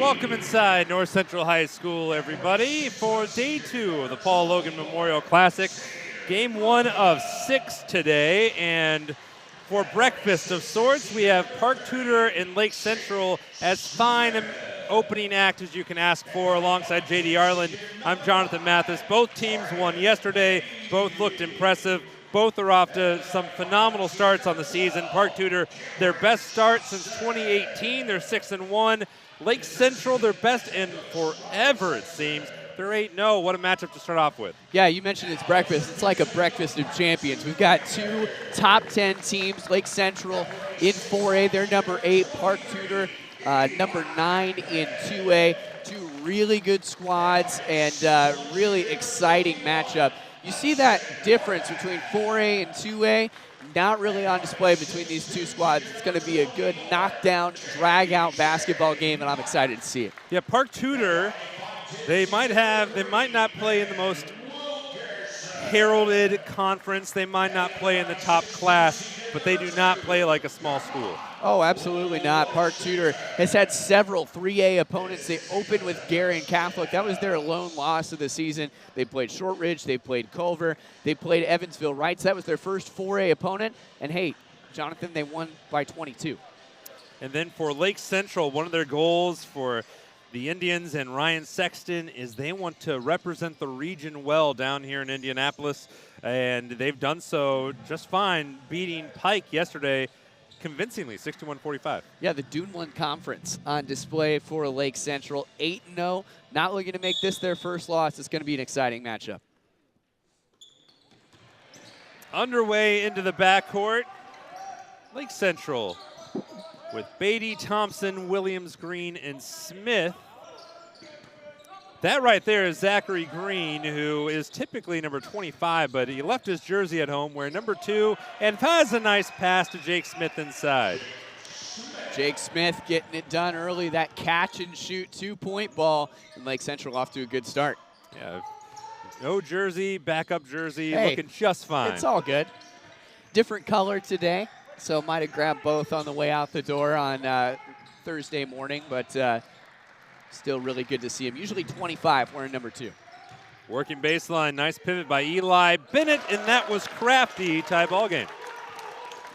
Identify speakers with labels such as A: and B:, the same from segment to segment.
A: Welcome inside North Central High School, everybody, for day 2 of the Paul Logan Memorial Classic. Game 1 of 6 today, and for breakfast of sorts, we have Park Tudor and Lake Central as fine an opening act as you can ask for alongside J.D. Arland. I'm Jonathan Mathis. Both teams won yesterday. Both looked impressive. Both are off to some phenomenal starts on the season. Park Tudor, their best start since 2018. They're 6-1. Lake Central, their best in forever, it seems. They're 8-0. What a matchup to start off with.
B: Yeah, you mentioned it's breakfast. It's like a breakfast of champions. We've got 2 top 10 teams. Lake Central in 4A. They're number 8. Park Tudor, number 9 in 2A. 2 really good squads and really exciting matchup. You see that difference between 4A and 2A, not really on display between these 2 squads. It's going to be a good knockdown, drag-out basketball game, and I'm excited to see it.
A: Yeah, Park Tudor, they might not play in the most heralded conference. They might not play in the top class, but they do not play like a small school.
B: Oh, absolutely not. Park Tudor has had several 3A opponents. They opened with Gary and Catholic. That was their lone loss of the season. They played Shortridge. They played Culver. They played Evansville Rights. That was their first 4A opponent. And, hey, Jonathan, they won by 22.
A: And then for Lake Central, one of their goals for the Indians and Ryan Sexton is they want to represent the region well down here in Indianapolis. And they've done so just fine, beating Pike yesterday convincingly, 61-45.
B: Yeah, the Duneland Conference on display for Lake Central, 8-0. Not looking to make this their first loss. It's going to be an exciting matchup.
A: Underway into the backcourt, Lake Central with Beatty, Thompson, Williams, Green, and Smith. That right there is Zachary Green, who is typically number 25, but he left his jersey at home wearing number 2 and has a nice pass to Jake Smith inside.
B: Jake Smith getting it done early, that catch and shoot 2-point ball, and Lake Central off to a good start.
A: Yeah, no jersey, backup jersey,
B: hey,
A: looking just fine.
B: It's all good. Different color today, so might have grabbed both on the way out the door on Thursday morning, but still really good to see him. Usually 25 wearing number 2.
A: Working baseline, nice pivot by Eli Bennett, and that was crafty. Tie ball game.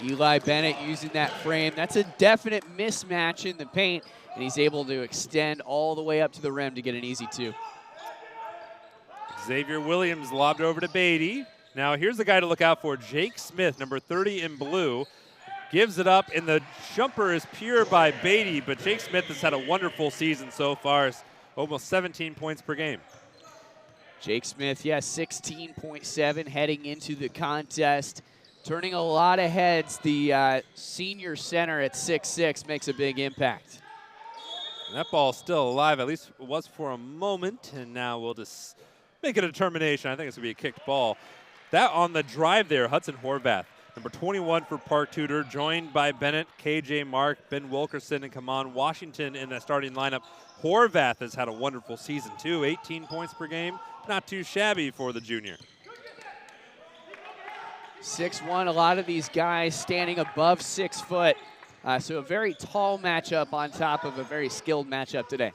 B: Eli Bennett using that frame. That's a definite mismatch in the paint, and he's able to extend all the way up to the rim to get an easy 2.
A: Xavier Williams lobbed over to Beatty. Now here's the guy to look out for, Jake Smith, number 30 in blue. Gives it up, and the jumper is pure by Beatty, but Jake Smith has had a wonderful season so far, almost 17 points per game.
B: Jake Smith, 16.7 heading into the contest. Turning a lot of heads. The senior center at 6'6" makes a big impact.
A: And that ball's still alive, at least it was for a moment, and now we'll just make a determination. I think it's going to be a kicked ball. That on the drive there, Hudson Horvath. Number 21 for Park Tudor, joined by Bennett, KJ Mark, Ben Wilkerson, and Kamon Washington in the starting lineup. Horvath has had a wonderful season, too. 18 points per game. Not too shabby for the junior.
B: 6'1", a lot of these guys standing above 6 foot. So a very tall matchup on top of a very skilled matchup today.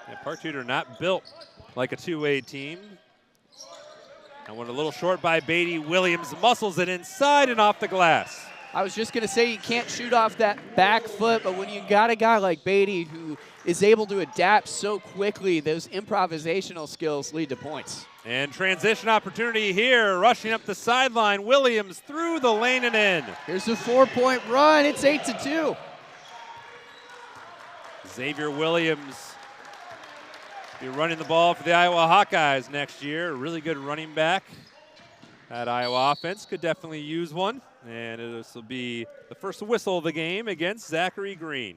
A: Yeah, Park Tudor not built like a 2A team. And went a little short by Beatty. Williams muscles it inside and off the glass.
B: I was just going to say you can't shoot off that back foot, but when you got a guy like Beatty who is able to adapt so quickly, those improvisational skills lead to points.
A: And transition opportunity here, rushing up the sideline. Williams through the lane and in.
B: Here's a 4-point run. It's 8-2.
A: Xavier Williams be running the ball for the Iowa Hawkeyes next year. A really good running back. That Iowa offense could definitely use one. And this will be the first whistle of the game against Zachary Green.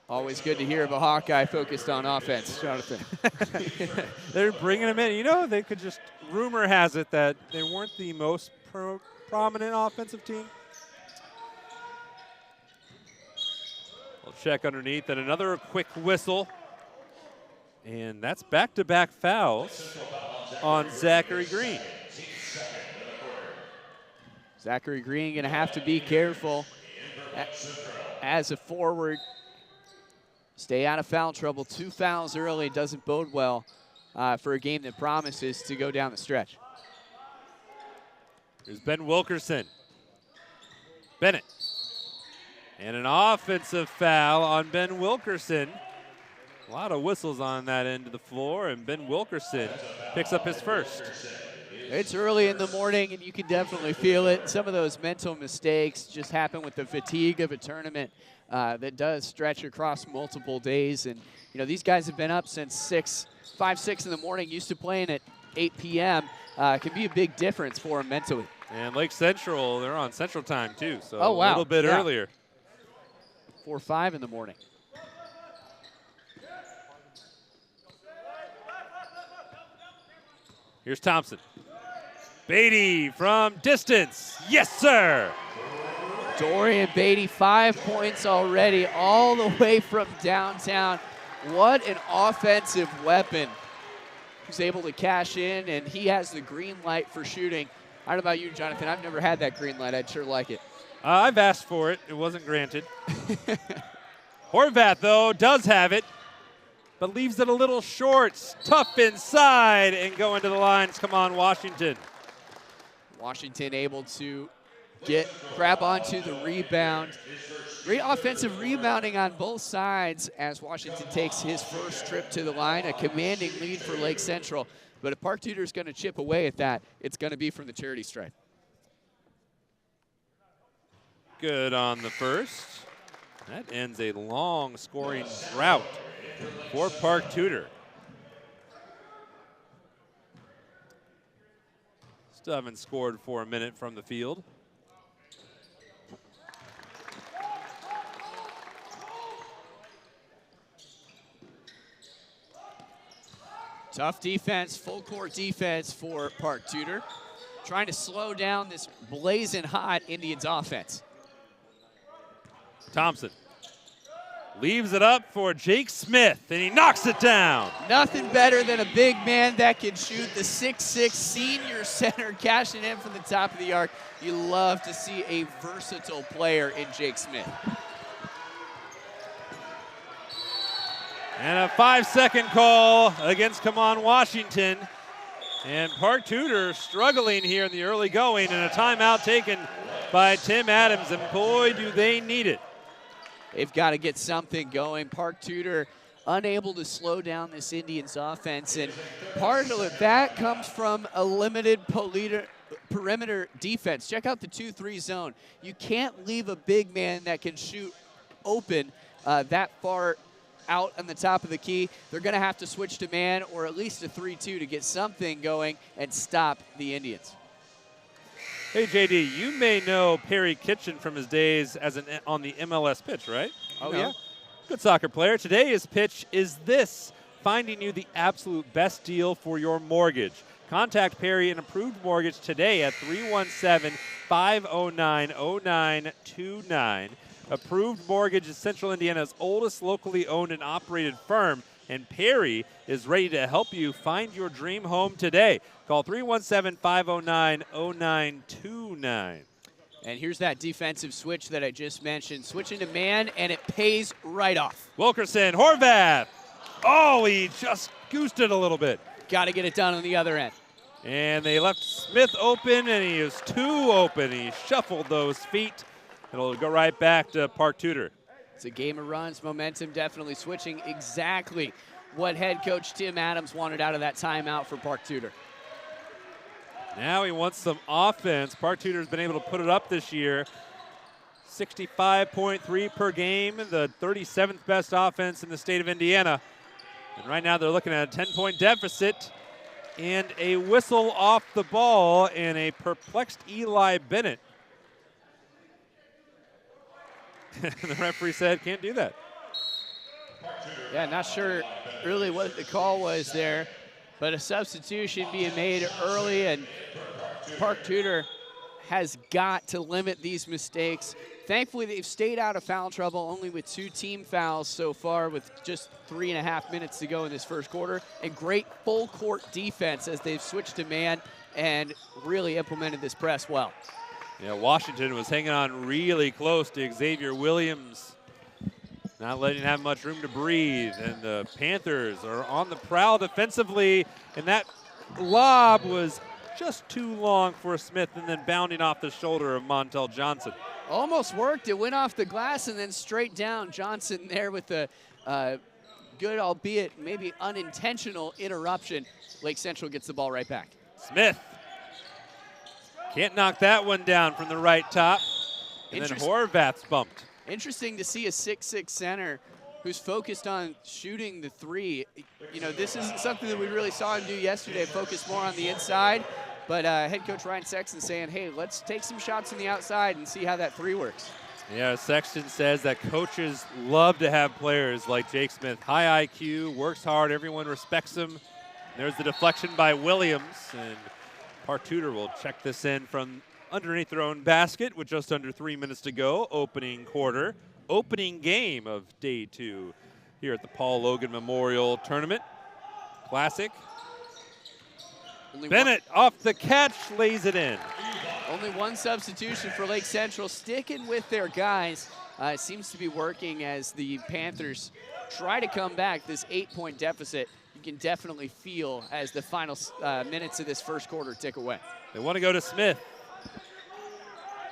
B: Always good to hear of a Hawkeye focused on offense, Jonathan.
A: They're bringing him in. You know, they could just, rumor has it that they weren't the most prominent offensive team. We'll check underneath, and another quick whistle. And that's back-to-back fouls on Zachary Green.
B: Zachary Green going to have to be careful as a forward. stay out of foul trouble. 2 fouls early doesn't bode well for a game that promises to go down the stretch.
A: Here's Ben Wilkerson. Bennett. And an offensive foul on Ben Wilkerson. A lot of whistles on that end of the floor, and Ben Wilkerson picks up his first.
B: It's early in the morning, and you can definitely feel it. Some of those mental mistakes just happen with the fatigue of a tournament that does stretch across multiple days. And, you know, these guys have been up since 5, 6 in the morning, used to playing at 8 p.m. Can be a big difference for them mentally.
A: And Lake Central, they're on Central Time, too, so
B: oh, wow.
A: a little bit earlier.
B: 4 or 5 in the morning.
A: Here's Thompson. Beatty from distance. Yes, sir.
B: Dorian Beatty, 5 points already, all the way from downtown. What an offensive weapon. He's able to cash in, and he has the green light for shooting. I don't know about you, Jonathan. I've never had that green light. I'd sure like it.
A: I've asked for it. It wasn't granted. Horvath, though, does have it, but leaves it a little short. Tough inside and going to the lines. Come on, Washington.
B: Washington able to grab onto the rebound. Great offensive rebounding on both sides as Washington takes his first trip to the line. A commanding lead for Lake Central. But if Park Tudor is going to chip away at that, it's going to be from the charity stripe.
A: Good on the first. That ends a long scoring drought for Park Tudor. Still haven't scored for a minute from the field.
B: Tough defense, full court defense for Park Tudor. Trying to slow down this blazing hot Indians offense.
A: Thompson leaves it up for Jake Smith, and he knocks it down.
B: Nothing better than a big man that can shoot. The 6'6" senior center cashing in from the top of the arc. You love to see a versatile player in Jake Smith.
A: And a 5-second call against Come On Washington. And Park Tudor struggling here in the early going, and a timeout taken by Tim Adams, and boy, do they need it.
B: They've got to get something going. Park Tudor unable to slow down this Indians offense, and part of that comes from a limited perimeter defense. Check out the 2-3 zone. You can't leave a big man that can shoot open that far out on the top of the key. They're going to have to switch to man or at least a 3-2 to get something going and stop the Indians.
A: Hey, JD, you may know Perry Kitchen from his days as on the MLS pitch, right?
B: Oh, yeah.
A: Good soccer player. Today his pitch is this: finding you the absolute best deal for your mortgage. Contact Perry and Approved Mortgage today at 317-509-0929. Approved Mortgage is Central Indiana's oldest locally owned and operated firm, and Perry is ready to help you find your dream home today. Call 317-509-0929.
B: And here's that defensive switch that I just mentioned. Switching to man, and it pays right off.
A: Wilkerson, Horvath. Oh, he just goosed it a little bit.
B: Got to get it done on the other end.
A: And they left Smith open, and he is too open. He shuffled those feet. It'll go right back to Park Tudor.
B: It's a game of runs, momentum definitely switching, exactly what head coach Tim Adams wanted out of that timeout for Park Tudor.
A: Now he wants some offense. Park Tudor's been able to put it up this year. 65.3 per game, the 37th best offense in the state of Indiana. And right now they're looking at a 10-point deficit and a whistle off the ball and a perplexed Eli Bennett. The referee said, can't do that.
B: Yeah, not sure really what the call was there, but a substitution being made early, and Park Tudor has got to limit these mistakes. Thankfully, they've stayed out of foul trouble, only with 2 team fouls so far with just 3.5 minutes to go in this first quarter, and great full court defense as they've switched to man and really implemented this press well. Yeah,
A: Washington was hanging on really close to Xavier Williams. not letting him have much room to breathe. And the Panthers are on the prowl defensively, and that lob was just too long for Smith and then bounding off the shoulder of Montel Johnson.
B: Almost worked. It went off the glass and then straight down. Johnson there with the good, albeit maybe unintentional interruption. Lake Central gets the ball right back.
A: Smith can't knock that one down from the right top. And then Horvath's bumped.
B: Interesting to see a 6'6" center who's focused on shooting the three. You know, this isn't something that we really saw him do yesterday, focus more on the inside. But head coach Ryan Sexton saying, hey, let's take some shots on the outside and see how that three works.
A: Yeah, Sexton says that coaches love to have players like Jake Smith. High IQ, works hard, everyone respects him. There's the deflection by Williams, and Park Tudor will check this in from underneath their own basket with just under 3 minutes to go. Opening quarter, opening game of day 2 here at the Paul Logan Memorial Tournament Classic. Bennett off the catch, lays it in.
B: Only one substitution for Lake Central, sticking with their guys. It seems to be working as the Panthers try to come back. This 8-point deficit, you can definitely feel as the final minutes of this first quarter tick away.
A: They want to go to Smith.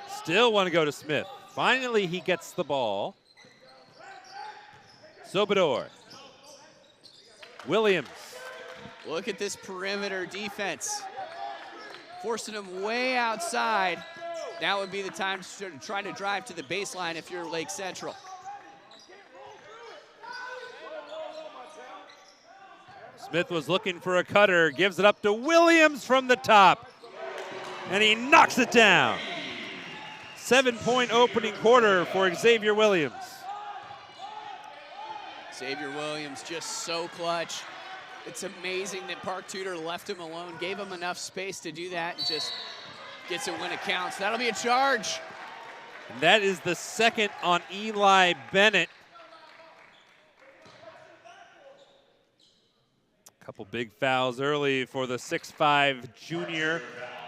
A: Still want to go to Smith. Finally, he gets the ball. Sobador. Williams.
B: Look at this perimeter defense. Forcing them way outside. Now would be the time to try to drive to the baseline if you're Lake Central.
A: Smith was looking for a cutter, gives it up to Williams from the top, and he knocks it down. 7-point opening quarter for Xavier Williams.
B: Xavier Williams just so clutch. It's amazing that Park Tudor left him alone, gave him enough space to do that, and just gets it when it counts. That'll be a charge.
A: And that is the second on Eli Bennett. A couple big fouls early for the 6'5" junior,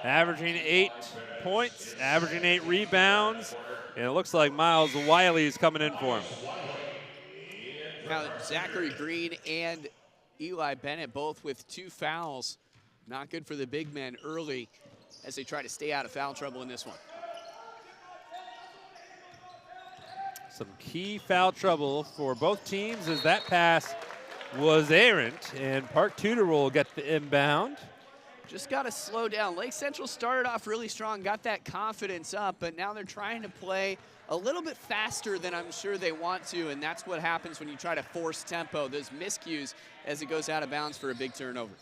A: averaging 8 points, averaging 8 rebounds, and it looks like Miles Wiley's coming in for him.
B: Now, Zachary Green and Eli Bennett both with 2 fouls. Not good for the big men early as they try to stay out of foul trouble in this one.
A: Some key foul trouble for both teams as that pass was errant, and Park Tudor will get the inbound.
B: Just got to slow down. Lake Central started off really strong, got that confidence up, but now they're trying to play a little bit faster than I'm sure they want to, and that's what happens when you try to force tempo, those miscues as it goes out of bounds for a big turnover.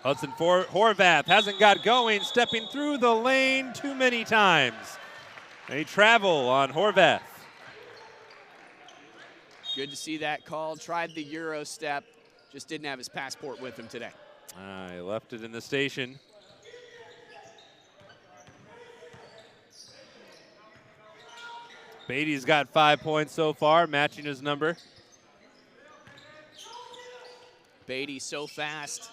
A: Hudson Horvath hasn't got going, stepping through the lane too many times. A travel on Horvath.
B: Good to see that call. Tried the Euro step, just didn't have his passport with him today.
A: He left it in the station. Beatty's got 5 points so far, matching his number.
B: Beatty so fast.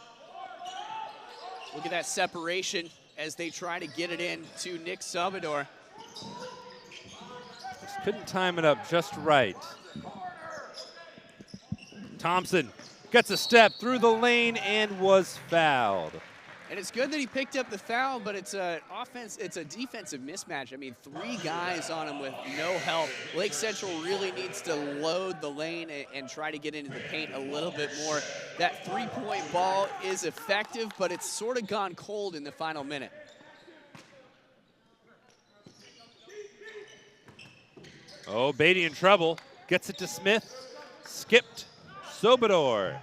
B: Look at that separation as they try to get it in to Nick Salvador.
A: Just couldn't time it up just right. Thompson gets a step through the lane and was fouled.
B: And it's good that he picked up the foul, but it's a defensive mismatch. I mean, 3 guys on him with no help. Lake Central really needs to load the lane and try to get into the paint a little bit more. That 3-point ball is effective, but it's sort of gone cold in the final minute.
A: Oh, Beatty in trouble. Gets it to Smith. Skipped. Sobador.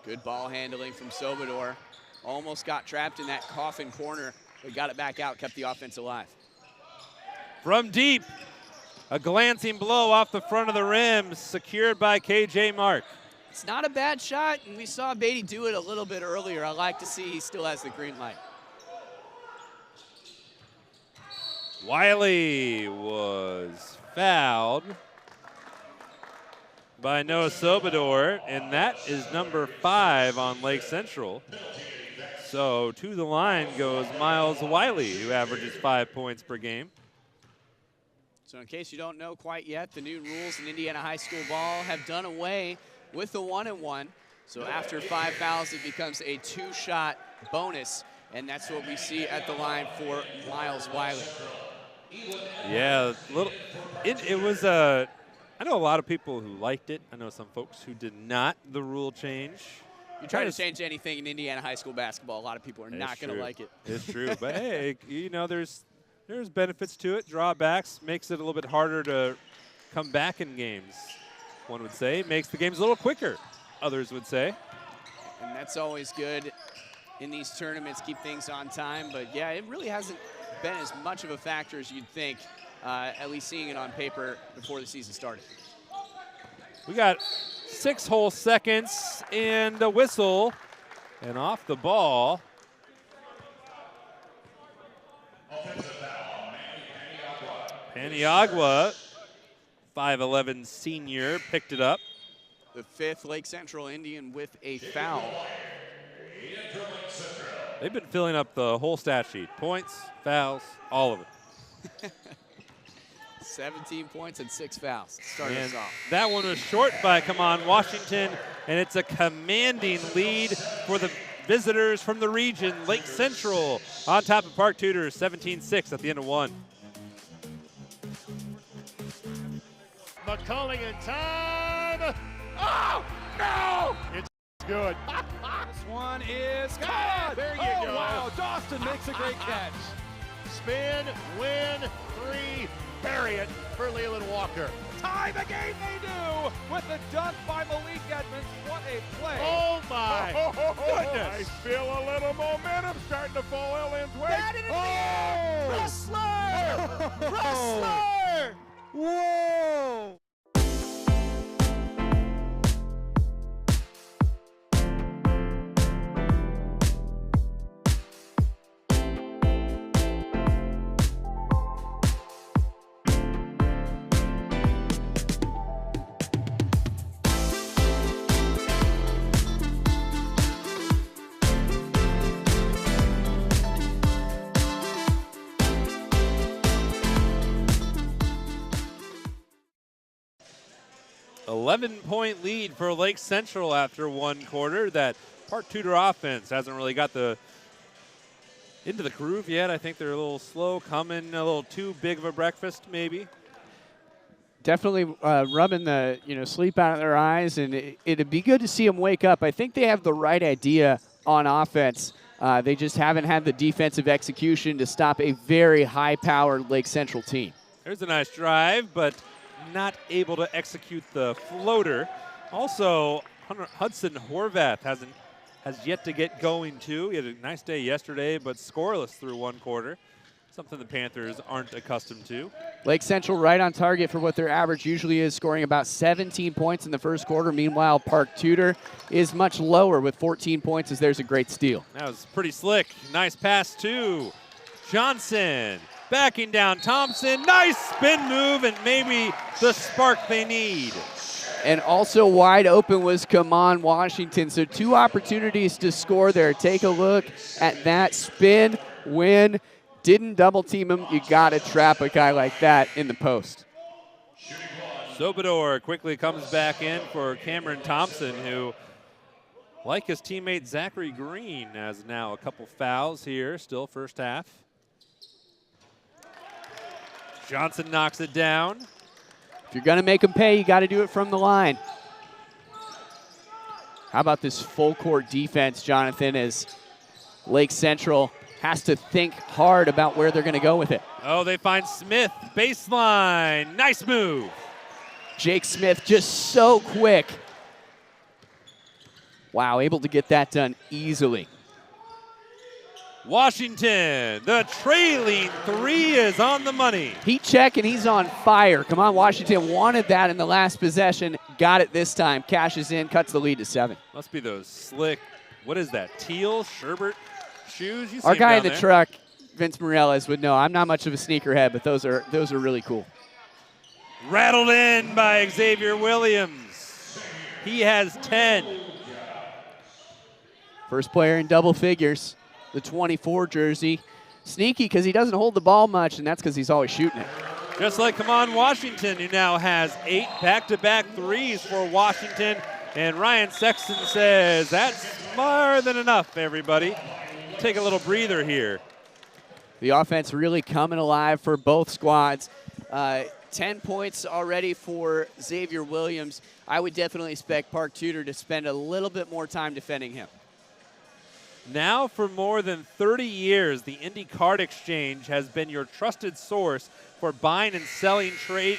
B: Good ball handling from Sobador. Almost got trapped in that coffin corner, but got it back out, kept the offense alive.
A: From deep, a glancing blow off the front of the rim, secured by KJ Mark.
B: It's not a bad shot, and we saw Beatty do it a little bit earlier. I like to see he still has the green light.
A: Wiley was fouled by Noah Sobador, and that is number 5 on Lake Central. So to the line goes Miles Wiley, who averages 5 points per game.
B: So in case you don't know quite yet, the new rules in Indiana high school ball have done away with the 1-and-1. So after 5 fouls, it becomes a 2-shot bonus, and that's what we see at the line for Miles Wiley.
A: Yeah, it was I know a lot of people who liked it. I know some folks who did not. The rule change.
B: You try to change anything in Indiana high school basketball, a lot of people are not going to like it.
A: It's true, but hey, you know, there's benefits to it. Drawbacks makes it a little bit harder to come back in games. One would say makes the games a little quicker. Others would say.
B: And that's always good in these tournaments, keep things on time. But yeah, it really hasn't been as much of a factor as you'd think, at least seeing it on paper before the season started.
A: We got 6 whole seconds and a whistle, and off the ball. Paniagua, 5'11" senior, picked it up.
B: The 5th Lake Central Indian with a foul.
A: They've been filling up the whole stat sheet. Points, fouls, all of it.
B: 17 points and 6 fouls. Started us off.
A: That one was short by Washington, and it's a commanding lead for the visitors from the region. Lake Central on top of Park Tudor, 17-6 at the end of 1.
C: McCulling in time. Oh, no! It's good.
D: This one is good.
C: There you go.
D: Wow, Dawson makes a great catch.
C: Spin, win, 3, bury it for Leland Walker.
D: Tie the game they do with the dunk by Malik Edmonds. What a play.
C: Oh, my
D: goodness.
C: I feel a little momentum starting to fall Ellen's way.
D: Wrestler! Wrestler! Whoa!
A: Point lead for Lake Central after 1 quarter. That Park Tudor offense hasn't really got into the groove yet. I think they're a little slow coming, a little too big of a breakfast maybe.
B: Definitely rubbing the sleep out of their eyes, and it'd be good to see them wake up. I think they have the right idea on offense. They just haven't had the defensive execution to stop a very high-powered Lake Central team.
A: There's a nice drive, but not able to execute the floater. Also, Hudson Horvath has yet to get going too. He had a nice day yesterday, but scoreless through 1 quarter. Something the Panthers aren't accustomed to.
B: Lake Central right on target for what their average usually is, scoring about 17 points in the first quarter. Meanwhile, Park Tudor is much lower with 14 points as there's a great steal.
A: That was pretty slick. Nice pass to Johnson. Backing down Thompson. Nice spin move and maybe the spark they need.
B: And also wide open was Washington. So 2 opportunities to score there. Take a look at that spin, win. Didn't double team him. You got to trap a guy like that in the post.
A: Sobador quickly comes back in for Cameron Thompson, who, like his teammate Zachary Green, has now a couple fouls here, still first half. Johnson knocks it down.
B: If you're going to make them pay, you got to do it from the line. How about this full court defense, Jonathan, as Lake Central has to think hard about where they're going to go with it.
A: Oh, they find Smith, baseline, nice move.
B: Jake Smith just so quick. Wow, able to get that done easily.
A: Washington, the trailing 3 is on the money.
B: Heat check, and he's on fire. Come on, Washington wanted that in the last possession. Got it this time. Cashes in, cuts the lead to 7.
A: Must be those slick, what is that, teal Sherbert shoes? You see
B: Our guy in the
A: there.
B: truck, Vince Morales, would know. I'm not much of a sneakerhead, but those are really cool.
A: Rattled in by Xavier Williams. He has 10.
B: First player in double figures, the 24 jersey. Sneaky because he doesn't hold the ball much, and that's because he's always shooting it.
A: Just like come on Washington, who now has 8 back-to-back threes for Washington. And Ryan Sexton says, that's more than enough, everybody. Take a little breather here.
B: The offense really coming alive for both squads. 10 points already for Xavier Williams. I would definitely expect Park Tudor to spend a little bit more time defending him.
A: Now for more than 30 years, the Indy Card Exchange has been your trusted source for buying and selling trading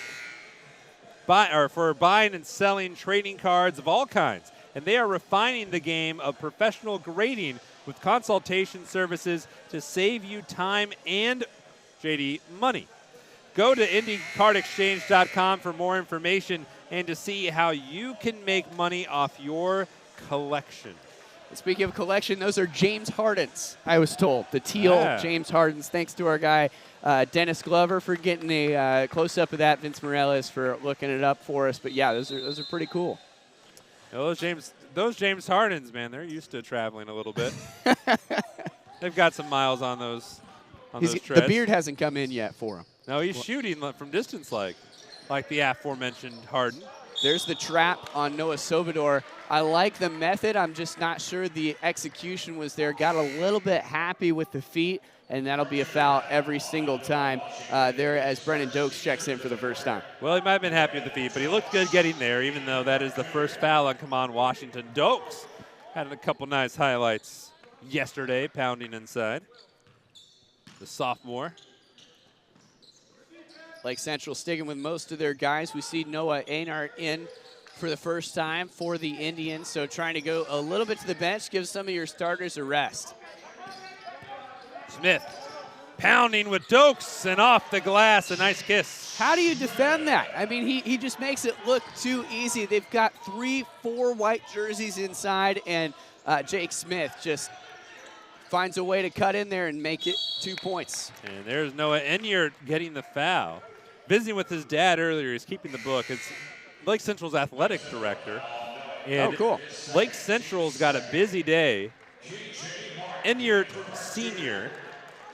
A: cards of all kinds. And they are refining the game of professional grading with consultation services to save you time and, JD, money. Go to IndyCardExchange.com for more information and to see how you can make money off your collection.
B: Speaking of collection, those are James Harden's, I was told. The teal James Harden's. Thanks to our guy, Dennis Glover, for getting a close-up of that. Vince Morales for looking it up for us. But, yeah, those are pretty cool.
A: Those James Harden's, man, they're used to traveling a little bit. They've got some miles on those treads.
B: The beard hasn't come in yet for him.
A: No, he's shooting from distance like the aforementioned Harden.
B: There's the trap on Noah Sobador. I like the method. I'm just not sure the execution was there. Got a little bit happy with the feet, and that'll be a foul every single time there as Brennan Dokes checks in for the first time.
A: Well, he might have been happy with the feet, but he looked good getting there, even though that is the first foul on Come On Washington. Dokes had a couple nice highlights yesterday, pounding inside. The sophomore.
B: Lake Central sticking with most of their guys. We see Noah Einart in for the first time for the Indians, so trying to go a little bit to the bench, give some of your starters a rest.
A: Smith pounding with Dokes and off the glass, a nice kiss.
B: How do you defend that? I mean, he just makes it look too easy. They've got 3-4 white jerseys inside, and Jake Smith just finds a way to cut in there and make it 2 points.
A: And there's Noah Einart getting the foul. Visiting with his dad earlier, he's keeping the book. It's Lake Central's athletic director. And
B: oh, cool.
A: Lake Central's got a busy day. Einart Sr.,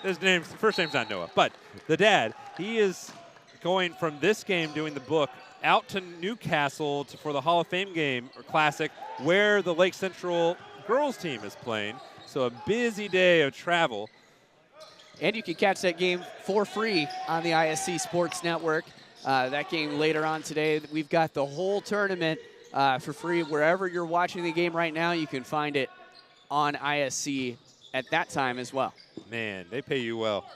A: his first name's not Noah, but the dad, he is going from this game doing the book out to Newcastle for the Hall of Fame game or Classic where the Lake Central girls team is playing. So a busy day of travel.
B: And you can catch that game for free on the ISC Sports Network. That game later on today. We've got the whole tournament for free. Wherever you're watching the game right now, you can find it on ISC at that time as well.
A: Man, they pay you well.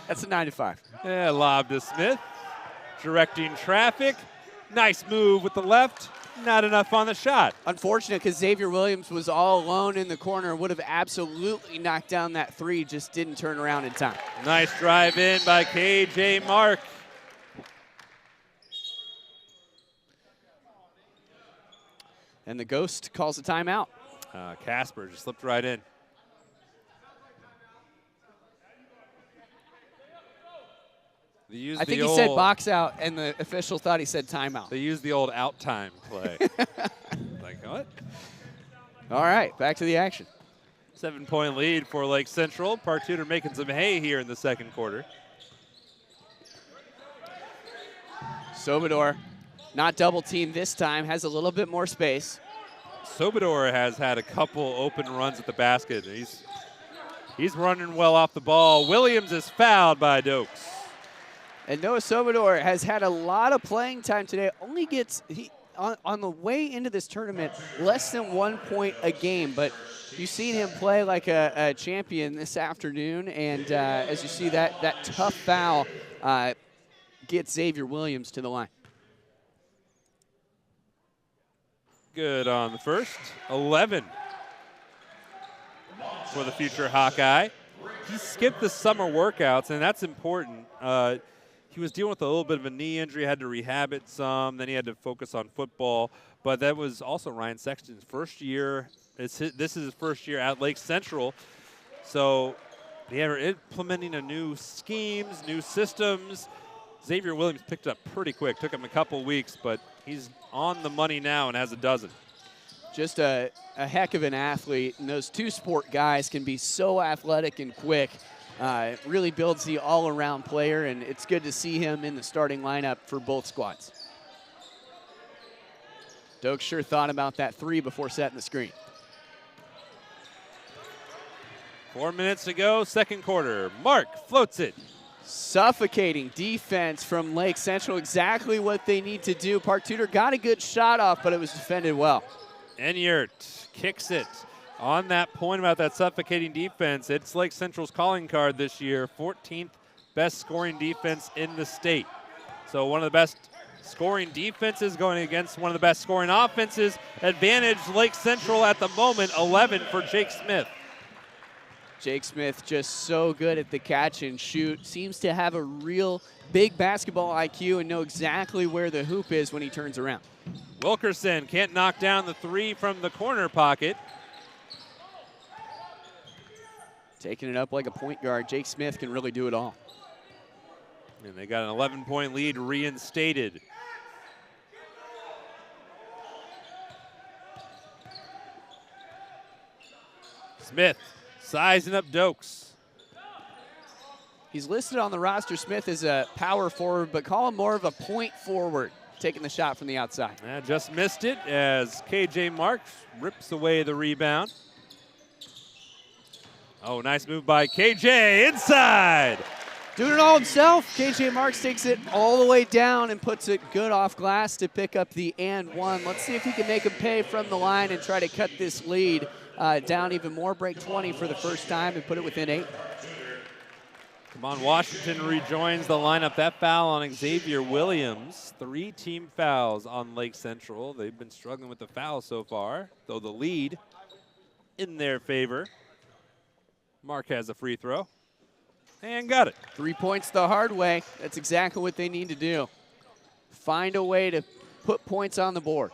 B: That's a 9 to 5.
A: Yeah, lob to Smith. Directing traffic. Nice move with the left. Not enough on the shot.
B: Unfortunate because Xavier Williams was all alone in the corner. Would have absolutely knocked down that three. Just didn't turn around in time.
A: Nice drive in by KJ Mark.
B: And the Ghost calls a timeout.
A: Casper just slipped right in.
B: I think he said box out, and the official thought he said timeout.
A: They used the old out time play. Like, what?
B: All right, back to the action.
A: 7-point lead for Lake Central. Park Tudor making some hay here in the second quarter.
B: Sobador, not double teamed this time, has a little bit more space.
A: Sobador has had a couple open runs at the basket. He's running well off the ball. Williams is fouled by Dokes.
B: And Noah Sobador has had a lot of playing time today. Only gets, on the way into this tournament, less than 1 point a game. But you've seen him play like a champion this afternoon. And as you see, that tough foul gets Xavier Williams to the line.
A: Good on the first. 11 for the future Hawkeye. He skipped the summer workouts, and that's important. He was dealing with a little bit of a knee injury, had to rehab it some, then he had to focus on football. But that was also Ryan Sexton's first year. This is his first year at Lake Central. So they are implementing a new schemes, new systems. Xavier Williams picked up pretty quick. Took him a couple weeks, but he's on the money now and has a dozen.
B: Just a heck of an athlete, and those two-sport guys can be so athletic and quick. It really builds the all-around player, and it's good to see him in the starting lineup for both squads. Doak sure thought about that three before setting the screen.
A: 4 minutes to go, second quarter. Mark floats it.
B: Suffocating defense from Lake Central, exactly what they need to do. Park Tudor got a good shot off, but it was defended well.
A: Enyart kicks it. On that point about that suffocating defense, it's Lake Central's calling card this year, 14th best scoring defense in the state. So one of the best scoring defenses going against one of the best scoring offenses. Advantage Lake Central at the moment, 11 for Jake Smith.
B: Jake Smith just so good at the catch and shoot. Seems to have a real big basketball IQ and know exactly where the hoop is when he turns around.
A: Wilkerson can't knock down the three from the corner pocket.
B: Taking it up like a point guard. Jake Smith can really do it all.
A: And they got an 11-point lead reinstated. Smith sizing up Dokes.
B: He's listed on the roster, Smith, as a power forward, but call him more of a point forward, taking the shot from the outside.
A: Just missed it as KJ Marks rips away the rebound. Oh, nice move by KJ inside.
B: Doing it all himself. KJ Marks takes it all the way down and puts it good off glass to pick up the and one. Let's see if he can make him pay from the line and try to cut this lead down even more. Break 20 for the first time and put it within 8.
A: Come on, Washington rejoins the lineup. That foul on Xavier Williams. 3 team fouls on Lake Central. They've been struggling with the foul so far, though the lead in their favor. Mark has a free throw and got it.
B: 3 points the hard way. That's exactly what they need to do. Find a way to put points on the board.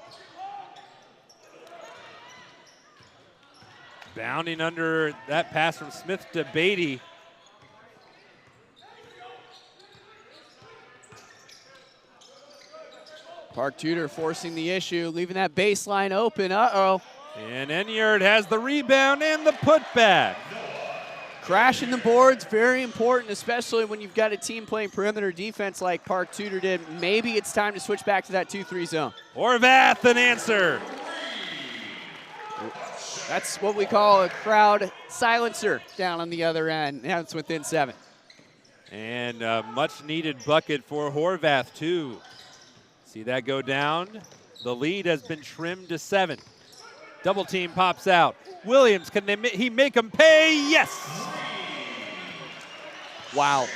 A: Bounding under that pass from Smith to Beatty.
B: Park Tudor forcing the issue, leaving that baseline open. Uh-oh.
A: And Enyard has the rebound and the putback.
B: Crashing the boards, very important, especially when you've got a team playing perimeter defense like Park Tudor did. Maybe it's time to switch back to that 2-3 zone.
A: Horvath an answer.
B: That's what we call a crowd silencer down on the other end. Now it's within 7.
A: And a much-needed bucket for Horvath, too. See that go down? The lead has been trimmed to 7. Double team pops out. Williams, can he make him pay? Yes!
B: Wow.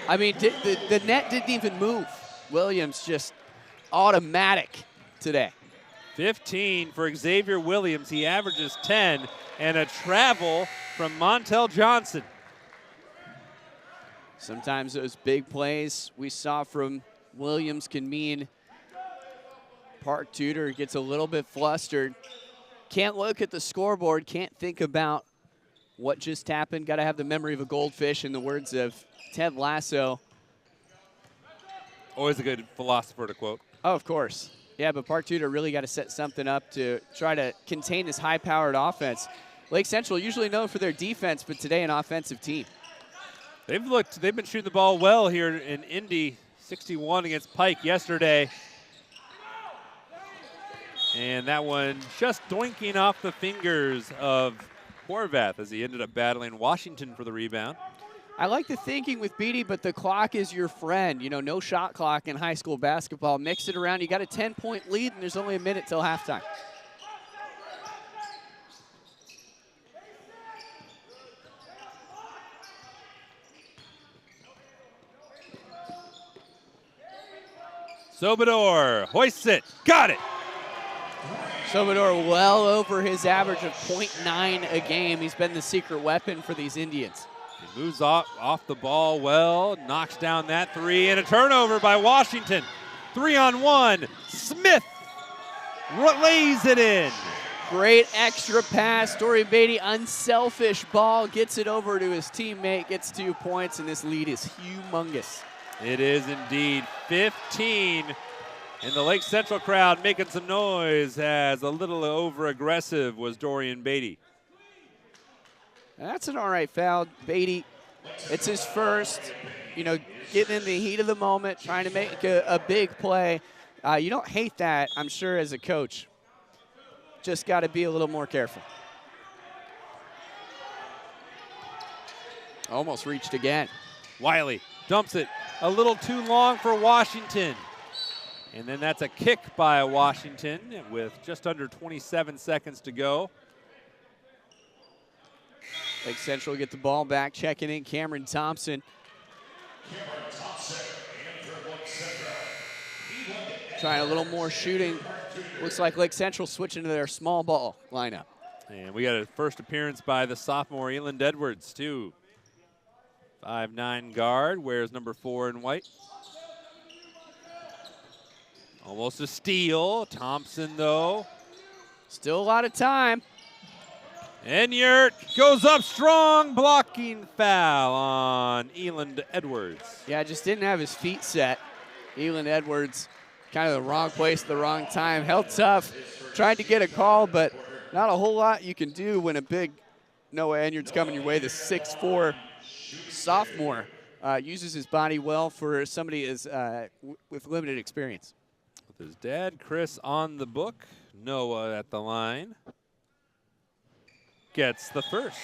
B: I mean, the net didn't even move. Williams just automatic today.
A: 15 for Xavier Williams. He averages 10. And a travel from Montel Johnson.
B: Sometimes those big plays we saw from Williams can mean Park Tudor gets a little bit flustered. Can't look at the scoreboard, can't think about what just happened. Got to have the memory of a goldfish, in the words of Ted Lasso.
A: Always a good philosopher to quote.
B: Oh, of course. Yeah, but Park Tudor really got to set something up to try to contain this high-powered offense. Lake Central usually known for their defense, but today an offensive team.
A: They've been shooting the ball well here in Indy. 61 against Pike yesterday. And that one just doinking off the fingers of Horvath as he ended up battling Washington for the rebound.
B: I like the thinking with Beatty, but the clock is your friend. You know, no shot clock in high school basketball. Mix it around. You got a 10-point lead, and there's only a minute till halftime.
A: Sobador hoists it. Got it.
B: Sobador well over his average of .9 a game. He's been the secret weapon for these Indians.
A: He moves off the ball well, knocks down that three, and a turnover by Washington. 3-on-1. Smith lays it in.
B: Great extra pass. Story Beatty, unselfish ball, gets it over to his teammate, gets 2 points, and this lead is humongous.
A: It is indeed. 15 And the Lake Central crowd making some noise as a little over-aggressive was Dorian Beatty.
B: That's an all right foul. Beatty, it's his first, you know, getting in the heat of the moment, trying to make a big play. You don't hate that, I'm sure, as a coach. Just got to be a little more careful. Almost reached again.
A: Wiley dumps it a little too long for Washington. And then that's a kick by Washington with just under 27 seconds to go.
B: Lake Central get the ball back, checking in Cameron Thompson. Trying a little more shooting. Looks like Lake Central switching to their small ball lineup.
A: And we got a first appearance by the sophomore Eland Edwards, too. 5'9" guard, wears number 4 in white. Almost a steal. Thompson, though.
B: Still a lot of time.
A: Enyart goes up strong, blocking foul on Eland Edwards.
B: Yeah, just didn't have his feet set. Eland Edwards, kind of the wrong place at the wrong time. Held tough, tried to get a call, but not a whole lot you can do when a big Noah Enyart's coming your way. The 6'4" sophomore uses his body well for somebody with limited experience.
A: With his dad, Chris, on the book. Noah at the line. Gets the first.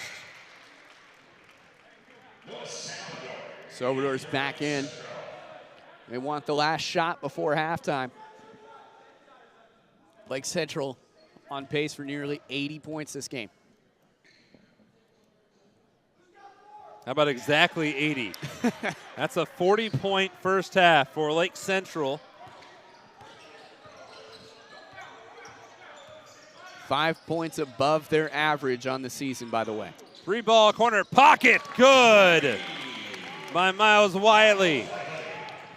B: Sobador's back in. They want the last shot before halftime. Lake Central on pace for nearly 80 points this game.
A: How about exactly 80? That's a 40-point first half for Lake Central.
B: 5 points above their average on the season, by the way.
A: Free ball, corner, pocket, good by Miles Wiley.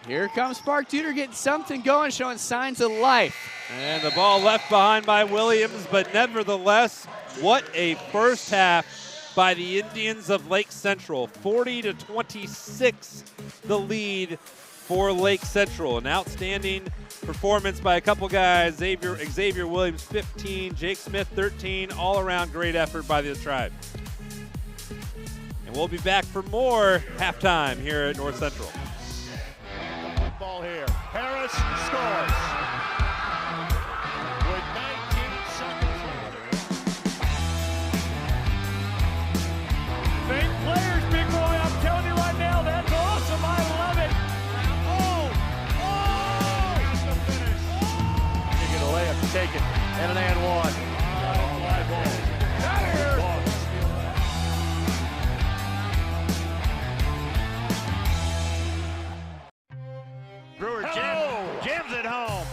B: Here comes Park Tudor getting something going, showing signs of life.
A: And the ball left behind by Williams, but nevertheless, what a first half by the Indians of Lake Central. 40-26, the lead for Lake Central. An outstanding performance by a couple guys. Xavier Williams, 15, Jake Smith, 13. All around great effort by the Tribe. And we'll be back for more halftime here at North Central.
C: Ball here. Harris scores. With 19 seconds left.
D: Fake players, big boy. I'm telling you right now, that's awesome. I love it.
C: That's the finish. You get a layup, take it, and an and one. Fly ball. Out of here. Brewer jams it home.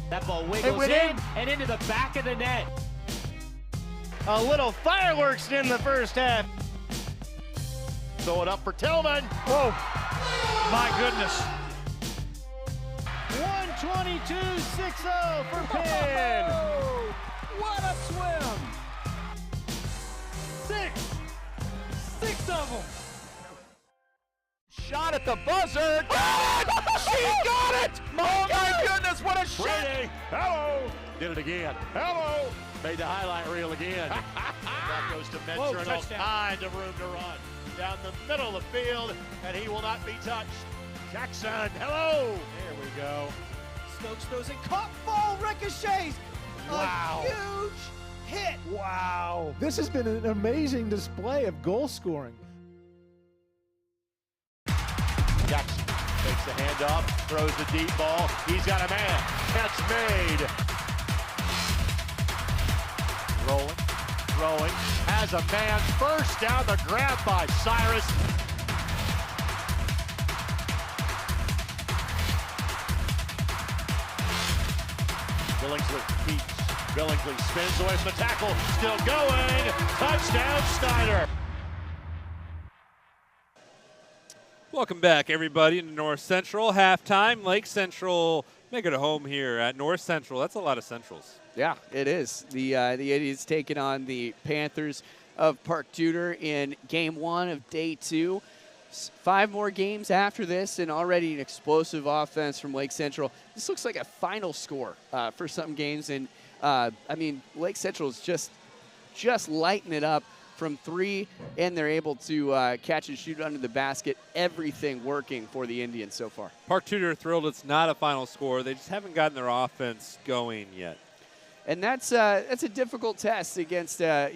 E: That ball wiggles in and into the back of the net.
C: A little fireworks in the first half. Throw it up for Tillman.
D: Oh, my goodness.
C: 122-6-0 for Penn.
D: Oh, what a swim. Six of them.
C: Shot at the buzzer. Got it! She got it! Oh my goodness, what a shot! Hello! Did it again. Hello! Made the highlight reel again. That goes to Mentor and all kinds of room to run. Down the middle of the field, and he will not be touched. Jackson, hello! There we go.
F: Stokes throws it, caught, ball ricochets.
C: Wow.
F: A huge hit.
C: Wow.
G: This has been an amazing display of goal scoring.
C: Jackson takes the handoff, throws the deep ball. He's got a man. Catch made. Rolling. Has a man. First down, the grab by Cyrus. Billingsley keeps. Billingsley spins away from the tackle. Still going. Touchdown, Snyder.
A: Welcome back, everybody, to North Central. Halftime, Lake Central making it home here at North Central. That's a lot of Centrals.
B: Yeah, it is. The Indians taking on the Panthers of Park Tudor in game 1 of day 2. 5 more games after this, and already an explosive offense from Lake Central. This looks like a final score for some games, and I mean, Lake Central is just lighting it up from 3, and they're able to catch and shoot under the basket. Everything working for the Indians so far.
A: Park Tudor thrilled it's not a final score. They just haven't gotten their offense going yet.
B: And that's a difficult test against a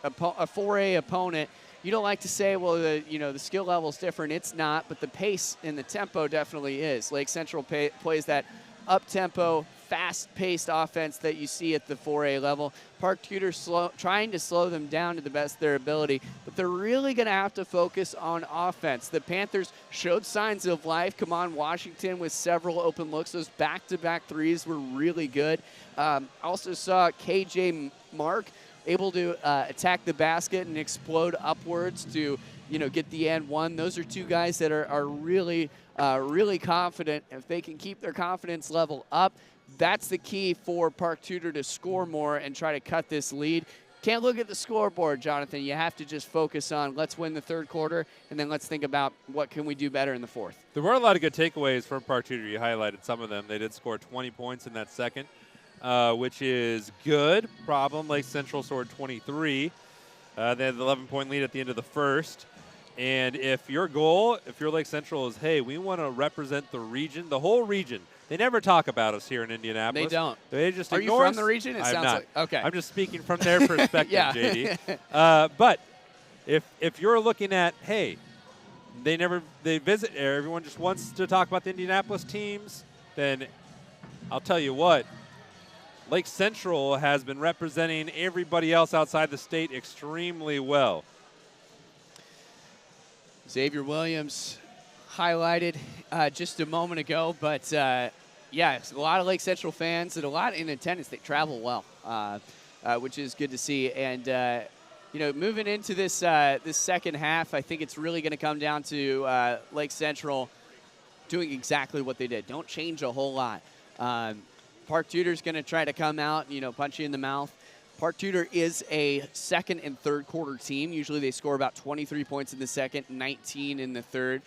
B: 4A opponent. You don't like to say, well, the skill level is different. It's not, but the pace and the tempo definitely is. Lake Central plays that up-tempo, fast-paced offense that you see at the 4A level. Park Tudor trying to slow them down to the best of their ability, but they're really going to have to focus on offense. The Panthers showed signs of life. Come on, Washington with several open looks. Those back-to-back threes were really good. Also saw KJ Mark able to attack the basket and explode upwards to, get the and one. Those are 2 guys that are really confident. If they can keep their confidence level up, that's the key for Park Tudor to score more and try to cut this lead. Can't look at the scoreboard, Jonathan. You have to just focus on let's win the 3rd quarter, and then let's think about what can we do better in the 4th.
A: There were a lot of good takeaways from Park Tudor. You highlighted some of them. They did score 20 points in that second, which is good. Problem, Lake Central scored 23. They had an 11-point lead at the end of the first. And if your goal, if you're Lake Central, is, hey, we want to represent the region, the whole region. They never talk about us here in Indianapolis.
B: They don't.
A: They just
B: Are
A: ignore
B: you
A: us.
B: from the region? It
A: I'm
B: sounds
A: not.
B: like okay.
A: I'm just speaking from their perspective,
B: Yeah.
A: JD. But if you're looking at, hey, they visit, everyone just wants to talk about the Indianapolis teams, then I'll tell you what, Lake Central has been representing everybody else outside the state extremely well.
B: Xavier Williams highlighted just a moment ago, but it's a lot of Lake Central fans and a lot in attendance. They travel well, which is good to see. And moving into this this second half, I think it's really going to come down to Lake Central doing exactly what they did. Don't change a whole lot. Park Tudor's going to try to come out, punch you in the mouth. Park Tudor is a 2nd and 3rd quarter team. Usually they score about 23 points in the 2nd, 19 in the 3rd.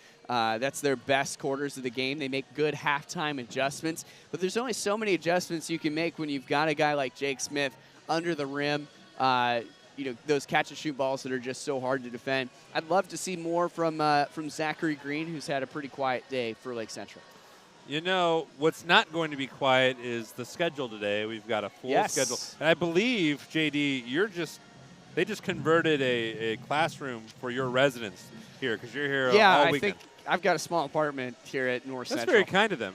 B: That's their best quarters of the game. They make good halftime adjustments, but there's only so many adjustments you can make when you've got a guy like Jake Smith under the rim. Those catch and shoot balls that are just so hard to defend. I'd love to see more from Zachary Green, who's had a pretty quiet day for Lake Central.
A: What's not going to be quiet is the schedule today. We've got a full schedule. And I believe, JD, they just converted a classroom for your residents here because you're here all weekend.
B: I think I've got a small apartment here at North Central.
A: That's very kind of them.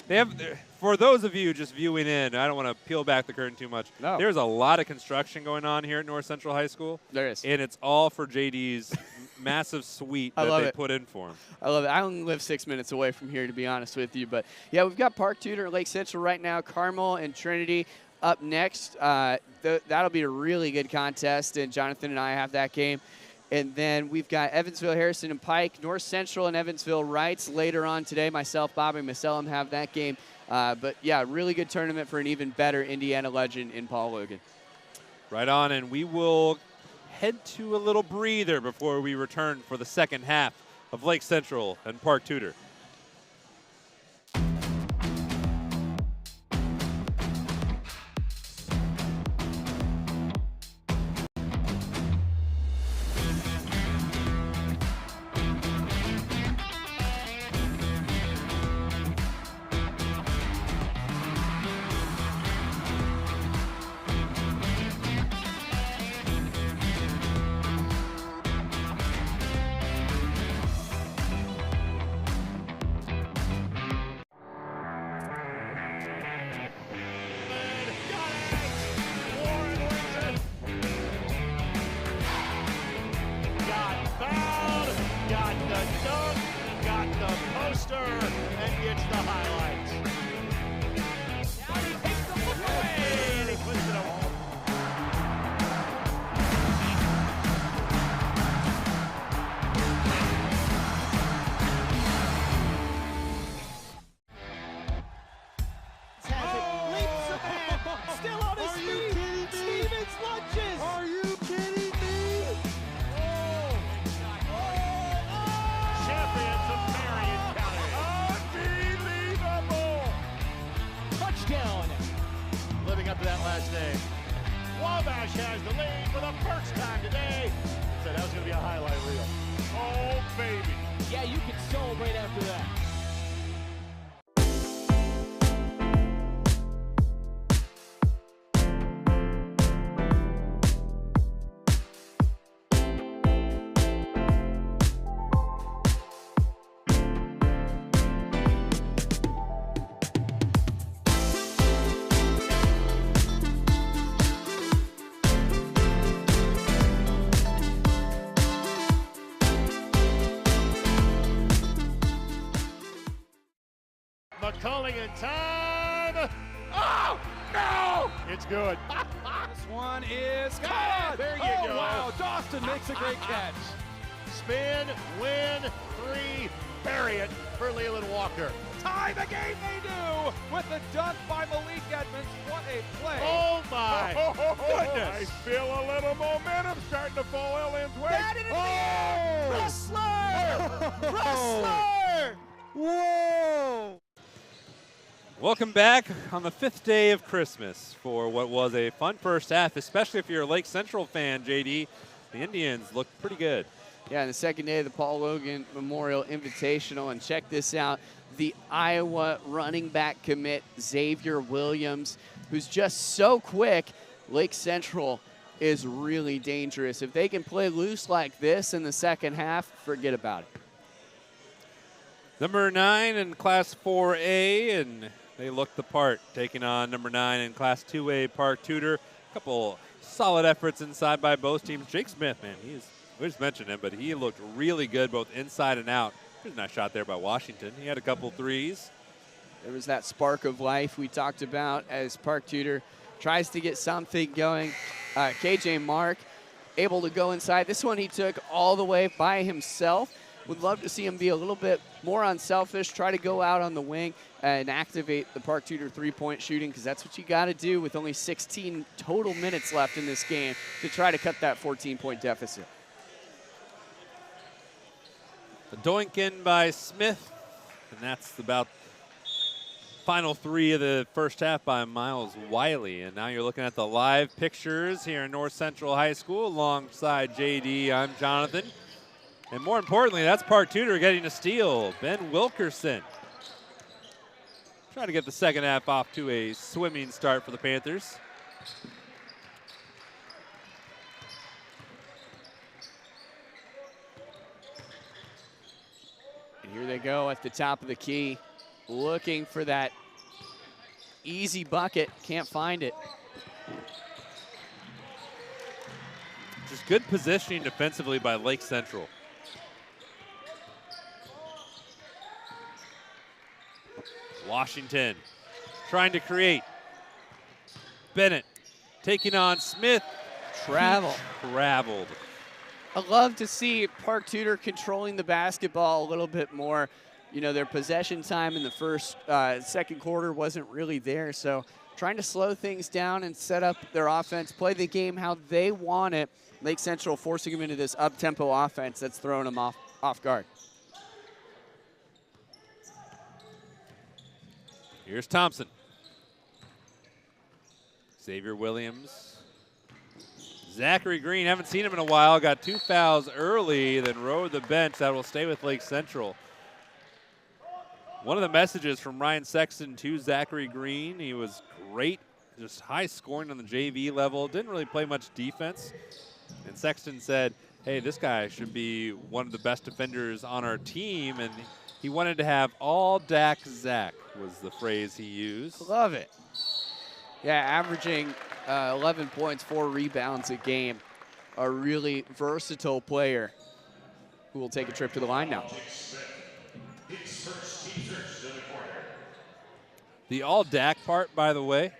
A: They have, for those of you just viewing in, I don't want to peel back the curtain too much.
B: No.
A: There's a lot of construction going on here at North Central High School.
B: There is.
A: And it's all for JD's massive suite that they put in for him.
B: I love it. I only live 6 minutes away from here, to be honest with you. But, we've got Park Tudor and Lake Central right now. Carmel and Trinity up next. That'll be a really good contest, and Jonathan and I have that game. And then we've got Evansville, Harrison, and Pike, North Central, and Evansville Rights later on today. Myself, Bobby, and Maselem have that game. Really good tournament for an even better Indiana legend in Paul Logan.
A: Right on, and we will head to a little breather before we return for the second half of Lake Central and Park Tudor.
C: last name. Wabash has the lead for the first time today. Said that was going to be a highlight reel. Oh, baby.
E: Yeah, you can celebrate after that.
C: McCulling in time. Oh, no! It's good.
D: This one is
C: Ah,
D: caught.
C: there you
D: Oh,
C: go.
D: wow, Dawson makes a great catch.
C: Spin, win, 3, bury it for Leland Walker.
D: Tie the game they do with the dunk by Malik Edmonds. What a play.
C: Oh, my goodness.
D: I feel a little momentum starting to fall Ellen's way.
F: That is Wrestler! Wrestler! Whoa!
A: Welcome back on the 5th day of Christmas for what was a fun first half, especially if you're a Lake Central fan, JD. The Indians looked pretty good.
B: Yeah, the second day of the Paul Logan Memorial Invitational, and check this out. The Iowa running back commit, Xavier Williams, who's just so quick. Lake Central is really dangerous. If they can play loose like this in the second half, forget about it.
A: Number 9 in Class 4A, and they looked the part, taking on number 9 in Class 2A, Park Tudor. A couple solid efforts inside by both teams. Jake Smith, man, we just mentioned him, but he looked really good both inside and out. There's a nice shot there by Washington. He had a couple threes.
B: There was that spark of life we talked about as Park Tudor tries to get something going. KJ Mark able to go inside. This one he took all the way by himself. Would love to see him be a little bit more unselfish, try to go out on the wing and activate the Park Tudor three-point shooting, because that's what you got to do with only 16 total minutes left in this game to try to cut that 14-point deficit.
A: A doink in by Smith, and that's about final 3 of the first half by Miles Wiley. And now you're looking at the live pictures here in North Central High School alongside JD. I'm Jonathan. And more importantly, that's Park Tudor getting a steal. Ben Wilkerson trying to get the second half off to a swimming start for the Panthers.
B: And here they go at the top of the key, looking for that easy bucket. Can't find it.
A: Just good positioning defensively by Lake Central. Washington trying to create. Bennett taking on Smith.
B: Traveled. I love to see Park Tudor controlling the basketball a little bit more. You know, their possession time in the second quarter wasn't really there, so trying to slow things down and set up their offense, play the game how they want it. Lake Central forcing them into this up-tempo offense that's throwing them off guard.
A: Here's Thompson. Xavier Williams. Zachary Green, haven't seen him in a while, got 2 fouls early, then rode the bench. That will stay with Lake Central. One of the messages from Ryan Sexton to Zachary Green, he was great, just high scoring on the JV level, didn't really play much defense. And Sexton said, hey, this guy should be one of the best defenders on our team, and he wanted to have all Dak Zach was the phrase he used.
B: Love it. Yeah, averaging 11 points, 4 rebounds a game. A really versatile player who will take a trip to the line now.
A: The all Dak part, by the way,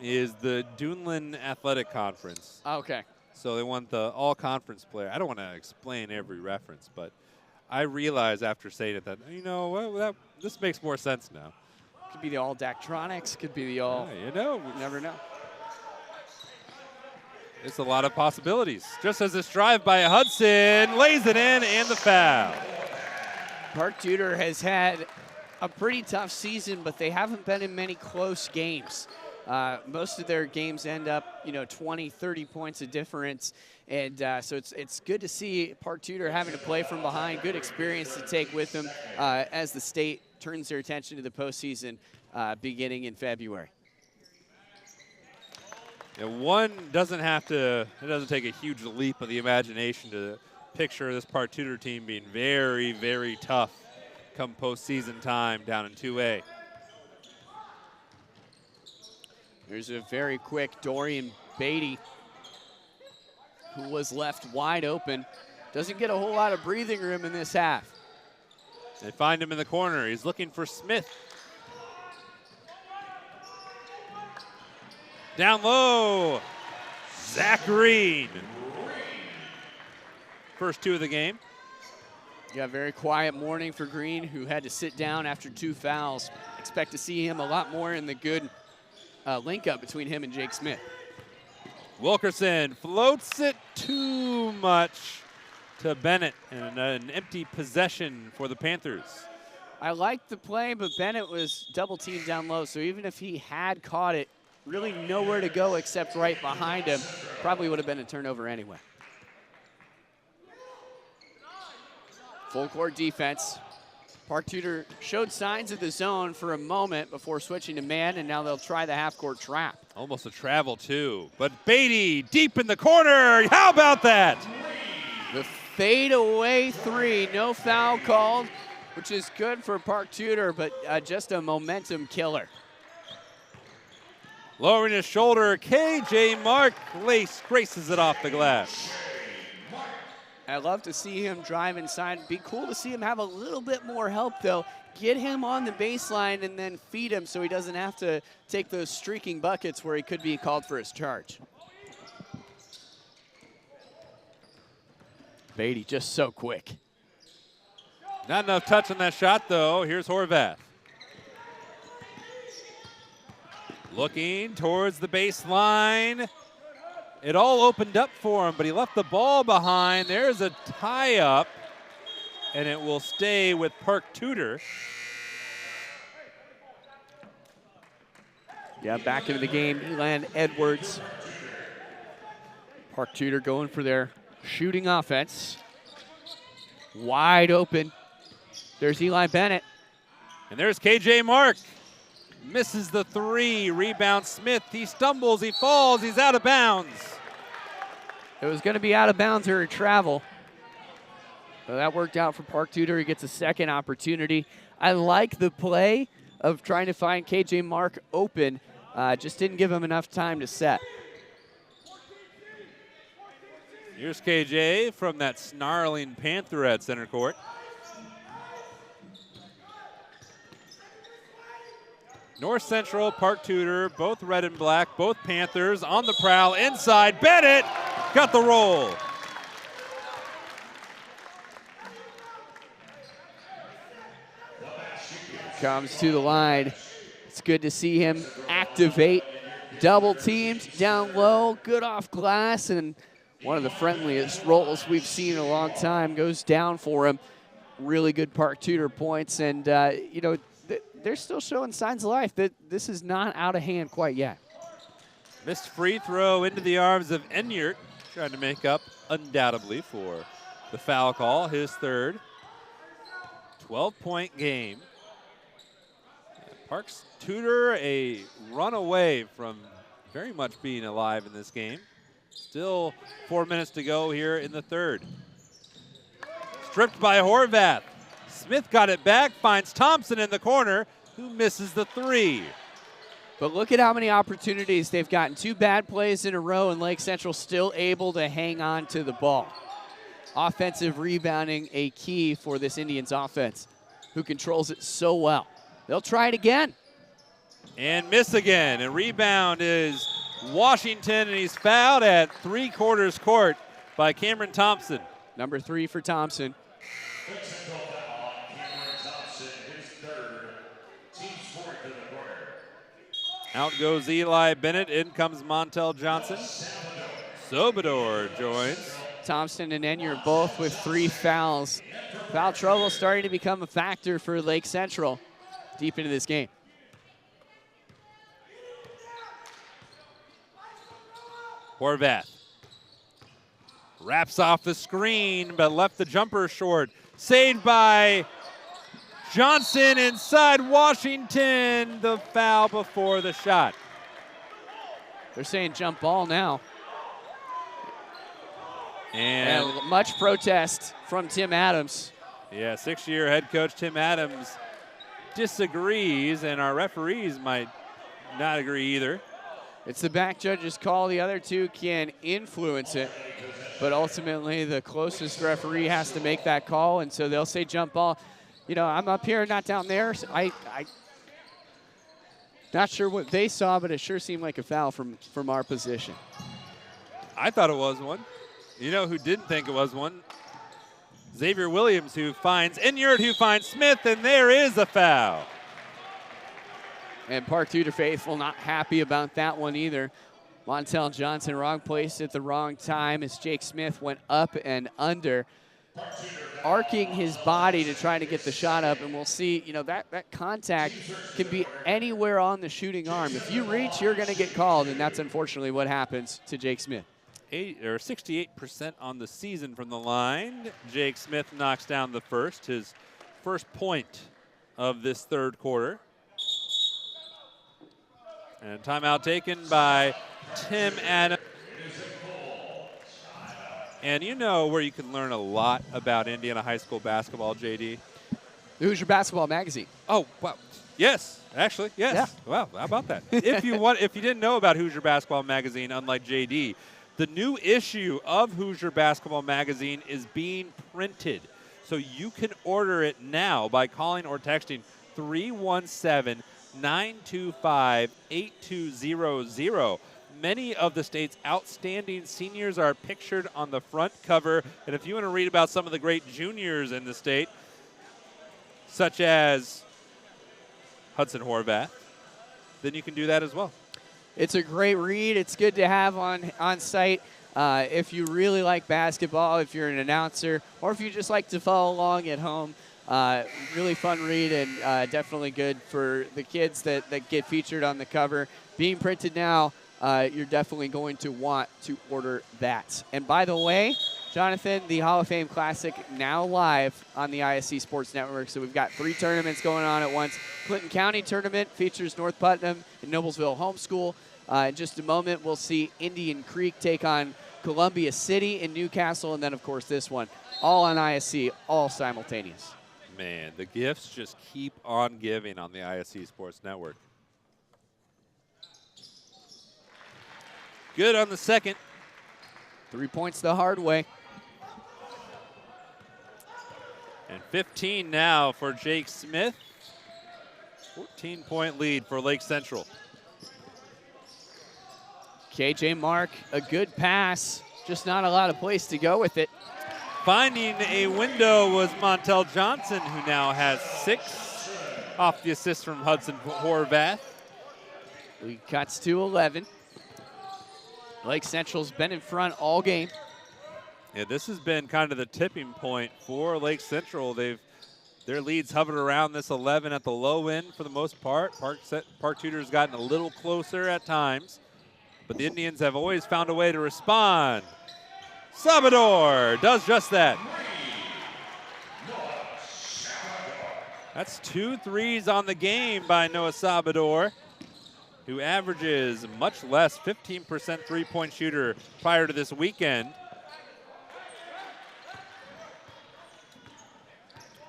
A: is the Duneland Athletic Conference.
B: Okay.
A: So they want the all-conference player. I don't want to explain every reference, but I realized after saying it that, you know, well, this makes more sense now.
B: Could be the all Daktronics, could be the all.
A: Yeah, you know.
B: You never know.
A: It's a lot of possibilities. Just as this drive by Hudson lays it in and the foul.
B: Park Tudor has had a pretty tough season, but they haven't been in many close games. Most of their games end up, 20, 30 points of difference. And so it's good to see Park Tudor having to play from behind. Good experience to take with them as the state turns their attention to the postseason beginning in February.
A: Yeah, one doesn't have to, it doesn't take a huge leap of the imagination to picture this Park Tudor team being very, very tough come postseason time down in 2A.
B: There's a very quick Dorian Beatty, who was left wide open. Doesn't get a whole lot of breathing room in this half.
A: They find him in the corner. He's looking for Smith. Down low, Zach Green. First 2 of the game.
B: Yeah, very quiet morning for Green, who had to sit down after 2 fouls. Expect to see him a lot more in the good link up between him and Jake Smith.
A: Wilkerson floats it too much to Bennett, and an empty possession for the Panthers.
B: I liked the play, but Bennett was double teamed down low, so even if he had caught it, really nowhere to go except right behind him, probably would have been a turnover anyway. Full court defense. Park Tudor showed signs of the zone for a moment before switching to man, and now they'll try the half-court trap.
A: Almost a travel, too. But Beatty deep in the corner. How about that?
B: The fadeaway 3, no foul called, which is good for Park Tudor, but just a momentum killer.
A: Lowering his shoulder, KJ Mark graces it off the glass.
B: I love to see him drive inside. Be cool to see him have a little bit more help, though. Get him on the baseline and then feed him so he doesn't have to take those streaking buckets where he could be called for his charge. Beatty just so quick.
A: Not enough touch on that shot, though. Here's Horvath. Looking towards the baseline. It all opened up for him, but he left the ball behind. There's a tie-up, and it will stay with Park Tudor.
B: Yeah, back into the game, Elan Edwards. Park Tudor going for their shooting offense. Wide open. There's Eli Bennett.
A: And there's KJ Mark. Misses the 3, rebound Smith. He stumbles, he falls, he's out of bounds.
B: It was going to be out of bounds or a travel. So that worked out for Park Tudor. He gets a second opportunity. I like the play of trying to find KJ Mark open. Just didn't give him enough time to set.
A: Here's KJ from that snarling Panther at center court. North Central, Park Tudor, both red and black, both Panthers on the prowl. Inside, Bennett got the roll.
B: Comes to the line. It's good to see him activate. Double teamed down low, good off glass, and one of the friendliest rolls we've seen in a long time goes down for him. Really good Park Tudor points, and they're still showing signs of life that this is not out of hand quite yet.
A: Missed free throw into the arms of Enyart, trying to make up undoubtedly for the foul call, his third. 12-point game. Park Tudor a run away from very much being alive in this game. Still 4 minutes to go here in the third. Stripped by Horvath. Smith got it back, finds Thompson in the corner, who misses the 3.
B: But look at how many opportunities they've gotten. 2 bad plays in a row, and Lake Central still able to hang on to the ball. Offensive rebounding a key for this Indians offense, who controls it so well. They'll try it again.
A: And miss again. And rebound is Washington, and he's fouled at 3/4 court by Cameron Thompson.
B: Number 3 for Thompson.
A: Out goes Eli Bennett. In comes Montel Johnson. Sobador joins.
B: Thompson and Enyart both with 3 fouls. Foul trouble starting to become a factor for Lake Central deep into this game.
A: Horvath wraps off the screen, but left the jumper short. Saved by Johnson inside Washington. The foul before the shot.
B: They're saying jump ball now.
A: And
B: much protest from Tim Adams.
A: yeah, 6-year head coach Tim Adams disagrees, and our referees might not agree either.
B: It's the back judge's call. The other two can influence it, but ultimately the closest referee has to make that call, and so they'll say jump ball. You know, I'm up here, not down there. So I not sure what they saw, but it sure seemed like a foul from our position.
A: I thought it was one. You know who didn't think it was one? Xavier Williams, who finds Inyard, who finds Smith, and there is a foul.
B: And Park Tudor faithful not happy about that one either. Montel Johnson, wrong place at the wrong time as Jake Smith went up and under, arcing his body to try to get the shot up. And we'll see, you know, that contact can be anywhere on the shooting arm. If you reach, you're going to get called, and that's unfortunately what happens to Jake Smith.
A: 68% on the season from the line. Jake Smith knocks down the first, his first point of this third quarter. And timeout taken by Tim Adams. And you know where you can learn a lot about Indiana high school basketball, JD?
B: The Hoosier Basketball Magazine.
A: Oh, wow. Yes, actually, yes.
B: Yeah.
A: Wow, how about that? if you didn't know about Hoosier Basketball Magazine, unlike JD, the new issue of Hoosier Basketball Magazine is being printed. So you can order it now by calling or texting 317-925-8200. Many of the state's outstanding seniors are pictured on the front cover. And if you want to read about some of the great juniors in the state, such as Hudson Horvath, then you can do that as well.
B: It's a great read. It's good to have on site. If you really like basketball, if you're an announcer, or if you just like to follow along at home, really fun read and definitely good for the kids that get featured on the cover. Being printed now, you're definitely going to want to order that. And by the way, Jonathan, the Hall of Fame Classic now live on the ISC Sports Network. So we've got 3 tournaments going on at once. Clinton County tournament features North Putnam and Noblesville Homeschool. In just a moment, we'll see Indian Creek take on Columbia City in Newcastle. And then, of course, this one. All on ISC, all simultaneous.
A: Man, the gifts just keep on giving on the ISC Sports Network. Good on the second.
B: 3 points the hard way.
A: And 15 now for Jake Smith. 14-point lead for Lake Central.
B: KJ Mark, a good pass, just not a lot of place to go with it.
A: Finding a window was Montel Johnson, who now has 6 off the assist from Hudson Horvath.
B: Lead cuts to 11. Lake Central's been in front all game.
A: Yeah, this has been kind of the tipping point for Lake Central. Their leads hovered around this 11 at the low end for the most part. Park Tudor's gotten a little closer at times, but the Indians have always found a way to respond. Sabador does just that. That's 2 threes on the game by Noah Sabador, who averages much less, 15% three-point shooter prior to this weekend.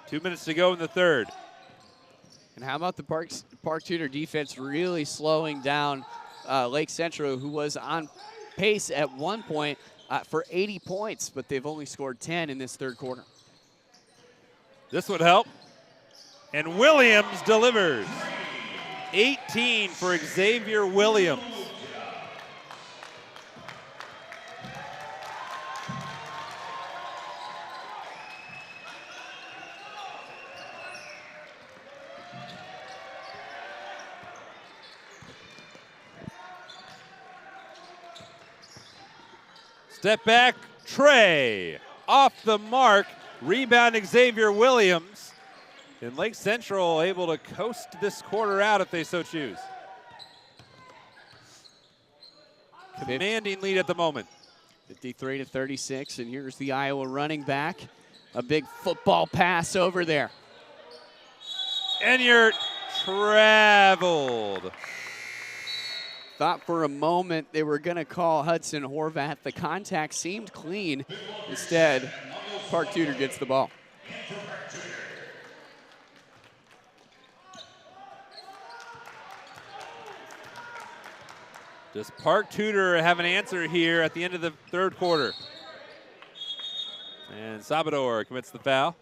A: 2 minutes to go in the third.
B: And how about the Park Tudor defense really slowing down Lake Central, who was on pace at one point for 80 points, but they've only scored 10 in this third quarter.
A: This would help. And Williams delivers. 18 for Xavier Williams. Step back, Trey. Off the mark, rebound Xavier Williams. And Lake Central able to coast this quarter out if they so choose. Commanding lead at the moment.
B: 53-36, and here's the Iowa running back. A big football pass over there.
A: And you're traveled.
B: Thought for a moment they were going to call Hudson Horvath. The contact seemed clean. Instead, Park Tudor gets the ball.
A: Does Park Tudor have an answer here at the end of the third quarter? And Salvador commits the foul.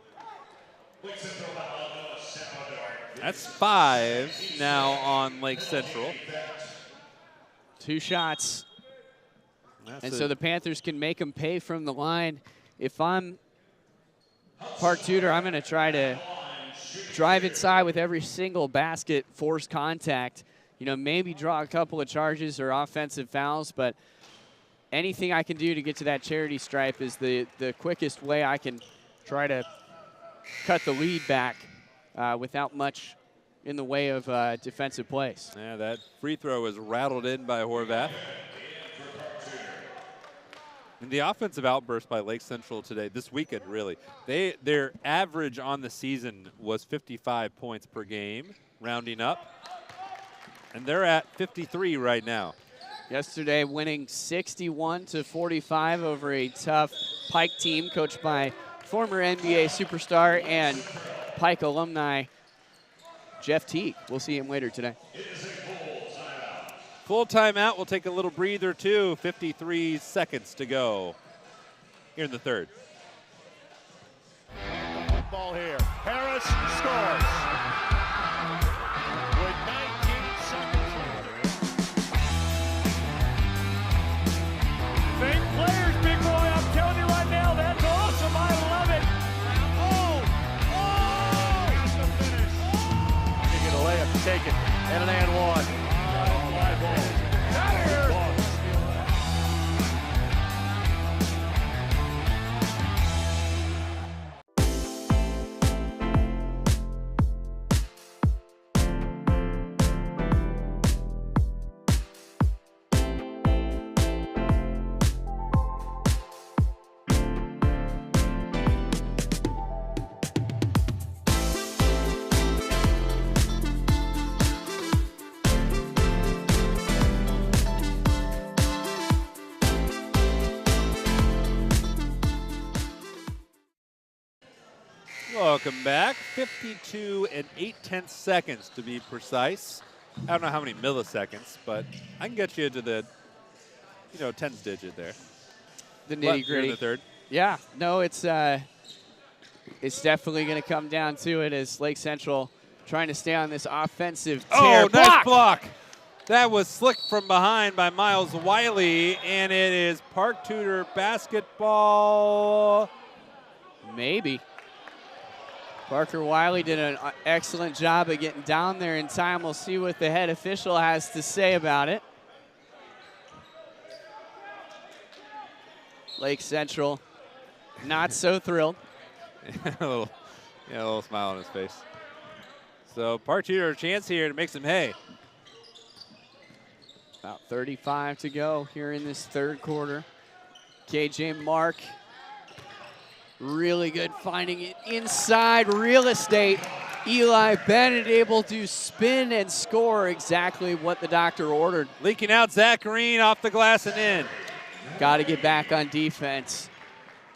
A: That's 5 now on Lake Central.
B: 2 shots. And so the Panthers can make them pay from the line. If I'm Park Tudor, I'm going to try to drive inside with every single basket, force contact. You know, maybe draw a couple of charges or offensive fouls, but anything I can do to get to that charity stripe is the quickest way I can try to cut the lead back without much in the way of defensive plays.
A: Yeah, that free throw was rattled in by Horvath. And the offensive outburst by Lake Central today, this weekend really, their average on the season was 55 points per game, rounding up. And they're at 53 right now.
B: Yesterday winning 61-45 over a tough Pike team coached by former NBA superstar and Pike alumni Jeff Teague. We'll see him later today.
A: Full timeout. We'll take a little breather too. 53 seconds to go here in the third.
C: Ball here. Harris scores. With 19 seconds remaining.
D: Fake players, big boy. I'm telling you right now, that's awesome. I love it.
C: Has to finish. You get a layup, take it, and an and one. Out of here.
A: Welcome back. 52 and 8/10 seconds to be precise. I don't know how many milliseconds, but I can get you into the, tens digit there.
B: The nitty gritty.
A: In the third.
B: Yeah, no, it's definitely going to come down to it as Lake Central trying to stay on this offensive tear.
A: Oh, nice block. That was slicked from behind by Miles Wiley, and it is Park Tudor basketball.
B: Maybe. Parker Wiley did an excellent job of getting down there in time. We'll see what the head official has to say about it. Lake Central not so thrilled.
A: a little smile on his face. So Park Tudor a chance here to make some hay.
B: About 35 to go here in this third quarter. KJ Mark, really good finding it inside real estate. Eli Bennett able to spin and score exactly what the doctor ordered.
A: Leaking out Zach Green off the glass and in.
B: Got to get back on defense.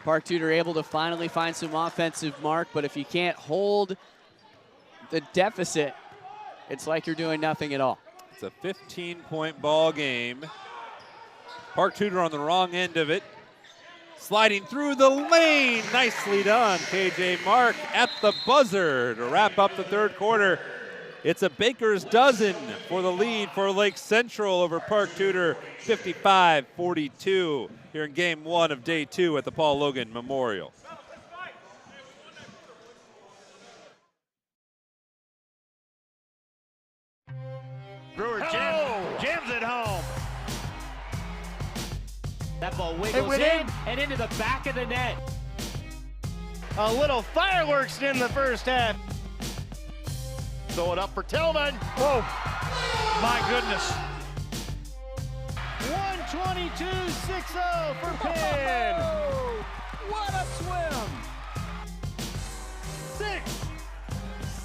B: Park Tudor able to finally find some offensive mark, but if you can't hold the deficit, it's like you're doing nothing at all.
A: It's a 15-point ball game. Park Tudor on the wrong end of it. Sliding through the lane. Nicely done. KJ Mark at the buzzer to wrap up the third quarter. It's a baker's dozen for the lead for Lake Central over Park Tudor, 55-42 here in game one of day two at the Paul Loggan Memorial.
C: Brewer jams it home.
E: That ball wiggles in and into the back of the net.
C: A little fireworks in the first half. Throw it up for Tillman.
D: Whoa, my goodness.
C: 1,
F: 22-6-0 for Penn.
D: What a swim!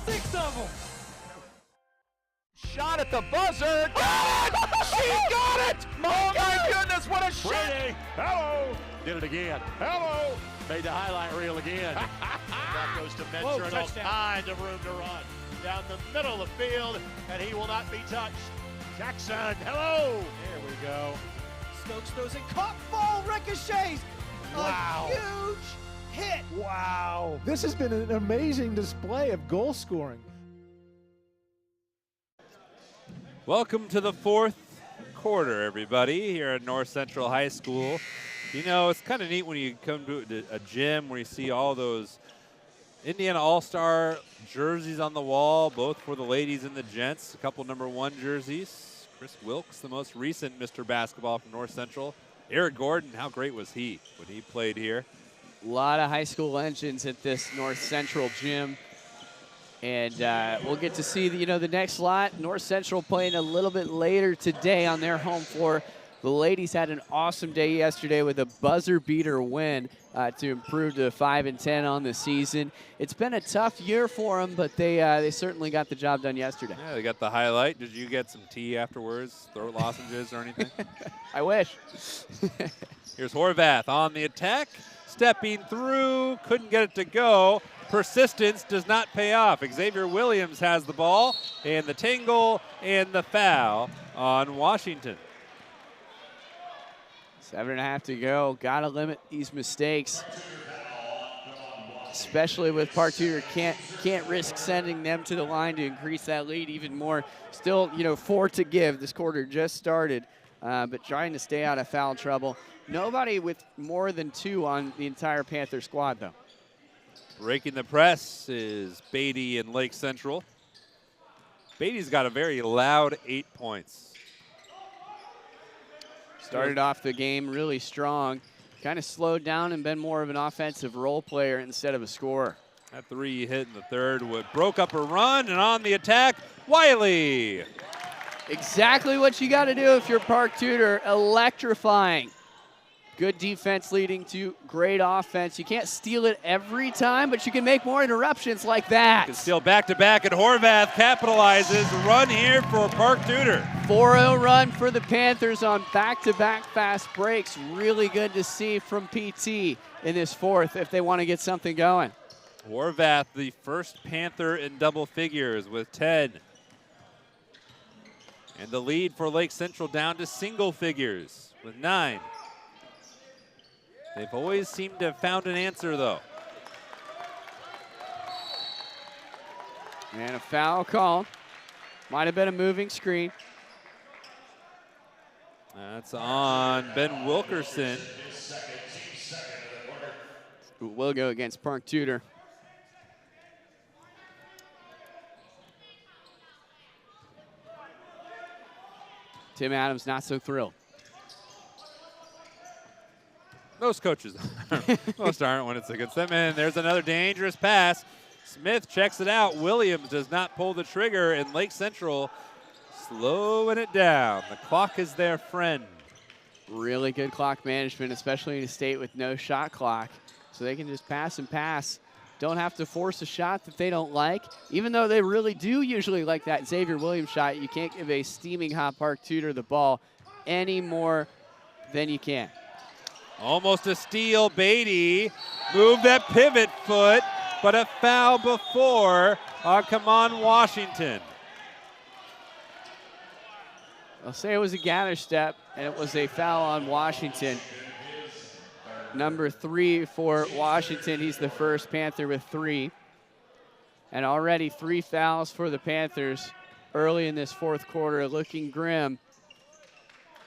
D: Six of them.
C: Shot at the buzzer. Got it! She got it! Oh my goodness, what a shot! Brady, hello! Did it again. Hello! Made the highlight reel again. That goes to Mentor, all kinds of room to run. Down the middle of the field, and he will not be touched. Jackson, hello! There we go.
F: Stokes throws it, caught, ball ricochets.
C: Wow.
F: A huge hit.
G: Wow. This has been an amazing display of goal scoring.
A: Welcome to the fourth quarter, everybody, here at North Central High School. You know, it's kind of neat when you come to a gym where you see all those Indiana All-Star jerseys on the wall, both for the ladies and the gents. A couple #1 jerseys. Chris Wilkes, the most recent Mr. Basketball from North Central. Eric Gordon, how great was he when he played here?
B: A lot of high school legends at this North Central gym. And we'll get to see the next lot. North Central playing a little bit later today on their home floor. The ladies had an awesome day yesterday with a buzzer beater win to improve to 5-10 on the season. It's been a tough year for them, but they certainly got the job done yesterday.
A: Yeah, they got the highlight. Did you get some tea afterwards, throat lozenges or anything?
B: I wish.
A: Here's Horvath on the attack, stepping through, couldn't get it to go. Persistence does not pay off. Xavier Williams has the ball, and the tangle and the foul on Washington.
B: 7.5 to go. Got to limit these mistakes, especially with Park Tudor. Can't risk sending them to the line to increase that lead even more. Still, 4 to give. This quarter just started, but trying to stay out of foul trouble. Nobody with more than 2 on the entire Panther squad, though.
A: Breaking the press is Beatty and Lake Central. Beatty's got a very loud 8 points.
B: Started off the game really strong, kind of slowed down and been more of an offensive role player instead of a scorer.
A: That 3 hit in the third broke up a run, and on the attack, Wiley.
B: Exactly what you got to do if you're Park Tudor, electrifying. Good defense leading to great offense. You can't steal it every time, but you can make more interruptions like that.
A: Can steal back-to-back, and Horvath capitalizes. Run here for Park Tudor.
B: 4-0 run for the Panthers on back-to-back fast breaks. Really good to see from PT in this fourth if they want to get something going.
A: Horvath, the first Panther in double figures with 10. And the lead for Lake Central down to single figures with 9. They've always seemed to have found an answer, though.
B: And a foul call. Might have been a moving screen.
A: That's on Ben Wilkerson.
B: Who will go against Park Tudor. Tim Adams not so thrilled.
A: Most coaches most aren't when it's against them. And there's another dangerous pass. Smith checks it out. Williams does not pull the trigger, and Lake Central slowing it down. The clock is their friend.
B: Really good clock management, especially in a state with no shot clock. So they can just pass and pass. Don't have to force a shot that they don't like. Even though they really do usually like that Xavier Williams shot, you can't give a steaming hot Park Tudor the ball any more than you can.
A: Almost a steal. Beatty moved that pivot foot, but a foul before. Come on, Washington.
B: I'll say it was a gather step, and it was a foul on Washington. Number 3 for Washington. He's the first Panther with 3. And already 3 fouls for the Panthers early in this fourth quarter, looking grim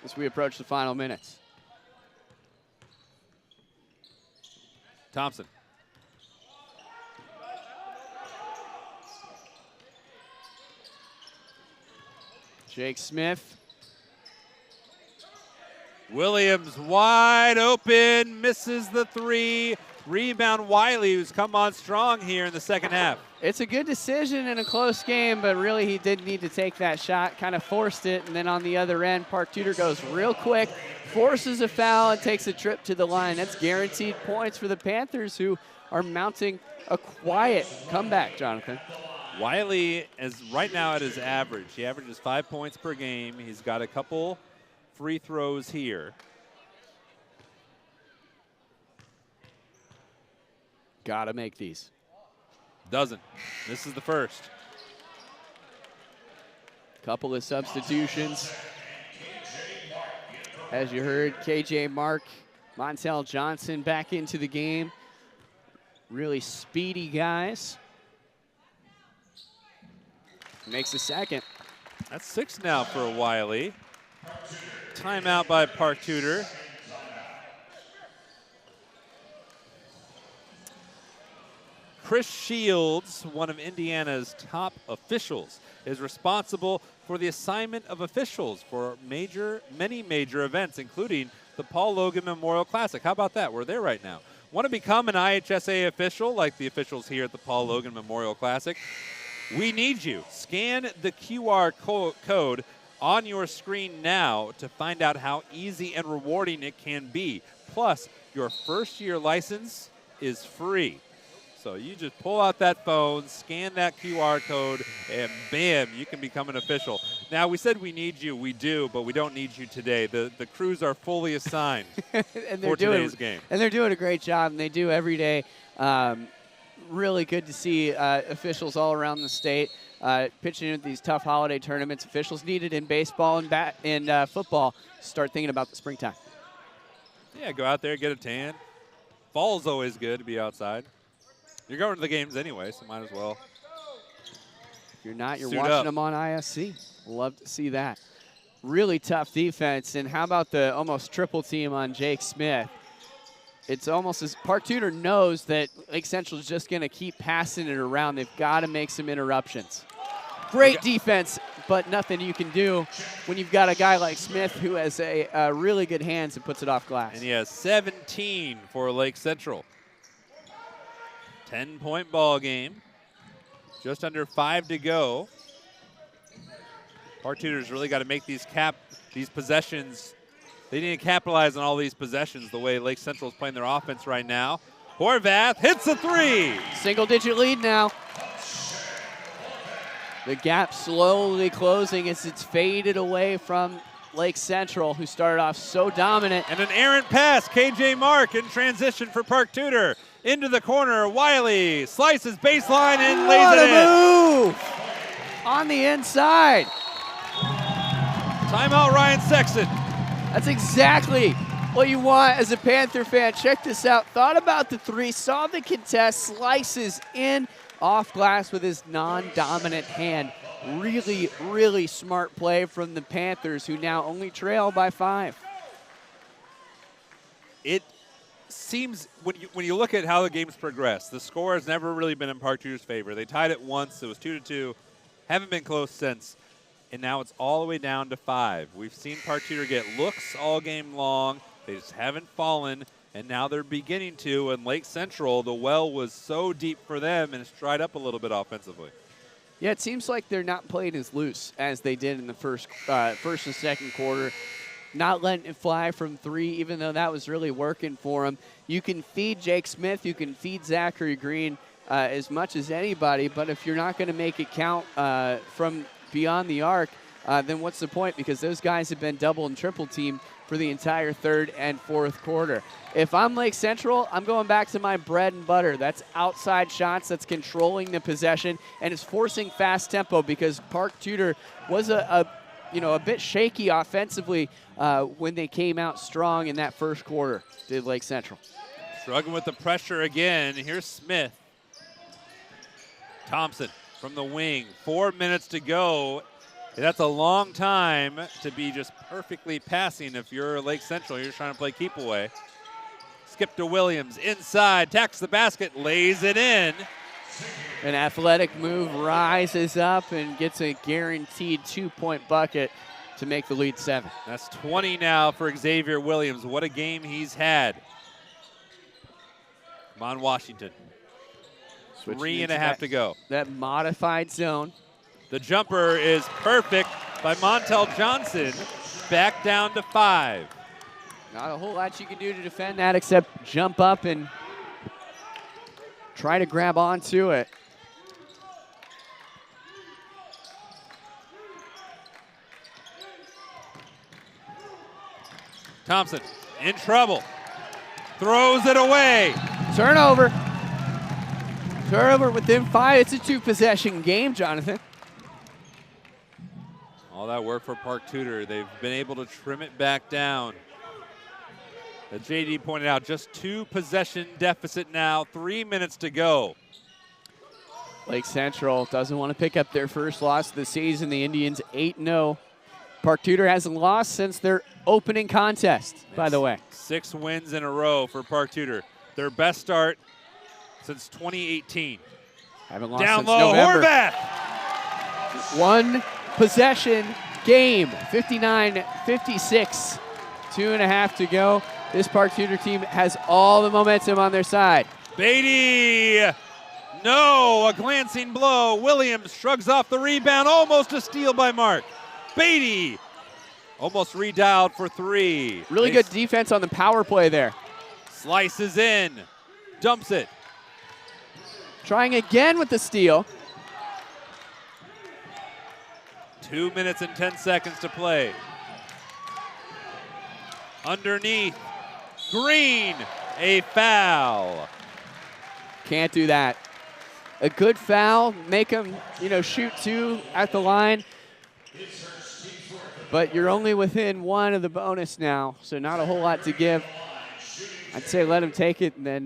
B: as we approach the final minutes.
A: Thompson.
B: Jake Smith.
A: Williams wide open, misses the 3. Rebound Wiley, who's come on strong here in the second half.
B: It's a good decision in a close game, but really he didn't need to take that shot, kind of forced it, and then on the other end, Park Tudor goes real quick, forces a foul, and takes a trip to the line. That's guaranteed points for the Panthers, who are mounting a quiet comeback, Jonathan.
A: Wiley is right now at his average. He averages 5 points per game. He's got a couple free throws here.
B: Gotta make these.
A: Doesn't. This is the first.
B: Couple of substitutions. As you heard, KJ Mark, Montel Johnson back into the game. Really speedy guys. Makes a second.
A: That's 6 now for Wiley. Timeout by Park Tudor. Chris Shields, one of Indiana's top officials, is responsible for the assignment of officials for many major events, including the Paul Loggan Memorial Classic. How about that? We're there right now. Want to become an IHSA official like the officials here at the Paul Loggan Memorial Classic? We need you. Scan the QR code on your screen now to find out how easy and rewarding it can be. Plus, your first-year license is free. So you just pull out that phone, scan that QR code, and bam, you can become an official. Now, we said we need you. We do, but we don't need you today. The crews are fully assigned for today's game.
B: And they're doing a great job, and they do every day. Really good to see officials all around the state pitching in these tough holiday tournaments. Officials needed in baseball and football. Start thinking about the springtime.
A: Yeah, go out there, get a tan. Fall's always good to be outside. You're going to the games anyway, so might as well.
B: If you're not, you're
A: Suit
B: watching
A: up.
B: them on ISC. Love to see that. Really tough defense. And how about the almost triple team on Jake Smith? It's almost as Park Tudor knows that Lake Central is just going to keep passing it around. They've got to make some interruptions. Great defense, but nothing you can do when you've got a guy like Smith who has a really good hands and puts it off glass.
A: And he has 17 for Lake Central. 10-point ball game. Just under 5 to go. Park Tudor's really got to make these possessions. They need to capitalize on all these possessions the way Lake Central is playing their offense right now. Horvath hits a 3.
B: Single-digit lead now. The gap slowly closing as it's faded away from Lake Central, who started off so dominant.
A: And an errant pass, KJ Mark in transition for Park Tudor. Into the corner, Wiley slices baseline and lays it in.
B: Move on the inside.
A: Timeout, Ryan Sexton.
B: That's exactly what you want as a Panther fan. Check this out. Thought about the 3, saw the contest, slices in off glass with his non-dominant hand. Really, really smart play from the Panthers, who now only trail by 5.
A: It seems, when you look at how the game's progressed, the score has never really been in Park Tudor's favor. They tied it once. It was 2-2. Haven't been close since. And now it's all the way down to 5. We've seen Park Tudor get looks all game long. They just haven't fallen. And now they're beginning to. And Lake Central, the well was so deep for them, and it's dried up a little bit offensively.
B: Yeah, it seems like they're not playing as loose as they did in the first and second quarter. Not letting it fly from 3, even though that was really working for them. You can feed Jake Smith, you can feed Zachary Green as much as anybody, but if you're not going to make it count from beyond the arc, then what's the point? Because those guys have been double and triple teamed for the entire third and fourth quarter. If I'm Lake Central, I'm going back to my bread and butter. That's outside shots, that's controlling the possession, and it's forcing fast tempo because Park Tudor was a bit shaky offensively when they came out strong in that first quarter, did Lake Central.
A: Struggling with the pressure again. Here's Smith. Thompson from the wing. 4 minutes to go. That's a long time to be just perfectly passing if you're Lake Central. You're trying to play keep away. Skip to Williams. Inside. Tacks the basket. Lays it in.
B: An athletic move, rises up and gets a guaranteed 2-point bucket to make the lead 7.
A: That's 20 now for Xavier Williams. What a game he's had. Come on, Washington.
B: Switching
A: 3.5 to go.
B: That modified zone.
A: The jumper is perfect by Montel Johnson. Back down to 5.
B: Not a whole lot you can do to defend that except jump up and try to grab onto it.
A: Thompson in trouble. Throws it away.
B: Turnover. Turnover within 5. It's a 2-possession game, Jonathan.
A: All that work for Park Tudor. They've been able to trim it back down. As JD pointed out, just 2-possession deficit now, 3 minutes to go.
B: Lake Central doesn't want to pick up their first loss of the season. The Indians 8-0. Park Tudor hasn't lost since their opening contest, by the way.
A: 6 wins in a row for Park Tudor. Their best start since 2018.
B: Haven't lost
A: Down
B: since
A: low,
B: November.
A: Horvath.
B: 1-possession game, 59-56. 2.5 to go. This Park Tudor team has all the momentum on their side.
A: Beatty. No, a glancing blow. Williams shrugs off the rebound, almost a steal by Mark. Beatty almost redialed for 3.
B: Really good defense on the power play there.
A: Slices in, dumps it.
B: Trying again with the steal.
A: 2 minutes and 10 seconds to play. Underneath, Green, a foul.
B: Can't do that. A good foul, make them, shoot 2 at the line. But you're only within 1 of the bonus now, so not a whole lot to give. I'd say let him take it and then,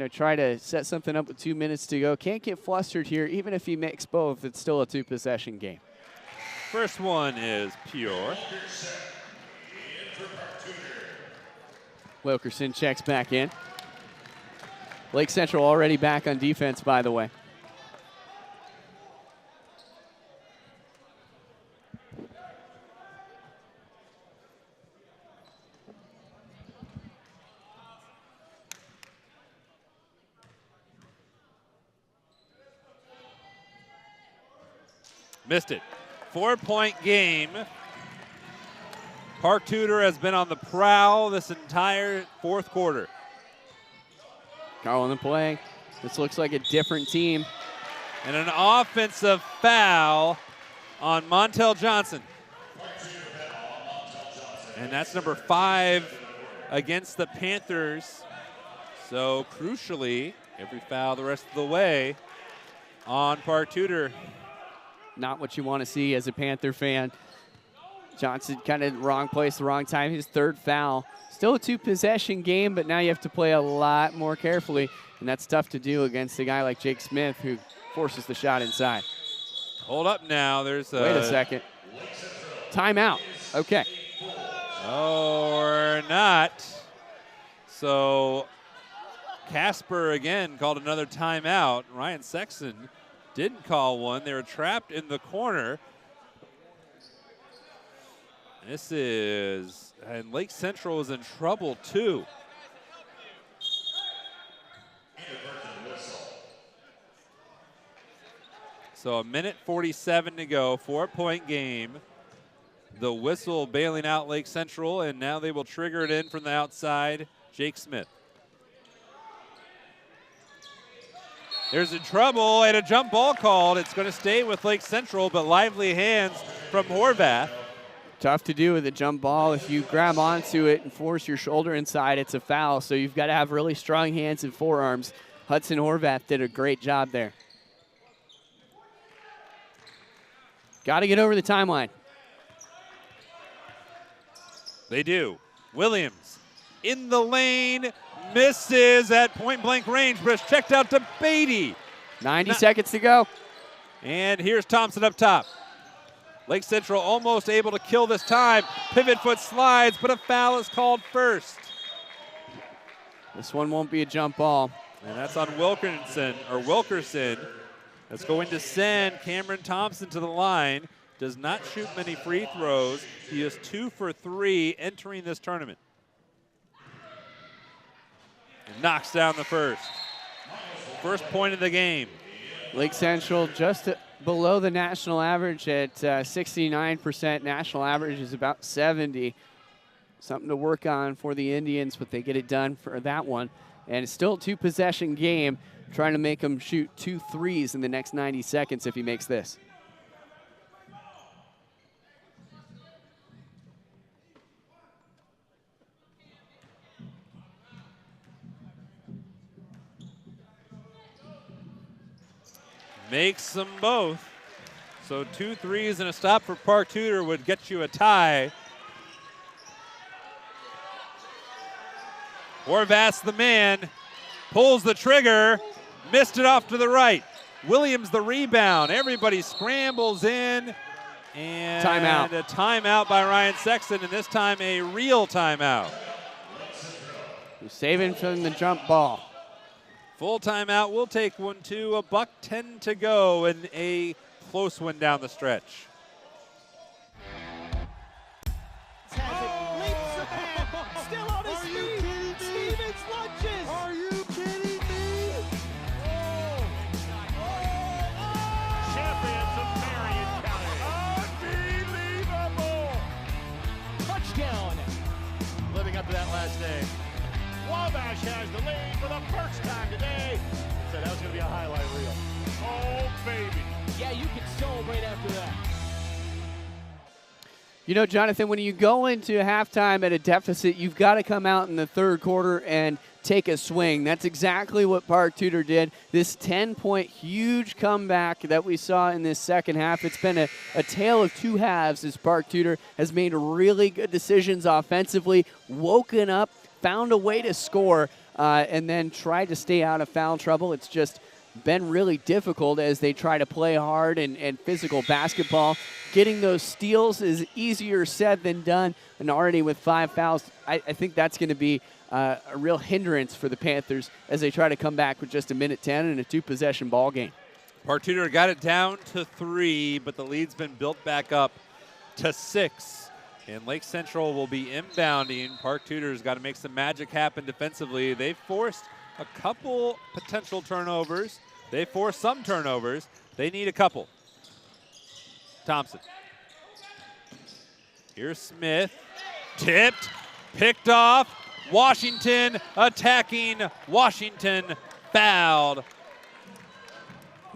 B: try to set something up with 2 minutes to go. Can't get flustered here. Even if he makes both, it's still a 2-possession game.
A: First one is pure.
B: Wilkerson checks back in. Lake Central already back on defense, by the way.
A: Missed it. 4-point game. Park Tudor has been on the prowl this entire fourth quarter.
B: Calling the play. This looks like a different team.
A: And an offensive foul on Montel Johnson. And that's number 5 against the Panthers. So crucially, every foul the rest of the way on Park Tudor.
B: Not what you want to see as a Panther fan. Johnson kind of wrong place, the wrong time. His 3rd foul. Still a 2-possession game, but now you have to play a lot more carefully, and that's tough to do against a guy like Jake Smith who forces the shot inside.
A: Hold up now. There's a...
B: Wait a second. Timeout. Okay.
A: Or not. So Casper again called another timeout. Ryan Sexton didn't call one. They were trapped in the corner. And Lake Central is in trouble too. So 1:47 to go, 4-point game. The whistle bailing out Lake Central, and now they will trigger it in from the outside, Jake Smith. There's a trouble and a jump ball called. It's going to stay with Lake Central, but lively hands from Horvath.
B: Tough to do with a jump ball. If you grab onto it and force your shoulder inside, it's a foul. So you've got to have really strong hands and forearms. Hudson Horvath did a great job there. Got to get over the timeline.
A: They do. Williams in the lane, misses at point-blank range, but it's checked out to Beatty.
B: 90 seconds to go.
A: And here's Thompson up top. Lake Central almost able to kill this time. Pivot foot slides, but a foul is called first.
B: This one won't be a jump ball.
A: And that's on Wilkerson. That's going to send Cameron Thompson to the line. Does not shoot many free throws. He is 2 for 3 entering this tournament. And knocks down the first. First point of the game.
B: Lake Central just below the national average at 69%. National average is about 70. Something to work on for the Indians, but they get it done for that one. And it's still a 2-possession game, trying to make him shoot 2 threes in the next 90 seconds if he makes this.
A: Makes them both. So 2 threes and a stop for Park Tudor would get you a tie. Horvath's the man, pulls the trigger, missed it off to the right. Williams the rebound. Everybody scrambles in. And
B: timeout.
A: A timeout by Ryan Sexton, and this time a real timeout.
B: He's saving from the jump ball.
A: Full timeout. We'll take one too. $1:10 to go and a close one down the stretch.
F: Has it, leaps ahead, still on his feet. Stevens lunges.
G: Are you kidding me?
C: Champions of Marion County. Unbelievable.
F: Touchdown.
C: Living up to that last name. Wabash has the lead for the first time today. So that was going to be a highlight reel. Oh, baby.
F: Yeah, you can celebrate after that.
B: You know, Jonathan, when you go into halftime at a deficit, you've got to come out in the third quarter and take a swing. That's exactly what Park Tudor did. This 10-point huge comeback that we saw in this second half, it's been a tale of two halves as Park Tudor has made really good decisions offensively, woken up, found a way to score, and then tried to stay out of foul trouble. It's just been really difficult as they try to play hard and physical basketball. Getting those steals is easier said than done, and already with 5 fouls, I think that's going to be a real hindrance for the Panthers as they try to come back with just 1:10 and a 2-possession ball game.
A: Park Tudor got it down to 3, but the lead's been built back up to 6. And Lake Central will be inbounding. Park Tudor's got to make some magic happen defensively. They've forced a couple potential turnovers. They forced some turnovers. They need a couple. Thompson. Here's Smith. Tipped. Picked off. Washington attacking. Washington fouled.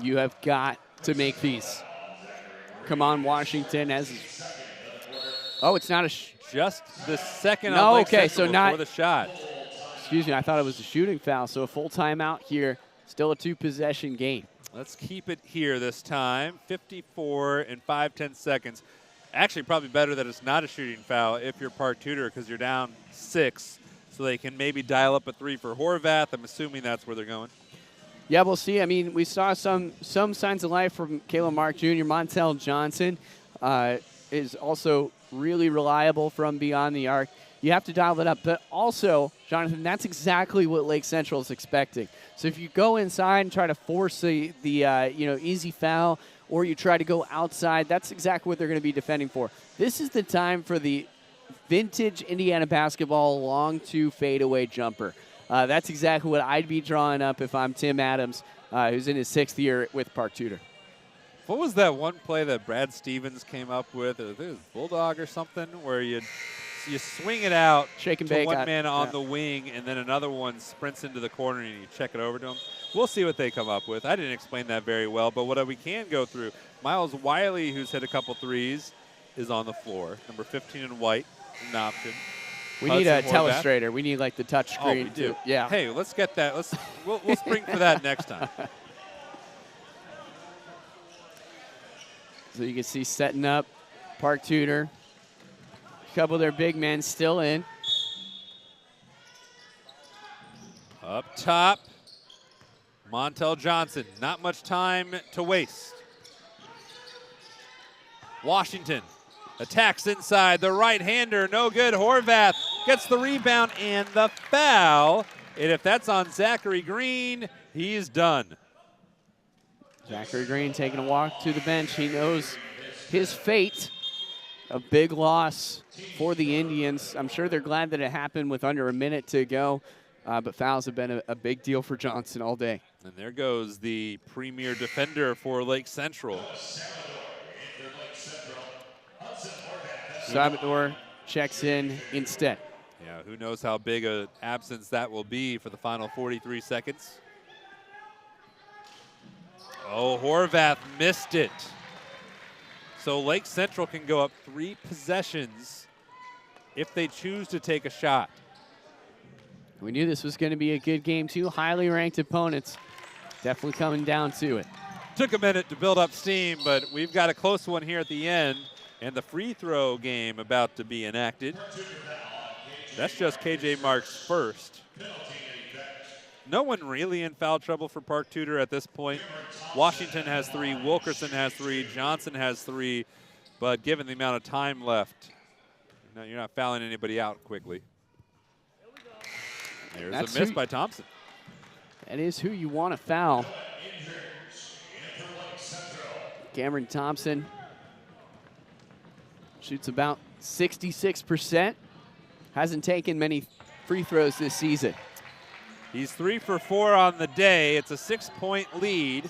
B: You have got to make these. Come on, Washington. Oh, it's not a
A: just the second
B: no,
A: on Lake
B: okay,
A: Central
B: so not
A: before the shot.
B: Excuse me, I thought it was a shooting foul, so a full timeout here. Still a 2-possession game.
A: Let's keep it here this time. 54 and 5/10 seconds. Actually, probably better that it's not a shooting foul if you're Park Tudor because you're down 6, so they can maybe dial up a 3 for Horvath. I'm assuming that's where they're going.
B: Yeah, we'll see. I mean, we saw some signs of life from Caleb Mark Jr. Montel Johnson is also really reliable from beyond the arc. You have to dial it up. But also, Jonathan, that's exactly what Lake Central is expecting. So if you go inside and try to force the easy foul, or you try to go outside, that's exactly what they're going to be defending for. This is the time for the vintage Indiana basketball long 2 fadeaway jumper. That's exactly what I'd be drawing up if I'm Tim Adams, who's in his 6th year with Park Tudor.
A: What was that one play that Brad Stevens came up with? I think it was Bulldog or something, where you swing it out
B: Shake and
A: to
B: bake
A: one man on
B: yeah.
A: the wing, and then another one sprints into the corner and you check it over to him. We'll see what they come up with. I didn't explain that very well, but what we can go through, Miles Wiley, who's hit a couple threes, is on the floor. Number 15 in white, an option.
B: We need a telestrator. We need like the touch screen.
A: Oh, we do.
B: Yeah.
A: Hey, let's get that. We'll spring for that next time.
B: So you can see setting up Park Tudor. A couple of their big men still in.
A: Up top, Montel Johnson. Not much time to waste. Washington attacks inside. The right-hander, no good. Horvath gets the rebound and the foul. And if that's on Zachary Green, he's done.
B: Zachary Green taking a walk to the bench. He knows his fate. A big loss for the Indians. I'm sure they're glad that it happened with under a minute to go. but fouls have been a big deal for Johnson all day.
A: And there goes the premier defender for Lake Central.
B: Salvador checks in instead.
A: Yeah, who knows how big an absence that will be for the final 43 seconds. Oh, Horvath missed it. So Lake Central can go up 3 possessions if they choose to take a shot.
B: We knew this was going to be a good game, too. Highly ranked opponents. Definitely coming down to it.
A: Took a minute to build up steam, but we've got a close one here at the end, and the free throw game about to be enacted. That's just KJ Mark's first. No one really in foul trouble for Park Tudor at this point. Washington has 3, Wilkerson has 3, Johnson has 3, but given the amount of time left, you're not fouling anybody out quickly. There's a miss by Thompson.
B: That is who you want to foul. Cameron Thompson shoots about 66%. Hasn't taken many free throws this season.
A: He's 3 for 4 on the day. It's a 6-point lead.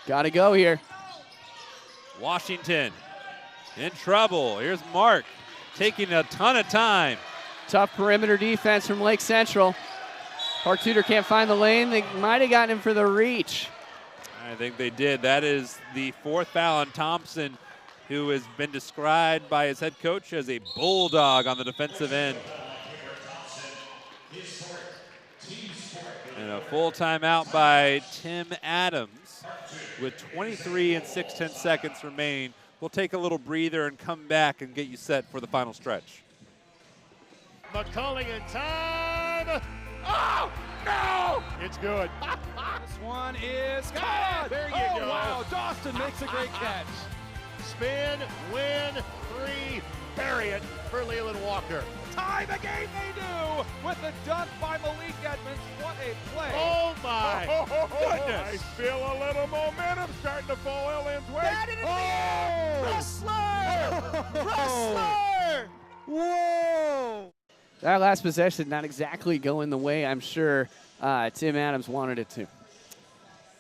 B: Got to go here.
A: Washington in trouble. Here's Mark taking a ton of time.
B: Tough perimeter defense from Lake Central. Park Tudor can't find the lane. They might have gotten him for the reach.
A: I think they did. That is the 4th foul on Thompson, who has been described by his head coach as a bulldog on the defensive end. And a full timeout by Tim Adams with 23 and 6/10 seconds remain. We'll take a little breather and come back and get you set for the final stretch.
C: McCulling in time. Oh, no! It's good.
D: This one is caught.
C: There you go.
D: Wow, Dawson makes a great catch.
C: Spin, win, 3, bury it for Leland Walker.
D: Tie the game they do with the dunk by Malik Edmonds. What a play.
C: Oh, my goodness.
D: I feel a little momentum starting to fall Lynn's way.
F: That in Wrestler! Wrestler! Whoa!
B: That last possession not exactly going the way I'm sure Tim Adams wanted it to.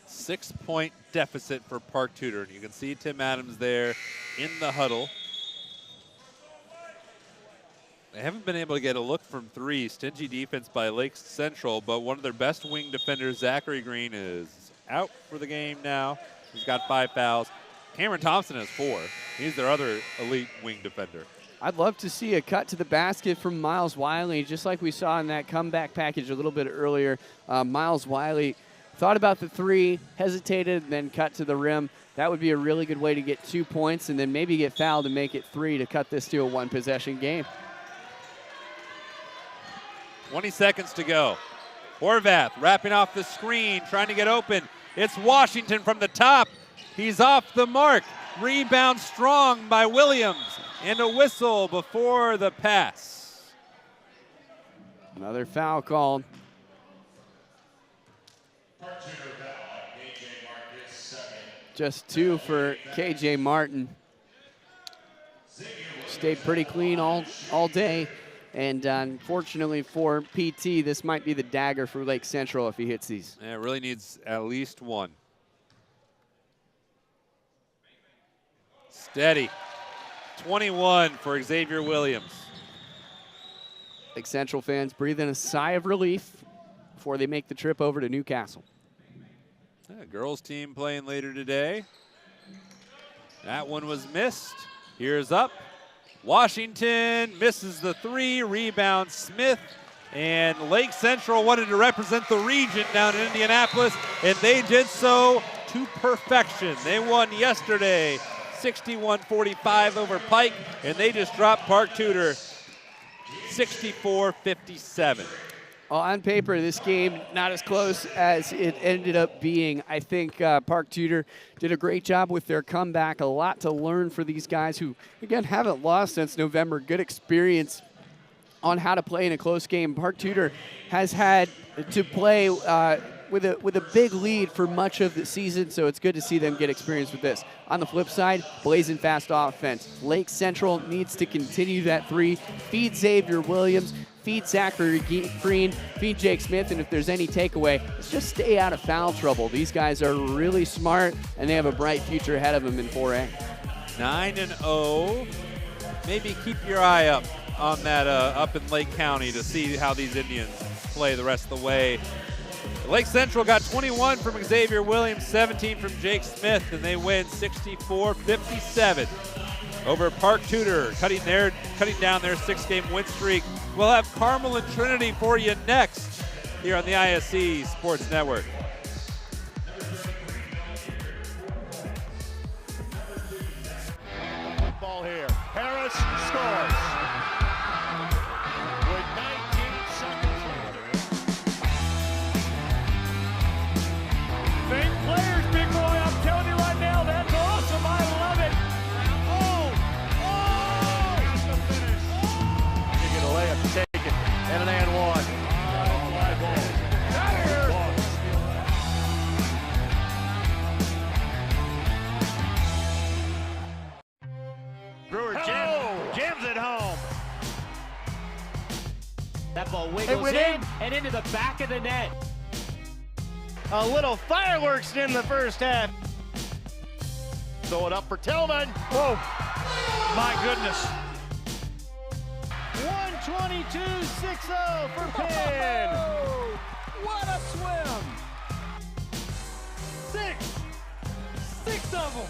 A: 6-point deficit for Park Tudor. And you can see Tim Adams there in the huddle. They haven't been able to get a look from 3. Stingy defense by Lake Central, but one of their best wing defenders, Zachary Green, is out for the game now. He's got 5 fouls. Cameron Thompson has 4. He's their other elite wing defender.
B: I'd love to see a cut to the basket from Miles Wiley, just like we saw in that comeback package a little bit earlier. Miles Wiley thought about the 3, hesitated, then cut to the rim. That would be a really good way to get 2 points and then maybe get fouled and make it 3 to cut this to a 1-possession game.
A: 20 seconds to go. Horvath wrapping off the screen, trying to get open. It's Washington from the top. He's off the mark. Rebound strong by Williams. And a whistle before the pass.
B: Another foul called. Just 2 for KJ Martin. Stayed pretty clean all day. And unfortunately for PT, this might be the dagger for Lake Central if he hits these.
A: Yeah, it really needs at least 1. Steady. 21 for Xavier Williams.
B: Lake Central fans breathing a sigh of relief before they make the trip over to Newcastle.
A: Yeah, girls team playing later today. That one was missed. Here's up. Washington misses the 3, rebound Smith, and Lake Central wanted to represent the region down in Indianapolis, and they did so to perfection. They won yesterday 61-45 over Pike, and they just dropped Park Tudor 64-57.
B: Well, on paper, this game not as close as it ended up being. I think Park Tudor did a great job with their comeback. A lot to learn for these guys who, again, haven't lost since November. Good experience on how to play in a close game. Park Tudor has had to play with a big lead for much of the season, so it's good to see them get experience with this. On the flip side, blazing fast offense. Lake Central needs to continue that 3, feed Xavier Williams, feed Zachary Green, feed Jake Smith, and if there's any takeaway, it's just stay out of foul trouble. These guys are really smart, and they have a bright future ahead of them in 4A.
A: 9-0. Maybe keep your eye up on that up in Lake County to see how these Indians play the rest of the way. Lake Central got 21 from Xavier Williams, 17 from Jake Smith, and they win 64-57 over Park Tudor, cutting down their 6-game win streak. We'll have Carmel and Trinity for you next here on the ISC Sports Network.
C: Ball here. Harris scores. With 19 seconds.
D: Fake players, big boy. I'm telling you right now, that's awesome. I love it.
C: That's the finish. You get a layup to take it. And an and one. Brewer jams it home.
E: That ball wiggles in and into the back of the net.
F: A little fireworks in the first half.
C: Throw it up for Tillman.
D: Whoa. My goodness.
F: 122-6-0 for Penn.
D: What a swim. 6 of them.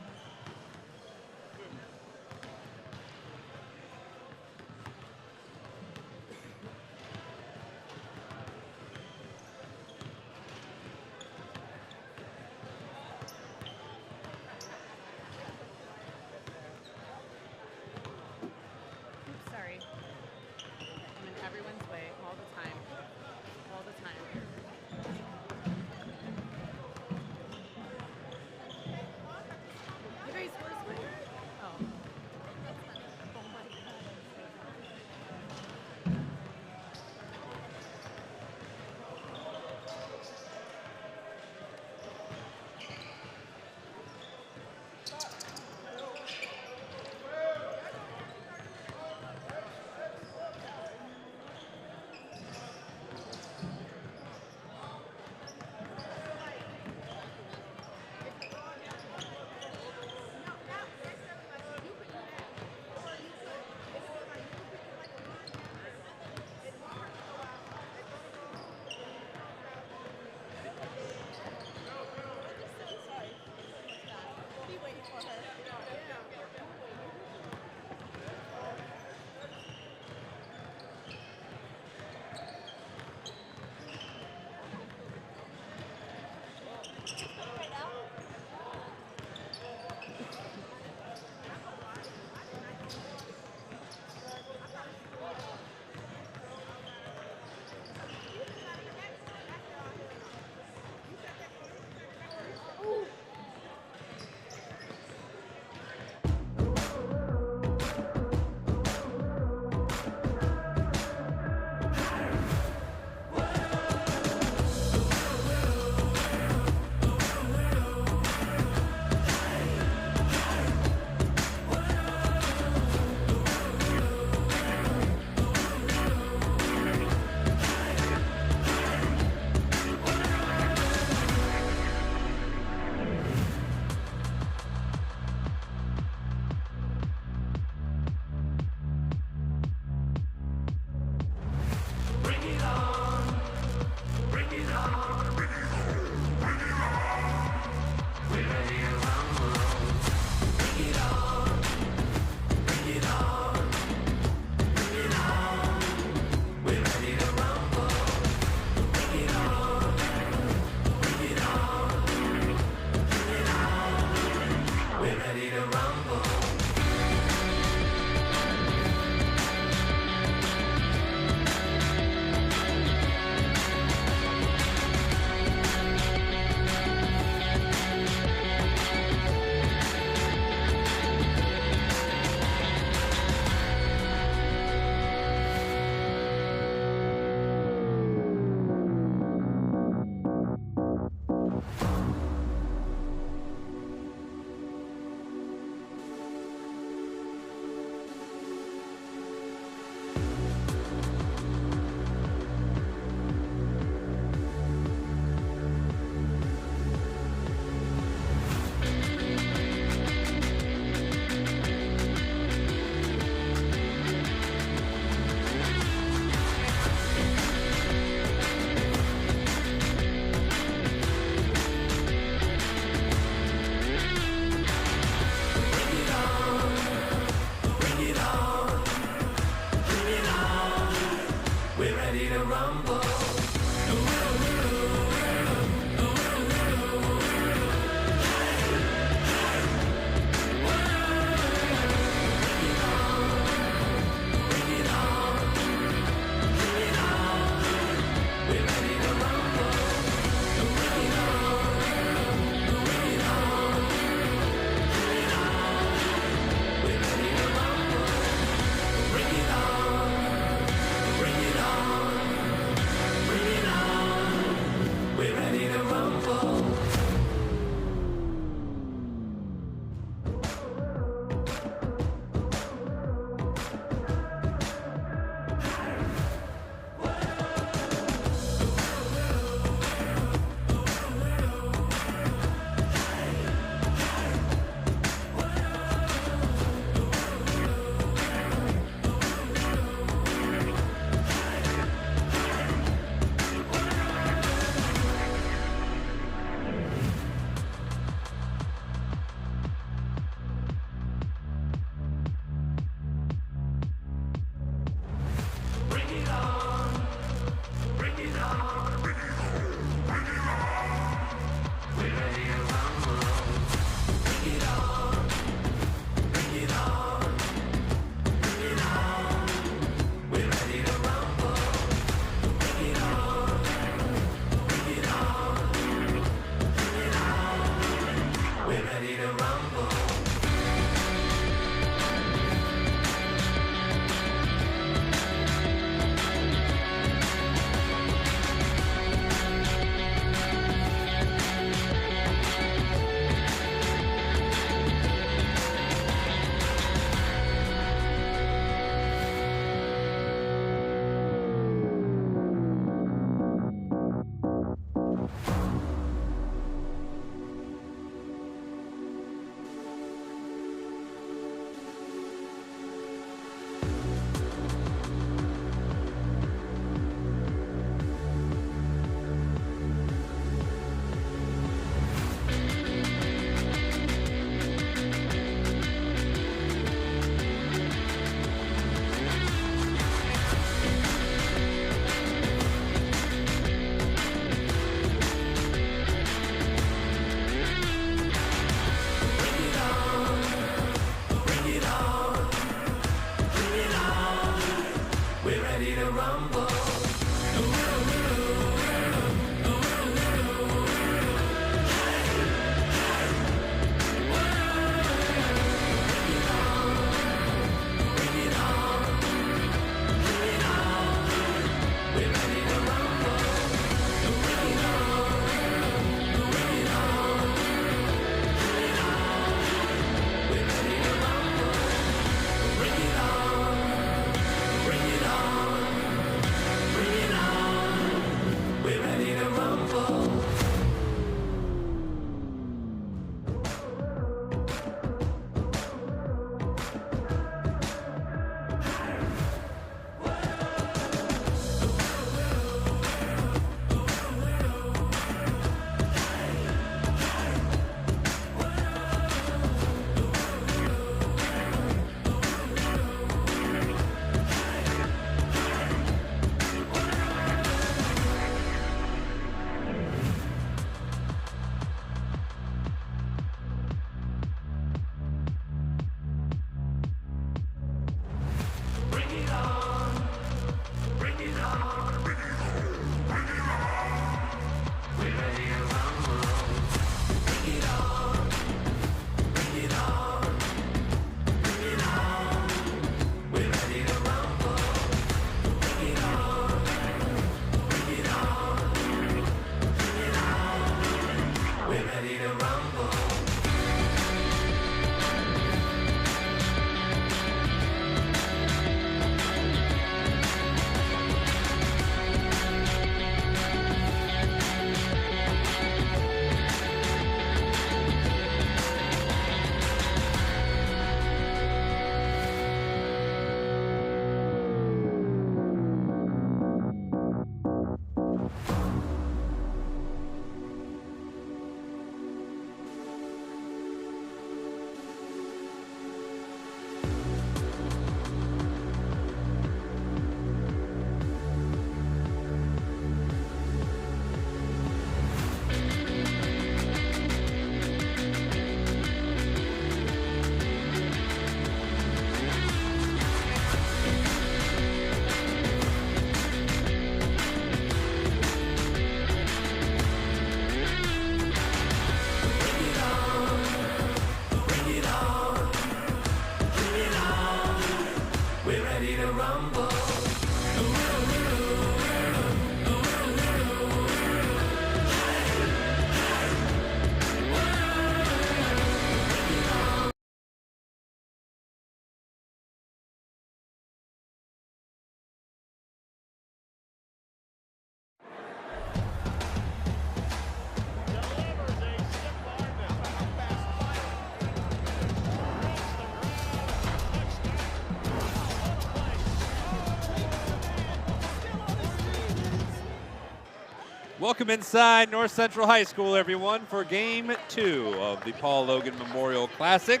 A: Welcome inside North Central High School, everyone, for Game 2 of the Paul Loggan Memorial Classic.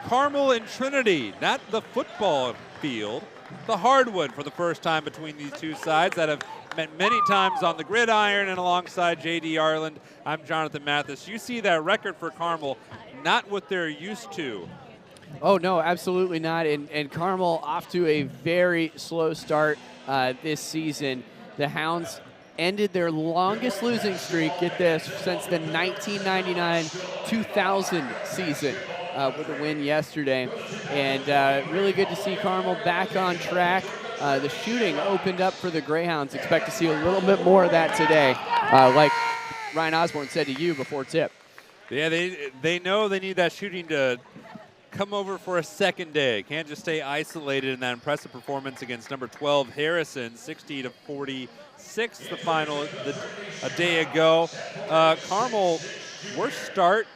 A: Carmel and Trinity, not the football field, the hardwood for the first time between these two sides that have met many times on the gridiron, and alongside J.D. Arland, I'm Jonathan Mathis. You see that record for Carmel, not what they're used to.
B: Oh, no, absolutely not. And Carmel off to a very slow start this season. The Hounds ended their longest losing streak, get this, since the 1999-2000 season with a win yesterday. And really good to see Carmel back on track. The shooting opened up for the Greyhounds. Expect to see a little bit more of that today, like Ryan Osborne said to you before tip.
A: Yeah, they know they need that shooting to come over for a second day. Can't just stay isolated in that impressive performance against number 12 Harrison, 60-46, the final a day ago. Carmel, worst start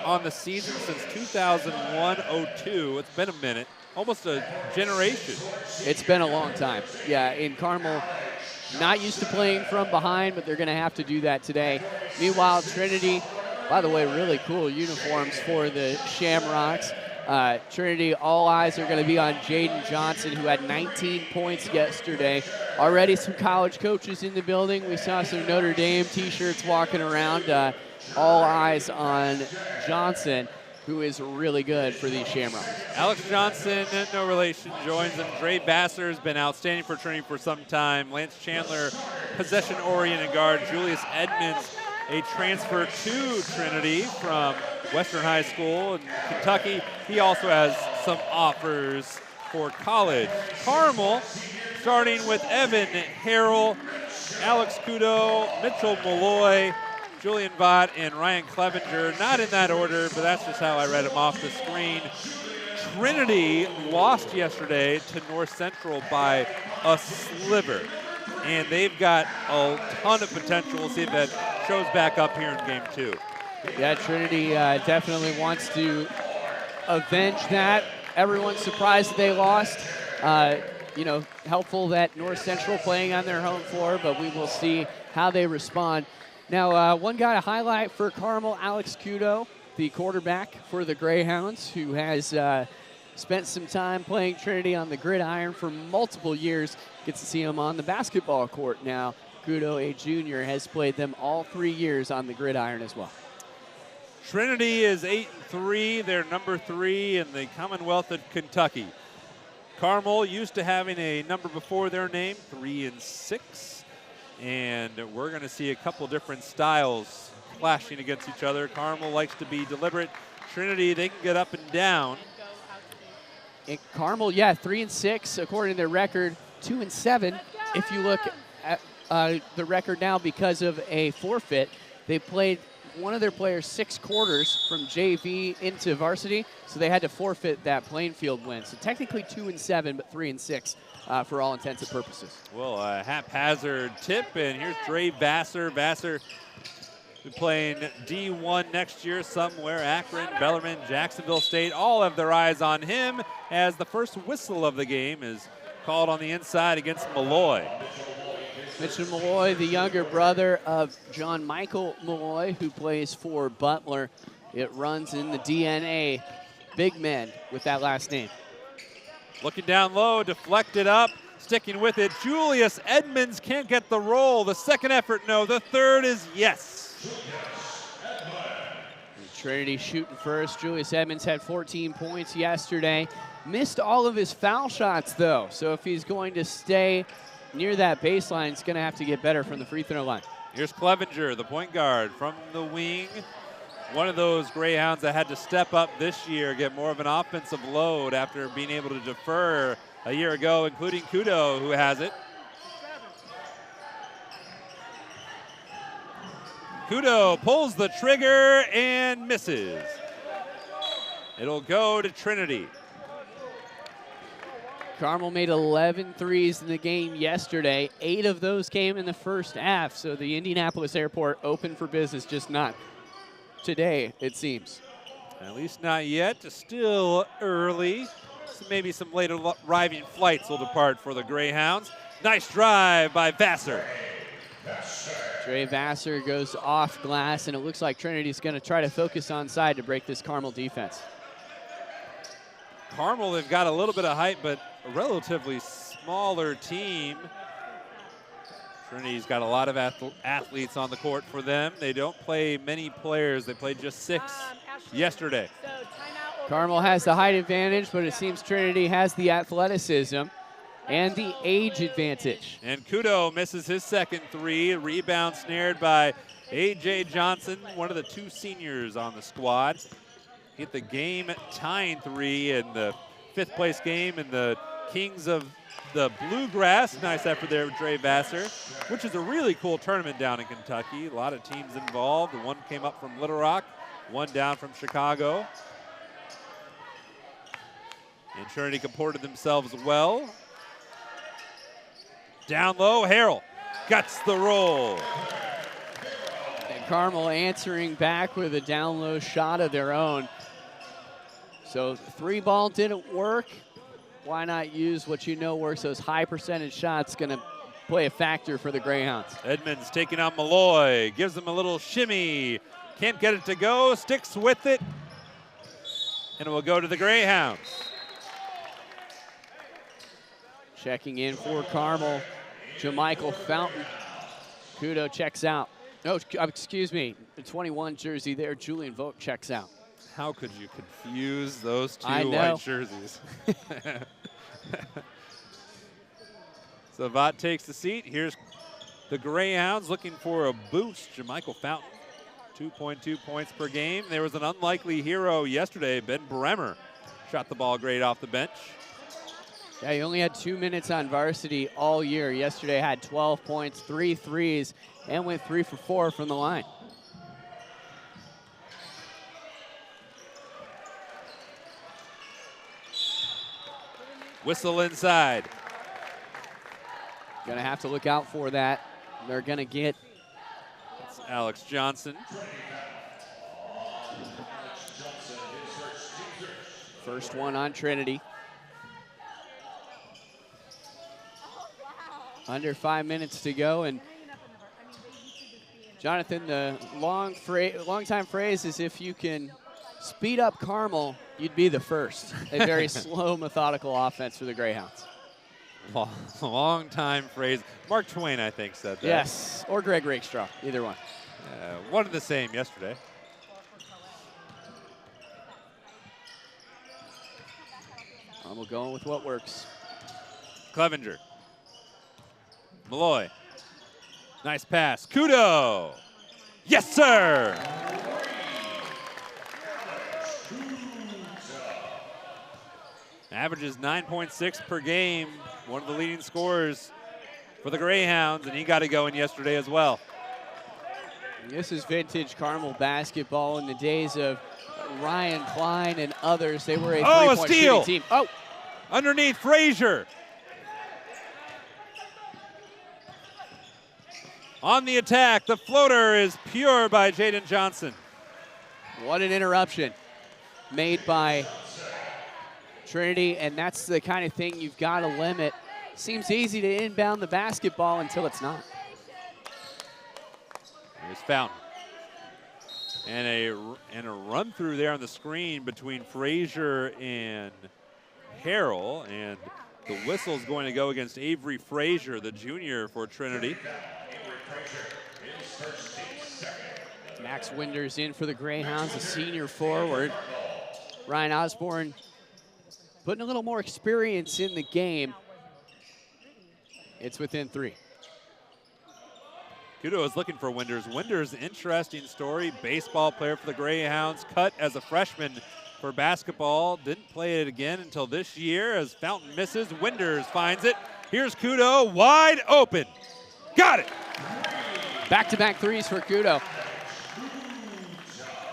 A: on the season since 2001-02. It's been a minute, almost a generation.
B: It's been a long time. Yeah, in Carmel, not used to playing from behind, but they're going to have to do that today. Meanwhile, Trinity, by the way, really cool uniforms for the Shamrocks. Trinity, all eyes are going to be on Jaden Johnson, who had 19 points yesterday. Already some college coaches in the building. We saw some Notre Dame T-shirts walking around. All eyes on Johnson, who is really good for these Shamrocks.
A: Alex Johnson, no relation, joins them. Dre Vassar has been outstanding for Trinity for some time. Lance Chandler, possession-oriented guard. Julius Edmonds, a transfer to Trinity from Western High School in Kentucky. He also has some offers for college. Carmel, starting with Evan Harrell, Alex Kudo, Mitchell Malloy, Julian Vaught, and Ryan Clevenger. Not in that order, but that's just how I read them off the screen. Trinity lost yesterday to North Central by a sliver, and they've got a ton of potential. We'll see if that shows back up here in Game 2.
B: Yeah, Trinity definitely wants to avenge that. Everyone's surprised that they lost. Helpful that North Central playing on their home floor, but we will see how they respond. Now, one guy to highlight for Carmel, Alex Kudo, the quarterback for the Greyhounds, who has spent some time playing Trinity on the gridiron for multiple years. Gets to see him on the basketball court now. Kudo, a junior, has played them all 3 years on the gridiron as well.
A: Trinity is 8-3. They're number 3 in the Commonwealth of Kentucky. Carmel used to having a number before their name, 3-6. And we're going to see a couple different styles clashing against each other. Carmel likes to be deliberate. Trinity, they can get up and down.
B: And Carmel, 3-6 according to their record, 2-7. If you look at the record now because of a forfeit, they played one of their players 6 quarters from JV into varsity, so they had to forfeit that Plainfield win. So technically 2-7, but 3-6 for all intents and purposes.
A: Well, a haphazard tip, and here's Dre Vassar. Vassar be playing D1 next year somewhere. Akron, Bellarmine, Jacksonville State, all have their eyes on him as the first whistle of the game is called on the inside against Malloy.
B: Mitchell Malloy, the younger brother of John Michael Malloy, who plays for Butler. It runs in the DNA. Big men with that last name.
A: Looking down low, deflected up, sticking with it. Julius Edmonds can't get the roll. The second effort, no. The third is yes.
B: Trinity shooting first. Julius Edmonds had 14 points yesterday. Missed all of his foul shots, though. So if he's going to stay near that baseline, he's going to have to get better from the free throw line.
A: Here's Clevenger, the point guard from the wing. One of those Greyhounds that had to step up this year, get more of an offensive load after being able to defer a year ago, including Kudo, who has it. Kudo pulls the trigger and misses. It'll go to Trinity.
B: Carmel made 11 threes in the game yesterday. 8 of those came in the first half, so the Indianapolis airport open for business, just not today, it seems.
A: At least not yet. Still early. So maybe some later arriving flights will depart for the Greyhounds. Nice drive by Vassar.
B: Dre Vassar goes off glass, and it looks like Trinity's going to try to focus on side to break this Carmel defense.
A: Carmel, they've got a little bit of height, but a relatively smaller team. Trinity's got a lot of athletes on the court for them. They don't play many players. They played just 6 yesterday.
B: Carmel has the height advantage, but it seems Trinity has the athleticism and the age advantage.
A: And Kudo misses his second three. Rebound snared by A.J. Johnson, one of the 2 seniors on the squad. Hit the game-tying three in the 5th place game in the Kings of the Bluegrass. Nice effort there with Dre Vassar, which is a really cool tournament down in Kentucky. A lot of teams involved. One came up from Little Rock, one down from Chicago. And Trinity comported themselves well. Down low, Harrell guts the roll.
B: And Carmel answering back with a down low shot of their own. So 3-ball didn't work. Why not use what you know works? Those high percentage shots going to play a factor for the Greyhounds.
A: Edmonds taking on Malloy, gives him a little shimmy. Can't get it to go, sticks with it. And it will go to the Greyhounds.
B: Checking in for Carmel, Jamichael Fountain. Kudo checks out. No, excuse me, the 21 jersey there, Julian Vogt checks out.
A: How could you confuse those 2
B: I know.
A: white jerseys? So Vaught takes the seat. Here's the Greyhounds looking for a boost. Jamichael Fountain, 2.2 points per game. There was an unlikely hero yesterday, Ben Bremer. Shot the ball great off the bench.
B: Yeah, he only had 2 minutes on varsity all year. Yesterday had 12 points, 3 threes, and went 3 for 4 from the line.
A: Whistle inside.
B: Gonna have to look out for that. They're gonna get
A: That's Alex Johnson.
B: first one on Trinity. Under 5 minutes to go, and Jonathan, the long-time phrase is if you can speed up Carmel, you'd be the first. A very slow, methodical offense for the Greyhounds.
A: Long time phrase. Mark Twain, I think, said that.
B: Yes, or Greg Rakestraw, either one.
A: One and the same yesterday.
B: Carmel going with what works.
A: Clevenger. Malloy. Nice pass. Kudo. Yes, sir. Averages 9.6 per game. One of the leading scorers for the Greyhounds, and he got it going yesterday as well.
B: This is vintage Carmel basketball in the days of Ryan Klein and others. They were a three-point shooting team. Oh,
A: underneath Frazier. On the attack, the floater is pure by Jaden Johnson.
B: what an interruption made by Trinity, and that's the kind of thing you've got to limit. Seems easy to inbound the basketball until it's not.
A: Here's Fountain. And a run through there on the screen between Frazier and Harrell, and the whistle's going to go against Avery Frazier, the junior for Trinity.
B: Max Winders in for the Greyhounds, a senior forward. Ryan Osborne putting a little more experience in the game. It's within 3.
A: Kudo is looking for Winders. Winders, interesting story. Baseball player for the Greyhounds, cut as a freshman for basketball. Didn't play it again until this year as Fountain misses. Winders finds it. Here's Kudo, wide open. Got it.
B: Back-to-back threes for Kudo.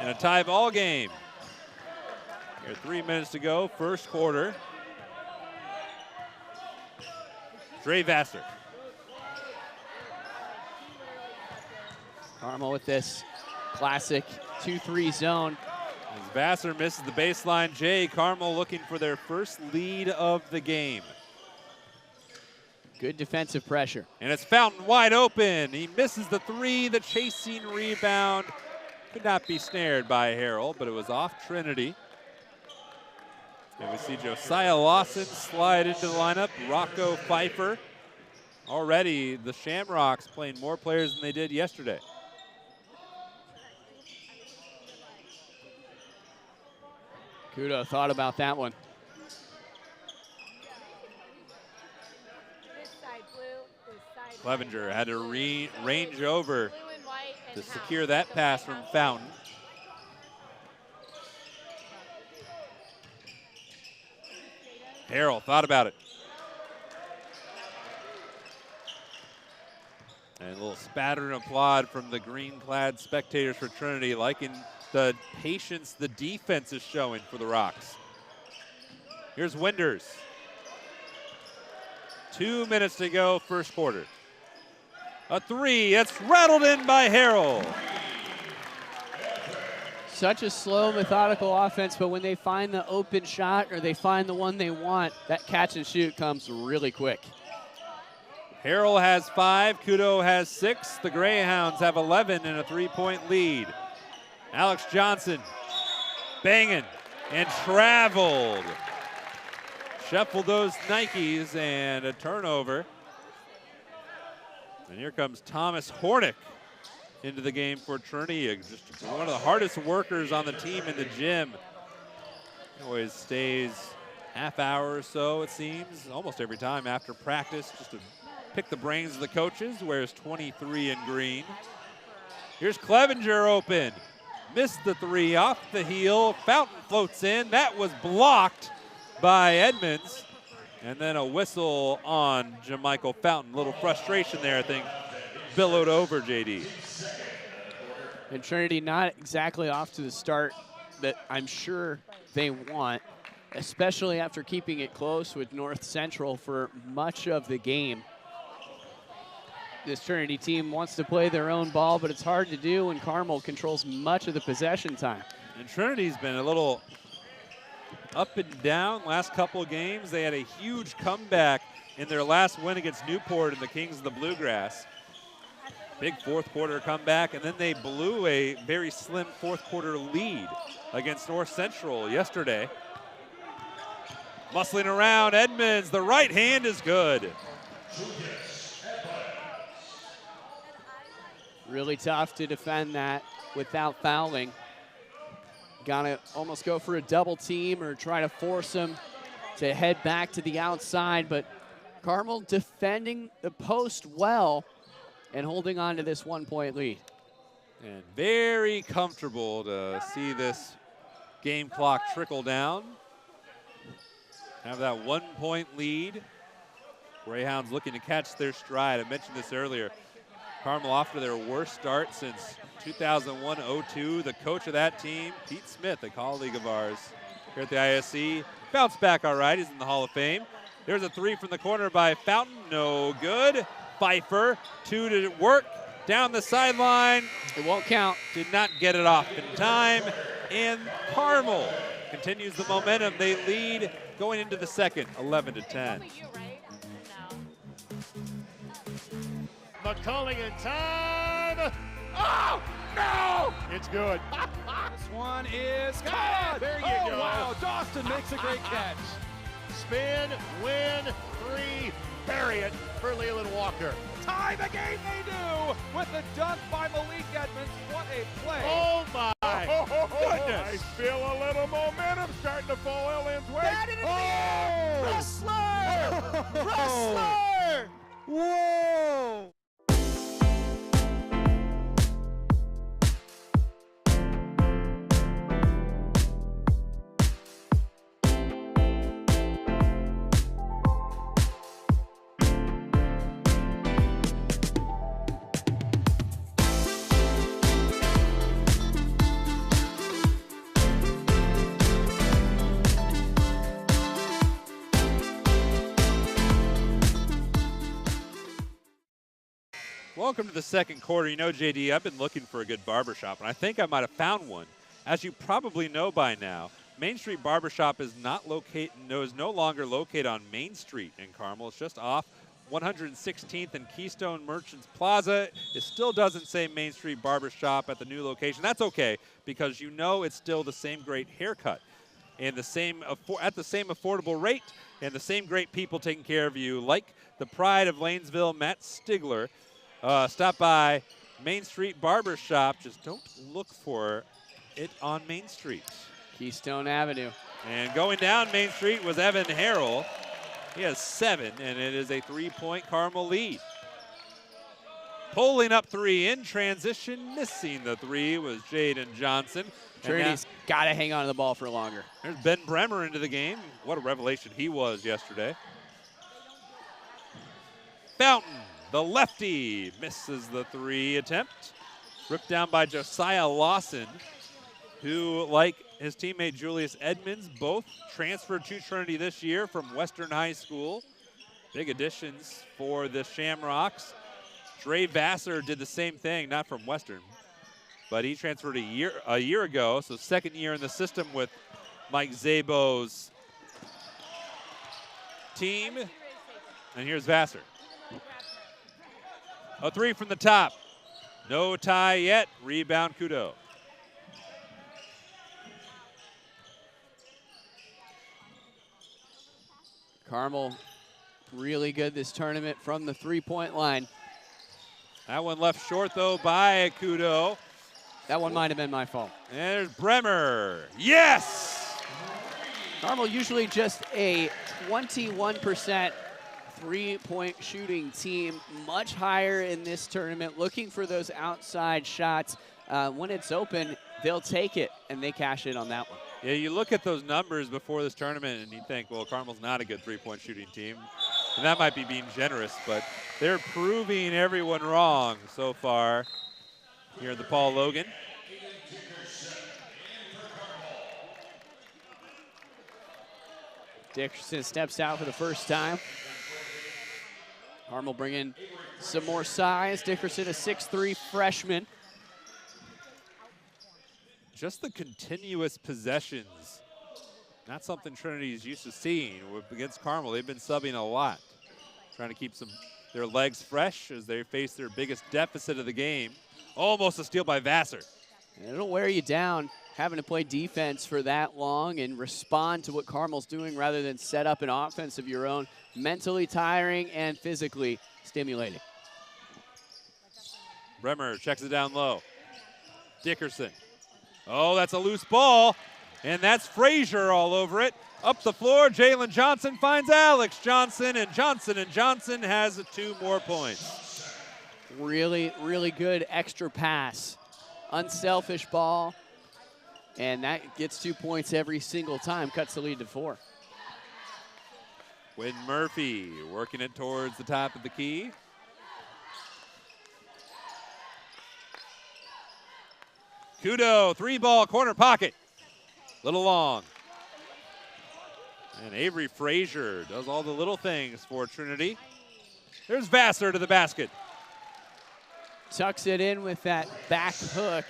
A: And a tie ball game. Here, 3 minutes to go, first quarter. Dre Vassar.
B: Carmel with this classic 2-3 zone.
A: As Vassar misses the baseline, Jay Carmel looking for their first lead of the game.
B: Good defensive pressure.
A: And it's Fountain wide open. He misses the three. The chasing rebound could not be snared by Harrell, but it was off Trinity. And we see Josiah Lawson slide into the lineup. Rocco Pfeiffer. Already the Shamrocks playing more players than they did yesterday.
B: Kudo thought about that one.
A: Clevenger had to range over to secure that pass from Fountain. Harrell thought about it. And a little spatter and applaud from the green-clad spectators for Trinity, liking the patience the defense is showing for the Rocks. Here's Winders. 2 minutes to go, first quarter. A three, it's rattled in by Harrell.
B: Such a slow, methodical offense, but when they find the open shot or they find the one they want, that catch and shoot comes really quick.
A: Harrell has 5, Kudo has 6. The Greyhounds have 11 and a 3-point lead. Alex Johnson banging and traveled. Shuffled those Nikes and a turnover. And here comes Thomas Hornick into the game for Trinity. Just one of the hardest workers on the team in the gym. He always stays half hour or so, it seems, almost every time after practice, just to pick the brains of the coaches. Wears 23 in green. Here's Clevenger open. Missed the three off the heel. Fountain floats in. That was blocked by Edmonds. And then a whistle on Jamichael Fountain. A little frustration there, I think, billowed over JD.
B: And Trinity not exactly off to the start that I'm sure they want, especially after keeping it close with North Central for much of the game. This Trinity team wants to play their own ball, but it's hard to do when Carmel controls much of the possession time.
A: And Trinity's been a little up and down last couple of games. They had a huge comeback in their last win against Newport in the Kings of the Bluegrass. Big fourth quarter comeback, and then they blew a very slim fourth quarter lead against North Central yesterday. Muscling around, Edmonds, the right hand is good.
B: Really tough to defend that without fouling. Gotta almost go for a double team or try to force him to head back to the outside, but Carmel defending the post well and holding on to this 1-point lead.
A: And very comfortable to see this game clock trickle down. Have that 1-point lead. Greyhounds looking to catch their stride. I mentioned this earlier. Carmel off to their worst start since 2001-02. The coach of that team, Pete Smith, a colleague of ours here at the ISC, bounced back all right. He's in the Hall of Fame. There's a three from the corner by Fountain. No good. Pfeiffer, 2 to work. Down the sideline.
B: It won't count.
A: Did not get it off in time. And Carmel continues the momentum. They lead going into the second, 11-10.
C: McCulling in time. Oh, no! It's good.
D: This one is
C: Ah,
D: good.
C: there you
D: oh,
C: go.
D: wow, Dawson makes a great catch.
C: Spin, win, 3, bury it for Leland Walker.
D: Tie the game they do with the dunk by Malik Edmonds. What a play.
C: Oh, my goodness.
D: I feel a little momentum starting to fall Lynn's way.
F: Got it in the air. Wrestler! Wrestler! Whoa!
A: Welcome to the second quarter. You know, JD, I've been looking for a good barbershop, and I think I might have found one. As you probably know by now, Main Street Barbershop is no longer located on Main Street in Carmel. It's just off 116th and Keystone Merchants Plaza. It still doesn't say Main Street Barbershop at the new location. That's okay, because you know it's still the same great haircut and the same at the same affordable rate and the same great people taking care of you, like the pride of Lanesville, Matt Stigler. Stop by Main Street Barbershop. Just don't look for it on Main Street.
B: Keystone Avenue.
A: And going down Main Street was Evan Harrell. He has 7, and it is a 3-point Carmel lead. Pulling up 3 in transition, missing the 3 was Jaden Johnson.
B: Trinity's got to hang on to the ball for longer.
A: There's Ben Bremer into the game. What a revelation he was yesterday. Fountain, the lefty, misses the 3 attempt. Ripped down by Josiah Lawson, who, like his teammate Julius Edmonds, both transferred to Trinity this year from Western High School. Big additions for the Shamrocks. Dre Vassar did the same thing, not from Western, but he transferred a year ago, so second year in the system with Mike Zabo's team. And here's Vassar. A 3 from the top. No tie yet. Rebound Kudo.
B: Carmel really good this tournament from the 3-point line.
A: That one left short, though, by Kudo.
B: That one might have been my fault.
A: And there's Bremer. Yes!
B: Carmel usually just a 21% 3-point shooting team, much higher in this tournament, looking for those outside shots. When it's open, they'll take it, and they cash in on that one.
A: Yeah, you look at those numbers before this tournament, and you think, well, Carmel's not a good 3-point shooting team. And that might be being generous, but they're proving everyone wrong so far here at the Paul Logan.
B: Dickerson steps out for the first time. Carmel bringing some more size. Dickerson, a 6'3" freshman.
A: Just the continuous possessions, not something Trinity is used to seeing against Carmel. They've been subbing a lot, trying to keep their legs fresh as they face their biggest deficit of the game. Almost a steal by Vassar.
B: And it'll wear you down having to play defense for that long and respond to what Carmel's doing rather than set up an offense of your own. Mentally tiring and physically stimulating.
A: Bremer checks it down low. Dickerson. Oh, that's a loose ball, and that's Frazier all over it. Up the floor, Jalen Johnson finds Alex Johnson, and Johnson has 2 more points.
B: Really, really good extra pass. Unselfish ball, and that gets 2 points every single time, cuts the lead to 4.
A: Quinn Murphy working it towards the top of the key. Kudo, 3-ball, corner pocket. Little long. And Avery Frazier does all the little things for Trinity. There's Vassar to the basket.
B: Tucks it in with that back hook.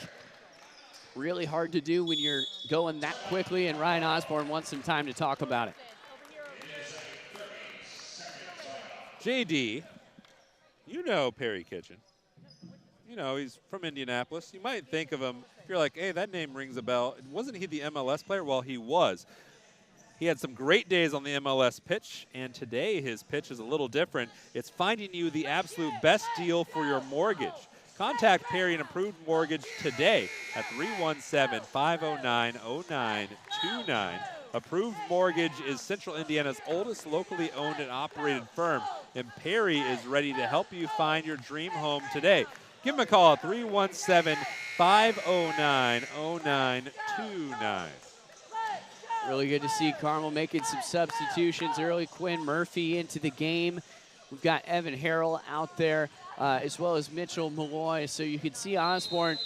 B: Really hard to do when you're going that quickly, and Ryan Osborne wants some time to talk about it.
A: JD, you know Perry Kitchen. You know, he's from Indianapolis. You might think of him, if you're like, hey, that name rings a bell. Wasn't he the MLS player? Well, he was. He had some great days on the MLS pitch, and today his pitch is a little different. It's finding you the absolute best deal for your mortgage. Contact Perry and Approved Mortgage today at 317-509-0929. Approved Mortgage is Central Indiana's oldest locally owned and operated firm, and Perry is ready to help you find your dream home today. Give him a call at 317-509-0929.
B: Really good to see Carmel making some substitutions early. Quinn Murphy into the game. We've got Evan Harrell out there, as well as Mitchell Malloy. So you can see Osborne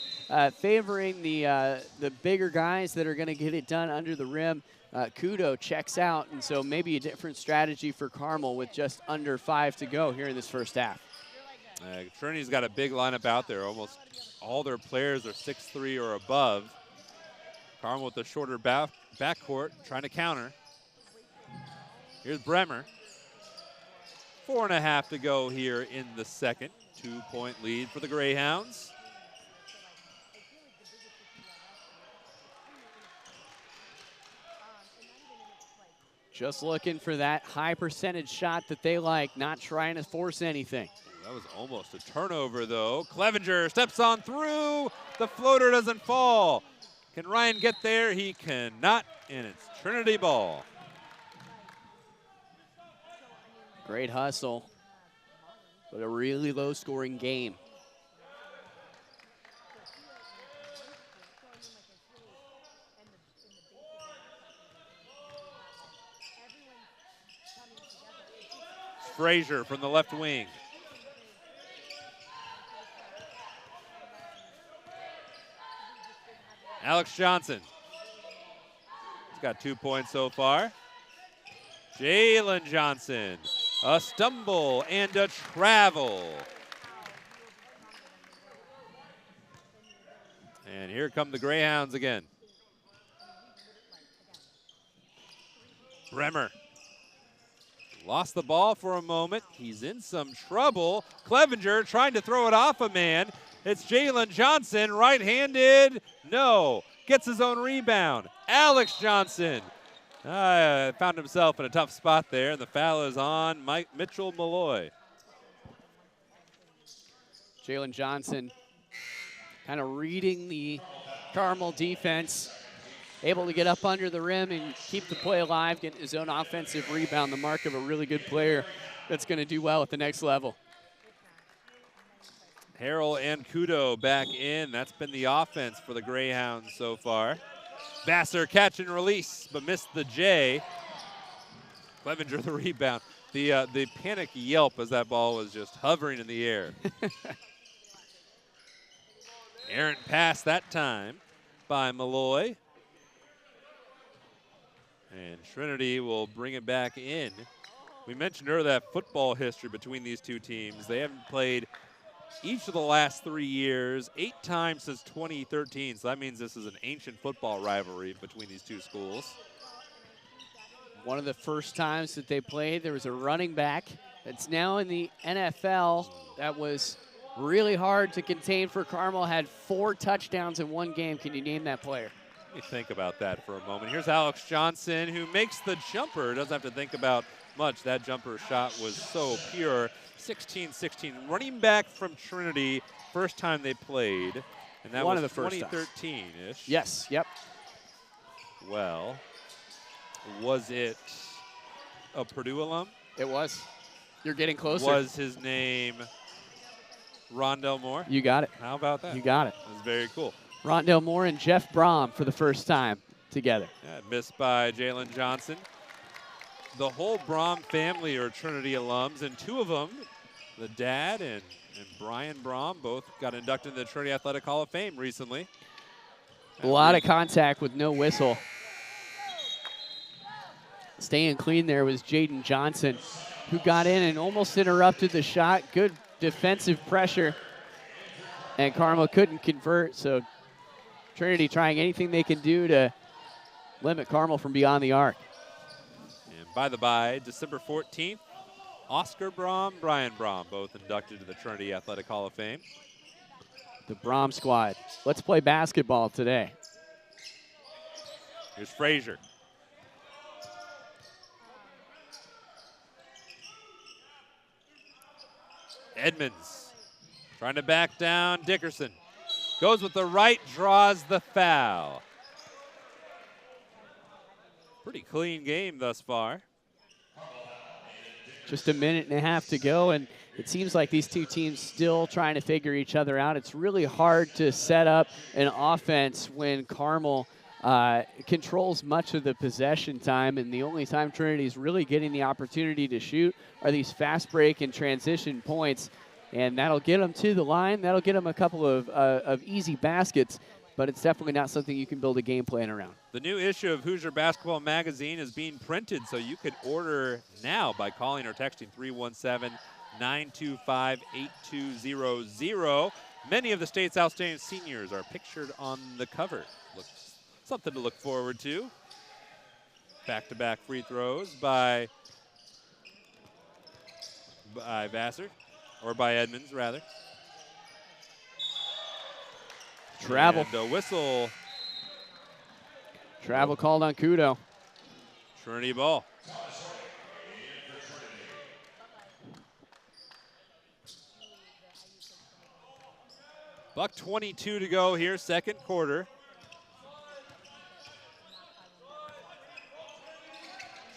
B: favoring the bigger guys that are going to get it done under the rim. Kudo checks out, and so maybe a different strategy for Carmel with just under 5 to go here in this first half.
A: Trinity's got a big lineup out there. Almost all their players are 6'3" or above. Carmel with the shorter backcourt, trying to counter. Here's Bremer. 4.5 to go here in the second. 2-point lead for the Greyhounds.
B: Just looking for that high percentage shot that they like, not trying to force anything.
A: That was almost a turnover, though. Clevenger steps on through. The floater doesn't fall. Can Ryan get there? He cannot, and it's Trinity ball.
B: Great hustle, but a really low-scoring game.
A: Frazier from the left wing. Alex Johnson. He's got 2 points so far. Jalen Johnson. A stumble and a travel. And here come the Greyhounds again. Bremer. Lost the ball for a moment. He's in some trouble. Clevenger trying to throw it off a man. It's Jalen Johnson, right-handed. No. Gets his own rebound. Alex Johnson found himself in a tough spot there, and the foul is on Mitchell Malloy.
B: Jalen Johnson kind of reading the Carmel defense, able to get up under the rim and keep the play alive, getting his own offensive rebound, the mark of a really good player that's going to do well at the next level.
A: Harrell and Kudo back in. That's been the offense for the Greyhounds so far. Vassar catch and release, but missed the J. Clevenger the rebound. The panic yelp as that ball was just hovering in the air. Errant pass that time by Malloy. And Trinity will bring it back in. We mentioned earlier that football history between these two teams. They haven't played each of the last 3 years, 8 times since 2013. So that means this is an ancient football rivalry between these two schools.
B: One of the first times that they played, there was a running back that's now in the NFL that was really hard to contain for Carmel, had 4 touchdowns in one game. Can you name that player?
A: Let me think about that for a moment. Here's Alex Johnson, who makes the jumper. Doesn't have to think about much. That jumper shot was so pure. 16-16, running back from Trinity, first time they played, and that
B: One
A: was
B: of the first
A: 2013-ish.
B: Yes, yep.
A: Well, was it a Purdue alum?
B: It was. You're getting closer.
A: Was his name Rondell Moore?
B: You got it.
A: How about that?
B: You got it.
A: That was very cool.
B: Rondell Moore and Jeff Brom for the first time together.
A: Yeah, missed by Jalen Johnson. The whole Brom family are Trinity alums, and 2 of them, the dad and Brian Brom, both got inducted into the Trinity Athletic Hall of Fame recently.
B: A lot of contact with no whistle. Staying clean there was Jaden Johnson, who got in and almost interrupted the shot. Good defensive pressure, and Carmel couldn't convert, so Trinity trying anything they can do to limit Carmel from beyond the arc.
A: And by the by, December 14th, Oscar Brom, Brian Brom, both inducted to the Trinity Athletic Hall of Fame.
B: The Brom squad. Let's play basketball today.
A: Here's Frazier. Edmonds trying to back down Dickerson. Goes with the right, draws the foul. Pretty clean game thus far.
B: Just a minute and a half to go, and it seems like these two teams still trying to figure each other out. It's really hard to set up an offense when Carmel controls much of the possession time, and the only time Trinity is really getting the opportunity to shoot are these fast break and transition points, and that'll get them to the line. That'll get them a couple of easy baskets, but it's definitely not something you can build a game plan around.
A: The new issue of Hoosier Basketball Magazine is being printed, so you can order now by calling or texting 317-925-8200. Many of the state's outstanding seniors are pictured on the cover. Looks something to look forward to. Back-to-back free throws by by Vassar, or by Edmonds, rather.
B: Travel.
A: And a whistle.
B: Travel called on Kudo.
A: Trinity ball. $1:22 to go here, second quarter.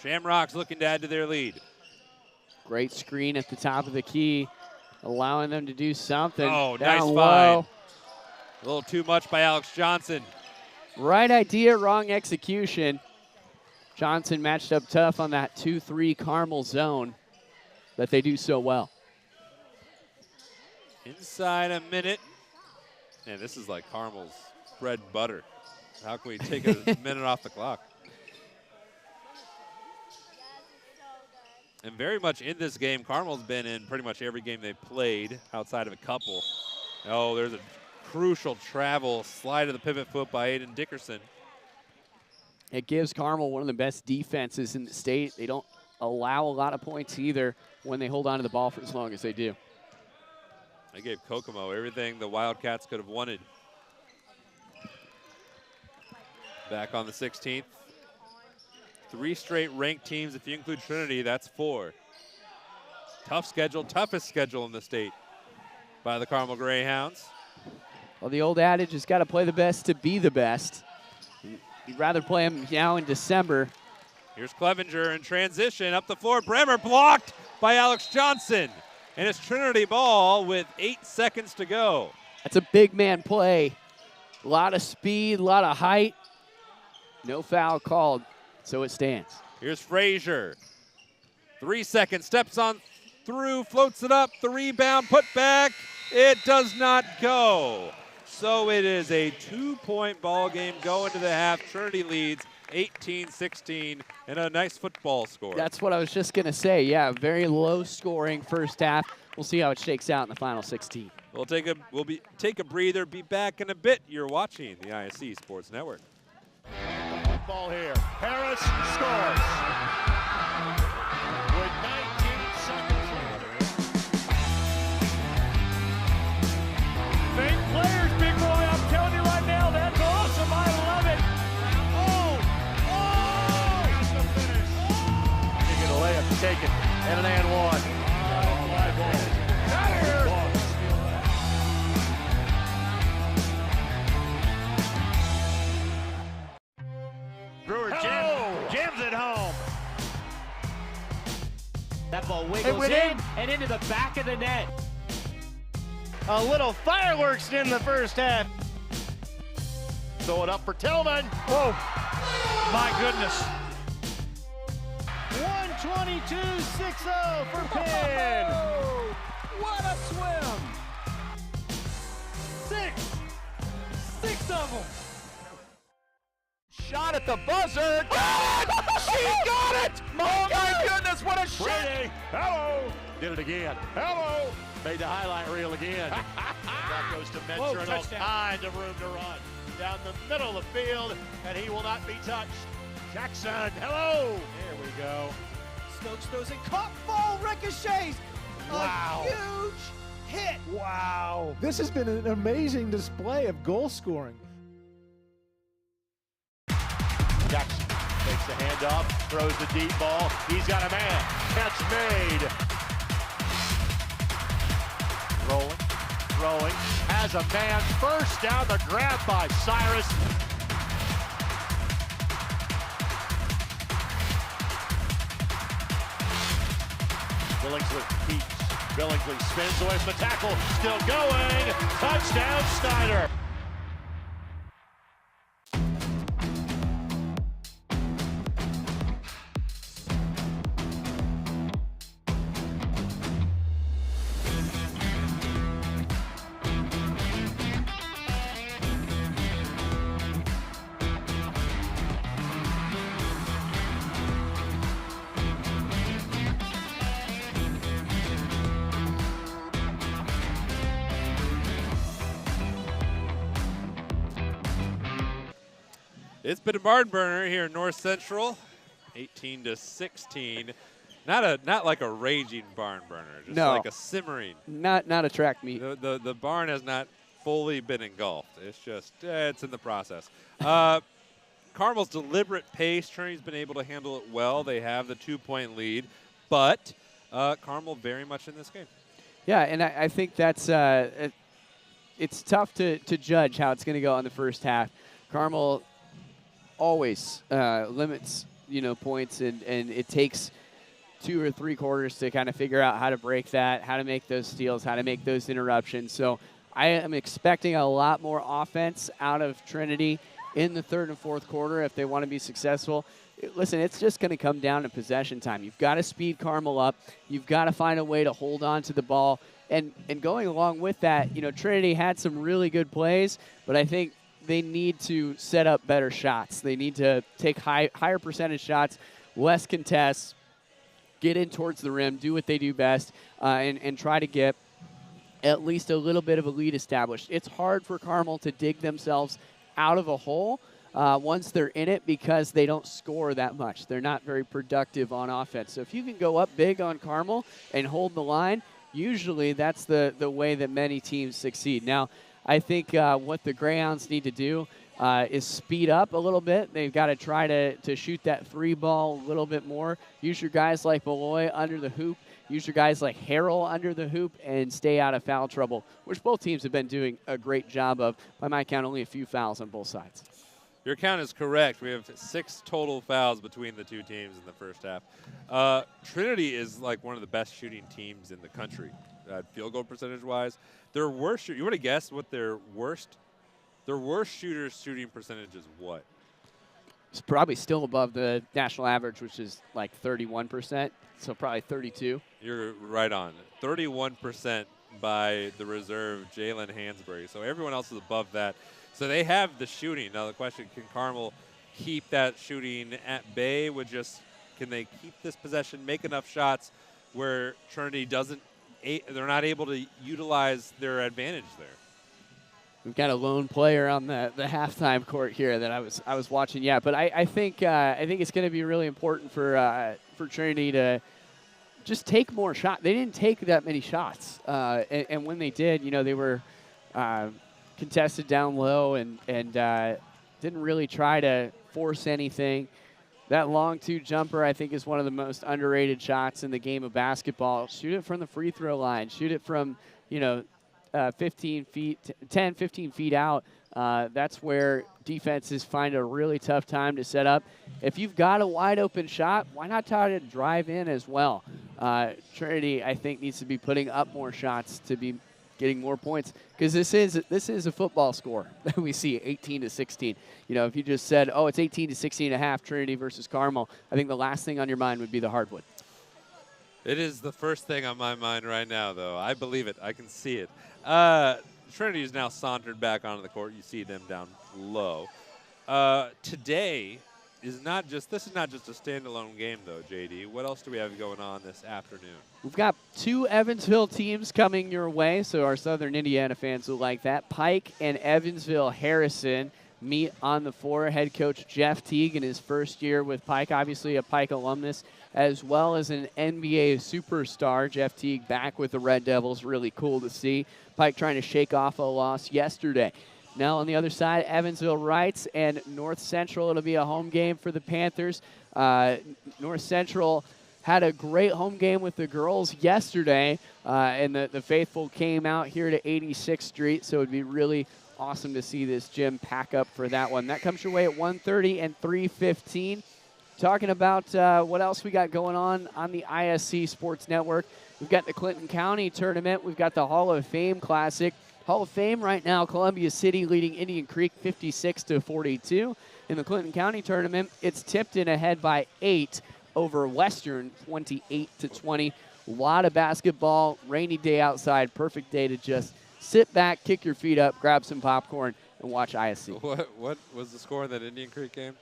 A: Shamrocks looking to add to their lead.
B: Great screen at the top of the key, allowing them to do something.
A: Oh,
B: Down
A: nice
B: low.
A: find. A little too much by Alex Johnson.
B: Right idea, wrong execution. Johnson matched up tough on that 2-3 Carmel zone that they do so well.
A: Inside a minute. Man, this is like Carmel's bread and butter. How can we take a minute off the clock? And very much in this game, Carmel's been in pretty much every game they've played outside of a couple. Oh, there's a crucial travel slide of the pivot foot by Aiden Dickerson.
B: It gives Carmel one of the best defenses in the state. They don't allow a lot of points either when they hold on to the ball for as long as they do.
A: They gave Kokomo everything the Wildcats could have wanted. Back on the 16th. 3 straight ranked teams. If you include Trinity, that's 4. Tough schedule, toughest schedule in the state by the Carmel Greyhounds.
B: Well, the old adage is got to play the best to be the best. You'd rather play them now in December.
A: Here's Clevenger in transition up the floor. Bremer blocked by Alex Johnson. And it's Trinity ball with 8 seconds to go.
B: That's a big man play. A lot of speed, a lot of height. No foul called, so it stands.
A: Here's Frazier. 3 seconds, steps on through, floats it up, the rebound, put back. It does not go. So it is a 2-point ball game going to the half. Trinity leads 18-16 and a nice football score.
B: That's what I was just going to say. Yeah, very low scoring first half. We'll see how it shakes out in the final 16.
A: We'll take a breather, be back in a bit. You're watching the ISC Sports Network.
C: Ball here. Harris scores. With 19 seconds left.
D: Fake players, big boy. I'm telling you right now, that's awesome. I love it.
C: That's the finish. You get a layup, take it, and an and one. Brewer jams it home.
E: That ball wiggles in and into the back of the net.
C: A little fireworks in the first half. Throw it up for Tillman.
D: Oh, my goodness.
C: 122-6-0 for Penn.
F: What a swim! 6 of them.
C: Shot at the buzzer. Got it! She got it! Oh my goodness, what a shot! Hello! Did it again. Hello! Made the highlight reel again. That goes to Mentor and all kinds of room to run. Down the middle of the field, and he will not be touched. Jackson, hello! There we go.
F: Stokes throws it, caught, ball ricochets.
C: Wow.
F: A huge hit.
C: Wow.
G: This has been an amazing display of goal scoring.
C: Jackson takes the handoff, throws the deep ball. He's got a man. Catch made. Rolling. Has a man first down, the grab by Cyrus. Billingsley keeps. Billingsley spins away from the tackle. Still going. Touchdown, Snyder.
A: It's been a barn burner here in North Central, 18-16. Not like a raging barn burner, just
B: No.
A: like a simmering.
B: Not a track meet.
A: The barn has not fully been engulfed. It's just it's in the process. Carmel's deliberate pace, Trinity's been able to handle it well. They have the 2-point lead, but Carmel very much in this game.
B: Yeah, and I think that's it's tough to judge how it's going to go in the first half. Carmel always limits points, and it takes 2 or 3 quarters to kind of figure out how to break that, how to make those steals, how to make those interruptions. So I am expecting a lot more offense out of Trinity in the third and fourth quarter if they want to be successful. Listen, it's just going to come down to possession time. You've got to speed Carmel up. You've got to find a way to hold on to the ball. And going along with that, Trinity had some really good plays, but I think they need to set up better shots. They need to take higher percentage shots, less contests, get in towards the rim, do what they do best, and try to get at least a little bit of a lead established. It's hard for Carmel to dig themselves out of a hole once they're in it because they don't score that much. They're not very productive on offense. So if you can go up big on Carmel and hold the line, usually that's the way that many teams succeed. Now, I think what the Greyhounds need to do is speed up a little bit. They've got to try to shoot that 3 ball a little bit more. Use your guys like Malloy under the hoop. Use your guys like Harrell under the hoop and stay out of foul trouble, which both teams have been doing a great job of. By my count, only a few fouls on both sides.
A: Your count is correct. We have 6 total fouls between the two teams in the first half. Trinity is like one of the best shooting teams in the country, field goal percentage-wise. Their worst, you would have guessed what their worst shooter's shooting percentage is what?
B: It's probably still above the national average, which is like 31%, so probably 32.
A: You're right on. 31% by the reserve, Jalen Hansberry. So everyone else is above that. So they have the shooting. Now the question, can Carmel keep that shooting at bay can they keep this possession, make enough shots where Trinity they're not able to utilize their advantage there?
B: We've got a lone player on the halftime court here that I was watching. Yeah, but I think it's going to be really important for Trinity to just take more shots. They didn't take that many shots, and when they did, they were contested down low and didn't really try to force anything. That long 2 jumper, I think, is one of the most underrated shots in the game of basketball. Shoot it from the free throw line. Shoot it from 15 feet, 10, 15 feet out. That's where defenses find a really tough time to set up. If you've got a wide open shot, why not try to drive in as well? Trinity, I think, needs to be putting up more shots to be getting more points, because this is a football score that we see, 18-16. If you just said, oh, it's 18-16 and a half, Trinity versus Carmel, I think the last thing on your mind would be the hardwood.
A: It is the first thing on my mind right now, though. I believe it. I can see it. Trinity is now sauntered back onto the court. You see them down low. Today this is not just a standalone game, though, JD. What else do we have going on this afternoon?
B: We've got 2 Evansville teams coming your way, so our Southern Indiana fans will like that. Pike and Evansville Harrison meet on the floor. Head coach Jeff Teague in his first year with Pike, obviously a Pike alumnus, as well as an NBA superstar. Jeff Teague back with the Red Devils. Really cool to see. Pike trying to shake off a loss yesterday. Now on the other side, Evansville Rights and North Central. It'll be a home game for the Panthers. North Central had a great home game with the girls yesterday, and the faithful came out here to 86th Street, so it would be really awesome to see this gym pack up for that one. That comes your way at 1:30 and 3:15. Talking about what else we got going on the ISC Sports Network. We've got the Clinton County Tournament. We've got the Hall of Fame Classic. Hall of Fame right now, Columbia City leading Indian Creek 56-42. In the Clinton County Tournament, it's Tipton ahead by 8 over Western 28-20. A lot of basketball, rainy day outside, perfect day to just sit back, kick your feet up, grab some popcorn, and watch ISC.
A: What was the score in that Indian Creek game?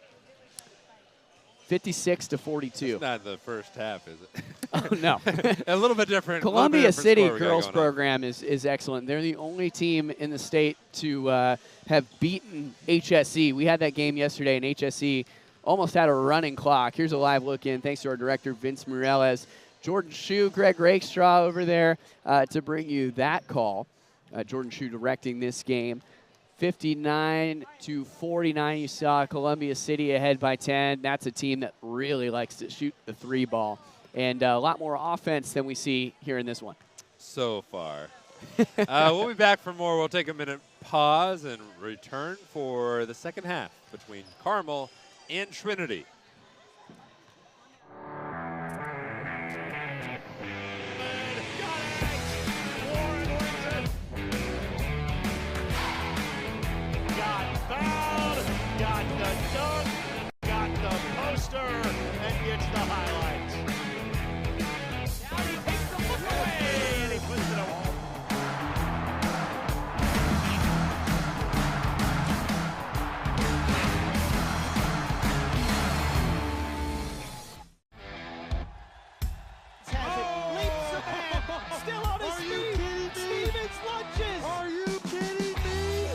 B: 56-42.
A: It's not the first half, is it?
B: Oh, no.
A: A little bit different.
B: Columbia City girls program is excellent. They're the only team in the state to have beaten HSE. We had that game yesterday, and HSE almost had a running clock. Here's a live look in thanks to our director, Vince Morales. Jordan Shue, Greg Rakestraw over there to bring you that call. Jordan Shue directing this game. 59-49, you saw Columbia City ahead by 10. That's a team that really likes to shoot the three ball. And a lot more offense than we see here in this one.
A: So far. We'll be back for more. We'll take a minute pause and return for the second half between Carmel and Trinity.
C: And gets the highlights. Now he takes the look away, and he puts it away.
F: Leaps ahead, still on his feet. Stevens lunges.
G: Are you kidding me?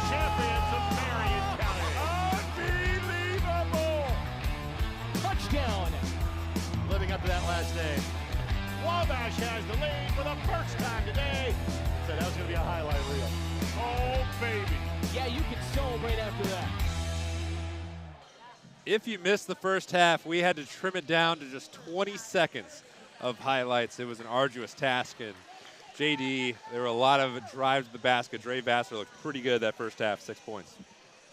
C: Champions of Marion County. Unbelievable.
F: Touchdown.
C: Living up to that last name. Wabash has the lead for the first time today. Said that was going to be a highlight reel. Oh, baby.
F: Yeah, you can celebrate after that.
A: If you missed the first half, we had to trim it down to just 20 seconds of highlights. It was an arduous task, and JD, there were a lot of drives to the basket. Dre Vassar looked pretty good that first half, 6 points.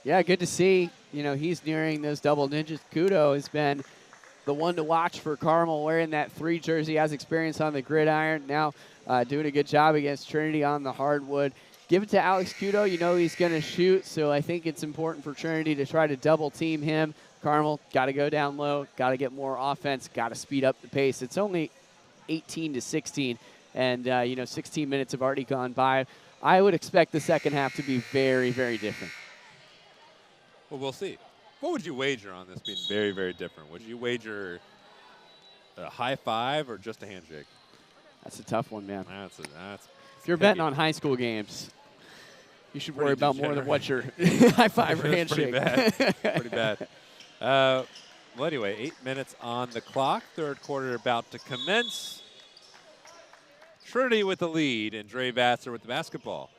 B: Yeah, good to see. You know, he's nearing those double digits. Kudo has been the one to watch for Carmel, wearing that 3 jersey, has experience on the gridiron. Now doing a good job against Trinity on the hardwood. Give it to Alex Kudo. You know he's going to shoot, so I think it's important for Trinity to try to double team him. Carmel, got to go down low, got to get more offense, got to speed up the pace. It's only 18-16, and, 16 minutes have already gone by. I would expect the second half to be very, very different.
A: Well, we'll see. What would you wager on this being very, very different? Would you wager a high five or just a handshake?
B: That's a tough one, man.
A: That's
B: If you're betting on high school games, you should worry about more than what your high five or handshake.
A: Pretty bad. Well, anyway, 8 minutes on the clock. Third quarter about to commence. Trinity with the lead, and Dre Vassar with the basketball.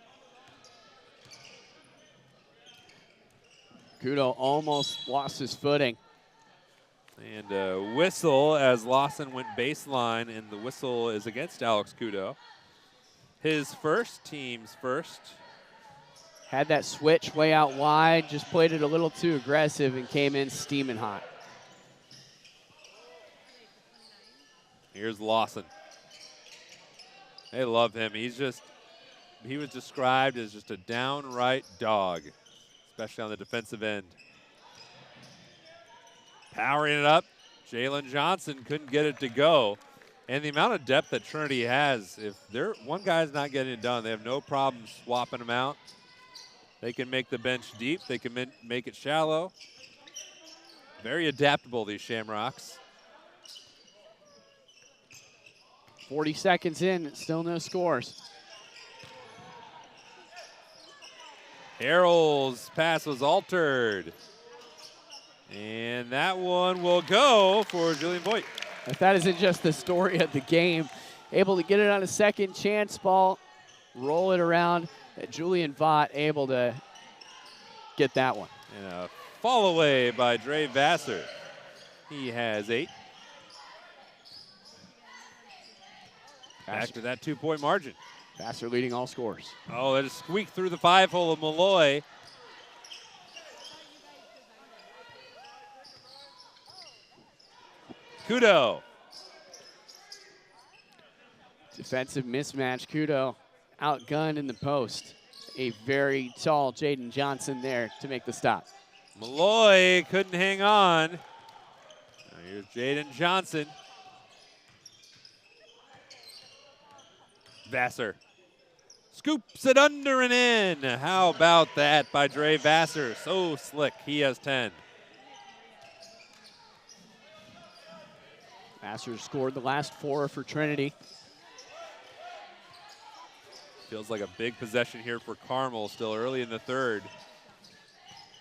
B: Kudo almost lost his footing.
A: And whistle as Lawson went baseline, and the whistle is against Alex Kudo. His first, team's first.
B: Had that switch way out wide, just played it a little too aggressive and came in steaming hot.
A: Here's Lawson. They love him. He was described as just a downright dog, especially on the defensive end. Powering it up, Jalen Johnson couldn't get it to go. And the amount of depth that Trinity has, if one guy's not getting it done, they have no problem swapping them out. They can make the bench deep. They can make it shallow. Very adaptable, these Shamrocks.
B: 40 seconds in, still no scores.
A: Harrell's pass was altered. And that one will go for Julian Voigt.
B: If that isn't just the story of the game, able to get it on a second chance ball, roll it around. Julian Vaught able to get that one.
A: And a fall away by Dre Vassar. He has 8. Back to that 2-point margin.
B: Vassar leading all scores.
A: Oh, that just squeaked through the 5-hole of Malloy. Kudo.
B: Defensive mismatch. Kudo outgunned in the post. A very tall Jaden Johnson there to make the stop.
A: Malloy couldn't hang on. Now here's Jaden Johnson. Vassar scoops it under and in. How about that by Dre Vassar? So slick. He has 10.
B: Vassar scored the last 4 for Trinity.
A: Feels like a big possession here for Carmel still early in the third.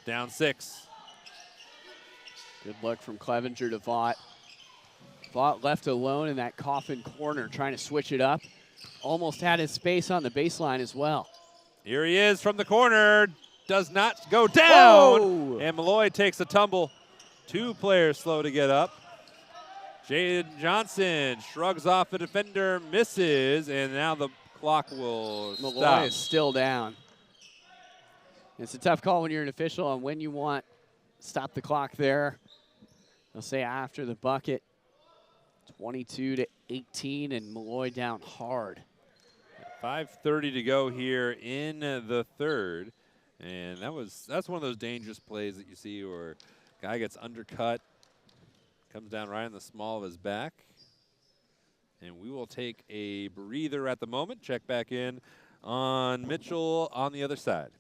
A: Down 6.
B: Good luck from Clevenger to Vaught. Vaught left alone in that coffin corner, trying to switch it up. Almost had his space on the baseline as well.
A: Here he is from the corner. Does not go down.
B: Whoa!
A: And Malloy takes a tumble. 2 players slow to get up. Jaden Johnson shrugs off the defender, misses, and now the clock will
B: Malloy
A: stop.
B: is still down. It's a tough call when you're an official on when you want stop the clock there. They'll say after the bucket. 22-18, and Malloy down hard.
A: 5:30 to go here in the third, and that's one of those dangerous plays that you see where guy gets undercut, comes down right in the small of his back, and we will take a breather at the moment. Check back in on Mitchell on the other side.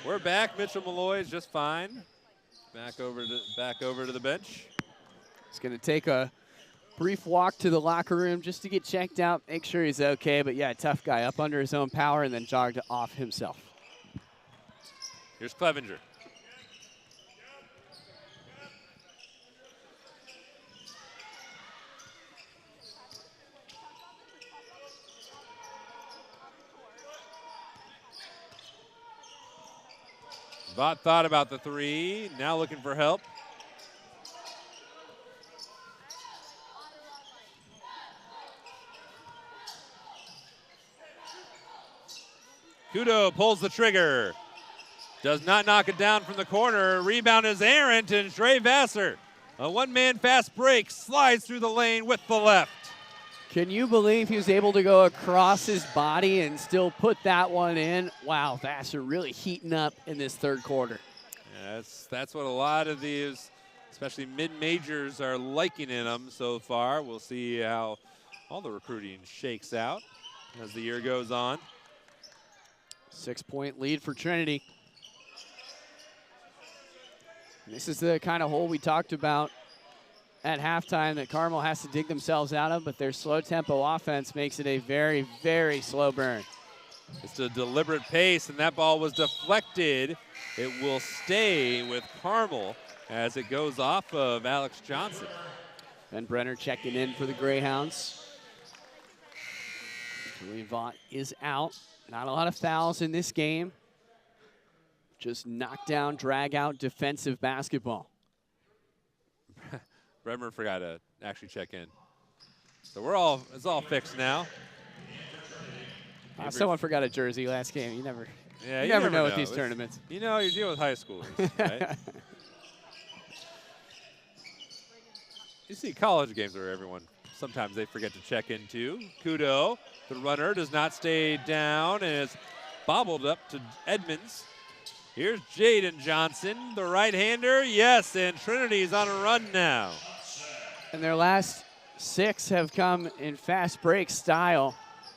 A: We're back. Mitchell Malloy is just fine. Back over to the bench.
B: He's going to take a brief walk to the locker room just to get checked out, make sure he's okay. But yeah, tough guy, up under his own power and then jogged off himself.
A: Here's Clevenger. Vaught thought about the 3, now looking for help. Kudo pulls the trigger. Does not knock it down from the corner. Rebound is errant, and Dre Vassar, a one-man fast break, slides through the lane with the left.
B: Can you believe he was able to go across his body and still put that one in? Wow, Vassar really heating up in this third quarter.
A: Yeah, that's what a lot of these, especially mid-majors, are liking in them so far. We'll see how all the recruiting shakes out as the year goes on.
B: 6-point lead for Trinity. This is the kind of hole we talked about at halftime that Carmel has to dig themselves out of, but their slow tempo offense makes it a very, very slow burn.
A: It's a deliberate pace, and that ball was deflected. It will stay with Carmel as it goes off of Alex Johnson.
B: Ben Brenner checking in for the Greyhounds. Julian Vaught is out. Not a lot of fouls in this game. Just knockdown, drag out defensive basketball.
A: Bremer forgot to actually check in. So it's all fixed now.
B: Someone forgot a jersey last game. You never know with these tournaments.
A: You know, you're dealing with high schoolers, right? You see college games where sometimes they forget to check in too. Kudo, the runner, does not stay down and is bobbled up to Edmonds. Here's Jaden Johnson, the right-hander. Yes, and Trinity's on a run now.
B: And their last 6 have come in fast break style.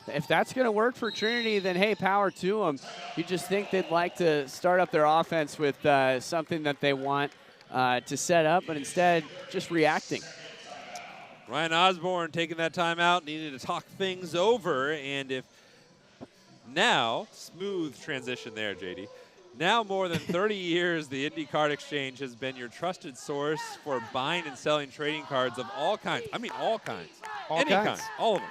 B: If that's going to work for Trinity, then hey, power to them. You just think they'd like to start up their offense with something that they want to set up, but instead just reacting.
A: Ryan Osborne taking that time out, needed to talk things over, and now, smooth transition there, JD. Now more than 30 years, the Indy Card Exchange has been your trusted source for buying and selling trading cards of all kinds. I mean all kinds. Any kind. All of them.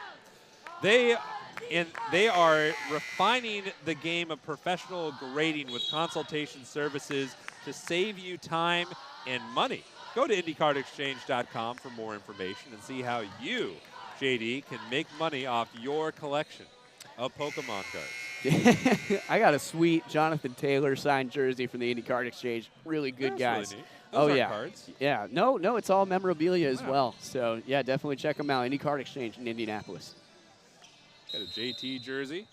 A: They are refining the game of professional grading with consultation services to save you time and money. Go to IndyCardExchange.com for more information and see how you, JD, can make money off your collection of Pokemon cards.
B: I got a sweet Jonathan Taylor signed jersey from the Indy Card Exchange. Really good guys.
A: Really neat. Those
B: yeah.
A: Cards.
B: Yeah. No, it's all memorabilia as well. So, yeah, definitely check them out. Indy Card Exchange in Indianapolis.
A: Got a JT jersey.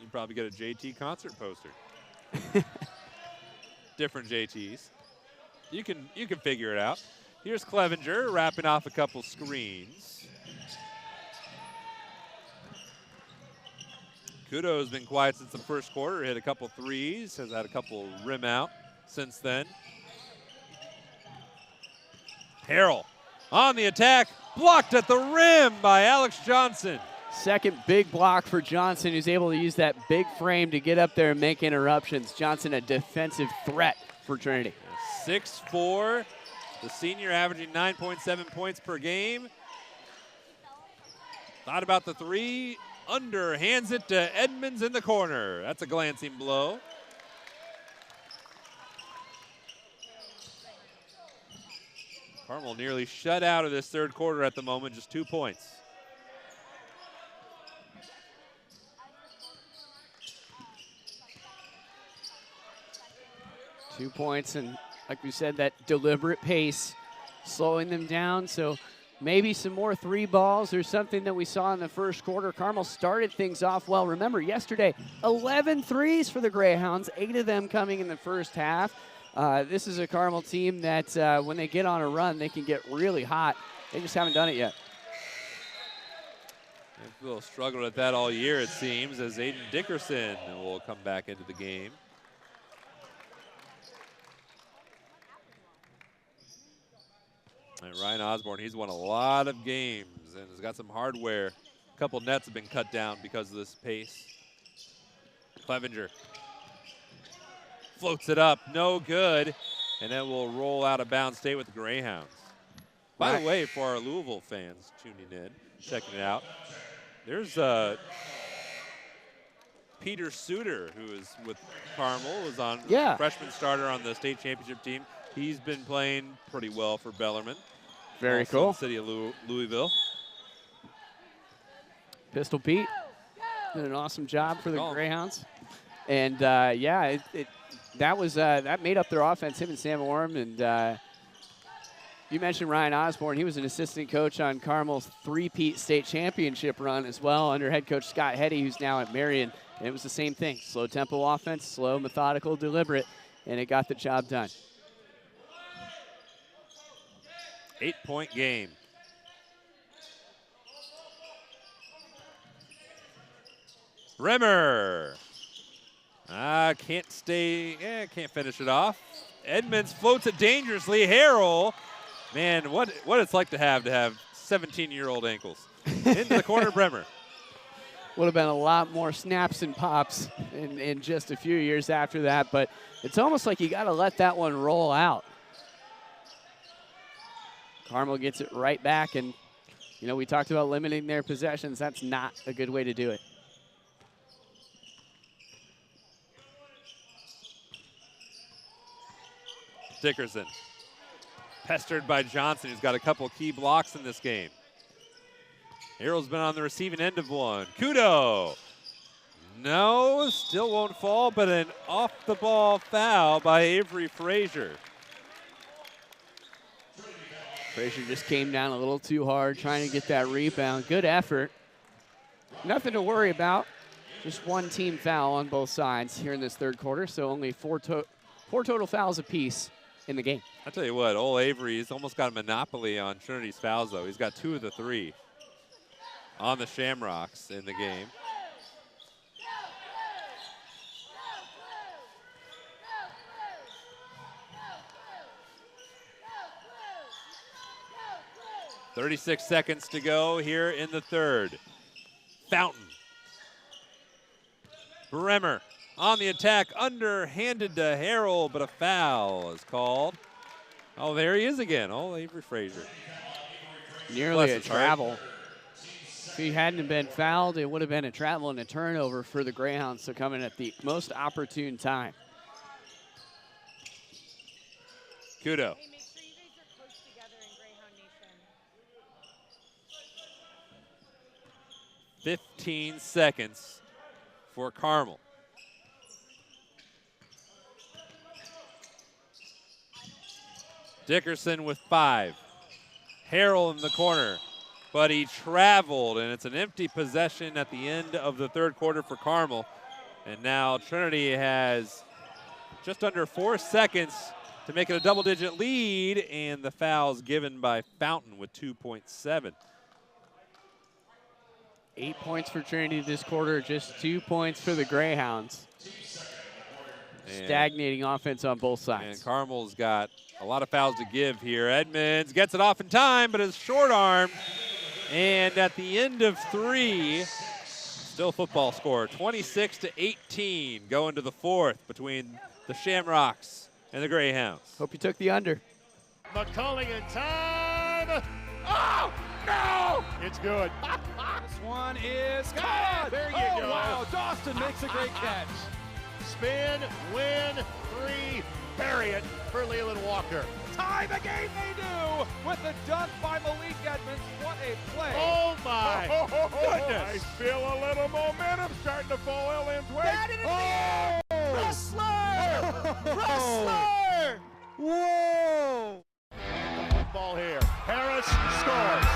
A: You probably get a JT concert poster. different JTs. You can figure it out. Here's Clevenger wrapping off a couple screens. Kudo's been quiet since the first quarter. Hit a couple threes, has had a couple rim out since then. Harrell on the attack, blocked at the rim by Alex Johnson.
B: Second big block for Johnson, who's able to use that big frame to get up there and make interruptions. Johnson, a defensive threat for Trinity.
A: 6'4", the senior averaging 9.7 points per game. Thought about the three, under, hands it to Edmonds in the corner. That's a glancing blow. Carmel nearly shut out of this third quarter at the moment, just 2 points.
B: Two points, and like we said, that deliberate pace, slowing them down. So maybe some more three balls or something that we saw in the first quarter. Carmel started things off well. Remember, yesterday, 11 threes for the Greyhounds, 8 of them coming in the first half. This is a Carmel team that when they get on a run, they can get really hot. They just haven't done it yet.
A: They've a little struggled at that all year, it seems, as Aiden Dickerson will come back into the game. And Ryan Osborne, he's won a lot of games and has got some hardware. A couple nets have been cut down because of this pace. Clevenger floats it up, no good, and then will roll out of bounds, stay with the Greyhounds. By the way, for our Louisville fans tuning in, checking it out, there's Peter Suter, who is with Carmel, was on freshman starter on the state championship team. He's been playing pretty well for Bellarmine.
B: Very
A: also
B: cool.
A: In the city of Louisville.
B: Pistol Pete did an awesome job for the Greyhounds. And yeah, that made up their offense, him and Sam Orm. And you mentioned Ryan Osborne. He was an assistant coach on Carmel's three-peat state championship run as well under head coach Scott Heddy, who's now at Marion. And it was the same thing. Slow tempo offense, slow, methodical, deliberate, and it got the job done.
A: 8-point game. Rimmer. Can't finish it off. Edmonds floats it dangerously. Harrell, man, what it's like to have 17-year-old ankles. Into the corner, Bremer.
B: Would have been a lot more snaps and pops in just a few years after that, but it's almost like you got to let that one roll out. Carmel gets it right back, and, you know, we talked about limiting their possessions. That's not a good way to do it.
A: Dickerson, pestered by Johnson, who's got a couple key blocks in this game. Harrell's been on the receiving end of one. Kudo. No, still won't fall, but an off-the-ball foul by Avery Frazier.
B: Frazier just came down a little too hard trying to get that rebound. Good effort. Nothing to worry about. Just one team foul on both sides here in this third quarter, so only four total fouls apiece in the game.
A: I'll tell you what, old Avery's almost got a monopoly on Trinity's fouls, though. He's got 2 of the 3 on the Shamrocks in the game. .36 seconds to go here in the third. Fountain. Bremer on the attack, underhanded to Harrell, but a foul is called. Oh, there he is again. Oh, Avery Frazier.
B: Nearly a travel. If he hadn't been fouled, it would have been a travel and a turnover for the Greyhounds, so coming at the most opportune time.
A: Kudo. 15 seconds for Carmel. Dickerson with 5. Harrell in the corner, but he traveled, and it's an empty possession at the end of the third quarter for Carmel. And now Trinity has just under 4 seconds to make it a double-digit lead, and the foul's given by Fountain with 2.7.
B: 8 points for Trinity this quarter, just 2 points for the Greyhounds. Stagnating offense on both sides.
A: And Carmel's got a lot of fouls to give here. Edmonds gets it off in time, but is short-armed. And at the end of 3, still football score, 26-18, going to the 4th between the Shamrocks and the Greyhounds.
B: Hope you took the under.
C: McCulling in time. Oh, no! It's good.
D: This one is caught.
C: There you
D: oh,
C: go.
D: Wow, Dawson makes a great catch.
C: Spin, win, 3, bury it for Leland Walker.
D: Tie the game they do with the dunk by Malik Edmonds. What a play.
C: Oh, my
D: goodness.
C: I feel a little momentum starting to fall Ellen's way.
F: Wrestler! Wrestler! Whoa!
C: Ball here. Harris scores.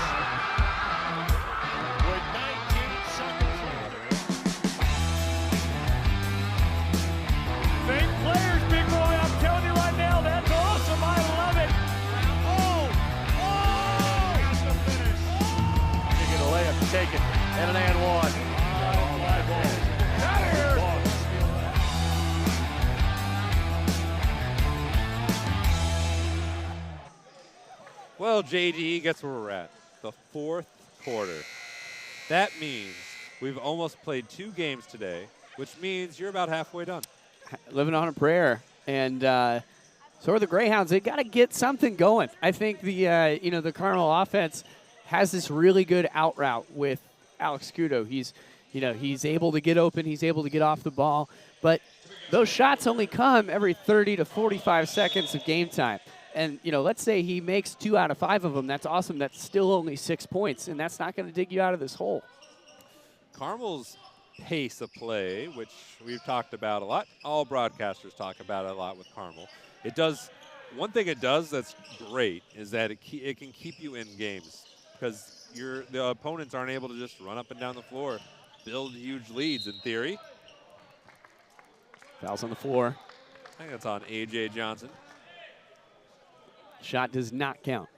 C: With 19 seconds left.
E: Fake players, big boy. I'm telling you right now, that's awesome. I love it.
C: Has to finish. You get a layup taken and an and one. Out of here.
A: Well, JD, guess where we're at? The 4th quarter. That means we've almost played 2 games today, which means you're about halfway done.
B: Living on a prayer. And so are the Greyhounds. They got to get something going. I think the the Carmel offense has this really good out route with Alex Scudo. He's able to get open. He's able to get off the ball. But those shots only come every 30 to 45 seconds of game time. And, let's say he makes 2 out of 5 of them. That's awesome. That's still only 6 points, and that's not going to dig you out of this hole.
A: Carmel's pace of play, which we've talked about a lot. All broadcasters talk about it a lot with Carmel. It does, one thing it does that's great is that it can keep you in games because the opponents aren't able to just run up and down the floor, build huge leads in theory.
B: Fouls on the floor.
A: I think that's on A.J. Johnson.
B: Shot does not count.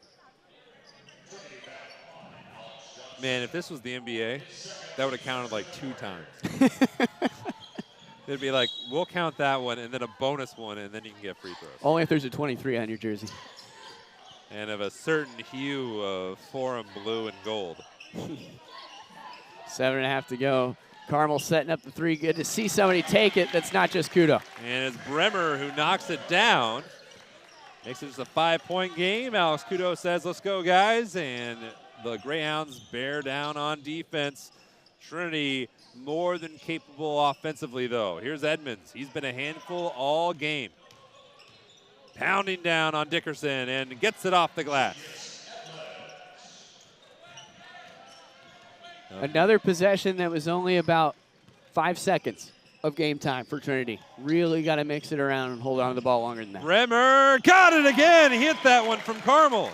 A: Man, if this was the NBA, that would have counted like 2 times. It'd be like, we'll count that one and then a bonus one, and then you can get free throws.
B: Only if there's a 23 on your jersey.
A: And of a certain hue of forum blue and gold.
B: 7.5 to go. Carmel setting up the 3. Good to see somebody take it. That's not just Kudo.
A: And it's Bremer who knocks it down. Makes it just a 5-point game. Alex Kudo says, let's go, guys. And the Greyhounds bear down on defense. Trinity more than capable offensively, though. Here's Edmonds. He's been a handful all game. Pounding down on Dickerson and gets it off the glass.
B: Another possession that was only about 5 seconds of game time for Trinity. Really got to mix it around and hold on to the ball longer than that.
A: Bremer got it again. He hit that one from Carmel.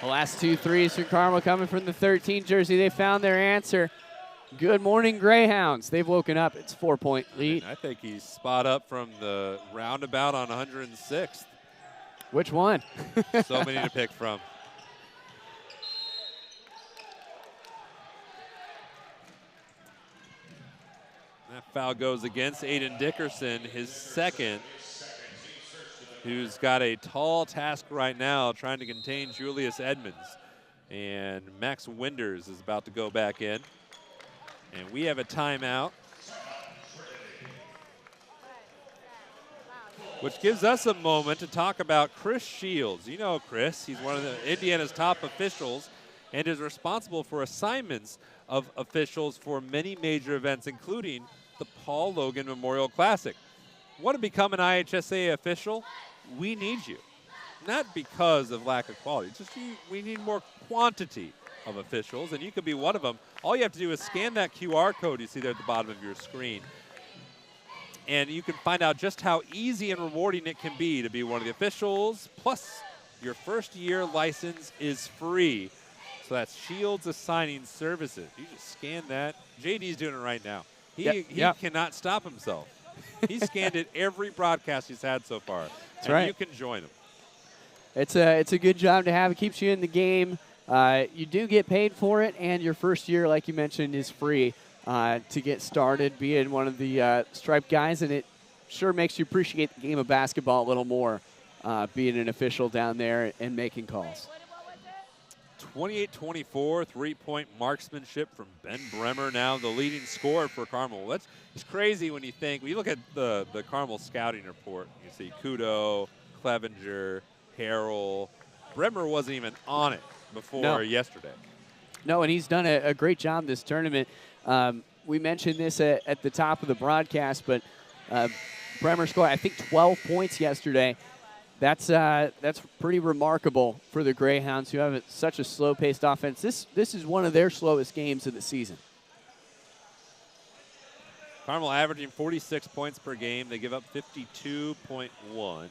B: The last 2 threes from Carmel coming from the 13 jersey. They found their answer. Good morning, Greyhounds. They've woken up. It's 4-point lead.
A: And I think he's spot up from the roundabout on 106th.
B: Which one?
A: So many to pick from. That foul goes against Aiden Dickerson, his second, who's got a tall task right now trying to contain Julius Edmonds. And Max Winders is about to go back in. And we have a timeout, which gives us a moment to talk about Chris Shields. You know Chris, he's one of Indiana's top officials and is responsible for assignments of officials for many major events, including the Paul Loggan Memorial Classic. Want to become an IHSA official? We need you. Not because of lack of quality, just we need more quantity of officials, and you could be one of them. All you have to do is scan that QR code you see there at the bottom of your screen, and you can find out just how easy and rewarding it can be to be one of the officials. Plus, your first year license is free. So that's Shields Assigning Services. You just scan that. JD's doing it right now. He cannot stop himself. He scanned it every broadcast he's had so far.
B: That's
A: and
B: right.
A: you can join him.
B: It's a good job to have. It keeps you in the game. You do get paid for it, and your first year, like you mentioned, is free to get started being one of the striped guys, and it sure makes you appreciate the game of basketball a little more, being an official down there and making calls.
A: 28-24, three-point marksmanship from Ben Bremer, now the leading scorer for Carmel. It's crazy when you look at the Carmel scouting report. You see Kudo, Clevenger, Harrell. Bremer wasn't even on it before yesterday.
B: No, and he's done a great job this tournament. We mentioned this at the top of the broadcast, but Bremer scored, I think, 12 points yesterday. That's pretty remarkable for the Greyhounds, who have such a slow-paced offense. This is one of their slowest games of the season.
A: Carmel averaging 46 points per game. They give up 52.1.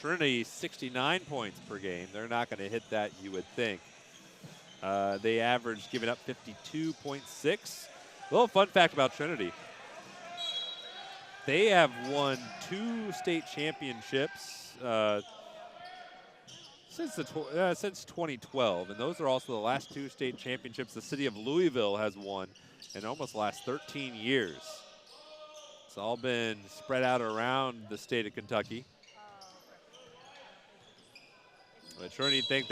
A: Trinity, 69 points per game. They're not going to hit that, you would think. They average giving up 52.6. A little fun fact about Trinity. They have won 2 state championships since 2012, and those are also the last 2 state championships the city of Louisville has won in almost the last 13 years. It's all been spread out around the state of Kentucky. But Trinity think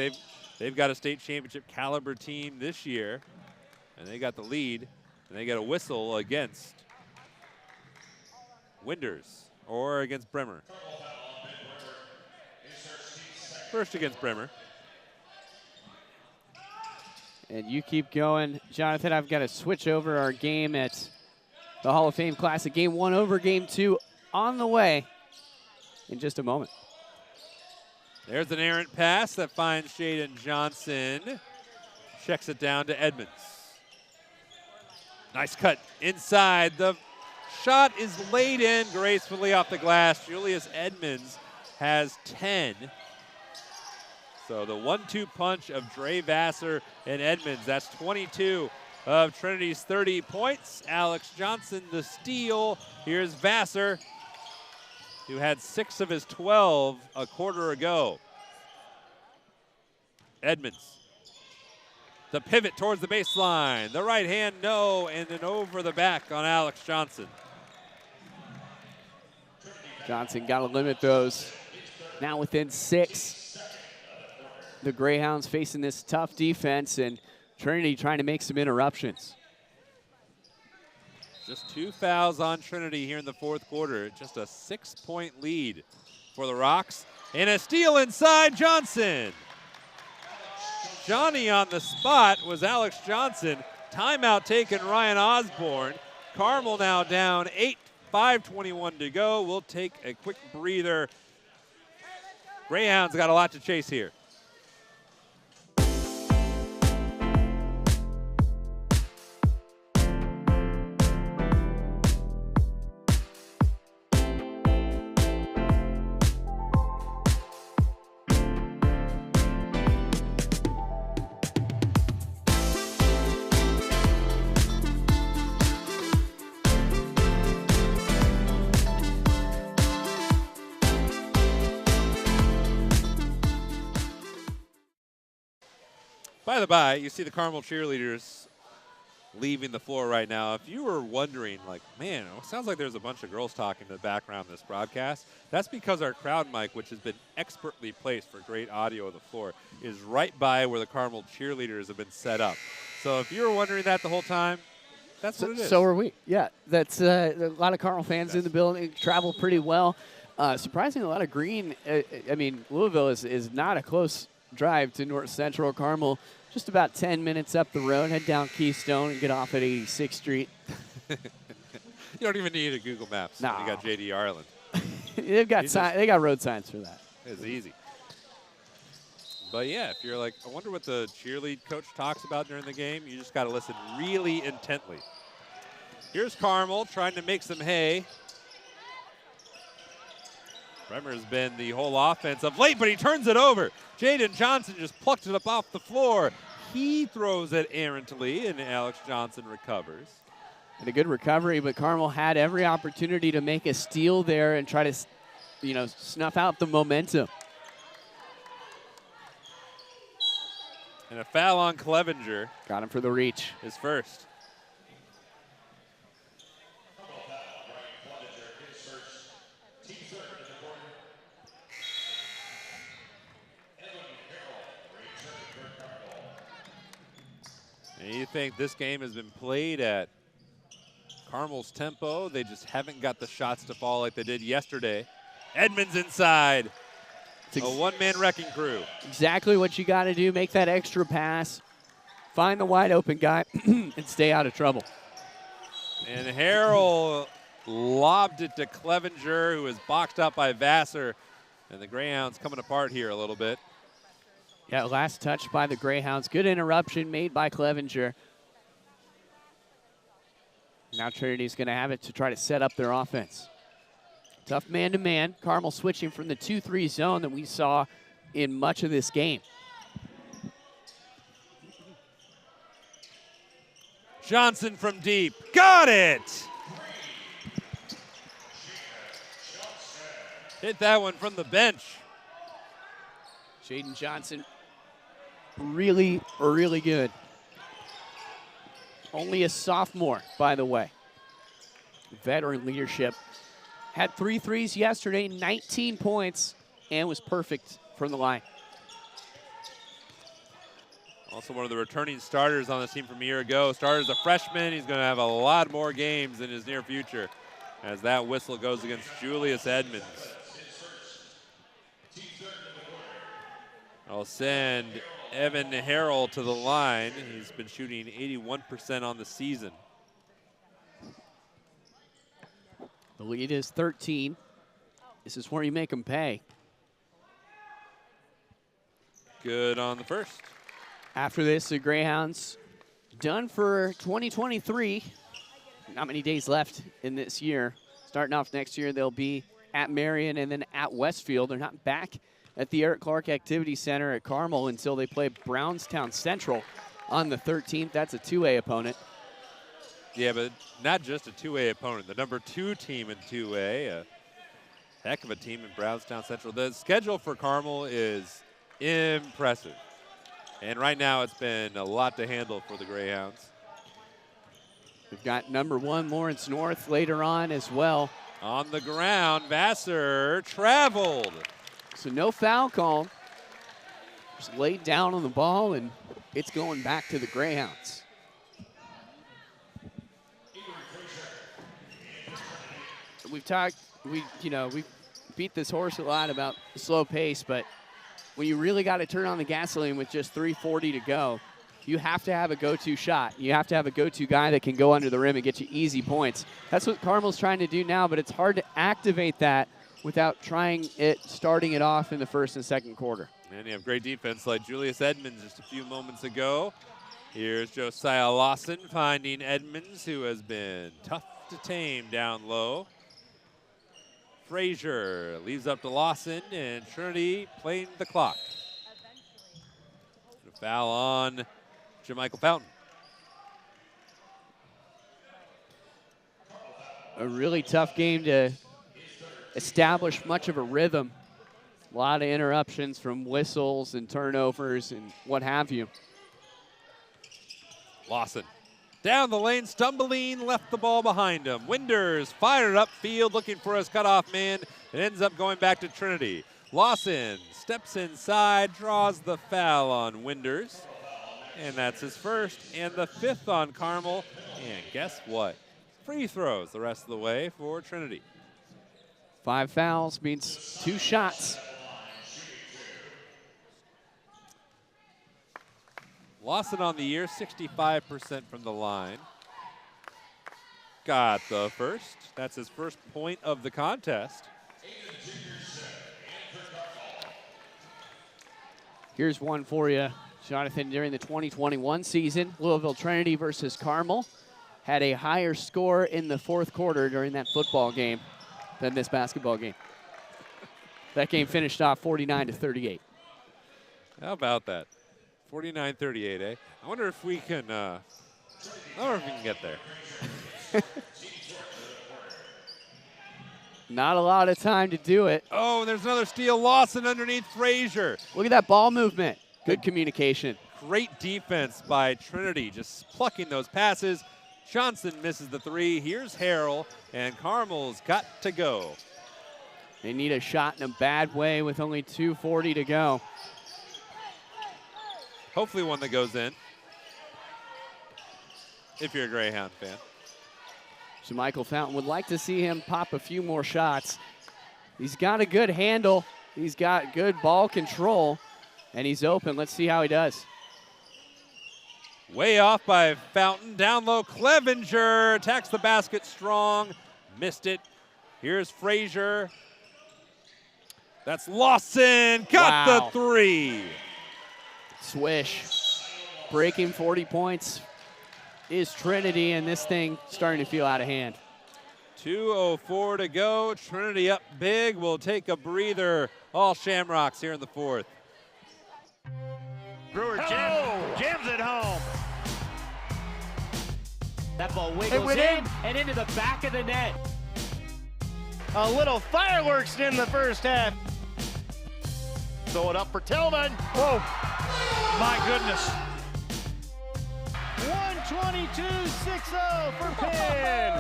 A: they've got a state championship caliber team this year, and they got the lead, and they get a whistle against Winders or against Bremer. First against Bremer.
B: And you keep going. Jonathan, I've got to switch over our game at the Hall of Fame Classic. Game 1 over Game 2 on the way in just a moment.
A: There's an errant pass that finds Shaden Johnson. Checks it down to Edmonds. Nice cut inside. The shot is laid in gracefully off the glass. Julius Edmonds has 10. So the 1-2 punch of Dre Vassar and Edmonds. That's 22 of Trinity's 30 points. Alex Johnson, the steal. Here's Vassar, who had 6 of his 12 a quarter ago. Edmonds. The pivot towards the baseline. The right hand, no, and then over the back on Alex Johnson.
B: Johnson got to limit those. Now within 6. The Greyhounds facing this tough defense, and Trinity trying to make some interruptions.
A: Just 2 fouls on Trinity here in the fourth quarter. Just a 6-point lead for the Rocks. And a steal inside Johnson. Johnny on the spot was Alex Johnson. Timeout taken, Ryan Osborne. Carmel now down 8, 5:21 to go. We'll take a quick breather. Greyhounds got a lot to chase here. By the by, you see the Carmel cheerleaders leaving the floor right now. If you were wondering, like, man, it sounds like there's a bunch of girls talking in the background of this broadcast, that's because our crowd mic, which has been expertly placed for great audio of the floor, is right by where the Carmel cheerleaders have been set up. So if you were wondering that the whole time, that's what it is.
B: So are we. Yeah, that's a lot of Carmel fans in the building. Travel pretty well. Surprisingly, a lot of green. I mean, Louisville is not a close drive to North Central. Carmel, just about 10 minutes up the road. Head down Keystone and get off at 86th Street.
A: You don't even need a Google Maps.
B: No.
A: You got J.D. Ireland.
B: They got road signs for that.
A: It's easy. But yeah, if you're like, I wonder what the cheerlead coach talks about during the game, you just got to listen really intently. Here's Carmel trying to make some hay. Bremer's been the whole offense of late, but he turns it over. Jaden Johnson just plucked it up off the floor. He throws it errantly, and Alex Johnson recovers.
B: And a good recovery, but Carmel had every opportunity to make a steal there and try to, snuff out the momentum.
A: And a foul on Clevenger.
B: Got him for the reach.
A: His first. And you think this game has been played at Carmel's tempo. They just haven't got the shots to fall like they did yesterday. Edmonds inside. A one-man wrecking crew.
B: Exactly what you got to do. Make that extra pass. Find the wide open guy and stay out of trouble.
A: And Harrell lobbed it to Clevenger, who was boxed up by Vassar. And the Greyhounds coming apart here a little bit.
B: Yeah, last touch by the Greyhounds. Good interruption made by Clevenger. Now Trinity's going to have it to try to set up their offense. Tough man-to-man. Carmel switching from the 2-3 zone that we saw in much of this game.
A: Johnson from deep. Got it! Hit that one from the bench.
B: Jaden Johnson, really, really good. Only a sophomore, by the way. Veteran leadership. Had 3 threes yesterday, 19 points, and was perfect from the line.
A: Also one of the returning starters on this team from a year ago. Started as a freshman. He's going to have a lot more games in his near future as that whistle goes against Julius Edmonds. I'll send Evan Harrell to the line. He's been shooting 81% on the season.
B: The lead is 13. This is where you make them pay.
A: Good on the first.
B: After this, the Greyhounds done for 2023. Not many days left in this year. Starting off next year, they'll be at Marion and then at Westfield. They're not back at the Eric Clark Activity Center at Carmel until they play Brownstown Central on the 13th. That's a 2A opponent.
A: Yeah, but not just a 2A opponent. The number 2 team in 2A, a heck of a team in Brownstown Central. The schedule for Carmel is impressive. And right now it's been a lot to handle for the Greyhounds.
B: We've got number 1 Lawrence North later on as well.
A: On the ground, Vassar traveled.
B: So no foul call. Just laid down on the ball, and it's going back to the Greyhounds. We beat this horse a lot about the slow pace, but when you really got to turn on the gasoline with just 3:40 to go, you have to have a go-to shot. You have to have a go-to guy that can go under the rim and get you easy points. That's what Carmel's trying to do now, but it's hard to activate that without starting it off in the first and second quarter.
A: And you have great defense like Julius Edmonds just a few moments ago. Here's Josiah Lawson finding Edmonds, who has been tough to tame down low. Frazier leaves up to Lawson, and Trinity playing the clock. A foul on Jermichael Fountain.
B: A really tough game to establish much of a rhythm. A lot of interruptions from whistles and turnovers and what have you.
A: Lawson down the lane, stumbling, left the ball behind him. Winders fired upfield, looking for his cutoff man. It ends up going back to Trinity. Lawson steps inside, draws the foul on Winders. And that's his first and the 5th on Carmel. And guess what? Free throws the rest of the way for Trinity.
B: 5 fouls means 2 shots.
A: Lawson on the year, 65% from the line. Got the first. That's his first point of the contest.
B: Here's one for you, Jonathan. During the 2021 season, Louisville Trinity versus Carmel had a higher score in the 4th quarter during that football game than this basketball game. That game finished off 49-38.
A: How about that? 49-38, eh? I wonder if we can get there.
B: Not a lot of time to do it.
A: Oh, and there's another steal. Lawson underneath Frazier.
B: Look at that ball movement. Good communication.
A: Great defense by Trinity, just plucking those passes. Johnson misses the three. Here's Harrell, and Carmel's got to go.
B: They need a shot in a bad way with only 2:40 to go.
A: Hopefully one that goes in, if you're a Greyhound fan.
B: So Michael Fountain would like to see him pop a few more shots. He's got a good handle. He's got good ball control, and he's open. Let's see how he does.
A: Way off by Fountain. Down low, Clevenger attacks the basket strong. Missed it. Here's Frazier. That's Lawson. Got
B: Wow.
A: the three.
B: Swish. Breaking 40 points is Trinity, and this thing starting to feel out of hand.
A: 2:04 to go. Trinity up big. We'll take a breather. All Shamrocks here in the fourth.
C: Brewer jams it home.
F: That ball wiggles in and into the back of the net.
C: A little fireworks in the first half. Throw it up for Tillman. Whoa. My goodness.
F: 122-60 for Penn.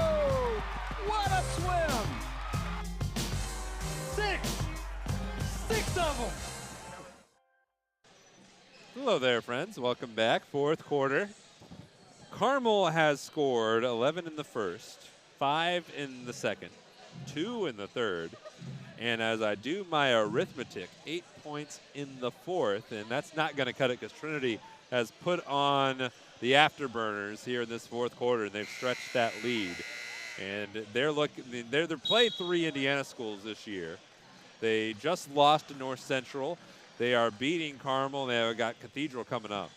F: What a swim. Six of them.
A: Hello there, friends. Welcome back. Fourth quarter. Carmel has scored 11 in the first, 5 in the second, 2 in the third, and as I do my arithmetic, 8 points in the fourth, and that's not going to cut it because Trinity has put on the afterburners here in this fourth quarter, and they've stretched that lead. And they're played 3 Indiana schools this year. They just lost to North Central. They are beating Carmel. They've got Cathedral coming up.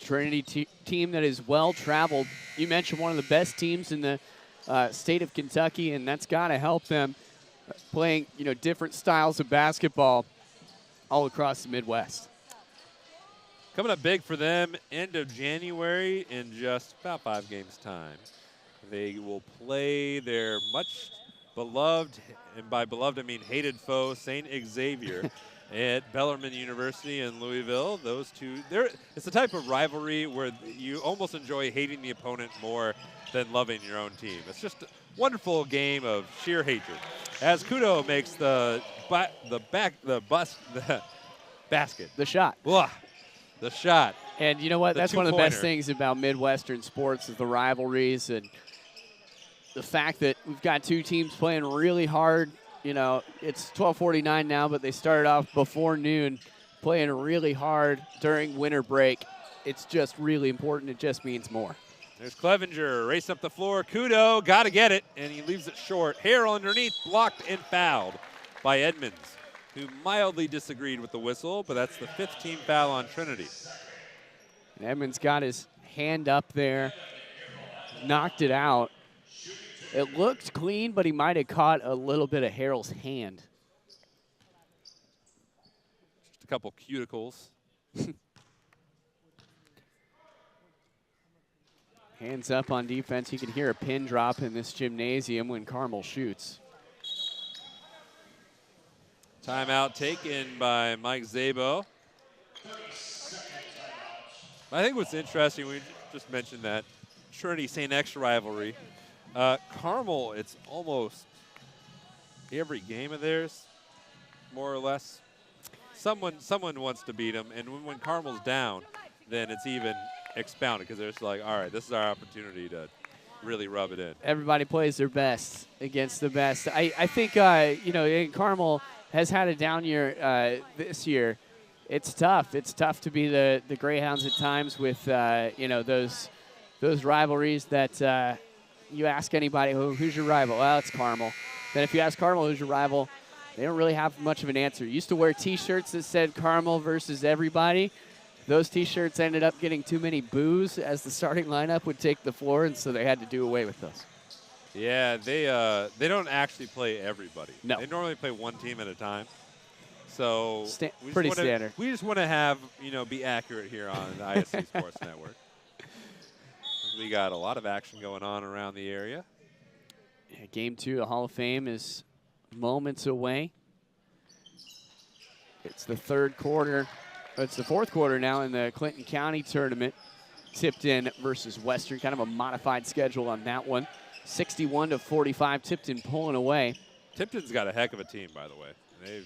B: Trinity team that is well-traveled. You mentioned one of the best teams in the state of Kentucky, and that's got to help them playing, different styles of basketball all across the Midwest.
A: Coming up big for them, end of January in just about 5 games' time. They will play their much beloved, and by beloved I mean hated foe, St. Xavier, at Bellarmine University in Louisville. Those two, it's the type of rivalry where you almost enjoy hating the opponent more than loving your own team. It's just a wonderful game of sheer hatred. As Kudo makes the basket.
B: The shot.
A: Blah, the shot.
B: And you know what?
A: The
B: That's one of the best
A: two-pointer.
B: things about Midwestern sports is the rivalries and the fact that we've got two teams playing really hard. It's 12:49 now, but they started off before noon playing really hard during winter break. It's just really important. It just means more.
A: There's Clevenger racing up the floor. Kudo got to get it, and he leaves it short. Harrell underneath, blocked and fouled by Edmonds, who mildly disagreed with the whistle, but that's the 5th team foul on Trinity.
B: And Edmonds got his hand up there, knocked it out. It looked clean, but he might have caught a little bit of Harrell's hand.
A: Just a couple cuticles.
B: Hands up on defense. You can hear a pin drop in this gymnasium when Carmel shoots.
A: Timeout taken by Mike Szabo. I think what's interesting, we just mentioned that Trinity-St. X rivalry. Carmel, it's almost every game of theirs, more or less. Someone wants to beat them, and when Carmel's down, then it's even expounded because they're just like, all right, this is our opportunity to really rub it in.
B: Everybody plays their best against the best. I think, Carmel has had a down year this year. It's tough. It's tough to be the Greyhounds at times with, those rivalries that you ask anybody, who's your rival? Well, it's Carmel. Then if you ask Carmel, who's your rival, they don't really have much of an answer. Used to wear T-shirts that said Carmel versus everybody. Those T-shirts ended up getting too many boos as the starting lineup would take the floor, and so they had to do away with those.
A: Yeah, they don't actually play everybody.
B: No.
A: They normally play one team at a time. So
B: Pretty standard.
A: We just want to have, be accurate here on the ISC Sports Network. we got a lot of action going on around the area.
B: Yeah, game 2, the Hall of Fame is moments away. It's the third quarter. It's the fourth quarter now in the Clinton County tournament. Tipton versus Western, kind of a modified schedule on that one. 61-45, Tipton pulling away.
A: Tipton's got a heck of a team, by the way.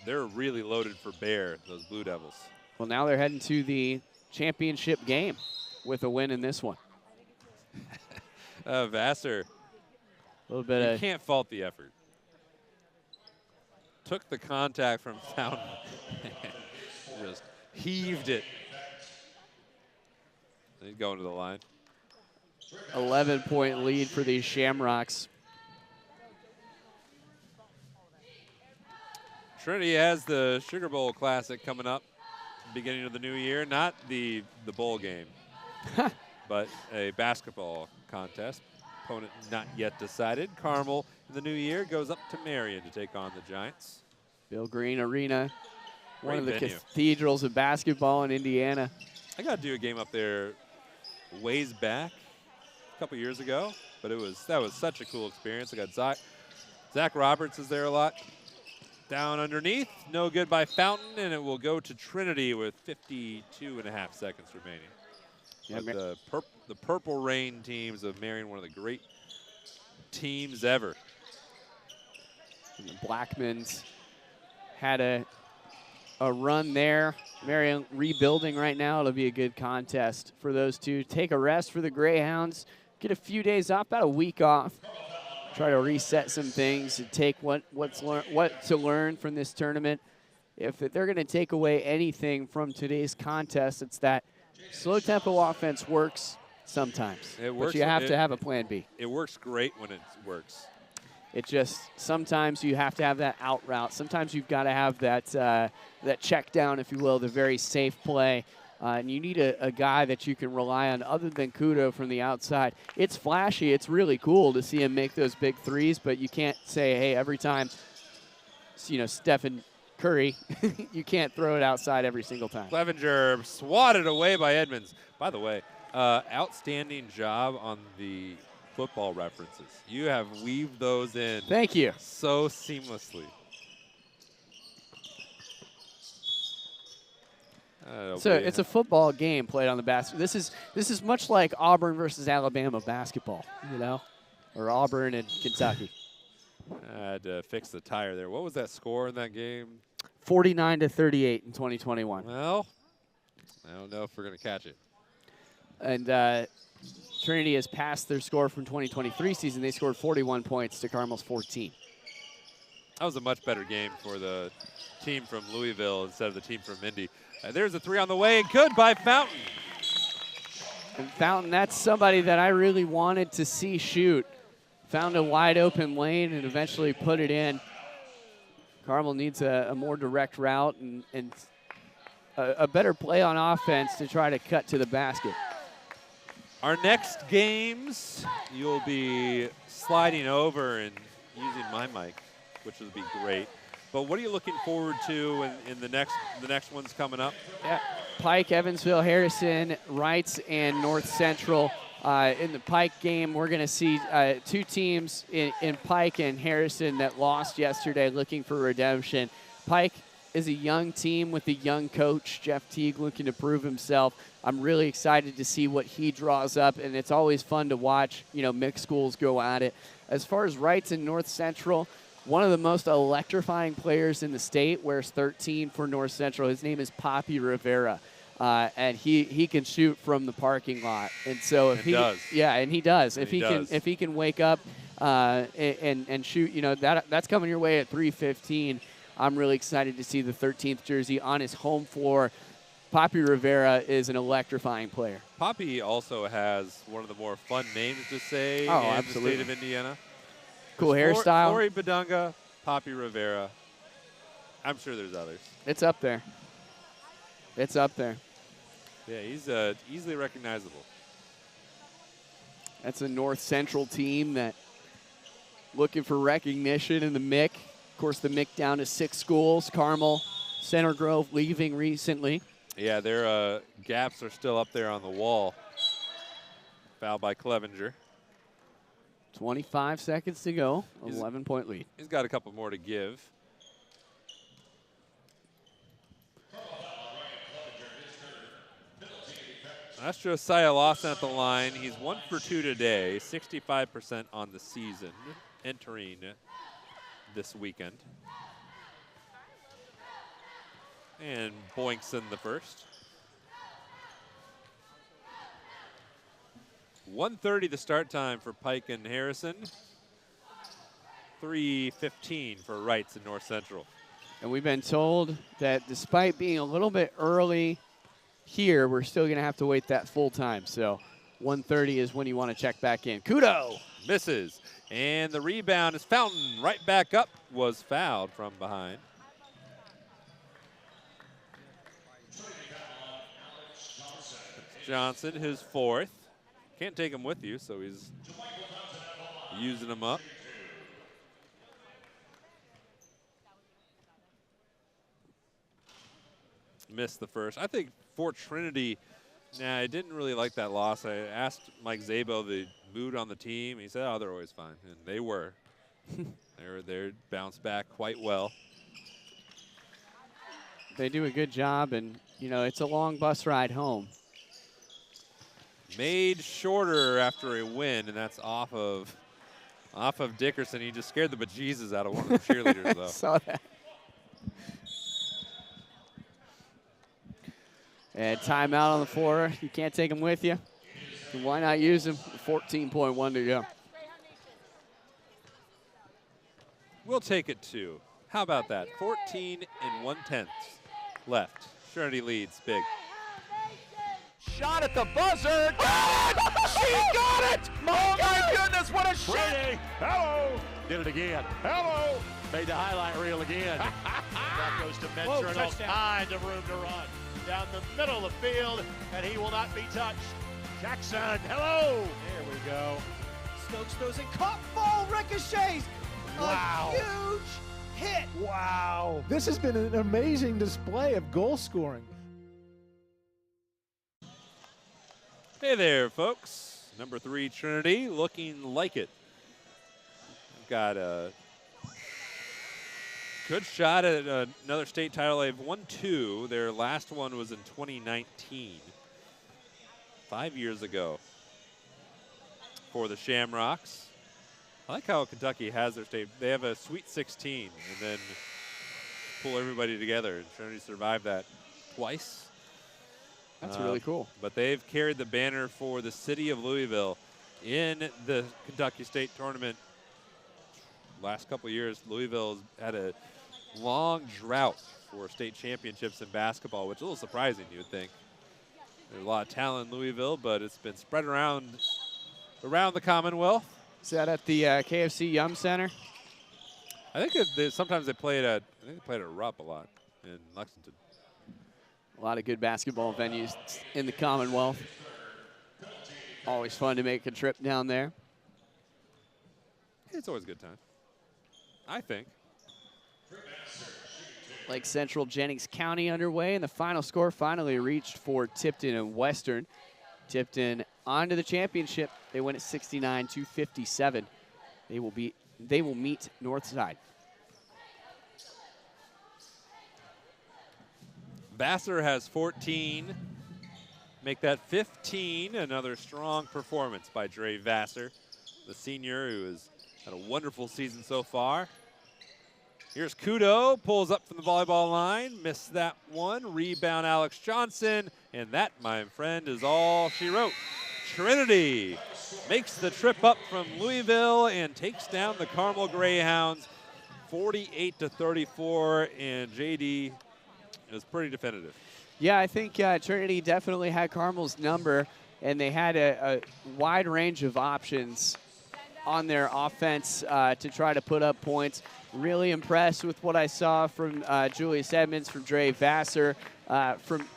A: They're really loaded for bear, those Blue Devils.
B: Well, now they're heading to the championship game with a win in this one.
A: Vassar,
B: A little bit
A: you can't fault the effort. Took the contact from Fountain, just heaved it. He's going to the line.
B: 11-point lead for these Shamrocks.
A: Trinity has the Sugar Bowl Classic coming up, beginning of the new year. Not the bowl game, but a basketball contest. Opponent not yet decided. Carmel in the new year goes up to Marion to take on the Giants.
B: Bill Green Arena, one
A: Great
B: of the
A: venue.
B: cathedrals of basketball in Indiana.
A: I got to do a game up there ways back, a couple years ago, but that was such a cool experience. I got Zach Roberts is there a lot. Down underneath, no good by Fountain, and it will go to Trinity with 52.5 seconds remaining.
B: Yeah,
A: But the Purple Rain teams of Marion, one of the great teams ever.
B: And the Blackmans had a run there. Marion rebuilding right now. It'll be a good contest for those two. Take a rest for the Greyhounds. Get a few days off, about a week off. Try to reset some things and take what to learn from this tournament. If they're going to take away anything from today's contest, it's that slow tempo offense works sometimes.
A: It works,
B: but you have to have a plan B.
A: It works great when it works.
B: It just, sometimes you have to have that out route. Sometimes you've got to have that check down, if you will, the very safe play. And you need a guy that you can rely on other than Kudo from the outside. It's flashy. It's really cool to see him make those big threes, but you can't say, hey, every time, Stephen Curry, you can't throw it outside every single time.
A: Clevenger swatted away by Edmonds. By the way, outstanding job on the football references. You have weaved those in.
B: Thank you.
A: So seamlessly.
B: So it's a football game played on the basket. This is much like Auburn versus Alabama basketball, or Auburn and Kentucky.
A: I had to fix the tire there. What was that score in that game?
B: 49-38 in 2021.
A: Well, I don't know if we're going to catch it.
B: And Trinity has passed their score from 2023 season. They scored 41 points to Carmel's 14.
A: That was a much better game for the team from Louisville instead of the team from Indy. There's a three on the way, and good by Fountain.
B: And Fountain, that's somebody that I really wanted to see shoot. Found a wide open lane and eventually put it in. Carmel needs a more direct route and a better play on offense to try to cut to the basket.
A: Our next games, you'll be sliding over and using my mic, which would be great. But what are you looking forward to in the next ones coming up?
B: Yeah, Pike, Evansville, Harrison, Wrights, and North Central. In the Pike game, we're going to see two teams in Pike and Harrison that lost yesterday looking for redemption. Pike is a young team with a young coach, Jeff Teague, looking to prove himself. I'm really excited to see what he draws up, and it's always fun to watch, mixed schools go at it. As far as Wrights and North Central, one of the most electrifying players in the state, wears 13 for North Central. His name is Poppy Rivera. And he can shoot from the parking lot, and so if he does. If he can wake up and shoot, that's coming your way at 3:15. I'm really excited to see the 13th jersey on his home floor. Poppy Rivera is an electrifying player.
A: Poppy also has one of the more fun names to say
B: absolutely.
A: the state of Indiana.
B: Cool hairstyle.
A: Corey Badunga, Poppy Rivera. I'm sure there's others.
B: It's up there.
A: Yeah, he's easily recognizable.
B: That's a North Central team that looking for recognition in the MIC. Of course, the MIC down to 6 schools. Carmel, Center Grove leaving recently.
A: Yeah, their gaps are still up there on the wall. Foul by Clevenger.
B: 25 seconds to go, 11-point lead.
A: He's got a couple more to give. That's Josiah Lawson at the line. He's 1 for 2 today, 65% on the season, entering this weekend. And Boinks in the first. 1:30 the start time for Pike and Harrison. 3:15 for Wrights in North Central.
B: And we've been told that despite being a little bit early here, we're still going to have to wait that full time. So 1:30 is when you want to check back in. Kudo
A: misses. And the rebound is Fountain. Right back up, was fouled from behind. Johnson, his fourth. Can't take him with you, so he's using him up. Missed the first. I think for Trinity, I didn't really like that loss. I asked Mike Szabo the mood on the team. He said, oh, they're always fine. And they were. They're bounced back quite well.
B: They do a good job, and, you know, it's a long bus ride home.
A: Made shorter after a win, and that's off of Dickerson. He just scared the bejesus out of one of the cheerleaders, though.
B: Saw that. And timeout on the floor. You can't take them with you. So why not use them? 14.1 to go.
A: We'll take it to. How about that? 14 1/10 left. Trinity leads big.
C: Shot at the buzzer. Got it! She got it! Oh my goodness, what a shot!
E: Hello.
C: Did it again.
E: Hello.
C: Made the highlight reel again. That goes to Mentor and all kinds of room to run. Down the middle of the field, and he will not be touched. Jackson, hello! There we go.
F: Stokes throws it, caught, ball ricochets.
C: Wow.
F: A huge hit.
C: Wow.
G: This has been an amazing display of goal scoring.
A: Hey there, folks. Number 3 Trinity looking like it. We've got a good shot at another state title. They've won 2. Their last one was in 2019, 5 years ago, for the Shamrocks. I like how Kentucky has their state. They have a Sweet 16 and then pull everybody together. And Trinity survived that twice.
B: That's really cool.
A: But they've carried the banner for the city of Louisville in the Kentucky State Tournament. Last couple of years, Louisville has had a long drought for state championships in basketball, which is a little surprising, you would think. There's a lot of talent in Louisville, but it's been spread around the Commonwealth.
B: Is that at the KFC Yum Center?
A: I think sometimes they play it at Rupp a lot in Lexington.
B: A lot of good basketball venues in the Commonwealth. Always fun to make a trip down there.
A: It's always a good time, I think.
B: Lake Central Jennings County underway, and the final score finally reached for Tipton and Western. Tipton on to the championship. They win at 69-57. They will meet Northside.
A: Vassar has 14. Make that 15. Another strong performance by Dre Vassar, the senior who has had a wonderful season so far. Here's Kudo, pulls up from the volleyball line, missed that one. Rebound Alex Johnson, and that, my friend, is all she wrote. Trinity makes the trip up from Louisville and takes down the Carmel Greyhounds 48-34, and JD is pretty definitive.
B: Yeah, I think Trinity definitely had Carmel's number, and they had a wide range of options on their offense to try to put up points. Really impressed with what I saw from Julius Edmonds, from Dre Vassar, from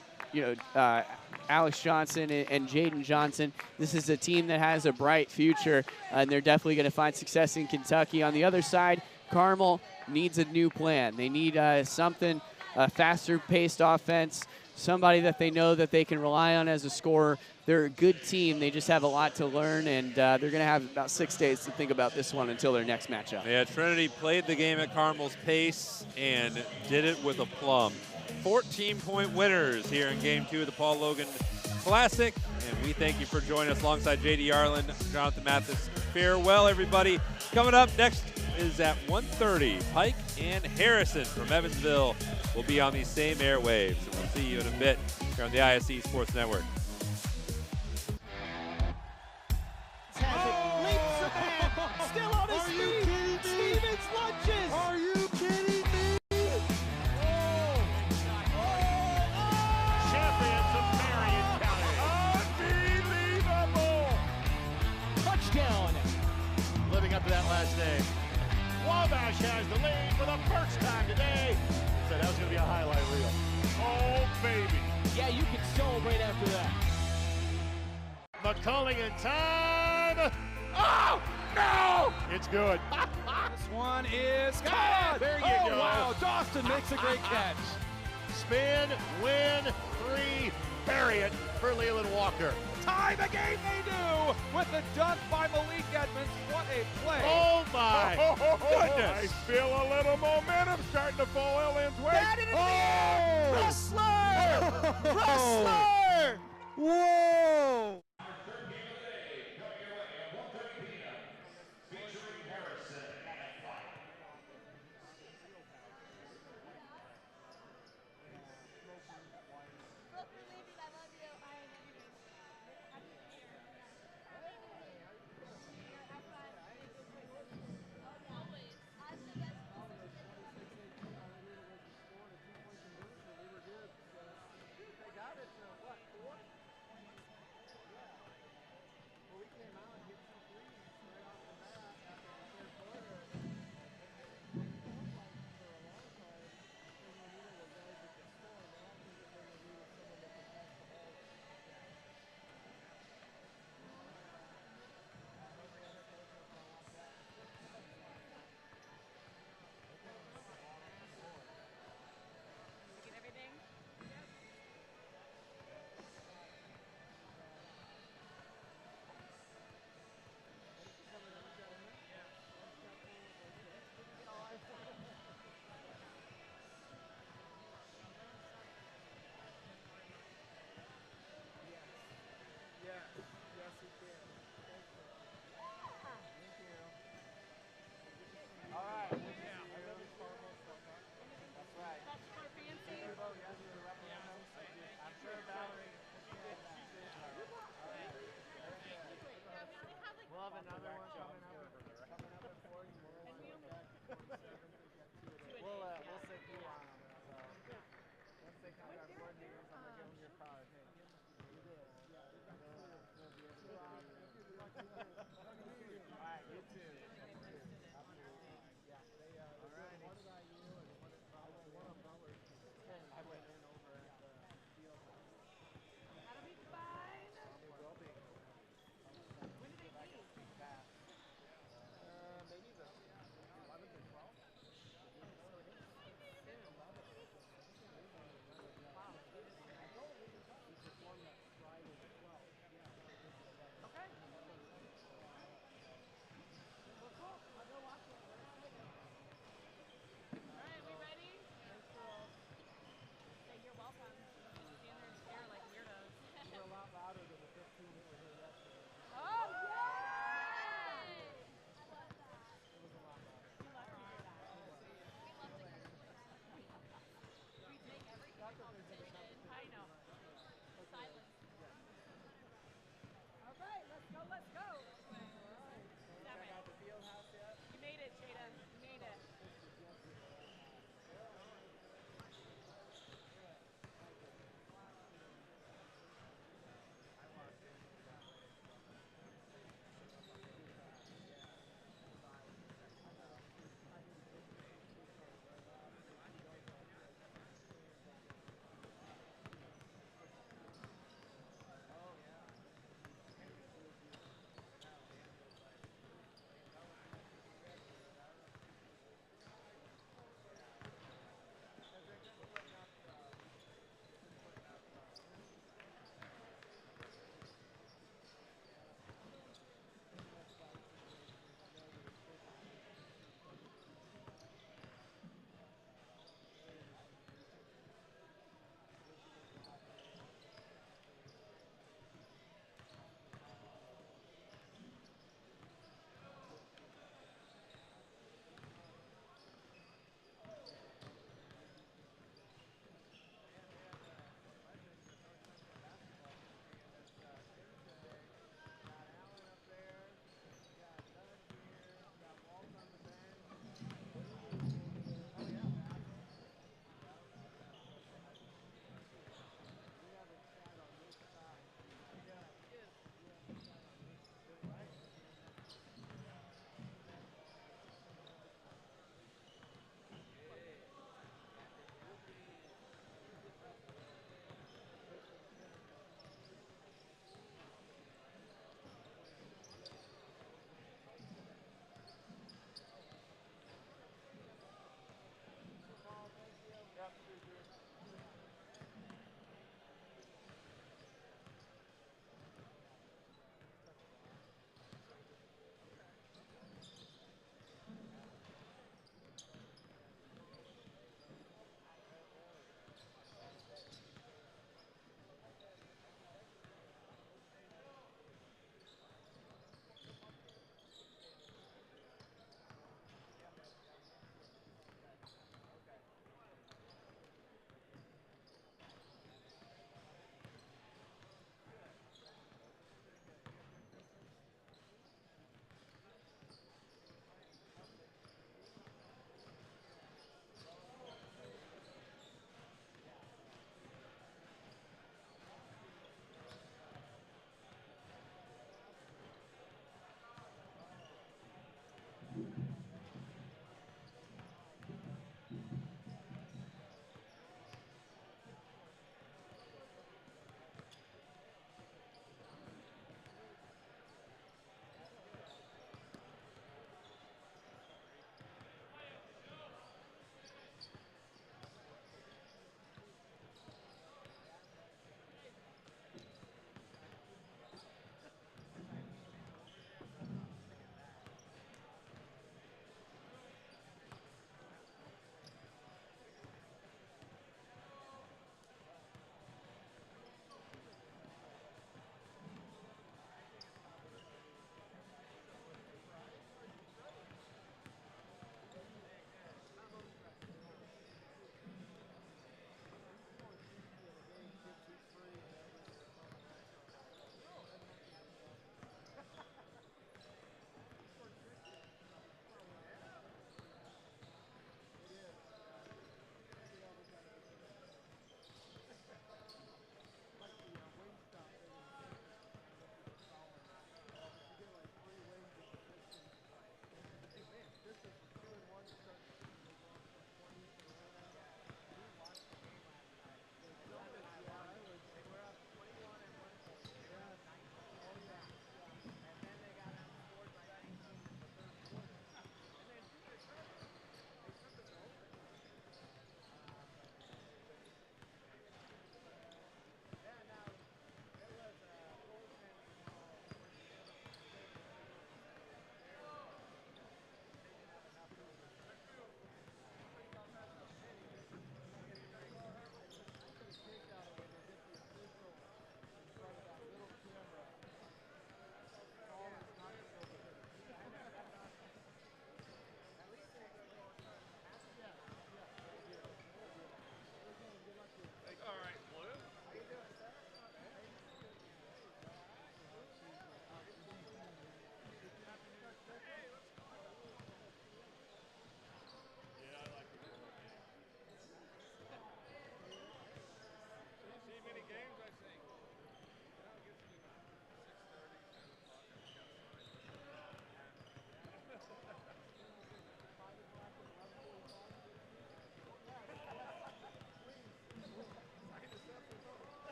B: Alex Johnson and Jaden Johnson. This is a team that has a bright future, and they're definitely going to find success in Kentucky. On the other side, Carmel needs a new plan. They need something, a faster-paced offense, somebody that they know that they can rely on as a scorer. They're a good team. They just have a lot to learn, and they're going to have about 6 days to think about this one until their next matchup.
A: Yeah, Trinity played the game at Carmel's pace and did it with aplomb. 14-point winners here in Game 2 of the Paul Logan Classic, and we thank you for joining us alongside J.D. Arlen, Jonathan Mathis. Farewell, everybody. Coming up next is at 1:30. Pike and Harrison from Evansville will be on these same airwaves, and we'll see you in a bit here on the ISE Sports Network.
F: Has it, leaps ahead, still on his feet. Stevens lunges. Are you kidding me?
C: Champions of Marion County.
D: Unbelievable!
F: Touchdown.
C: Living up to that last name. Wabash has the lead for the first time today. Said that was going to be a highlight reel.
D: Oh, baby.
F: Yeah, you can celebrate after that.
C: McCulling in time. Oh, no! It's good.
D: This one is caught.
C: There you
D: oh,
C: go.
D: wow. Dawson makes a great catch.
C: Spin, win, 3, bury it for Leland Walker.
D: Tie the game they do with the dunk by Malik Edmonds. What a play.
C: Oh, my
D: I
C: goodness.
D: feel a little momentum starting to fall Ellen's way.
F: Wrestler! Wrestler! Whoa!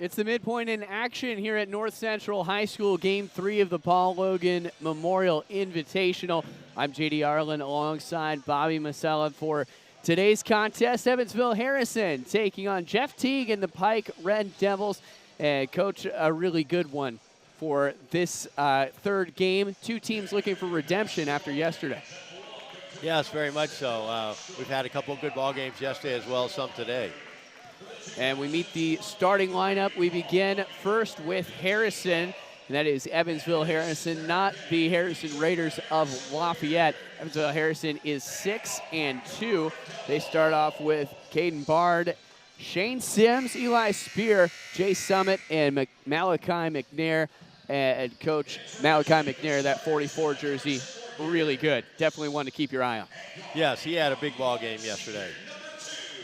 B: It's the midpoint in action here at North Central High School, Game 3 of the Paul Logan Memorial Invitational. I'm J.D. Arlen alongside Bobby Masella for today's contest. Evansville Harrison taking on Jeff Teague and the Pike Red Devils. And Coach, a really good one for this third game. Two teams looking for redemption after yesterday.
C: Yes, very much so. We've had a couple of good ball games yesterday as well as some today.
B: And we meet the starting lineup. We begin first with Harrison, and that is Evansville Harrison, not the Harrison Raiders of Lafayette. Evansville Harrison is 6-2. They start off with Caden Bard, Shane Sims, Eli Spear, Jay Summit, and Malachi McNair. And Coach Malachi McNair, that 44 jersey, really good. Definitely one to keep your eye on.
C: Yes, he had a big ball game yesterday.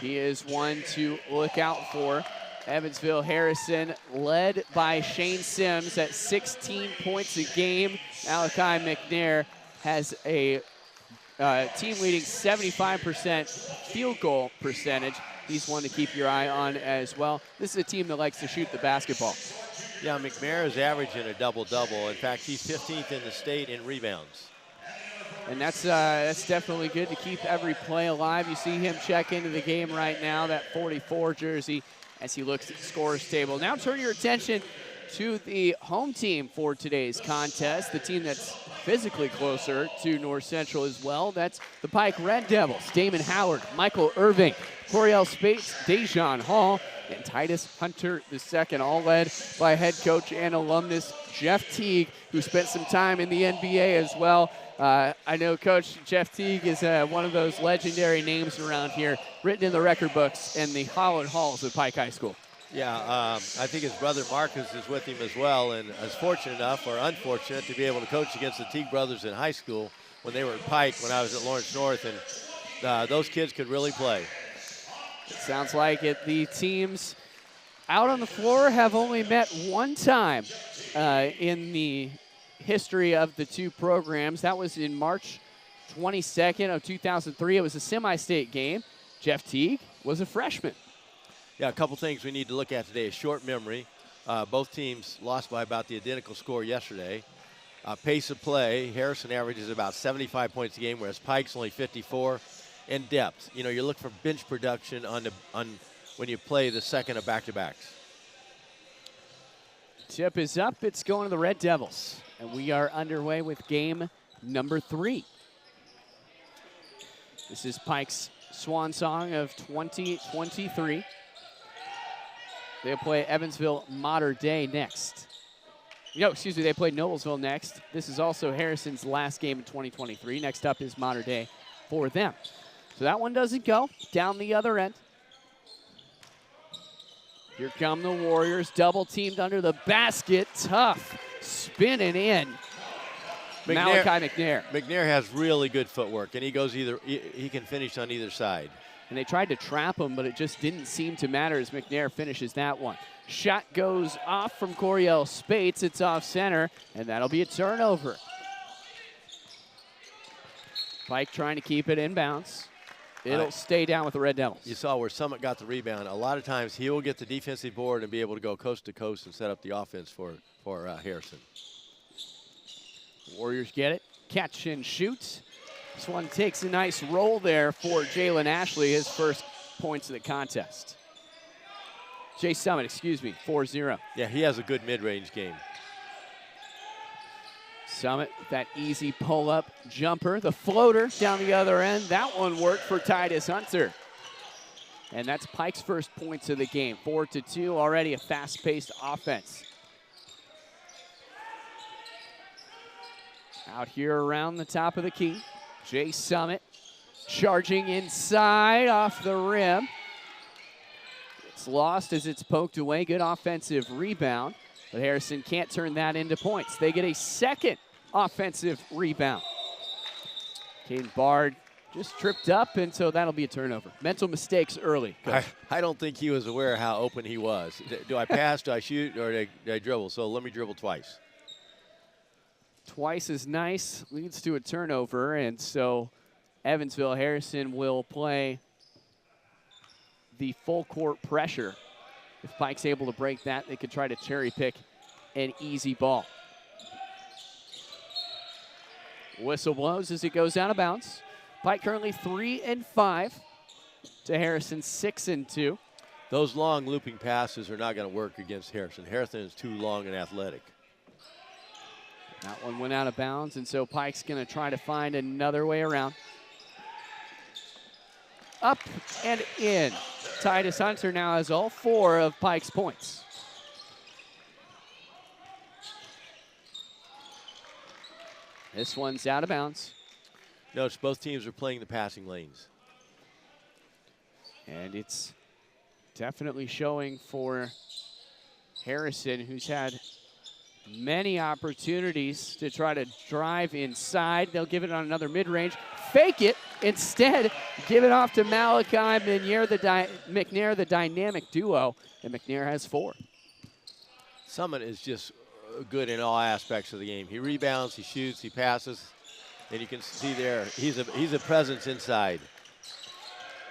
B: He is one to look out for. Evansville Harrison led by Shane Sims at 16 points a game. Malachi McNair has a team-leading 75% field goal percentage. He's one to keep your eye on as well. This is a team that likes to shoot the basketball.
C: Yeah, McNair is averaging a double-double. In fact, he's 15th in the state in rebounds.
B: And that's definitely good to keep every play alive. You see him check into the game right now, that 44 jersey, as he looks at the scorer's table. Now turn your attention to the home team for today's contest, the team that's physically closer to North Central as well. That's the Pike Red Devils. Damon Howard, Michael Irving, Coriel Spates, Dejon Hall, and Titus Hunter II, all led by head coach and alumnus Jeff Teague, who spent some time in the NBA as well. I know Coach Jeff Teague is one of those legendary names around here, written in the record books and the hallowed halls of Pike High School.
C: Yeah, I think his brother Marcus is with him as well, and is fortunate enough or unfortunate to be able to coach against the Teague brothers in high school when they were at Pike when I was at Lawrence North, and those kids could really play.
B: It sounds like it. The teams out on the floor have only met one time in the history of the two programs. That was in March 22nd of 2003. It was a semi-state game. Jeff Teague was a freshman.
C: Yeah, a couple things we need to look at today. A short memory. Both teams lost by about the identical score yesterday. Pace of play, Harrison averages about 75 points a game, whereas Pike's only 54. And depth. You know, you look for bench production on when you play the second of back-to-backs.
B: Tip is up. It's going to the Red Devils. And we are underway with game number 3. This is Pike's swan song of 2023. They'll play Evansville Mater Dei next. No, excuse me, they play Noblesville next. This is also Harrison's last game in 2023. Next up is Mater Dei for them. So that one doesn't go. Down the other end. Here come the Warriors, double teamed under the basket. Tough, spinning in. Malachi McNair.
C: McNair has really good footwork, and he goes he can finish on either side.
B: And they tried to trap him, but it just didn't seem to matter as McNair finishes that one. Shot goes off from Coriel Spates. It's off center, and that'll be a turnover. Pike trying to keep it inbounds. It'll stay down with the Red Devils.
C: You saw where Summit got the rebound. A lot of times he will get the defensive board and be able to go coast to coast and set up the offense for Harrison.
B: Warriors get it. Catch and shoot. This one takes a nice roll there for Jalen Ashley, his first points of the contest. Jay Summit, 4-0.
C: Yeah, he has a good mid-range game.
B: Summit with that easy pull-up jumper. The floater down the other end. That one worked for Titus Hunter. And that's Pike's first points of the game. 4-2, already a fast-paced offense. Out here around the top of the key. Jay Summit charging inside off the rim. It's lost as it's poked away. Good offensive rebound. But Harrison can't turn that into points. They get a second offensive rebound. Caden Bard just tripped up, and so that'll be a turnover. Mental mistakes early.
C: I don't think he was aware of how open he was. Do I pass, do I shoot, or do I dribble? So let me dribble twice.
B: Twice as nice, leads to a turnover, and so Evansville Harrison will play the full court pressure If Pike's able to break that, they could try to cherry pick an easy ball. Whistle blows as it goes out of bounds. Pike currently 3-5 to Harrison 6-2.
H: Those long looping passes are not going to work against Harrison. Harrison is too long and athletic.
B: That one went out of bounds, and so Pike's going to try to find another way around. Up and in. Titus Hunter now has all 4 of Pike's points. This one's out of bounds.
H: Notice both teams are playing the passing lanes.
B: And it's definitely showing for Harrison, who's had many opportunities to try to drive inside. They'll give it on another mid-range. Fake it. Instead, give it off to Malachi McNair, the dynamic duo. And McNair has 4.
H: Summit is just good in all aspects of the game. He rebounds, he shoots, he passes. And you can see there, he's a presence inside.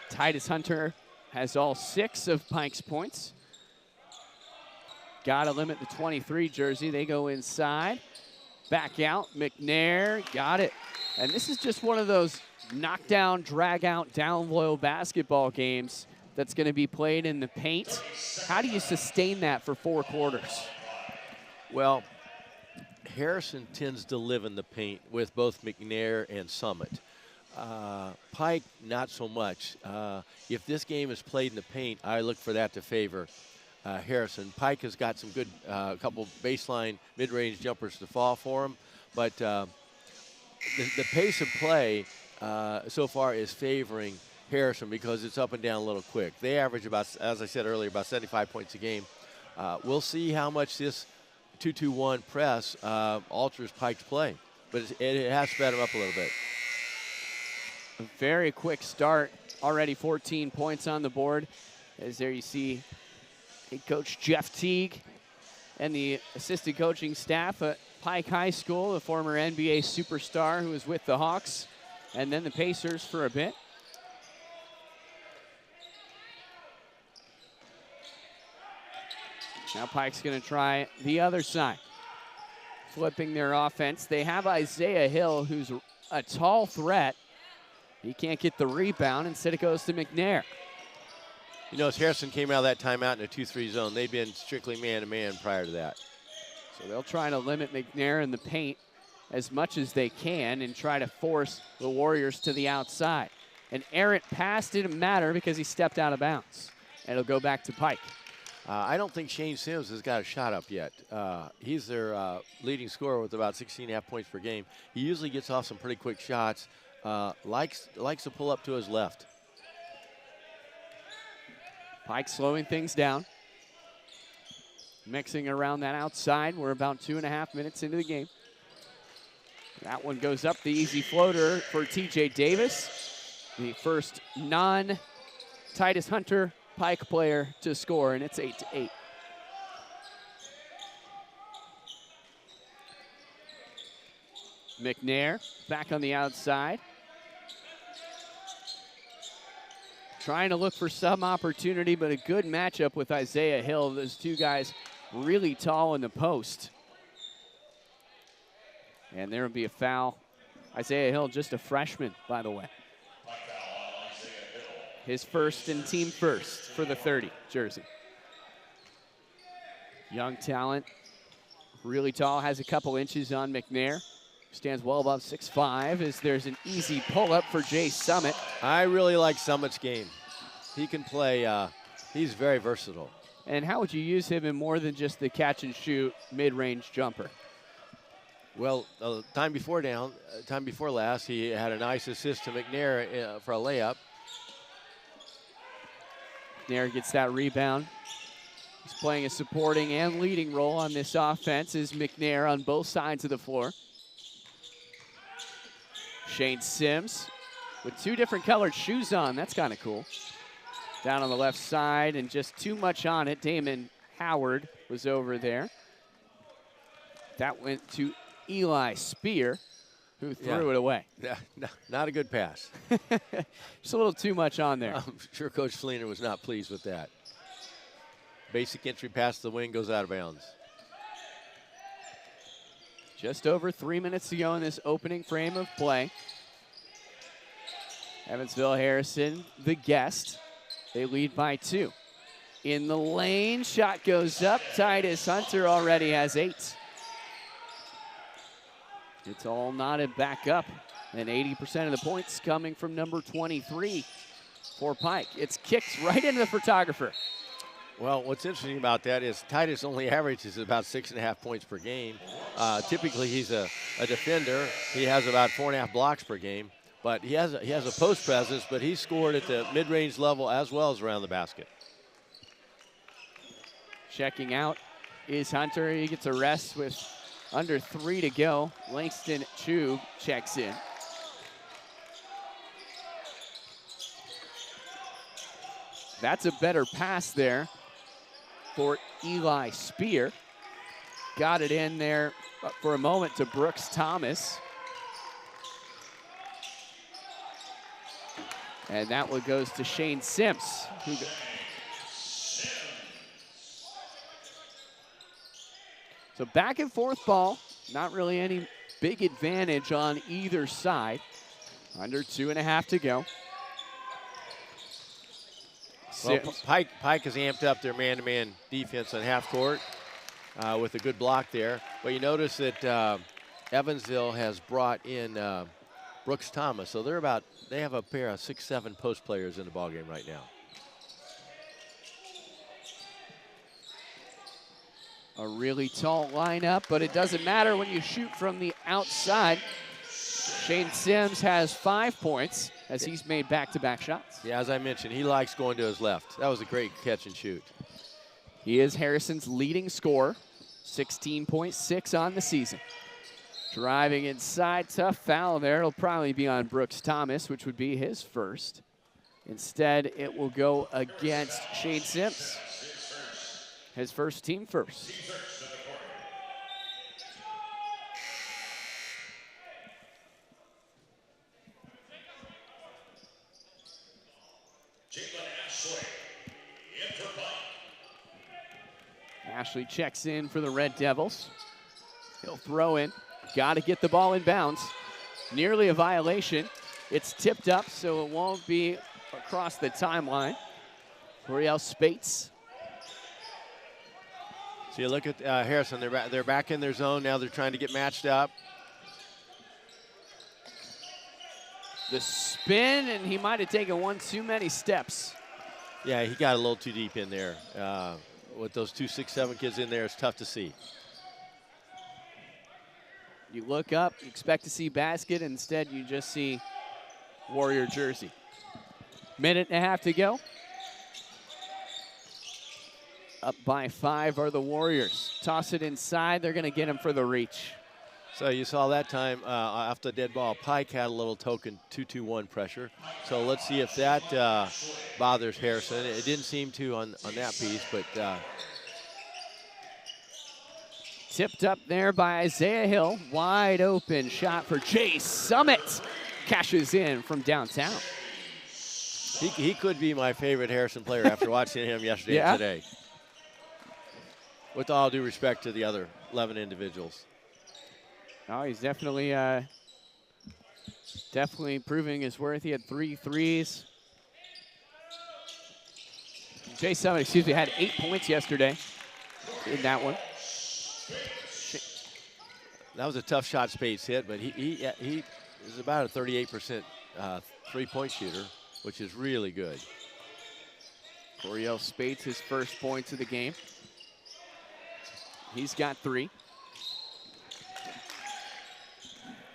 B: Titus Hunter has all 6 of Pike's points. Got to limit the 23 jersey. They go inside. Back out. McNair got it. And this is just one of those knockdown, drag out, down low basketball games that's going to be played in the paint. How do you sustain that for 4 quarters?
H: Well, Harrison tends to live in the paint with both McNair and Summit. Pike, not so much. If this game is played in the paint, I look for that to favor Harrison. Pike has got some good couple baseline mid-range jumpers to fall for him, but the pace of play so far is favoring Harrison because it's up and down a little quick. They average about, as I said earlier, about 75 points a game. We'll see how much this 2-2-1 press alters Pike's play, but it has sped him up a little bit.
B: A very quick start, already 14 points on the board. As there you see head coach Jeff Teague and the assistant coaching staff at Pike High School, the former NBA superstar who was with the Hawks and then the Pacers for a bit. Now Pike's going to try the other side. Flipping their offense. They have Isaiah Hill, who's a tall threat. He can't get the rebound. Instead, it goes to McNair.
H: You know, as Harrison came out of that timeout in a 2-3 zone, they'd been strictly man-to-man prior to that.
B: So they'll try to limit McNair in the paint as much as they can and try to force the Warriors to the outside. An errant pass didn't matter because he stepped out of bounds. And it'll go back to Pike.
H: I don't think Shane Sims has got a shot up yet. He's their leading scorer with about 16.5 points per game. He usually gets off some pretty quick shots. Likes to pull up to his left.
B: Pike slowing things down. Mixing around that outside. We're about 2.5 minutes into the game. That one goes up, the easy floater for TJ Davis. The first non-Titus Hunter Pike player to score, and it's 8-8. McNair back on the outside. Trying to look for some opportunity, but a good matchup with Isaiah Hill. Those two guys really tall in the post. And there will be a foul. Isaiah Hill, just a freshman, by the way. His first and team first for the 30 jersey. Young talent, really tall, has a couple inches on McNair. Stands well above 6'5", as there's an easy pull-up for Jay Summit.
H: I really like Summit's game. He can play, he's very versatile.
B: And how would you use him in more than just the catch-and-shoot mid-range jumper?
H: Well, time before last, he had a nice assist to McNair for a layup.
B: McNair gets that rebound. He's playing a supporting and leading role on this offense is McNair on both sides of the floor. Shane Sims with two different colored shoes on. That's kind of cool. Down on the left side and just too much on it. Damon Howard was over there. That went to Eli Spear, who threw it away.
H: Yeah, not a good pass.
B: Just a little too much on there.
H: I'm sure Coach Fleener was not pleased with that. Basic entry pass to the wing goes out of bounds.
B: Just over 3 minutes to go in this opening frame of play. Evansville Harrison, the guest. They lead by 2. In the lane, shot goes up. Titus Hunter already has 8. It's all knotted back up, and 80% of the points coming from number 23 for Pike. It's kicked right into the photographer.
H: Well, what's interesting about that is Titus only averages about 6.5 points per game. Typically, he's a defender. He has about 4.5 blocks per game, but he has a post presence, but he's scored at the mid-range level as well as around the basket.
B: Checking out is Hunter. He gets a rest with under 3 to go. Langston Chube checks in. That's a better pass there for Eli Spear. Got it in there for a moment to Brooks Thomas. And that one goes to Shane Sims. So back and forth ball, not really any big advantage on either side. Under 2.5 to go.
H: Well, Pike has amped up their man-to-man defense on half court with a good block there. But you notice that Evansville has brought in Brooks Thomas. So they have a pair of 6'7" post players in the ballgame right now.
B: A really tall lineup, but it doesn't matter when you shoot from the outside. Shane Sims has 5 points as he's made back-to-back shots.
H: Yeah, as I mentioned, he likes going to his left. That was a great catch and shoot.
B: He is Harrison's leading scorer, 16.6 on the season. Driving inside, tough foul there. It'll probably be on Brooks Thomas, which would be his first. Instead, it will go against Shane Sims. His first, team first. Ashley checks in for the Red Devils. He'll throw in. Got to get the ball in bounds. Nearly a violation. It's tipped up, so it won't be across the timeline. Coriel Spates.
H: So you look at Harrison. They're back in their zone now. They're trying to get matched up.
B: The spin, and he might have taken one too many steps.
H: Yeah, he got a little too deep in there. With those 2 6'7" kids in there, it's tough to see.
B: You look up, you expect to see basket. Instead, you just see Warrior jersey. 1.5 to go. Up by 5 are the Warriors. Toss it inside. They're going to get him for the reach.
H: So you saw that time off the dead ball, Pike had a little token 2-2-1 pressure. So let's see if that bothers Harrison. It didn't seem to on that piece, but
B: tipped up there by Isaiah Hill. Wide open shot for Chase Summit. Cashes in from downtown.
H: He could be my favorite Harrison player after watching him yesterday and today. With all due respect to the other 11 individuals.
B: Oh, he's definitely proving his worth. He had 3 threes. Jay Summit, had 8 points yesterday in that one.
H: That was a tough shot Spates hit, but he is about a 38% three-point shooter, which is really good.
B: Coriel Spates, his first points of the game. He's got 3.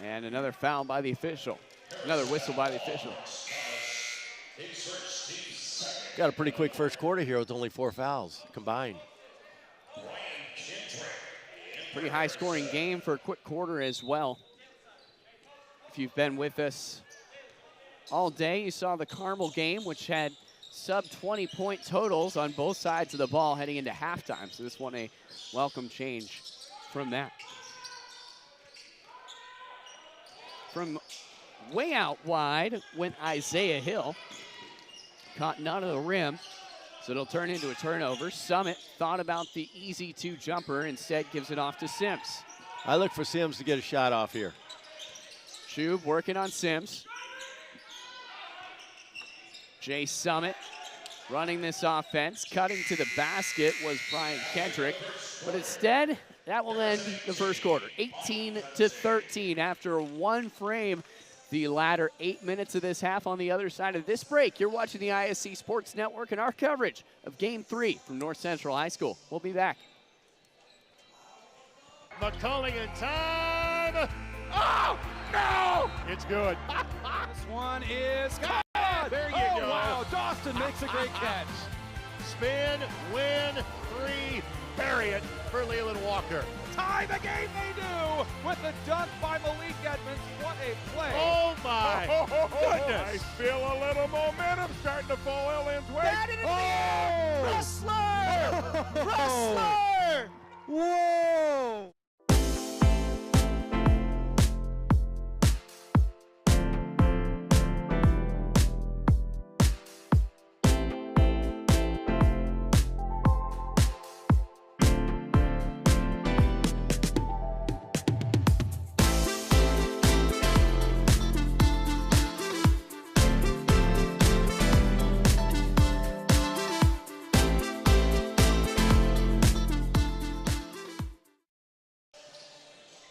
B: And another foul by the official. Another whistle by the official.
H: Got a pretty quick first quarter here with only 4 fouls combined.
B: Pretty high scoring game for a quick quarter as well. If you've been with us all day, you saw the Carmel game, which had sub 20-point totals on both sides of the ball heading into halftime. So this one a welcome change from that. From way out wide went Isaiah Hill. Caught none of the rim. So it'll turn into a turnover. Summit thought about the easy 2 jumper, instead gives it off to Sims.
H: I look for Sims to get a shot off here.
B: Shub working on Sims. Jay Summit running this offense. Cutting to the basket was Brian Kendrick. But instead, that will end the first quarter. 18-13 after 1 frame. The latter 8 minutes of this half. On the other side of this break, you're watching the ISC Sports Network and our coverage of Game 3 from North Central High School. We'll be back.
C: McCulling in time. Oh, no! It's good.
D: This one is good.
C: There you go.
D: Wow, Dawson makes a great catch.
C: Spin, win, 3, bury it for Leland Walker.
D: Tie the game they do with the dunk by Malik Edmonds. What a play.
C: Oh, my goodness.
E: I feel a little momentum starting to fall LN's way.
F: That in the Wrestler! Wrestler! Whoa!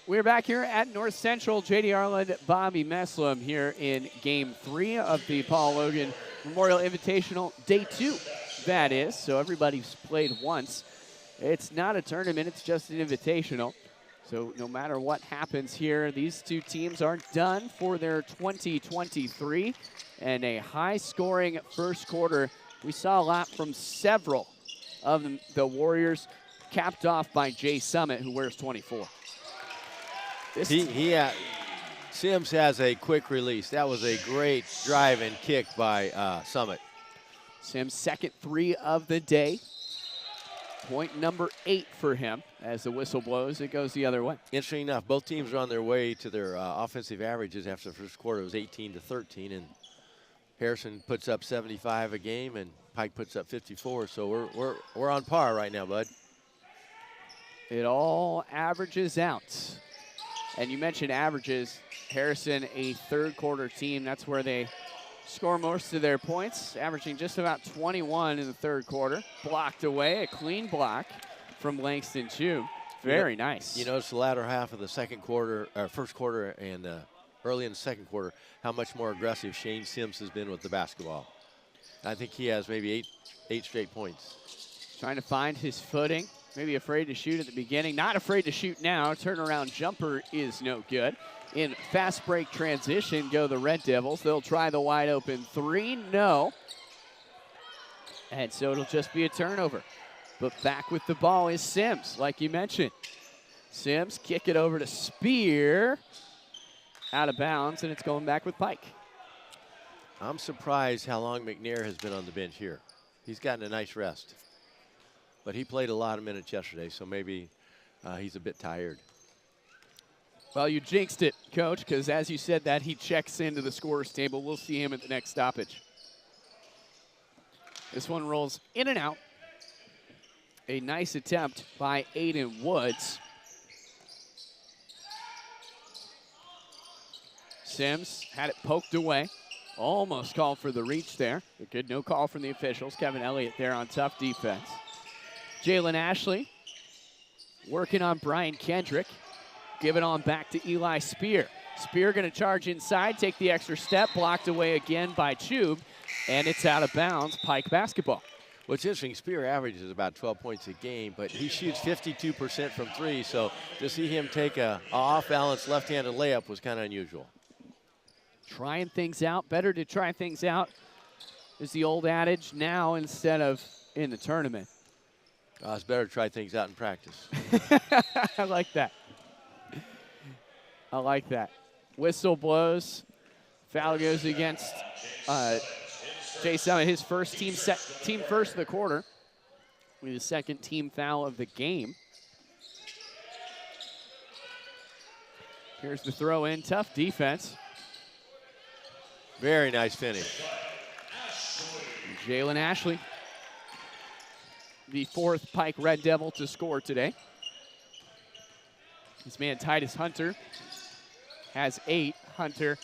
B: We're back here at North Central. J.D. Arland, Bobby Meslam here in Game 3 of the Paul Logan Memorial Invitational, Day 2, that is. So everybody's played once. It's not a tournament, it's just an invitational. So no matter what happens here, these 2 teams are done for their 2023. And a high-scoring first quarter. We saw a lot from several of the Warriors, capped off by Jay Summit, who wears 24.
H: Sims has a quick release. That was a great drive and kick by Summit.
B: Sims' second 3 of the day. Point number 8 for him. As the whistle blows, it goes the other way.
H: Interesting enough, both teams are on their way to their offensive averages after the first quarter. It was 18-13, and Harrison puts up 75 a game, and Pike puts up 54. So we're on par right now, bud.
B: It all averages out. And you mentioned averages. Harrison, a third quarter team. That's where they score most of their points, averaging just about 21 in the third quarter. Blocked away, a clean block from Langston Chu. Very nice.
H: You notice the latter half of the second quarter, or first quarter, and early in the second quarter, how much more aggressive Shane Sims has been with the basketball. I think he has maybe eight straight points.
B: Trying to find his footing. Maybe afraid to shoot at the beginning. Not afraid to shoot now. Turnaround jumper is no good. In fast break transition go the Red Devils. They'll try the wide open 3. No. And so it'll just be a turnover. But back with the ball is Sims, like you mentioned. Sims kick it over to Spear. Out of bounds, and it's going back with Pike.
H: I'm surprised how long McNair has been on the bench here. He's gotten a nice rest. But he played a lot of minutes yesterday, so maybe he's a bit tired.
B: Well, you jinxed it, Coach, because as you said that, he checks into the scorer's table. We'll see him at the next stoppage. This one rolls in and out. A nice attempt by Aiden Woods. Sims had it poked away. Almost called for the reach there. But good, no call from the officials. Kevin Elliott there on tough defense. Jalen Ashley working on Brian Kendrick. Give it on back to Eli Spear. Spear going to charge inside, take the extra step, blocked away again by Chube, and it's out of bounds. Pike basketball.
H: What's interesting, Spear averages about 12 points a game, but he shoots 52% from 3, so to see him take a off-balance left-handed layup was kind of unusual.
B: Trying things out. Better to try things out is the old adage now instead of in the tournament.
H: It's better to try things out in practice.
B: I like that. I like that. Whistle blows. Foul goes against Jay Summit. His first team first of the quarter. With his second team foul of the game. Here's the throw in. Tough defense.
H: Very nice finish.
B: Jalen Ashley the 4th Pike Red Devil to score today. His man Titus Hunter has 8. Hunter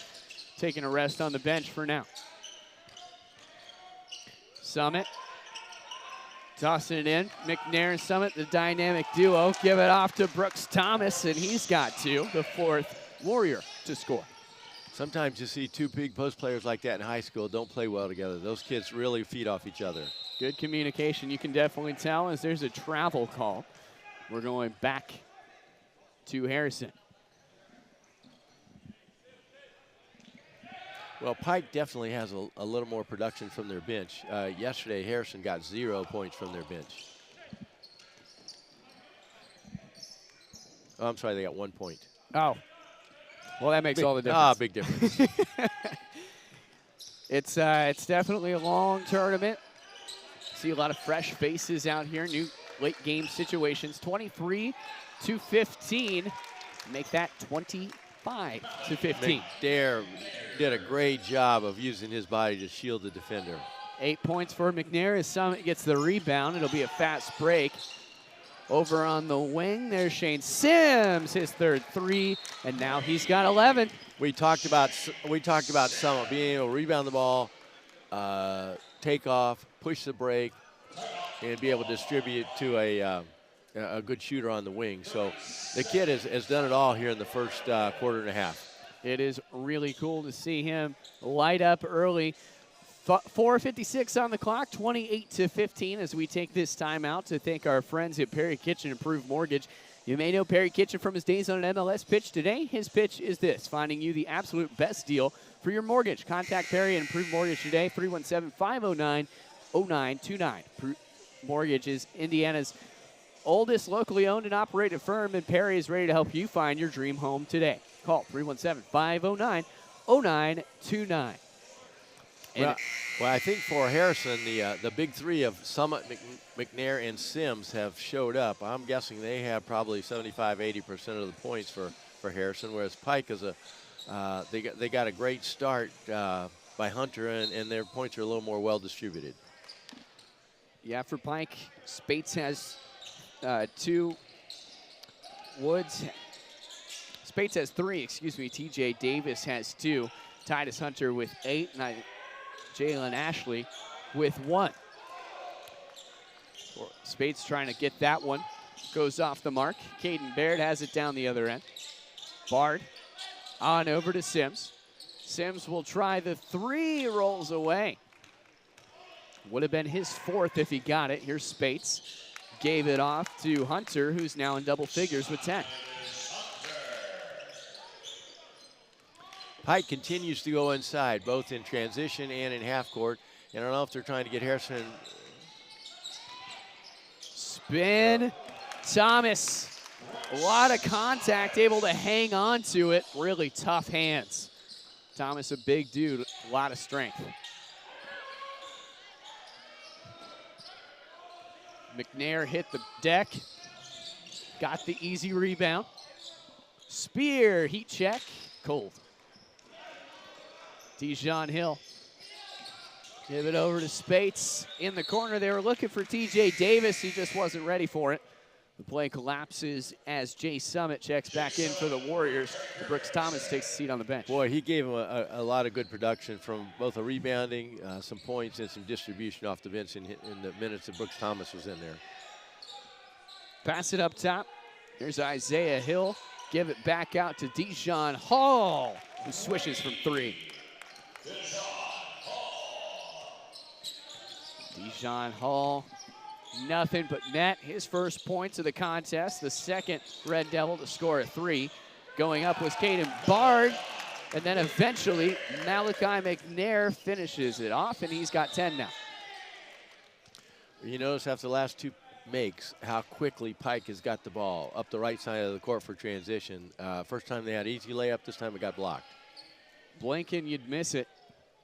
B: taking a rest on the bench for now. Summit tossing it in. McNair and Summit, the dynamic duo, give it off to Brooks Thomas, and he's got 2, the 4th Warrior to score.
H: Sometimes you see 2 big post players like that in high school don't play well together. Those kids really feed off each other.
B: Good communication, you can definitely tell, as there's a travel call. We're going back to Harrison.
H: Well, Pike definitely has a little more production from their bench. Yesterday, Harrison got 0 points from their bench. Oh, I'm sorry, they got 1 point.
B: Oh, well, that makes all the difference.
H: Big difference.
B: It's definitely a long tournament. See a lot of fresh faces out here, new late game situations. 23-15, make that 25-15.
H: McNair did a great job of using his body to shield the defender.
B: 8 points for McNair as Summit gets the rebound. It'll be a fast break. Over on the wing, there's Shane Sims, his 3rd 3, and now he's got 11.
H: We talked about Summit being able to rebound the ball, take off, push the break, and be able to distribute to a good shooter on the wing. So the kid has done it all here in the first quarter and a half.
B: It is really cool to see him light up early. 4:56 on the clock, 28-15 as we take this time out to thank our friends at Perry Kitchen Improved Mortgage. You may know Perry Kitchen from his days on an MLS pitch. Today, his pitch is this, finding you the absolute best deal for your mortgage. Contact Perry and Improved Mortgage today, 317-509-0929. Mortgage is Indiana's oldest locally owned and operated firm, and Perry is ready to help you find your dream home today. Call 317-509-0929.
H: Well, I think for Harrison, the big 3 of Summit, McNair, and Sims have showed up. I'm guessing they have probably 75-80% of the points for Harrison, whereas Pike is they got a great start by Hunter, and their points are a little more well distributed.
B: Yeah, for Pike, Spates has 2. Woods, Spates has 3, TJ Davis has 2. Titus Hunter with 8, and Jalen Ashley with 1. Spates trying to get that one. Goes off the mark. Caden Baird has it down the other end. Bard on over to Sims. Sims will try the 3, rolls away. Would have been his 4th if he got it. Here's Spates. Gave it off to Hunter, who's now in double figures with 10.
H: Pike continues to go inside, both in transition and in half court. And I don't know if they're trying to get Harrison.
B: Spin. Thomas. A lot of contact, able to hang on to it. Really tough hands. Thomas, a big dude, a lot of strength. McNair hit the deck. Got the easy rebound. Spear, heat check, cold. Dijon Hill. Give it over to Spates. In the corner, they were looking for TJ Davis. He just wasn't ready for it. The play collapses as Jay Summit checks back in for the Warriors. Brooks Thomas takes a seat on the bench.
H: Boy, he gave him a lot of good production from both a rebounding, some points, and some distribution off the bench in the minutes that Brooks Thomas was in there.
B: Pass it up top. Here's Isaiah Hill. Give it back out to Dijon Hall, who swishes from 3. Dijon Hall, nothing but net. His first points of the contest, the second Red Devil to score a 3. Going up was Caden Bard, and then eventually Malachi McNair finishes it off, and he's got 10 now.
H: You notice after the last 2 makes how quickly Pike has got the ball up the right side of the court for transition. First time they had easy layup, this time it got blocked.
B: Blinking, you'd miss it.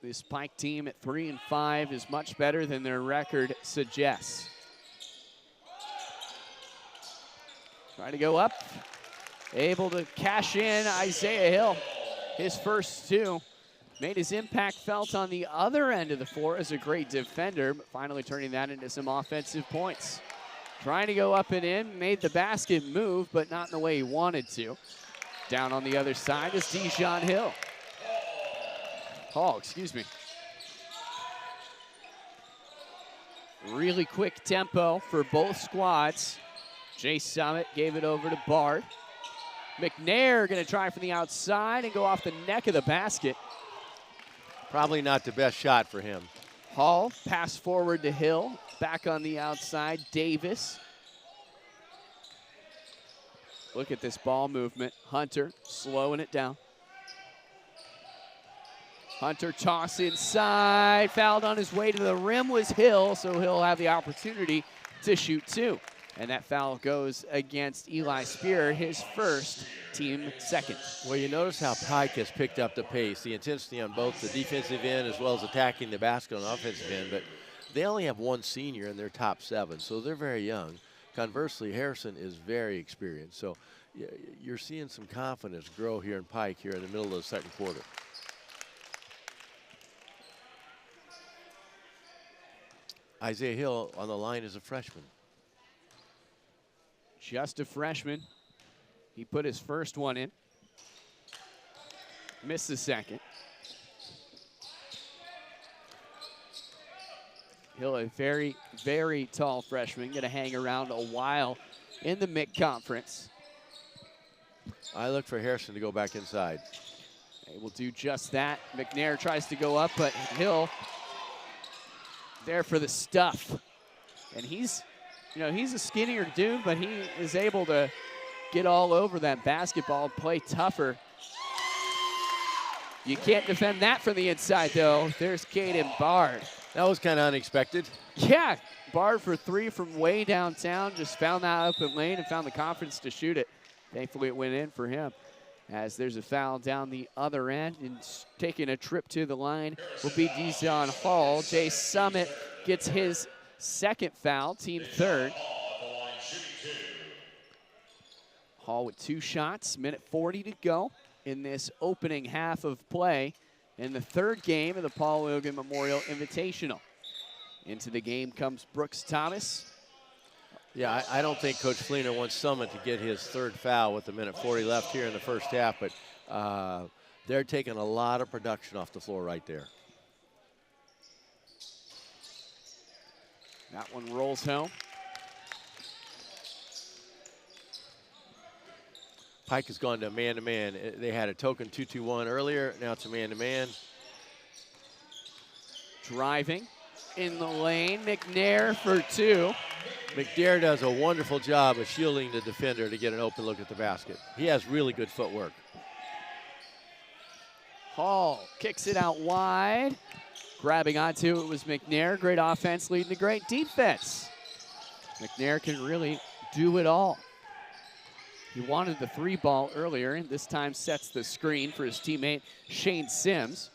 B: This Pike team at 3-5 is much better than their record suggests. Trying to go up. Able to cash in Isaiah Hill. His first 2. Made his impact felt on the other end of the floor as a great defender, but finally turning that into some offensive points. Trying to go up and in, made the basket move, but not in the way he wanted to. Down on the other side is Dijon Hill. Hall, excuse me. Really quick tempo for both squads. Jay Summit gave it over to Bard. McNair gonna try from the outside and go off the neck of the basket.
H: Probably not the best shot for him.
B: Hall, pass forward to Hill. Back on the outside, Davis. Look at this ball movement. Hunter slowing it down. Hunter toss inside, fouled on his way to the rim was Hill, so he'll have the opportunity to shoot two. And that foul goes against Eli Spear, his first, team second.
H: Well, you notice how Pike has picked up the pace, the intensity on both the defensive end as well as attacking the basket on the offensive end, but they only have one senior in their top 7, so they're very young. Conversely, Harrison is very experienced, so you're seeing some confidence grow here in Pike here in the middle of the second quarter. Isaiah Hill on the line as a freshman.
B: Just a freshman. He put his first one in. Missed the second. Hill, a very, very tall freshman, going to hang around a while in the MIC conference.
H: I look for Harrison to go back inside.
B: They will do just that. McNair tries to go up, but Hill there for the stuff. And he's a skinnier dude, but he is able to get all over that basketball, play tougher. You can't defend that from the inside, though. There's Caden Bard.
H: That was kind of unexpected.
B: Yeah, Bard for 3 from way downtown. Just found that open lane and found the confidence to shoot it. Thankfully, it went in for him. As there's a foul down the other end, and taking a trip to the line will be Dijon Hall. Jay Summit gets his second foul, team third. Hall with 2 shots, minute 40 to go in this opening half of play in the third game of the Paul Loggan Memorial Invitational. Into the game comes Brooks Thomas.
H: Yeah, I don't think Coach Fleener wants Summit to get his third foul with a minute 40 left here in the first half, but they're taking a lot of production off the floor right there.
B: That one rolls home.
H: Pike has gone to man-to-man. They had a token 2-2-1 earlier. Now it's a man-to-man.
B: Driving in the lane. McNair for 2.
H: McNair does a wonderful job of shielding the defender to get an open look at the basket. He has really good footwork.
B: Hall kicks it out wide. Grabbing onto it was McNair. Great offense leading to great defense. McNair can really do it all. He wanted the 3 ball earlier, and this time sets the screen for his teammate Shane Sims.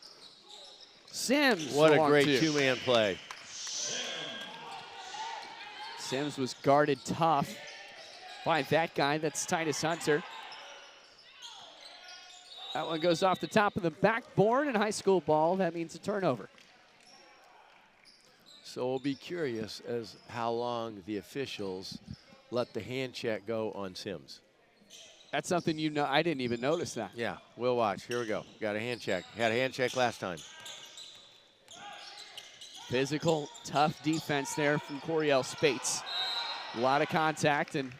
B: Sims,
H: what a great 2-man play.
B: Sims was guarded tough by that guy. That's Titus Hunter. That one goes off the top of the backboard in high school ball. That means a turnover.
H: So we'll be curious as how long the officials let the hand check go on Sims.
B: That's something you know. I didn't even notice that.
H: Yeah, we'll watch. Here we go. Got a hand check. Had a hand check last time.
B: Physical, tough defense there from Coriel Spates. A lot of contact and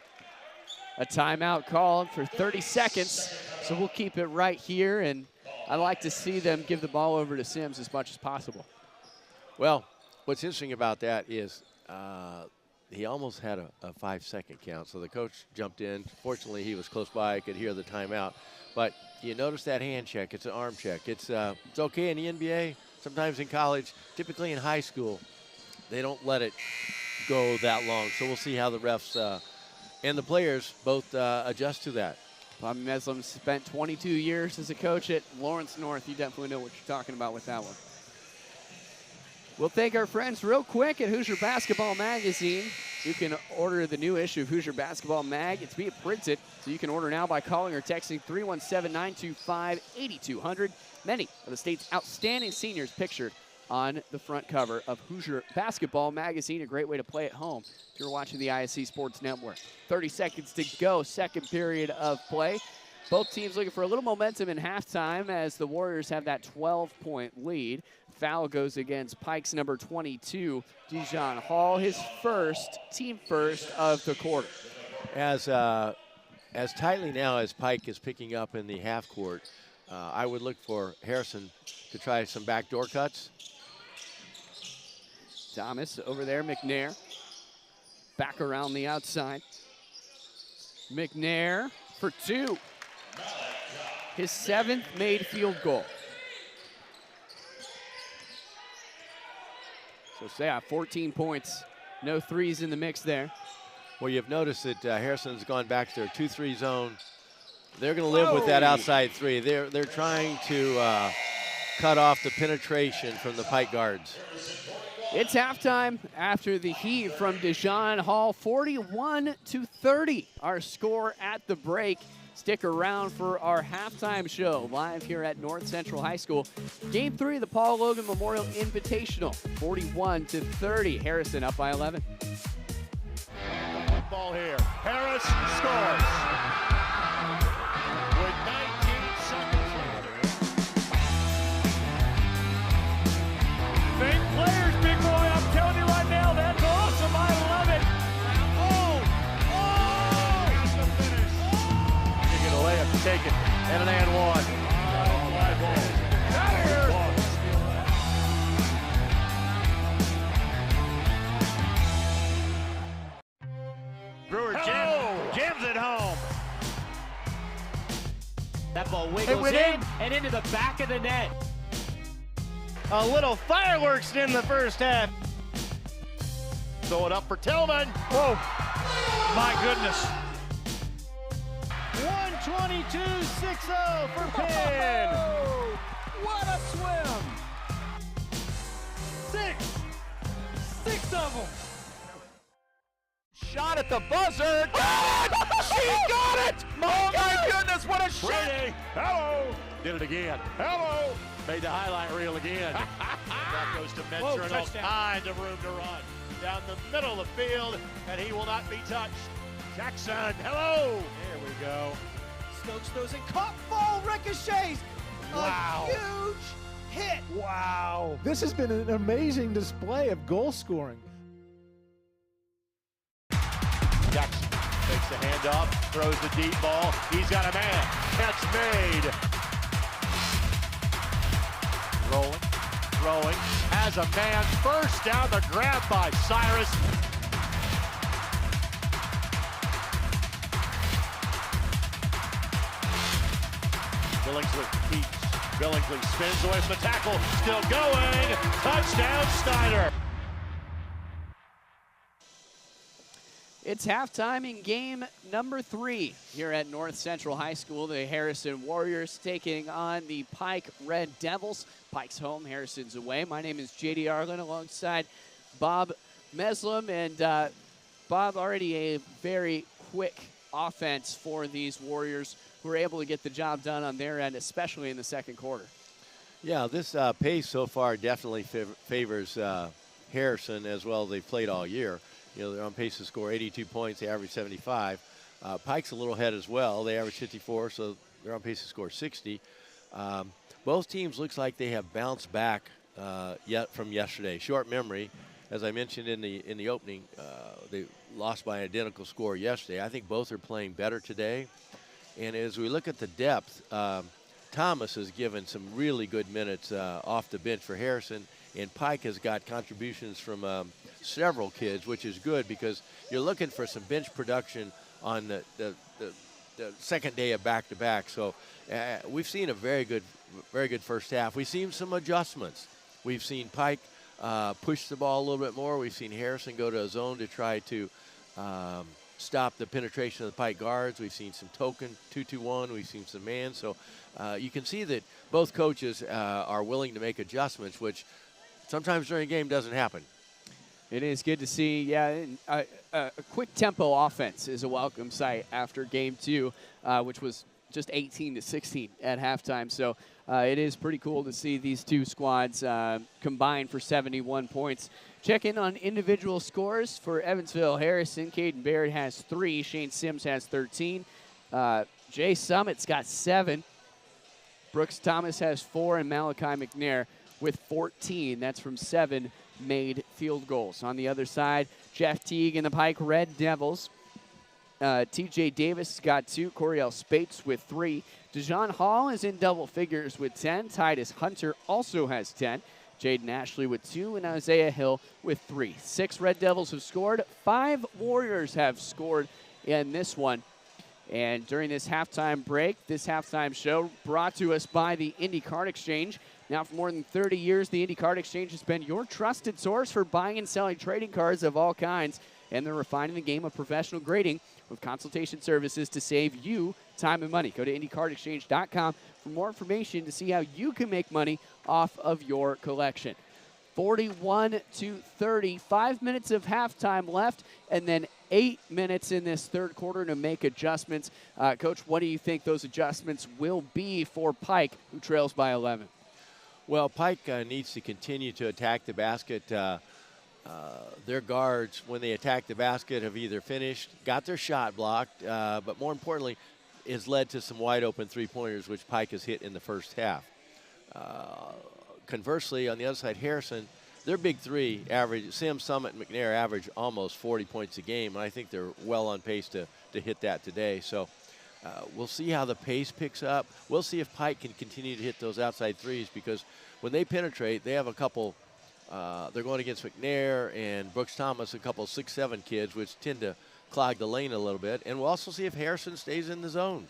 B: a timeout called for 30 seconds. So we'll keep it right here, and I like to see them give the ball over to Sims as much as possible.
H: Well, what's interesting about that is he almost had a 5-second count, so the coach jumped in. Fortunately, he was close by. I could hear the timeout. But you notice that hand check. It's an arm check. It's okay in the NBA, sometimes in college, typically in high school. They don't let it go that long. So we'll see how the refs and the players both adjust to that.
B: Bobby Meslam spent 22 years as a coach at Lawrence North. You definitely know what you're talking about with that one. We'll thank our friends real quick at Hoosier Basketball Magazine. You can order the new issue of Hoosier Basketball Mag. It's being printed, so you can order now by calling or texting 317-925-8200. Many of the state's outstanding seniors pictured on the front cover of Hoosier Basketball Magazine. A great way to play at home if you're watching the ISC Sports Network. 30 seconds to go, second period of play. Both teams looking for a little momentum in halftime as the Warriors have that 12-point lead. Foul goes against Pike's number 22, Dijon Hall, his first, team first of the quarter.
H: As tightly now as Pike is picking up in the half court, I would look for Harrison to try some backdoor cuts.
B: Thomas over there, McNair. Back around the outside. McNair for two. His 7th made field goal. So say 14 points. No threes in the mix there.
H: Well, you've noticed that Harrison's gone back to their 2-3 zone. They're going to live with that outside three. They're trying to cut off the penetration from the Pike guards.
B: It's halftime after the heat from Dijon Hall, 41-30. Our score at the break. Stick around for our halftime show live here at North Central High School. Game 3 of the Paul Logan Memorial Invitational, 41-30. Harrison up by 11.
C: Ball here. Harris scores. With 19 seconds left.
E: Fake players, big boy. I'm telling you right now, that's awesome. I love it.
C: That's the finish. You get a layup to take it. And an and one. Out of here. Brewer jams it home.
I: That ball wiggles in and into the back of the net.
C: A little fireworks in the first half. Throw it up for Tillman.
E: Whoa. My goodness.
C: 122-6-0 for Penn.
F: What a swim!
E: Six of them.
C: Shot at the buzzer. She got it! Oh my goodness, what a shot! Brady, hello! Did it again. Hello! Made the highlight reel again. That goes to Mentor and all kinds of room to run. Down the middle of the field, and he will not be touched. Jackson, hello! There we go.
F: Stokes throws it, caught, ball ricochets.
C: Wow.
F: A huge hit.
C: Wow.
G: This has been an amazing display of goal scoring.
C: Jackson takes the handoff, throws the deep ball. He's got a man. Catch made. Rolling, throwing, has a man. First down, the grab by Cyrus. Billingsley keeps. Billingsley spins away from the tackle. Still going. Touchdown, Snyder.
B: It's halftime in game number 3 here at North Central High School. The Harrison Warriors taking on the Pike Red Devils. Pike's home, Harrison's away. My name is J.D. Arlen alongside Bob Meslam. And Bob, already a very quick offense for these Warriors who were able to get the job done on their end, especially in the second quarter.
H: Yeah, this pace so far definitely favors Harrison as well as they've played all year. You know, they're on pace to score 82 points. They average 75. Pike's a little ahead as well. They average 54, so they're on pace to score 60. Both teams looks like they have bounced back yet from yesterday. Short memory, as I mentioned in the opening, they lost by an identical score yesterday. I think both are playing better today. And as we look at the depth, Thomas has given some really good minutes off the bench for Harrison, and Pike has got contributions from several kids, which is good because you're looking for some bench production on the second day of back-to-back. So we've seen a very good first half. We've seen some adjustments. We've seen Pike push the ball a little bit more. We've seen Harrison go to a zone to try to stop the penetration of the Pike guards. We've seen some token 2-2-1. We've seen some man. So you can see that both coaches are willing to make adjustments, which sometimes during a game doesn't happen.
B: It is good to see. Yeah, a quick tempo offense is a welcome sight after game 2, which was just 18-16 at halftime. So it is pretty cool to see these two squads combine for 71 points. Check in on individual scores for Evansville Harrison. Caden Baird has 3. Shane Sims has 13. Jay Summit's got 7. Brooks Thomas has 4, and Malachi McNair with 14. That's from 7 made field goals. On the other side, Jeff Teague and the Pike Red Devils. TJ Davis got 2. Coriel Spates with 3. Dejon Hall is in double figures with 10. Titus Hunter also has 10. Jaden Ashley with 2, and Isaiah Hill with 3. 6 Red Devils have scored. 5 Warriors have scored in this one. And during this halftime break, this halftime show brought to us by the Indy Card Exchange. Now, for more than 30 years, the Indy Card Exchange has been your trusted source for buying and selling trading cards of all kinds. And they're refining the game of professional grading with consultation services to save you time and money. Go to IndyCardExchange.com for more information to see how you can make money off of your collection. 41-30, 5 minutes of halftime left, and then 8 minutes in this third quarter to make adjustments. Coach, what do you think those adjustments will be for Pike, who trails by 11?
H: Well, Pike needs to continue to attack the basket. Their guards, when they attack the basket, have either finished, got their shot blocked, but more importantly, has led to some wide open three-pointers, which Pike has hit in the first half. Conversely, on the other side, Harrison, their big three average, Sims, Summit, and McNair average almost 40 points a game, and I think they're well on pace to hit that today. So we'll see how the pace picks up. We'll see if Pike can continue to hit those outside threes, because when they penetrate, they have a couple. They're going against McNair and Brooks Thomas, a couple 6'7" kids, which tend to clog the lane a little bit. And we'll also see if Harrison stays in the zone.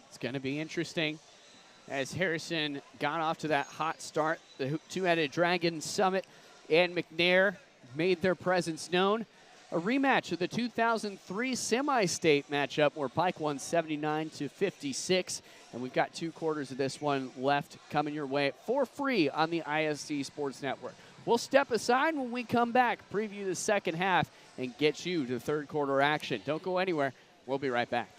B: It's going to be interesting as Harrison got off to that hot start. The two-headed dragon, Summit and McNair, made their presence known. A rematch of the 2003 semi-state matchup where Pike won 79-56. And we've got 2 quarters of this one left coming your way for free on the ISC Sports Network. We'll step aside when we come back, preview the second half, and get you to third quarter action. Don't go anywhere. We'll be right back.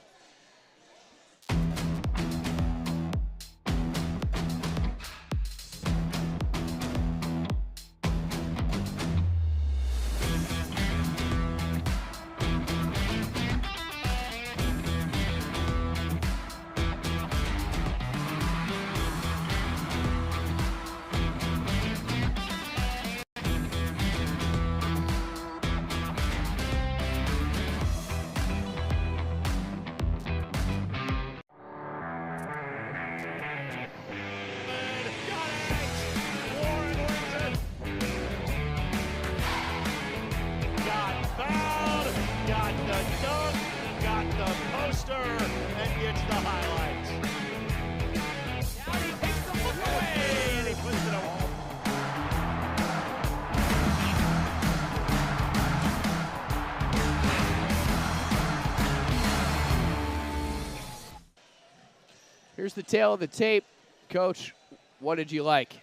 B: Here's the tail of the tape. Coach, what did you like?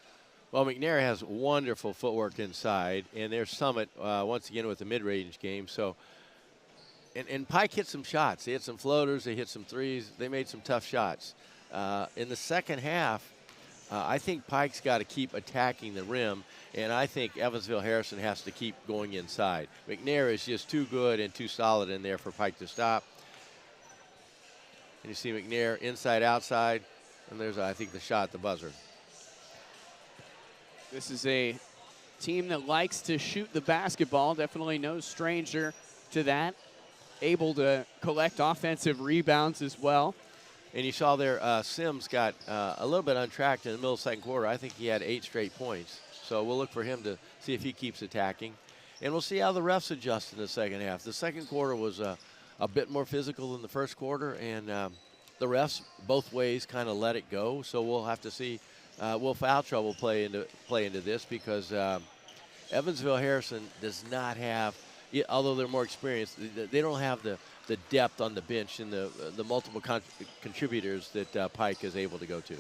H: Well, McNair has wonderful footwork inside, and their Summit, once again, with the mid-range game. So, and Pike hit some shots. They hit some floaters. They hit some threes. They made some tough shots. In the second half, I think Pike's got to keep attacking the rim, and I think Evansville Harrison has to keep going inside. McNair is just too good and too solid in there for Pike to stop. And you see McNair inside, outside, and there's, I think, the shot, the buzzer.
B: This is a team that likes to shoot the basketball, definitely no stranger to that. Able to collect offensive rebounds as well.
H: And you saw there Sims got a little bit untracked in the middle of the second quarter. I think he had 8 straight points. So we'll look for him to see if he keeps attacking. And we'll see how the refs adjust in the second half. The second quarter was a bit more physical than the first quarter, and the refs both ways kind of let it go. So we'll have to see. Will foul trouble play into this, because Evansville Harrison does not have, although they're more experienced, they don't have the depth on the bench and the multiple contributors that Pike is able to go to.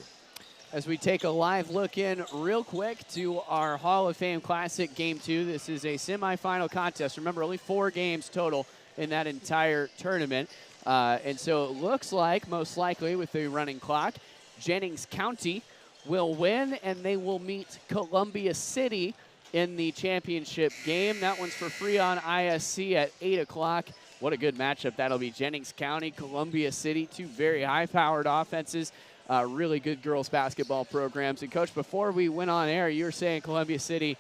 B: As we take a live look in real quick to our Hall of Fame Classic Game 2, this is a semifinal contest. Remember, only 4 games total in that entire tournament. And so it looks like, most likely with the running clock, Jennings County will win, and they will meet Columbia City in the championship game. That one's for free on ISC at 8 o'clock. What a good matchup that'll be. Jennings County, Columbia City, two very high-powered offenses, really good girls basketball programs. And, Coach, before we went on air, you were saying Columbia City,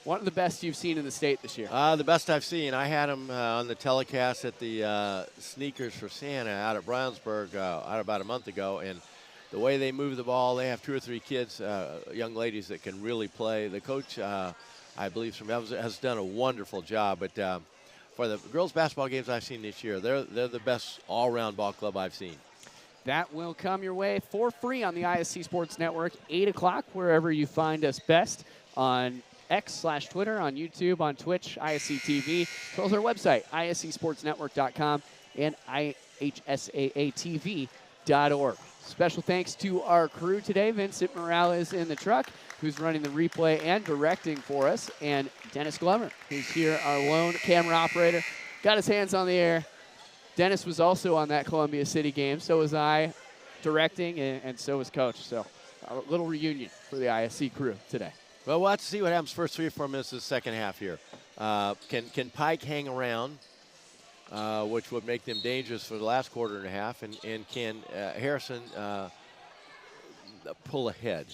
B: one of the best you've seen in the state this year.
H: The best I've seen. I had them on the telecast at the Sneakers for Santa out at Brownsburg out about a month ago, and the way they move the ball, they have 2 or 3 kids, young ladies that can really play. The coach, I believe, from Evans has done a wonderful job. But for the girls' basketball games I've seen this year, they're the best all-round ball club I've seen.
B: That will come your way for free on the ISC Sports Network, 8 o'clock, wherever you find us best, on X/Twitter, on YouTube, on Twitch, ISC TV, as well as our website, iscsportsnetwork.com and ihsaatv.org. Special thanks to our crew today, Vincent Morales in the truck, who's running the replay and directing for us, and Dennis Glover, who's here, our lone camera operator, got his hands on the air. Dennis was also on that Columbia City game, so was I, directing, and so was Coach. So a little reunion for the ISC crew today.
H: Well, we'll have to see what happens first 3 or 4 minutes of the second half here. Can Pike hang around, which would make them dangerous for the last quarter and a half, and can Harrison pull ahead?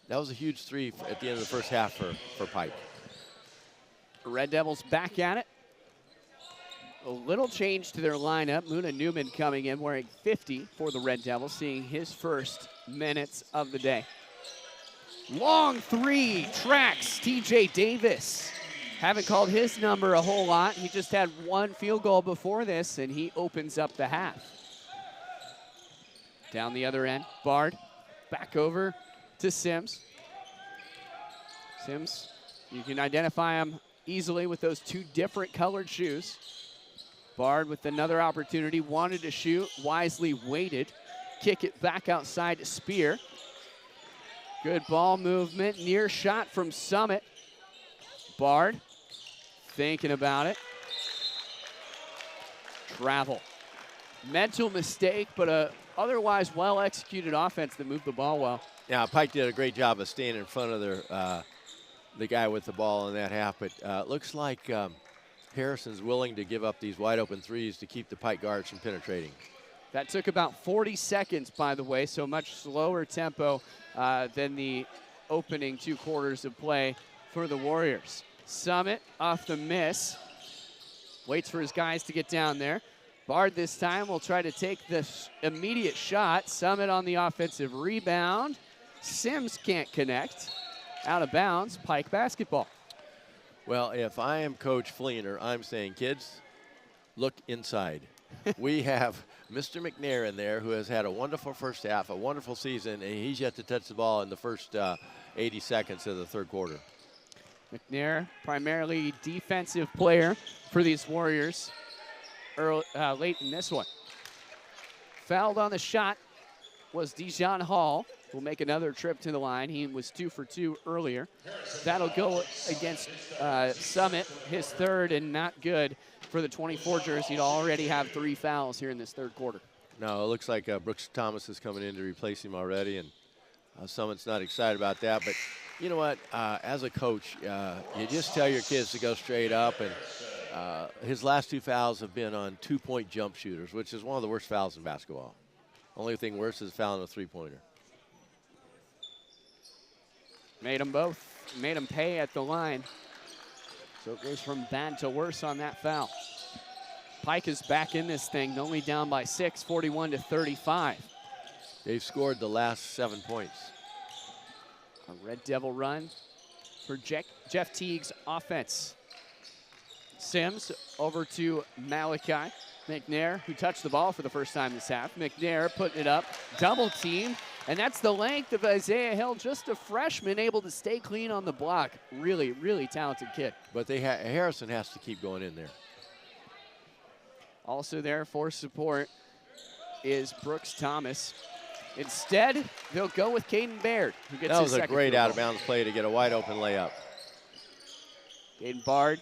H: That was a huge 3 at the end of the first half for Pike.
B: Red Devils back at it. A little change to their lineup. Muna Newman coming in wearing 50 for the Red Devils, seeing his first minutes of the day. Long 3, tracks TJ Davis. Haven't called his number a whole lot. He just had 1 field goal before this, and he opens up the half. Down the other end, Bard back over to Sims. Sims, you can identify him easily with those 2 different colored shoes. Bard with another opportunity, wanted to shoot, wisely waited. Kick it back outside to Spear. Good ball movement, near shot from Summit. Bard thinking about it. Travel. Mental mistake, but a otherwise well-executed offense that moved the ball well.
H: Yeah, Pike did a great job of staying in front of the guy with the ball in that half, but looks like Harrison's willing to give up these wide-open threes to keep the Pike guards from penetrating.
B: That took about 40 seconds, by the way, so much slower tempo than the opening 2 quarters of play for the Warriors. Summit off the miss. Waits for his guys to get down there. Bard this time will try to take this immediate shot. Summit on the offensive rebound. Sims can't connect. Out of bounds, Pike basketball.
H: Well, if I am Coach Fleener, I'm saying, kids, look inside. We have Mr. McNair in there, who has had a wonderful first half, a wonderful season, and he's yet to touch the ball in the first 80 seconds of the third quarter.
B: McNair, primarily defensive player for these Warriors late in this one. Fouled on the shot was Dijon Hall, who'll make another trip to the line. He was 2 for 2 earlier. That'll go against Summit, his third, and not good for the 24 jersey. He'd already have 3 fouls here in this third quarter.
H: No, it looks like Brooks Thomas is coming in to replace him already, and Summit's not excited about that. But you know what? As a coach, you just tell your kids to go straight up, and his last 2 fouls have been on 2-point jump shooters, which is one of the worst fouls in basketball. Only thing worse is fouling a 3-pointer.
B: Made them both. Made them pay at the line. So it goes from bad to worse on that foul. Pike is back in this thing, only down by 6, 41-35.
H: They've scored the last 7 points.
B: A Red Devil run for Jeff Teague's offense. Sims over to Malachi. McNair, who touched the ball for the first time this half. McNair putting it up, double team, and that's the length of Isaiah Hill, just a freshman, able to stay clean on the block. Really, really talented kid.
H: But Harrison has to keep going in there.
B: Also there for support is Brooks Thomas. Instead, they'll go with Caden Baird, who gets his second.
H: That was a great out-of-bounds play to get a wide-open layup.
B: Caden Bard,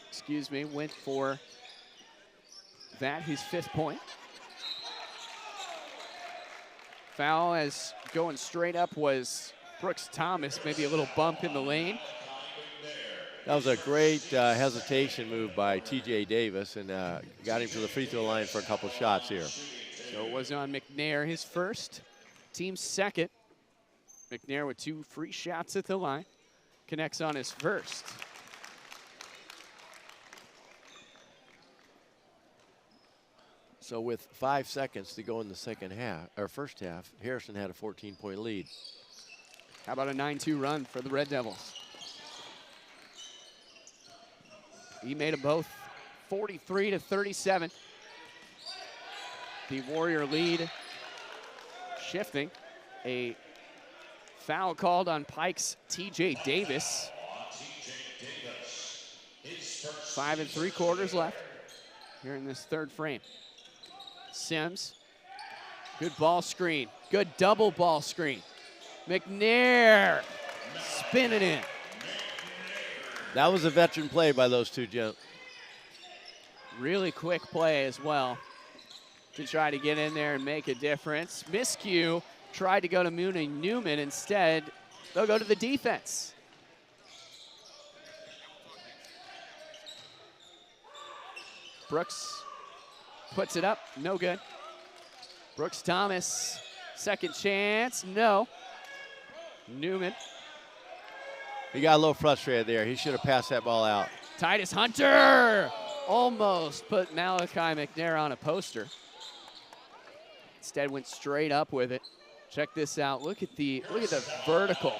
B: went for that, his 5th point. Foul as Going straight up was Brooks Thomas, maybe a little bump in the lane.
H: That was a great hesitation move by T.J. Davis, and got him to the free throw line for a couple shots here.
B: So it was on McNair, his first, team second. McNair with 2 free shots at the line. Connects on his first.
H: So with 5 seconds to go in the second half, or first half, Harrison had a 14-point lead.
B: How about a 9-2 run for the Red Devils? He made them both 43-37. The Warrior lead shifting. A foul called on Pike's T.J. Davis. 5 3/4 left here in this third frame. Sims, good ball screen, good double ball screen. McNair spinning in.
H: That was a veteran play by those two gents.
B: Really quick play as well to try to get in there and make a difference. Miscue tried to go to Mooney Newman. Instead, they'll go to the defense. Brooks puts it up, no good. Brooks Thomas, second chance, no. Newman.
H: He got a little frustrated there. He should have passed that ball out.
B: Titus Hunter almost put Malachi McNair on a poster. Instead went straight up with it. Check this out. Look at the vertical.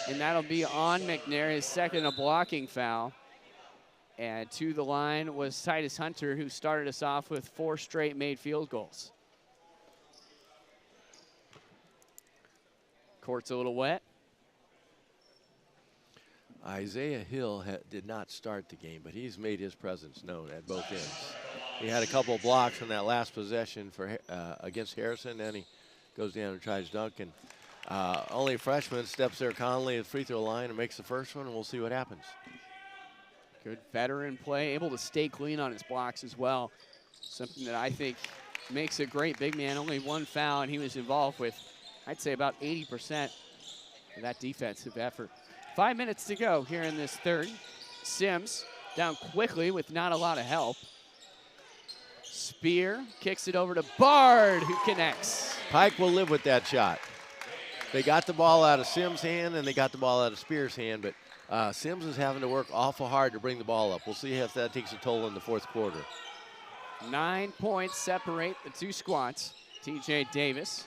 B: And that'll be on McNair, his second a blocking foul. And to the line was Titus Hunter, who started us off with 4 straight made field goals. Court's a little wet.
H: Isaiah Hill did not start the game, but he's made his presence known at both ends. He had a couple of blocks on that last possession for against Harrison, then he goes down and tries dunk. And only a freshman steps there Conley at the free throw line and makes the first one, and we'll see what happens.
B: Good veteran play, able to stay clean on his blocks as well. Something that I think makes a great big man. Only 1 foul, and he was involved with, I'd say, about 80% of that defensive effort. 5 minutes to go here in this third. Sims down quickly with not a lot of help. Spear kicks it over to Bard, who connects.
H: Pike will live with that shot. They got the ball out of Sims' hand and they got the ball out of Spear's hand, but Sims is having to work awful hard to bring the ball up. We'll see if that takes a toll in the fourth quarter.
B: 9 points separate the two squads. T.J. Davis,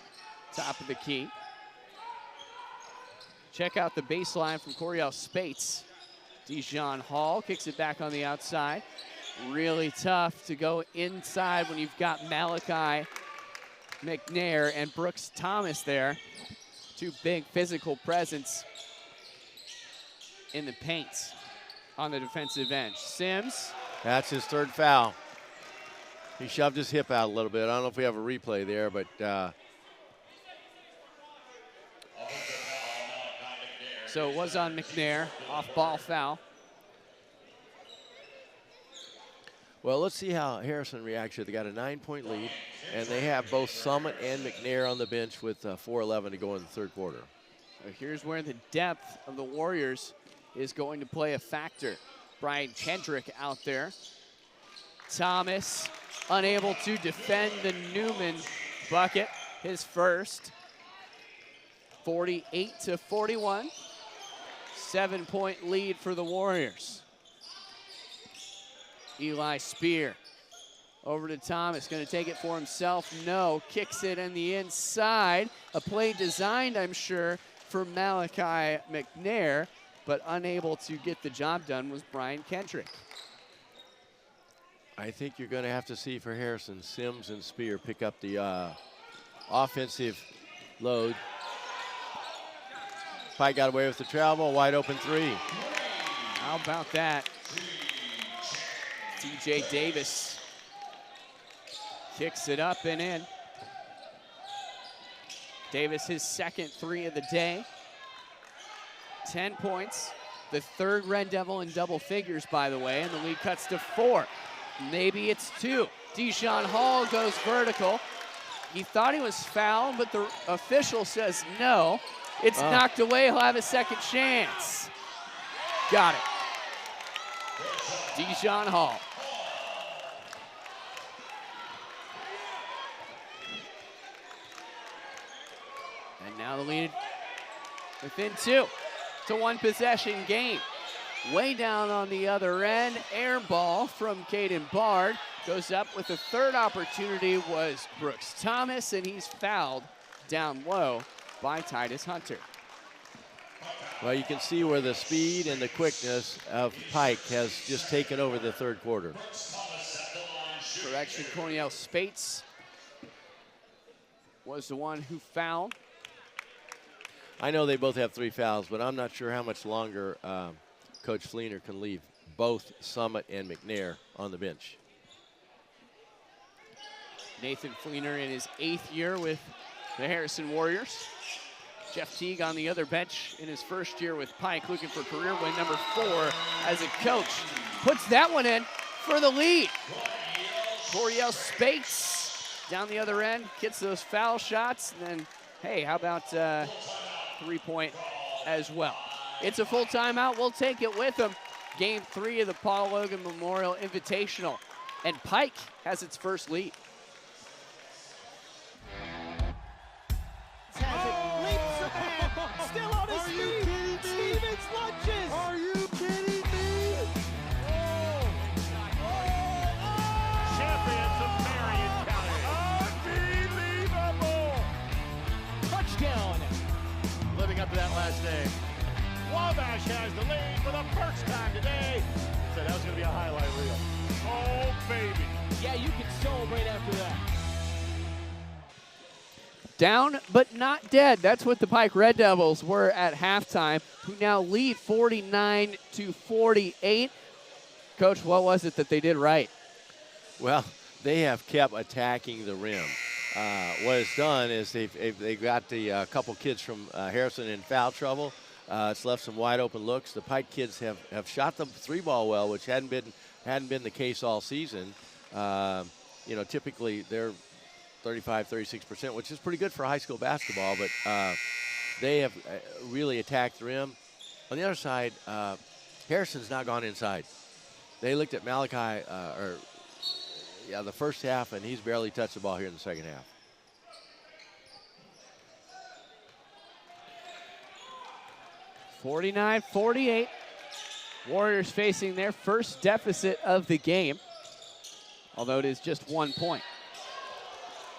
B: top of the key. Check out the baseline from Coriel Spates. Dijon Hall kicks it back on the outside. Really tough to go inside when you've got Malachi McNair and Brooks Thomas there. 2 big physical presence in the paint on the defensive end. Sims.
H: That's his 3rd foul. He shoved his hip out a little bit. I don't know if we have a replay there, but
B: so it was on McNair, off-ball foul.
H: Well, let's see how Harrison reacts here. They got a 9-point lead, and they have both Summit and McNair on the bench with 4:11 to go in the third quarter.
B: So here's where the depth of the Warriors is going to play a factor. Brian Kendrick out there. Thomas unable to defend the Newman bucket, his first. 48-41. 7-point lead for the Warriors. Eli Spear over to Thomas, going to take it for himself. No, kicks it on the inside. A play designed, I'm sure, for Malachi McNair, but unable to get the job done was Brian Kendrick.
H: I think you're going to have to see for Harrison, Sims and Spear pick up the offensive load. Pike got away with the travel, wide open 3.
B: How about that? T.J. Davis kicks it up and in. Davis, his second 3 of the day. 10 points. The 3rd Red Devil in double figures, by the way, and the lead cuts to 4. Maybe it's 2. Dijon Hall goes vertical. He thought he was fouled, but the official says no. It's knocked away. He'll have a second chance. Got it. Dijon Hall. And now the lead within 2. It's a one-possession game. Way down on the other end, air ball from Caden Bard. Goes up with the third opportunity was Brooks Thomas, and he's fouled down low by Titus Hunter.
H: Well, you can see where the speed and the quickness of Pike has just taken over the third quarter.
B: Correction, Cornell Spates was the one who fouled.
H: I know they both have 3 fouls, but I'm not sure how much longer Coach Fleener can leave both Summit and McNair on the bench.
B: Nathan Fleener in his 8th year with the Harrison Warriors. Jeff Teague on the other bench in his first year with Pike, looking for career win number 4 as a coach. Puts that one in for the lead. Coriel Spates down the other end, gets those foul shots, and then, hey, how about 3-point as well. It's a full timeout. We'll take it with them. Game 3 of the Paul Logan Memorial Invitational. And Pike has its first lead.
F: Has it, leaps the man, still on his feet. Stevens lunges. Are you kidding me?
E: Champions of Marion County. Unbelievable. Touchdown.
C: Living up to that last name. Wabash has the lead for the first time today. Said that was going to be a highlight reel.
E: Oh, baby.
F: Yeah, you can celebrate after that.
B: Down but not dead. That's what the Pike Red Devils were at halftime, who now lead 49-48. Coach, what was it that they did right?
H: Well, they have kept attacking the rim. What it's done is they've got the couple kids from Harrison in foul trouble. It's left some wide open looks. The Pike kids have shot the 3-ball well, which hadn't been the case all season. Typically they're 35-36%, which is pretty good for high school basketball, but they have really attacked the rim. On the other side, Harrison's not gone inside. They looked at Malachi, the first half, and he's barely touched the ball here in the second half.
B: (49-48). Warriors facing their first deficit of the game, although it is just 1 point.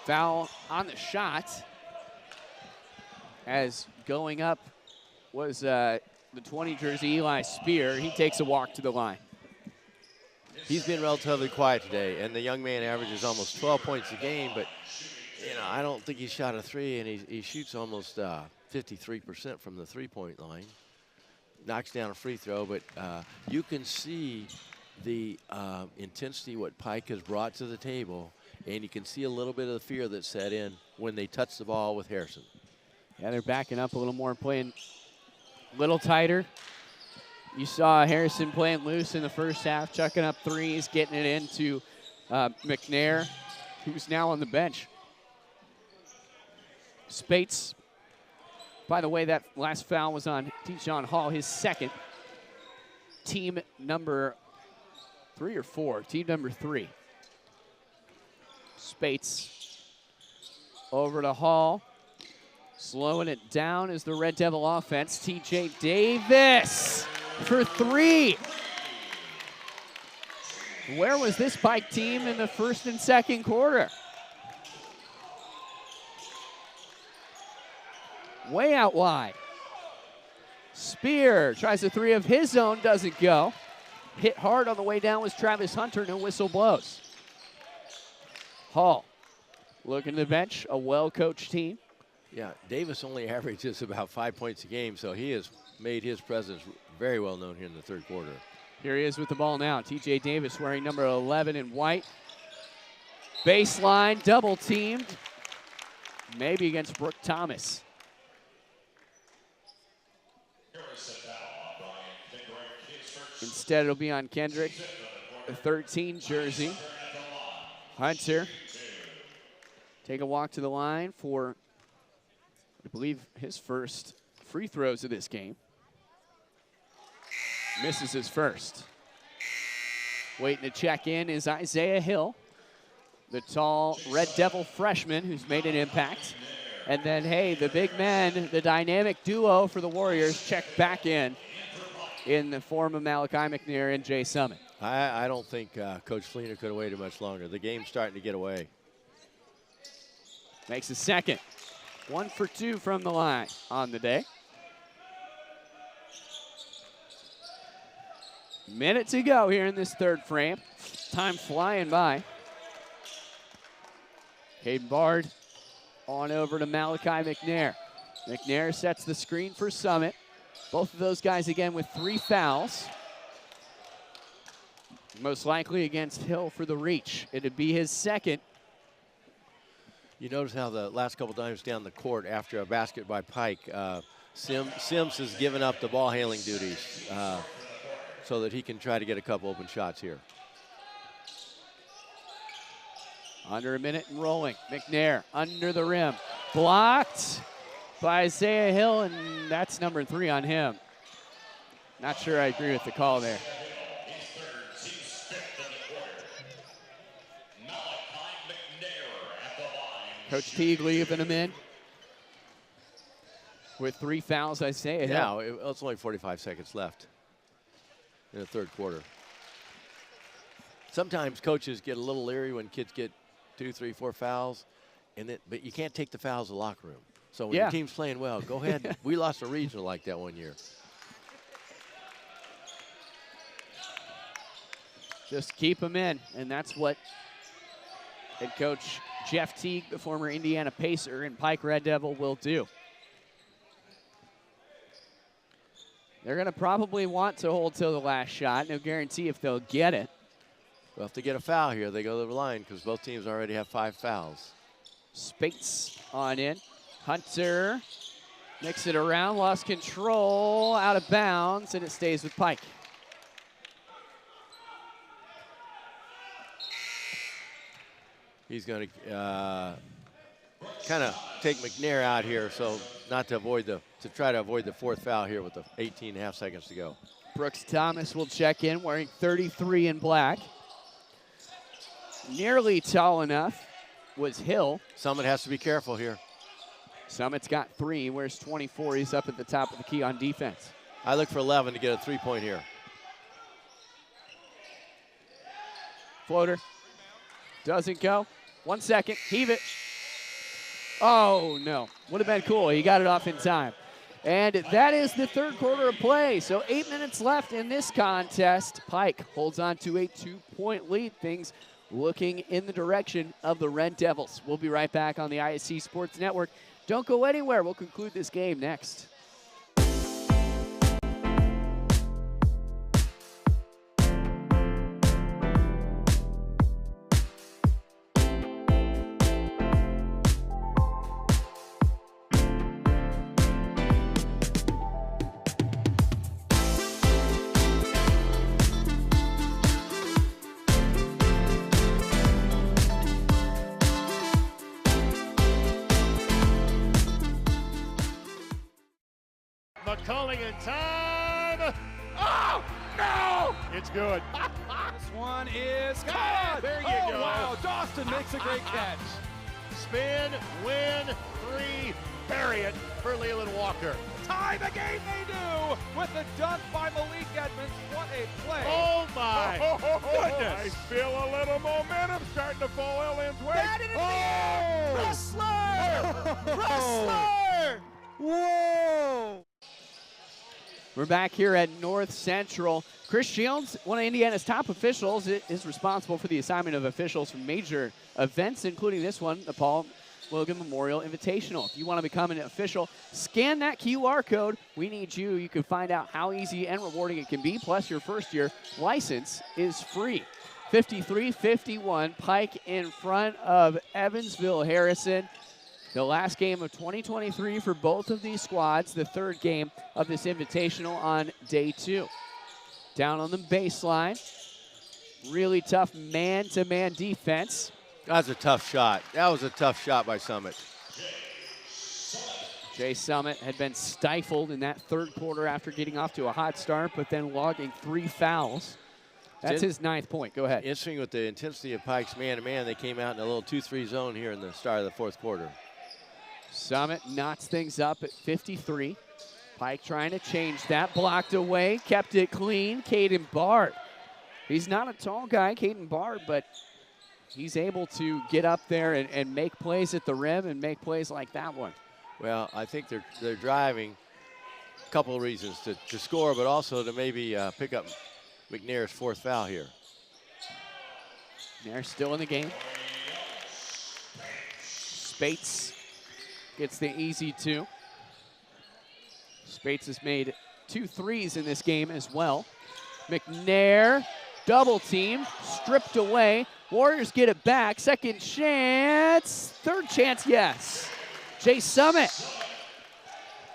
B: Foul on the shot, as going up was the 20 jersey Eli Spear. He takes a walk to the line.
H: He's been relatively quiet today, and the young man averages almost 12 points a game, but I don't think he shot a 3, and he shoots almost 53% from the 3-point line. Knocks down a free throw, but you can see the intensity what Pike has brought to the table, and you can see a little bit of the fear that set in when they touch the ball with Harrison.
B: Yeah, they're backing up a little more, playing a little tighter. You saw Harrison playing loose in the first half, chucking up threes, getting it into McNair, who's now on the bench. Spates, by the way, that last foul was on Dijon Hall, his second. Team number 3 or 4? Team number 3. Spates over to Hall. Slowing it down is the Red Devil offense. TJ Davis for 3. Where was this Pike team in the first and second quarter? Way out wide. Spear tries a 3 of his own, doesn't go. Hit hard on the way down was Travis Hunter, no whistle blows. Hall looking to the bench, a well-coached team.
H: Yeah, Davis only averages about 5 points a game, so he has made his presence very well known here in the third quarter.
B: Here he is with the ball now. TJ Davis wearing number 11 in white. Baseline, double teamed. Maybe against Brooke Thomas. Instead, it'll be on Kendrick, the 13 jersey. Hunter take a walk to the line for, I believe, his first free throws of this game. Misses his first. Waiting to check in is Isaiah Hill, the tall Red Devil freshman who's made an impact. And then, hey, the big men, the dynamic duo for the Warriors, check back in the form of Malachi McNair and Jay Summit.
H: I don't think Coach Fleener could have waited much longer. The game's starting to get away.
B: Makes a second. 1 for 2 from the line on the day. Minute to go here in this third frame. Time flying by. Caden Bard on over to Malachi McNair. McNair sets the screen for Summit. Both of those guys again with 3 fouls. Most likely against Hill for the reach. It'd be his second.
H: You notice how the last couple times down the court after a basket by Pike, Sims has given up the ball handling duties so that he can try to get a couple open shots here.
B: Under a minute and rolling. McNair under the rim. Blocked by Isaiah Hill, and that's number 3 on him. Not sure I agree with the call there. Coach Teague leaving him in with 3 fouls, Isaiah Hill.
H: Yeah, it's only 45 seconds left in the third quarter. Sometimes coaches get a little leery when kids get 2, 3, 4 fouls, but you can't take the fouls in the locker room. So when your team's playing well, go ahead. We lost a regional like that one year.
B: Just keep them in, and that's what head coach Jeff Teague, the former Indiana Pacer and Pike Red Devil, will do. They're going to probably want to hold till the last shot. No guarantee if they'll get it.
H: Well, if they get a foul here, they go to the line because both teams already have 5 fouls.
B: Spates on in. Hunter mix it around, lost control, out of bounds, and it stays with Pike.
H: He's going to kind of take McNair out here, so not to avoid to try to avoid the 4th foul here with the 18.5 seconds to go.
B: Brooks Thomas will check in wearing 33 in black. Nearly tall enough was Hill.
H: Summit has to be careful here.
B: Summit's got 3, wears 24. He's up at the top of the key on defense.
H: I look for 11 to get a 3-point here.
B: Floater. Doesn't go. 1 second. Heave it. Oh, no. Would have been cool. He got it off in time. And that is the third quarter of play. So 8 minutes left in this contest. Pike holds on to a 2-point lead. Things looking in the direction of the Red Devils. We'll be right back on the ISC Sports Network. Don't go anywhere. We'll conclude this game next.
E: McCulling in time. Oh, no! It's good.
D: This one is caught.
E: There you go.
D: Wow, Dawson makes a great catch.
E: Spin, win, 3, bury it for Leland Walker.
D: Tie the game they do with the dunk by Malik Edmonds. What a play.
E: Oh, my goodness.
C: I feel a little momentum starting to fall LM's way.
F: That in the air. Wrestler! Wrestler! Whoa!
B: We're back here at North Central. Chris Shields, one of Indiana's top officials, is responsible for the assignment of officials for major events, including this one, the Paul Logan Memorial Invitational. If you want to become an official, scan that QR code. We need you. You can find out how easy and rewarding it can be, plus your first-year license is free. 53-51, Pike in front of Evansville Harrison. The last game of 2023 for both of these squads, the third game of this Invitational on day 2. Down on the baseline, really tough man-to-man defense
H: That's a tough shot. That was a tough shot by Summit.
B: Jay Summit had been stifled in that third quarter after getting off to a hot start, but then logging 3 fouls. That's his 9th point. Go ahead.
H: Interesting with the intensity of Pike's man-to-man. They came out in a little 2-3 zone here in the start of the fourth quarter.
B: Summit knots things up at 53. Pike trying to change that. Blocked away. Kept it clean. Caden Bard. He's not a tall guy, Caden Bard, but he's able to get up there and make plays at the rim and make plays like that one.
H: Well, I think they're driving a couple of reasons to score, but also to maybe pick up McNair's 4th foul here.
B: McNair still in the game. Spates gets the easy 2. Spates has made 2 threes in this game as well. McNair, double team, stripped away. Warriors get it back. Second chance, third chance, yes. Jay Summit.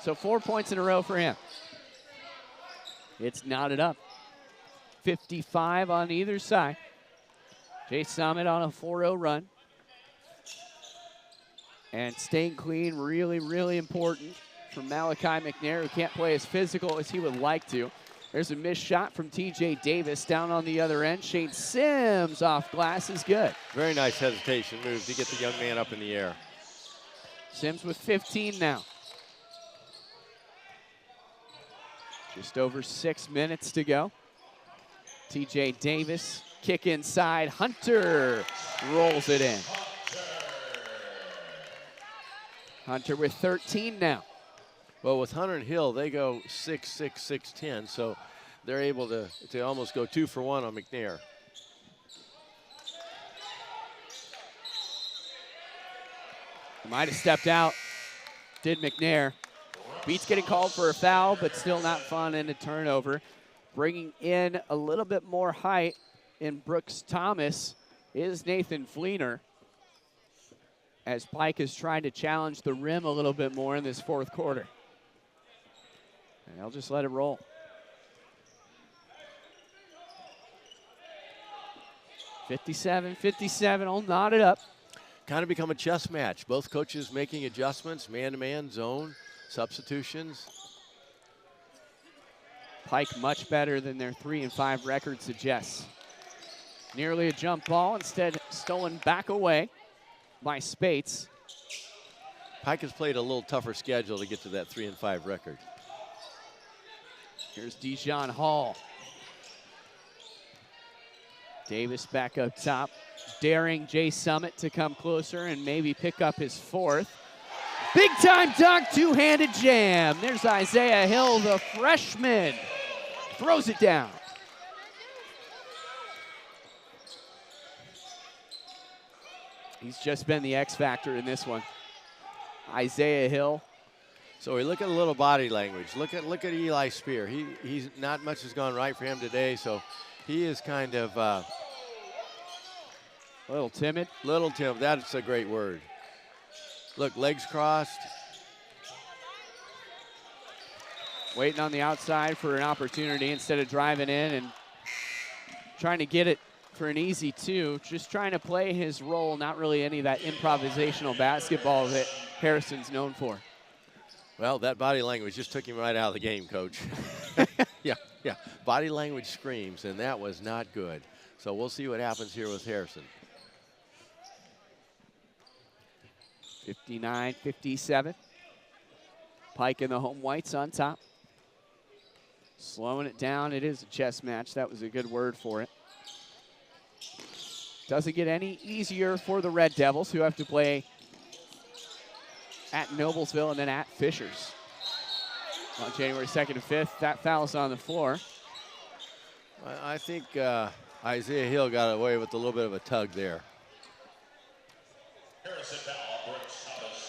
B: So 4 points in a row for him. It's knotted up. 55 on either side. Jay Summit on a 4-0 run. And staying clean, really, really important for Malachi McNair, who can't play as physical as he would like to. There's a missed shot from TJ Davis down on the other end. Shane Sims off glass is good.
H: Very nice hesitation move to get the young man up in the air.
B: Sims with 15 now. Just over 6 minutes to go. TJ Davis, kick inside. Hunter rolls it in. Hunter with 13 now.
H: Well, with Hunter and Hill, they go 6-6, 6-10, so they're able to almost go 2 for 1 on McNair.
B: Might have stepped out, did McNair. Beats getting called for a foul, but still not fun and a turnover. Bringing in a little bit more height in Brooks Thomas is Nathan Fleener, as Pike is trying to challenge the rim a little bit more in this fourth quarter. And they'll just let it roll. .57, all knotted up.
H: Kind of become a chess match. Both coaches making adjustments, man-to-man, zone, substitutions.
B: Pike much better than their 3-5 record suggests. Nearly a jump ball, instead stolen back away by Spates.
H: Pike has played a little tougher schedule to get to that 3-5 record.
B: Here's Dijon Hall. Davis back up top, daring Jay Summit to come closer and maybe pick up his 4th. Big time dunk, two-handed jam. There's Isaiah Hill, the freshman. Throws it down. He's just been the X factor in this one. Isaiah Hill.
H: So we look at a little body language. Look at Eli Spear. He's not much has gone right for him today, so he is kind of
B: a little timid.
H: Little timid. That's a great word. Look, legs crossed.
B: Waiting on the outside for an opportunity instead of driving in and trying to get it for an easy 2. Just trying to play his role, not really any of that improvisational basketball that Harrison's known for.
H: Well, that body language just took him right out of the game, Coach. Yeah. Body language screams, and that was not good. So we'll see what happens here with Harrison.
B: 59-57. Pike and the home whites on top. Slowing it down. It is a chess match. That was a good word for it. Doesn't get any easier for the Red Devils, who have to play at Noblesville and then at Fishers on January 2nd and 5th. That foul's on the floor.
H: I think Isaiah Hill got away with a little bit of a tug there.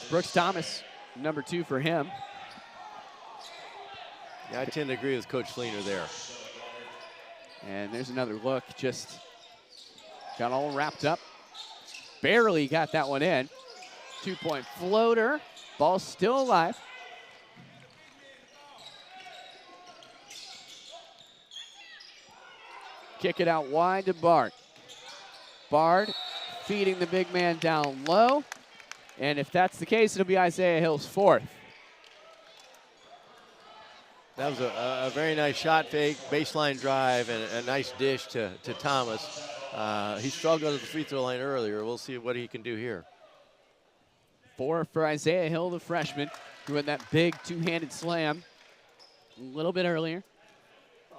B: Brooks Thomas, number 2 for him.
H: Yeah, I tend to agree with Coach Fleener there.
B: And there's another look, just got all wrapped up. Barely got that one in. 2-point floater, ball still alive. Kick it out wide to Bard. Bard feeding the big man down low. And if that's the case, it'll be Isaiah Hill's fourth.
H: That was a very nice shot fake, baseline drive, and a nice dish to Thomas. He struggled at the free throw line earlier. We'll see what he can do here.
B: 4 for Isaiah Hill, the freshman, who had that big two-handed slam a little bit earlier.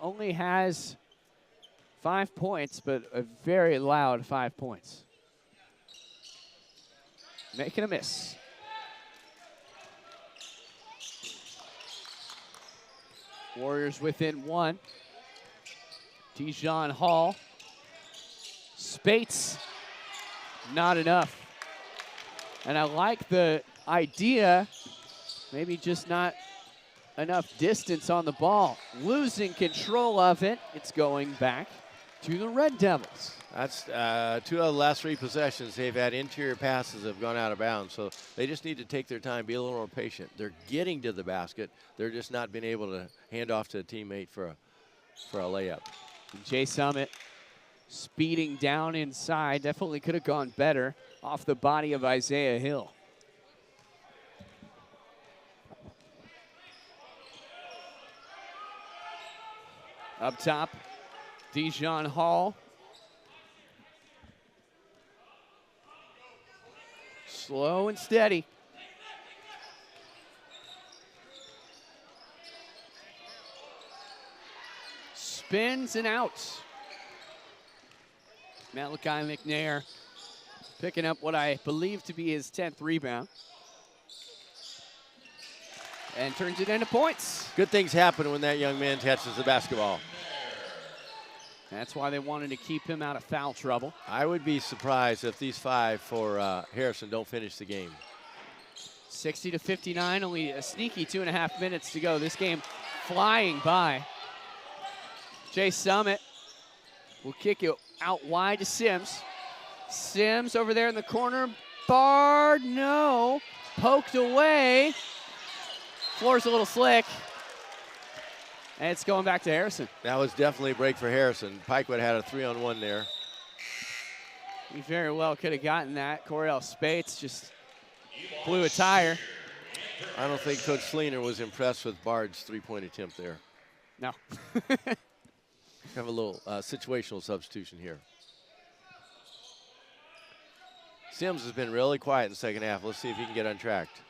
B: Only has 5 points, but a very loud 5 points. Making a miss. Warriors within 1. Dijon Hall. Spates, not enough. And I like the idea, maybe just not enough distance on the ball. Losing control of it, it's going back to the Red Devils.
H: That's 2 of the last 3 possessions. They've had interior passes that have gone out of bounds. So they just need to take their time, be a little more patient. They're getting to the basket. They're just not being able to hand off to a teammate for a layup.
B: And Jay Summit speeding down inside. Definitely could have gone better off the body of Isaiah Hill. Up top, Dijon Hall. Slow and steady. Spins and outs. Malachi McNair picking up what I believe to be his 10th rebound. And turns it into points.
H: Good things happen when that young man touches the basketball.
B: That's why they wanted to keep him out of foul trouble.
H: I would be surprised if these 5 for Harrison don't finish the game.
B: 60-59, only a sneaky 2.5 minutes to go. This game flying by. Jay Summit will kick it out wide to Sims. Sims over there in the corner. Barred, no. Poked away. Floor's a little slick. And it's going back to Harrison.
H: That was definitely a break for Harrison. Pike would have had a 3-on-1 there.
B: He very well could have gotten that. Coriel Spates just blew a tire.
H: I don't think Coach Fleener was impressed with Bard's 3-point attempt there.
B: No.
H: Have a little situational substitution here. Sims has been really quiet in the second half. Let's see if he can get untracked.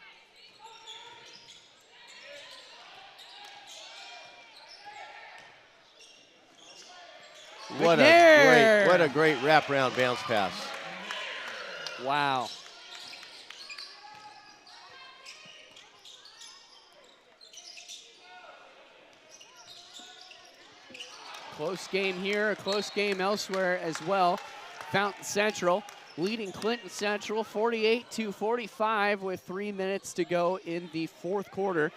H: What a great wraparound bounce pass.
B: Wow. Close game here, a close game elsewhere as well. Fountain Central leading Clinton Central 48-45 with 3 minutes to go in the fourth quarter.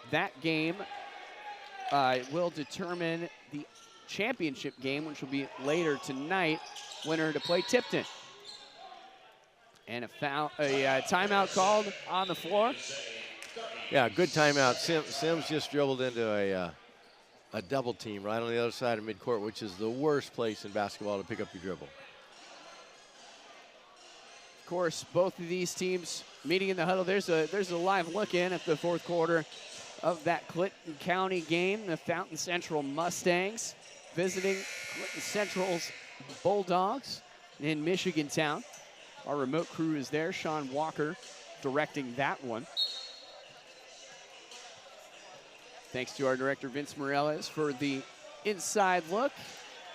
B: That game will determine the championship game, which will be later tonight. Winner to play Tipton. And a timeout called on the floor.
H: Yeah, good timeout. Sims just dribbled into a double team right on the other side of midcourt, which is the worst place in basketball to pick up your dribble.
B: Of course, both of these teams meeting in the huddle. There's a live look in at the fourth quarter of that Clinton County game. The Fountain Central Mustangs visiting Clinton Central's Bulldogs in Michigan Town. Our remote crew is there. Sean Walker directing that one. Thanks to our director, Vince Morales, for the inside look.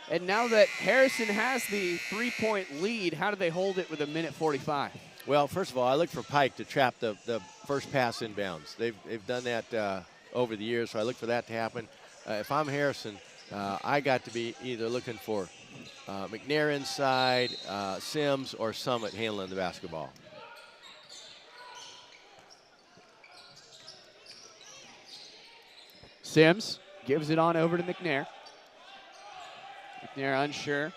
B: And now that Harrison has the 3-point lead, how do they hold it with 1:45?
H: Well, first of all, I look for Pike to trap the first pass inbounds. They've done that over the years, so I look for that to happen. If I'm Harrison, I got to be either looking for McNair inside, Sims, or Summit handling the basketball.
B: Sims gives it on over to McNair. McNair unsure.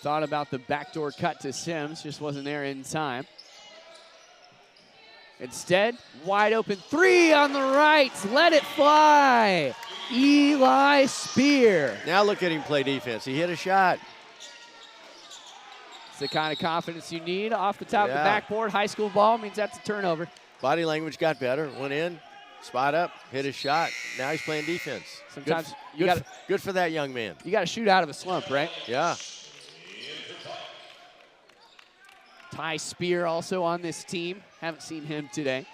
B: Thought about the backdoor cut to Sims, just wasn't there in time. Instead, wide open 3 on the right. Let it fly. Eli Spear.
H: Now look at him play defense. He hit a shot.
B: It's the kind of confidence you need off the top of the backboard. High school ball means that's a turnover.
H: Body language got better. Went in, spot up, hit his shot. Now he's playing defense.
B: Sometimes
H: good for that young man.
B: You got to shoot out of a slump, right?
H: Yeah.
B: Ty Spear also on this team. Haven't seen him today.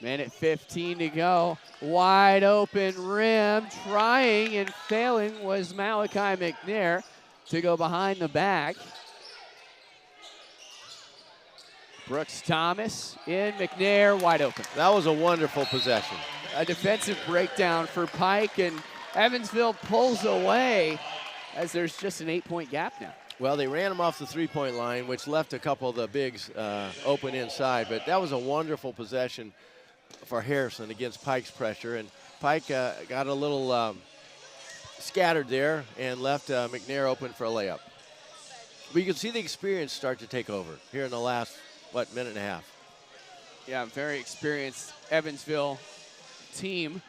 B: Minute 15 to go. Wide open rim. Trying and failing was Malachi McNair to go behind the back. Brooks Thomas in, McNair wide open.
H: That was a wonderful possession.
B: A defensive breakdown for Pike, and Evansville pulls away as there's just an 8-point gap now.
H: Well, they ran him off the three-point line, which left a couple of the bigs open inside, but that was a wonderful possession for Harrison against Pike's pressure, and Pike got a little scattered there and left McNair open for a layup. But you can see the experience start to take over here in the last, minute and a half.
B: Yeah, very experienced Evansville team.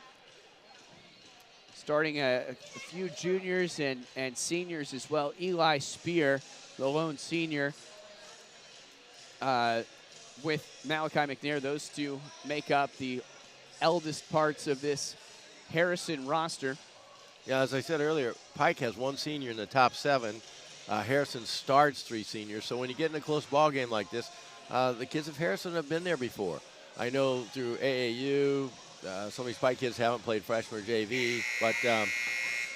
B: Starting a few juniors and seniors as well. Eli Spear, the lone senior, with Malachi McNair. Those two make up the eldest parts of this Harrison roster.
H: Yeah, as I said earlier, Pike has one senior in the top 7. Harrison starts 3 seniors. So when you get in a close ball game like this, the kids of Harrison have been there before. I know through AAU, some of these Pike kids haven't played freshman or JV, but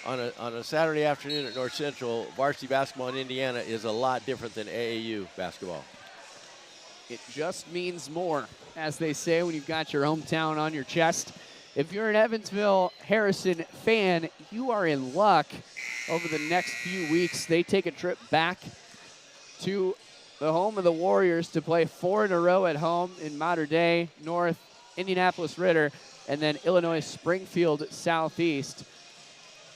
H: on a Saturday afternoon at North Central, varsity basketball in Indiana is a lot different than AAU basketball.
B: It just means more, as they say, when you've got your hometown on your chest. If you're an Evansville Harrison fan, you are in luck. Over the next few weeks, they take a trip back to the home of the Warriors to play 4 in a row at home in Mater Dei, North, Indianapolis Ritter, and then Illinois Springfield Southeast.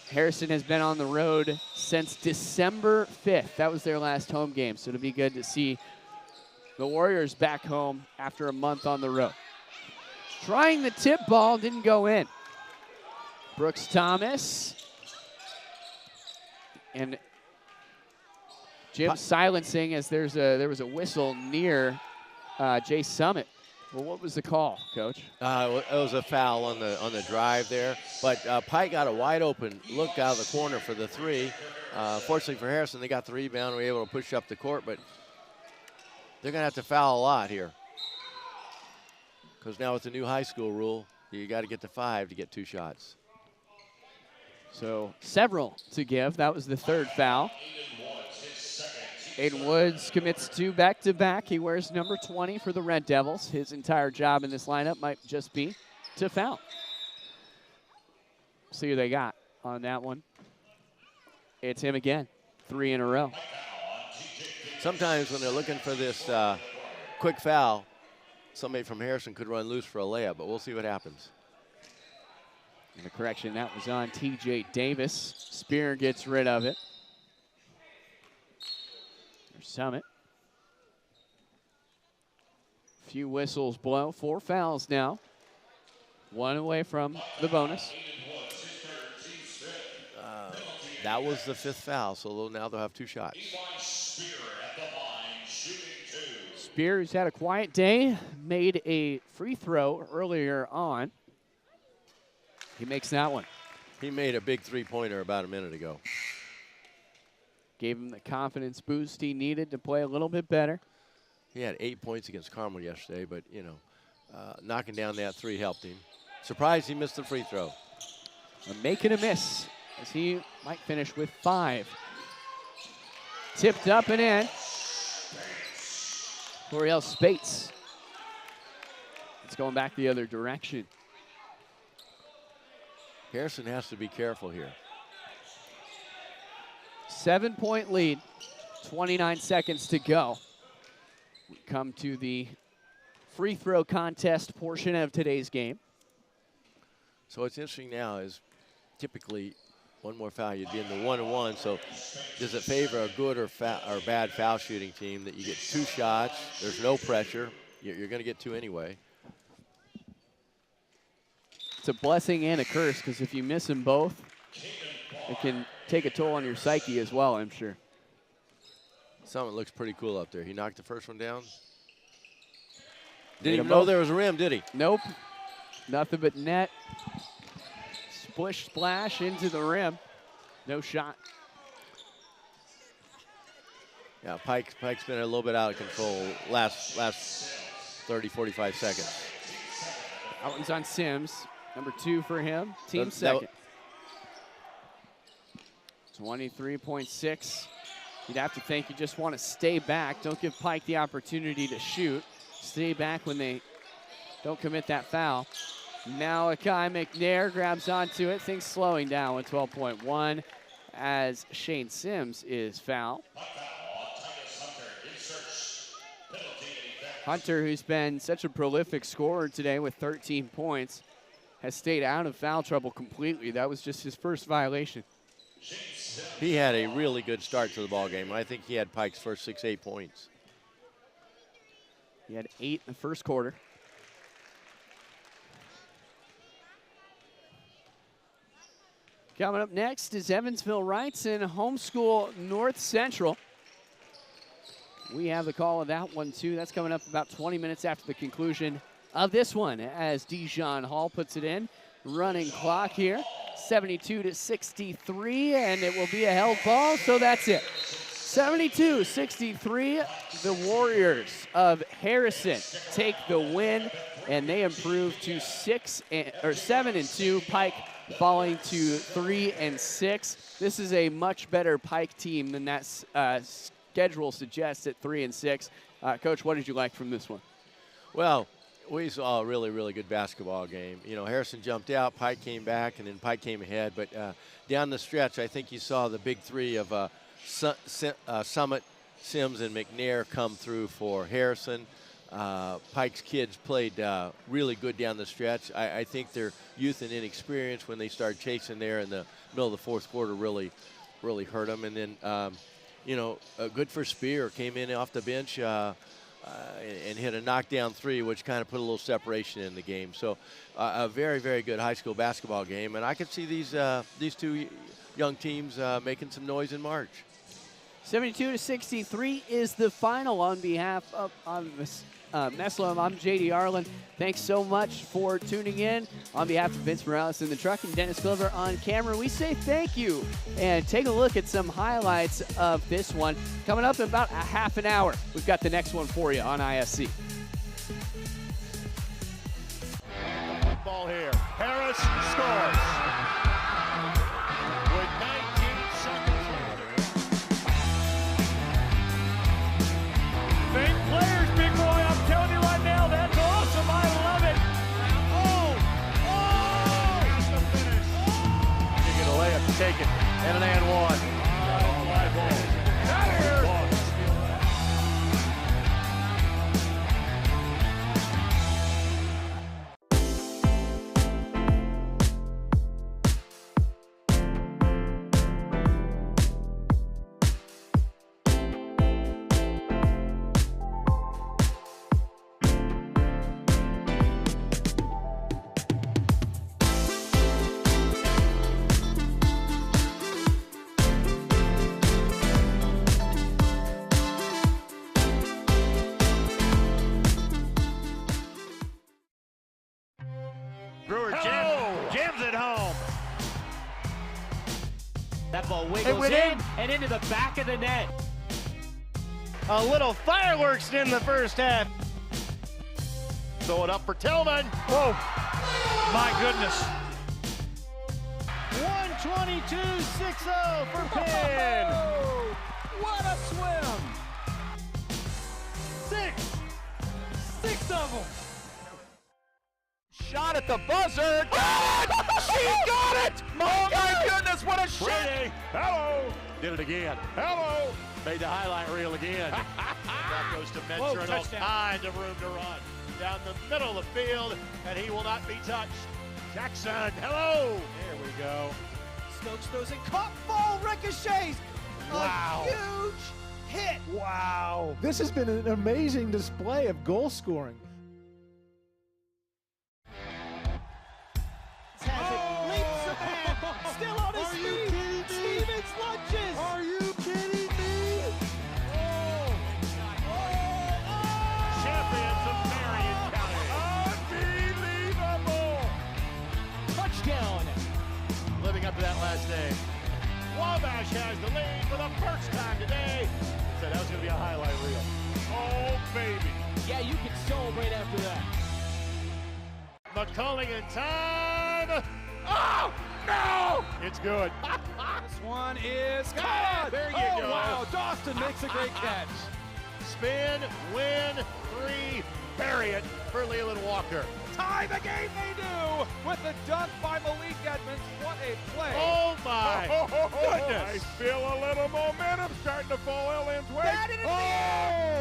B: Harrison has been on the road since December 5th. That was their last home game, so it'll be good to see the Warriors back home after a month on the road. Trying the tip ball, didn't go in. Brooks Thomas. And Jim silencing as there was a whistle near Jay Summit. Well, what was the call, Coach?
H: It was a foul on the drive there. But Pike got a wide open look out of the corner for the 3. Fortunately for Harrison, they got the rebound and were able to push up the court, but they're going to have to foul a lot here. Because now with the new high school rule, you got to get to 5 to get 2 shots.
B: So several to give. That was the 3rd foul. Aiden Woods commits 2 back-to-back. He wears number 20 for the Red Devils. His entire job in this lineup might just be to foul. See who they got on that one. It's him again. 3 in a row.
H: Sometimes when they're looking for this quick foul, somebody from Harrison could run loose for a layup, but we'll see what happens.
B: And the correction, that was on T.J. Davis. Spear gets rid of it. There's Summit. Few whistles blow. 4 fouls now. 1 away from the bonus.
H: That was the 5th foul, so now they'll have 2 shots.
B: Spear, who's had a quiet day, made a free throw earlier on. He makes that one.
H: He made a big 3-pointer about a minute ago.
B: Gave him the confidence boost he needed to play a little bit better.
H: He had 8 points against Carmel yesterday, but, knocking down that 3 helped him. Surprised he missed the free throw.
B: A make and a miss, as he might finish with 5. Tipped up and in. L'Oreal Spates. It's going back the other direction.
H: Harrison has to be careful here.
B: 7-point lead, 29 seconds to go. We come to the free throw contest portion of today's game.
H: So what's interesting now is typically one more foul, you'd be in the 1-1. So does it favor a good or bad foul shooting team that you get 2 shots, there's no pressure, you're going to get 2 anyway.
B: It's a blessing and a curse, because if you miss them both, it can take a toll on your psyche as well, I'm sure.
H: Summit looks pretty cool up there. He knocked the first one down.
B: Made
H: Didn't
B: a
H: even know
B: both.
H: there was a rim, did he?
B: Nope. Nothing but net. Splish splash into the rim. No shot.
H: Yeah, Pike's been a little bit out of control last 30, 45 seconds.
B: That one's on Sims. Number 2 for him. Team
H: That-
B: second. 23.6. You'd have to think you just want to stay back. Don't give Pike the opportunity to shoot. Stay back when they don't commit that foul. Malachi McNair grabs onto it. Things slowing down with 12.1 as Shane Sims is fouled. Hunter, who's been such a prolific scorer today with 13 points, has stayed out of foul trouble completely. That was just his first violation.
H: He had a really good start to the ball game. I think he had Pike's first 6-8 points.
B: He had 8 in the first quarter. Coming up next is Evansville Wrightson Homeschool North Central. We have the call of that one too. That's coming up about 20 minutes after the conclusion of this one as Dijon Hall puts it in. Running clock here, 72-63, and it will be a held ball, so that's it. 72-63, the Warriors of Harrison take the win, and they improve to 7-2. Pike falling to 3-6. This is a much better Pike team than that schedule suggests at 3-6. Coach, what did you like from this one?
H: Well, we saw a really, really good basketball game. You know, Harrison jumped out, Pike came back, and then Pike came ahead. But down the stretch, I think you saw the big three of Summit, Sims, and McNair come through for Harrison. Pike's kids played really good down the stretch. I think their youth and inexperience when they started chasing there in the middle of the fourth quarter really hurt them. And then, good for Spear, came in off the bench and hit a knockdown three, which kind of put a little separation in the game. So a very, very good high school basketball game. And I could see these two young teams making some noise in March.
B: 72-63 is the final on behalf of Meslam. I'm JD Arlen. Thanks so much for tuning in. On behalf of Vince Morales in the truck and Dennis Glover on camera, we say thank you and take a look at some highlights of this one. Coming up in about a half an hour, we've got the next one for you on ISC.
E: Ball here. Harris scores. With 19 seconds.
D: Fake players, big boy. I'm telling you right now, that's awesome. I love it.
E: That's the finish. You get a layup taken and an and one. Brewer jams it home.
I: That ball wiggles in and into the back of the net.
E: A little fireworks in the first half. Throw it up for Tillman.
D: Whoa. My goodness.
F: 122-60 for Penn. What a swim. Six of them.
E: Shot at the buzzer. Got it! She got it! Oh my goodness, what a shot! Hello! Did it again. Hello! Made the highlight reel again. That goes to Mentor and all kinds of room to run. Down the middle of the field, and he will not be touched. Jackson, hello! There we go.
F: Stokes throws it, caught, ball ricochets.
E: Wow.
F: A huge hit.
E: Wow.
G: This has been an amazing display of goal scoring.
F: Has it, leaps the man, still on his feet. Stevens
C: after that last name. Wabash has the lead for the first time today. Said that was going to be a highlight reel. Oh, baby.
I: Yeah, you can celebrate after that.
C: McCulling in time. Oh, no! It's good.
D: This one is caught.
C: There you
D: oh,
C: go.
D: Wow, Dawson makes a great catch.
C: Spin, win, 3, bury it for Leland Walker.
D: Tie the game they do with the dunk by Malik Edmonds. What a play.
C: Oh, my goodness.
E: I feel a little momentum starting to fall Ellen's way.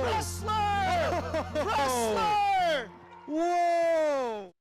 F: Wrestler! Wrestler! Whoa!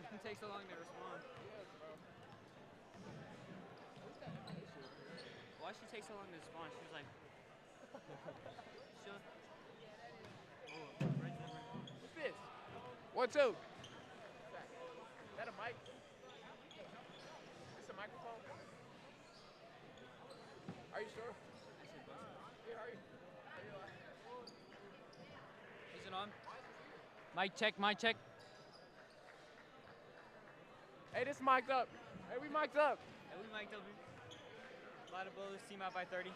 J: she take so long to respond? Why she take so long to respond? She was like, she'll. Oh, right there, right there.
K: What's this? 1, 2. Is that a mic? Is this a microphone? Are you sure? Here, are you?
J: Is it on? Mic check, mic check.
K: Hey, this mic'd up. Hey, we mic'd up.
J: Yeah, we mic'd up. A lot of bowlers, team out by 30.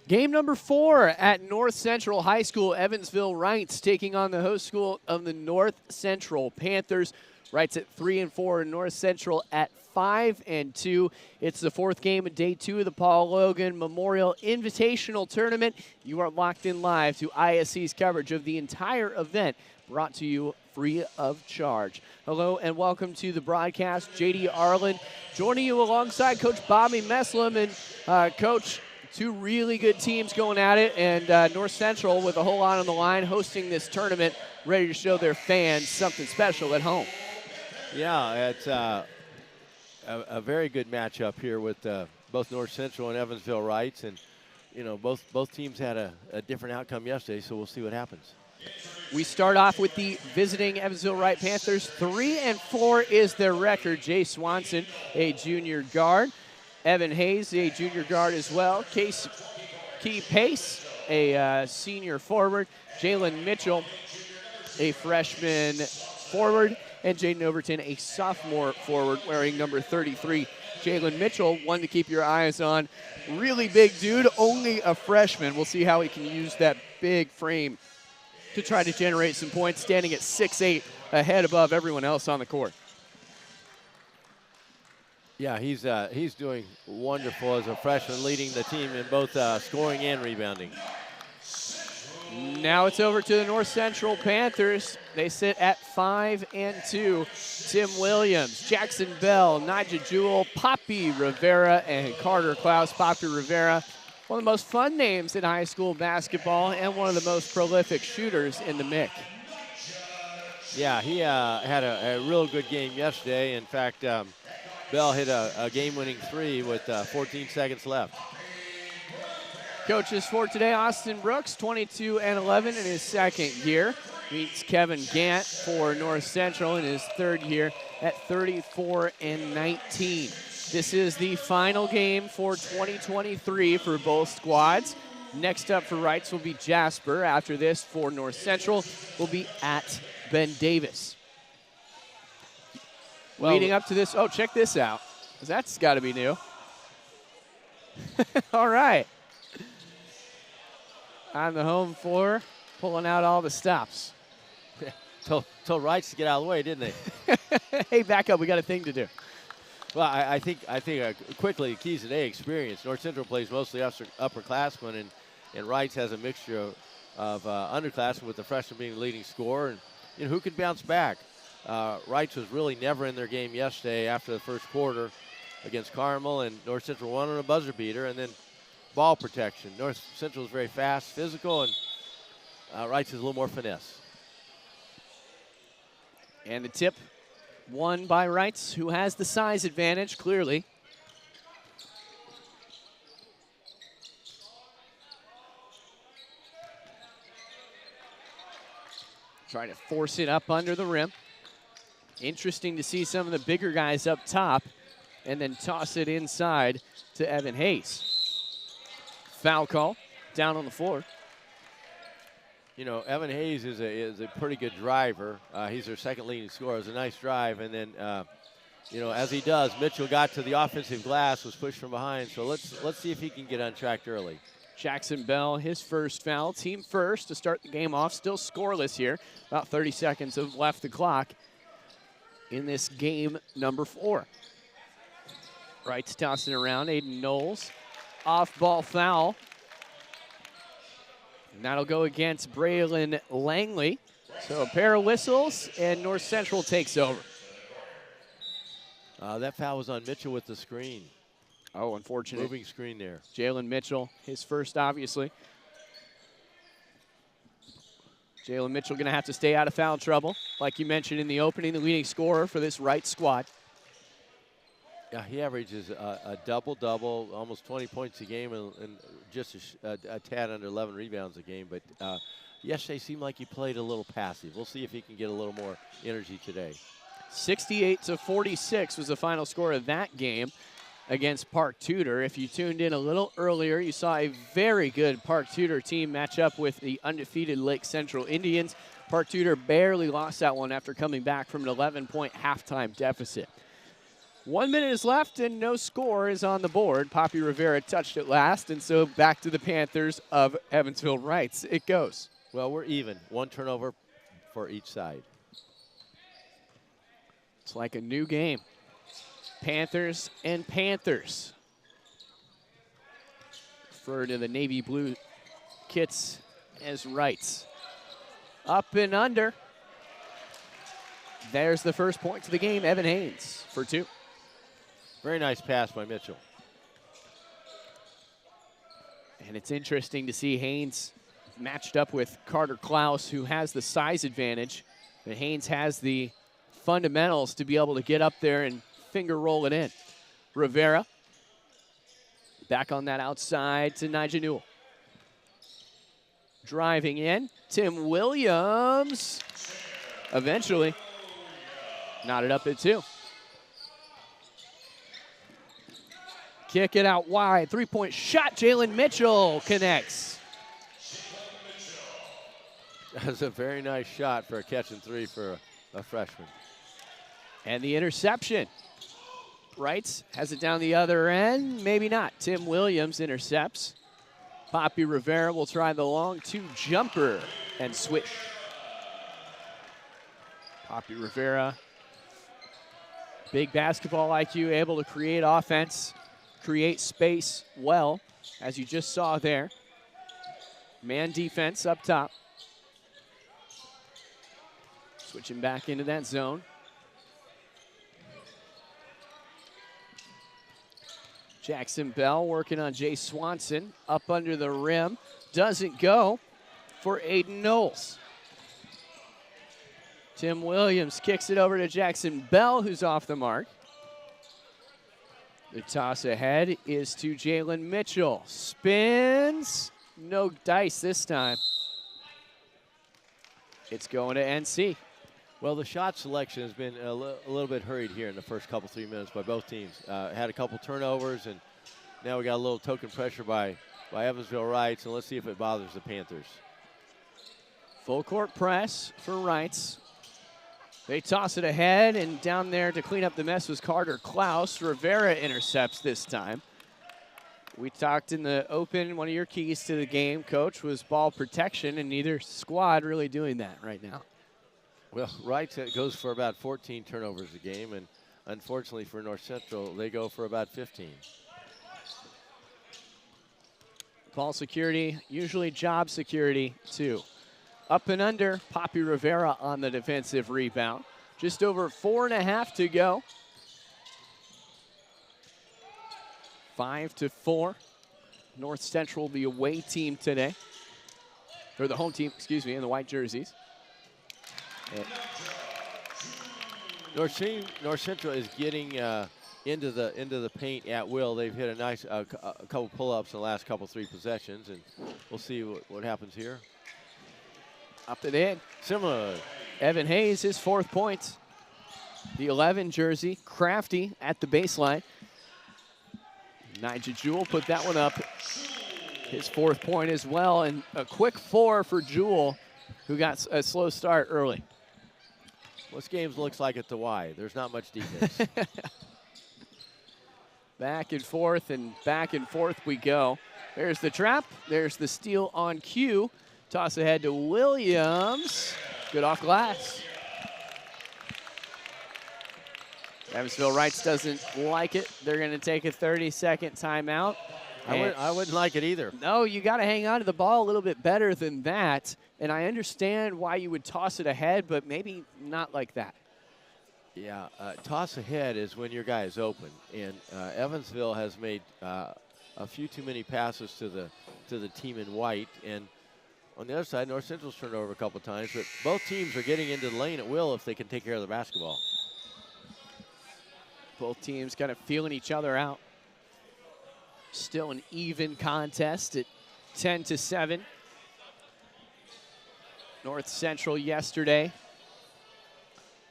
B: Game number 4 at North Central High School. Evansville Wrights taking on the host school of the North Central Panthers. Wrights at 3-4 and North Central at 5-2. It's the 4th game of day 2 of the Paul Logan Memorial Invitational Tournament. You are locked in live to ISC's coverage of the entire event, brought to you free of charge. Hello and welcome to the broadcast. JD Arlen joining you alongside Coach Bobby Meslam. And Coach, two really good teams going at it, and North Central with a whole lot on the line hosting this tournament, ready to show their fans something special at home.
H: Yeah, it's a very good matchup here with both North Central and Evansville Wrights, and you know both teams had a different outcome yesterday, so we'll see what happens.
B: We start off with the visiting Evansville Wright Panthers. 3-4 is their record. Jay Swanson, a junior guard. Evan Hayes, a junior guard as well. Key Pace, a senior forward. Jalen Mitchell, a freshman forward. And Jaden Overton, a sophomore forward, wearing number 33. Jalen Mitchell, one to keep your eyes on. Really big dude, only a freshman. We'll see how he can use that big frame to try to generate some points, standing at 6'8", ahead above everyone else on the court.
H: Yeah, he's doing wonderful as a freshman, leading the team in both scoring and rebounding.
B: Now it's over to the North Central Panthers. They sit at 5-2. Tim Williams, Jackson Bell, Nigel Jewell, Poppy Rivera, and Carter Klaus. Poppy Rivera, one of the most fun names in high school basketball and one of the most prolific shooters in the MIC.
H: Yeah, he had a real good game yesterday. In fact, Bell hit a game-winning 3 with 14 seconds left.
B: Coaches for today, Austin Brooks, 22-11 in his second year. Meets Kevin Gant for North Central in his third year at 34-19. This is the final game for 2023 for both squads. Next up for Wrights will be Jasper. After this, for North Central, will be at Ben Davis. Well, leading up to this, oh, check this out. That's got to be new. All right. On the home floor, pulling out all the stops.
H: Told Wrights to get out of the way, didn't they?
B: Hey, back up. We got a thing to do.
H: Well, I think quickly, keys today, experience. North Central plays mostly upperclassmen, and Wrights has a mixture of underclassmen, with the freshman being the leading scorer. And you know, who could bounce back? Wrights was really never in their game yesterday after the first quarter against Carmel, and North Central won on a buzzer beater, and then ball protection. North Central is very fast, physical, and Wrights is a little more finesse.
B: And the tip won by Wrights, who has the size advantage, clearly. Trying to force it up under the rim. Interesting to see some of the bigger guys up top and then toss it inside to Evan Hayes. Foul call down on the floor.
H: You know, Evan Hayes is a pretty good driver. He's their second leading scorer. It was a nice drive, and then you know, as he does, Mitchell got to the offensive glass, was pushed from behind. So let's see if he can get untracked early.
B: Jackson Bell, his first foul, team first to start the game off. Still scoreless here. About 30 seconds of left the clock in this game number 4. Wrights tossing around. Aiden Knowles, off-ball foul. And that'll go against Braylon Langley. So a pair of whistles, and North Central takes over.
H: That foul was on Mitchell with the screen.
B: Oh, unfortunate.
H: Moving screen there.
B: Jalen Mitchell, his first, obviously. Jalen Mitchell going to have to stay out of foul trouble. Like you mentioned in the opening, the leading scorer for this Wright squad.
H: Yeah, he averages a double-double, almost 20 points a game, and just a tad under 11 rebounds a game. But yesterday seemed like he played a little passive. We'll see if he can get a little more energy today.
B: 68-46 was the final score of that game against Park Tudor. If you tuned in a little earlier, you saw a very good Park Tudor team match up with the undefeated Lake Central Indians. Park Tudor barely lost that one after coming back from an 11-point halftime deficit. 1 minute is left and no score is on the board. Poppy Rivera touched it last, and so back to the Panthers of Evansville Wrights it goes.
H: Well, we're even. 1 turnover for each side.
B: It's like a new game. Panthers and Panthers. Refer to the navy blue kits as Wrights. Up and under. There's the first point to the game. Evan Haynes for 2.
H: Very nice pass by Mitchell.
B: And it's interesting to see Haynes matched up with Carter Klaus, who has the size advantage. But Haynes has the fundamentals to be able to get up there and finger roll it in. Rivera back on that outside to Nigel Newell. Driving in, Tim Williams eventually knotted up at 2. Kick it out wide, 3-point shot, Jalen Mitchell connects.
H: That's a very nice shot for a catch and 3 for a freshman.
B: And the interception. Wrights has it down the other end, maybe not. Tim Williams intercepts. Poppy Rivera will try the long 2 jumper and swish. Poppy Rivera, big basketball IQ, able to create offense, create space well, as you just saw there. Man defense up top. Switching back into that zone. Jackson Bell working on Jay Swanson. Up under the rim. Doesn't go for Aiden Knowles. Tim Williams kicks it over to Jackson Bell, who's off the mark. The toss ahead is to Jalen Mitchell. Spins. No dice this time. It's going to NC.
H: Well, the shot selection has been a little bit hurried here in the first 3 minutes by both teams. Had a couple turnovers, and now we got a little token pressure by Evansville Wrights, and let's see if it bothers the Panthers.
B: Full court press for Wrights. They toss it ahead, and down there to clean up the mess was Carter Klaus. Rivera intercepts this time. We talked in the open, one of your keys to the game, Coach, was ball protection, and neither squad really doing that right now.
H: Well, Wright goes for about 14 turnovers a game, and unfortunately for North Central, they go for about 15.
B: Ball security, usually job security, too. Up and under, Poppy Rivera on the defensive rebound. Just over 4.5 to go. 5-4. North Central, the away team today. Or the home team, excuse me, in the white jerseys.
H: North Central is getting into the paint at will. They've hit a nice couple pull-ups in the last 3 possessions, and we'll see what happens here.
B: Up and in.
H: Similar.
B: Evan Hayes, his 4th point. The 11 jersey, Crafty at the baseline. Nigel Jewell put that one up. His 4th point as well, and a quick 4 for Jewell, who got a slow start early.
H: This game looks like it's the Y. There's not much defense.
B: Back and forth we go. There's the trap. There's the steal on cue. Toss ahead to Williams. Good off glass. Evansville Wrights doesn't like it. They're going to take a 30-second timeout.
H: I wouldn't like it either.
B: No, you got to hang on to the ball a little bit better than that. And I understand why you would toss it ahead, but maybe not like that.
H: Yeah, toss ahead is when your guy is open, and Evansville has made a few too many passes to the team in white, and on the other side, North Central's turned over a couple times, but both teams are getting into the lane at will if they can take care of the basketball.
B: Both teams kind of feeling each other out. Still an even contest at 10-7. North Central yesterday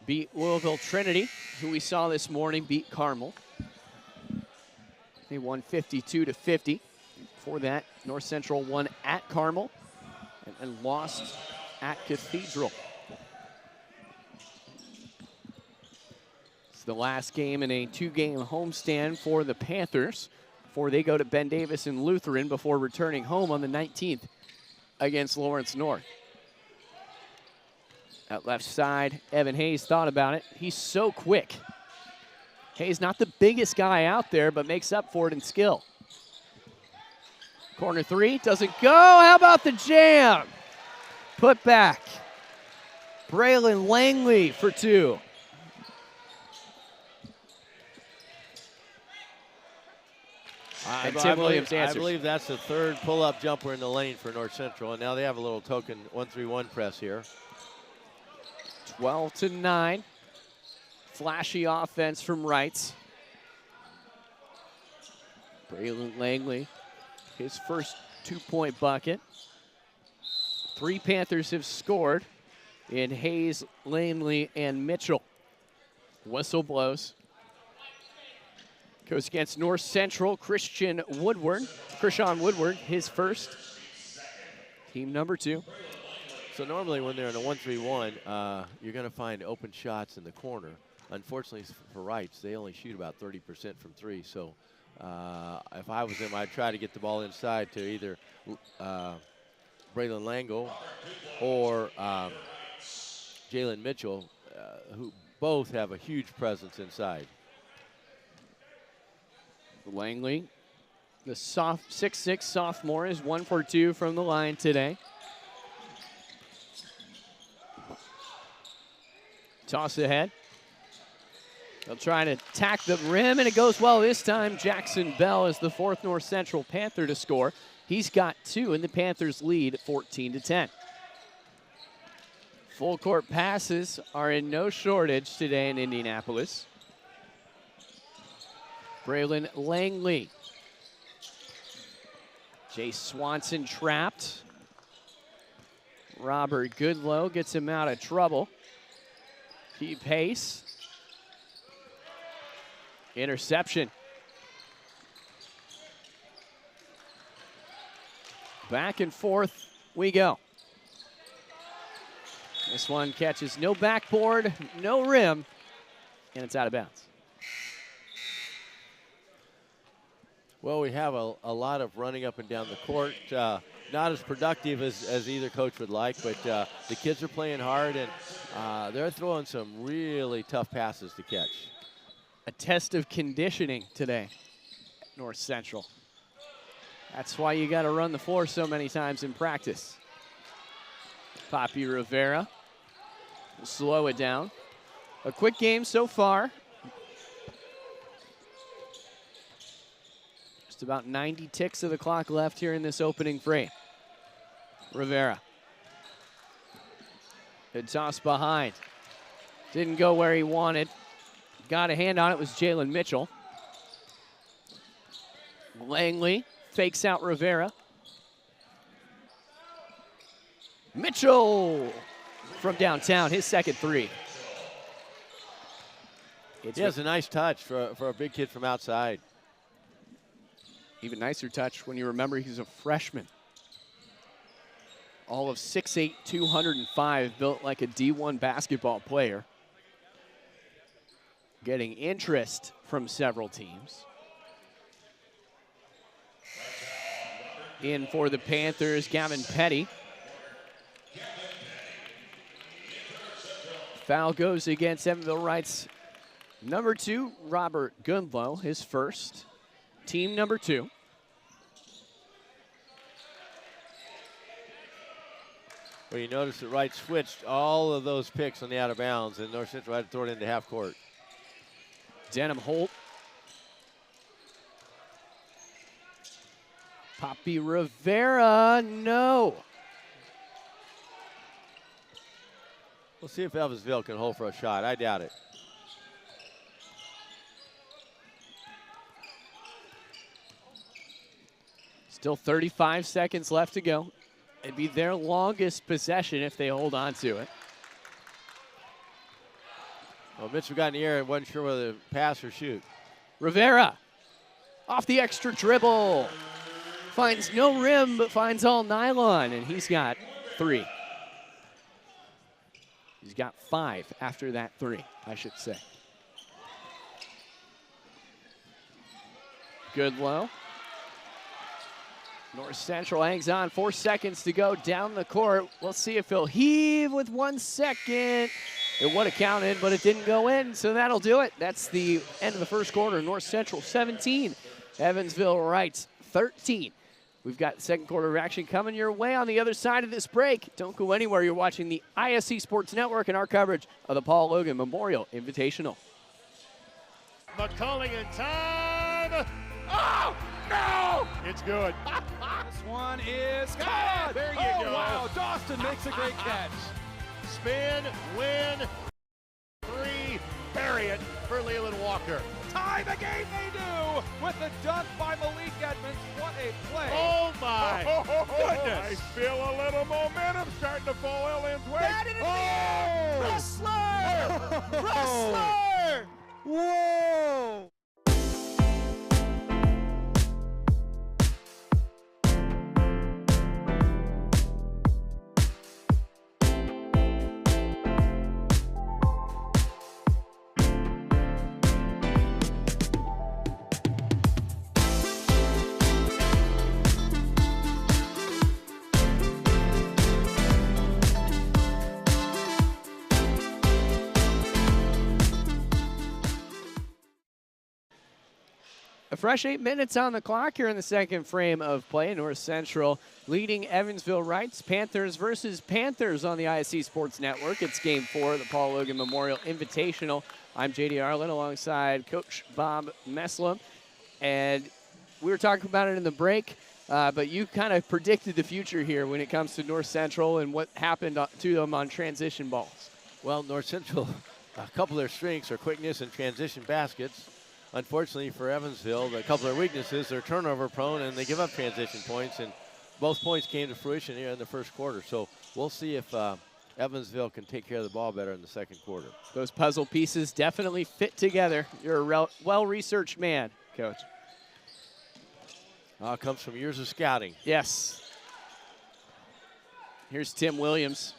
B: beat Louisville Trinity, who we saw this morning beat Carmel. They won 52-50. Before that, North Central won at Carmel and lost at Cathedral. It's the last game in a 2-game homestand for the Panthers before they go to Ben Davis and Lutheran before returning home on the 19th against Lawrence North. At left side, Evan Hayes thought about it. He's so quick. Hayes not the biggest guy out there, but makes up for it in skill. Corner three, doesn't go. How about the jam? Put back. Braylon Langley for two. And Tim Williams answers.
H: I believe that's the third pull-up jumper in the lane for North Central, and now they have a little token 1-3-1 press here.
B: 12-9. Flashy offense from Wrights. Braylon Langley, his first 2-point bucket. 3 Panthers have scored in Hayes, Langley, and Mitchell. Whistle blows. Goes against North Central, Christian Woodward, his first. Team number 2.
H: So normally when they're in a 1-3-1, you're going to find open shots in the corner. Unfortunately for Wrights, they only shoot about 30% from 3. So if I was them, I'd try to get the ball inside to either Braylon Lango or Jalen Mitchell, who both have a huge presence inside.
B: Langley, the 6'6" sophomore, is 1 for 2 from the line today. Toss ahead. They'll try to attack the rim, and it goes well this time. Jackson Bell is the 4th North Central Panther to score. He's got 2, and the Panthers lead 14-10. Full court passes are in no shortage today in Indianapolis. Braylon Langley. Jay Swanson trapped. Robert Goodlow gets him out of trouble. Keep pace. Interception. Back and forth we go. This one catches no backboard, no rim, and it's out of bounds.
H: Well, we have a lot of running up and down the court. Not as productive as either coach would like, but the kids are playing hard, and they're throwing some really tough passes to catch.
B: A test of conditioning today at North Central. That's why you got to run the floor so many times in practice. Papi Rivera will slow it down. A quick game so far. Just about 90 ticks of the clock left here in this opening frame. Rivera. Good toss behind. Didn't go where he wanted. Got a hand on it was Jalen Mitchell. Langley fakes out Rivera. Mitchell from downtown, his second 3.
H: He has a nice touch for a big kid from outside.
B: Even nicer touch when you remember he's a freshman. All of 6'8", 205, built like a D1 basketball player. Getting interest from several teams. In for the Panthers, Gavin Petty. Foul goes against Evansville Wrights. Number 2, Robert Goodlow, his first. Team number 2.
H: Well, you notice that Wright switched all of those picks on the out of bounds, and North Central had to throw it into half court.
B: Denham Holt. Poppy Rivera, no.
H: We'll see if Evansville can hold for a shot. I doubt it.
B: Still 35 seconds left to go. It'd be their longest possession if they hold on to it.
H: Well, Mitchell got in the air and wasn't sure whether to pass or shoot.
B: Rivera off the extra dribble. Finds no rim, but finds all nylon, and he's got 3. He's got 5 after that 3, I should say. Goodlow. North Central hangs on, 4 seconds to go down the court. We'll see if he'll heave with 1 second. It would have counted, but it didn't go in, so that'll do it. That's the end of the first quarter. North Central 17, Evansville Wrights 13. We've got second quarter action coming your way on the other side of this break. Don't go anywhere. You're watching the ISC Sports Network and our coverage of the Paul Logan Memorial Invitational.
C: McCulling in time. Oh, no! It's good.
D: This one is caught.
C: There you go.
D: Wow, Dawson makes a great catch.
C: Spin, win, 3, bury it for Leland Walker.
D: Tie the game they do with the dunk by Malik Edmonds. What a play.
C: Oh, my goodness.
E: I feel a little momentum starting to fall Ellen's way.
F: That in the Wrestler! Whoa!
B: A fresh 8 minutes on the clock here in the second frame of play. North Central leading Evansville Wrights. Panthers versus Panthers on the ISC Sports Network. It's Game 4 of the Paul Logan Memorial Invitational. I'm J.D. Arlen alongside Coach Bob Meslam. And we were talking about it in the break, but you kind of predicted the future here when it comes to North Central and what happened to them on transition balls.
H: Well, North Central, a couple of their strengths are quickness and transition baskets. Unfortunately for Evansville, a couple of their weaknesses, they're turnover prone and they give up transition points, and both points came to fruition here in the first quarter. So we'll see if Evansville can take care of the ball better in the second quarter.
B: Those puzzle pieces definitely fit together. You're a well-researched man, Coach.
H: Comes from years of scouting.
B: Yes. Here's Tim Williams.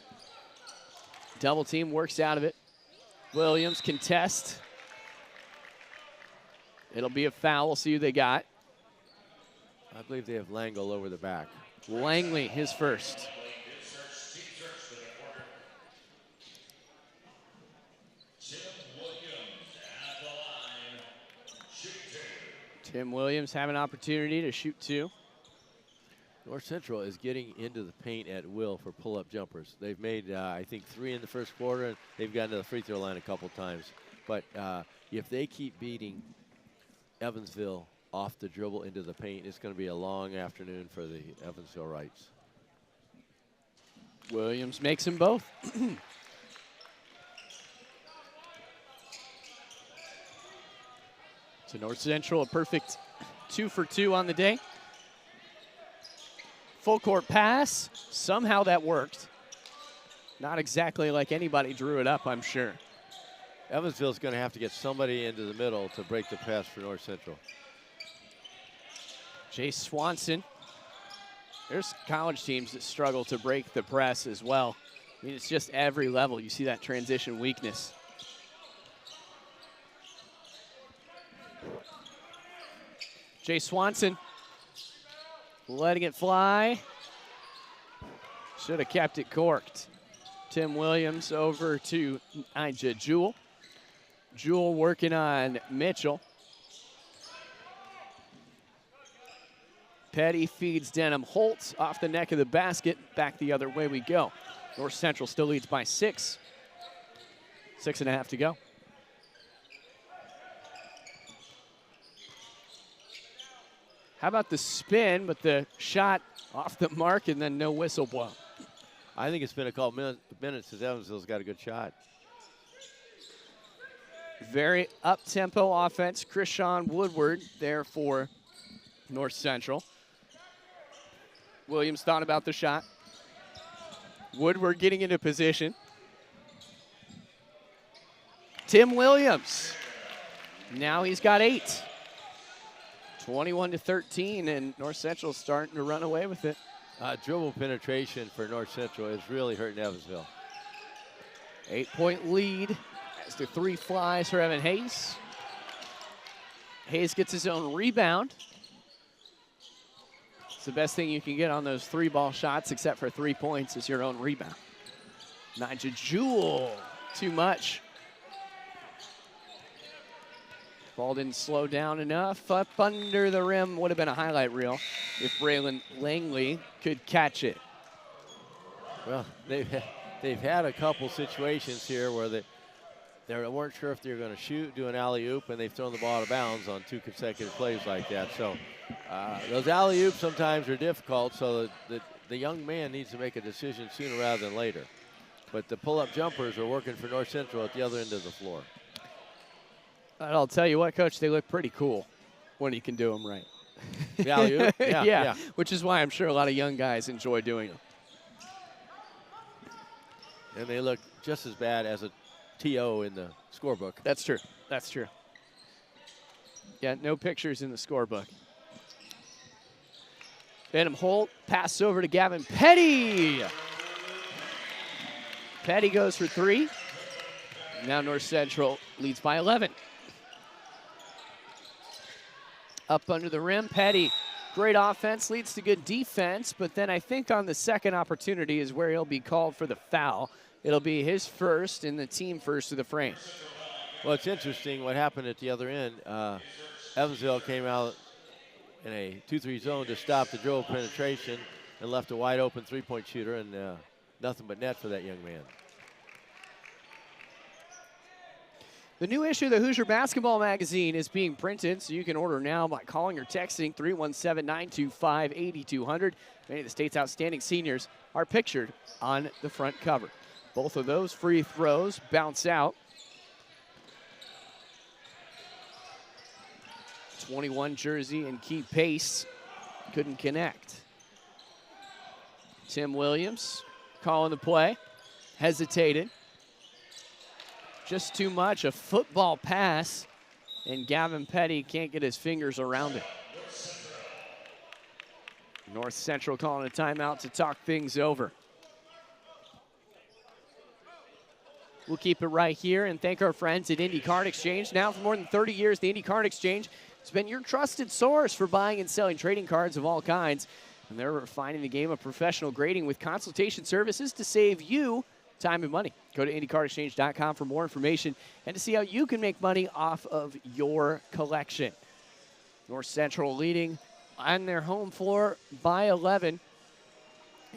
B: Double team, works out of it. Williams contest. It'll be a foul. We'll see who they got.
H: I believe they have Langle over the back.
B: Langley, his first. Tim Williams have an opportunity to shoot 2.
H: North Central is getting into the paint at will for pull-up jumpers. They've made, I think, 3 in the first quarter, and they've gotten to the free throw line a couple times. But if they keep beating Evansville off the dribble into the paint, it's going to be a long afternoon for the Evansville Wrights.
B: Williams makes them both. So North Central a perfect 2 for 2 on the day. Full court pass. Somehow that worked. Not exactly like anybody drew it up, I'm sure.
H: Evansville's going to have to get somebody into the middle to break the pass for North Central.
B: Jay Swanson. There's college teams that struggle to break the press as well. I mean, it's just every level. You see that transition weakness. Jay Swanson letting it fly. Should have kept it corked. Tim Williams over to Ija Jewell. Jewell working on Mitchell. Petty feeds Denham Holtz off the neck of the basket. Back the other way we go. North Central still leads by 6. 6.5 to go. How about the spin, but the shot off the mark and then no whistle blow?
H: I think it's been a couple minutes since Evansville's got a good shot.
B: Very up-tempo offense. Krishan Woodward there for North Central. Williams thought about the shot. Woodward getting into position. Tim Williams. Now he's got 8. 21-13, and North Central starting to run away with it.
H: Dribble penetration for North Central is really hurting Evansville.
B: 8-point lead as the 3 flies for Evan Hayes. Hayes gets his own rebound. It's the best thing you can get on those 3-ball shots, except for 3 points, is your own rebound. Nigel Jewell, too much. Ball didn't slow down enough. Up under the rim would have been a highlight reel if Braylon Langley could catch it.
H: Well, they've had a couple situations here where they weren't sure if they were going to shoot, do an alley-oop, and they've thrown the ball out of bounds on 2 consecutive plays like that. So those alley-oops sometimes are difficult, so the young man needs to make a decision sooner rather than later. But the pull-up jumpers are working for North Central at the other end of the floor.
B: I'll tell you what, Coach, they look pretty cool when you can do them right.
H: Yeah, yeah,
B: which is why I'm sure a lot of young guys enjoy doing them.
H: And they look just as bad as a TO in the scorebook.
B: That's true. That's true. Yeah, no pictures in the scorebook. Phantom Holt, pass over to Gavin Petty. Petty goes for 3. Now North Central leads by 11. Up under the rim, Petty. Great offense, leads to good defense, but then I think on the second opportunity is where he'll be called for the foul. It'll be his first and the team first to the frame.
H: Well, it's interesting what happened at the other end. Evansville came out in a 2-3 zone to stop the dribble penetration and left a wide open 3-point shooter, and nothing but net for that young man.
B: The new issue of the Hoosier Basketball Magazine is being printed, so you can order now by calling or texting 317-925-8200. Many of the state's outstanding seniors are pictured on the front cover. Both of those free throws bounce out. 21 jersey and Key Pace couldn't connect. Tim Williams calling the play, hesitated. Just too much, a football pass, and Gavin Petty can't get his fingers around it. North Central calling a timeout to talk things over. We'll keep it right here and thank our friends at Indy Card Exchange. Now for more than 30 years, the Indy Card Exchange has been your trusted source for buying and selling trading cards of all kinds. And they're refining the game of professional grading with consultation services to save you time and money. Go to IndyCardExchange.com for more information and to see how you can make money off of your collection. North Central leading on their home floor by 11.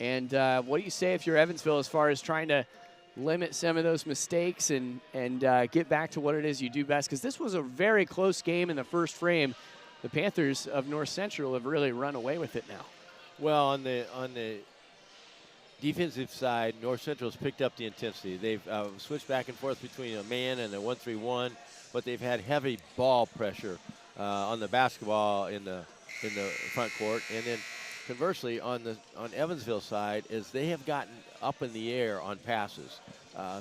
B: And what do you say if you're Evansville as far as trying to limit some of those mistakes and get back to what it is you do best? Because this was a very close game in the first frame. The Panthers of North Central have really run away with it now.
H: Well, on the defensive side, North Central's picked up the intensity. They've switched back and forth between a man and a 1-3-1, but they've had heavy ball pressure on the basketball in the front court. And then conversely, on Evansville side, is they have gotten up in the air on passes.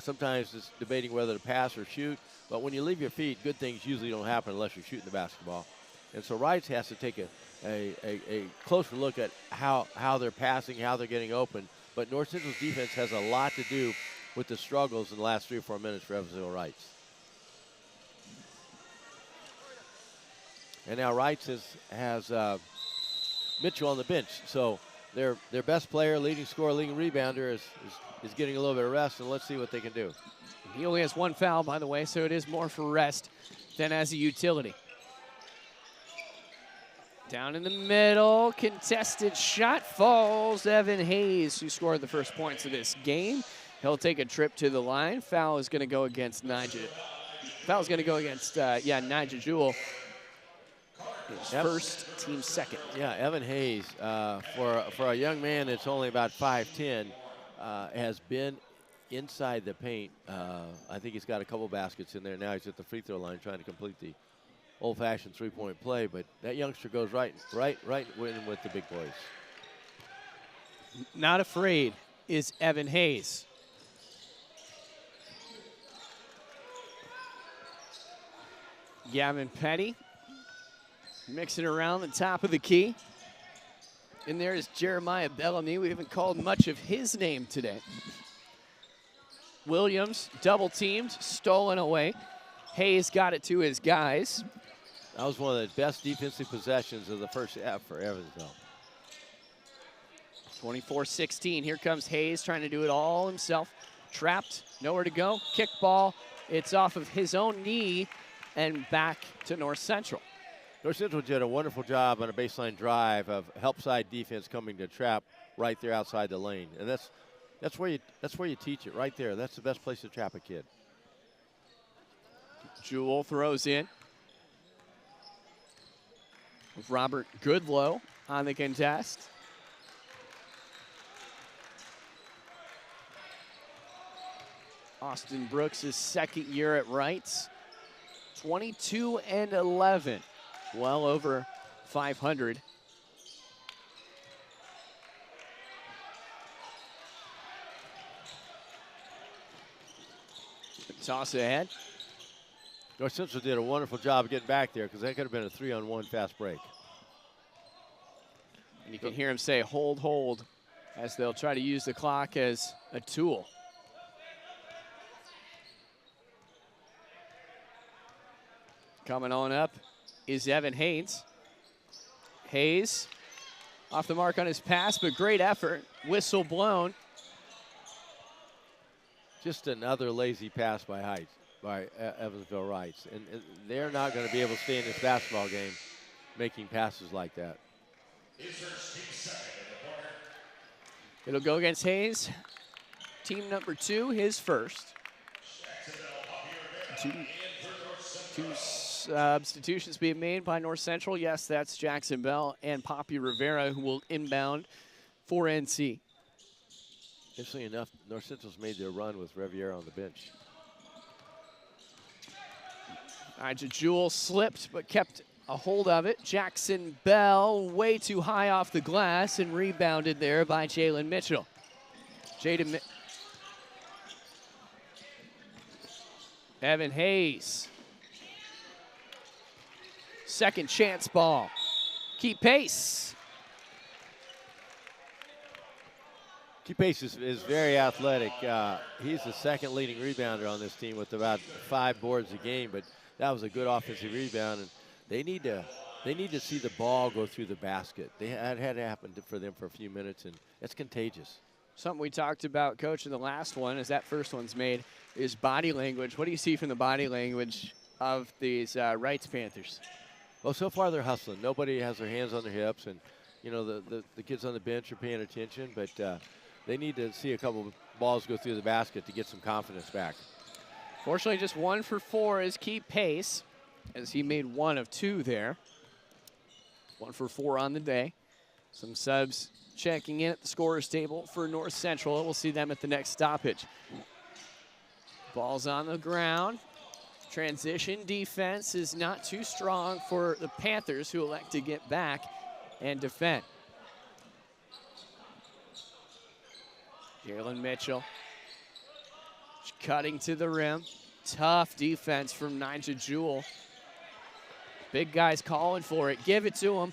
H: Sometimes it's debating whether to pass or shoot, but when you leave your feet, good things usually don't happen unless you're shooting the basketball. And so Rice has to take a closer look at how they're passing, how they're getting open. But North Central's defense has a lot to do with the struggles in the last 3 or 4 minutes for Evansville Rights. And now Rights has Mitchell on the bench. So their best player, leading scorer, leading rebounder is getting a little bit of rest, and let's see what they can do.
B: He only has 1 foul, by the way, so it is more for rest than as a utility. Down in the middle, contested shot falls. Evan Hayes, who scored the first points of this game. He'll take a trip to the line. Foul is going to go against Nigel. Foul is going to go against, Nigel Jewell. His first, team second.
H: Yeah, Evan Hayes, for a young man that's only about 5'10", has been inside the paint. I think he's got a couple baskets in there. Now he's at the free throw line trying to complete the old-fashioned three-point play, but that youngster goes right in with the big boys.
B: Not afraid is Evan Hayes. Gavin Petty mixing around the top of the key. And there is Jeremiah Bellamy. We haven't called much of his name today. Williams double teamed, stolen away. Hayes got it to his guys.
H: That was one of the best defensive possessions of the first half for Evansville.
B: 24-16. Here comes Hayes trying to do it all himself. Trapped, nowhere to go. Kick ball. It's off of his own knee and back to North Central.
H: North Central did a wonderful job on a baseline drive of help side defense coming to trap right there outside the lane, and that's where you teach it right there. That's the best place to trap a kid.
B: Jewell throws in. Robert Goodlow on the contest. Austin Brooks' second year at Wrights. 22-11. Well over 500. Toss ahead.
H: North Central did a wonderful job of getting back there because that could have been a 3-on-1 fast break.
B: And you can hear him say, hold, hold, as they'll try to use the clock as a tool. Coming on up is Evan Hayes. Hayes off the mark on his pass, but great effort. Whistle blown.
H: Just another lazy pass by Evansville Wrights. And they're not going to be able to stay in this basketball game making passes like that.
B: It'll go against Hayes. Team number 2, his first. Two substitutions being made by North Central. Yes, that's Jackson Bell and Poppy Rivera, who will inbound for NC.
H: Interestingly enough, North Central's made their run with Riviera on the bench.
B: Nigel Jewell slipped, but kept a hold of it. Jackson Bell way too high off the glass and rebounded there by Jalen Mitchell. Evan Hayes. Second chance ball. Keep pace.
H: Keep pace is very athletic. He's the second leading rebounder on this team with about 5 boards a game, but that was a good offensive rebound, and they need to see the ball go through the basket. That had to happen for them for a few minutes, and it's contagious.
B: Something we talked about, Coach, in the last one, as that first one's made, is body language. What do you see from the body language of these Wrights Panthers?
H: Well, so far they're hustling. Nobody has their hands on their hips, and you know the kids on the bench are paying attention, but they need to see a couple of balls go through the basket to get some confidence back.
B: Fortunately, just 1 for 4 is keep pace, as he made 1 of 2 there. 1 for 4 on the day. Some subs checking in at the scorer's table for North Central. We'll see them at the next stoppage. Ball's on the ground. Transition defense is not too strong for the Panthers, who elect to get back and defend. Jalen Mitchell cutting to the rim. Tough defense from Nigel Jewell. Big guy's calling for it. Give it to him.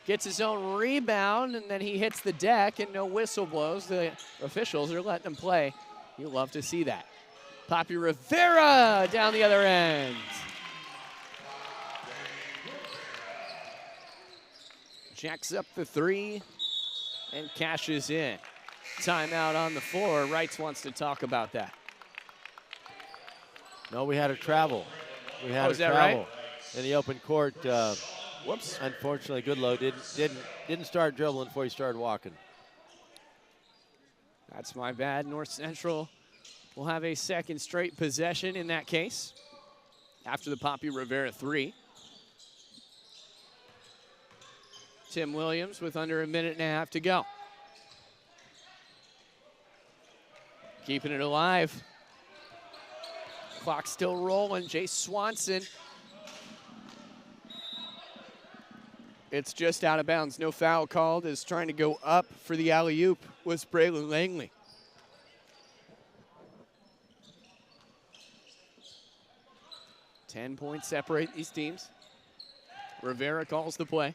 B: Gets his own rebound, and then he hits the deck, and no whistle blows. The officials are letting him play. You love to see that. Poppy Rivera down the other end. Jacks up the 3 and cashes in. Timeout on the floor. Wrights wants to talk about that.
H: No, we had a travel.
B: Is that right?
H: in the open court. Whoops! Unfortunately, Goodlow didn't start dribbling before he started walking.
B: That's my bad. North Central will have a second straight possession in that case after the Poppy Rivera 3. Tim Williams with under a minute and a half to go. Keeping it alive. Clock still rolling. Jay Swanson. It's just out of bounds. No foul called. Is trying to go up for the alley-oop was Braylon Langley. Ten points separate these teams. Rivera calls the play.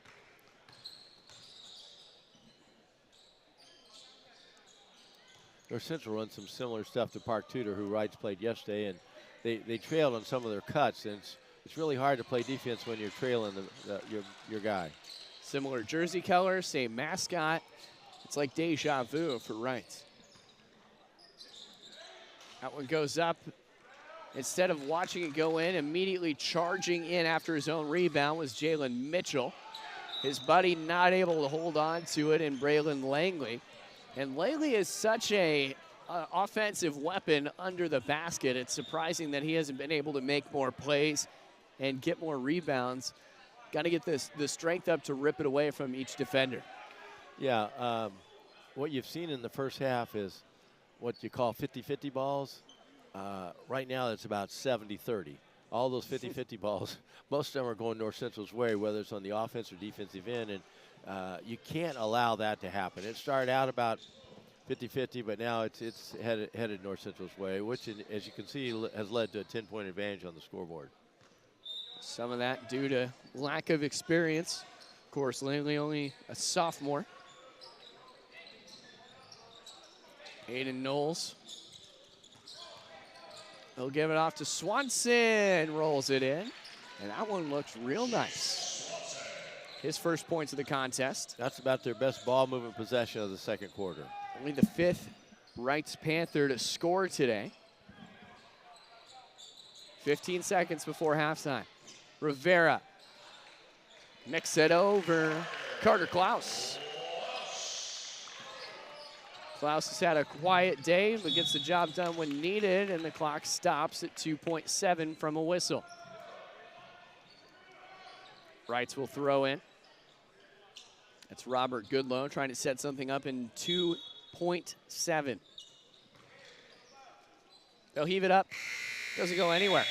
H: North Central runs some similar stuff to Park Tudor, who Wrights played yesterday, and they trailed on some of their cuts, and it's really hard to play defense when you're trailing your guy.
B: Similar jersey color, same mascot. It's like deja vu for Wrights. That one goes up. Instead of watching it go in, immediately charging in after his own rebound was Jalen Mitchell. His buddy not able to hold on to it, and Braylon Langley. And Langley is such a offensive weapon under the basket. It's surprising that he hasn't been able to make more plays and get more rebounds. Got to get the strength up to rip it away from each defender.
H: Yeah, what you've seen in the first half is what you call 50-50 balls. Right now it's about 70-30. All those 50-50 balls, most of them are going North Central's way, whether it's on the offense or defensive end, and you can't allow that to happen. It started out about 50-50, but now it's headed North Central's way, which, as you can see, has led to a 10-point advantage on the scoreboard.
B: Some of that due to lack of experience. Of course, Langley only a sophomore. Aiden Knowles. He'll give it off to Swanson, rolls it in, and that one looks real nice. His first points of the contest.
H: That's about their best ball movement possession of the second quarter.
B: Only the fifth Wrights Panther to score today. 15 seconds before halftime. Rivera mix it over. Carter Klaus. Klaus has had a quiet day, but gets the job done when needed, and the clock stops at 2.7 from a whistle. Wrights will throw in. That's Robert Goodlow trying to set something up in 2.7. They'll heave it up. Doesn't go anywhere.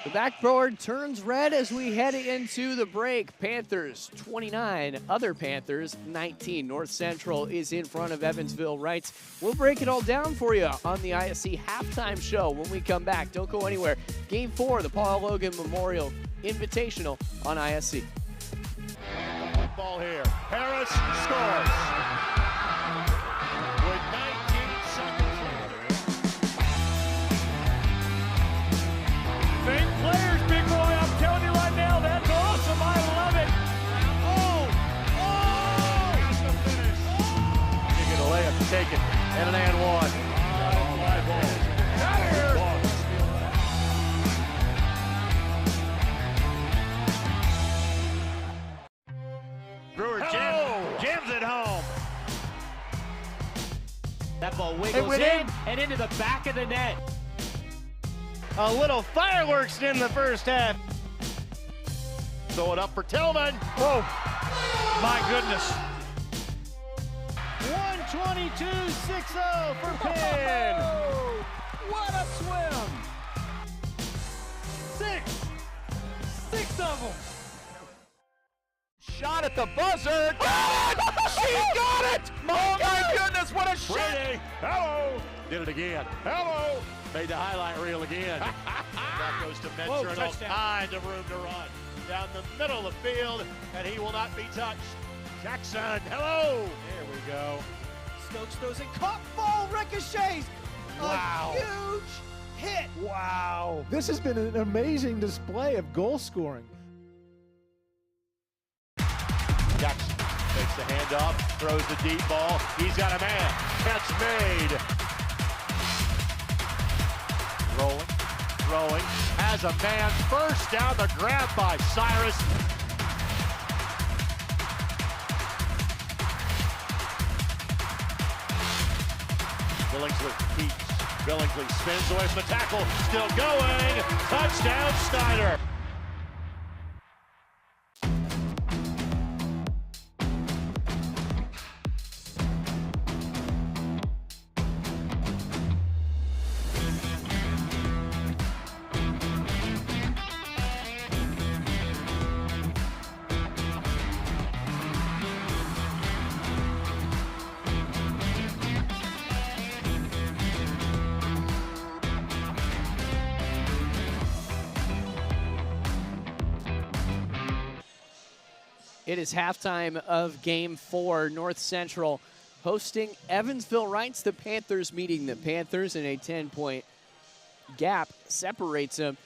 B: The backboard turns red as we head into the break. Panthers 29, other Panthers 19. North Central is in front of Evansville Wrights. We'll break it all down for you on the ISC halftime show when we come back. Don't go anywhere. Game 4, the Paul Logan Memorial Invitational on ISC.
C: Ball here. Harris scores. With 19 seconds left.
D: Same players, big boy. I'm telling you right now, that's awesome. I love it.
C: That's the finish. You get a layup to take it. And an and one. Fly ball. Out of here.
I: Brewer jams it home. That ball wiggles in and into the back of the net.
C: A little fireworks in the first half. Throw it up for Tillman.
D: Whoa. My goodness.
C: 122-6-0 for Penn.
D: What a swim. Six of them.
C: Shot at the buzzer. She got it! Oh my goodness, what a shot! Hello! Did it again. Hello! Made the highlight reel again. That goes to Mentor and all kinds of room to run. Down the middle of the field, and he will not be touched. Jackson, hello! There we go.
F: Stokes throws it, caught, ball ricochets.
C: Wow.
F: A huge hit.
C: Wow.
G: This has been an amazing display of goal scoring.
C: Jackson takes the handoff, throws the deep ball. He's got a man. Catch made. Rolling, throwing, has a man first down, the grab by Cyrus. Billingsley keeps. Billingsley spins away from the tackle, still going. Touchdown, Steiner.
B: It is halftime of Game 4. North Central hosting Evansville Reitz. The Panthers meeting the Panthers, and a 10-point gap separates them.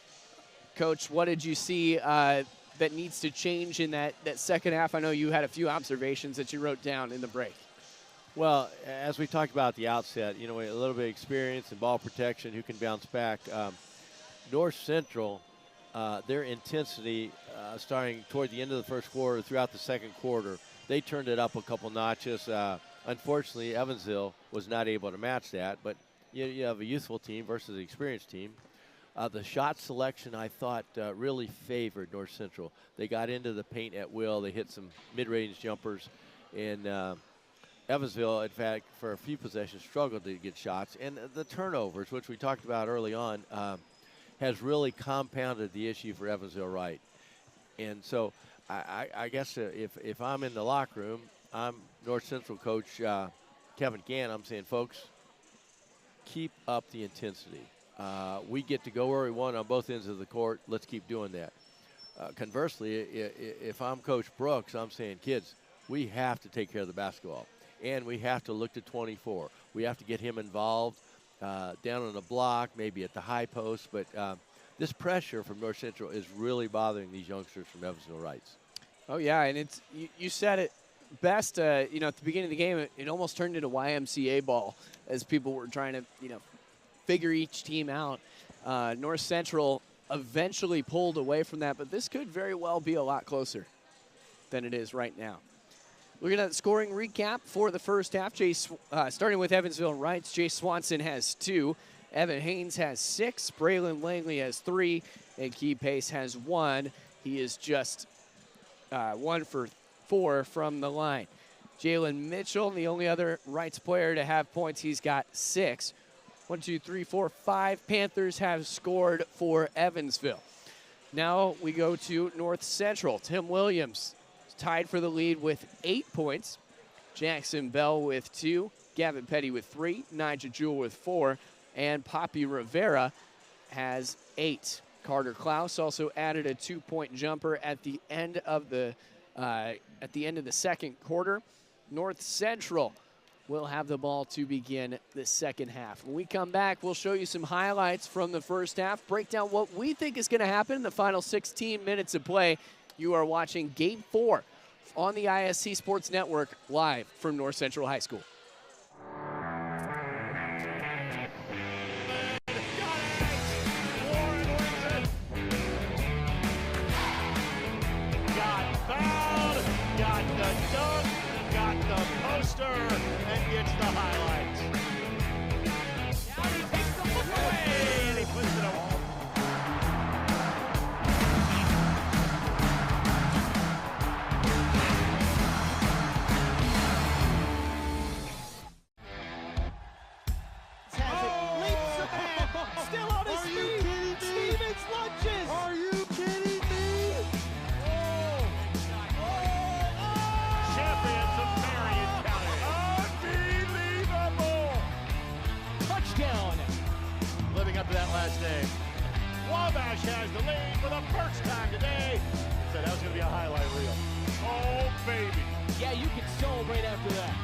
B: Coach, what did you see that needs to change in that second half? I know you had a few observations that you wrote down in the break.
H: Well, as we talked about at the outset, you know, a little bit of experience and ball protection, who can bounce back. North Central, their intensity starting toward the end of the first quarter throughout the second quarter, they turned it up a couple notches. Unfortunately, Evansville was not able to match that, but you have a youthful team versus an experienced team. The shot selection, I thought, really favored North Central. They got into the paint at will. They hit some mid-range jumpers, and Evansville, in fact, for a few possessions, struggled to get shots. And the turnovers, which we talked about early on, has really compounded the issue for Evansville Wright. And so I guess if I'm in the locker room, I'm North Central coach Kevin Gann, I'm saying, folks, keep up the intensity. We get to go where we want on both ends of the court. Let's keep doing that. Conversely, if I'm Coach Brooks, I'm saying, kids, we have to take care of the basketball. And we have to look to 24. We have to get him involved down on the block, maybe at the high post. But this pressure from North Central is really bothering these youngsters from Evansville Reitz.
B: Oh, yeah, and it's you said it best. You know, at the beginning of the game, it almost turned into YMCA ball as people were trying to, you know, figure each team out. North Central eventually pulled away from that, but this could very well be a lot closer than it is right now. Looking at the scoring recap for the first half, starting with Evansville Reitz, Jay Swanson has 2. Evan Haynes has 6. Braylon Langley has 3. And Key Pace has 1. He is just 1 for 4 from the line. Jalen Mitchell, the only other Reitz player to have points, he's got 6. 1, 2, 3, 4, 5 Panthers have scored for Evansville. Now we go to North Central. Tim Williams tied for the lead with 8 points. Jackson Bell with 2. Gavin Petty with 3. Nigel Jewell with 4. And Poppy Rivera has 8. Carter Klaus also added a 2-point jumper at the end of the second quarter. North Central will have the ball to begin the second half. When we come back, we'll show you some highlights from the first half, break down what we think is going to happen in the final 16 minutes of play. You are watching Game 4 on the ISC Sports Network, live from North Central High School.
C: And gets the highlights. Now he takes the look away and he puts it away.
F: Leaps a man, still on his feet. Stevens lunges. Are you kidding me?
C: Champions of Marion County. Unbelievable. Touchdown. Living up to that last name. Wabash has the lead for the first time today. So that was going to be a highlight reel. Oh, baby.
I: Yeah, you can celebrate after that.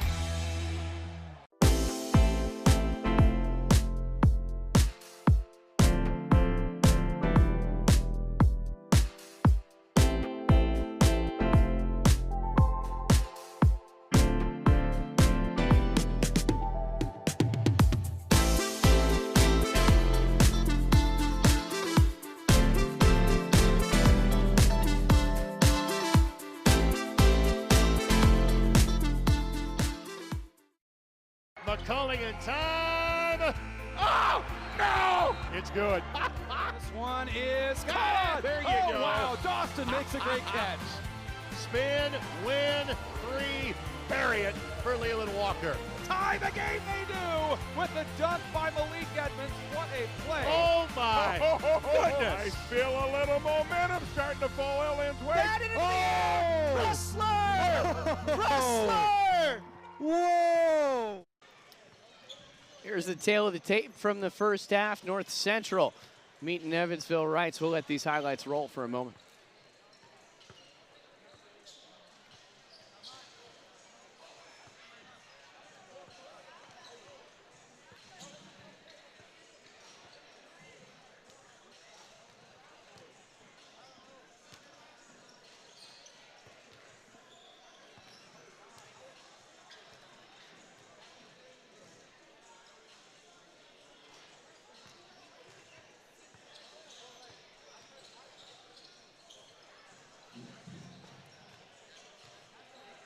C: calling in time. Oh, no! It's good.
D: This one is caught.
C: There you
D: oh,
C: go.
D: Wow, Dawson makes a great catch.
C: Spin, win, 3, bury it for Leland Walker.
D: Tie the game they do with the dunk by Malik Edmonds. What a play.
C: Oh, my goodness.
E: I feel a little momentum starting to fall Ellen's way.
F: That is Wrestler! Wrestler! Whoa!
B: Here's the tail of the tape from the first half. North Central meeting Evansville Rights. We'll let these highlights roll for a moment.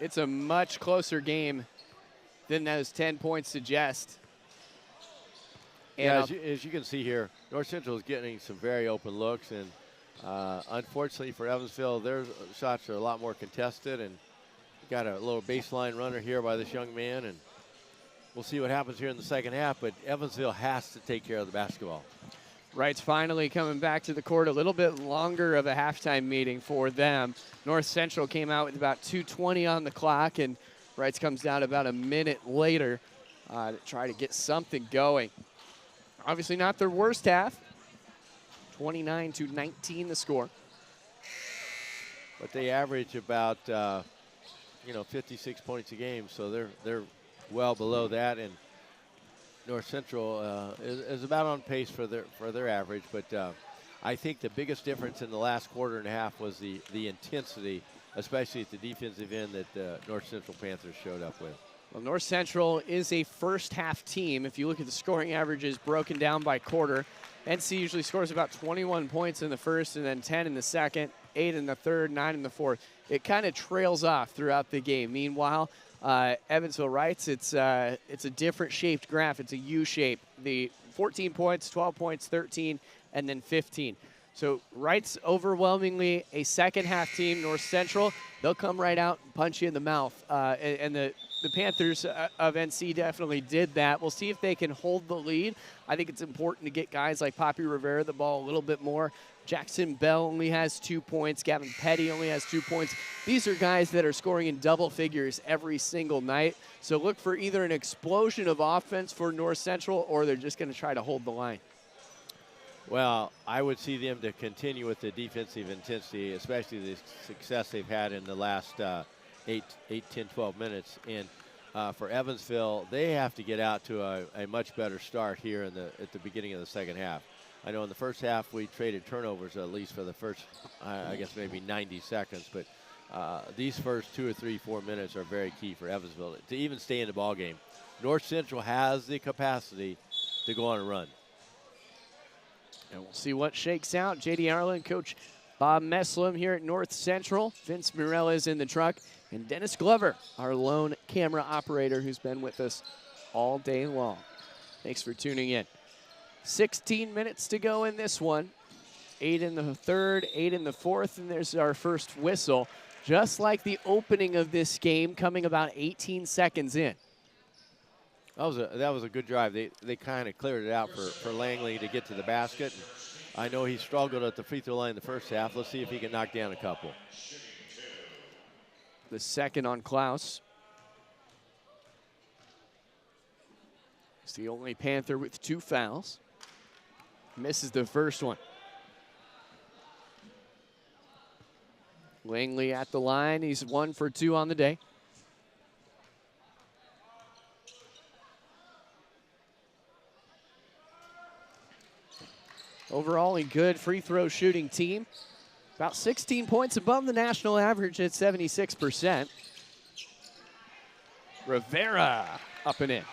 B: It's a much closer game than those 10 points suggest. And
H: yeah, as you can see here, North Central is getting some very open looks, and unfortunately for Evansville, their shots are a lot more contested, and got a little baseline runner here by this young man, and we'll see what happens here in the second half, but Evansville has to take care of the basketball.
B: Wright's finally coming back to the court. A little bit longer of a halftime meeting for them. North Central came out with about 2:20 on the clock, and Wright's comes down about a minute later to try to get something going. Obviously not their worst half. 29-19 the score.
H: But they average about 56 points a game, so they're well below that, and North Central is about on pace for their average, but I think the biggest difference in the last quarter and a half was the intensity, especially at the defensive end that the North Central Panthers showed up with.
B: Well, North Central is a first half team. If you look at the scoring averages broken down by quarter, NC usually scores about 21 points in the first and then 10 in the second, 8 in the third, 9 in the fourth. It kind of trails off throughout the game. Meanwhile, Evansville Rights, it's a different shaped graph. It's a U shape. The 14 points, 12 points, 13, and then 15. So Rights overwhelmingly a second half team. North Central, they'll come right out and punch you in the mouth. And the Panthers of NC definitely did that. We'll see if they can hold the lead. I think it's important to get guys like Poppy Rivera the ball a little bit more. Jackson Bell only has 2 points. Gavin Petty only has 2 points. These are guys that are scoring in double figures every single night. So look for either an explosion of offense for North Central, or they're just going to try to hold the line.
H: Well, I would see them to continue with the defensive intensity, especially the success they've had in the last 8, 10, 12 minutes. And for Evansville, they have to get out to a much better start here at the beginning of the second half. I know in the first half we traded turnovers at least for the first, I guess maybe 90 seconds, but these first 2 or 3, 4 minutes are very key for Evansville to even stay in the ball game. North Central has the capacity to go on a run.
B: And we'll see what shakes out. J.D. Arlen, Coach Bob Messlem here at North Central. Vince Mirella is in the truck. And Dennis Glover, our lone camera operator who's been with us all day long. Thanks for tuning in. 16 minutes to go in this one. 8 in the third, 8 in the fourth, and there's our first whistle. Just like the opening of this game, coming about 18 seconds in.
H: That was a good drive. They kind of cleared it out for Langley to get to the basket. I know he struggled at the free throw line in the first half. Let's see if he can knock down a couple.
B: The second on Klaus. He's the only Panther with 2 fouls. Misses the first one. Langley at the line. He's 1 for 2 on the day. Overall, a good free throw shooting team. About 16 points above the national average at 76%. Rivera up and in.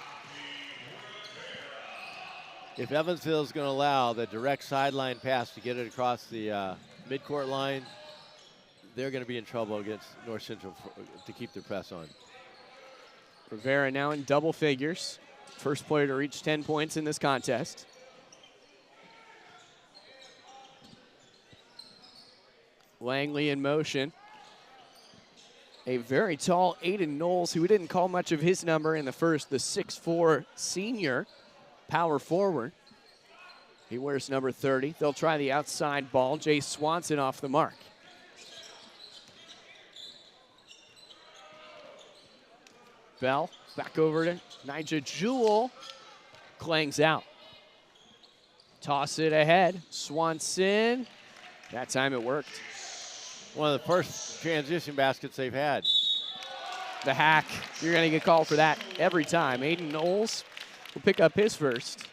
H: If Evansville is going to allow the direct sideline pass to get it across the midcourt line, they're going to be in trouble against North Central to keep their press on.
B: Rivera now in double figures. First player to reach 10 points in this contest. Langley in motion. A very tall Aiden Knowles, who we didn't call much of his number in the first, the 6'4" senior power forward. He wears number 30. They'll try the outside ball. Jay Swanson off the mark. Bell back over to Nigel Jewell. Clangs out. Toss it ahead. Swanson. That time it worked.
H: One of the first transition baskets they've had.
B: The hack. You're going to get called for that every time. Aiden Knowles will pick up his first.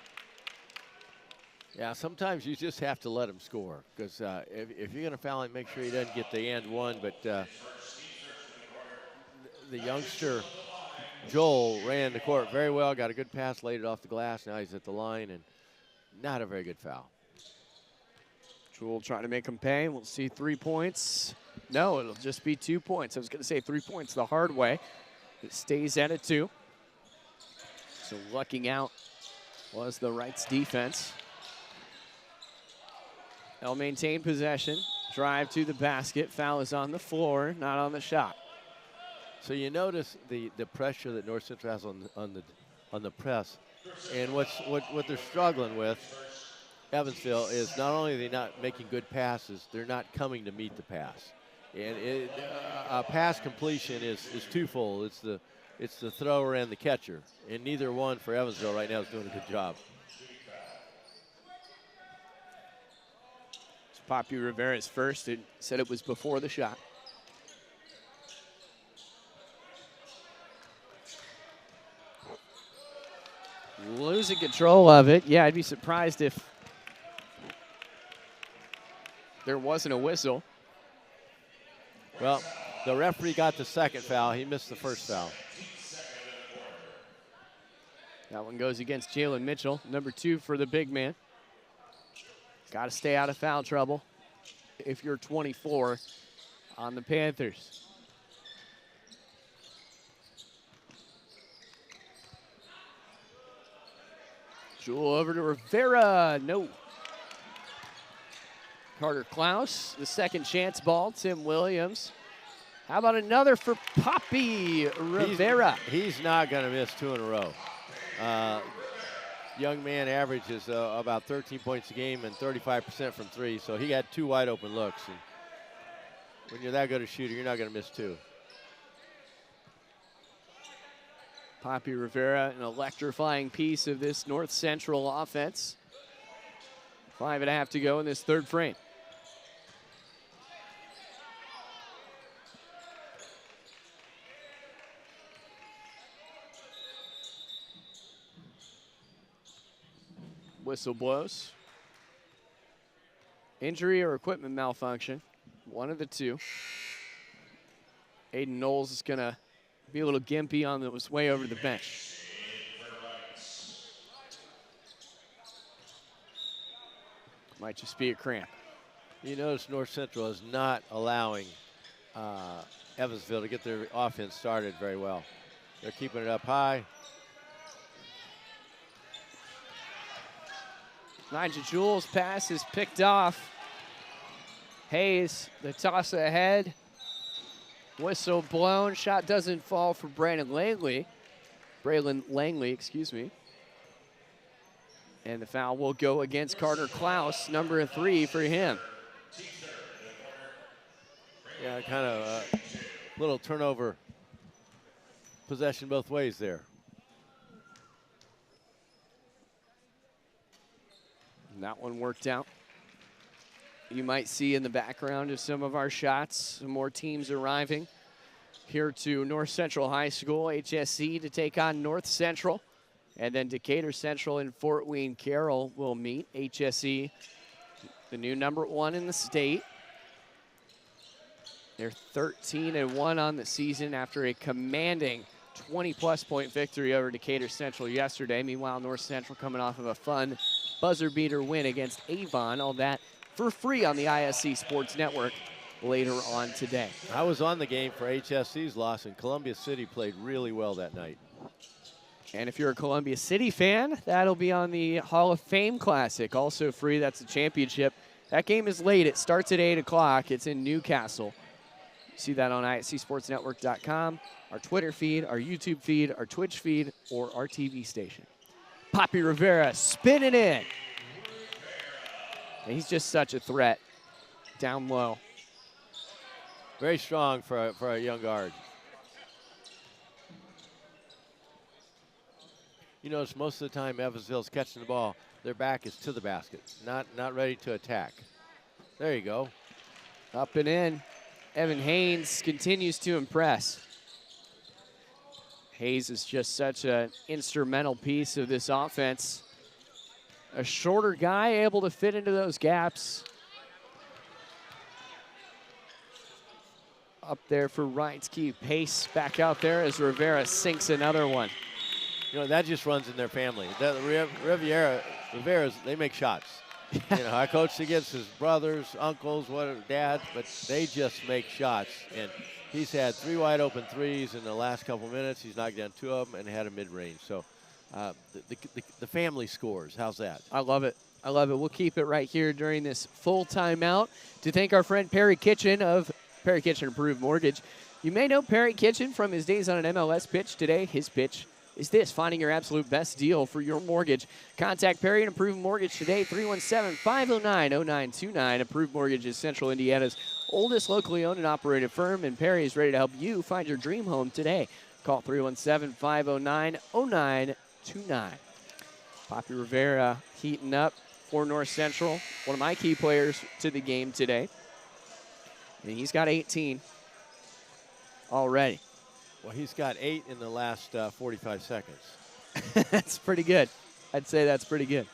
H: Yeah, sometimes you just have to let him score because if you're going to foul him, make sure he doesn't get the and one. But the youngster, Joel, ran the court very well, got a good pass, laid it off the glass. Now he's at the line, and not a very good foul.
B: Joel trying to make him pay. We'll see 3 points. No, it'll just be 2 points. I was going to say 3 points the hard way. It stays at a 2. So lucking out was the Wrights defense. They'll maintain possession. Drive to the basket. Foul is on the floor, not on the shot.
H: So you notice the pressure that North Central has on the press, and what they're struggling with, Evansville, is not only are they not making good passes, they're not coming to meet the pass. And a pass completion is twofold. It's the thrower and the catcher, and neither one for Evansville right now is doing a good job.
B: It's Papi Rivera's first. It said it was before the shot. Losing control of it. Yeah, I'd be surprised if there wasn't a whistle.
H: Well, the referee got the second foul. He missed the first foul.
B: That one goes against Jalen Mitchell, number 2 for the big man. Got to stay out of foul trouble if you're 24 on the Panthers. Jewel over to Rivera. No. Carter Klaus, the second chance ball. Tim Williams. How about another for Papi Rivera?
H: He's not going to miss 2 in a row. Young man averages about 13 points a game and 35% from 3, so he had 2 wide open looks. And when you're that good a shooter, you're not going to miss 2.
B: Papi Rivera, an electrifying piece of this North Central offense. 5.5 to go in this third frame. Whistle blows. Injury or equipment malfunction. One of the two. Aiden Knowles is going to be a little gimpy on his way over to the bench. Might just be a cramp.
H: You notice North Central is not allowing Evansville to get their offense started very well. They're keeping it up high.
B: Nigel Jewell's pass is picked off. Hayes, the toss ahead. Whistle blown. Shot doesn't fall for Braylon Langley, excuse me. And the foul will go against Carter Klaus, number 3 for him.
H: Yeah, kind of a little turnover possession both ways there.
B: And that one worked out. You might see in the background of some of our shots, some more teams arriving here to North Central High School, HSC to take on North Central. And then Decatur Central and Fort Wayne Carroll will meet. HSC, the new number 1 in the state. They're 13-1 on the season after a commanding 20-plus point victory over Decatur Central yesterday. Meanwhile, North Central coming off of a fun buzzer beater win against Avon. All that for free on the ISC Sports Network later on today.
H: I was on the game for HSC's loss, and Columbia City played really well that night.
B: And if you're a Columbia City fan, that'll be on the Hall of Fame Classic, also free. That's the championship. That game is late. It starts at 8 o'clock. It's in Newcastle. You see that on ISCSportsNetwork.com, our Twitter feed, our YouTube feed, our Twitch feed, or our TV station. Papi Rivera spinning in. And he's just such a threat down low.
H: Very strong for a young guard. You notice most of the time Evansville's catching the ball, their back is to the basket, not ready to attack. There you go.
B: Up and in. Evan Haynes continues to impress. Hayes is just such an instrumental piece of this offense. A shorter guy able to fit into those gaps. Up there for Wrightsky. Pace back out there as Rivera sinks another one.
H: You know, that just runs in their family. Rivera's, they make shots. You know, I coached against his brothers, uncles, whatever, dad, but they just make shots. And he's had 3 wide open threes in the last couple minutes. He's knocked down 2 of them and had a mid-range. So the family scores. How's that?
B: I love it. I love it. We'll keep it right here during this full timeout to thank our friend Perry Kitchen of Perry Kitchen Approved Mortgage. You may know Perry Kitchen from his days on an MLS pitch. Today, his pitch is this: finding your absolute best deal for your mortgage. Contact Perry and Approved Mortgage today, 317-509-0929. Approved Mortgage is Central Indiana's oldest locally owned and operated firm, and Perry is ready to help you find your dream home today. Call 317-509-0929. Papi Rivera heating up for North Central, one of my key players to the game today. And he's got 18 already.
H: Well, he's got 8 in the last 45 seconds.
B: That's pretty good. I'd say that's pretty good.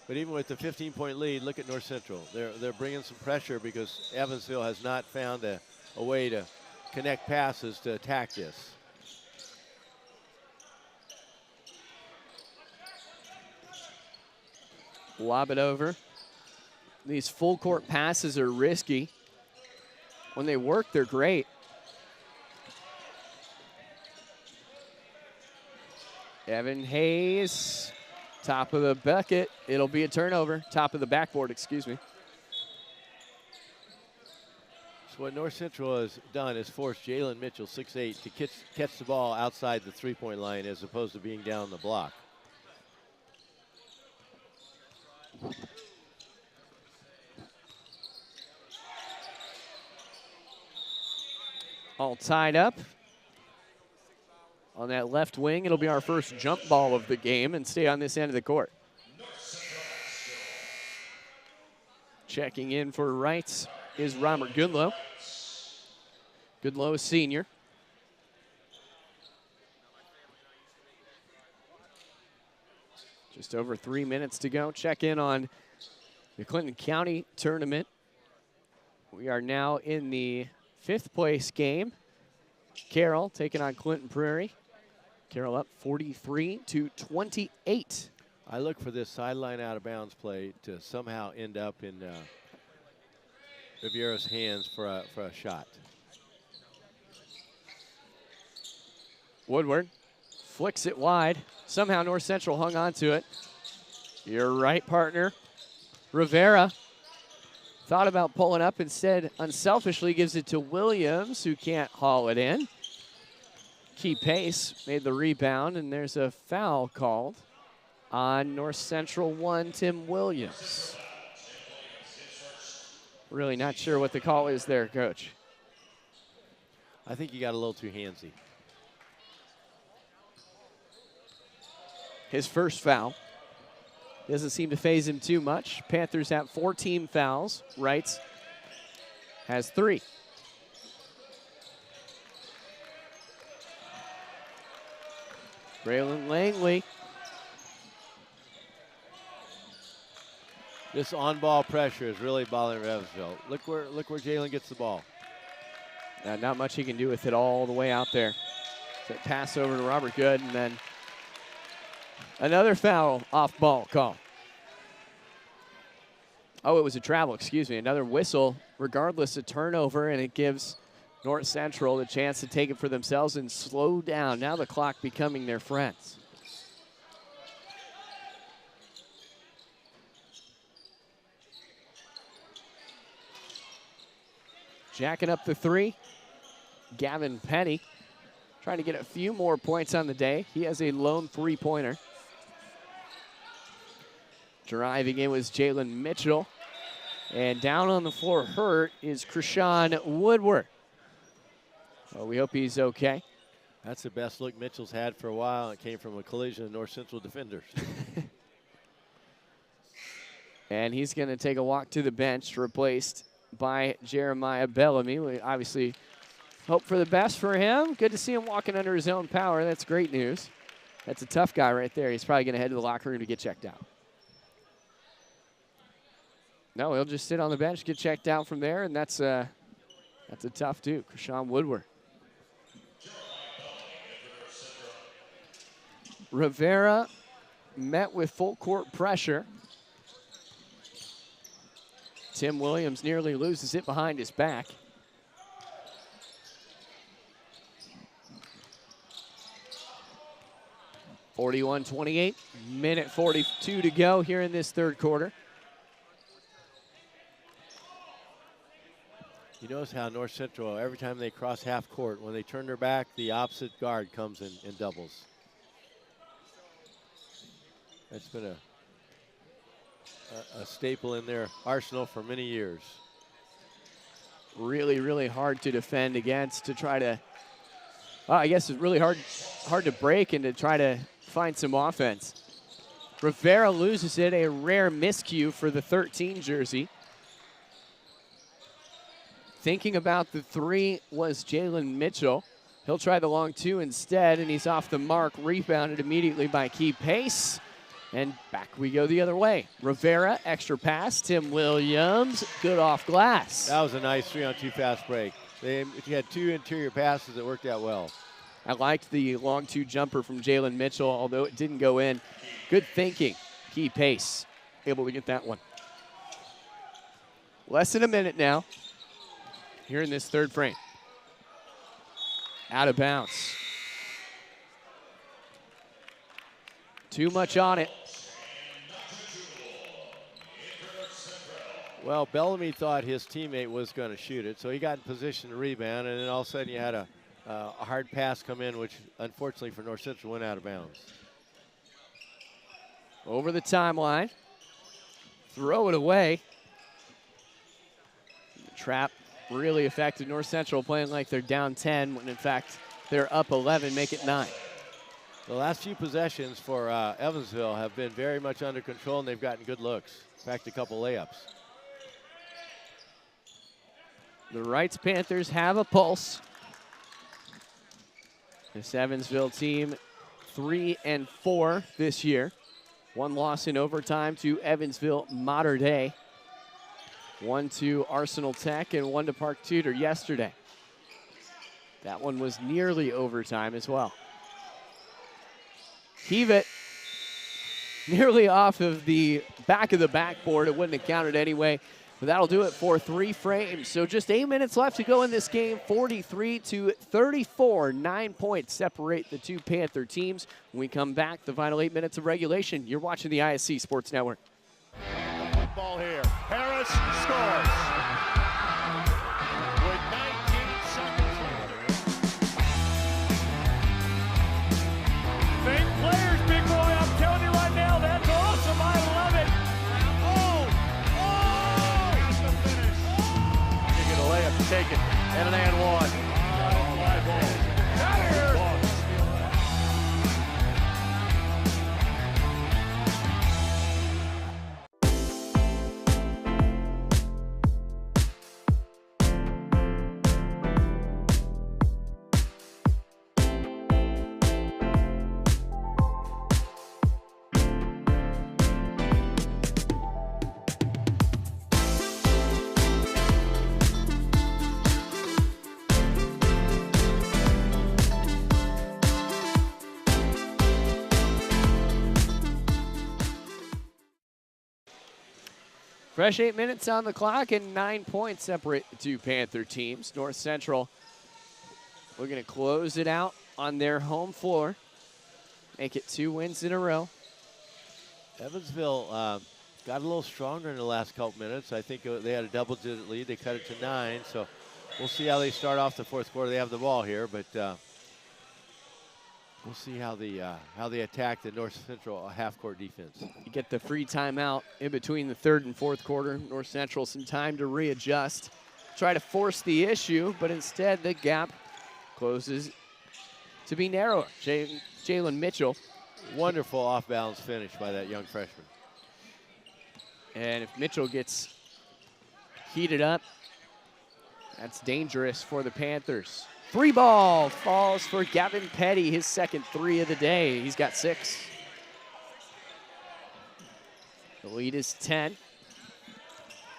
H: But even with the 15-point lead, look at North Central. They're bringing some pressure because Evansville has not found a way to connect passes to attack this.
B: Lob it over. These full court passes are risky. When they work, they're great. Evan Hayes, top of the bucket. It'll be a turnover. Top of the backboard, excuse me.
H: So what North Central has done is forced Jalen Mitchell, 6'8", to catch the ball outside the three-point line as opposed to being down the block.
B: All tied up. On that left wing, it'll be our first jump ball of the game and stay on this end of the court. Checking in for Wrights is Robert Goodlow. Goodlow, senior. Just over 3 minutes to go. Check in on the Clinton County tournament. We are now in the 5th place game. Carroll taking on Clinton Prairie. Carroll up 43-28.
H: I look for this sideline out of bounds play to somehow end up in Riviera's hands for a shot.
B: Woodward flicks it wide. Somehow North Central hung on to it. You're right, partner. Rivera thought about pulling up, instead unselfishly gives it to Williams, who can't haul it in. Key Pace made the rebound, and there's a foul called on North Central 1, Tim Williams. Really not sure what the call is there, Coach.
H: I think you got a little too handsy.
B: His first foul. Doesn't seem to phase him too much. Panthers have 4 team fouls. Wrights has 3. Braylon Langley.
H: This on-ball pressure is really bothering Evansville. Look where Jalen gets the ball.
B: Not much he can do with it all the way out there. So pass over to Robert Good, and then another foul off ball call. Oh, it was a travel, excuse me. Another whistle, regardless of turnover, and it gives North Central the chance to take it for themselves and slow down. Now the clock becoming their friends. Jacking up the three, Gavin Penny trying to get a few more points on the day. He has a lone three-pointer. Driving in was Jalen Mitchell. And down on the floor hurt is Krishan Woodward. Well, we hope he's okay.
H: That's the best look Mitchell's had for a while. It came from a collision of North Central defenders.
B: And he's going to take a walk to the bench, replaced by Jeremiah Bellamy. We obviously hope for the best for him. Good to see him walking under his own power. That's great news. That's a tough guy right there. He's probably going to head to the locker room to get checked out. No, he'll just sit on the bench, get checked out from there, and that's a tough dude, Krishan Woodward. Rivera met with full court pressure. Tim Williams nearly loses it behind his back. (41-28), minute 42 to go here in this third quarter.
H: You notice how North Central, every time they cross half court, when they turn their back, the opposite guard comes in and doubles. That's been a staple in their arsenal for many years.
B: Really, really hard to defend against, to try to, I guess it's really hard to break and to try to find some offense. Rivera loses it, a rare miscue for the 13 jersey. Thinking about the three was Jalen Mitchell. He'll try the long two instead, and he's off the mark, rebounded immediately by Key Pace. And back we go the other way. Rivera, extra pass. Tim Williams, good off glass.
H: That was a nice 3-on-2 fast break. He had two interior passes that worked out well.
B: I liked the long two jumper from Jalen Mitchell, although it didn't go in. Good thinking. Key Pace, able to get that one. Less than a minute now here in this third frame. Out of bounds. Too much on it.
H: Well, Bellamy thought his teammate was going to shoot it, so he got in position to rebound, and then all of a sudden you had a hard pass come in, which unfortunately for North Central went out of bounds.
B: Over the timeline. Throw it away. The trap really affected North Central, playing like they're down 10 when in fact they're up 11, make it 9.
H: The last few possessions for Evansville have been very much under control, and they've gotten good looks. In fact, a couple layups.
B: The Wrights Panthers have a pulse. This Evansville team 3-4 this year. One loss in overtime to Evansville Mater Dei. One to Arsenal Tech and one to Park Tudor yesterday. That one was nearly overtime as well. Heave it. Nearly off of the back of the backboard. It wouldn't have counted anyway. But that'll do it for 3 frames. So just 8 minutes left to go in this game. 43-34. 9 points separate the two Panther teams. When we come back, the final 8 minutes of regulation. You're watching the ISC Sports Network.
C: Ball here. Harris scores. With 19 seconds. Fake players, big boy. I'm telling you right now, that's awesome. I love it. You get a layup to take it. And an and one. Fly ball. Out of here.
B: Fresh 8 minutes on the clock and 9 points separate the two Panther teams. North Central looking to close it out on their home floor. Make it 2 wins in a row.
H: Evansville got a little stronger in the last couple minutes. I think they had a double-digit lead. They cut it to 9, so we'll see how they start off the fourth quarter. They have the ball here, but we'll see how they attack the North Central half-court defense.
B: You get the free timeout in between the third and fourth quarter. North Central some time to readjust. Try to force the issue, but instead the gap closes to be narrower. Jalen Mitchell.
H: Wonderful off-balance finish by that young freshman.
B: And if Mitchell gets heated up, that's dangerous for the Panthers. 3 ball falls for Gavin Petty, his second 3 of the day. He's got 6. The lead is 10.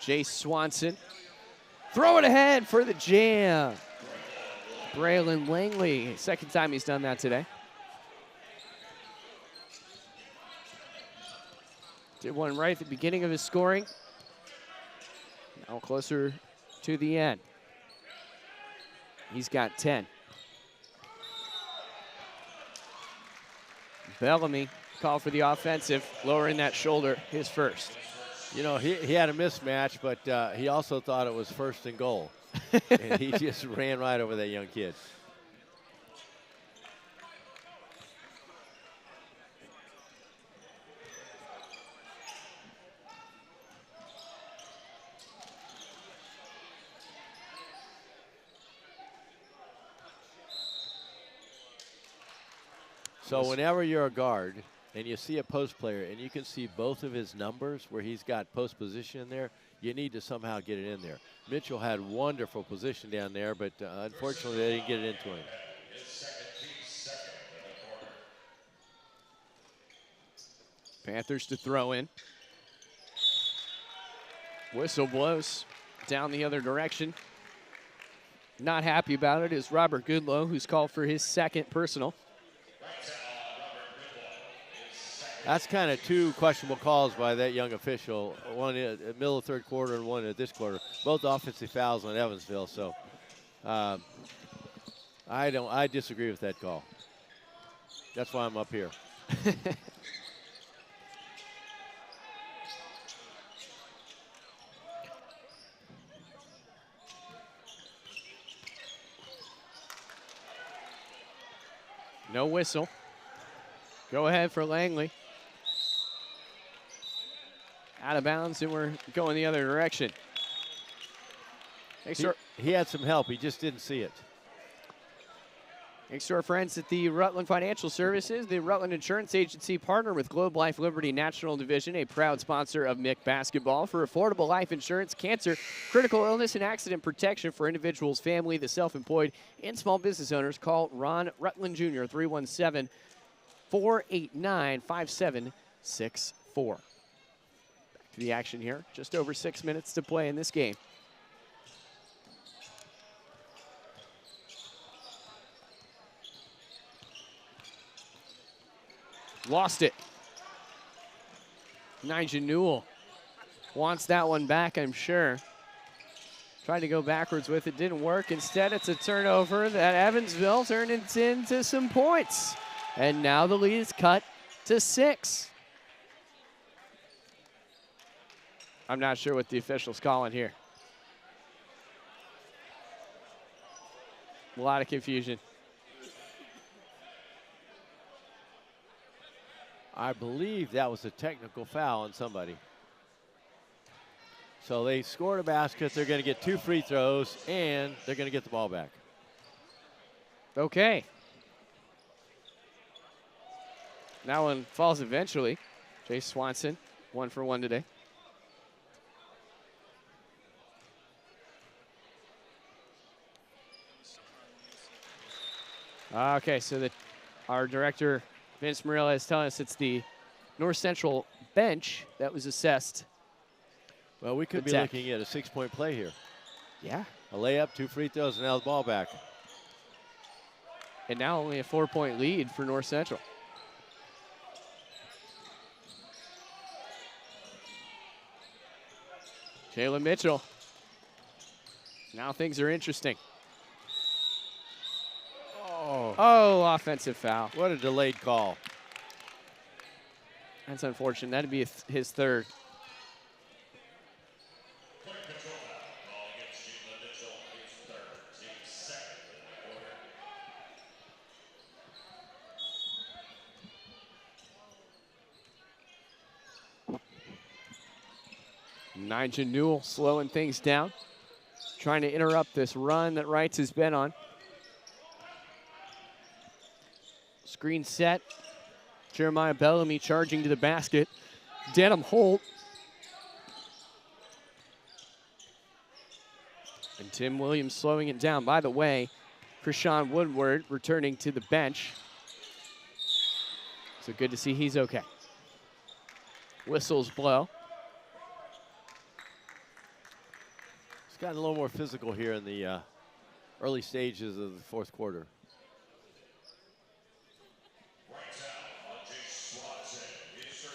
B: Jay Swanson. Throw it ahead for the jam. Braylon Langley, second time he's done that today. Did one right at the beginning of his scoring. Now closer to the end. He's got 10. Bellamy called for the offensive, lowering that shoulder, his first.
H: You know, he had a mismatch, but he also thought it was first and goal. And he just ran right over that young kid. So whenever you're a guard and you see a post player and you can see both of his numbers where he's got post position in there, you need to somehow get it in there. Mitchell had wonderful position down there, but unfortunately they didn't get it into him.
B: Panthers to throw in. Whistle blows down the other direction. Not happy about it is Robert Goodlow, who's called for his second personal.
H: That's kind of 2 questionable calls by that young official. One in the middle of third quarter and one at this quarter. Both offensive fouls on Evansville. So I disagree with that call. That's why I'm up here.
B: No whistle. Go ahead for Langley. Out of bounds, and we're going the other direction.
H: He had some help. He just didn't see it.
B: Thanks to our friends at the Rutland Financial Services. The Rutland Insurance Agency partner with Globe Life Liberty National Division, a proud sponsor of MIC basketball, for affordable life insurance, cancer, critical illness, and accident protection for individuals, family, the self-employed, and small business owners. Call Ron Rutland Jr. 317-489-5764. To the action here. Just over 6 minutes to play in this game. Lost it. Nigel Newell wants that one back, I'm sure. Tried to go backwards with it, didn't work. Instead, it's a turnover that Evansville turned into some points. And now the lead is cut to 6. I'm not sure what the official's calling here. A lot of confusion.
H: I believe that was a technical foul on somebody. So they scored a basket. They're going to get 2 free throws, and they're going to get the ball back.
B: Okay. That one falls eventually. Jay Swanson, 1 for 1 today. Okay, so our director, Vince Morella, is telling us it's the North Central bench that was assessed.
H: Well, we could be looking at a 6-point play here.
B: Yeah.
H: A layup, 2 free throws, and now the ball back.
B: And now only a 4-point lead for North Central. Jalen Mitchell. Now things are interesting. Oh, offensive foul.
H: What a delayed call.
B: That's unfortunate. That'd be his third. Nigel Newell slowing things down, trying to interrupt this run that Wrights has been on. Screen set. Jeremiah Bellamy charging to the basket. Denham Holt. And Tim Williams slowing it down. By the way, Krishan Woodward returning to the bench. So good to see he's okay. Whistles blow.
H: It's gotten a little more physical here in the early stages of the fourth quarter.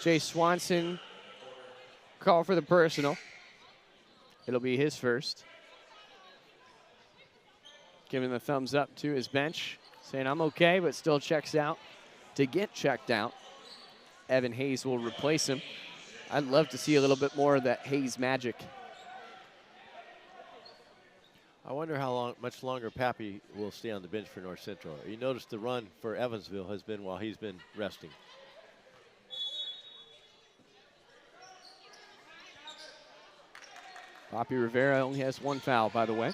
B: Jay Swanson call for the personal. It'll be his first. Giving the thumbs up to his bench, saying I'm okay, but still checks out to get checked out. Evan Hayes will replace him. I'd love to see a little bit more of that Hayes magic.
H: I wonder how much longer Pappy will stay on the bench for North Central. You notice the run for Evansville has been while he's been resting.
B: Papi Rivera only has one foul, by the way.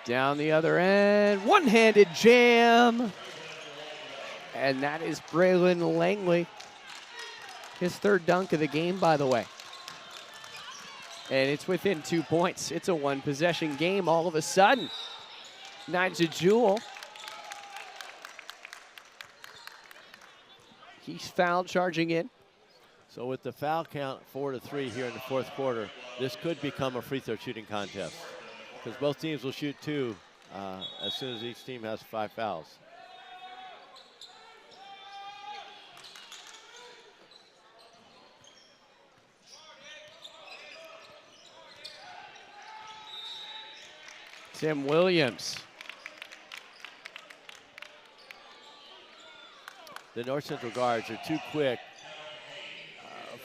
B: Down the other end, one-handed jam. And that is Braylon Langley. His third dunk of the game, by the way. And it's within 2 points. It's a one-possession game all of a sudden. Nigel Jewell. He's fouled, charging in.
H: So with the foul count 4-3 here in the fourth quarter, this could become a free throw shooting contest because both teams will shoot two as soon as each team has 5 fouls.
B: Tim Williams.
H: The North Central guards are too quick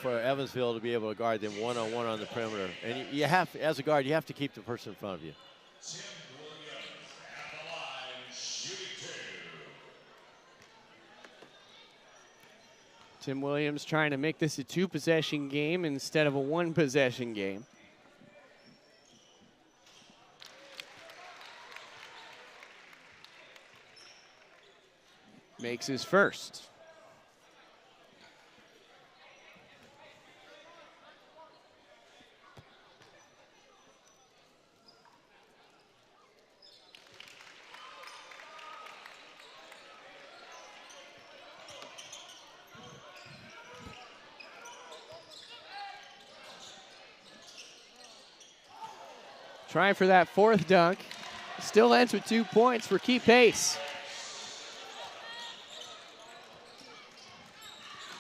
H: for Evansville to be able to guard them one-on-one on the perimeter. And you have, as a guard, you have to keep the person in front of you.
B: Tim Williams trying to make this a 2-possession game instead of a 1-possession game. Makes his first. Trying for that fourth dunk. Still ends with 2 points for Key Pace.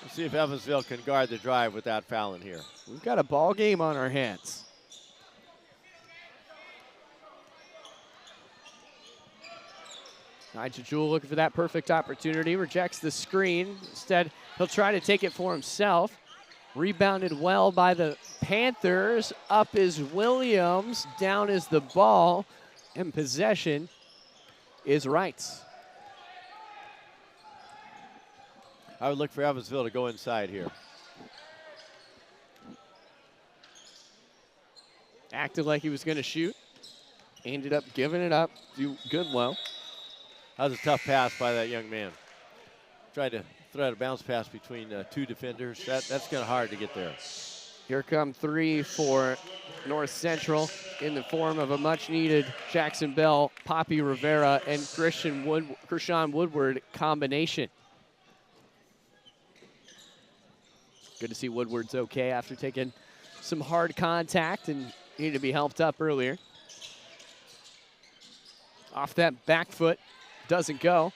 H: Let's see if Evansville can guard the drive without fouling here.
B: We've got a ball game on our hands. Nigel Jewell looking for that perfect opportunity. Rejects the screen. Instead, he'll try to take it for himself. Rebounded well by the Panthers. Up is Williams. Down is the ball. And possession is Wrights.
H: I would look for Evansville to go inside here.
B: Acted like he was going to shoot. Ended up giving it up to Goodlow.
H: That was a tough pass by that young man. Tried to throw out a bounce pass between two defenders. That's kind of hard to get there.
B: Here come 3 for North Central in the form of a much-needed Jackson Bell, Papi Rivera, and Krishan Woodward combination. Good to see Woodward's okay after taking some hard contact and needed to be helped up earlier. Off that back foot, doesn't go.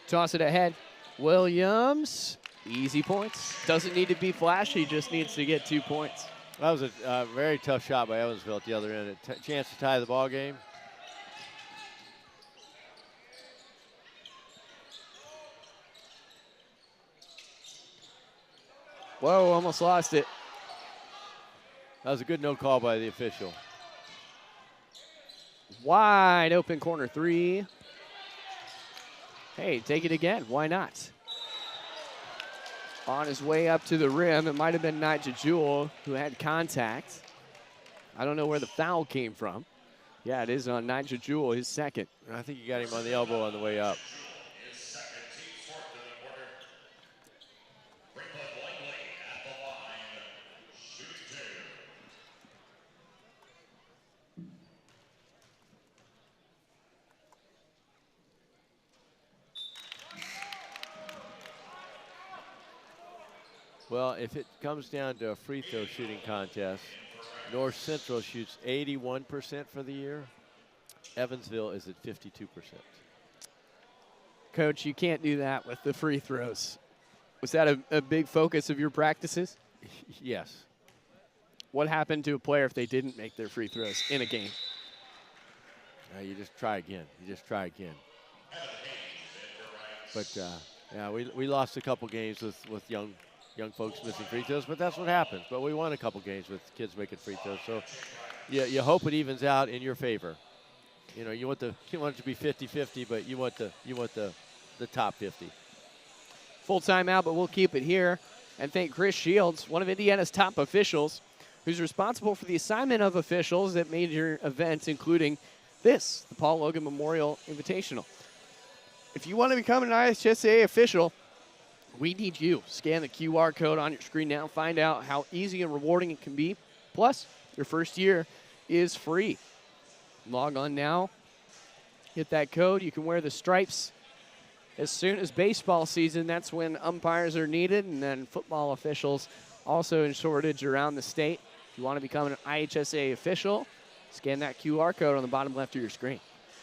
B: Toss it ahead. Williams, easy points. Doesn't need to be flashy, just needs to get 2 points.
H: That was a very tough shot by Evansville at the other end. A chance to tie the ball game.
B: Whoa, almost lost it.
H: That was a good no call by the official.
B: Wide open corner three. Hey, take it again. Why not? On his way up to the rim, it might have been Nigel Jewell who had contact. I don't know where the foul came from. Yeah, it is on Nigel Jewell, his second.
H: I think you got him on the elbow on the way up. Well, if it comes down to a free throw shooting contest, North Central shoots 81% for the year. Evansville is at 52%.
B: Coach, you can't do that with the free throws. Was that a big focus of your practices?
H: Yes.
B: What happened to a player if they didn't make their free throws in a game?
H: You just try again. You just try again. But, yeah, we lost a couple games with young folks missing free throws, but that's what happens. But we won a couple games with kids making free throws. So you hope it evens out in your favor. You know, you want it to be 50-50, but you want the top 50.
B: Full timeout, but we'll keep it here. And thank Chris Shields, one of Indiana's top officials, who's responsible for the assignment of officials at major events, including this, the Paul Logan Memorial Invitational. If you want to become an IHSA official, we need you. Scan the QR code on your screen now. Find out how easy and rewarding it can be. Plus, your first year is free. Log on now. Hit that code. You can wear the stripes as soon as baseball season. That's when umpires are needed, and then football officials also in shortage around the state. If you want to become an IHSA official, scan that QR code on the bottom left of your screen.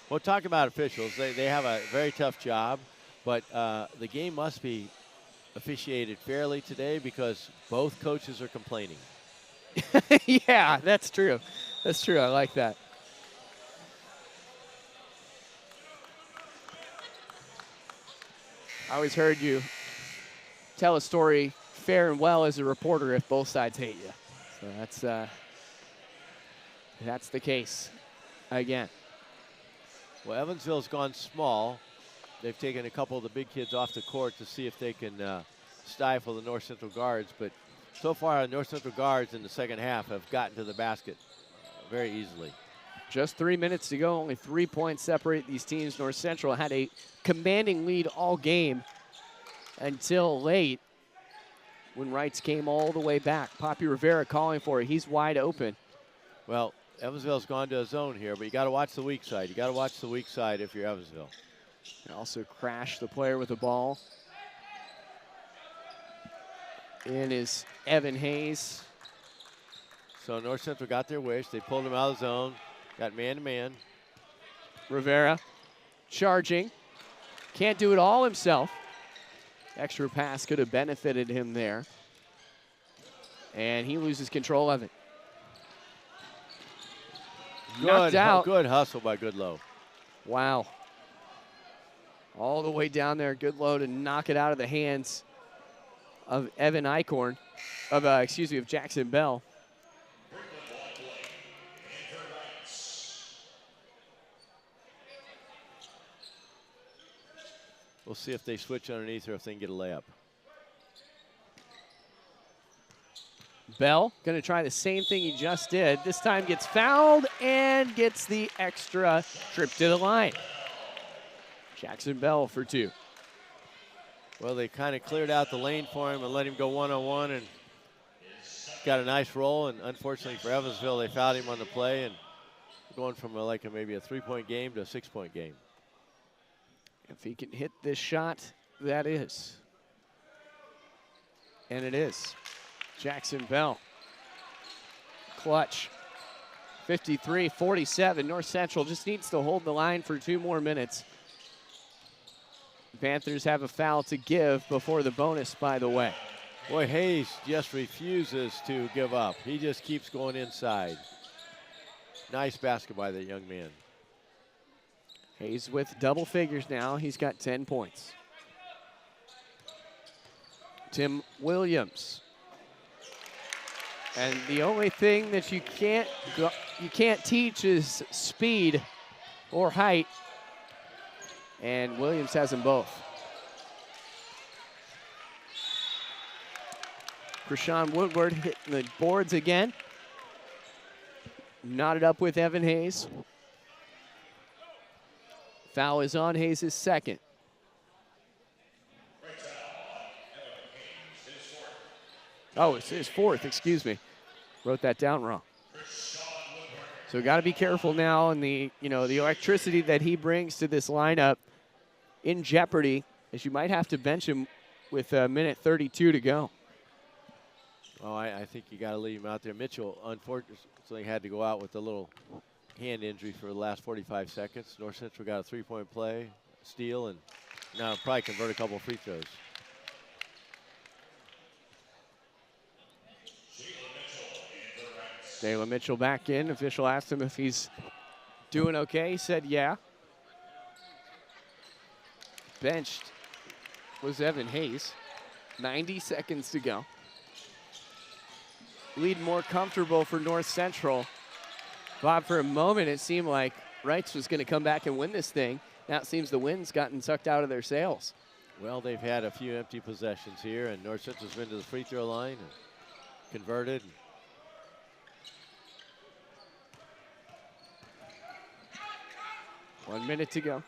H: Well, talk about officials. They have a very tough job, but the game must be officiated fairly today because both coaches are complaining.
B: Yeah, that's true. That's true. I like that. I always heard you tell a story fair and well as a reporter if both sides hate you. So that's the case again.
H: Well, Evansville's gone small. They've taken a couple of the big kids off the court to see if they can stifle the North Central guards. But so far, the North Central guards in the second half have gotten to the basket very easily.
B: Just 3 minutes to go. Only 3 points separate these teams. North Central had a commanding lead all game until late when Wrights came all the way back. Poppy Rivera calling for it. He's wide open.
H: Well, Evansville's gone to a zone here, but you got to watch the weak side. You got to watch the weak side if you're Evansville.
B: And also crash the player with the ball. In is Evan Hayes.
H: So North Central got their wish. They pulled him out of the zone. Got man-to-man.
B: Rivera charging. Can't do it all himself. Extra pass could have benefited him there. And he loses control of it. Knocked out.
H: Good hustle by Goodlow.
B: Wow. All the way down there, Goodlow to knock it out of the hands of Evan Eichorn, of Jackson Bell.
H: We'll see if they switch underneath or if they can get a layup.
B: Bell going to try the same thing he just did. This time gets fouled and gets the extra trip to the line. Jackson Bell for two.
H: Well, they kind of cleared out the lane for him and let him go one-on-one and got a nice roll. And unfortunately for Evansville, they fouled him on the play and going from maybe a 3-point game to a 6-point game.
B: If he can hit this shot, that is. And it is. Jackson Bell. Clutch. 53-47. North Central just needs to hold the line for 2 more minutes. Panthers have a foul to give before the bonus, by the way.
H: Boy, Hayes just refuses to give up. He just keeps going inside. Nice basket by that young man.
B: Hayes with double figures now. He's got 10 points. Tim Williams And the only thing that you can't teach is speed or height. And Williams has them both. Krishan Woodward hitting the boards again. Knotted up with Evan Hayes. Foul is on Hayes' second. Oh, it's his fourth, excuse me. Wrote that down wrong. So got to be careful now, and the electricity that he brings to this lineup in jeopardy, as you might have to bench him with a minute 32 to go.
H: Oh, I think you got to leave him out there. Mitchell, unfortunately, had to go out with a little hand injury for the last 45 seconds. North Central got a three-point play, steal, and now probably convert a couple free throws.
B: Jalen Mitchell back in. Official asked him if he's doing okay. He said, yeah. Benched was Evan Hayes. 90 seconds to go. Lead more comfortable for North Central. Bob, for a moment, it seemed like Wrights was going to come back and win this thing. Now it seems the wind's gotten sucked out of their sails.
H: Well, they've had a few empty possessions here, and North Central's been to the free throw line and converted.
B: 1 minute to go.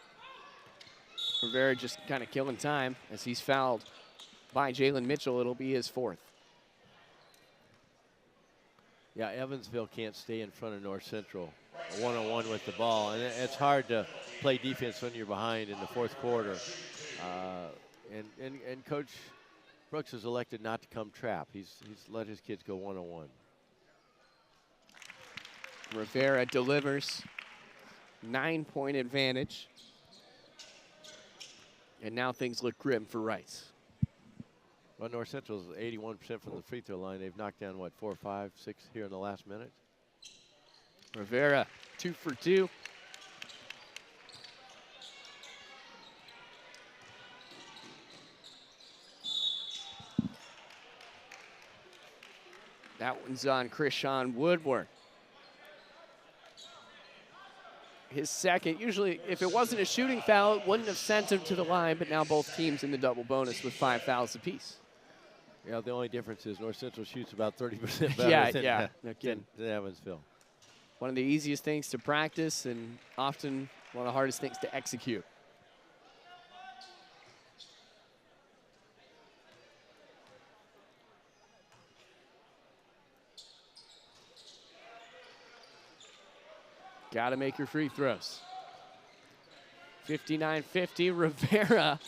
B: Rivera just kind of killing time as he's fouled by Jalen Mitchell. It'll be his fourth.
H: Yeah, Evansville can't stay in front of North Central one-on-one with the ball, and it's hard to play defense when you're behind in the fourth quarter. And Coach Brooks has elected not to come trap. He's let his kids go one-on-one.
B: Rivera delivers. 9-point advantage. And now things look grim for Rice.
H: Well, North Central's 81% from the free throw line. They've knocked down, what, 4, 5, 6 here in the last minute?
B: Rivera, 2 for 2. That one's on Krishan Woodward. His second. Usually, if it wasn't a shooting foul, it wouldn't have sent him to the line, but now both teams in the double bonus with 5 fouls apiece.
H: Yeah, the only difference is North Central shoots about 30% better
B: than
H: Evansville.
B: One of the easiest things to practice and often one of the hardest things to execute. Got to make your free throws. 59-50, Rivera,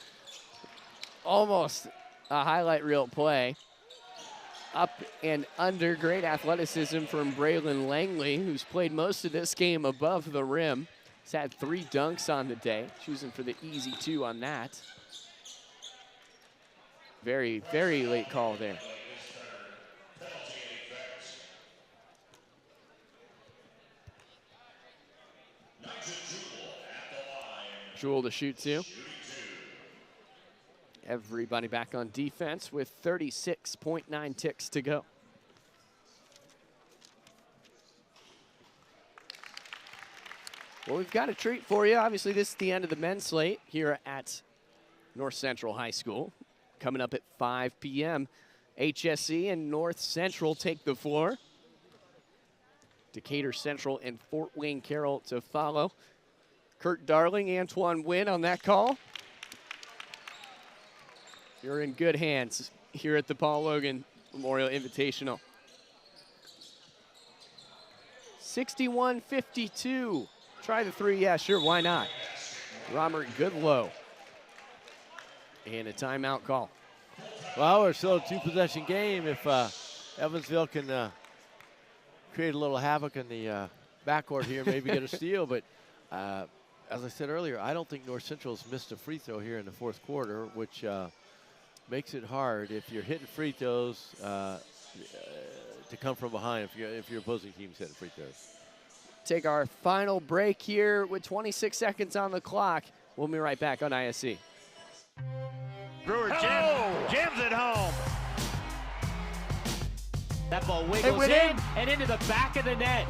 B: almost a highlight reel play. Up and under, great athleticism from Braylon Langley, who's played most of this game above the rim. He's had 3 dunks on the day, choosing for the easy 2 on that. Very, very late call there. Jewell to shoot 2. Everybody back on defense with 36.9 ticks to go. Well, we've got a treat for you. Obviously, this is the end of the men's slate here at North Central High School. Coming up at 5 p.m., HSE and North Central take the floor. Decatur Central and Fort Wayne Carroll to follow. Kurt Darling, Antoine Wynn on that call. You're in good hands here at the Paul Logan Memorial Invitational. 61-52. Try the 3, yeah, sure, why not? Robert Goodlow. And a timeout call.
H: Well, we're still a 2-possession game. If Evansville can create a little havoc in the backcourt here, maybe get a steal, but as I said earlier, I don't think North Central's missed a free throw here in the fourth quarter, which makes it hard if you're hitting free throws to come from behind if your opposing team's hitting free throws.
B: Take our final break here with 26 seconds on the clock. We'll be right back on ISC.
C: Brewer jams it home.
I: That ball wiggles in and into the back of the net.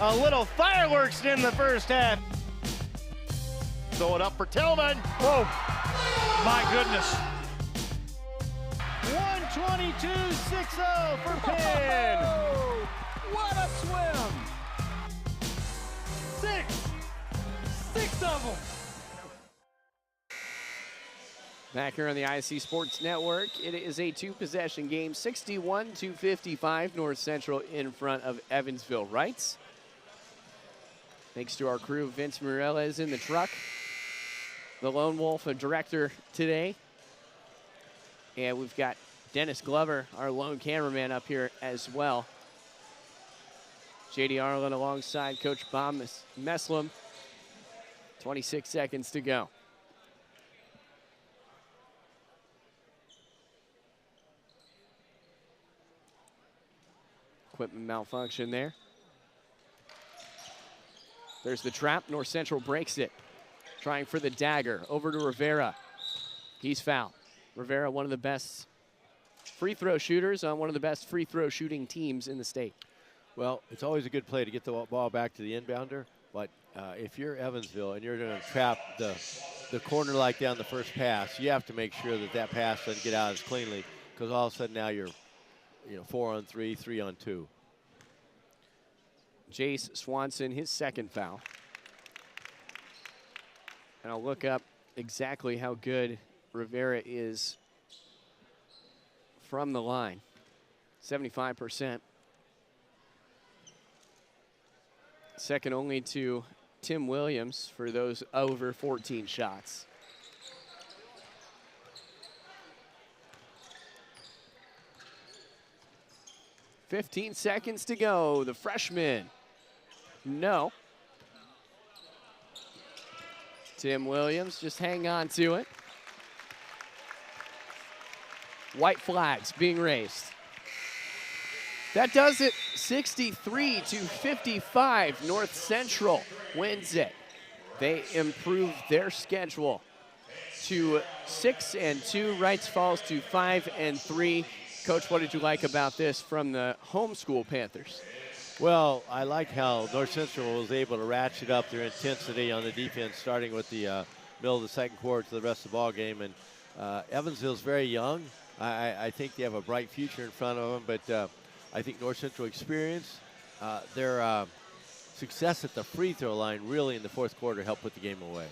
C: A little fireworks in the first half. Throw it up for Tillman. Whoa, my goodness.
F: 122.60 for Penn.
D: What a swim! Six of them.
B: Back here on the IC Sports Network, it is a two-possession game, 61-55, North Central in front of Evansville Rights. Thanks to our crew, Vince Morella is in the truck. The Lone Wolf, a director today. And we've got Dennis Glover, our lone cameraman, up here as well. J.D. Arlen alongside Coach Bob Meslam. 26 seconds to go. Equipment malfunction there. There's the trap. North Central breaks it. Trying for the dagger. Over to Rivera. He's fouled. Rivera, one of the best free throw shooters on one of the best free throw shooting teams in the state.
H: Well, it's always a good play to get the ball back to the inbounder, but if you're Evansville and you're going to trap the corner like down the first pass, you have to make sure that that pass doesn't get out as cleanly, because all of a sudden now you're 4-on-3, 3-on-2.
B: Jace Swanson, his second foul. And I'll look up exactly how good Rivera is from the line. 75%. Second only to Tim Williams for those over 14 shots. "15 seconds to go. The freshman. No. Tim Williams, just hang on to it. White flags being raised. That does it. 63-55. North Central wins it. They improve their schedule to 6-2. Wrights falls to 5-3. Coach, what did you like about this from the homeschool Panthers?
H: Well, I like how North Central was able to ratchet up their intensity on the defense, starting with the middle of the second quarter to the rest of the ball game. And Evansville's very young. I think they have a bright future in front of them, but I think North Central experience, their success at the free throw line really in the fourth quarter helped put the game away.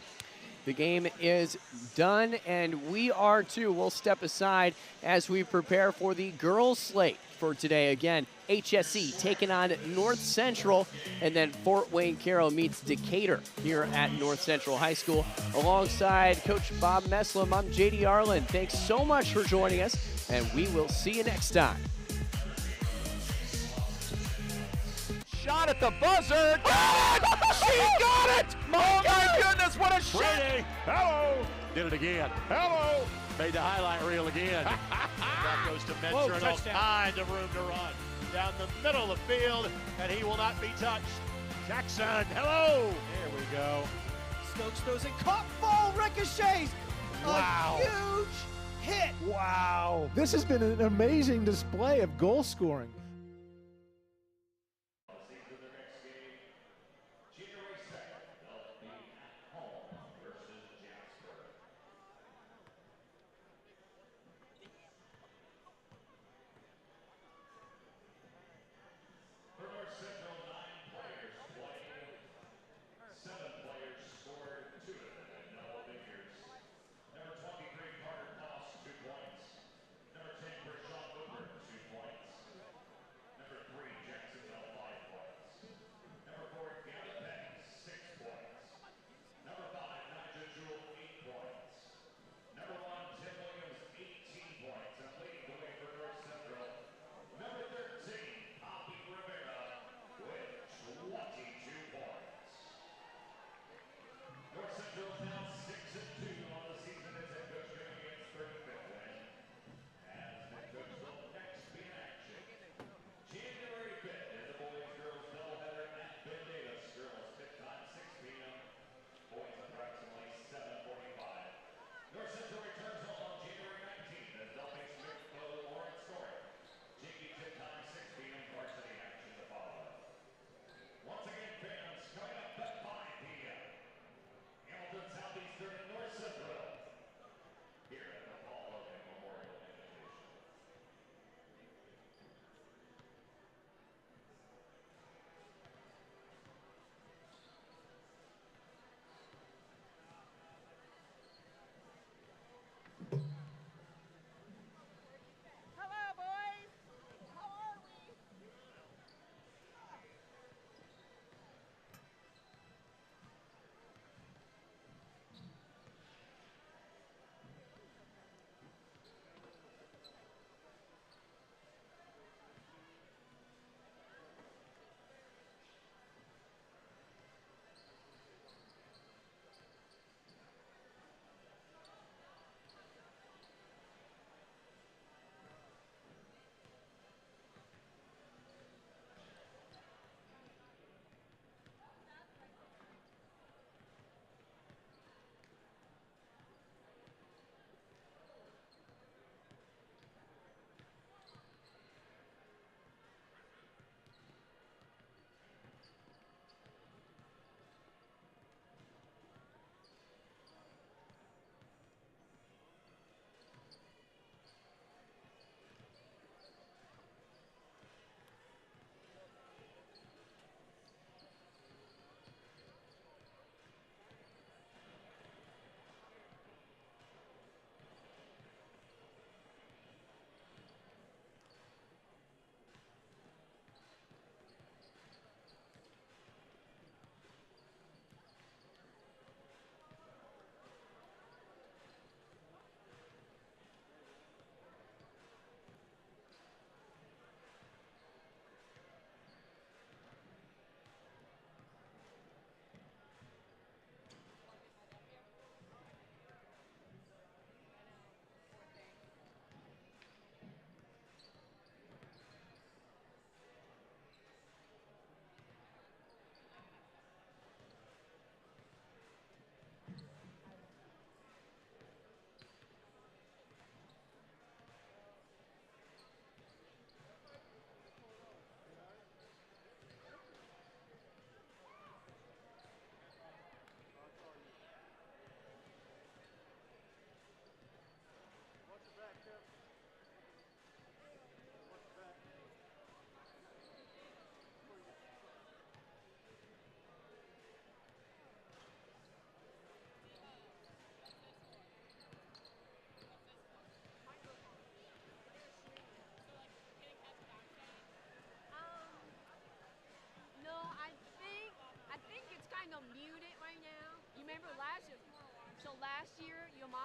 B: The game is done, and we are too. We'll step aside as we prepare for the girls' slate for today. Again, HSE taking on North Central, and then Fort Wayne Carroll meets Decatur here at North Central High School. Alongside Coach Bob Meslam, I'm J.D. Arlen. Thanks so much for joining us, and we will see you next time.
C: Shot at the buzzer. Got it! She got it! Oh my goodness, what a shot! Brady, hello! Did it again. Hello! Made the highlight reel again. That goes to Mentor and all kinds of room to run. Down the middle of the field, and he will not be touched. Jackson, hello! There we go.
F: Stokes throws it, caught, ball ricochets.
C: Wow.
F: A huge hit.
G: Wow. This has been an amazing display of goal scoring.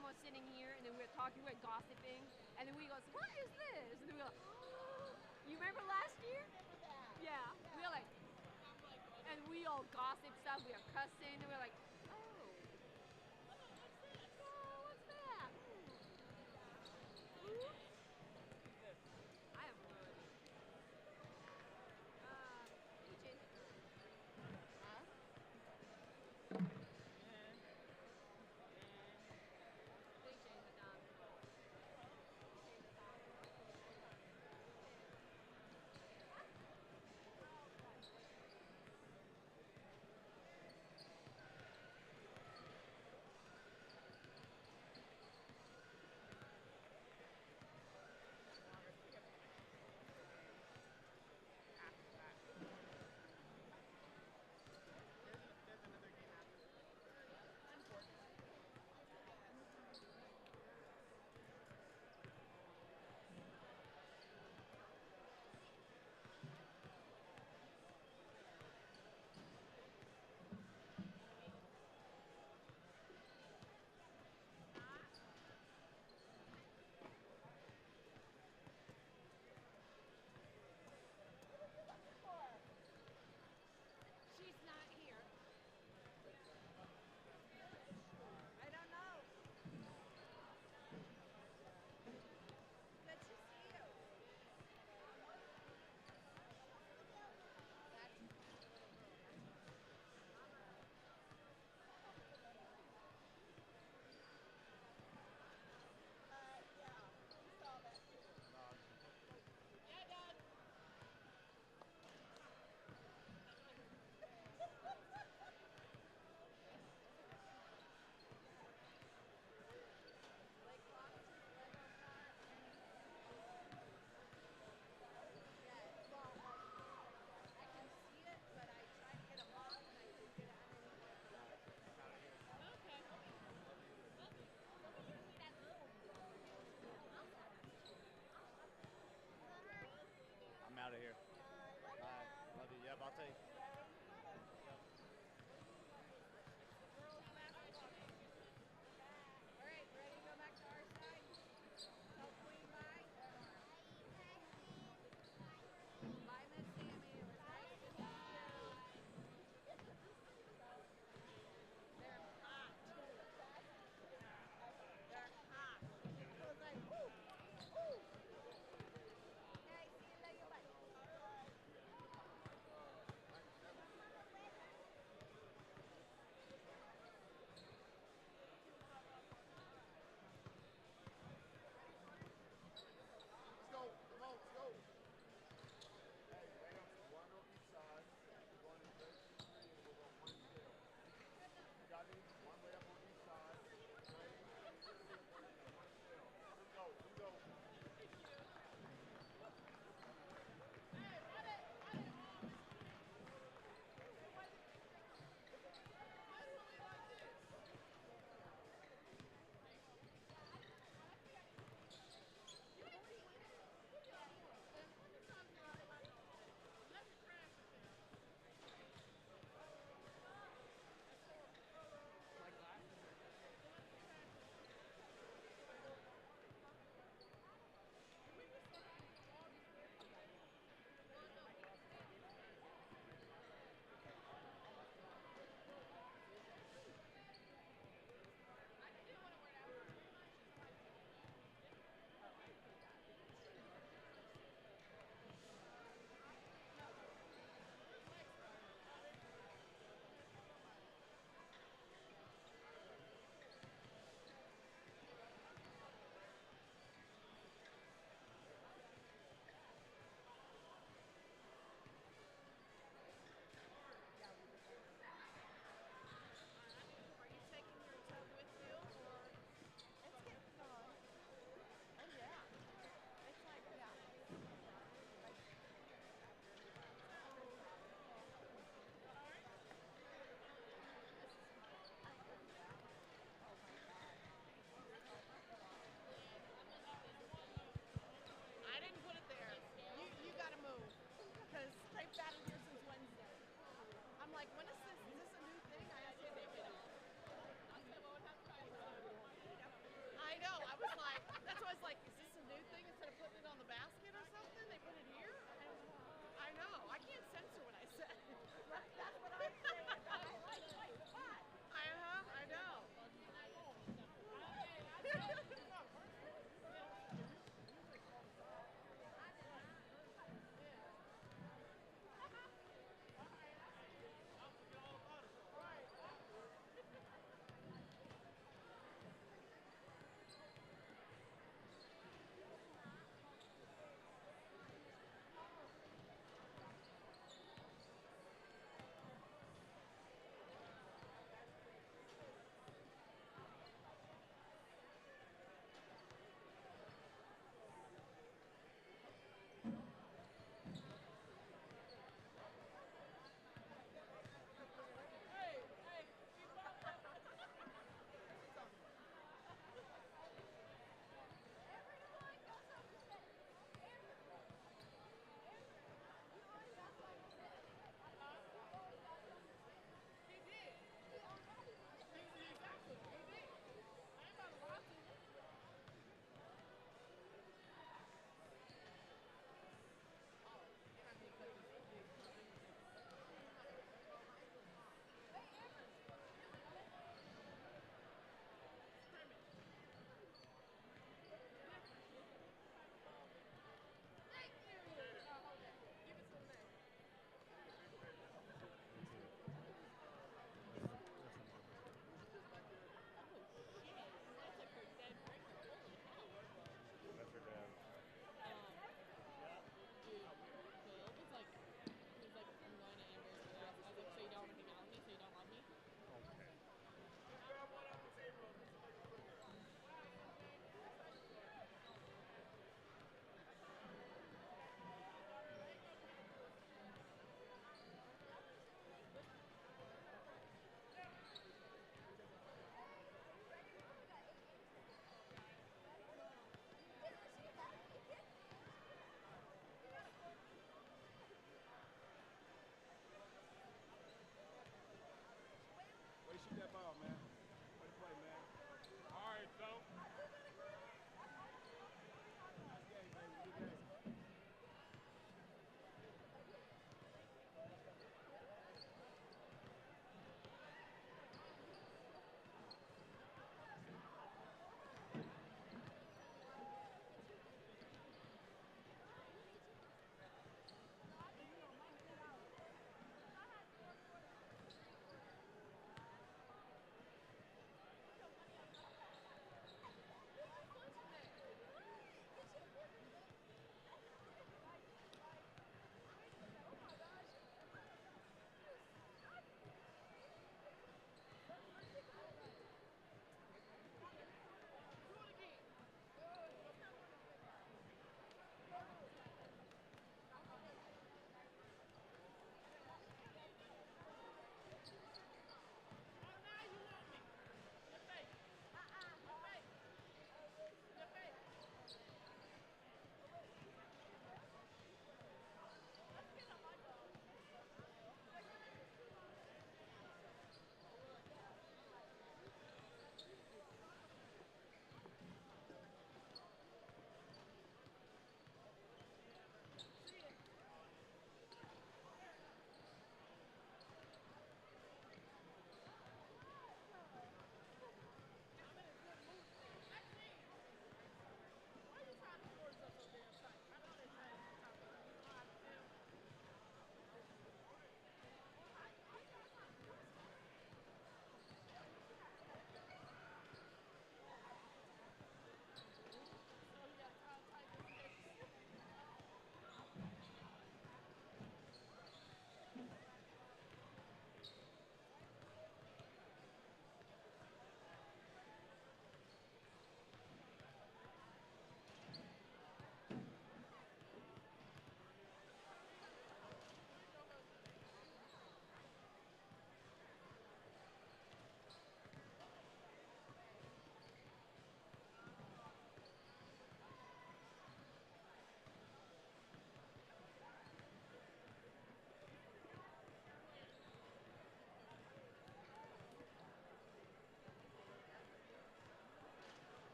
L: mom was sitting here, and then we were talking, we were gossiping, and then we goes, what is this? And then we go, oh, you remember last year? Yeah. We were like, and we all gossip stuff, we were cussing, and we were like, oh. Oh, what's that? Ooh. I have no idea. Agent. Huh?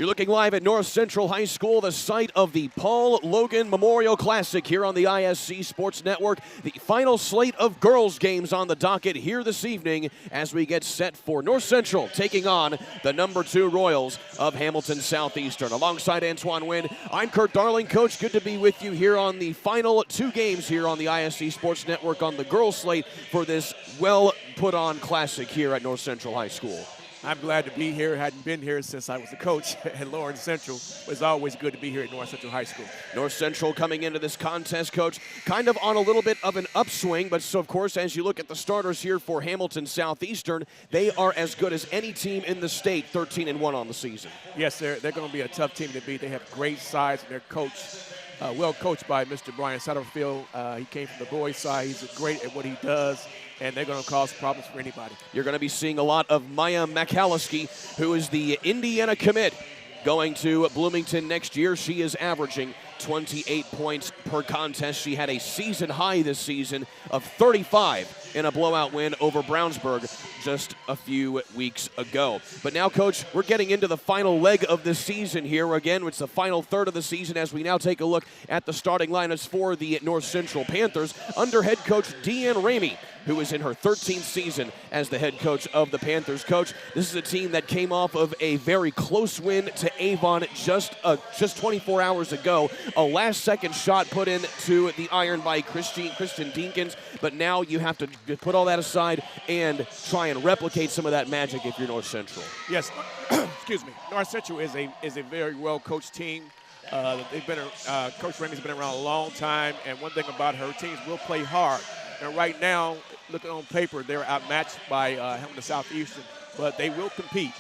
M: You're looking live at North Central High School, the site of the Paul Loggan Memorial Classic here on the ISC Sports Network. The final slate of girls games on the docket here this evening as we get set for North Central taking on the number 2 Royals of Hamilton Southeastern. Alongside Antoine Wynn, I'm Kurt Darling. Coach, good to be with you here on the final 2 games here on the ISC Sports Network on the girls slate for this well put on classic here at North Central High School.
N: I'm glad to be here. Hadn't been here since I was a coach at Lawrence Central. It's always good to be here at North Central High School.
M: North Central coming into this contest, Coach, kind of on a little bit of an upswing, but so of course, as you look at the starters here for Hamilton Southeastern, they are as good as any team in the state, 13-1 on the season.
N: Yes, they're going to be a tough team to beat. They have great size, and they're coached, well coached by Mr. Brian Satterfield. He came from the boys' side. He's great at what he does, and they're going to cause problems for anybody.
M: You're going to be seeing a lot of Maya McAlliskey, who is the Indiana commit, going to Bloomington next year. She is averaging 28 points per contest. She had a season high this season of 35 in a blowout win over Brownsburg just a few weeks ago. But now, Coach, we're getting into the final leg of the season here. Again, it's the final third of the season as we now take a look at the starting lineups for the North Central Panthers under head coach Deanne Ramey, who is in her 13th season as the head coach of the Panthers. Coach, this is a team that came off of a very close win to Avon just 24 hours ago. A last-second shot put into the iron by Kristen Deakins, but now you have to put all that aside and try and replicate some of that magic if you're North Central.
N: Yes, excuse me. North Central is a very well-coached team. They've been Coach Ramey's been around a long time, and one thing about her teams will play hard. And right now, looking on paper, they're outmatched by Hamilton Southeastern, but they will compete.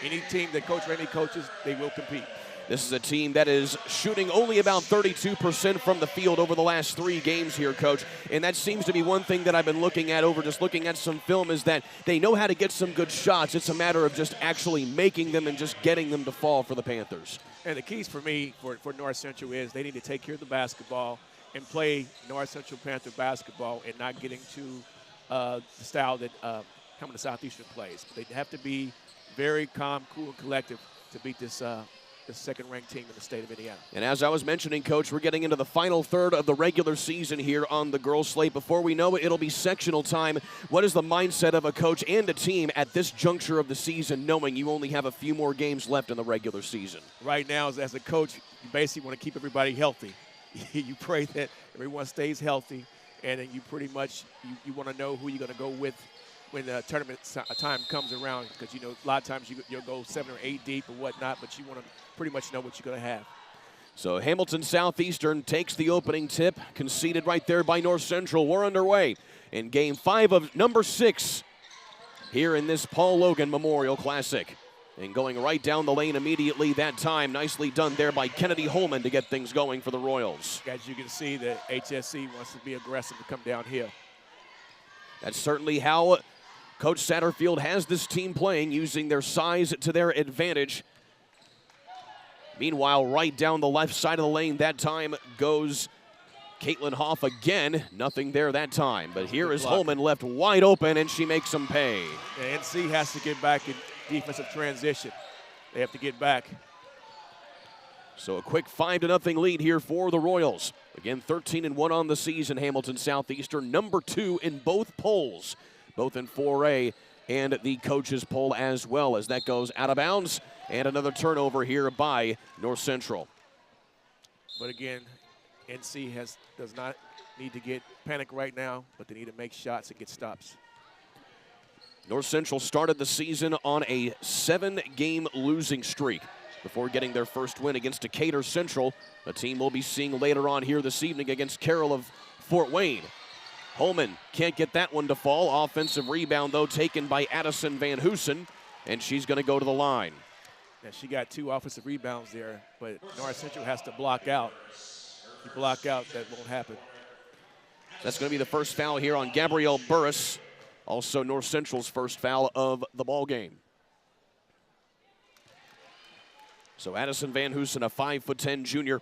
N: Any team that Coach Ramey coaches, they will compete.
M: This is a team that is shooting only about 32% from the field over the last 3 games here, Coach. And that seems to be one thing that I've been looking at over just looking at some film is that they know how to get some good shots. It's a matter of just actually making them and just getting them to fall for the Panthers.
N: And the keys for me for North Central is they need to take care of the basketball and play North Central Panther basketball and not getting to the style that Hamilton Southeastern plays. They have to be very calm, cool, and collective to beat this second-ranked team in the state of Indiana.
M: And as I was mentioning, Coach, we're getting into the final third of the regular season here on the girls' slate. Before we know it, it'll be sectional time. What is the mindset of a coach and a team at this juncture of the season, knowing you only have a few more games left in the regular season?
N: Right now, as a coach, you basically want to keep everybody healthy. You pray that everyone stays healthy, and then you pretty much you want to know who you're going to go with when the tournament time comes around, because you know a lot of times you'll go 7 or 8 deep or whatnot, but you want to pretty much know what you're going to have.
M: So Hamilton Southeastern takes the opening tip, conceded right there by North Central. We're underway in Game 5 of number 6 here in this Paul Loggan Memorial Classic. And going right down the lane immediately that time. Nicely done there by Kennedy Holman to get things going for the Royals.
N: As you can see, the HSC wants to be aggressive to come downhill.
M: That's certainly how Coach Satterfield has this team playing, using their size to their advantage. Meanwhile, right down the left side of the lane that time goes Caitlin Hoff again. Nothing there that time. But here is Holman left wide open, and she makes them pay.
N: Yeah, NC has to get back in defensive transition. They have to get back.
M: So a quick 5-0 lead here for the Royals. Again, 13-1 on the season. Hamilton Southeastern, number 2 in both polls, both in 4A and the coaches poll as well, as that goes out of bounds. And another turnover here by North Central.
N: But again, NC does not need to get panic right now, but they need to make shots and get stops.
M: North Central started the season on a 7-game losing streak before getting their first win against Decatur Central, a team we'll be seeing later on here this evening against Carroll of Fort Wayne. Holman can't get that one to fall. Offensive rebound, though, taken by Addison Van Hoosen, and she's going to go to the line.
N: Yeah, she got 2 offensive rebounds there, but North Central has to block out. If you block out, that won't happen.
M: That's going to be the first foul here on Gabrielle Burris. Also North Central's first foul of the ball game. So Addison Van Hoosen, a 5'10" junior.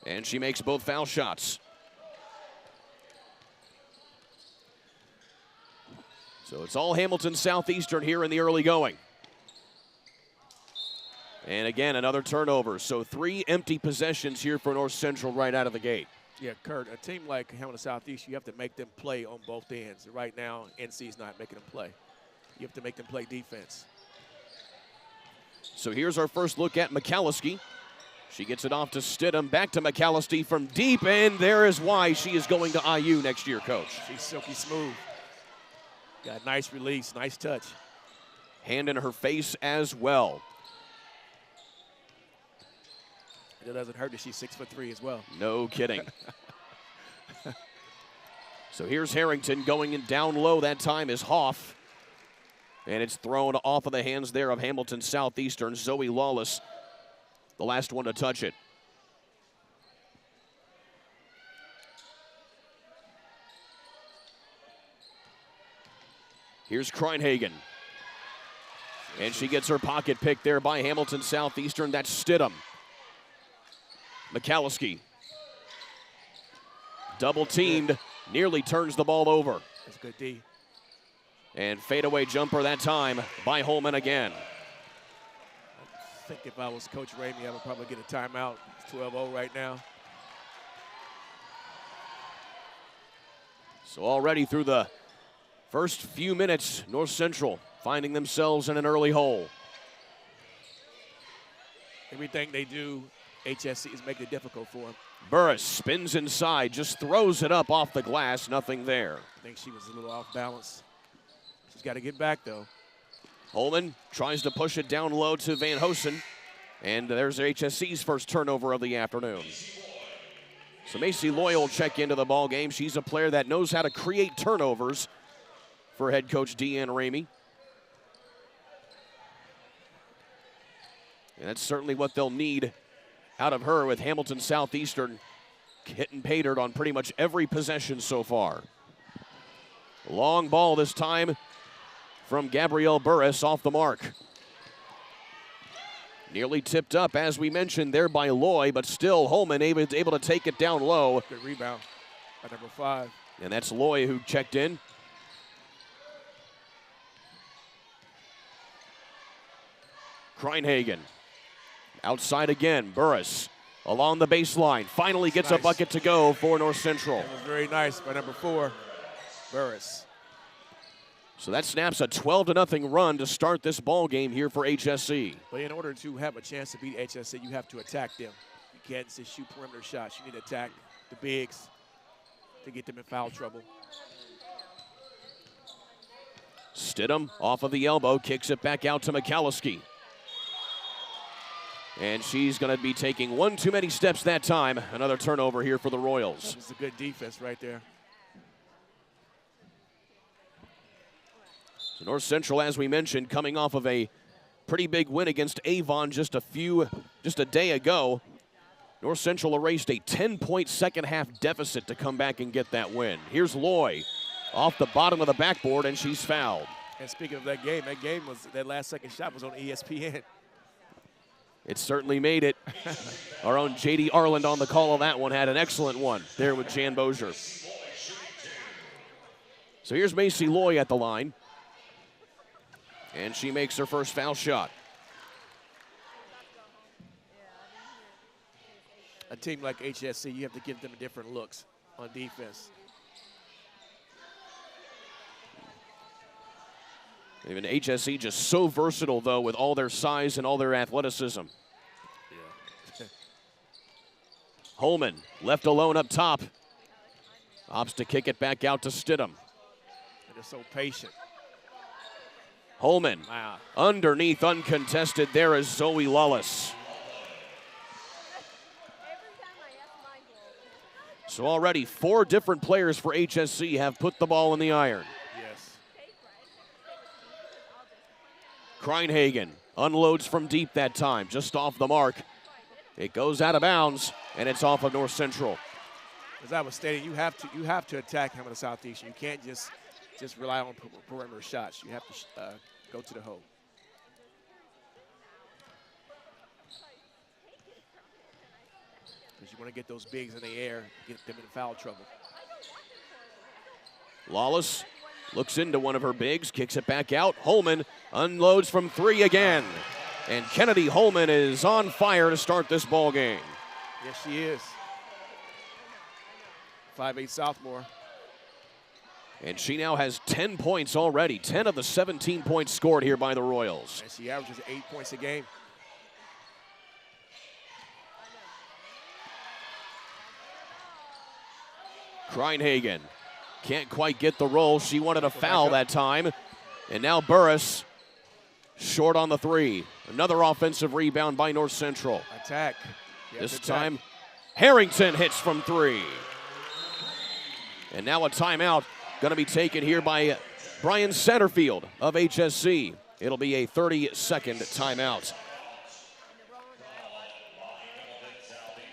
M: And she makes both foul shots. So it's all Hamilton Southeastern here in the early going. And again, another turnover. So 3 empty possessions here for North Central right out of the gate.
N: Yeah, Kurt, a team like Hamilton Southeast, you have to make them play on both ends. Right now, NC's not making them play. You have to make them play defense.
M: So here's our first look at McCallowski. She gets it off to Stidham, back to McCallowski from deep, and there is why she is going to IU next year, Coach.
N: She's silky smooth. Got a nice release, nice touch.
M: Hand in her face as well.
N: It doesn't hurt that she's 6'3" as well.
M: No kidding. So here's Harrington going in down low. That time is Hoff. And it's thrown off of the hands there of Hamilton Southeastern. Zoe Lawless, the last one to touch it. Here's Kreinhagen. And she gets her pocket pick there by Hamilton Southeastern. That's Stidham. McCallowski. Double teamed, nearly turns the ball over.
N: That's good D.
M: And fadeaway jumper that time by Holman again.
N: I think if I was Coach Ramey, I would probably get a timeout. It's 12-0 right now.
M: So already through the first few minutes, North Central finding themselves in an early hole.
N: Everything they do, HSC is making it difficult for them.
M: Burris spins inside, just throws it up off the glass, nothing there.
N: I think she was a little off balance. She's got to get back, though.
M: Holman tries to push it down low to Van Hosen, and there's HSC's first turnover of the afternoon. So Macy Loy will check into the ball game. She's a player that knows how to create turnovers for head coach Deanne Ramey. And that's certainly what they'll need out of her with Hamilton Southeastern hitting pay dirt on pretty much every possession so far. Long ball this time from Gabrielle Burris off the mark. Nearly tipped up, as we mentioned, there by Loy, but still Holman able to take it down low.
N: Good rebound by number 5.
M: And that's Loy who checked in. Kreinhagen. Outside again, Burris along the baseline. Finally gets a bucket to go for North Central.
N: That was very nice by number 4, Burris.
M: So that snaps a 12-0 run to start this ball game here for HSC.
N: But in order to have a chance to beat HSC, you have to attack them. You can't just shoot perimeter shots. You need to attack the bigs to get them in foul trouble.
M: Stidham off of the elbow, kicks it back out to McCallowski. And she's going to be taking one too many steps that time. Another turnover here for the Royals.
N: That was a good defense right there.
M: So North Central, as we mentioned, coming off of a pretty big win against Avon just a day ago. North Central erased a 10-point second-half deficit to come back and get that win. Here's Loy off the bottom of the backboard, and she's fouled.
N: And speaking of that game was that last second shot was on ESPN.
M: It certainly made it. Our own J.D. Arland on the call of that one had an excellent one there with Jan Bozier. So here's Macy Loy at the line. And she makes her first foul shot.
N: A team like HSC, you have to give them different looks on defense.
M: Even HSC just so versatile, though, with all their size and all their athleticism.
N: Yeah.
M: Holman left alone up top. Opts to kick it back out to Stidham.
N: They're so patient.
M: Holman,
N: wow.
M: Underneath, uncontested. There is Zoe Lawless. So already 4 different players for HSC have put the ball in the iron.
N: Yes.
M: Kreinhagen unloads from deep that time, just off the mark. It goes out of bounds, and it's off of North Central.
N: As I was stating, you have to attack Hamilton Southeastern. You can't just rely on perimeter shots. You have to go to the hole. Because you want to get those bigs in the air, get them in foul trouble.
M: Lawless Looks into one of her bigs, kicks it back out. Holman unloads from 3 again. And Kennedy Holman is on fire to start this ball game.
N: Yes, she is. 5'8" sophomore.
M: And she now has 10 points already. 10 of the 17 points scored here by the Royals.
N: And she averages 8 points a game.
M: Kreinhagen can't quite get the roll. She wanted a foul that time. And now Burris short on the 3. Another offensive rebound by North Central.
N: Attack.
M: This time, Harrington hits from 3. And now a timeout going to be taken here by Brian Satterfield of HSC. It'll be a 30-second timeout.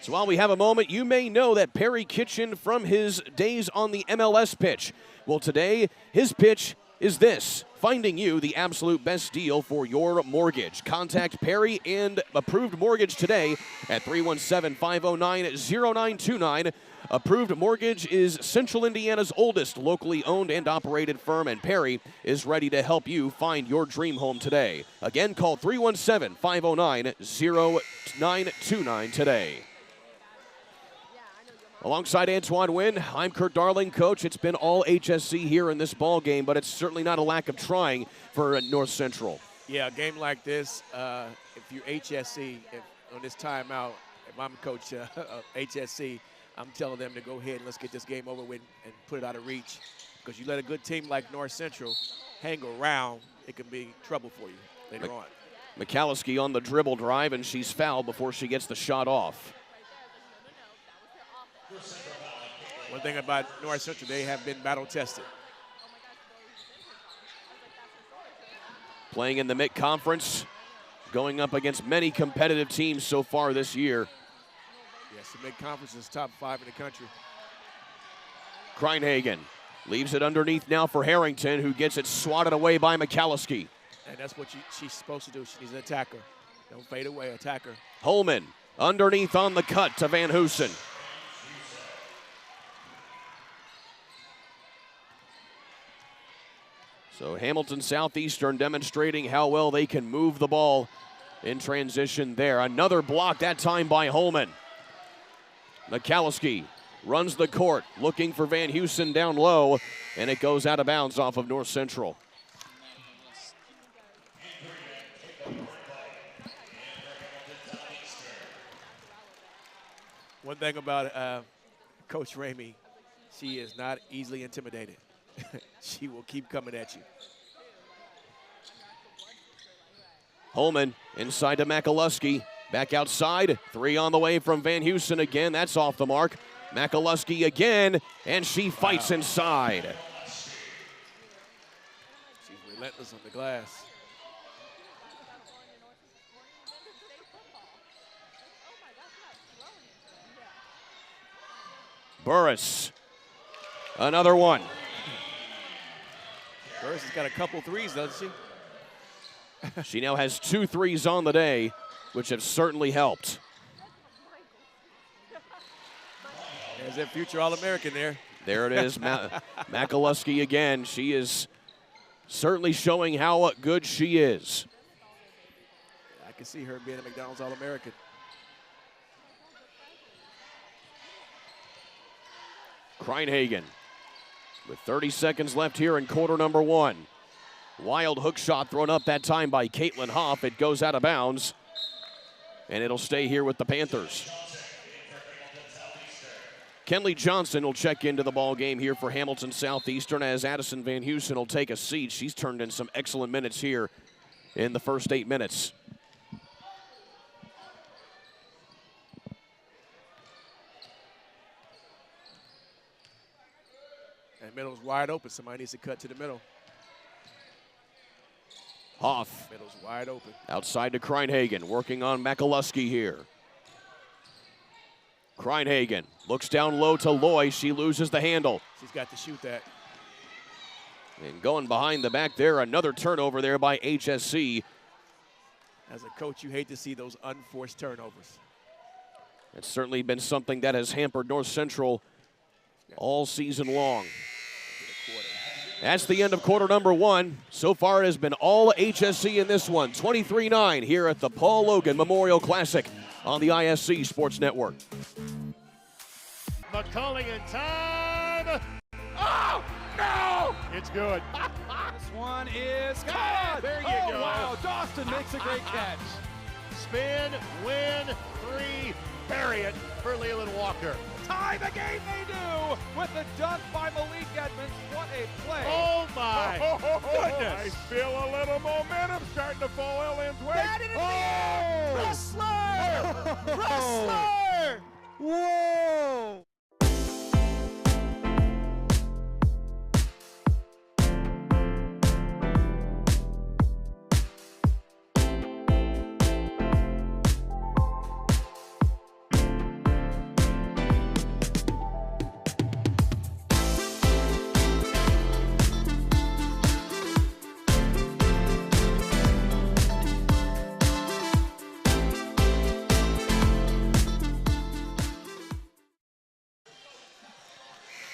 M: So while we have a moment, you may know that Perry Kitchen from his days on the MLS pitch. Well, today, his pitch is this: finding you the absolute best deal for your mortgage. Contact Perry and Approved Mortgage today at 317-509-0929. Approved Mortgage is Central Indiana's oldest locally owned and operated firm, and Perry is ready to help you find your dream home today. Again, call 317-509-0929 today. Alongside Antoine Wynn, I'm Kurt Darling. Coach, it's been all HSC here in this ball game, but it's certainly not a lack of trying for North Central.
N: Yeah, a game like this, if you're HSC, on this timeout, if I'm coach of HSC, I'm telling them to go ahead and let's get this game over with and put it out of reach. Because you let a good team like North Central hang around, it can be trouble for you later on.
M: McCallowski on the dribble drive, and she's fouled before she gets the shot off.
N: One thing about North Central, they have been battle tested.
M: Playing in the mid-conference, going up against many competitive teams so far this year.
N: Yes, the mid-conference is top 5 in the country.
M: Kreinhagen leaves it underneath now for Harrington, who gets it swatted away by McCallowski.
N: And that's what she's supposed to do. She's an attacker. Don't fade away, attacker.
M: Holman underneath on the cut to Van Hoosen. So Hamilton Southeastern demonstrating how well they can move the ball in transition there. Another block, that time by Holman. McCallowski runs the court, looking for Van Hoosen down low, and it goes out of bounds off of North Central.
N: One thing about Coach Ramey, she is not easily intimidated. She will keep coming at you.
M: Holman inside to McCallowski. Back outside. 3 on the way from Van Hoosen again. That's off the mark. McCallowski again, and she fights inside.
N: She's relentless on the glass.
M: Burris. Another one.
N: Burris has got a couple threes, doesn't she?
M: She now has 2 threes on the day, which have certainly helped.
N: There's that future All-American there.
M: There it is, McCallowski again. She is certainly showing how good she is.
N: I can see her being a McDonald's All-American.
M: Kreinhagen with 30 seconds left here in quarter number 1. Wild hook shot thrown up that time by Caitlin Hoff. It goes out of bounds, and it'll stay here with the Panthers. Kenley Johnson will check into the ball game here for Hamilton Southeastern as Addison Van Hoosen will take a seat. She's turned in some excellent minutes here in the first 8 minutes.
N: And middle's wide open. Somebody needs to cut to the middle.
M: Hoff.
N: Middle's wide open.
M: Outside to Kreinhagen, working on McCallowski here. Kreinhagen looks down low to Loy. She loses the handle.
N: She's got to shoot that.
M: And going behind the back there, another turnover there by HSC.
N: As a coach, you hate to see those unforced turnovers.
M: It's certainly been something that has hampered North Central all season long. That's the end of quarter number 1. So far, it has been all HSC in this one. 23-9 here at the Paul Logan Memorial Classic on the ISC Sports Network.
C: McCulling in time. Oh, no! It's good.
D: This one is caught.
C: There you
D: oh,
C: go.
D: Wow, Dawson makes a great catch.
C: Spin, win, 3, bury it for Leland Walker.
D: Tie the game they do with the dunk by Malik Edmonds. What a play.
C: Oh, my goodness.
E: I feel a little momentum starting to fall Ellen's way.
F: That is Wrestler! Wrestler! Whoa!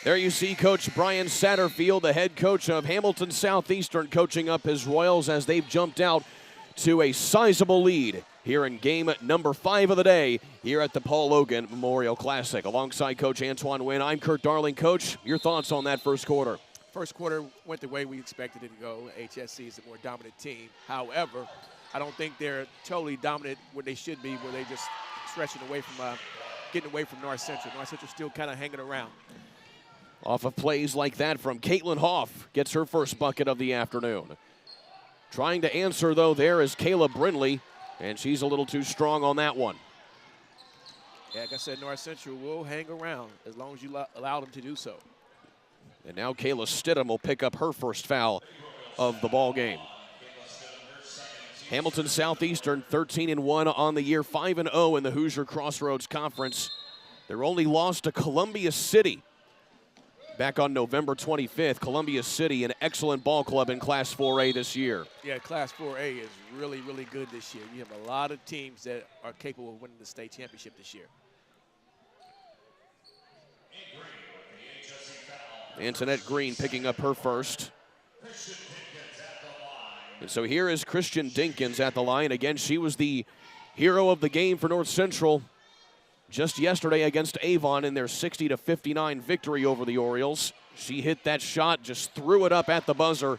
M: There you see Coach Brian Satterfield, the head coach of Hamilton Southeastern, coaching up his Royals as they've jumped out to a sizable lead here in game number 5 of the day here at the Paul Logan Memorial Classic. Alongside Coach Antoine Wynn, I'm Kurt Darling. Coach, your thoughts on that first quarter?
N: First quarter went the way we expected it to go. HSC is a more dominant team. However, I don't think they're totally dominant where they should be, where they just stretching away from getting away from North Central. North Central still kind of hanging around.
M: Off of plays like that from Caitlin Hoff, gets her first bucket of the afternoon. Trying to answer, though, there is Kayla Brindley, and she's a little too strong on that one.
N: Yeah, like I said, North Central will hang around as long as you allow them to do so.
M: And now Kayla Stidham will pick up her first foul of the ball game. Hamilton Southeastern 13-1 on the year, 5-0 in the Hoosier Crossroads Conference. Their only loss to Columbia City back on November 25th. Columbia City, an excellent ball club in Class 4A this year.
N: Yeah, Class 4A is really, really good this year. We have a lot of teams that are capable of winning the state championship this year.
M: Antoinette Green picking up her first. And so here is Christian Dinkins at the line. Again, she was the hero of the game for North Central just yesterday against Avon in their 60-59 victory over the Orioles. She hit that shot, just threw it up at the buzzer,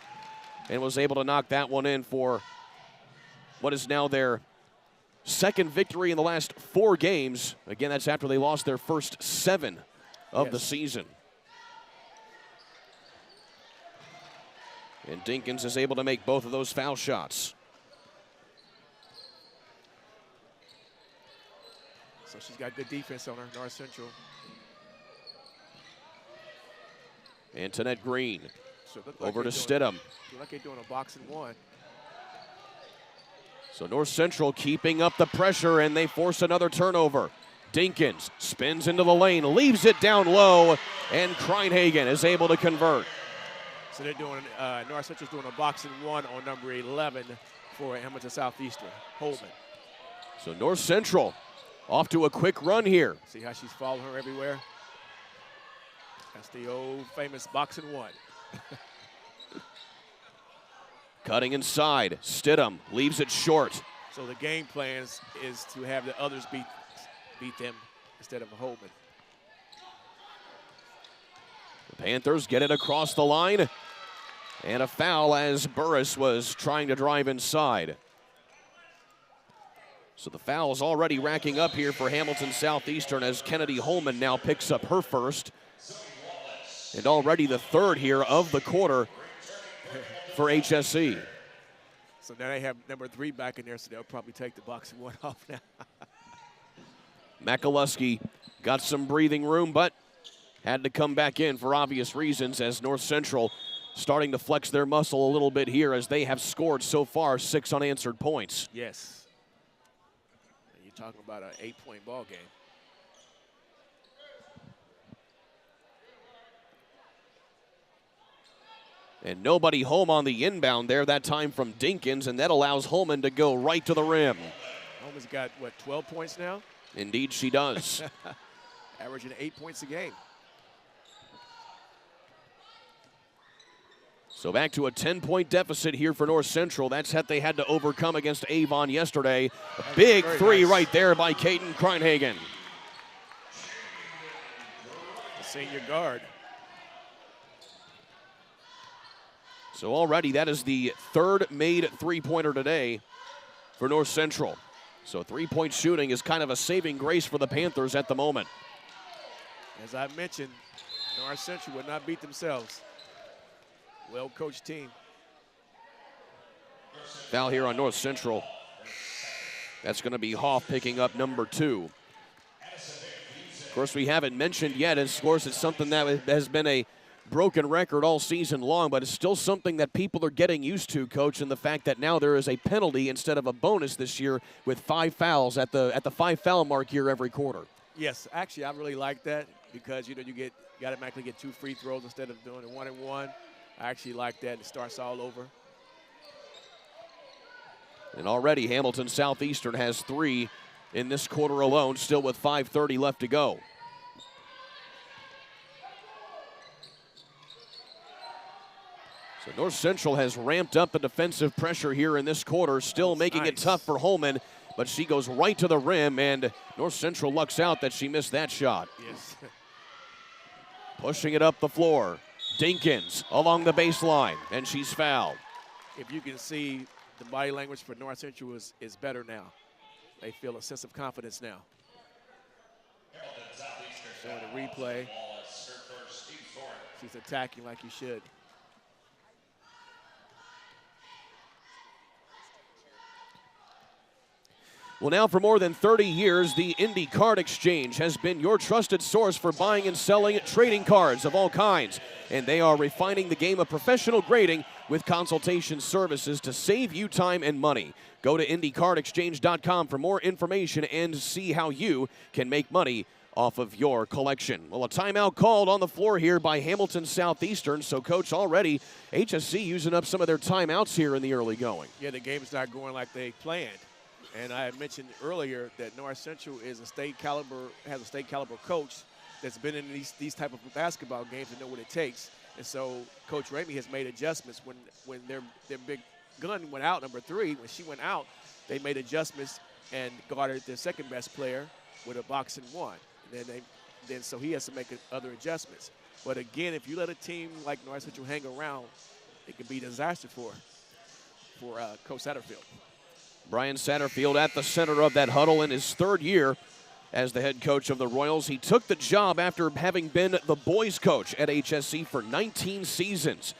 M: and was able to knock that one in for what is now their second victory in the last 4 games. Again, that's after they lost their first 7 of the season. And Dinkins is able to make both of those foul shots.
N: So she's got good defense on her, North Central.
M: Antoinette Green
N: So like
M: over to Stidham.
N: Feel like they're doing a box and one.
M: So North Central keeping up the pressure, and they force another turnover. Dinkins spins into the lane, leaves it down low, and Kreinhagen is able to convert.
N: So they're doing, North Central's doing a box and one on number 11 for Hamilton Southeastern, Holman.
M: So North Central off to a quick run here.
N: See how she's following her everywhere? That's the old famous box and one.
M: Cutting inside, Stidham leaves it short.
N: So the game plan is to have the others beat them instead of Holman.
M: The Panthers get it across the line, and a foul as Burris was trying to drive inside. So the foul is already racking up here for Hamilton Southeastern as Kennedy Holman now picks up her first. And already the third here of the quarter for HSC.
N: So now they have number 3 back in there, so they'll probably take the box and one off now.
M: Makaluski got some breathing room, but had to come back in for obvious reasons as North Central starting to flex their muscle a little bit here as they have scored so far 6 unanswered points.
N: Yes. You're talking about an 8-point ball game.
M: And nobody home on the inbound there, that time from Dinkins, and that allows Holman to go right to the rim.
N: Holman's got, what, 12 points now?
M: Indeed she does.
N: Averaging 8 points a game.
M: So back to a 10-point deficit here for North Central. That's what they had to overcome against Avon yesterday. A big three right there by Caden Kreinhagen.
N: The senior guard.
M: So already that is the third made three-pointer today for North Central. So three-point shooting is kind of a saving grace for the Panthers at the moment.
N: As I mentioned, North Central would not beat themselves. Well-coached team.
M: Foul here on North Central. That's going to be Hoff picking up number 2. Of course, we haven't mentioned yet, of course, it's something that has been a broken record all season long, but it's still something that people are getting used to, Coach, and the fact that now there is a penalty instead of a bonus this year with 5 fouls at the 5-foul mark here every quarter.
N: Yes, actually, I really like that because, you automatically get 2 free throws instead of doing it 1-and-1. I actually like that. It starts all over.
M: And already Hamilton Southeastern has 3 in this quarter alone, still with 5:30 left to go. So North Central has ramped up the defensive pressure here in this quarter, still making it tough for Holman, but she goes right to the rim, and North Central lucks out that she missed that shot.
N: Yes.
M: Pushing it up the floor. Dinkins along the baseline, and she's fouled.
N: If you can see, the body language for North Central is better now. They feel a sense of confidence now. Showing the replay. She's attacking like you should.
M: Well, now for more than 30 years, the Indy Card Exchange has been your trusted source for buying and selling trading cards of all kinds. And they are refining the game of professional grading with consultation services to save you time and money. Go to IndyCardExchange.com for more information and see how you can make money off of your collection. Well, a timeout called on the floor here by Hamilton Southeastern. So, Coach, already HSC using up some of their timeouts here in the early going.
N: Yeah, the game's not going like they planned. And I had mentioned earlier that North Central is has a state caliber coach that's been in these type of basketball games and know what it takes. And so Coach Ramey has made adjustments when their big gun went out, number 3. When she went out, they made adjustments and guarded their second best player with a box and 1. And then so he has to make other adjustments. But again, if you let a team like North Central hang around, it could be a disaster for Coach Satterfield.
M: Brian Satterfield at the center of that huddle in his 3rd year as the head coach of the Royals. He took the job after having been the boys coach at HSC for 19 seasons,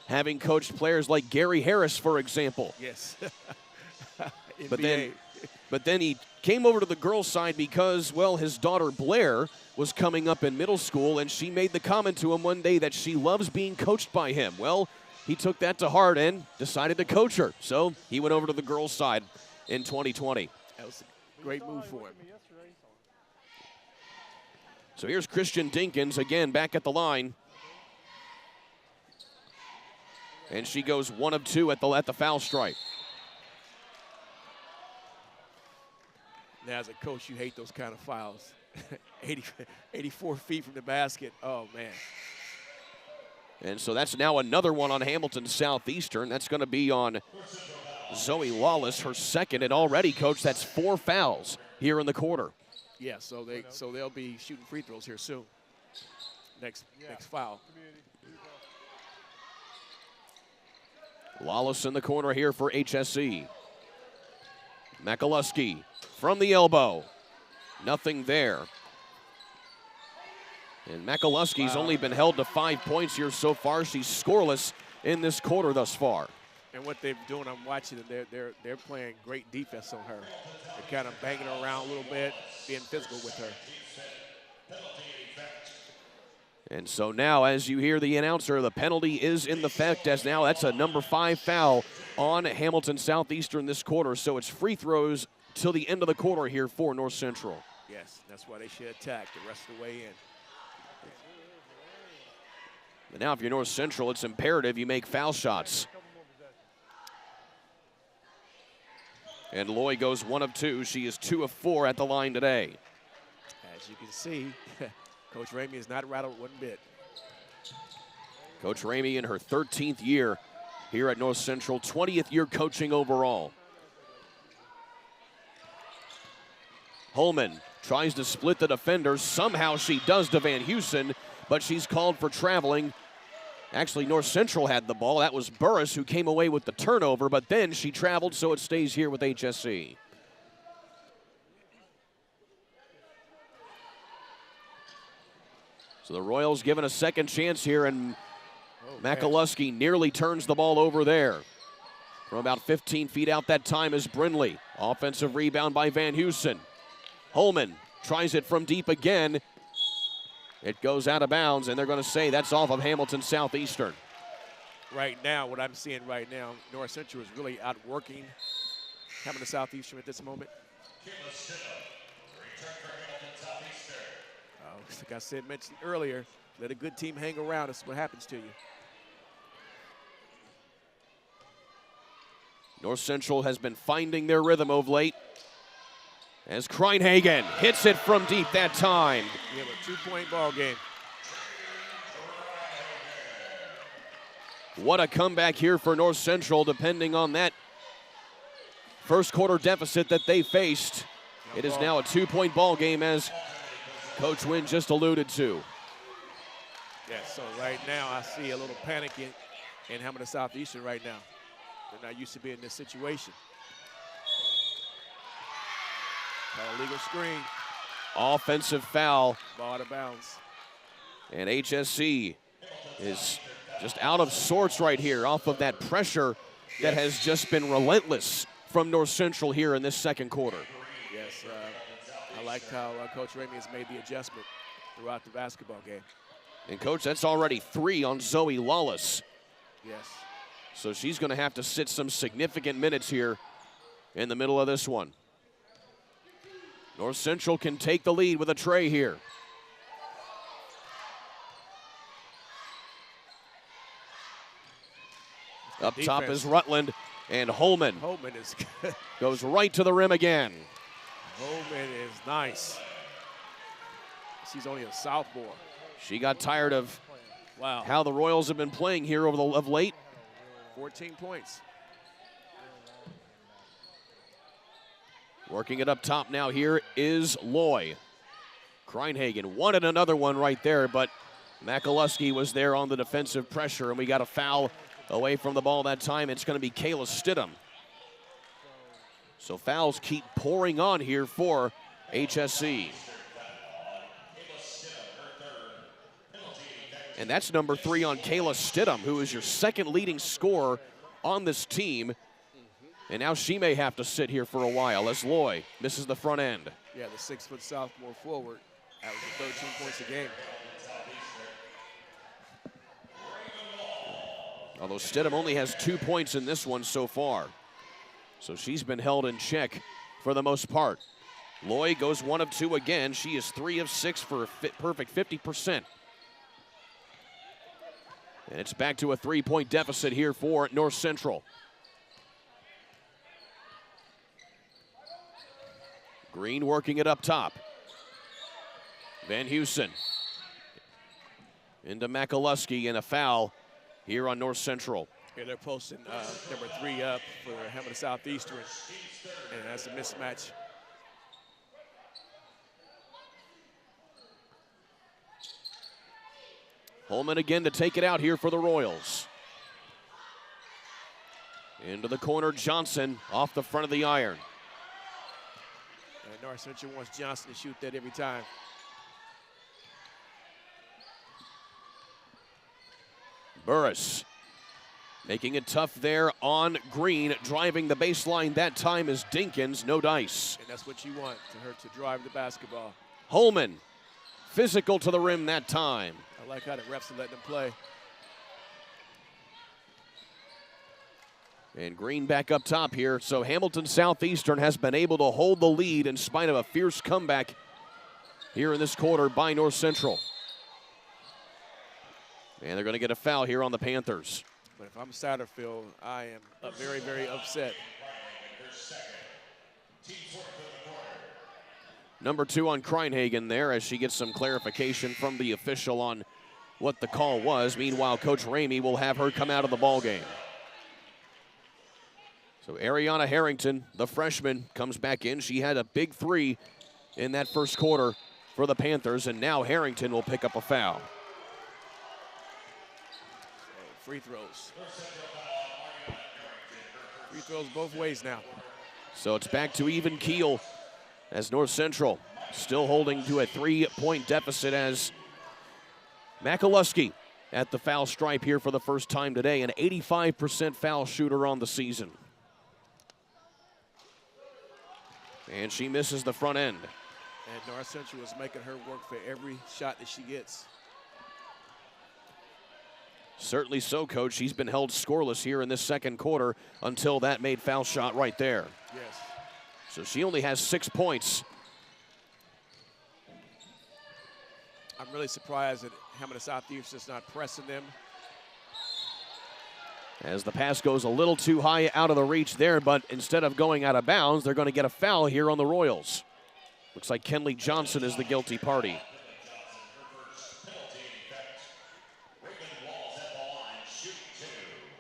M: having coached players like Gary Harris, for example.
N: Yes.
M: But then he came over to the girls' side because, well, his daughter Blair was coming up in middle school, and she made the comment to him one day that she loves being coached by him. Well, he took that to heart and decided to coach her. So he went over to the girls' side in 2020.
N: That was a great move for him.
M: So here's Christian Dinkins again back at the line. And she goes 1 of 2 at the foul stripe.
N: Now, as a coach, you hate those kind of fouls. 84 feet from the basket. Oh, man.
M: And so that's now another one on Hamilton Southeastern. That's going to be on Zoe Lawless, her 2nd. And already, Coach, that's 4 fouls here in the quarter.
N: Yeah, so they'll be shooting free throws here soon. Next foul.
M: Lawless in the corner here for HSC. Makaluski from the elbow. Nothing there. And Makaluski's only been held to 5 points here so far. She's scoreless in this quarter thus far.
N: And what they're doing, I'm watching them, they're playing great defense on her. They're kind of banging her around a little bit, being physical with her.
M: And so now, as you hear the announcer, the penalty is in effect, as now that's a number 5 foul on Hamilton Southeastern this quarter. So it's free throws till the end of the quarter here for North Central.
N: Yes, that's why they should attack the rest of the way in.
M: But now if you're North Central, it's imperative you make foul shots. And Loy goes 1 of 2. She is 2 of 4 at the line today.
N: As you can see, Coach Ramey is not rattled one bit.
M: Coach Ramey in her 13th year here at North Central, 20th year coaching overall. Holman tries to split the defenders. Somehow she does to Van Heusen, but she's called for traveling. Actually, North Central had the ball. That was Burris who came away with the turnover, but then she traveled, so it stays here with HSC. So the Royals given a second chance here, and Makaluski nearly turns the ball over there. From about 15 feet out that time is Brindley. Offensive rebound by Van Heusen. Holman tries it from deep again. It goes out of bounds, and they're going to say that's off of Hamilton Southeastern.
N: Right now, what I'm seeing right now, North Central is really outworking Hamilton Southeastern at this moment. Like I said, mentioned earlier, let a good team hang around. That's what happens to you.
M: North Central has been finding their rhythm of late as Kreinhagen hits it from deep that time.
N: We have a 2-point ball game.
M: What a comeback here for North Central, depending on that first quarter deficit that they faced. It is now a 2-point ball game, as Coach Wynn just alluded to.
N: Yes, so right now I see a little panic in Hamilton Southeastern right now. They're not used to being in this situation. Got a legal screen.
M: Offensive foul.
N: Ball out of bounds.
M: And HSC is just out of sorts right here off of that pressure that has just been relentless from North Central here in this second quarter.
N: Yes, I like how Coach Ramey has made the adjustment throughout the basketball game.
M: And, Coach, that's already 3 on Zoe Lawless.
N: Yes.
M: So she's going to have to sit some significant minutes here in the middle of this one. North Central can take the lead with a tray here. Up top is Rutland, and Holman.
N: Holman is good.
M: Goes right to the rim again.
N: Holman is nice. She's only a sophomore.
M: She got tired of
N: wow
M: how the Royals have been playing here of late.
N: 14 points.
M: Working it up top now here is Loy. Kreinhagen wanted another one right there, but Makaluski was there on the defensive pressure, and we got a foul away from the ball that time. It's going to be Kayla Stidham. So fouls keep pouring on here for HSC. And that's number 3 on Kayla Stidham, who is your second leading scorer on this team. And now she may have to sit here for a while as Loy misses the front end.
N: Yeah, the 6-foot sophomore forward, averaging 13 points a game.
M: Although Stidham only has 2 points in this one so far. So she's been held in check for the most part. Loy goes 1 of 2 again. She is 3 of 6 for a perfect 50%. And it's back to a 3-point deficit here for North Central. Green working it up top. Van Heusen into Makaluski, and a foul here on North Central.
N: Yeah, they're posting number 3 up for Hamilton Southeastern, and that's a mismatch.
M: Holman again to take it out here for the Royals. Into the corner, Johnson off the front of the iron.
N: And North Central wants Johnson to shoot that every time.
M: Burris making it tough there on Green. Driving the baseline that time is Dinkins, no dice.
N: And that's what you want, to her to drive the basketball.
M: Holman, physical to the rim that time.
N: I like how the refs are letting them play.
M: And Green back up top here. So Hamilton Southeastern has been able to hold the lead in spite of a fierce comeback here in this quarter by North Central. And they're going to get a foul here on the Panthers.
N: But if I'm Satterfield, I am very, very upset.
M: Number 2 on Kreinhagen there as she gets some clarification from the official on what the call was. Meanwhile, Coach Ramey will have her come out of the ball game. So Ariana Harrington, the freshman, comes back in. She had a big 3 in that first quarter for the Panthers, and now Harrington will pick up a foul.
N: Free throws. Free throws both ways now.
M: So it's back to even keel as North Central still holding to a 3-point deficit as McAlusky at the foul stripe here for the first time today, an 85% foul shooter on the season. And she misses the front end.
N: And North Central is making her work for every shot that she gets.
M: Certainly so, Coach. She's been held scoreless here in this second quarter until that made foul shot right there.
N: Yes.
M: So she only has 6 points.
N: I'm really surprised at how many Southeast is not pressing them.
M: As the pass goes a little too high out of the reach there, but instead of going out of bounds, they're going to get a foul here on the Royals. Looks like Kenley Johnson is the guilty party.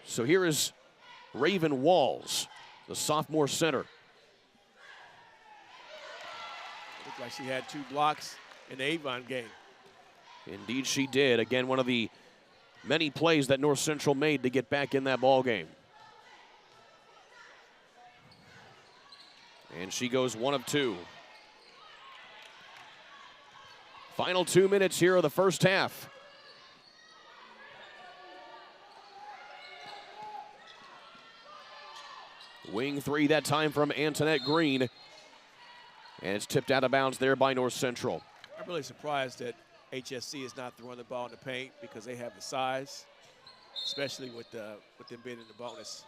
M: So here is Raven Walls, the sophomore center.
N: Looked like she had 2 blocks in the Avon game.
M: Indeed she did. Again, one of the many plays that North Central made to get back in that ball game. And she goes 1 of 2. Final 2 minutes here of the first half. Wing 3 that time from Antoinette Green. And it's tipped out of bounds there by North Central.
N: I'm really surprised that HSC is not throwing the ball in the paint because they have the size, especially with them being in the bonus.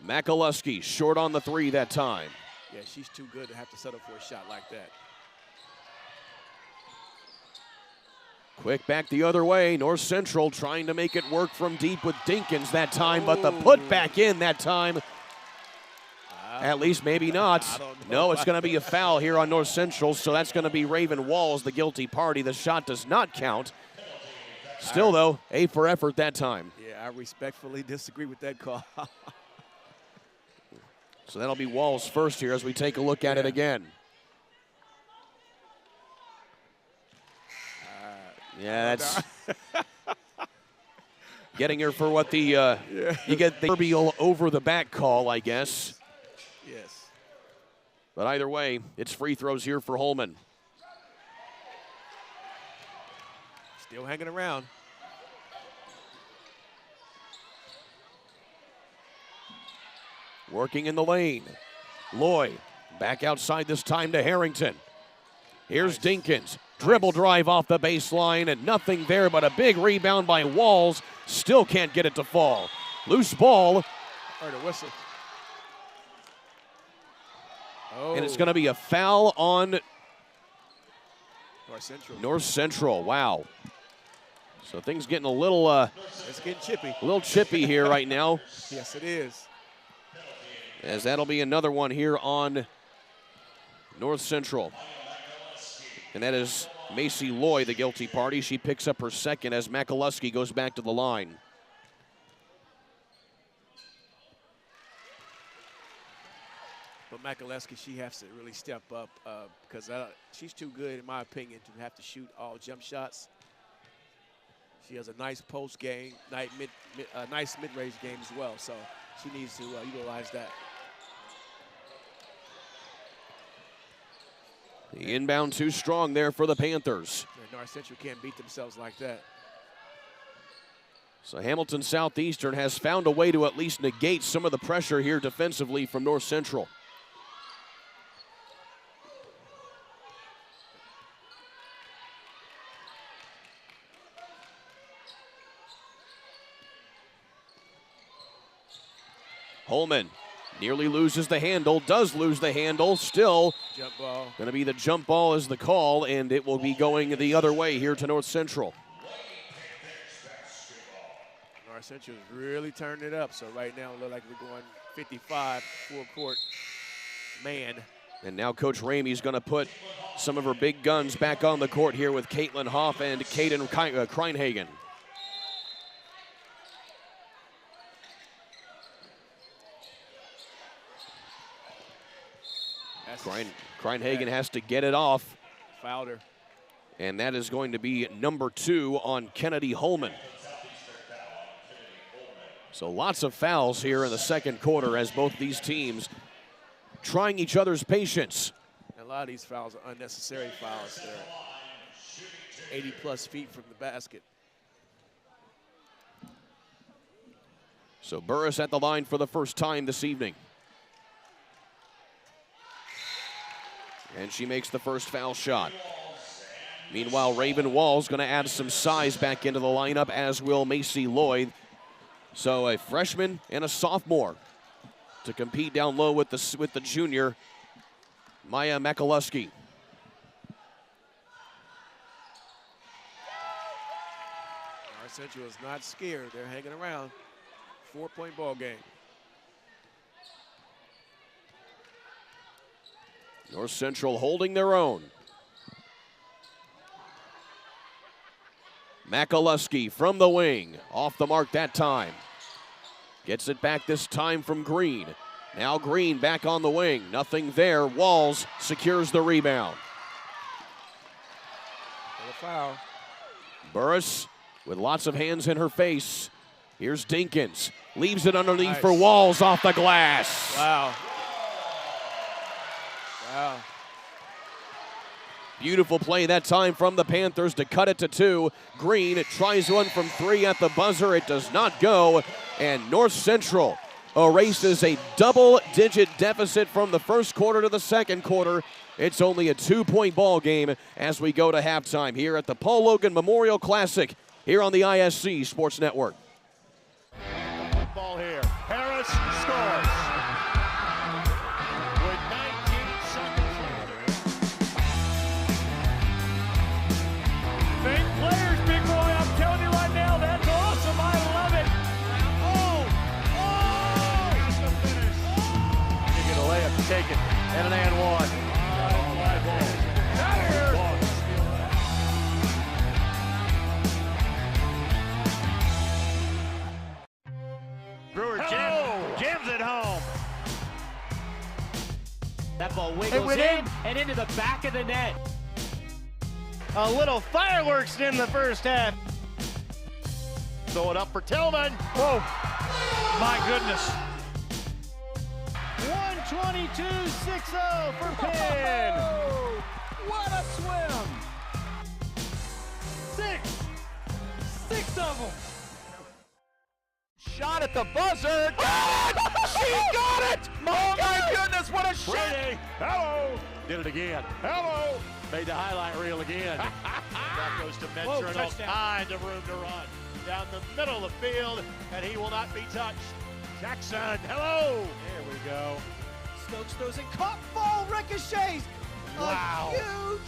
M: McAlusky short on the 3 that time.
N: Yeah, she's too good to have to settle for a shot like that.
M: Quick back the other way. North Central trying to make it work from deep with Dinkins that time, but the put back in that time. At least maybe not. No, it's going to be a foul here on North Central, so that's going to be Raven Walls, the guilty party. The shot does not count. Still, though, A for effort that time.
N: Yeah, I respectfully disagree with that call.
M: So that'll be Walls first here as we take a look at it again. Yeah, that's getting her for what the you get the proverbial over the back call, I guess.
N: Yes.
M: But either way, it's free throws here for Holman.
N: Still hanging around.
M: Working in the lane. Loy back outside this time to Harrington. Here's Dinkins. Dribble drive off the baseline and nothing there but a big rebound by Walls. Still can't get it to fall. Loose ball.
N: Heard a whistle.
M: And it's going to be a foul on
N: North Central.
M: North Central. Wow. So things getting a little
N: it's getting chippy.
M: A little chippy here right now.
N: Yes, it is.
M: As that'll be another one here on North Central. And that is Macy Loy, the guilty party. She picks up her second as McAlusky goes back to the line.
N: But McAlusky, she has to really step up because she's too good, in my opinion, to have to shoot all jump shots. She has a nice post game, nice mid-range game as well. So she needs to utilize that.
M: The inbound too strong there for the Panthers.
N: Yeah, North Central can't beat themselves like that.
M: So Hamilton Southeastern has found a way to at least negate some of the pressure here defensively from North Central. Holman nearly loses the handle, does lose the handle, still
N: jump ball.
M: Going to be the jump ball is the call, and it will be going the other way here to North Central.
N: North Central is really turning it up, so right now it looks like we're going 55 full court man.
M: And now Coach Ramey's going to put some of her big guns back on the court here with Caitlin Hoff and Kaden Kreinhagen. Kreinhagen has to get it off.
N: Fouled her.
M: And that is going to be number 2 on Kennedy Holman. So lots of fouls here in the second quarter as both these teams trying each other's patience.
N: A lot of these fouls are unnecessary fouls. They're 80-plus feet from the basket.
M: So Burris at the line for the first time this evening. And she makes the first foul shot. Meanwhile, Raven Wall's going to add some size back into the lineup, as will Macy Lloyd. So a freshman and a sophomore to compete down low with the junior, Maya Makaluski.
N: Our Central is not scared. They're hanging around. 4-point ball game.
M: North Central holding their own. Makaluski from the wing, off the mark that time. Gets it back this time from Green. Now Green back on the wing, nothing there. Walls secures the rebound.
N: And a foul.
M: Burris with lots of hands in her face. Here's Dinkins, leaves it underneath for Walls off the glass.
N: Wow. Wow.
M: Beautiful play that time from the Panthers to cut it to 2. Green tries one from 3 at the buzzer. It does not go. And North Central erases a double-digit deficit from the first quarter to the second quarter. It's only a 2-point ball game as we go to halftime here at the Paul Logan Memorial Classic here on the ISC Sports Network.
C: Ball here. Harris scores.
D: Fake players, big boy. I'm telling you right now, that's awesome. I love it.
C: That's the finish. You get a layup, take it, and an and one. Brewer jams it home.
I: That ball wiggles in and into the back of the net.
C: A little fireworks in the first half. Throw it up for Tillman.
D: Whoa, my goodness.
F: 122-6-0 for Penn. What a swim. Six of them.
C: Shot at the buzzer. Got it! She got it! Oh my goodness, what a shot! Brady, hello! Did it again. Hello! Made the highlight reel again. That goes to Mentor and all kinds of room to run. Down the middle of the field, and he will not be touched. Jackson, hello! There we go.
F: Stokes throws it, caught, ball ricochets.
C: Wow.
F: A huge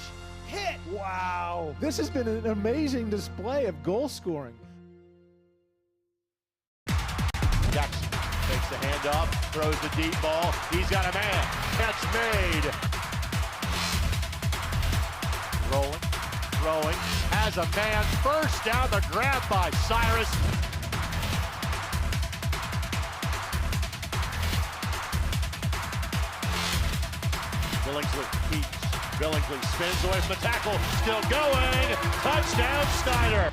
F: hit.
G: Wow. This has been an amazing display of goal scoring.
C: Jackson takes the handoff, throws the deep ball. He's got a man. Catch made. Rolling, throwing, has a man. First down, the grab by Cyrus. Billingsley keeps. Billingsley spins away from the tackle. Still going. Touchdown, Snyder.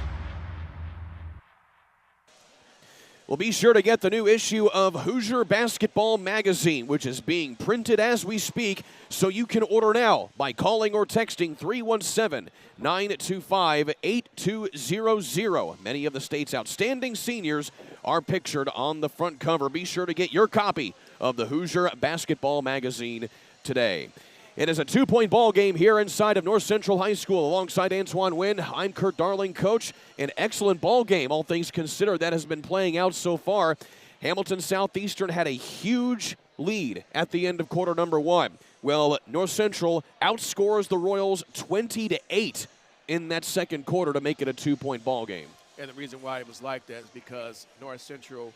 M: Well, be sure to get the new issue of Hoosier Basketball Magazine, which is being printed as we speak, so you can order now by calling or texting 317-925-8200. Many of the state's outstanding seniors are pictured on the front cover. Be sure to get your copy of the Hoosier Basketball Magazine today. It is a 2-point ball game here inside of North Central High School. Alongside Antoine Wynn, I'm Kurt Darling, coach. An excellent ball game, all things considered, that has been playing out so far. Hamilton Southeastern had a huge lead at the end of quarter number 1. Well, North Central outscores the Royals 20-8 in that second quarter to make it a 2-point ball game.
N: And the reason why it was like that is because North Central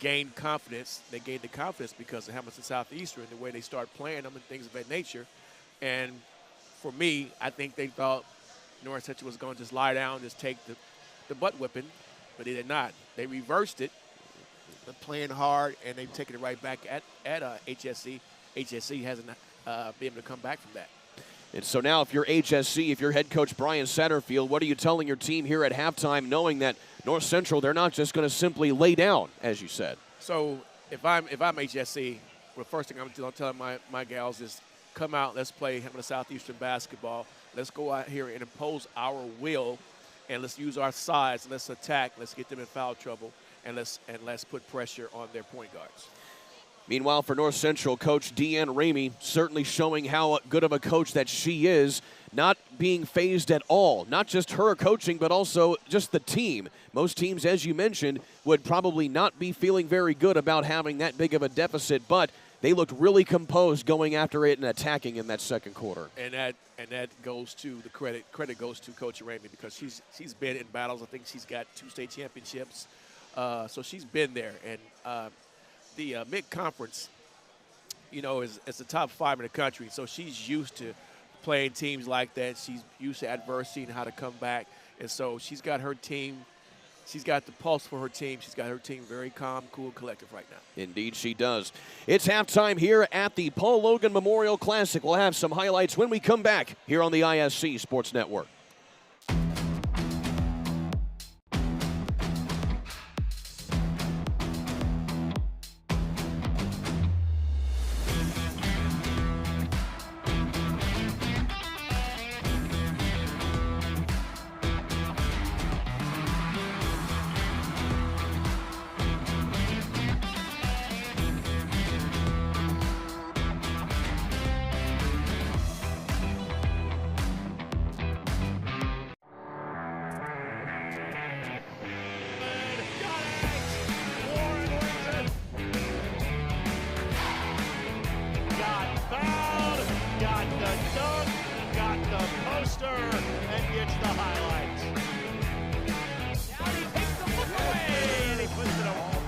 N: gained confidence. They gained the confidence because of Hamilton Southeastern, the way they start playing them and things of that nature. And for me, I think they thought North Central was going to just lie down, just take the butt whipping, but they did not. They reversed it, playing hard, and they've taken it right back at HSC. HSC hasn't been able to come back from that.
M: And so now if you're HSC, if you're head coach Brian Satterfield, what are you telling your team here at halftime, knowing that North Central, they're not just going to simply lay down, as you said?
N: So if I'm HSC, well, first thing I'm telling my gals is come out, let's play Hamilton Southeastern basketball. Let's go out here and impose our will, and let's use our size. Let's attack. Let's get them in foul trouble, and let's put pressure on their point guards.
M: Meanwhile, for North Central, Coach Deanne Ramey certainly showing how good of a coach that she is, not being phased at all. Not just her coaching, but also just the team. Most teams, as you mentioned, would probably not be feeling very good about having that big of a deficit, but they looked really composed going after it and attacking in that second quarter.
N: And that goes to the credit. Credit goes to Coach Ramey because she's been in battles. I think she's got 2 state championships, so she's been there. And the mid-conference, is the top 5 in the country, so she's used to playing teams like that. She's used to adversity and how to come back, and so she's got her team. She's got the pulse for her team. She's got her team very calm, cool, collective right now.
M: Indeed she does. It's halftime here at the Paul Loggan Memorial Classic. We'll have some highlights when we come back here on the ISC Sports Network.
C: And gets the highlights. Now he takes the look away, and he puts it away.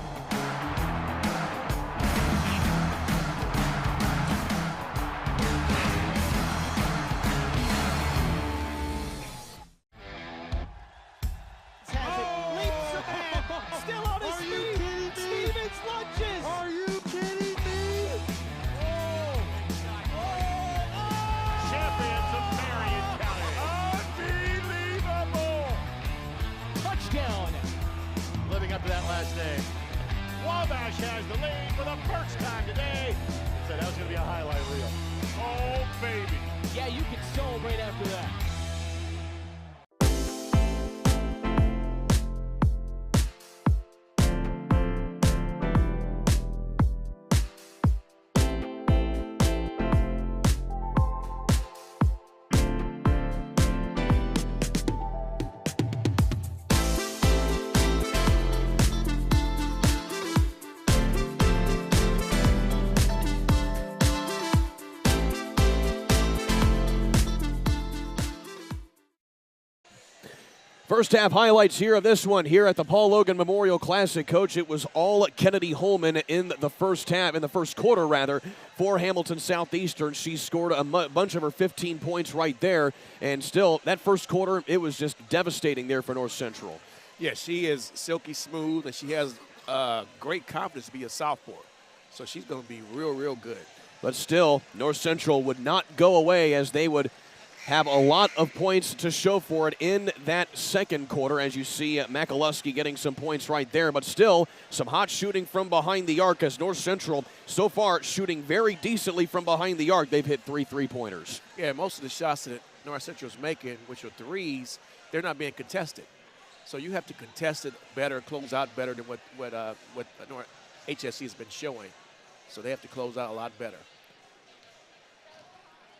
F: Leaps a man, still on his feet. Stevens lunges. Are you kidding me?
C: Champions of Marion County. Unbelievable. Touchdown. Living up to that last name. Wabash has the lead for the first time today. Said that was going to be a highlight reel. Oh, baby.
J: Yeah, you can celebrate after that.
M: First half highlights here of this one here at the Paul Loggan Memorial Classic. Coach, it was all Kennedy Holman in the first half, in the first quarter rather, for Hamilton Southeastern. She scored a bunch of her 15 points right there, and still, that first quarter, it was just devastating there for North Central.
N: Yeah, she is silky smooth, and she has great confidence to be a sophomore. So she's going to be real, real good.
M: But still, North Central would not go away as they would have a lot of points to show for it in that second quarter, as you see Makaluski getting some points right there. But still, some hot shooting from behind the arc as North Central so far shooting very decently from behind the arc. They've hit 3 3-pointers.
N: Yeah, most of the shots that North Central is making, which are threes, they're not being contested. So you have to contest it better, close out better than what North HSC has been showing. So they have to close out a lot better.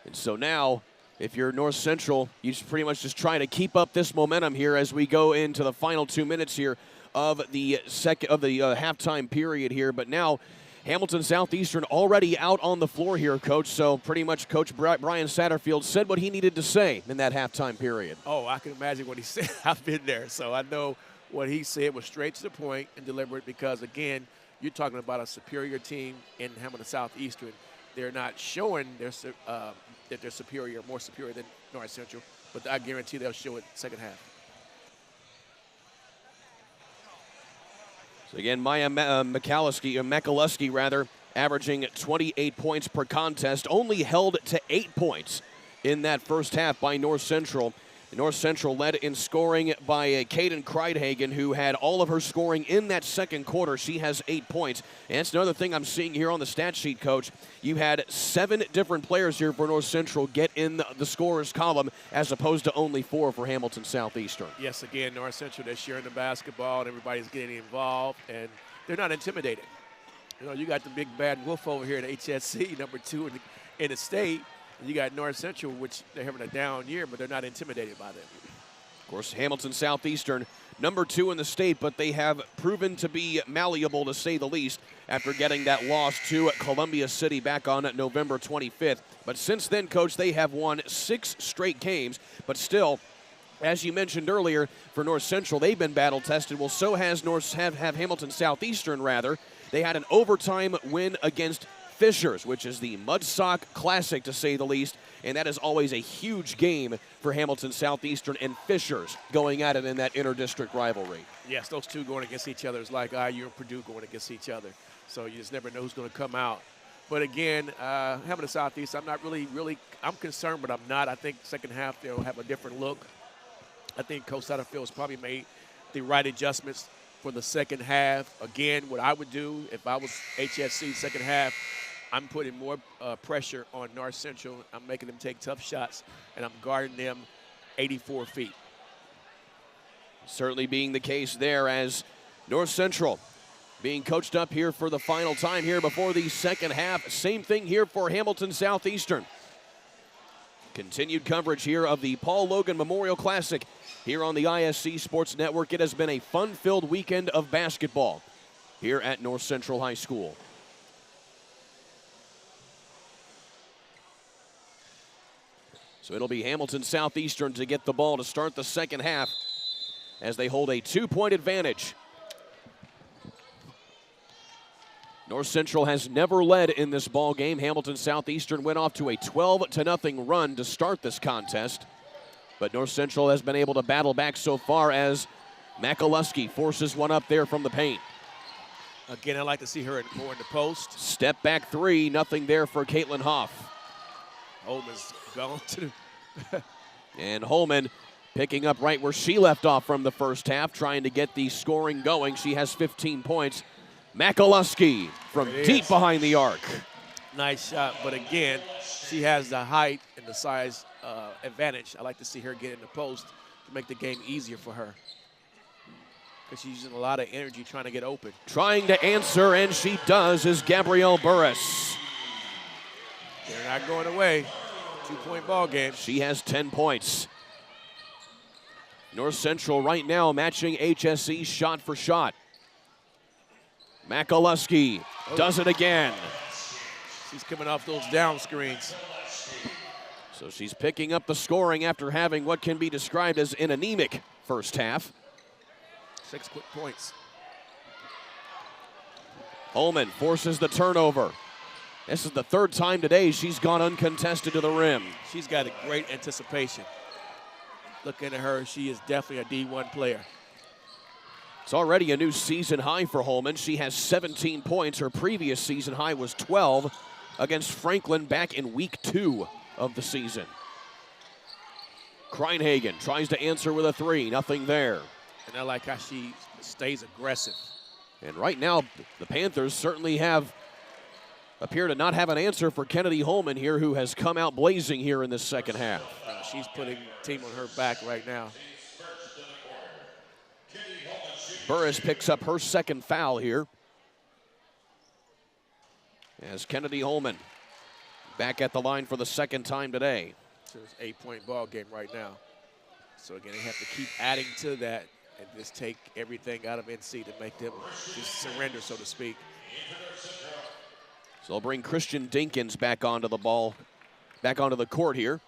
M: And so now, if you're North Central, you should pretty much just try to keep up this momentum here as we go into the final 2 minutes here of the halftime period here. But now, Hamilton Southeastern already out on the floor here, Coach. So pretty much Coach Brian Satterfield said what he needed to say in that halftime period.
N: Oh, I can imagine what he said. I've been there, so I know what he said was straight to the point and deliberate because, again, you're talking about a superior team in Hamilton Southeastern. They're not showing that they're superior, more superior than North Central, but I guarantee they'll show it second half.
M: So again, Maya McAlusky, averaging 28 points per contest, only held to 8 points in that first half by North Central. North Central led in scoring by Caden Kreidhagen, who had all of her scoring in that second quarter. She has 8 points. And that's another thing I'm seeing here on the stat sheet, Coach. You had 7 different players here for North Central get in the scorers column as opposed to only 4 for Hamilton Southeastern.
N: Yes, again, North Central, they're sharing the basketball, and everybody's getting involved, and they're not intimidated. You know, you got the big bad wolf over here at HSC, number 2 in the state. And you got North Central, which they're having a down year, but they're not intimidated by them.
M: Of course, Hamilton Southeastern, number 2 in the state, but they have proven to be malleable, to say the least, after getting that loss to Columbia City back on November 25th. But since then, Coach, they have won 6 straight games, but still, as you mentioned earlier, for North Central, they've been battle-tested. Well, so has Hamilton Southeastern, rather. They had an overtime win against Fishers, which is the Mudsock Classic, to say the least, and that is always a huge game for Hamilton Southeastern and Fishers going at it in that inter-district rivalry.
N: Yes, those two going against each other is like IU and Purdue going against each other, so you just never know who's going to come out. But again, Hamilton Southeast, I'm not I'm concerned, but I'm not. I think second half they'll have a different look. I think Coach Satterfield's probably made the right adjustments for the second half. Again, what I would do if I was HSC second half, I'm putting more pressure on North Central. I'm making them take tough shots, and I'm guarding them 84 feet.
M: Certainly being the case there, as North Central being coached up here for the final time here before the second half. Same thing here for Hamilton Southeastern. Continued coverage here of the Paul Loggan Memorial Classic here on the ISC Sports Network. It has been a fun-filled weekend of basketball here at North Central High School. So it'll be Hamilton Southeastern to get the ball to start the second half as they hold a 2-point advantage. North Central has never led in this ball game. Hamilton Southeastern went off to a 12-0 run to start this contest. But North Central has been able to battle back so far as McAlusky forces one up there from the paint.
N: Again, I'd like to see her more in the post.
M: Step back 3, nothing there for Caitlin Hoff.
N: Holman's gone to the
M: and Holman picking up right where she left off from the first half, trying to get the scoring going. She has 15 points. McAlusky from deep behind the arc.
N: Nice shot, but again, she has the height and the size advantage. I like to see her get in the post to make the game easier for her, because she's using a lot of energy trying to get open.
M: Trying to answer, and she does, is Gabrielle Burris.
N: They're not going away. 2-point ball game.
M: She has 10 points. North Central right now matching HSE shot for shot. McAlusky does it again.
N: She's coming off those down screens.
M: So she's picking up the scoring after having what can be described as an anemic first half.
N: 6 quick points.
M: Holman forces the turnover. This is the third time today she's gone uncontested to the rim.
N: She's got a great anticipation. Looking at her, she is definitely a D1 player.
M: It's already a new season high for Holman. She has 17 points. Her previous season high was 12 against Franklin back in week 2 of the season. Kreidhagen tries to answer with a 3. Nothing there.
N: And I like how she stays aggressive.
M: And right now, the Panthers certainly appear to not have an answer for Kennedy Holman here, who has come out blazing here in this second half.
N: She's putting the team on her back right now.
M: Burris picks up her second foul here, as Kennedy Holman back at the line for the second time today.
N: So it's an 8-point ball game right now. So again, they have to keep adding to that and just take everything out of NC to make them just surrender, so to speak.
M: So they'll bring Christian Dinkins back onto the court here.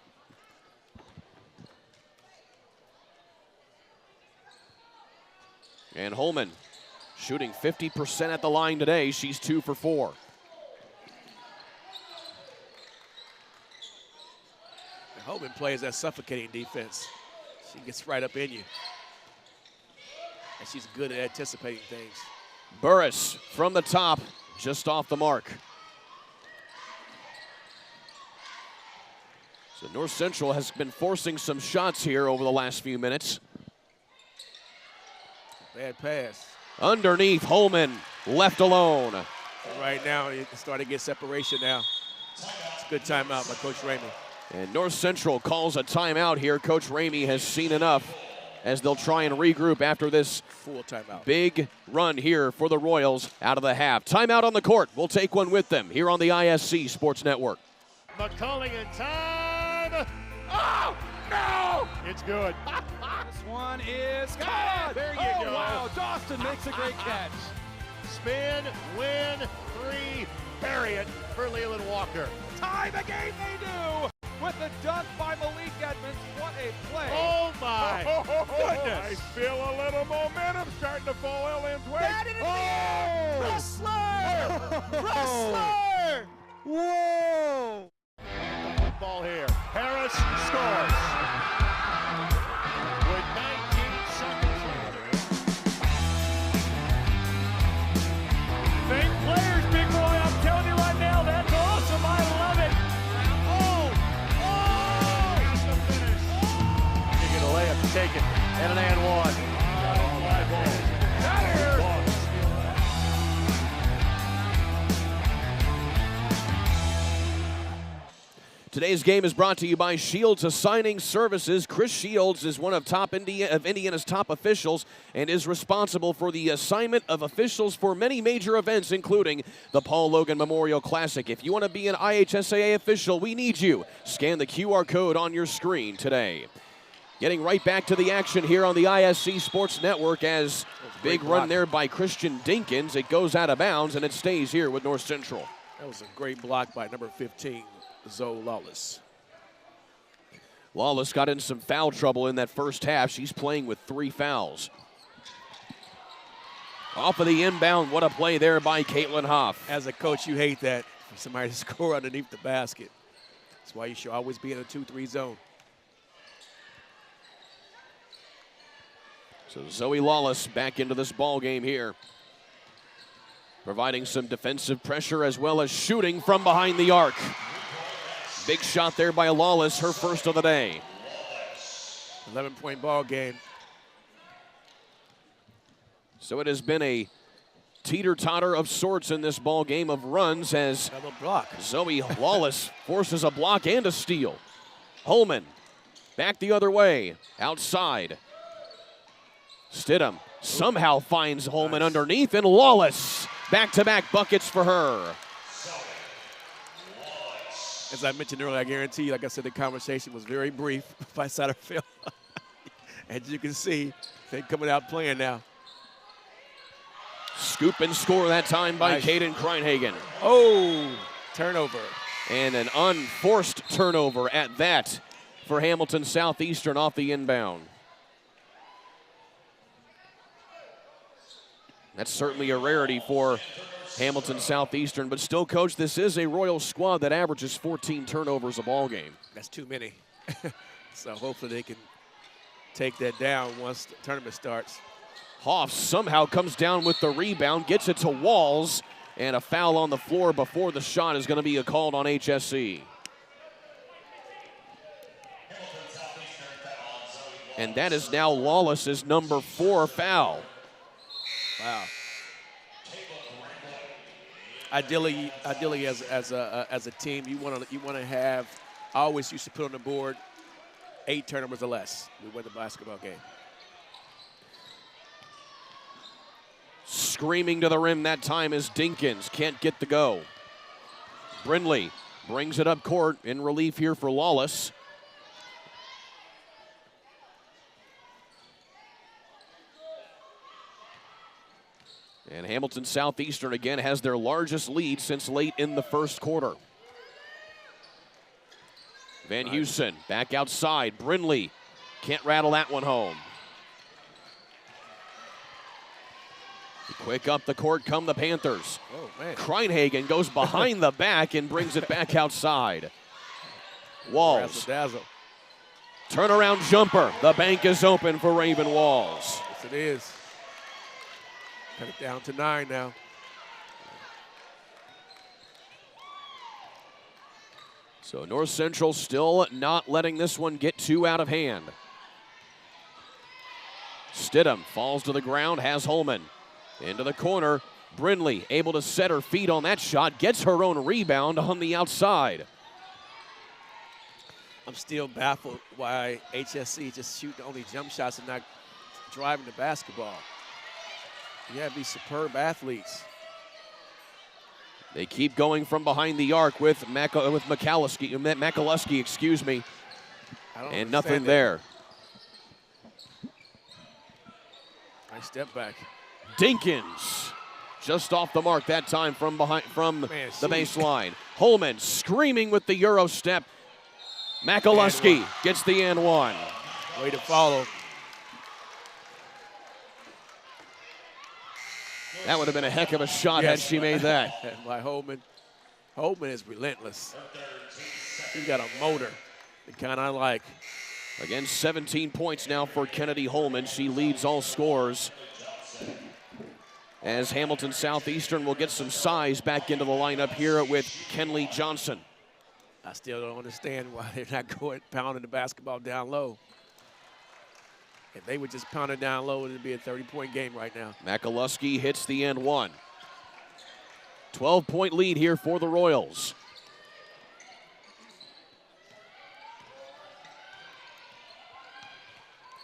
M: And Holman shooting 50% at the line today. She's 2 for 4.
N: Holman plays that suffocating defense. She gets right up in you. And she's good at anticipating things.
M: Burris from the top, just off the mark. So North Central has been forcing some shots here over the last few minutes.
N: Bad pass.
M: Underneath, Holman left alone.
N: Right now, you can start to get separation now. It's a good timeout by Coach Ramey.
M: And North Central calls a timeout here. Coach Ramey has seen enough as they'll try and regroup after this
N: full timeout.
M: Big run here for the Royals out of the half. Timeout on the court. We'll take one with them here on the ISC Sports Network.
C: McCulling in time. Oh, no! It's good.
D: This one is
C: Ah,
D: caught.
C: there you
D: Oh,
C: go.
D: wow, Dawson makes a great catch.
C: Spin, win, 3, bury it for Leland Walker.
D: Tie the game they do with the dunk by Malik Edmonds. What a play.
C: Oh, my goodness.
E: I feel a little momentum starting to fall Ellen's way.
F: Wrestler! Wrestler! Whoa!
C: Ball here. Harris scores. With 19 seconds remaining.
D: Fake players, big boy. I'm telling you right now, that's awesome. I love it.
C: That's the finish. You get a layup taken and an and one. Out of here.
M: Today's game is brought to you by Shields Assigning Services. Chris Shields is one of Indiana's top officials and is responsible for the assignment of officials for many major events, including the Paul Loggan Memorial Classic. If you want to be an IHSAA official, we need you. Scan the QR code on your screen today. Getting right back to the action here on the ISC Sports Network as big run there by Christian Dinkins. It goes out of bounds and it stays here with North Central.
N: That was a great block by number 15. Zoe Lawless.
M: Lawless got in some foul trouble in that first half. She's playing with 3 fouls. Off of the inbound, what a play there by Caitlin Hoff.
N: As a coach, you hate that for somebody to score underneath the basket. That's why you should always be in a 2-3 zone.
M: So Zoe Lawless back into this ball game here, providing some defensive pressure as well as shooting from behind the arc. Big shot there by Lawless, her first of the day.
N: 11-point ball game.
M: So it has been a teeter-totter of sorts in this ball game of runs as
N: double block.
M: Zoe Lawless forces a block and a steal. Holman back the other way, outside. Stidham somehow finds Holman underneath, and Lawless back-to-back buckets for her.
N: As I mentioned earlier, I guarantee you, like I said, the conversation was very brief by Satterfield. As you can see, they're coming out playing now.
M: Scoop and score that time by
N: Nice.
M: Caden Kreinhagen.
N: Oh, turnover.
M: And an unforced turnover at that for Hamilton Southeastern off the inbound. That's certainly a rarity for Hamilton Southeastern, but still, Coach, this is a Royal squad that averages 14 turnovers a ball game.
N: That's too many. So hopefully they can take that down once the tournament starts.
M: Hoff somehow comes down with the rebound, gets it to Walls, and a foul on the floor before the shot is going to be called on HSC. And that is now Lawless's number 4 foul.
N: Wow. Ideally, as a team, you want to have. I always used to put on the board 8 turnovers or less. We win the basketball game.
M: Screaming to the rim that time is Dinkins. Can't get the go. Brindley brings it up court in relief here for Lawless. And Hamilton Southeastern again has their largest lead since late in the first quarter. Van Heusen back outside. Brindley can't rattle that one home. Quick up the court come the Panthers.
N: Oh, man.
M: Kreinhagen goes behind the back and brings it back outside. Walls.
N: Dazzle.
M: Turnaround jumper. The bank is open for Raven Walls.
N: Yes, it is. Cut it down to 9 now.
M: So North Central still not letting this one get too out of hand. Stidham falls to the ground, has Holman. Into the corner, Brindley able to set her feet on that shot, gets her own rebound on the outside.
N: I'm still baffled why HSC just shooting only jump shots and not driving the basketball. You have these superb athletes.
M: They keep going from behind the arc with Makaluski, excuse me. And nothing there.
N: Nice step back.
M: Dinkins just off the mark that time from the baseline. Holman screaming with the Euro step. Makaluski gets the and one.
N: Way to follow.
M: That would have been a heck of a shot had she made that.
N: By Holman. Holman is relentless. He's got a motor, the kind I like.
M: Again, 17 points now for Kennedy Holman. She leads all scorers. As Hamilton Southeastern will get some size back into the lineup here with Kenley Johnson.
N: I still don't understand why they're not pounding the basketball down low. If they would just pound it down low, it would be a 30-point game right now.
M: Makaluski hits the end one. 12-point lead here for the Royals.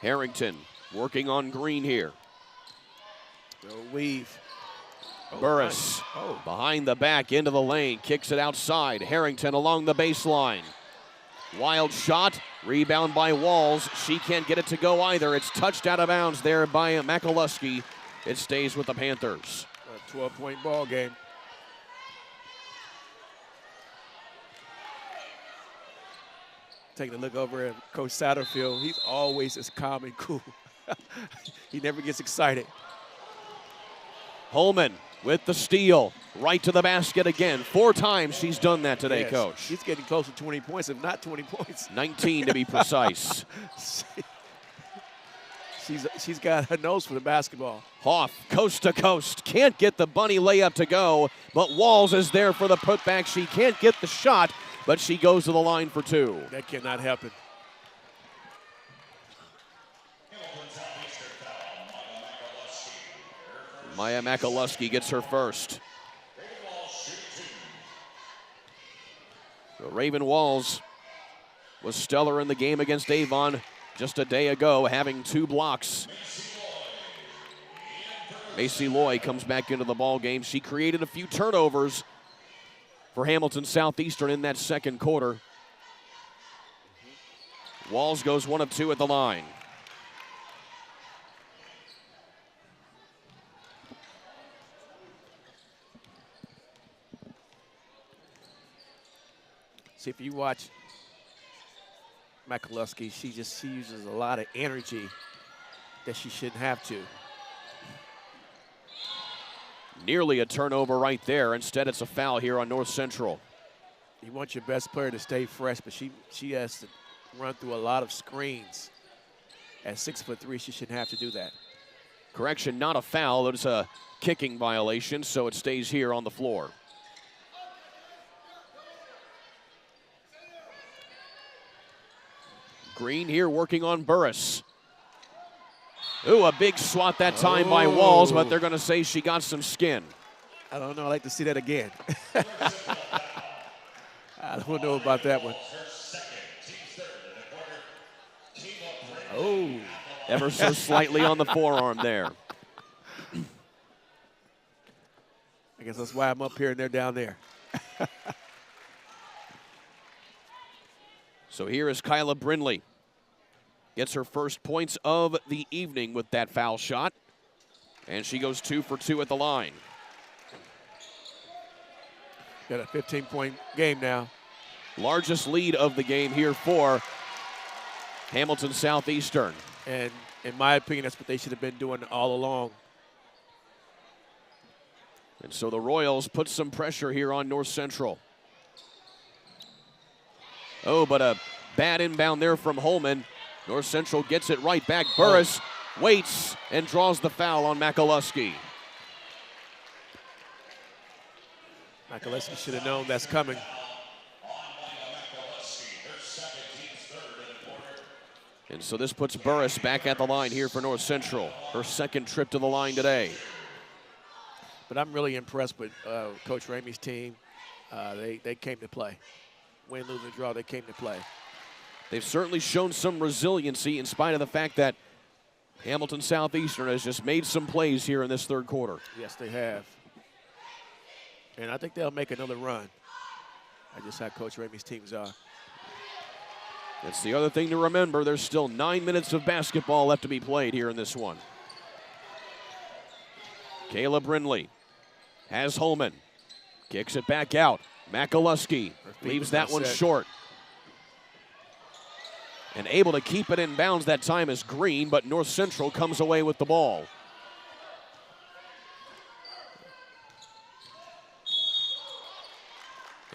M: Harrington working on Green here.
N: No weave.
M: Burris behind the back into the lane, kicks it outside. Harrington along the baseline. Wild shot, rebound by Walls. She can't get it to go either. It's touched out of bounds there by Makaluski. It stays with the Panthers.
N: A 12-point ball game. Taking a look over at Coach Satterfield, he's always as calm and cool. He never gets excited.
M: Holman with the steal, right to the basket again. 4 times she's done that today,
N: yes,
M: Coach.
N: She's getting close to 20 points, if not 20 points.
M: 19 to be precise.
N: She's got her nose for the basketball.
M: Hoff, coast to coast, can't get the bunny layup to go, but Walls is there for the putback. She can't get the shot, but she goes to the line for 2.
N: That cannot happen.
M: Maya Makaluski gets her first. So Raven Walls was stellar in the game against Avon just a day ago, having 2 blocks. Macy Loy comes back into the ball game. She created a few turnovers for Hamilton Southeastern in that second quarter. Walls goes 1 of 2 at the line.
N: See, if you watch Makaluski, she uses a lot of energy that she shouldn't have to.
M: Nearly a turnover right there. Instead, it's a foul here on North Central.
N: You want your best player to stay fresh, but she has to run through a lot of screens. At 6'3", she shouldn't have to do that.
M: Correction, not a foul. It's a kicking violation, so it stays here on the floor. Green here working on Burris. Ooh, a big swat that time by Walls, but they're going to say she got some skin.
N: I don't know. I'd like to see that again. I don't know about that one. Oh.
M: Ever so slightly on the forearm there.
N: I guess that's why I'm up here and they're down there.
M: So here is Kyla Brindley. Gets her first points of the evening with that foul shot. And she goes 2 for 2 at the line.
N: Got a 15-point game now.
M: Largest lead of the game here for Hamilton Southeastern.
N: And in my opinion, that's what they should have been doing all along.
M: And so the Royals put some pressure here on North Central. Oh, but a bad inbound there from Holman. North Central gets it right back. Burris waits and draws the foul on Makaluski.
N: Makaluski should have known that's coming.
M: And so this puts Burris back at the line here for North Central. Her second trip to the line today.
N: But I'm really impressed with Coach Ramey's team. They came to play. Win, lose, or draw, they came to play.
M: They've certainly shown some resiliency in spite of the fact that Hamilton Southeastern has just made some plays here in this third quarter.
N: Yes, they have. And I think they'll make another run. I just how Coach Ramey's teams are.
M: That's the other thing to remember. There's still 9 minutes of basketball left to be played here in this one. Kayla Brindley has Holman. Kicks it back out. Makaluski leaves that one short. And able to keep it in bounds that time is Green, but North Central comes away with the ball.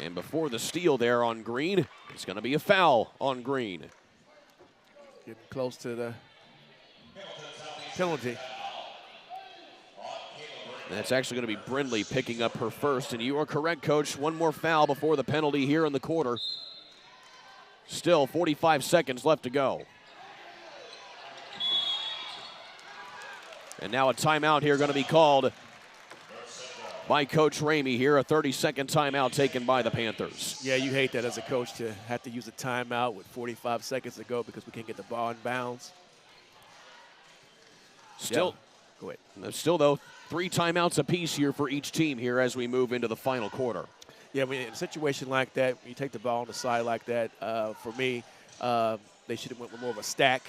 M: And before the steal there on Green, it's going to be a foul on Green.
N: Getting close to the penalty.
M: That's actually going to be Brindley picking up her first. And you are correct, Coach. One more foul before the penalty here in the quarter. Still 45 seconds left to go. And now a timeout here going to be called by Coach Ramey here. A 30-second timeout taken by the Panthers.
N: Yeah, you hate that as a coach to have to use a timeout with 45 seconds to go because we can't get the ball in bounds.
M: Still,
N: yeah. Go ahead.
M: Still though, 3 timeouts apiece here for each team here as we move into the final quarter.
N: Yeah, I mean, in a situation like that, when you take the ball on the side like that, for me, they should have went with more of a stack,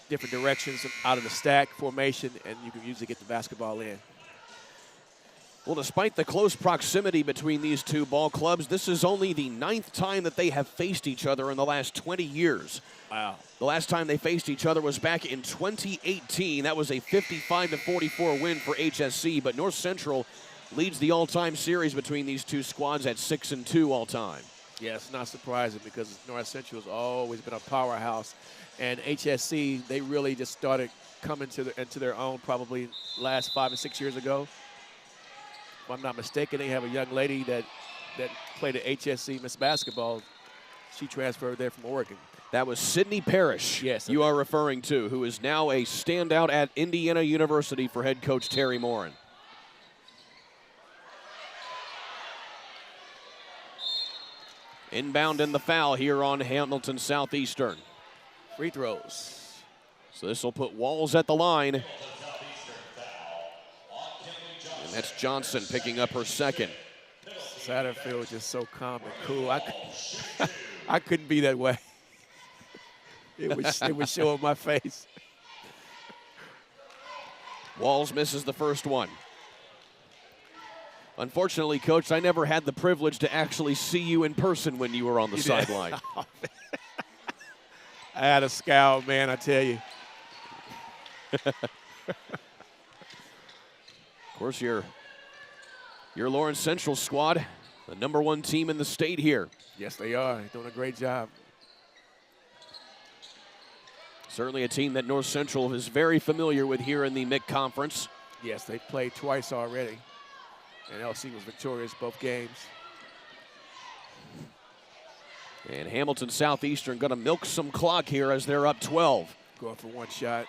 N: different directions out of the stack formation, and you can usually get the basketball in.
M: Well, despite the close proximity between these two ball clubs, this is only the 9th time that they have faced each other in the last 20 years.
N: Wow.
M: The last time they faced each other was back in 2018. That was a 55-44 win for HSC, but North Central leads the all-time series between these two squads at 6-2 all-time.
N: Yeah, it's not surprising because North Central has always been a powerhouse, and HSC, they really just started coming into their own probably last 5 or 6 years ago. If I'm not mistaken, they have a young lady that played at HSC Miss Basketball. She transferred there from Oregon.
M: That was Sydney Parrish,
N: yes,
M: you are referring to, who is now a standout at Indiana University for head coach Terry Morin. Inbound in the foul here on Hamilton Southeastern.
N: Free throws.
M: So this will put Walls at the line. And that's Johnson picking up her second.
N: Satterfield just so calm and cool. I couldn't be that way. It would show on my face.
M: Walls misses the first one. Unfortunately, Coach, I never had the privilege to actually see you in person when you were on the sideline.
N: I had a scowl, man, I tell you.
M: Of course, your Lawrence Central squad, the #1 team in the state here.
N: Yes, they are. They're doing a great job.
M: Certainly a team that North Central is very familiar with here in the MIC Conference.
N: Yes, they've played twice already. And LC was victorious both games.
M: And Hamilton Southeastern going to milk some clock here as they're up 12.
N: Going for one shot.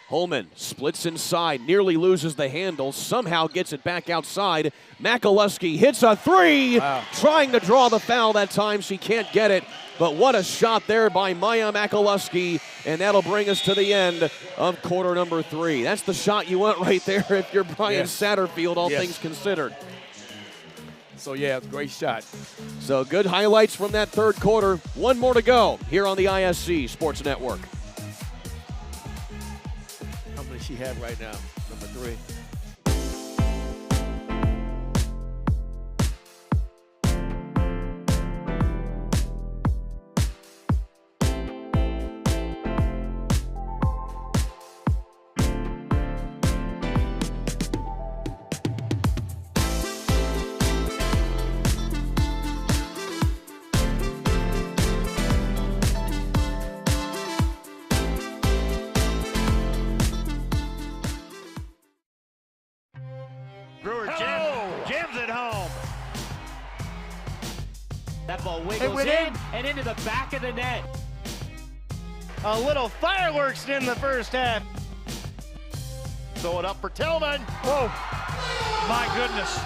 M: Holman splits inside, nearly loses the handle, somehow gets it back outside. Makaluski hits a three, trying to draw the foul that time. She can't get it, but what a shot there by Maya Makaluski, and that'll bring us to the end of quarter number 3. That's the shot you want right there if you're Brian Satterfield, all things considered.
N: So, yeah, great shot.
M: So good highlights from that third quarter. One more to go here on the ISC Sports Network.
N: How many does she have right now? Number 3.
I: ball wiggles in and into the back of the net.
C: A little fireworks in the first half. Throw it up for Tillman.
D: Oh, my goodness.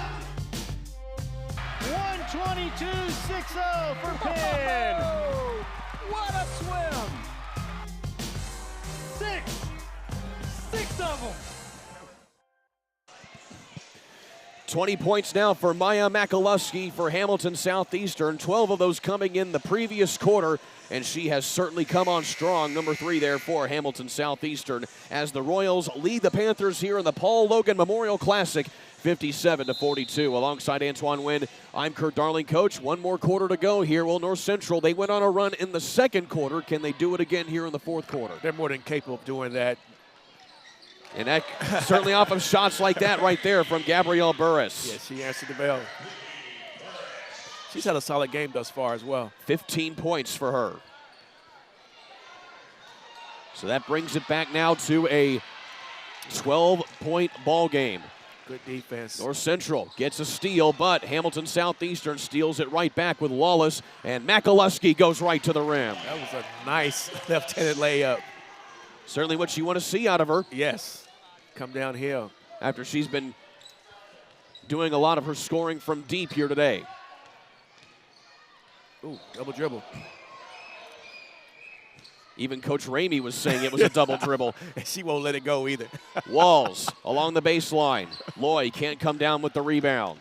C: 122-6-0 for Penn.
D: What a swim. Six of them.
M: 20 points now for Maya Makaluski for Hamilton Southeastern, 12 of those coming in the previous quarter, and she has certainly come on strong, number 3 there for Hamilton Southeastern, as the Royals lead the Panthers here in the Paul Logan Memorial Classic, 57-42. Alongside Antoine Wynn, I'm Kurt Darling. Coach, one more quarter to go here. Well, North Central, they went on a run in the second quarter. Can they do it again here in the fourth quarter?
N: They're more than capable of doing that.
M: And that certainly off of shots like that right there from Gabrielle Burris.
N: Yeah, she answered the bell. She's had a solid game thus far as well.
M: 15 points for her. So that brings it back now to a 12-point ball game.
N: Good defense.
M: North Central gets a steal, but Hamilton Southeastern steals it right back with Lawless, and Makaluski goes right to the rim.
N: That was a nice left-handed layup.
M: Certainly what you want to see out of her.
N: Yes. Come downhill.
M: After she's been doing a lot of her scoring from deep here today.
N: Ooh, double dribble.
M: Even Coach Ramey was saying it was a double dribble.
N: She won't let it go either.
M: Walls along the baseline. Loy can't come down with the rebound.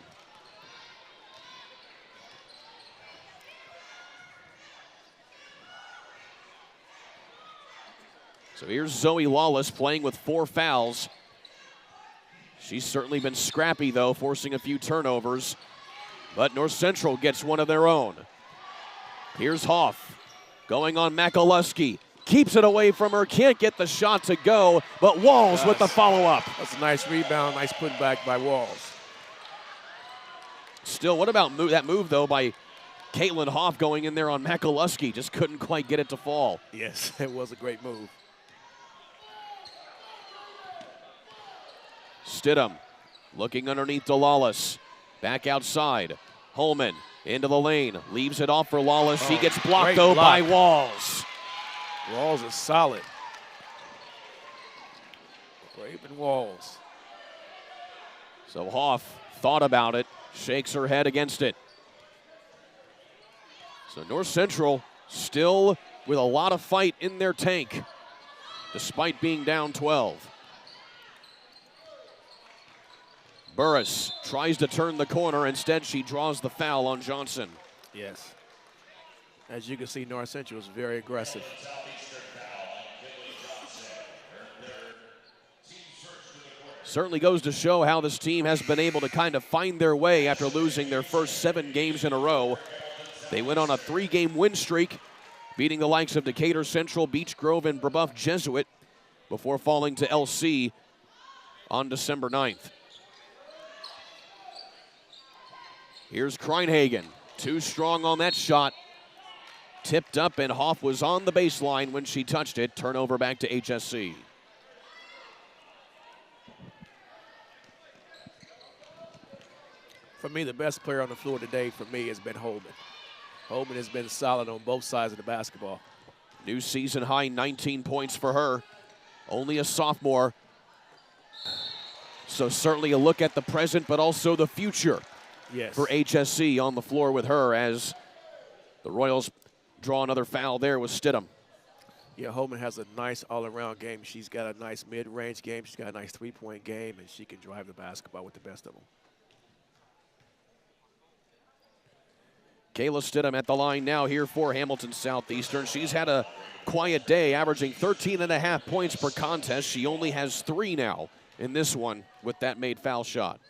M: So here's Zoe Lawless playing with 4 fouls. She's certainly been scrappy, though, forcing a few turnovers. But North Central gets one of their own. Here's Hoff going on Makaluski. Keeps it away from her, can't get the shot to go, but Walls with the follow-up.
N: That's a nice rebound, nice putback by Walls.
M: Still, what about that move, though, by Caitlin Hoff going in there on Makaluski? Just couldn't quite get it to fall.
N: Yes, it was a great move.
M: Stidham looking underneath to Lawless. Back outside. Holman into the lane. Leaves it off for Lawless. He gets blocked, though, by Walls.
N: Walls is solid. Craven Walls.
M: So Hoff thought about it. Shakes her head against it. So North Central still with a lot of fight in their tank, despite being down 12. Burris tries to turn the corner. Instead, she draws the foul on Johnson.
N: Yes. As you can see, North Central is very aggressive.
M: Certainly goes to show how this team has been able to kind of find their way after losing their first 7 games in a row. They went on a 3-game win streak, beating the likes of Decatur Central, Beech Grove, and Brebeuf Jesuit before falling to LC on December 9th. Here's Kreinhagen, too strong on that shot. Tipped up, and Hoff was on the baseline when she touched it. Turnover back to HSC.
N: For me, the best player on the floor today for me has been Holman. Holman has been solid on both sides of the basketball.
M: New season high, 19 points for her. Only a sophomore. So certainly a look at the present, but also the future.
N: Yes.
M: For HSC on the floor with her as the Royals draw another foul there with Stidham.
N: Yeah, Holman has a nice all-around game. She's got a nice mid-range game. She's got a nice three-point game, and she can drive the basketball with the best of them.
M: Kayla Stidham at the line now here for Hamilton Southeastern. She's had a quiet day, averaging 13.5 points per contest. She only has 3 now in this one with that made foul shot.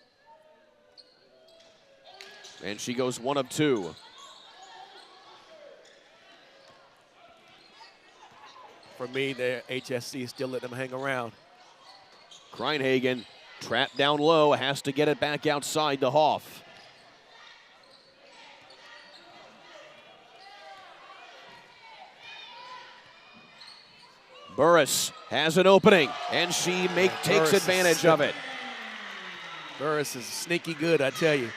M: And she goes 1 of 2.
N: For me, the HSC is still letting them hang around.
M: Kreinhagen trapped down low, has to get it back outside to Hoff. Burris has an opening, and she takes advantage of it.
N: Burris is sneaky good, I tell you.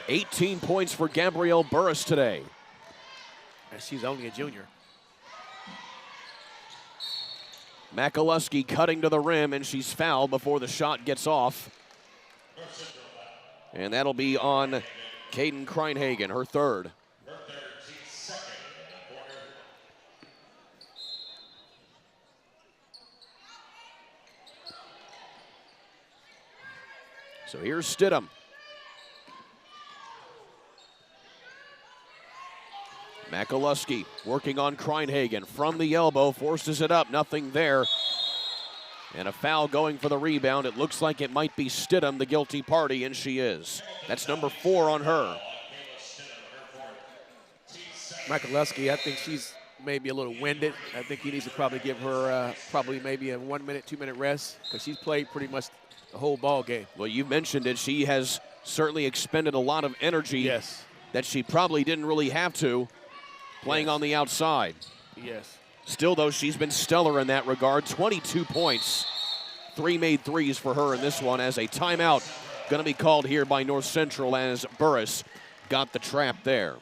M: 18 points for Gabrielle Burris today.
N: And she's only a junior.
M: McAlusky cutting to the rim, and she's fouled before the shot gets off. And that'll be on Caden Kreinhagen, her third. So here's Stidham. McAlusky working on Kreinhagen from the elbow, forces it up, nothing there. And a foul going for the rebound. It looks like it might be Stidham, the guilty party, and she is. That's number 4 on her.
N: McAlusky, I think she's maybe a little winded. I think he needs to probably give her probably maybe a 1 minute, 2 minute rest, because she's played pretty much the whole ball game.
M: Well, you mentioned it. She has certainly expended a lot of energy.
N: Yes.
M: That she probably didn't really have to, playing on the outside.
N: Yes.
M: Still, though, she's been stellar in that regard. 22 points. 3 made threes for her in this one, as a timeout going to be called here by North Central, as Burris got the trap there.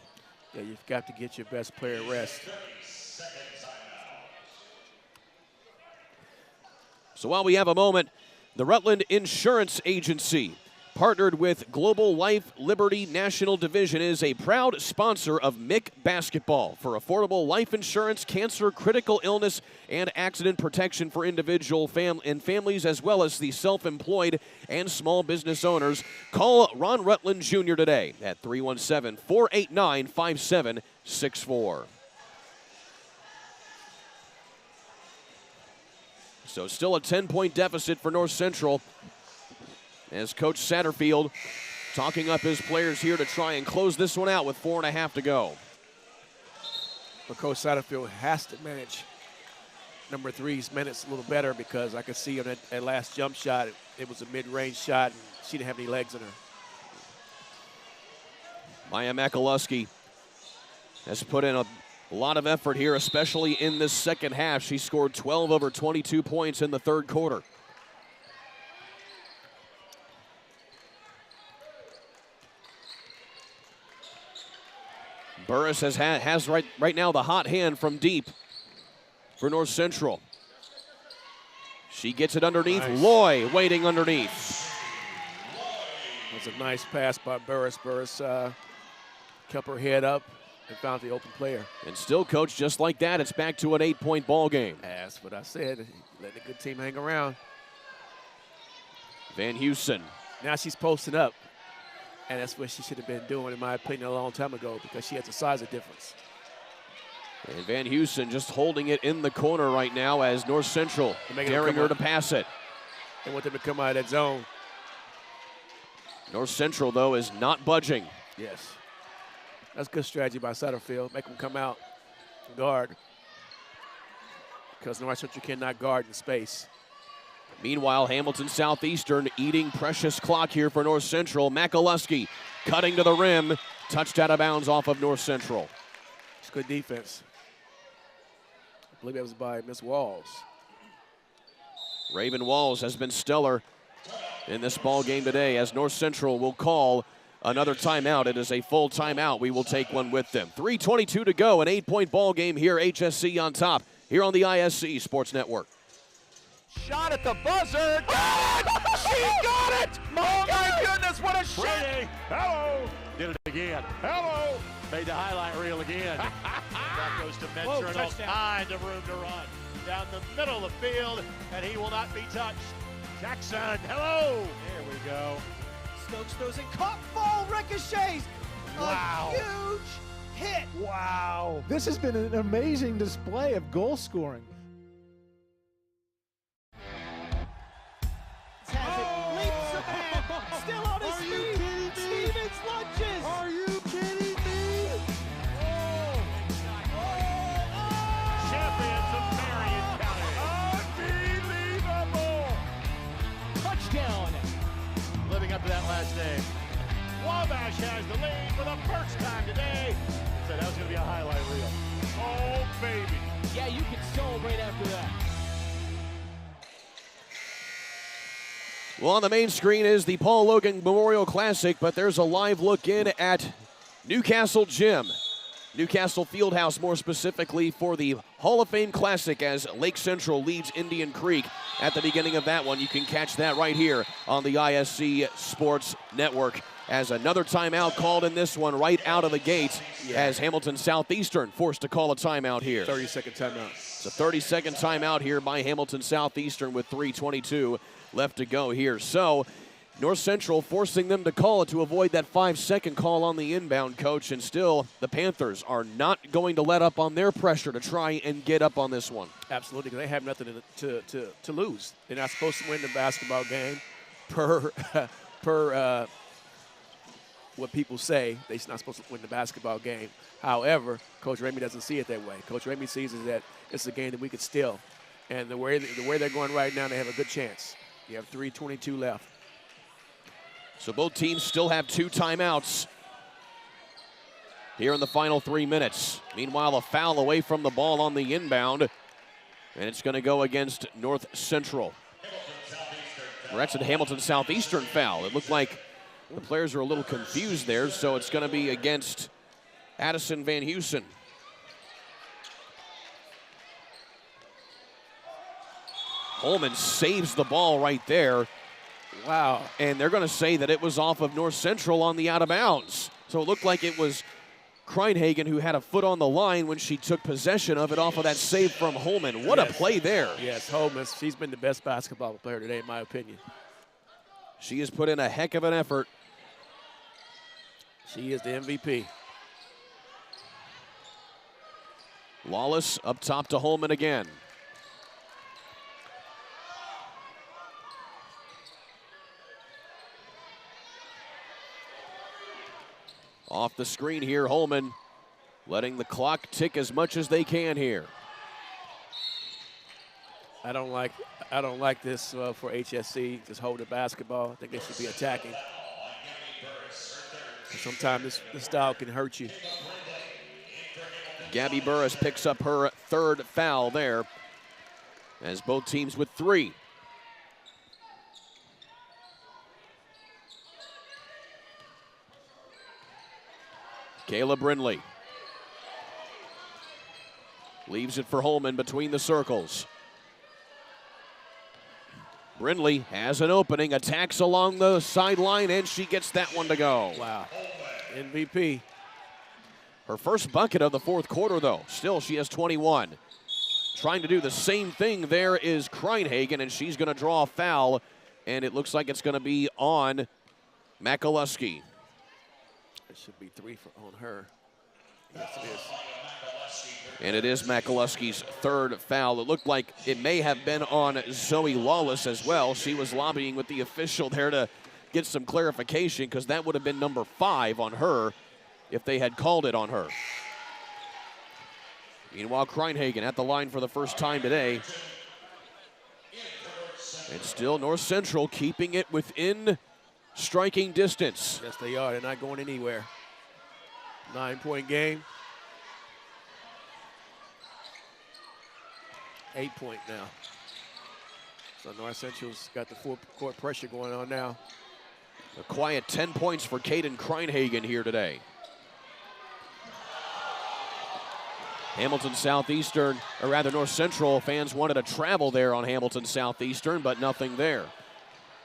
N: Yeah, you've got to get your best player rest.
M: So while we have a moment, the Rutland Insurance Agency, partnered with Global Life Liberty National Division, is a proud sponsor of MIC basketball for affordable life insurance, cancer, critical illness, and accident protection for individual and families, as well as the self-employed and small business owners. Call Ron Rutland Jr. today at 317-489-5764. So still a 10-point deficit for North Central, as Coach Satterfield talking up his players here to try and close this one out with 4.5 to go.
N: But Coach Satterfield has to manage number 3's minutes a little better, because I could see on that last jump shot, it was a mid-range shot, and she didn't have any legs in her.
M: Maya McAlusky has put in a lot of effort here, especially in this second half. She scored 12 over 22 points in the third quarter. Burris has right now the hot hand from deep for North Central. She gets it underneath. Nice. Loy waiting underneath.
N: That's a nice pass by Burris. Burris kept her head up and found the open player.
M: And still, Coach, just like that, it's back to an 8-point ball game.
N: That's what I said. Let the good team hang around.
M: Van Heusen.
N: Now she's posting up. And that's what she should have been doing, in my opinion, a long time ago, because she has a size difference.
M: And Van Heusen just holding it in the corner right now, as North Central daring her to pass it.
N: They want them to come out of that zone.
M: North Central, though, is not budging.
N: Yes. That's good strategy by Satterfield. Make them come out and guard, because North Central cannot guard in space.
M: Meanwhile, Hamilton Southeastern eating precious clock here for North Central. McAlusky cutting to the rim, touched out of bounds off of North Central.
N: It's good defense. I believe that was by Miss Walls.
M: Raven Walls has been stellar in this ball game today, as North Central will call another timeout. It is a full timeout. We will take one with them. 3:22 to go, an 8-point ball game here. HSC on top here on the ISC Sports Network.
C: Shot at the buzzer. Got it! She got it! Oh my goodness, what a shot! Brady, hello! Did it again. Hello! Made the highlight reel again. That goes to Mentor, and all kind of room to run. Down the middle of the field, and he will not be touched. Jackson, hello! There we go.
F: Stokes throws it, caught, fall, ricochets.
C: Wow.
F: A huge hit.
G: Wow. This has been an amazing display of goal scoring.
F: Has it, leaps ahead, still on his feet. Stevens lunges.
G: Are you kidding me?
C: Champions of Marion County. Unbelievable!
I: Touchdown.
C: Living up to that last name. Wabash has the lead for the first time today. Said that was going to be a highlight reel. Oh, baby.
I: Yeah, you can celebrate after that.
M: Well, on the main screen is the Paul Loggan Memorial Classic, but there's a live look in at Newcastle Gym. Newcastle Fieldhouse, more specifically, for the Hall of Fame Classic as Lake Central leads Indian Creek at the beginning of that one. You can catch that right here on the ISC Sports Network as another timeout called in this one right out of the gate as Hamilton Southeastern forced to call a timeout here.
N: 30-second timeout.
M: It's a 30-second timeout here by Hamilton Southeastern with 3:22 left to go here. So North Central forcing them to call it to avoid that 5-second call on the inbound, coach, and still the Panthers are not going to let up on their pressure to try and get up on this one.
N: Absolutely, because they have nothing to lose. They're not supposed to win the basketball game per what people say. They're not supposed to win the basketball game. However, Coach Ramey doesn't see it that way. Coach Ramey sees it that it's a game that we could steal. And the way they're going right now, they have a good chance. You have 3:22 left.
M: So both teams still have 2 timeouts here in the final 3 minutes. Meanwhile, a foul away from the ball on the inbound, and it's going to go against North Central. That's a Hamilton Southeastern foul. It looked like the players are a little confused there, so it's going to be against Addison Van Heusen. Holman saves the ball right there.
N: Wow.
M: And they're going to say that it was off of North Central on the out of bounds. So it looked like it was Kreinhagen who had a foot on the line when she took possession of it off of that save from Holman. What a play there.
N: Yes, Holman, she's been the best basketball player today, in my opinion.
M: She has put in a heck of an effort.
N: She is the MVP.
M: Lawless up top to Holman again. Off the screen here, Holman letting the clock tick as much as they can here.
N: I don't like this for HSC. Just hold the basketball. I think they should be attacking. Sometimes this style can hurt you.
M: Gabby Burris picks up her 3rd foul there as both teams with 3. Kayla Brindley leaves it for Holman between the circles. Brindley has an opening, attacks along the sideline, and she gets that one to go.
N: Wow. MVP.
M: Her first bucket of the 4th quarter, though. Still, she has 21. Trying to do the same thing there is Kreinhagen, and she's going to draw a foul, and it looks like it's going to be on Makaluski.
N: It should be 3 on her. Yes, it is.
M: And it is Makaluski's 3rd foul. It looked like it may have been on Zoe Lawless as well. She was lobbying with the official there to get some clarification because that would have been number 5 on her if they had called it on her. Meanwhile, Kreinhagen at the line for the first time today. And still North Central keeping it within striking distance.
N: Yes, they are. They're not going anywhere. 9-point game. 8-point now. So North Central's got the full court pressure going on now.
M: A quiet 10 points for Caden Kreinhagen here today. Hamilton Southeastern, or rather North Central fans wanted to travel there on Hamilton Southeastern, but nothing there.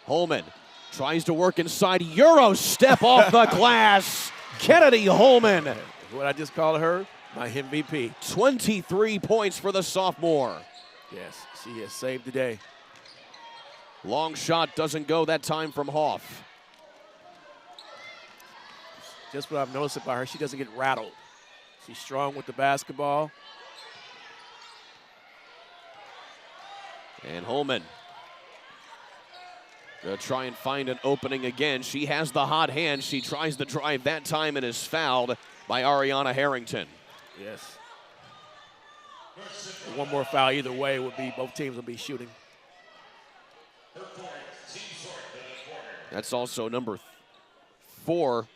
M: Holman tries to work inside. Euro step off the glass. Kennedy Holman.
N: What I just called her, my MVP.
M: 23 points for the sophomore.
N: Yes, she has saved the day.
M: Long shot doesn't go that time from Hoff.
N: Just what I've noticed about her, she doesn't get rattled. She's strong with the basketball.
M: And Holman gonna try and find an opening again. She has the hot hand. She tries to drive that time and is fouled by Ariana Harrington.
N: Yes. One more foul either way would be, both teams will be shooting.
M: That's also number 4,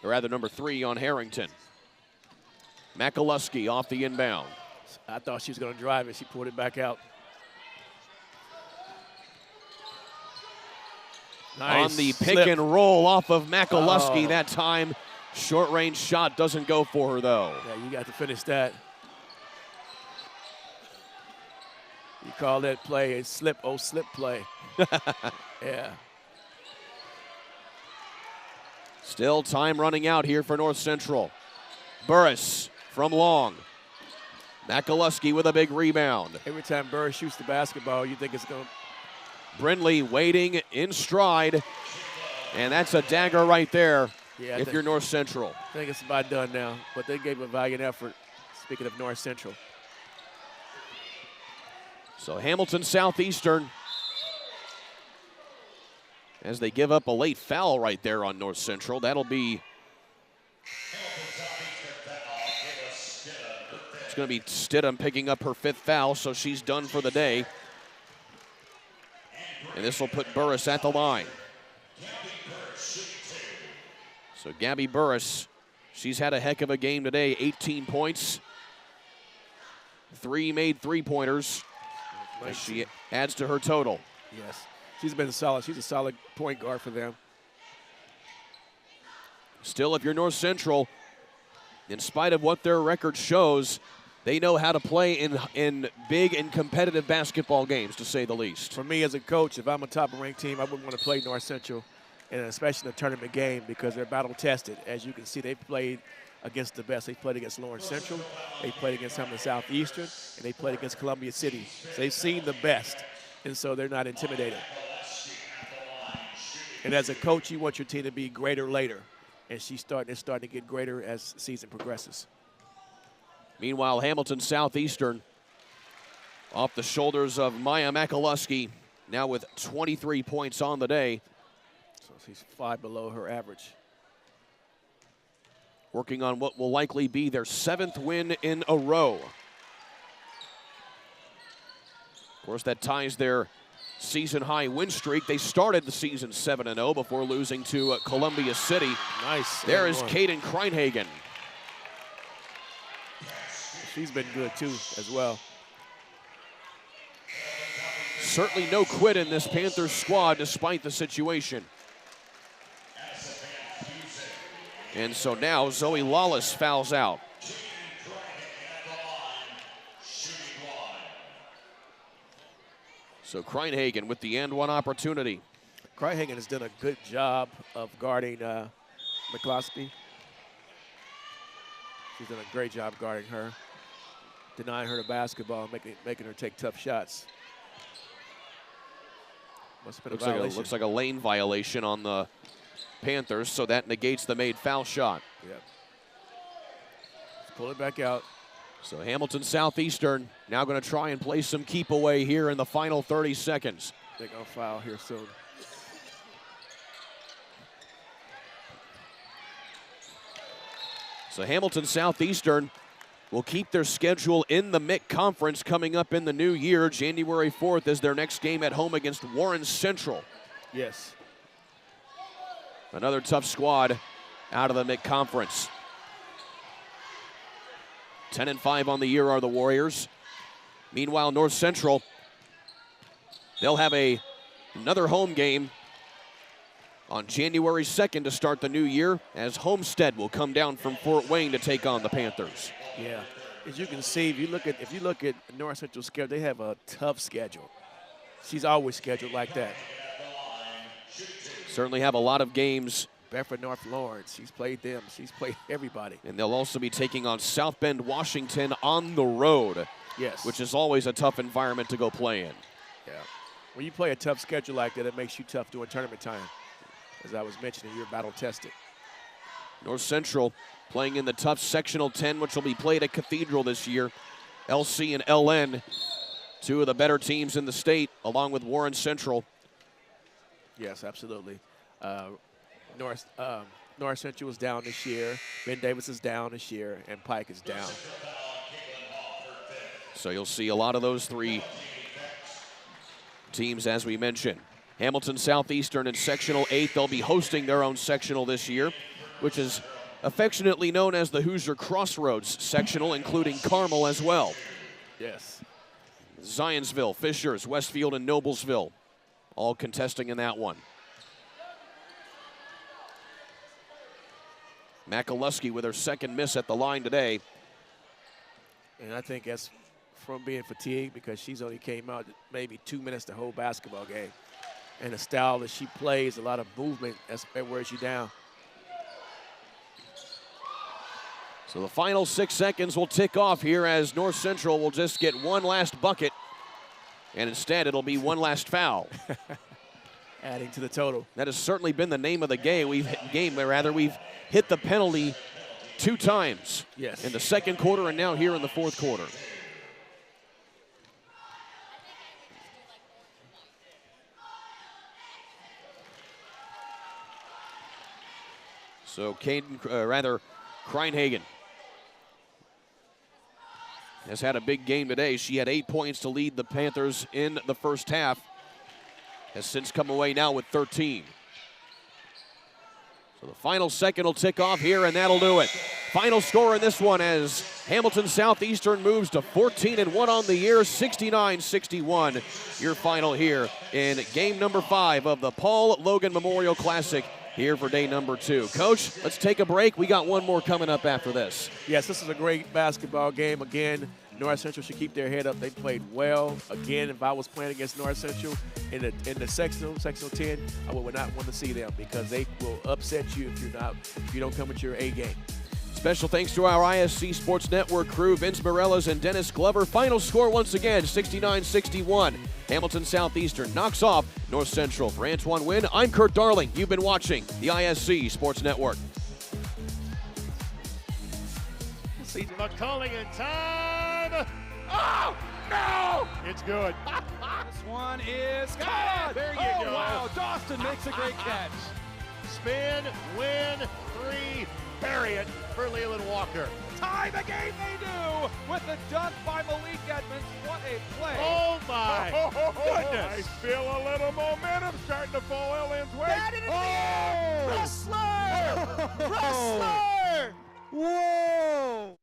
M: or rather number 3 on Harrington. Makaluski off the inbound.
N: I thought she was going to drive it. She pulled it back out. Nice
M: on the pick
N: slip.
M: and roll off of Makaluski that time. Short range shot doesn't go for her though.
N: Yeah, you got to finish that. You call that play a slip play. Yeah.
M: Still time running out here for North Central. Burris from long. Makaluski with a big rebound.
N: Every time Burris shoots the basketball, you think it's going to.
M: Brindley waiting in stride. And that's a dagger right there
N: Yeah,
M: if you're North Central.
N: I think it's about done now, but they gave a valiant effort, speaking of North Central.
M: So Hamilton Southeastern, as they give up a late foul right there on North Central. That'll be, it's going to be Stidham picking up her 5th foul, so she's done for the day. And this will put Burris at the line. So Gabby Burris, she's had a heck of a game today. 18 points, 3 made 3-pointers. As she adds to her total.
N: Yes, she's been solid. She's a solid point guard for them.
M: Still, if you're North Central, in spite of what their record shows, they know how to play in big and competitive basketball games, to say the least.
N: For me as a coach, if I'm a top-ranked team, I wouldn't want to play North Central, and especially in a tournament game, because they're battle-tested. As you can see, they've played against the best. They played against Lawrence Central, they played against Hamilton Southeastern, and they played against Columbia City. So they've seen the best, and so they're not intimidated. And as a coach, you want your team to be greater later, and it's starting to get greater as the season progresses.
M: Meanwhile, Hamilton Southeastern, off the shoulders of Maya Makaluski, now with 23 points on the day.
N: So she's 5 below her average.
M: Working on what will likely be their 7th win in a row. Of course, that ties their season-high win streak. They started the season 7-0 before losing to Columbia City.
N: Nice.
M: There is Kaden Kreinhagen.
N: She's been good, too, as well.
M: Certainly no quit in this Panthers squad despite the situation. And so now Zoe Lawless fouls out. So Kreinhagen with the and one opportunity.
N: Kreinhagen has done a good job of guarding McCloskey. She's done a great job guarding her, denying her the basketball, making her take tough shots. Must have been a violation.
M: Looks like a lane violation on the Panthers, so that negates the made foul shot.
N: Yep. Let's pull it back out.
M: So Hamilton Southeastern now going to try and play some keep away here in the final 30 seconds.
N: They're going to foul here soon.
M: So Hamilton Southeastern will keep their schedule in the MIC Conference coming up in the new year. January 4th is their next game at home against Warren Central.
N: Yes.
M: Another tough squad out of the MIC Conference. 10-5 on the year are the Warriors. Meanwhile, North Central, they'll have another home game on January 2nd to start the new year, as Homestead will come down from Fort Wayne to take on the Panthers.
N: Yeah, as you can see, if you look at North Central's schedule, they have a tough schedule. She's always scheduled like that.
M: Certainly have a lot of games.
N: Bedford North Lawrence, she's played them. She's played everybody.
M: And they'll also be taking on South Bend, Washington on the road.
N: Yes.
M: Which is always a tough environment to go play in.
N: Yeah. When you play a tough schedule like that, it makes you tough during tournament time. As I was mentioning, you're battle tested.
M: North Central playing in the tough sectional 10, which will be played at Cathedral this year. LC and LN, two of the better teams in the state, along with Warren Central.
N: Yes, absolutely. North Central is down this year. Ben Davis is down this year, and Pike is down.
M: So you'll see a lot of those three teams, as we mentioned. Hamilton Southeastern in Sectional 8, they'll be hosting their own sectional this year, which is affectionately known as the Hoosier Crossroads sectional, including Carmel as well.
N: Yes.
M: Zionsville, Fishers, Westfield, and Noblesville all contesting in that one. Makaluski with her second miss at the line today.
N: And I think that's from being fatigued because she's only came out maybe 2 minutes the whole basketball game. And the style that she plays, a lot of movement, that wears you down.
M: So the final 6 seconds will tick off here as North Central will just get one last bucket. And instead, it'll be one last foul.
N: Adding to the total.
M: That has certainly been the name of the game. We've hit the penalty 2 times.
N: Yes.
M: In the second quarter and now here in the fourth quarter. So Kreinhagen has had a big game today. She had 8 points to lead the Panthers in the first half. Has since come away now with 13. So the final second will tick off here, and that'll do it. Final score in this one as Hamilton Southeastern moves to 14-1 on the year, 69-61. Your final here in game number 5 of the Paul Logan Memorial Classic here for day number 2. Coach, let's take a break. We got one more coming up after this.
N: Yes, this is a great basketball game. Again, North Central should keep their head up. They played well. Again, if I was playing against North Central in the sectional 10, I would not want to see them because they will upset you if you don't come with your A game.
M: Special thanks to our ISC Sports Network crew, Vince Morellas and Dennis Glover. Final score once again, 69-61. Hamilton Southeastern knocks off North Central. For Antoine Wynn, I'm Kurt Darling. You've been watching the ISC Sports Network.
C: McCulling in time. Oh, no! It's good.
D: This one is
C: caught. There you go.
D: Wow, Dawson makes a great catch.
C: Spin, win, 3, bury it for Leland Walker.
D: Tie the game they do with the dunk by Malik Edmonds. What a play.
C: Oh, my goodness.
E: I feel a little momentum starting to fall Ellen's way.
F: Got it in the air. Wrestler! Wrestler! Whoa!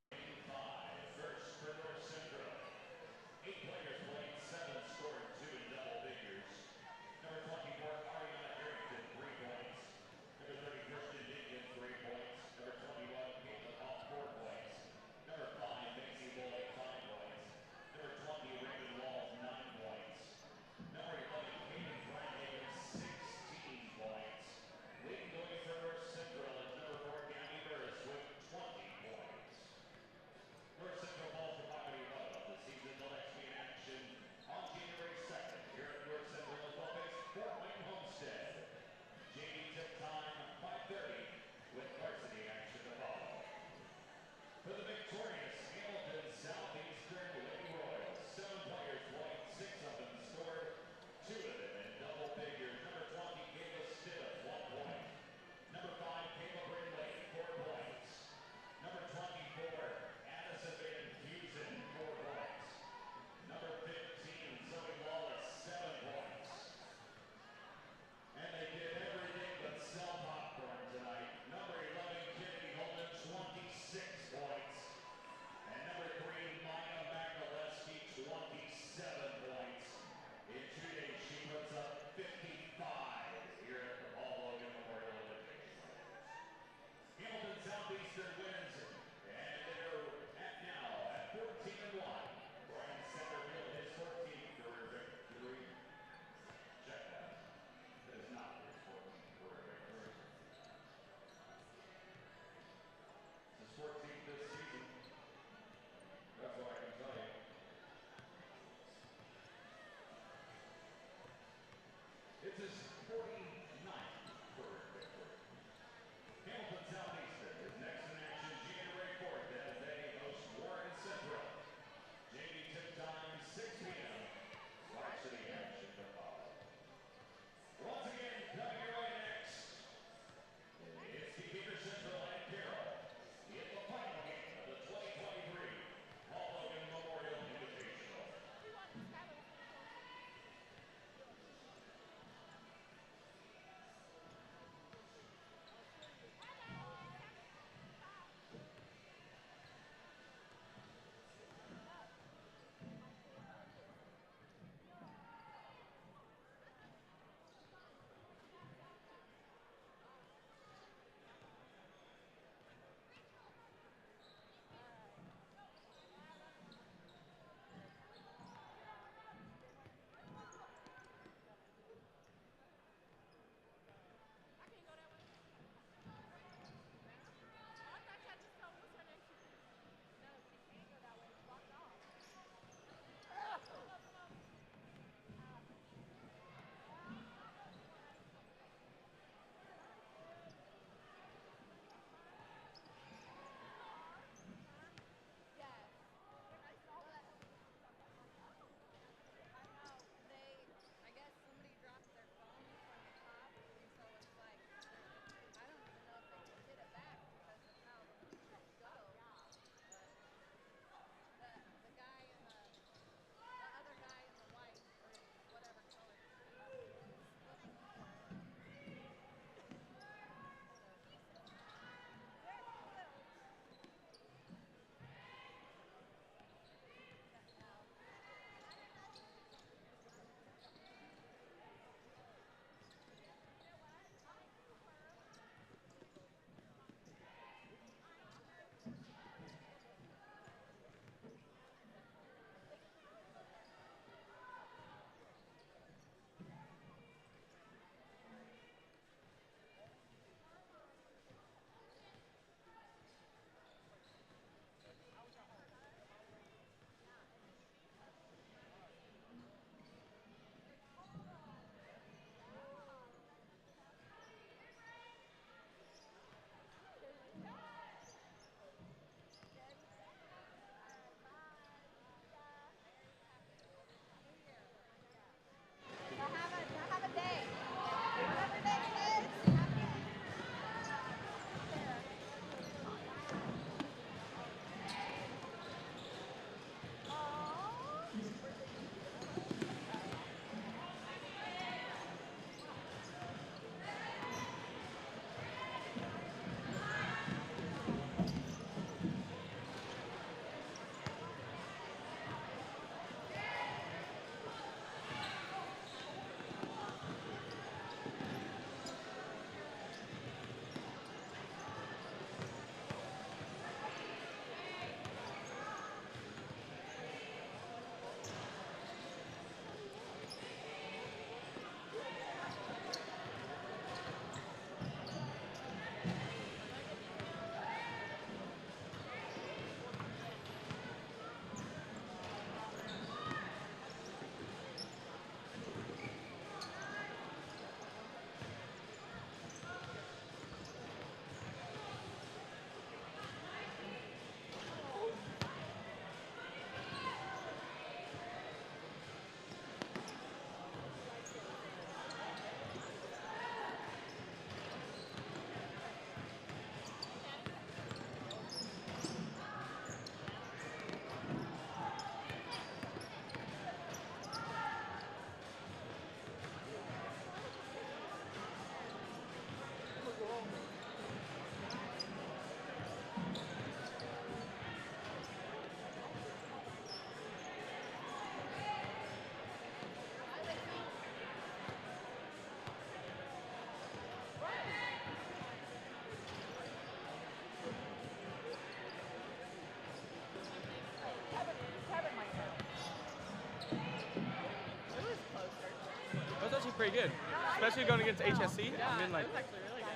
J: pretty good, especially going against HSC. I mean, like.
L: Actually really good.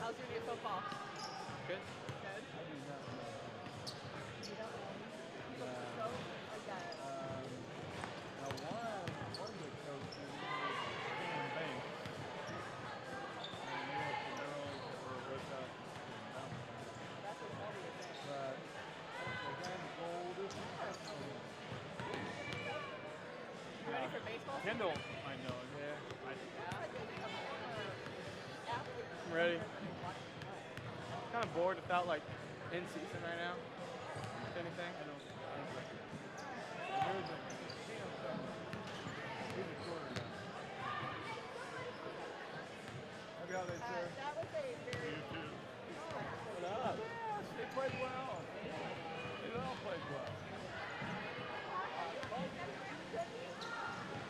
L: How's your new football?
J: Good.
L: Ready for baseball?
J: Kendall, I know. Yeah. I'm ready. Kind of bored without like in season right now. If anything.
D: Look how they say.
L: That was a very.
D: What up? Yes, they played well. They all played well.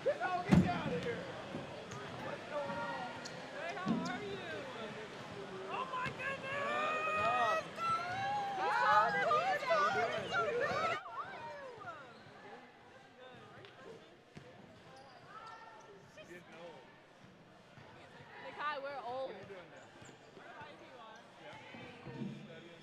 D: Get out of here! What's going on?
L: Hey, how are you? Oh my goodness! Like, hi, we're old.
D: What are you doing now?
L: Hi, you are.
D: Yeah. Studying.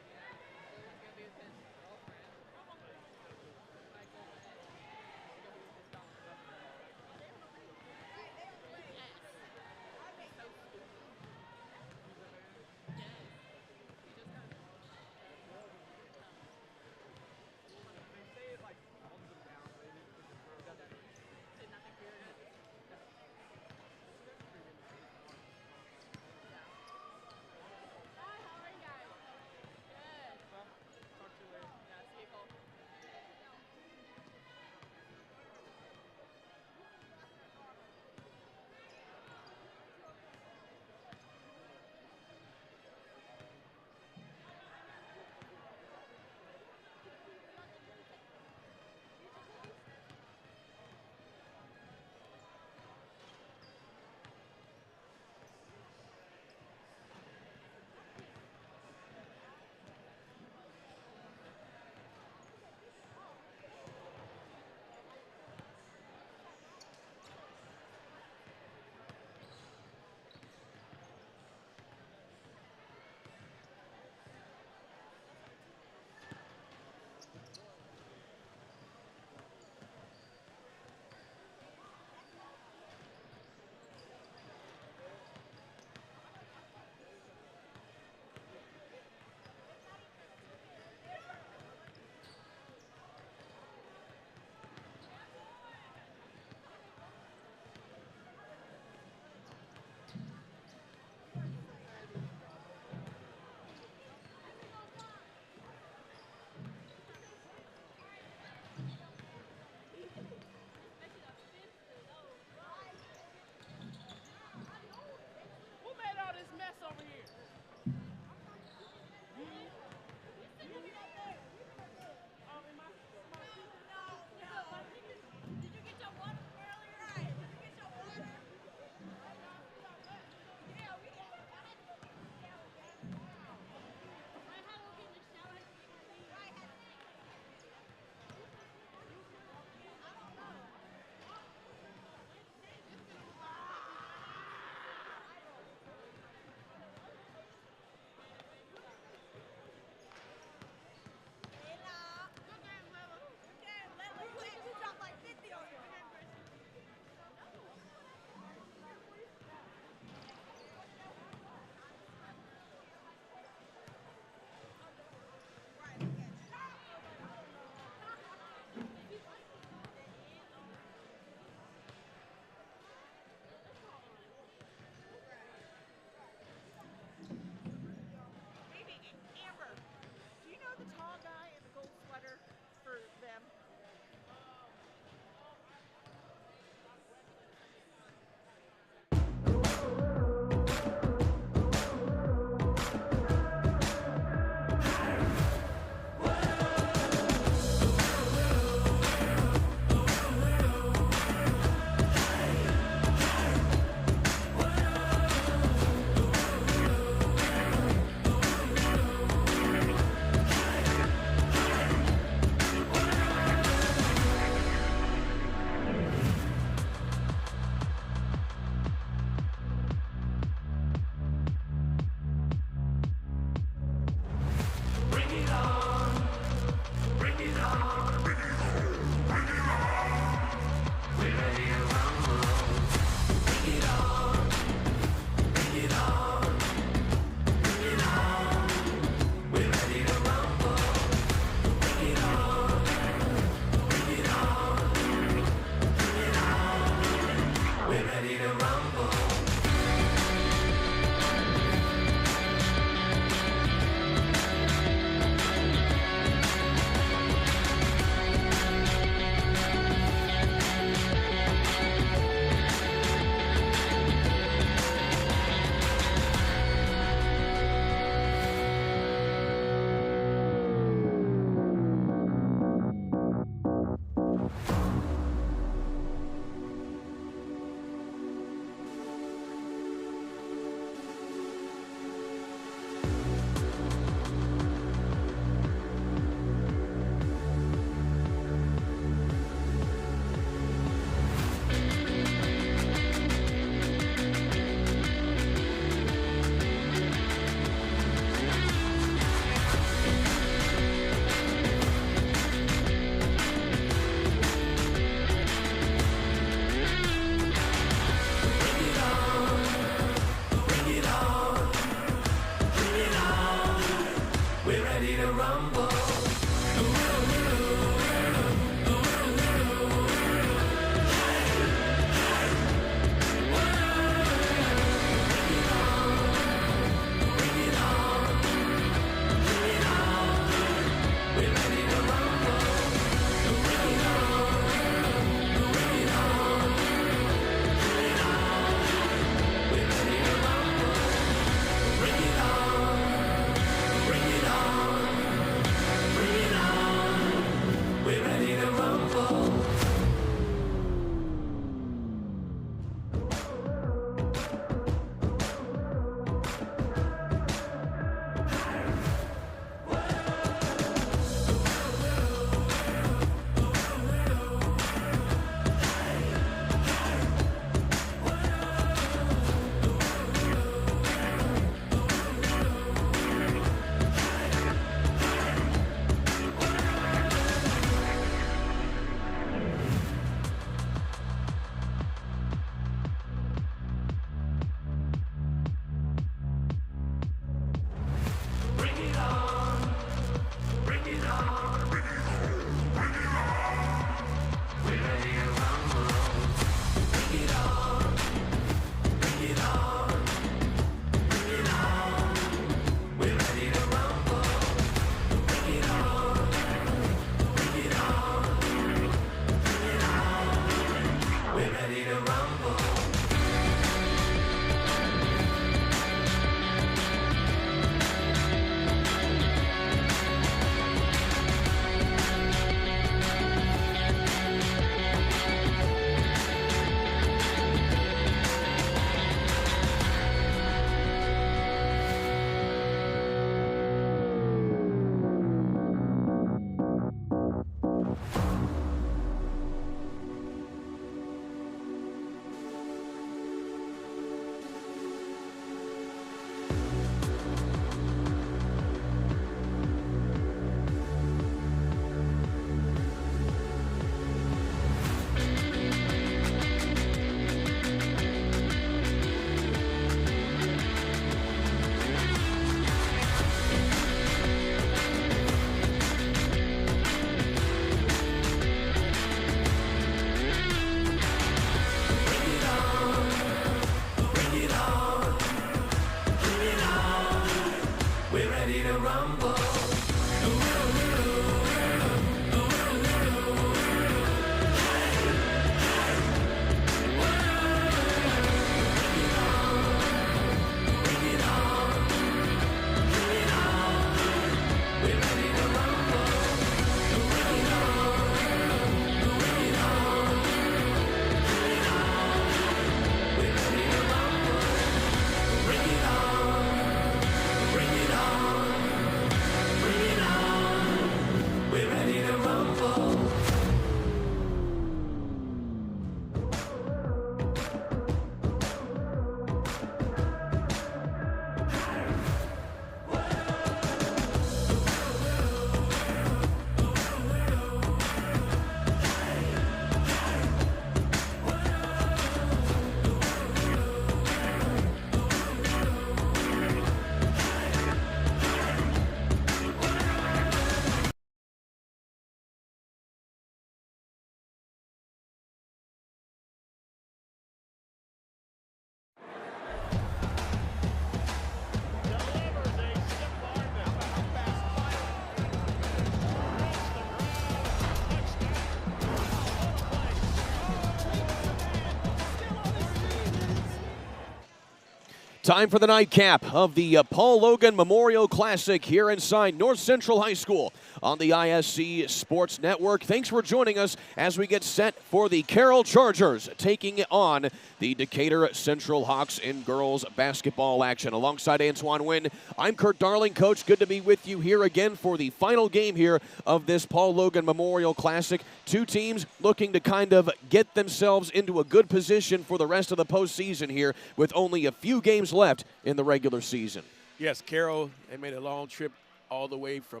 M: Time for the nightcap of the Paul Loggan Memorial Classic here inside North Central High School on the ISC Sports Network. Thanks for joining us as we get set for the Carroll Chargers taking on the Decatur Central Hawks in girls basketball action. Alongside Antoine Wynn, I'm Kurt Darling. Coach, good to be with you here again for the final game here of this Paul Loggan Memorial Classic. Two teams looking to kind of get themselves into a good position for the rest of the postseason here with only a few games left in the regular season.
N: Yes, Carroll, they made a long trip all the way from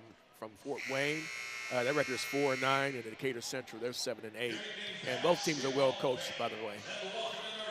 N: Fort Wayne. Their record is 4-9, and Decatur Central, they're 7-8. And both teams are well coached, by the way.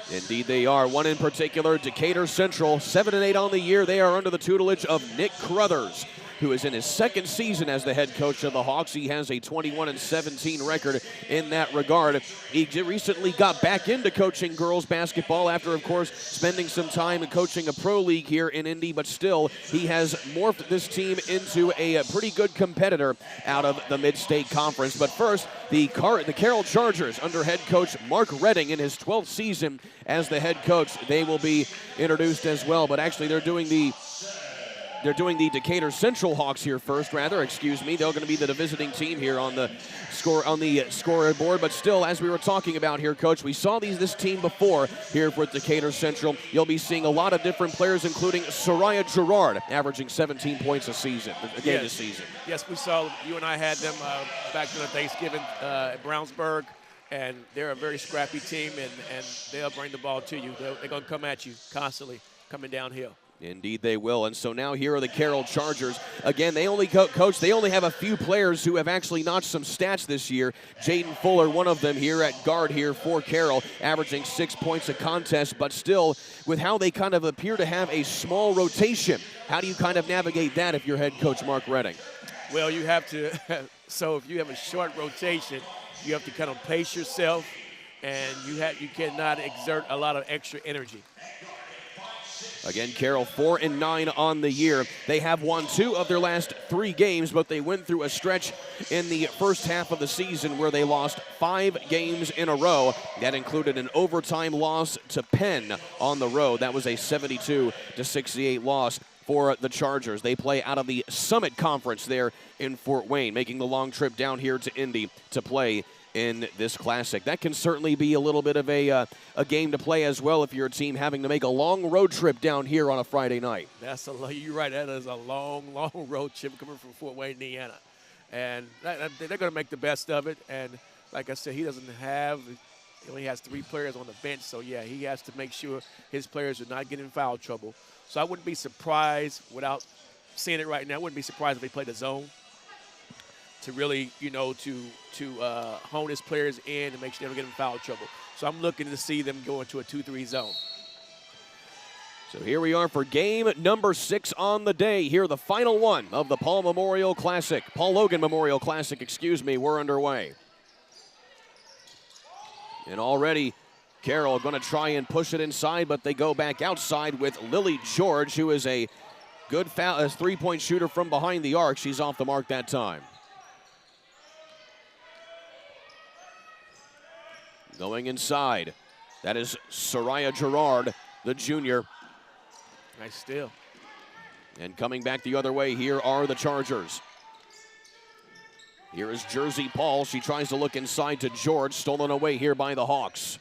M: Indeed they are. One in particular, Decatur Central, 7-8 on the year. They are under the tutelage of Nick Crothers, who is in his second season as the head coach of the Hawks. He has a 21-17 record in that regard. He recently got back into coaching girls basketball after, of course, spending some time coaching a pro league here in Indy, but still, he has morphed this team into a pretty good competitor out of the Mid-State Conference. But first, the Carroll Chargers under head coach Mark Redding in his 12th season as the head coach. They will be introduced as well, but actually they're doing the Decatur Central Hawks here first, excuse me. They're going to be the visiting team here on the scoreboard. But still, as we were talking about here, Coach, we saw this team before here with Decatur Central. You'll be seeing a lot of different players, including Soraya Gerard, averaging 17 points a game this season.
N: Yes, we saw, you and I had them back during Thanksgiving at Brownsburg, and they're a very scrappy team, and they'll bring the ball to you. They're going to come at you constantly, coming downhill.
M: Indeed they will. And so now here are the Carroll Chargers. Again, they only they only have a few players who have actually notched some stats this year. Jaden Fuller, one of them here at guard here for Carroll, averaging 6 points a contest, but still with how they kind of appear to have a small rotation. How do you kind of navigate that if you're head coach Mark Redding?
N: Well, you have to, so if you have a short rotation, you have to kind of pace yourself, and you cannot exert a lot of extra energy.
M: Again, Carroll 4-9 on the year. They have won 2 of their last 3 games, but they went through a stretch in the first half of the season where they lost 5 games in a row. That included an overtime loss to Penn on the road. That was a 72-68 loss for the Chargers. They play out of the Summit Conference there in Fort Wayne, making the long trip down here to Indy to play in this classic. That can certainly be a little bit of a game to play as well if you're a team having to make a long road trip down here on a Friday night.
N: You're right. That is a long, long road trip coming from Fort Wayne, Indiana. And they're going to make the best of it. And like I said, he only has 3 players on the bench. So, yeah, he has to make sure his players are not getting in foul trouble. So I wouldn't be surprised, without seeing it right now, I wouldn't be surprised if they played a zone to really, to hone his players in and make sure they don't get in foul trouble. So I'm looking to see them go into a 2-3 zone.
M: So here we are for game number 6 on the day. Here, the final one of the Paul Loggan Memorial Classic, excuse me, we're underway. And already Carroll going to try and push it inside, but they go back outside with Lily George, who is a good 3-point shooter from behind the arc. She's off the mark that time. Going inside, that is Soraya Gerard, the junior.
N: Nice steal.
M: And coming back the other way, here are the Chargers. Here is Jersey Paul. She tries to look inside to George, stolen away here by the Hawks.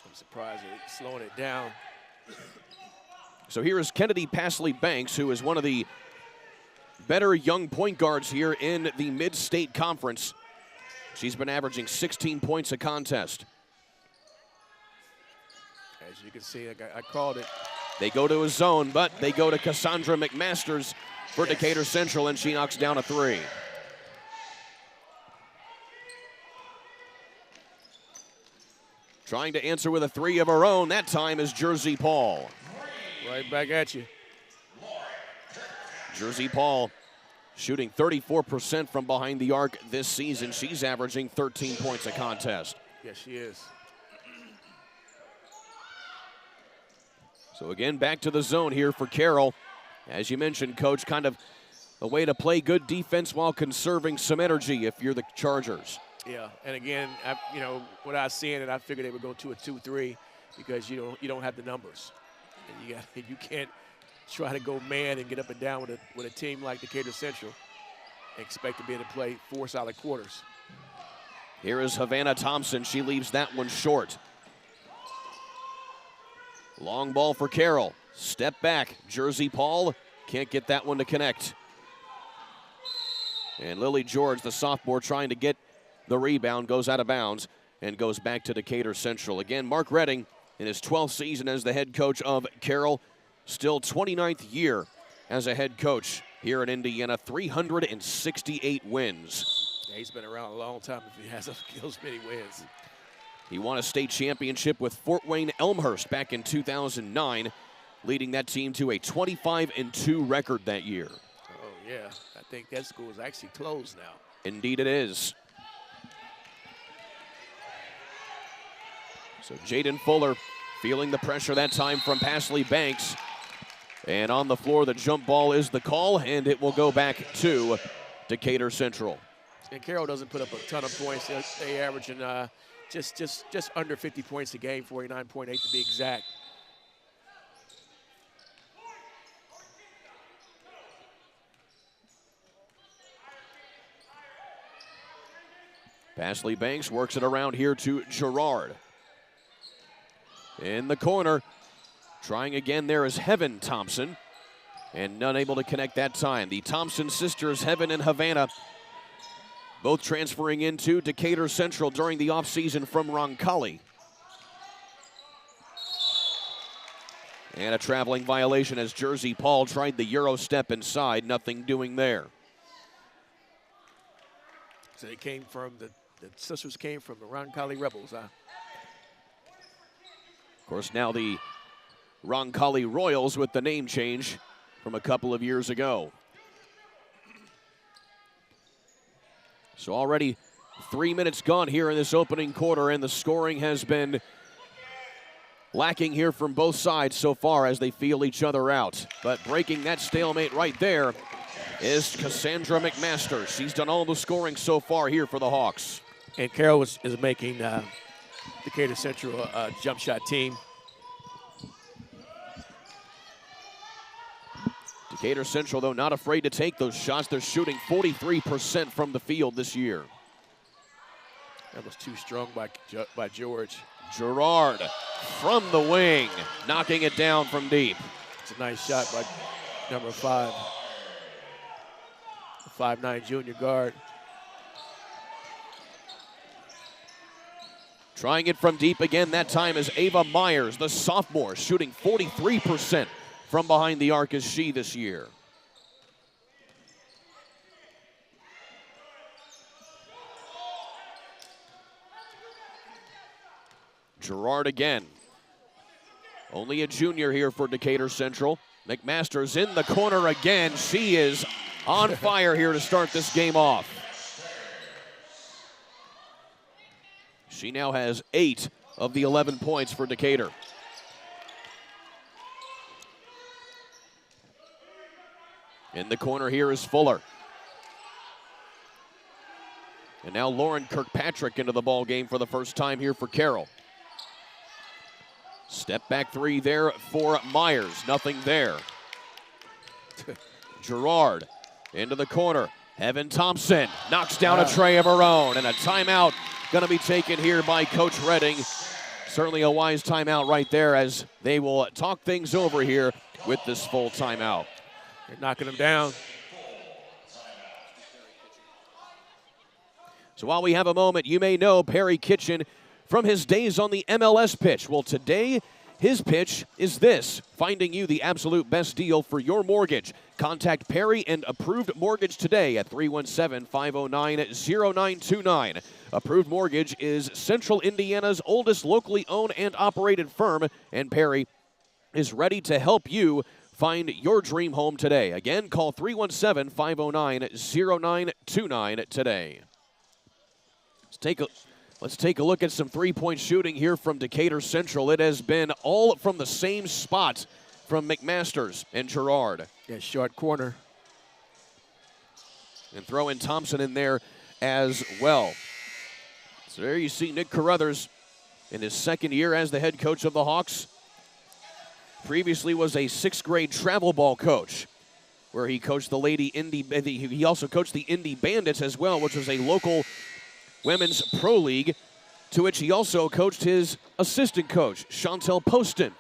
N: I'm surprised they're slowing it down.
M: So here is Kennedy Pasley Banks, who is one of the better young point guards here in the Mid-State Conference. She's been averaging 16 points a contest.
N: As you can see, I called it.
M: They go to a zone, but they go to Cassandra McMasters for Decatur Central, and she knocks down a 3. Trying to answer with a 3 of her own. That time is Jersey Paul.
N: Right back at you.
M: Jersey Paul shooting 34% from behind the arc this season. She's averaging 13 points a contest.
N: Yes, she is.
M: So again, back to the zone here for Carroll. As you mentioned, Coach, kind of a way to play good defense while conserving some energy if you're the Chargers.
N: Yeah, and again, what I was seeing, and I figured they would go to a 2-3 because you don't have the numbers. And you can't try to go man and get up and down with a team like Decatur Central and expect to be able to play 4 solid quarters.
M: Here is Havana Thompson. She leaves that one short. Long ball for Carroll. Step back. Jersey Paul can't get that one to connect. And Lily George, the sophomore, trying to get the rebound, goes out of bounds and goes back to Decatur Central. Again, Mark Redding in his 12th season as the head coach of Carroll. Still 29th year as a head coach here in Indiana. 368 wins.
N: Yeah, he's been around a long time if he has those many wins.
M: He won a state championship with Fort Wayne Elmhurst back in 2009, leading that team to a 25-2 record that year.
N: Oh, yeah. I think that school is actually closed now.
M: Indeed it is. So Jaden Fuller feeling the pressure that time from Pasley Banks. And on the floor, the jump ball is the call, and it will go back to Decatur Central.
N: And Carroll doesn't put up a ton of points. They averaging just under 50 points a game, 49.8 to be exact.
M: Pasley Banks works it around here to Gerard. In the corner, trying again there is Heaven Thompson, and unable to connect that time. The Thompson sisters, Heaven and Havana, both transferring into Decatur Central during the offseason from Roncalli. And a traveling violation as Jersey Paul tried the Euro step inside, nothing doing there.
N: So they came from, the sisters came from the Roncalli Rebels, huh?
M: Of course, now the Roncalli Royals with the name change from a couple of years ago. So already 3 minutes gone here in this opening quarter, and the scoring has been lacking here from both sides so far as they feel each other out. But breaking that stalemate right there is Cassandra McMaster. She's done all the scoring so far here for the Hawks.
N: And Carroll is making Decatur Central a jump shot team.
M: Decatur Central, though, not afraid to take those shots. They're shooting 43% from the field this year.
N: That was too strong by George.
M: Gerard from the wing, knocking it down from deep.
N: It's a nice shot by number 5. The 5'9" junior guard.
M: Trying it from deep again, that time is Ava Myers, the sophomore, shooting 43% from behind the arc as she this year. Gerard again. Only a junior here for Decatur Central. McMaster's in the corner again. She is on fire here to start this game off. She now has 8 of the 11 points for Decatur. In the corner here is Fuller. And now Lauren Kirkpatrick into the ball game for the first time here for Carroll. Step back 3 there for Myers. Nothing there. Gerard into the corner. Heaven Thompson knocks down a tray of her own, and a timeout going to be taken here by Coach Redding. Certainly a wise timeout right there as they will talk things over here with this full timeout.
N: They're knocking them down.
M: So while we have a moment, you may know Perry Kitchen from his days on the MLS pitch. Well, today, his pitch is this: finding you the absolute best deal for your mortgage. Contact Perry and Approved Mortgage today at 317-509-0929. Approved Mortgage is Central Indiana's oldest locally owned and operated firm, and Perry is ready to help you find your dream home today. Again, call 317-509-0929 today. Let's take a look at some three-point shooting here from Decatur Central. It has been all from the same spot from McMasters and Gerard.
N: Yeah, short corner.
M: And throw in Thompson in there as well. So there you see Nick Carruthers in his second year as the head coach of the Hawks. previously was a 6th grade travel ball coach, where he coached the Lady Indy. He also coached the Indy Bandits as well, which was a local women's pro league, to which he also coached his assistant coach, Chantel Poston,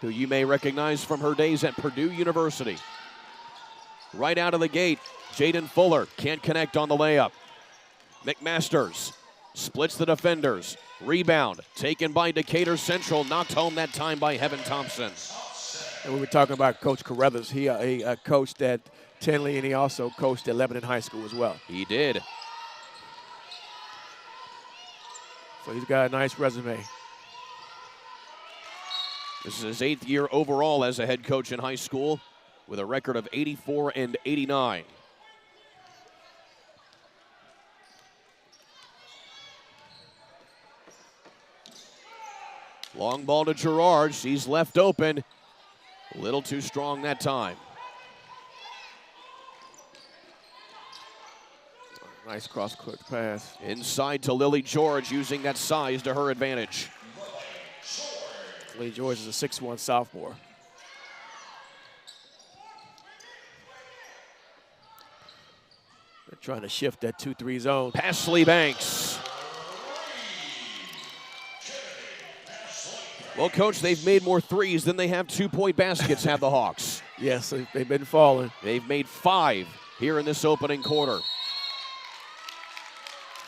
M: who you may recognize from her days at Purdue University. Right out of the gate, Jaden Fuller can't connect on the layup. McMasters splits the defenders. Rebound taken by Decatur Central, knocked home that time by Heaven Thompson.
N: And we were talking about Coach Carruthers. He coached at Tinley, and he also coached at Lebanon High School as well.
M: He did.
N: So he's got a nice resume.
M: This is his 8th year overall as a head coach in high school, with a record of 84 and 89. Long ball to Gerard. She's left open. A little too strong that time.
N: Nice cross-court pass.
M: Inside to Lily George, using that size to her advantage.
N: Lily George is a 6'1" sophomore. They're trying to shift that 2-3 zone.
M: Pasley Banks. Well, Coach, they've made more threes than they have 2-point baskets, have the Hawks.
N: Yes, they've been falling.
M: They've made 5 here in this opening quarter.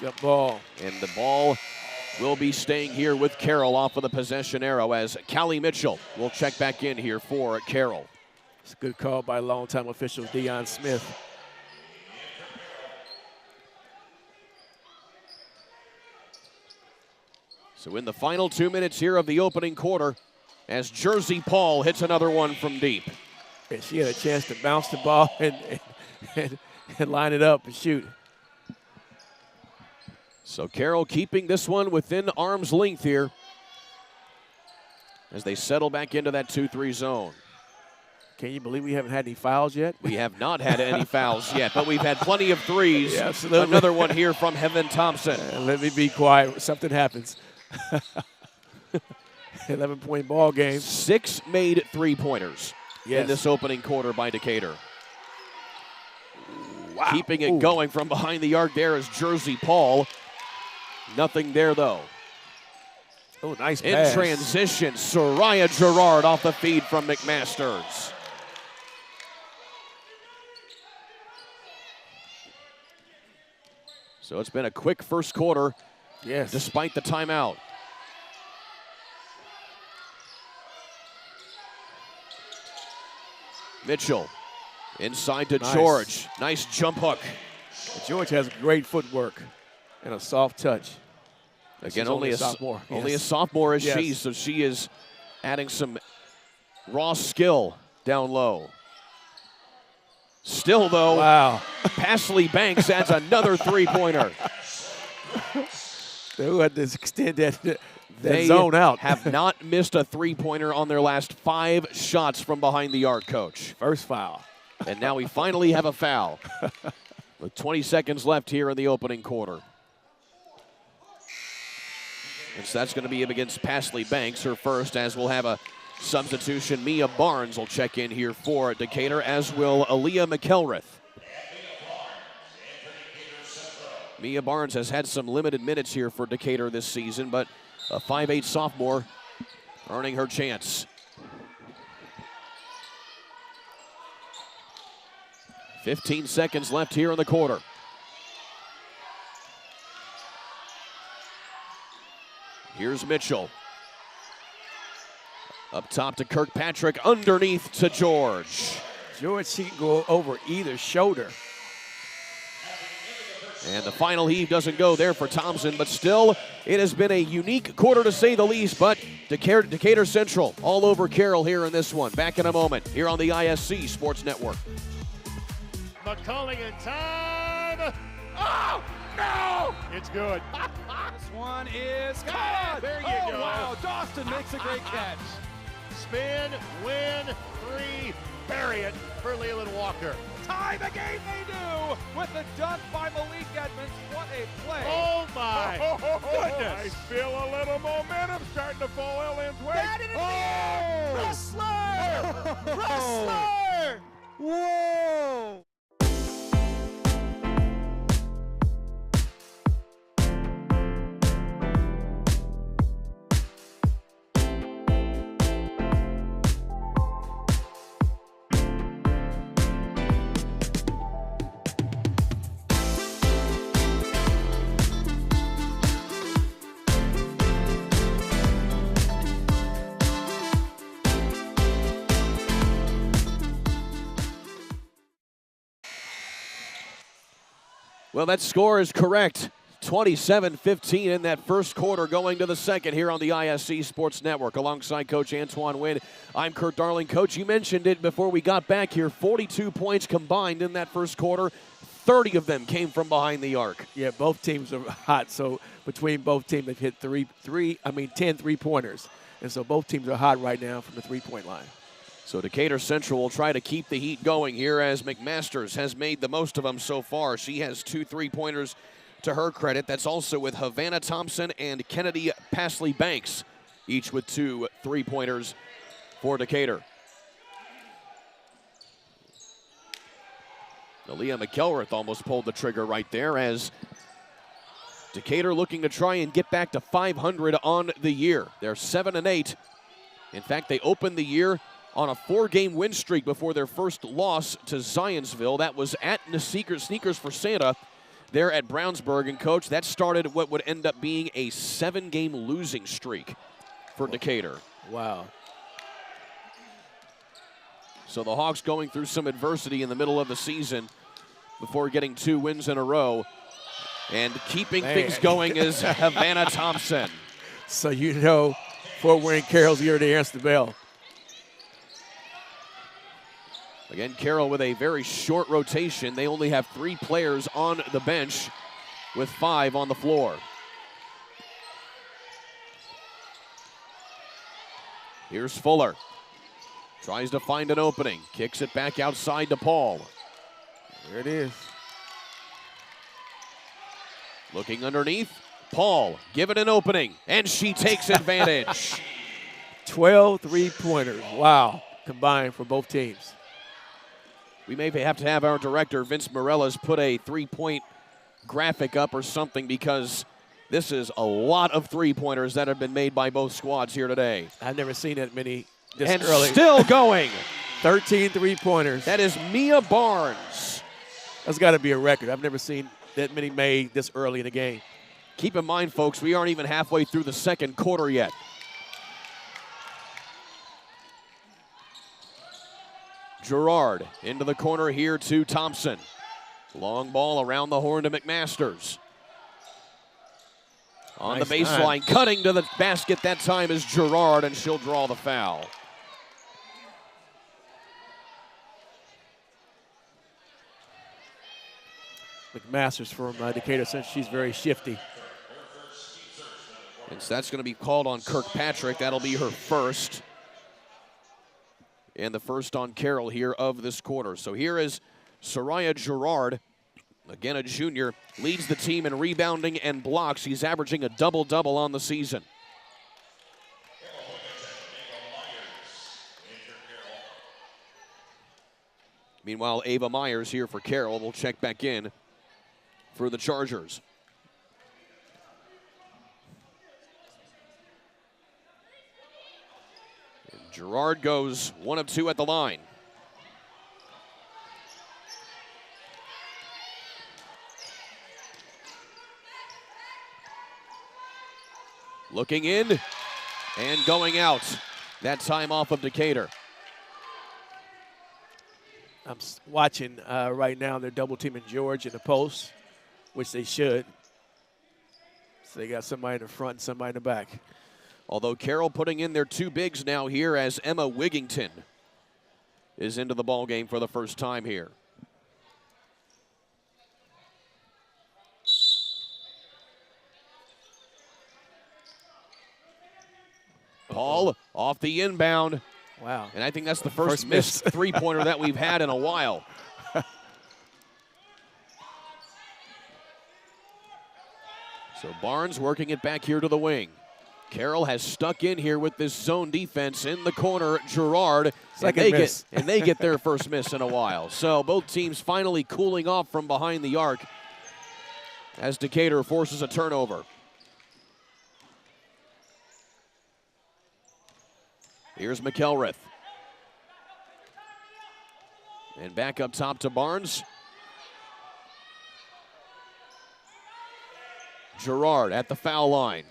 N: Good ball.
M: And the ball will be staying here with Carroll off of the possession arrow, as Callie Mitchell will check back in here for Carroll.
N: It's a good call by longtime official Dion Smith.
M: So in the final 2 minutes here of the opening quarter, as Jersey Paul hits another one from deep.
N: And she had a chance to bounce the ball and line it up and shoot.
M: So Carroll keeping this one within arm's length here as they settle back into that 2-3 zone.
N: Can you believe we haven't had any fouls yet?
M: We have not had any fouls yet, but we've had plenty of threes.
N: Yeah, absolutely.
M: Another one here from Heaven Thompson.
N: Let me be quiet. Something happens. 11-point ball game.
M: 6 made three-pointers in this opening quarter by Decatur.
N: Wow.
M: Keeping it going from behind the arc there is Jersey Paul. Nothing there, though.
N: Oh, nice pass.
M: In transition, Soraya Gerard off the feed from McMasters. So it's been a quick first quarter,
N: yes,
M: despite the timeout. Mitchell inside to George. Nice jump hook.
N: George has great footwork and a soft touch.
M: Again,
N: only a sophomore.
M: Only a sophomore is she, so she is adding some raw skill down low. Still, though,
N: wow.
M: Pasley Banks adds another three-pointer.
N: They had to extend that
M: They
N: zone out.
M: have not missed a three-pointer on their last 5 shots from behind the arc, Coach.
N: First foul.
M: And now we finally have a foul with 20 seconds left here in the opening quarter. And so that's going to be against Pasley Banks, her first, as we'll have a substitution. Mia Barnes will check in here for Decatur, as will Aaliyah McElrath. Mia Barnes has had some limited minutes here for Decatur this season, but a 5'8" sophomore earning her chance. 15 seconds left here in the quarter. Here's Mitchell. Up top to Kirkpatrick, underneath to George.
N: George, she can go over either shoulder.
M: And the final heave doesn't go there for Thompson, but still, it has been a unique quarter to say the least, but Decatur Central all over Carroll here in this one. Back in a moment here on the ISC Sports Network.
C: McCulling in time. Oh, no! It's good.
F: This one is caught.
C: There you go.
F: Wow, Dawson makes a great catch.
C: Spin, win, 3, bury it for Leland Walker.
F: Tie the game they do with the dunk by Malik Edmonds. What a play.
C: Oh, my. goodness. I feel a little momentum starting to fall Ellen's way.
F: Wrestler! Wrestler! Whoa!
M: Well, that score is correct. 27-15 in that first quarter going to the second here on the ISC Sports Network. Alongside Coach Antoine Wynn, I'm Kurt Darling. Coach, you mentioned it before we got back here. 42 points combined in that first quarter. 30 of them came from behind the arc.
N: Yeah, both teams are hot. So between both teams, they've hit 10 three-pointers. And so both teams are hot right now from the three-point line.
M: So Decatur Central will try to keep the heat going here as McMasters has made the most of them so far. She has 2 3-pointers to her credit. That's also with Havana Thompson and Kennedy Pasley Banks, each with 2 3-pointers for Decatur. Aaliyah McElrath almost pulled the trigger right there as Decatur looking to try and get back to 500 on the year. They're 7-8. In fact, they opened the year on a 4-game win streak before their first loss to Zionsville. That was at Sneakers for Santa there at Brownsburg. And, Coach, that started what would end up being a 7-game losing streak for Decatur.
N: Wow.
M: So the Hawks going through some adversity in the middle of the season before getting 2 wins in a row. And keeping things going is Havana Thompson.
N: So you know Fort Wayne Carroll's here to answer the bell.
M: Again, Carroll with a very short rotation. They only have 3 players on the bench with 5 on the floor. Here's Fuller. Tries to find an opening. Kicks it back outside to Paul.
N: There it is.
M: Looking underneath. Paul, give it an opening, and she takes advantage.
N: 12 three-pointers. Wow. Combined for both teams.
M: We may have to have our director, Vince Morellas, put a 3-point graphic up or something because this is a lot of 3-pointers that have been made by both squads here today.
N: I've never seen that many this
M: and
N: early.
M: Still going.
N: 13 three-pointers.
M: That is Mia Barnes.
N: That's got to be a record. I've never seen that many made this early in the game.
M: Keep in mind, folks, we aren't even halfway through the second quarter yet. Gerard into the corner here to Thompson. Long ball around the horn to McMasters. On
N: nice
M: the baseline, cutting to the basket that time is Gerard, and she'll draw the foul.
N: McMasters from Decatur, since she's very shifty.
M: And so that's going to be called on Kirkpatrick. That'll be her first. And the first on Carroll here of this quarter. So here is Soraya Gerard, again a junior, leads the team in rebounding and blocks. He's averaging a double-double on the season. Meanwhile, Ava Myers here for Carroll will check back in for the Chargers. Gerard goes 1 of 2 at the line. Looking in and going out. That time off of Decatur.
N: I'm watching right now. They're double teaming George in the post, which they should. So they got somebody in the front and somebody in the back.
M: Although Carroll putting in their 2 bigs now here as Emma Wigington is into the ball game for the first time here. Paul off the inbound.
N: Wow.
M: And I think that's the first missed 3-pointer that we've had in a while. So Barnes working it back here to the wing. Carroll has stuck in here with this zone defense in the corner. Gerard, and they get their first miss in a while. So both teams finally cooling off from behind the arc as Decatur forces a turnover. Here's McElrath. And back up top to Barnes. Gerard at the foul line.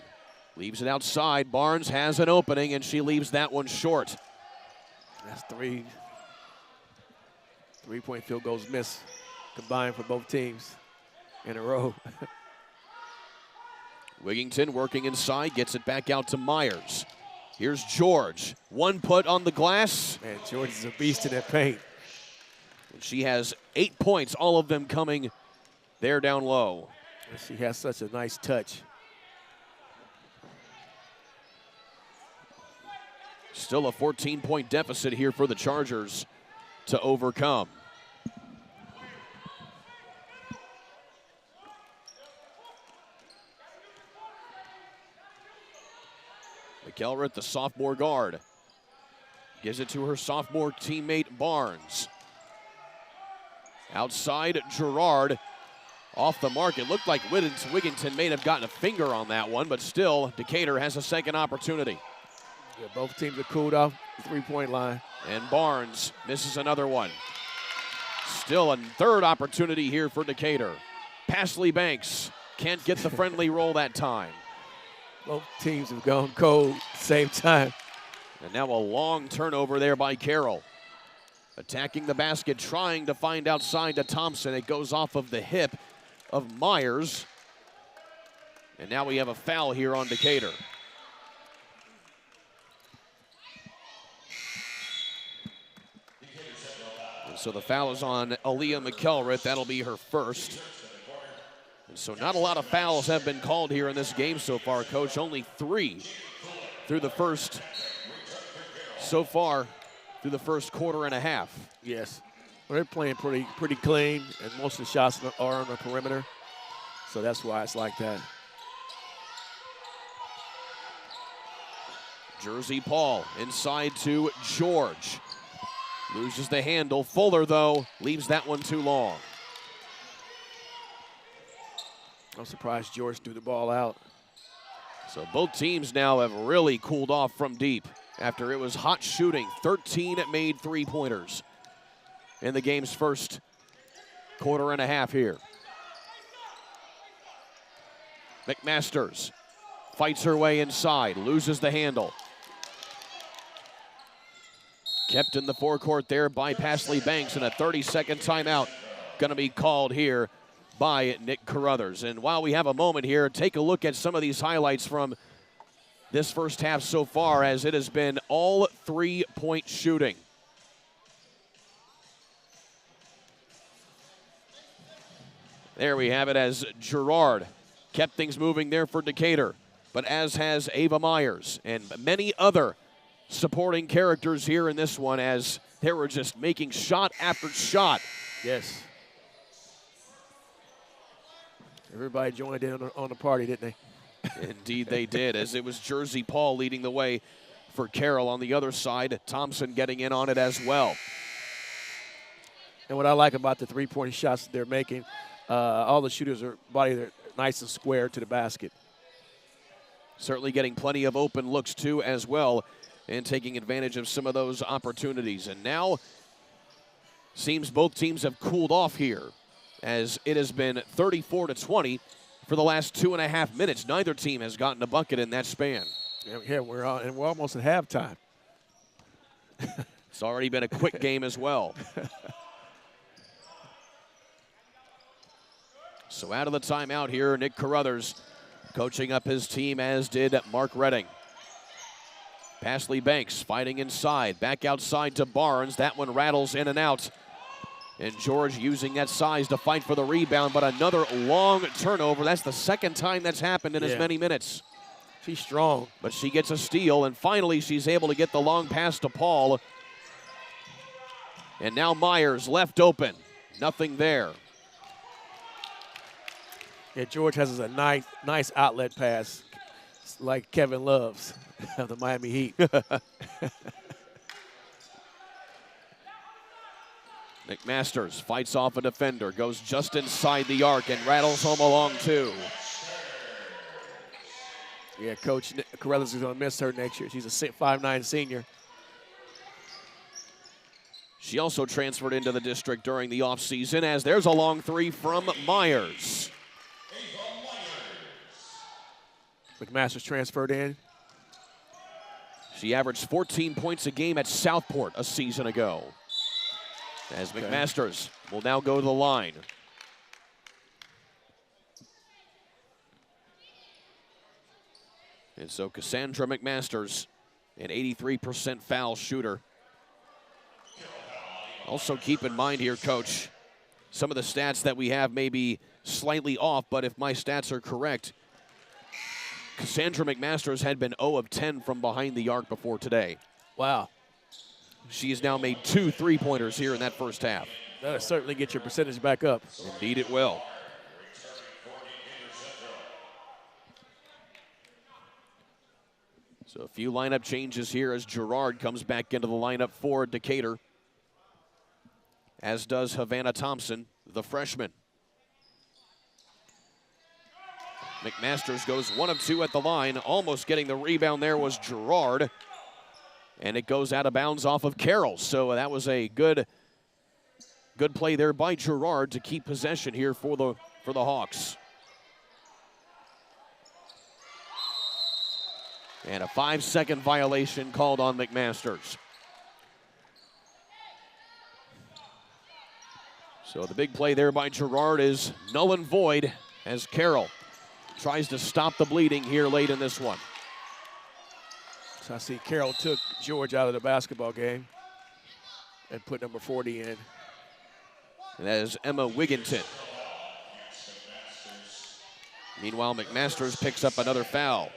M: Leaves it outside. Barnes has an opening, and she leaves that one short.
N: That's three-point field goals missed combined for both teams in a row.
M: Wigington working inside, gets it back out to Myers. Here's George. One put on the glass.
N: Man, George is a beast in that paint.
M: And she has 8 points, all of them coming there down low.
N: She has such a nice touch.
M: Still a 14-point deficit here for the Chargers to overcome. McElrath, the sophomore guard, gives it to her sophomore teammate Barnes. Outside, Gerard off the mark. It looked like Wigington may have gotten a finger on that one, but still, Decatur has a second opportunity.
N: Yeah, both teams are cooled off the three-point line.
M: And Barnes misses another one. Still a third opportunity here for Decatur. Pasley Banks can't get the friendly roll that time.
N: Both teams have gone cold at the same time.
M: And now a long turnover there by Carroll. Attacking the basket, trying to find outside to Thompson. It goes off of the hip of Myers. And now we have a foul here on Decatur. And so the foul is on Aaliyah McElrath. That'll be her first. And so not a lot of fouls have been called here in this game so far, Coach. Only 3 through the first, so far, through the first quarter and a half.
N: Yes. Well, they're playing pretty clean, and most of the shots are on the perimeter. So that's why it's like that.
M: Jersey Paul inside to George. Loses the handle. Fuller, though, leaves that one too long.
N: I'm surprised George threw the ball out.
M: So both teams now have really cooled off from deep after it was hot shooting. 13 made three-pointers in the game's first quarter and a half here. McMasters fights her way inside, loses the handle. Kept in the forecourt there by Pasley Banks, and a 30-second timeout going to be called here by Nick Carruthers. And while we have a moment here, take a look at some of these highlights from this first half so far, as it has been all three-point shooting. There we have it, as Gerard kept things moving there for Decatur, but as has Ava Myers and many other supporting characters here in this one, as they were just making shot after shot.
N: Yes. Everybody joined in on the party, didn't they?
M: Indeed they did, as it was Jersey Paul leading the way for Carroll on the other side. Thompson getting in on it as well.
N: And what I like about the three-point shots that they're making, all the shooters are they're nice and square to the basket.
M: Certainly getting plenty of open looks too as well, and taking advantage of some of those opportunities. And now seems both teams have cooled off here, as it has been 34-20 for the last 2.5 minutes. Neither team has gotten a bucket in that span.
N: Yeah, we're almost at halftime.
M: It's already been a quick game as well. So out of the timeout here, Nick Carruthers coaching up his team, as did Mark Redding. Pasley Banks fighting inside, back outside to Barnes. That one rattles in and out. And George using that size to fight for the rebound, but another long turnover. That's the second time that's happened in as many minutes.
N: She's strong.
M: But she gets a steal, and finally she's able to get the long pass to Paul. And now Myers left open. Nothing there.
N: Yeah, George has a nice outlet pass, like Kevin Love's of the Miami Heat.
M: McMasters fights off a defender, goes just inside the arc and rattles home a long two.
N: Yeah, Coach Corellis is going to miss her next year. She's a 5'9" senior.
M: She also transferred into the district during the offseason as there's a long three from Myers.
N: McMasters transferred in.
M: She averaged 14 points a game at Southport a season ago. As McMasters will now go to the line. And so Cassandra McMasters, an 83% foul shooter. Also keep in mind here, Coach, some of the stats that we have may be slightly off, but if my stats are correct, Cassandra McMasters had been 0 of 10 from behind the arc before today.
N: Wow.
M: She has now made 2 3-pointers here in that first half.
N: That'll certainly get your percentage back up.
M: Indeed it will. So a few lineup changes here as Gerard comes back into the lineup for Decatur, as does Havana Thompson, the freshman. McMasters goes 1 of 2 at the line. Almost getting the rebound there was Gerard. And it goes out of bounds off of Carroll. So that was a good play there by Gerard to keep possession here for the Hawks. And a 5-second violation called on McMasters. So the big play there by Gerard is null and void as Carroll tries to stop the bleeding here late in this one.
N: So I see Carroll took George out of the basketball game and put number 40 in.
M: And that is Emma Wigginton. Meanwhile, McMasters picks up another foul.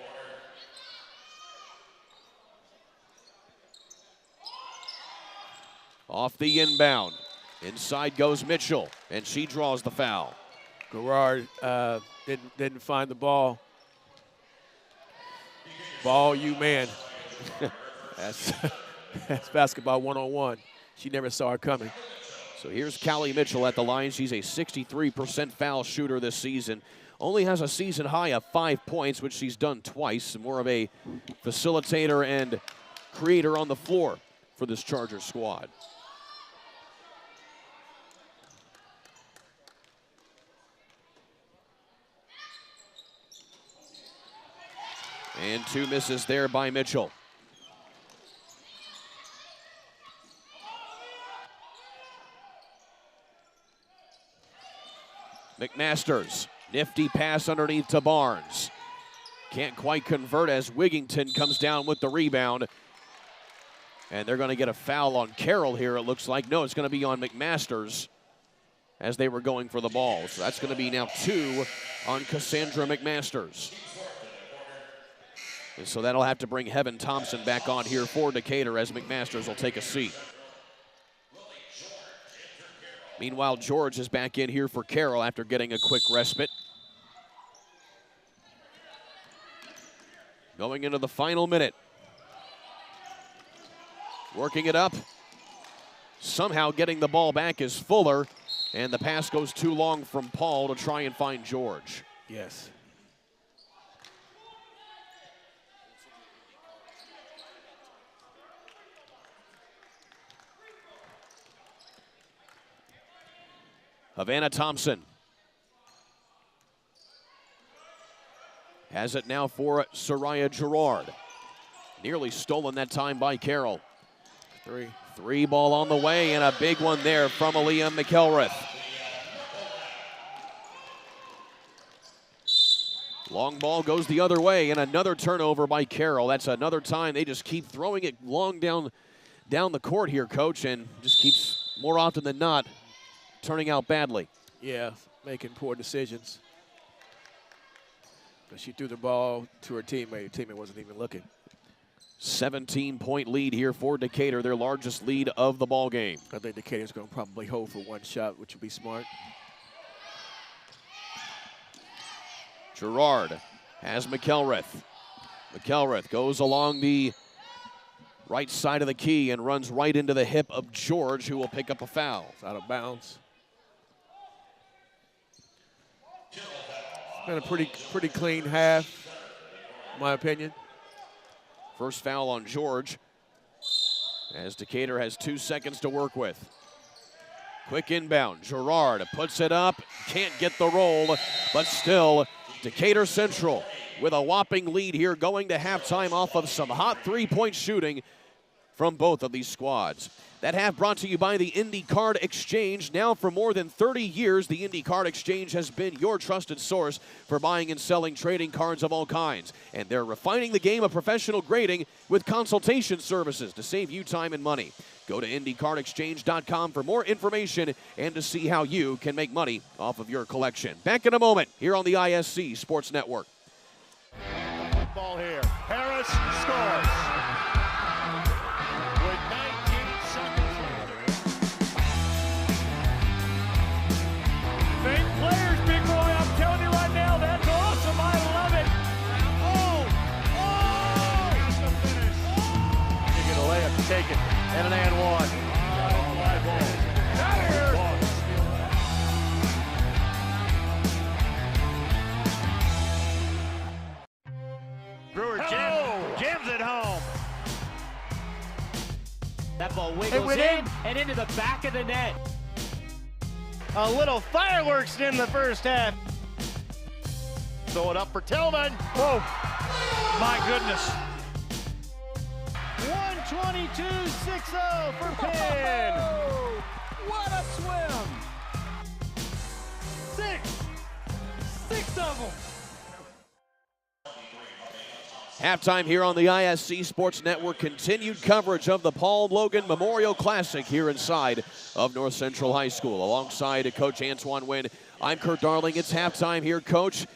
M: Off the inbound. Inside goes Mitchell, and she draws the foul.
N: Gerard didn't find the ball. Ball, you man. That's basketball 101. She never saw it coming.
M: So here's Callie Mitchell at the line. She's a 63% foul shooter this season. Only has a season high of 5 points, which she's done twice. More of a facilitator and creator on the floor for this Chargers squad. And 2 misses there by Mitchell. McMasters, nifty pass underneath to Barnes. Can't quite convert as Wigginton comes down with the rebound. And they're going to get a foul on Carroll here, it looks like. No, it's going to be on McMasters as they were going for the ball. So that's going to be now 2 on Cassandra McMasters. And so that'll have to bring Heaven Thompson back on here for Decatur as McMasters will take a seat. Meanwhile, George is back in here for Carroll after getting a quick respite. Going into the final minute. Working it up. Somehow getting the ball back is Fuller, and the pass goes too long from Paul to try and find George.
N: Yes.
M: Havana Thompson has it now for Soraya Gerard. Nearly stolen that time by Carroll. 3 ball on the way, and a big one there from Aaliyah McElrath. Long ball goes the other way, and another turnover by Carroll. That's another time they just keep throwing it long down the court here, Coach, and just keeps, more often than not, turning out badly.
N: Yeah, making poor decisions. But she threw the ball to her teammate. Her teammate wasn't even looking.
M: 17-point lead here for Decatur, their largest lead of the ball game.
N: I think Decatur's going to probably hold for 1 shot, which would be smart.
M: Gerard has McElrath. McElrath goes along the right side of the key and runs right into the hip of George, who will pick up a foul.
N: It's out of bounds. It's been a pretty clean half, in my opinion.
M: First foul on George, as Decatur has 2 seconds to work with. Quick inbound, Gerard puts it up, can't get the roll, but still Decatur Central with a whopping lead here going to halftime off of some hot three-point shooting from both of these squads. That half brought to you by the Indy Card Exchange. Now for more than 30 years, the Indy Card Exchange has been your trusted source for buying and selling trading cards of all kinds. And they're refining the game of professional grading with consultation services to save you time and money. Go to IndyCardExchange.com for more information and to see how you can make money off of your collection. Back in a moment here on the ISC Sports Network.
C: Ball here. Harris scores. With 19 seconds left.
E: Fake players, big boy. I'm telling you right now, that's awesome. I love it.
C: Here's the finish. You get a layup taken and an and one. Fly ball. Out of here. Brewer jams it home.
I: That ball wiggles in and into the back of the net.
C: A little fireworks in the first half. Throw it up for Tillman. Whoa. My goodness.
F: 122-6-0 for Penn. What a swim. Six of them.
M: Halftime here on the ISC Sports Network. Continued coverage of the Paul Logan Memorial Classic here inside of North Central High School. Alongside Coach Antoine Wynn, I'm Kurt Darling. It's halftime here, Coach.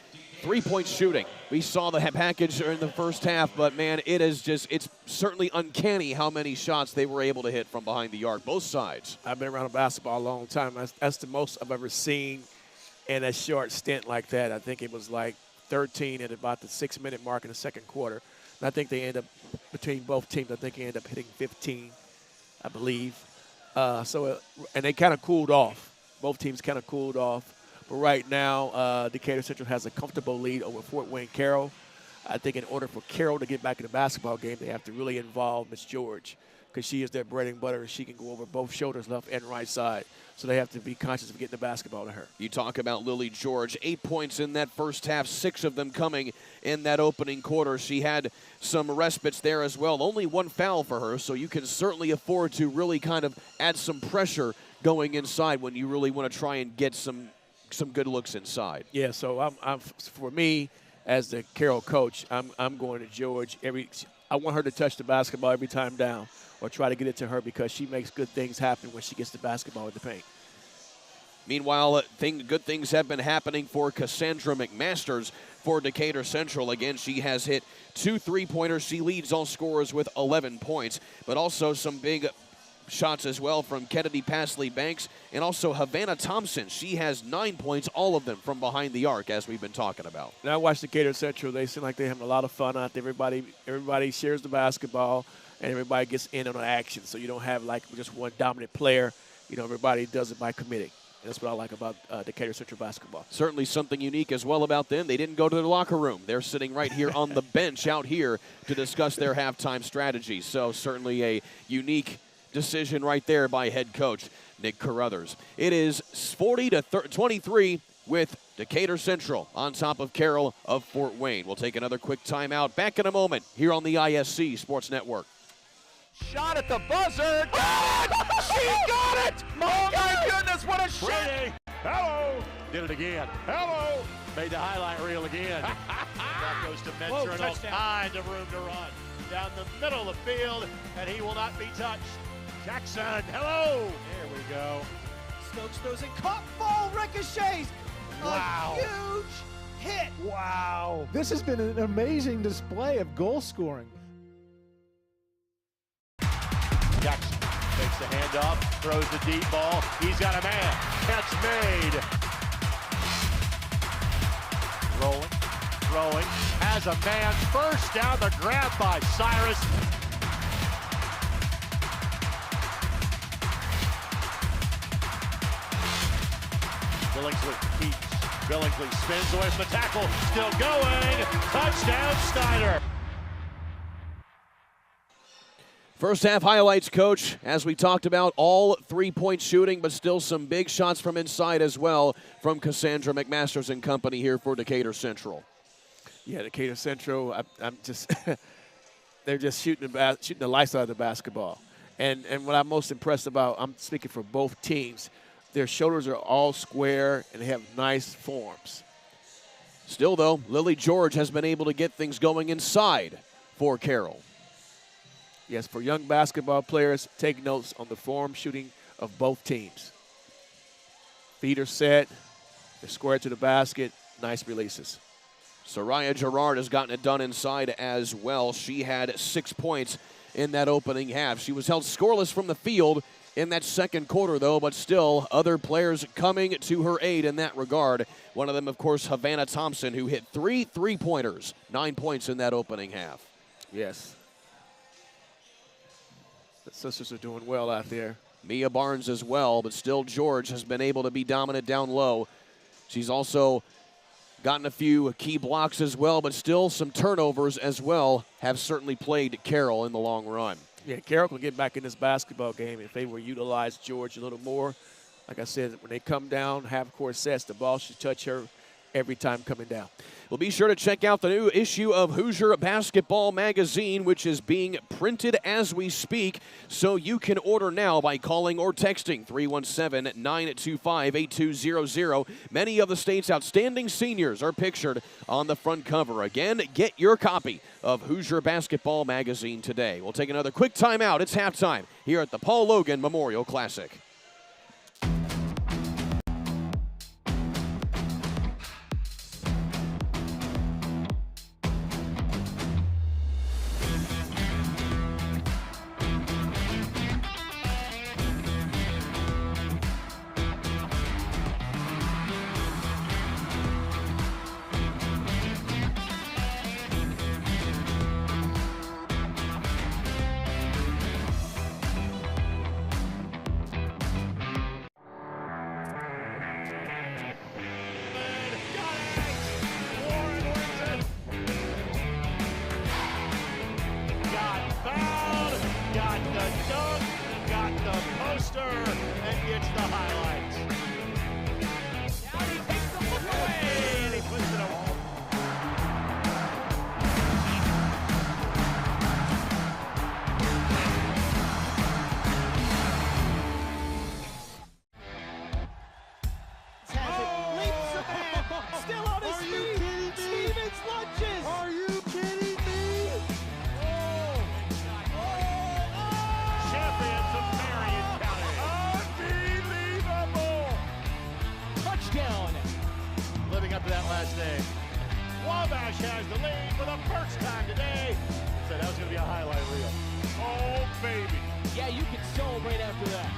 M: 3-point shooting. We saw the package in the first half, but man, it's certainly uncanny how many shots they were able to hit from behind the arc, both sides.
N: I've been around basketball a long time. That's the most I've ever seen in a short stint like that. I think it was like 13 at about the 6-minute mark in the second quarter. And I think they end up, between both teams, I think they end up hitting 15, I believe. And they kind of cooled off. Both teams kind of cooled off. But right now, Decatur Central has a comfortable lead over Fort Wayne Carroll. I think in order for Carroll to get back in the basketball game, they have to really involve Miss George, because she is their bread and butter, and she can go over both shoulders, left and right side. So they have to be conscious of getting the basketball to her.
M: You talk about Lily George, 8 points in that first half, 6 of them coming in that opening quarter. She had some respites there as well. Only 1 foul for her, so you can certainly afford to really kind of add some pressure going inside when you really want to try and get some good looks inside.
N: Yeah, so for me, as the Carroll coach, I'm going to George. I want her to touch the basketball every time down, or try to get it to her, because she makes good things happen when she gets the basketball in the paint.
M: Meanwhile, good things have been happening for Cassandra McMasters for Decatur Central. Again, she has hit 2 3-pointers. She leads all scorers with 11 points, but also some big shots as well from Kennedy Pasley-Banks and also Havana Thompson. She has 9 points, all of them from behind the arc, as we've been talking about.
N: Now I watch Decatur Central. They seem like they're having a lot of fun out there. Everybody shares the basketball, and everybody gets in on the action. So you don't have like just one dominant player. You know, everybody does it by committing. And that's what I like about Decatur Central basketball.
M: Certainly something unique as well about them. They didn't go to their locker room. They're sitting right here on the bench out here to discuss their halftime strategy. So certainly a unique decision right there by head coach Nick Carruthers. It is 40-23 with Decatur Central on top of Carroll of Fort Wayne. We'll take another quick timeout. Back in a moment here on the ISC Sports Network.
C: Shot at the buzzer. She got it! Oh my goodness, what a shot! Hello! Did it again. Hello! Made the highlight reel again. That goes to Mentor, and all kinds of room to run. Down the middle of the field, and he will not be touched. Jackson, hello! There we go.
F: Stokes throws it, caught, ball ricochets.
C: Wow.
F: A huge hit.
G: Wow. This has been an amazing display of goal scoring.
C: Jackson takes the handoff, throws the deep ball. He's got a man. Catch made. Rolling. throwing. Has a man first down, the grab by Cyrus. Billingsley keeps. Billingsley spins away from the tackle. Still going. Touchdown, Snyder.
M: First half highlights, Coach. As we talked about, all three-point shooting, but still some big shots from inside as well from Cassandra McMasters and company here for Decatur Central.
N: Yeah, Decatur Central, I'm just they're just shooting the lights out of the basketball. And what I'm most impressed about, I'm speaking for both teams, their shoulders are all square and they have nice forms.
M: Still, though, Lily George has been able to get things going inside for Carroll.
N: Yes, for young basketball players, take notes on the form shooting of both teams. Feet are set, they're square to the basket, nice releases.
M: Soraya Gerard has gotten it done inside as well. She had 6 points in that opening half. She was held scoreless from the field in that second quarter, though, but still other players coming to her aid in that regard. One of them, of course, Havana Thompson, who hit 3 3-pointers, 9 points in that opening half.
N: Yes. The sisters are doing well out there.
M: Mia Barnes as well, but still George has been able to be dominant down low. She's also gotten a few key blocks as well, but still some turnovers as well have certainly played Carroll in the long run.
N: Yeah, Carroll can get back in this basketball game if they were utilize George a little more. Like I said, when they come down, half-court sets, the ball should touch her every time coming down.
M: Well, be sure to check out the new issue of Hoosier Basketball Magazine, which is being printed as we speak, so you can order now by calling or texting 317-925-8200. Many of the state's outstanding seniors are pictured on the front cover. Again, get your copy of Hoosier Basketball Magazine today. We'll take another quick timeout. It's halftime here at the Paul Logan Memorial Classic.
C: Wabash has the lead for the first time today. So that was going to be a highlight reel. Oh, baby.
I: Yeah, you can celebrate after that.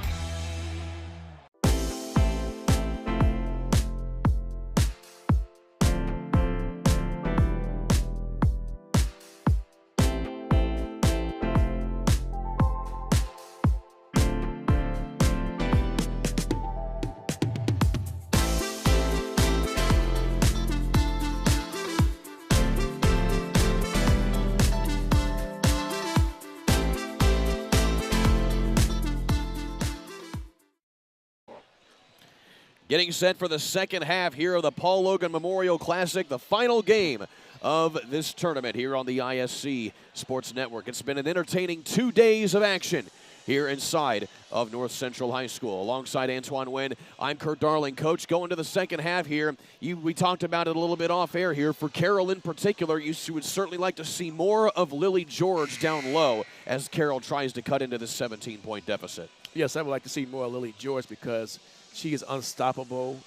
M: Getting set for the second half here of the Paul Logan Memorial Classic, the final game of this tournament here on the ISC Sports Network. It's been an entertaining 2 days of action here inside of North Central High School. Alongside Antoine Wynn, I'm Kurt Darling. Coach, going to the second half here, we talked about it a little bit off air here. For Carroll in particular, you would certainly like to see more of Lily George down low as Carroll tries to cut into the 17-point deficit.
N: Yes, I would like to see more of Lily George because she is unstoppable.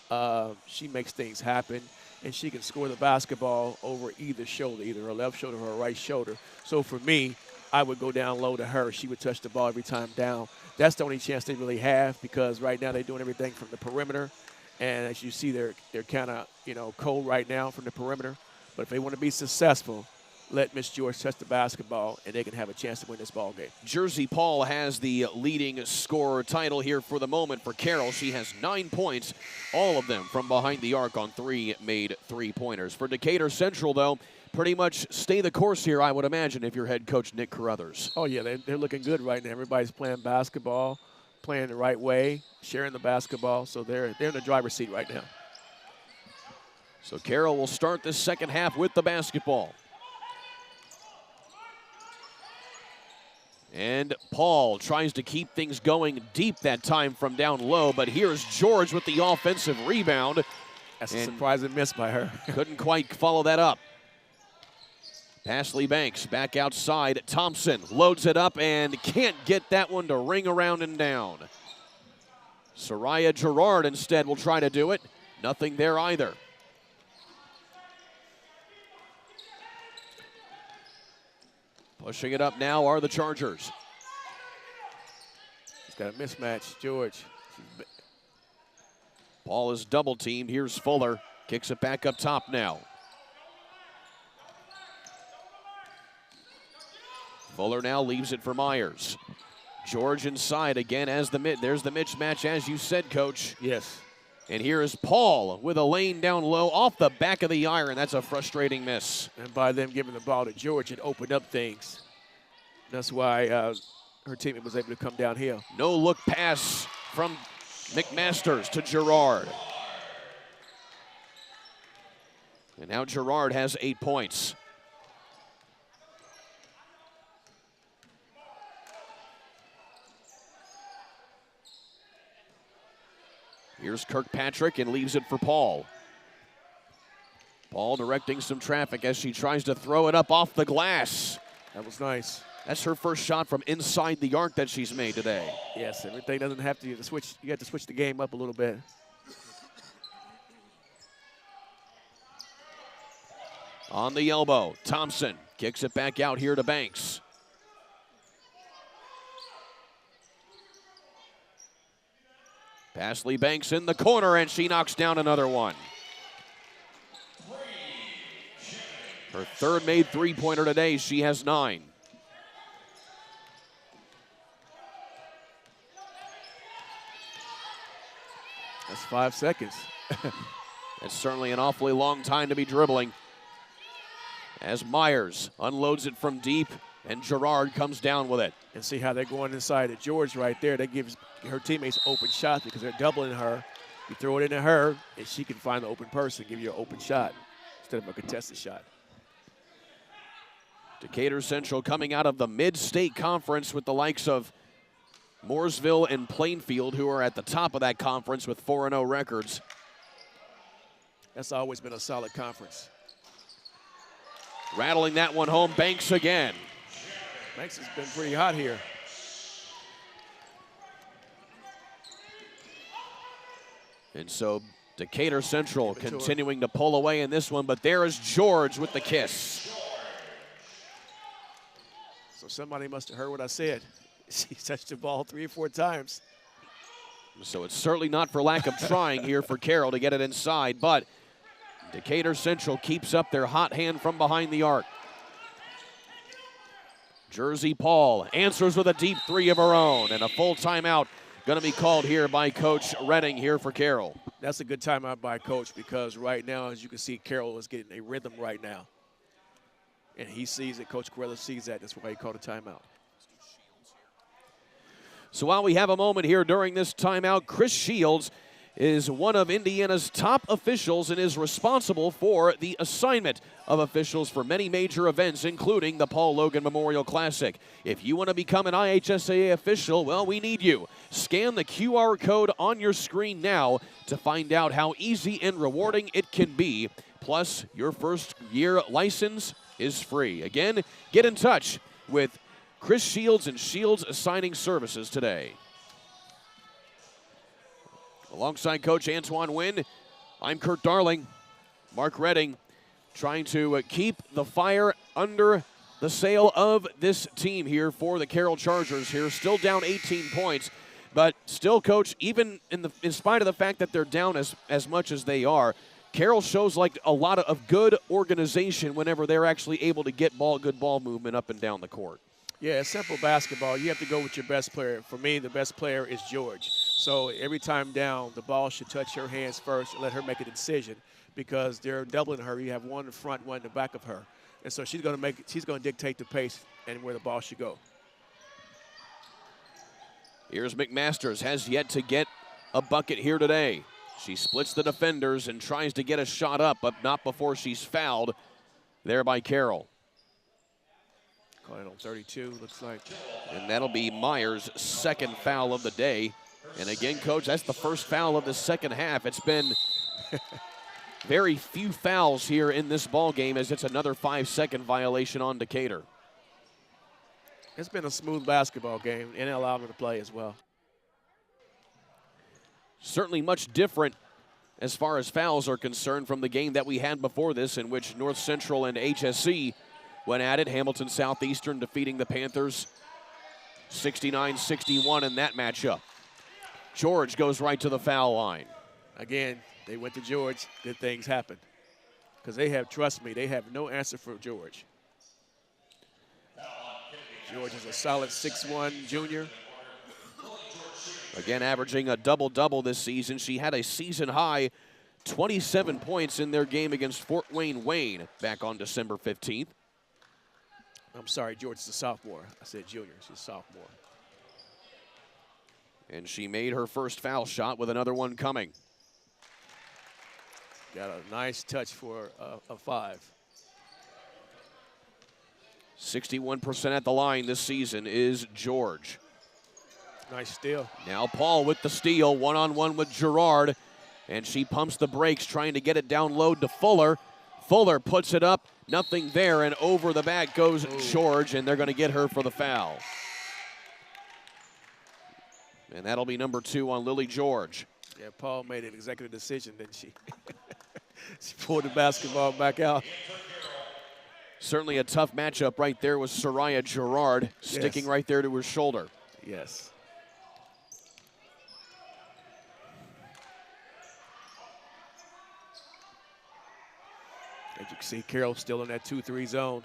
N: She makes things happen, and she can score the basketball over either shoulder, either her left shoulder or her right shoulder. So for me, I would go down low to her. She would touch the ball every time down. That's the only chance they really have because right now they're doing everything from the perimeter. And as you see, they're kind of, cold right now from the perimeter. But if they want to be successful, let Miss George touch the basketball, and they can have a chance to win this ball game.
M: Jersey Paul has the leading scorer title here for the moment for Carroll. She has 9 points, all of them from behind the arc on 3 made three-pointers. For Decatur Central, though, pretty much stay the course here, I would imagine, if you're head coach Nick Carruthers.
N: Oh, yeah, they're looking good right now. Everybody's playing basketball, playing the right way, sharing the basketball, so they're in the driver's seat right now.
M: So Carroll will start this second half with the basketball. And Paul tries to keep things going deep that time from down low, but here's George with the offensive rebound.
N: That's a surprising miss by her.
M: Couldn't quite follow that up. Passley Banks back outside. Thompson loads it up and can't get that one to ring around and down. Soraya Gerard instead will try to do it. Nothing there either. Pushing it up now are the Chargers.
N: She's got a mismatch, George.
M: Paul is double teamed. Here's Fuller. Kicks it back up top now. Fuller now leaves it for Myers. George inside again as there's the mismatch as you said, Coach.
N: Yes.
M: And here is Paul with a lane down low off the back of the iron. That's a frustrating miss.
N: And by them giving the ball to George, it opened up things. That's why her teammate was able to come downhill.
M: No look pass from McMasters to Gerard. And now Gerard has 8 points. Here's Kirkpatrick and leaves it for Paul. Paul directing some traffic as she tries to throw it up off the glass.
N: That was nice.
M: That's her first shot from inside the arc that she's made today.
N: Yes, everything doesn't have to switch. You have to switch the game up a little bit.
M: On the elbow, Thompson kicks it back out here to Banks. Passley Banks in the corner, and she knocks down another one. Her third made three-pointer today. She has 9.
N: That's 5 seconds.
M: That's certainly an awfully long time to be dribbling. As Myers unloads it from deep, and Gerard comes down with it.
N: And see how they're going inside of George right there. That gives her teammates open shots because they're doubling her. You throw it into her, and she can find the open person, give you an open shot instead of a contested shot.
M: Decatur Central coming out of the Mid-State Conference with the likes of Mooresville and Plainfield, who are at the top of that conference with 4-0 records.
N: That's always been a solid conference.
M: Rattling that one home, Banks again.
N: Banks has been pretty hot here.
M: And so Decatur Central continuing to pull away in this one, but there is George with the kiss.
N: So somebody must have heard what I said. She touched the ball 3 or 4 times.
M: So it's certainly not for lack of trying here for Carroll to get it inside, but Decatur Central keeps up their hot hand from behind the arc. Jersey Paul answers with a deep 3 of her own, and a full timeout going to be called here by Coach Redding here for Carroll.
N: That's a good timeout by Coach because right now, as you can see, Carroll is getting a rhythm right now. And he sees it. Coach Carruthers sees that. That's why he called a timeout.
M: So while we have a moment here during this timeout, Chris Shields is one of Indiana's top officials and is responsible for the assignment of officials for many major events, including the Paul Loggan Memorial Classic. If you want to become an IHSAA official, well, we need you. Scan the QR code on your screen now to find out how easy and rewarding it can be. Plus, your first year license is free. Again, get in touch with Chris Shields and Shields Assigning Services today. Alongside Coach Antoine Wynn, I'm Kurt Darling. Mark Redding trying to keep the fire under the sail of this team here for the Carroll Chargers here. Still down 18 points, but still, Coach, even in spite of the fact that they're down as much as they are, Carroll shows like a lot of good organization whenever they're actually able to get good ball movement up and down the court.
N: Yeah, it's simple basketball. You have to go with your best player. For me, the best player is George. So every time down, the ball should touch her hands first and let her make a decision because they're doubling her. You have one in the front, one in the back of her. And so she's going to dictate the pace and where the ball should go.
M: Here's McMasters, has yet to get a bucket here today. She splits the defenders and tries to get a shot up, but not before she's fouled there by Carroll.
N: Call it on 32, looks like.
M: And that'll be Myers' second foul of the day. And again, Coach, that's the first foul of the second half. It's been very few fouls here in this ball game as it's another 5-second violation on Decatur.
N: It's been a smooth basketball game, and it allowed them to play as well.
M: Certainly much different as far as fouls are concerned from the game that we had before this, in which North Central and HSC went at it. Hamilton Southeastern defeating the Panthers 69-61 in that matchup. George goes right to the foul line.
N: Again, they went to George, good things happen. Because they have, trust me, they have no answer for George. George is a solid 6'1" junior.
M: Again, averaging a double-double this season. She had a season-high 27 points in their game against Fort Wayne back on December 15th.
N: I'm sorry, George is a sophomore. I said junior, she's a sophomore.
M: And she made her first foul shot with another one coming.
N: Got a nice touch for a 5.
M: 61% at the line this season is George.
N: Nice steal.
M: Now Paul with the steal, one-on-one with Gerard, and she pumps the brakes trying to get it down low to Fuller. Fuller puts it up, nothing there, and over the back goes George, and they're going to get her for the foul. And that'll be number 2 on Lily George.
N: Yeah, Paul made an executive decision, didn't she? She pulled the basketball back out.
M: Certainly a tough matchup right there with Soraya Gerard, sticking right there to her shoulder.
N: Yes. As you can see, Carroll still in that 2-3 zone.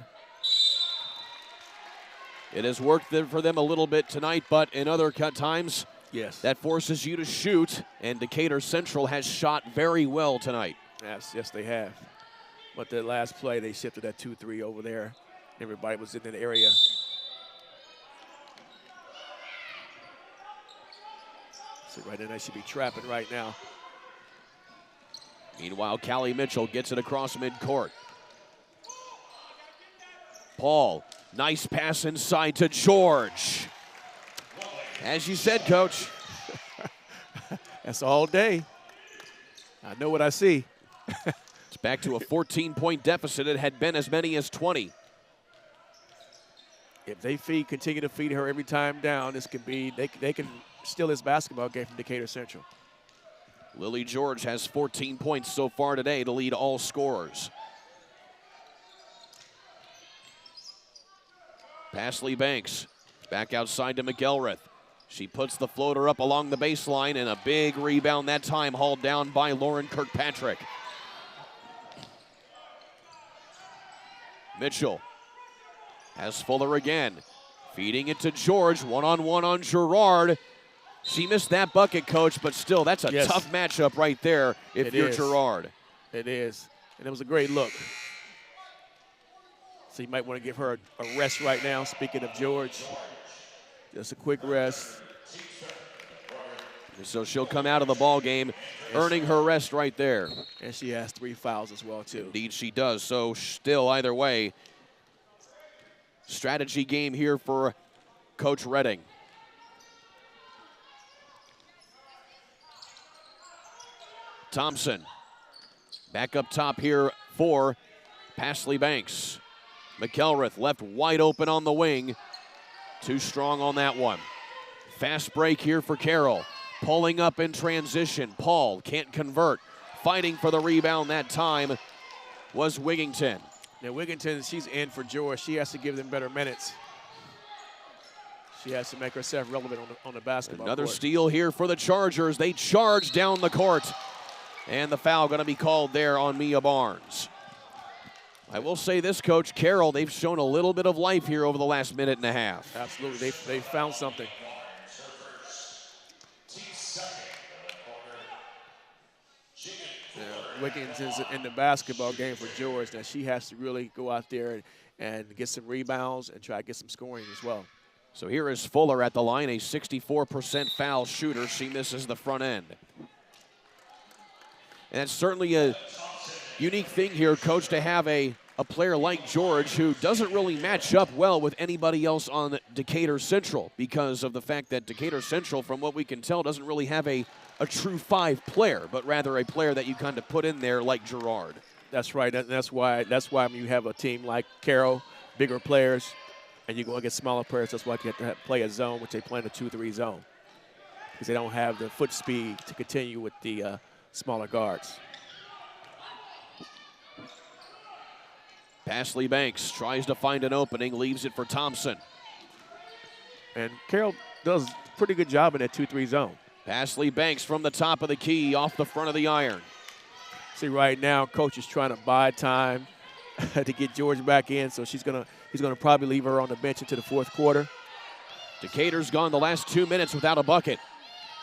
M: It has worked for them a little bit tonight, but in other times,
N: yes,
M: that forces you to shoot, and Decatur Central has shot very well tonight.
N: Yes, they have. But the last play, they shifted that 2-3 over there. Everybody was in the area. See, right in there, should be trapping right now.
M: Meanwhile, Callie Mitchell gets it across midcourt. Paul, nice pass inside to George. As you said, Coach.
N: That's all day. I know what I see.
M: It's back to a 14-point deficit. It had been as many as 20.
N: If they continue to feed her every time down, this could be, they can steal this basketball game from Decatur Central.
M: Lily George has 14 points so far today to lead all scorers. Pasley Banks back outside to McElrath. She puts the floater up along the baseline, and a big rebound that time hauled down by Lauren Kirkpatrick. Mitchell has Fuller again, feeding it to George, one-on-one on Gerard. She missed that bucket, Coach, but still, that's a tough matchup right there if you're Gerard.
N: It is, and it was a great look. So you might want to give her a rest right now, speaking of George. Just a quick rest.
M: And so she'll come out of the ball game earning her rest right there.
N: And she has 3 fouls as well, too.
M: Indeed she does. So still, either way, strategy game here for Coach Redding. Thompson back up top here for Pasley Banks. McElrath left wide open on the wing. Too strong on that one. Fast break here for Carroll. Pulling up in transition. Paul can't convert. Fighting for the rebound that time was Wigington.
N: Now Wigington, she's in for George. She has to give them better minutes. She has to make herself relevant on the basketball
M: Another
N: court.
M: steal here for the Chargers. They charge down the court. And the foul going to be called there on Mia Barnes. I will say this, Coach Carroll, they've shown a little bit of life here over the last minute and a half.
N: Absolutely, they found something. Wiggins is in the basketball game for George. Now she has to really go out there and get some rebounds and try to get some scoring as well.
M: So here is Fuller at the line, a 64% foul shooter. She misses the front end. And it's certainly a unique thing here, Coach, to have a player like George who doesn't really match up well with anybody else on Decatur Central because of the fact that Decatur Central, from what we can tell, doesn't really have a true 5 player, but rather a player that you kind of put in there like Gerard.
N: That's right. That's why when you have a team like Carroll, bigger players, and you go against smaller players, that's why you have to play a zone, which they play in a 2-3 zone, because they don't have the foot speed to continue with the smaller guards.
M: Pasley Banks tries to find an opening, leaves it for Thompson.
N: And Carroll does a pretty good job in that 2-3 zone.
M: Pasley Banks from the top of the key, off the front of the iron.
N: See, right now, Coach is trying to buy time to get George back in, so he's gonna probably leave her on the bench into the fourth quarter.
M: Decatur's gone the last 2 minutes without a bucket.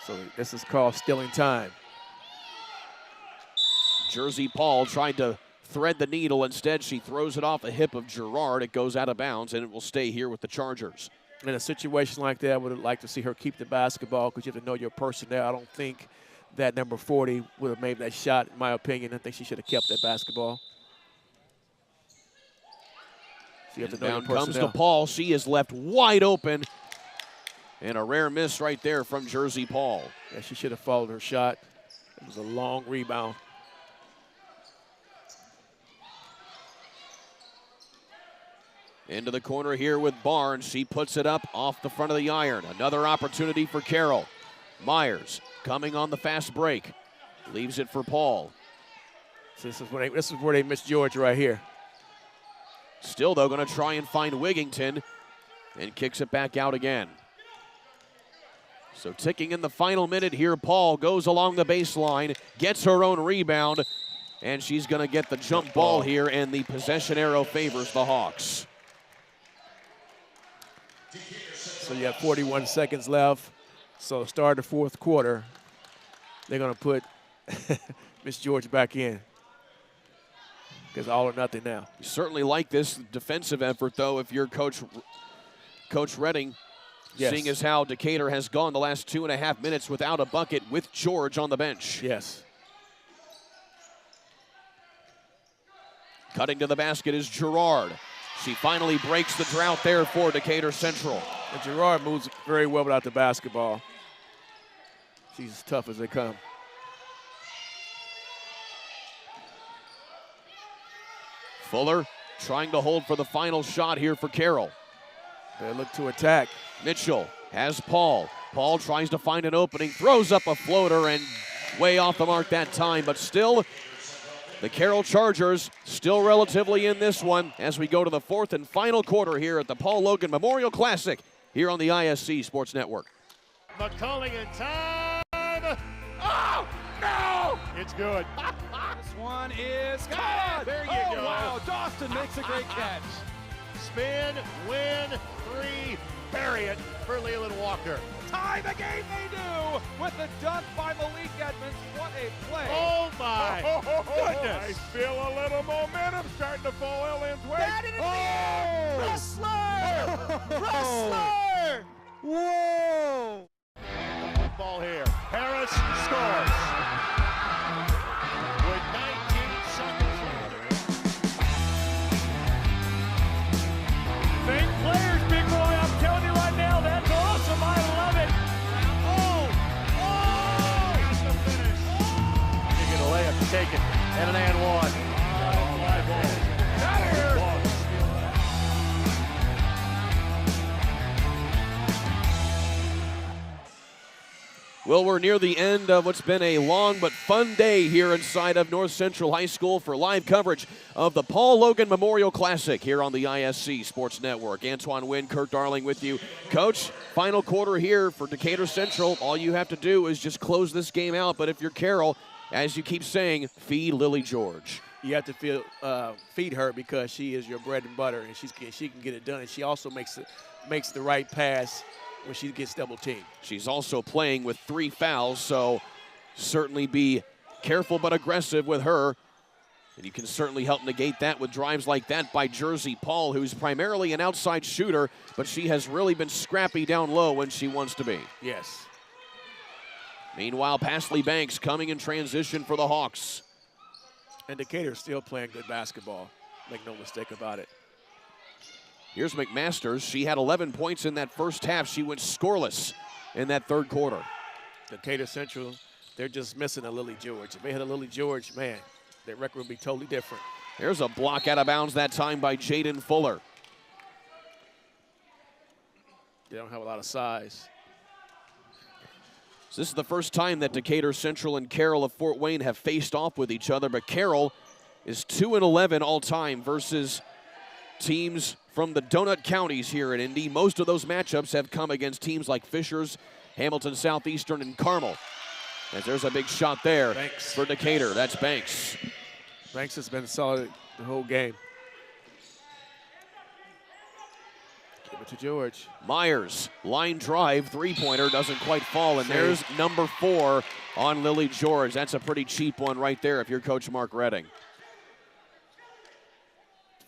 N: So this is called stealing time.
M: Jersey Paul tried to thread the needle. Instead, she throws it off the hip of Gerard. It goes out of bounds, and it will stay here with the Chargers.
N: In a situation like that, I would like to see her keep the basketball because you have to know your personnel. I don't think that number 40 would have made that shot, in my opinion. I think she should have kept that basketball. So you have to know your personnel.
M: Comes to Paul. She is left wide open. And a rare miss right there from Jersey Paul.
N: Yeah, she should have followed her shot. It was a long rebound.
M: Into the corner here with Barnes. She puts it up off the front of the iron. Another opportunity for Carroll. Myers coming on the fast break. Leaves it for Paul.
N: So this is where they miss George right here.
M: Still, though, going to try and find Wigington and kicks it back out again. So ticking in the final minute here, Paul goes along the baseline, gets her own rebound, and she's going to get the jump ball here, and the possession arrow favors the Hawks.
N: So you have 41 seconds left. So start the fourth quarter. They're going to put Miss George back in. Because all or nothing now.
M: You certainly like this defensive effort, though, if you're Coach Redding.
N: Yes.
M: Seeing as how Decatur has gone the last 2.5 minutes without a bucket with George on the bench.
N: Yes.
M: Cutting to the basket is Gerard. She finally breaks the drought there for Decatur Central.
N: And Gerard moves very well without the basketball. She's as tough as they come.
M: Fuller trying to hold for the final shot here for Carroll.
N: They look to attack.
M: Mitchell has Paul. Paul tries to find an opening, throws up a floater, and way off the mark that time, but still the Carroll Chargers still relatively in this one as we go to the fourth and final quarter here at the Paul Logan Memorial Classic here on the ISC Sports Network.
C: McCulling in time. Oh, no! It's good.
F: This one is caught.
C: There you go.
F: Wow, Dawson makes a great catch.
C: Spin, win, 3, bury it for Leland Walker.
F: Tie the game they do with the dunk by Malik Edmonds. What a play.
C: Oh, my goodness.
D: I feel a little momentum starting to fall Ellen's way.
F: That is Wrestler! Wrestler! Whoa!
C: Ball here. Harris scores. With 19 seconds left.
D: Fake players, big boy. I'm telling you right now, that's awesome. I love it.
C: That's the finish. You get a layup to take it. And an and one.
D: Out of here.
M: Well, we're near the end of what's been a long but fun day here inside of North Central High School for live coverage of the Paul Logan Memorial Classic here on the ISC Sports Network. Antoine Wynn, Kurt Darling with you. Coach, final quarter here for Decatur Central. All you have to do is just close this game out, but if you're Carroll, as you keep saying, feed Lily George.
N: You have to feed her because she is your bread and butter, and she can get it done. And she also makes the right pass when she gets double teamed.
M: She's also playing with 3 fouls, so certainly be careful but aggressive with her. And you can certainly help negate that with drives like that by Jersey Paul, who's primarily an outside shooter, but she has really been scrappy down low when she wants to be.
N: Yes.
M: Meanwhile, Pasley Banks coming in transition for the Hawks.
N: And Decatur's still playing good basketball. Make no mistake about it.
M: Here's McMasters. She had 11 points in that first half. She went scoreless in that third quarter.
N: Decatur Central, they're just missing a Lily George. If they had a Lily George, man, their record would be totally different.
M: There's a block out of bounds that time by Jaden Fuller.
N: They don't have a lot of size.
M: So this is the first time that Decatur Central and Carroll of Fort Wayne have faced off with each other, but Carroll is 2-11 all time versus teams from the Donut Counties here in Indy. Most of those matchups have come against teams like Fishers, Hamilton Southeastern, and Carmel. As there's a big shot there for Decatur. That's Banks.
N: Banks has been solid the whole game. Give it to George.
M: Myers, line drive, three-pointer, doesn't quite fall, and there's number 4 on Lily George. That's a pretty cheap one right there if you're Coach Mark Redding.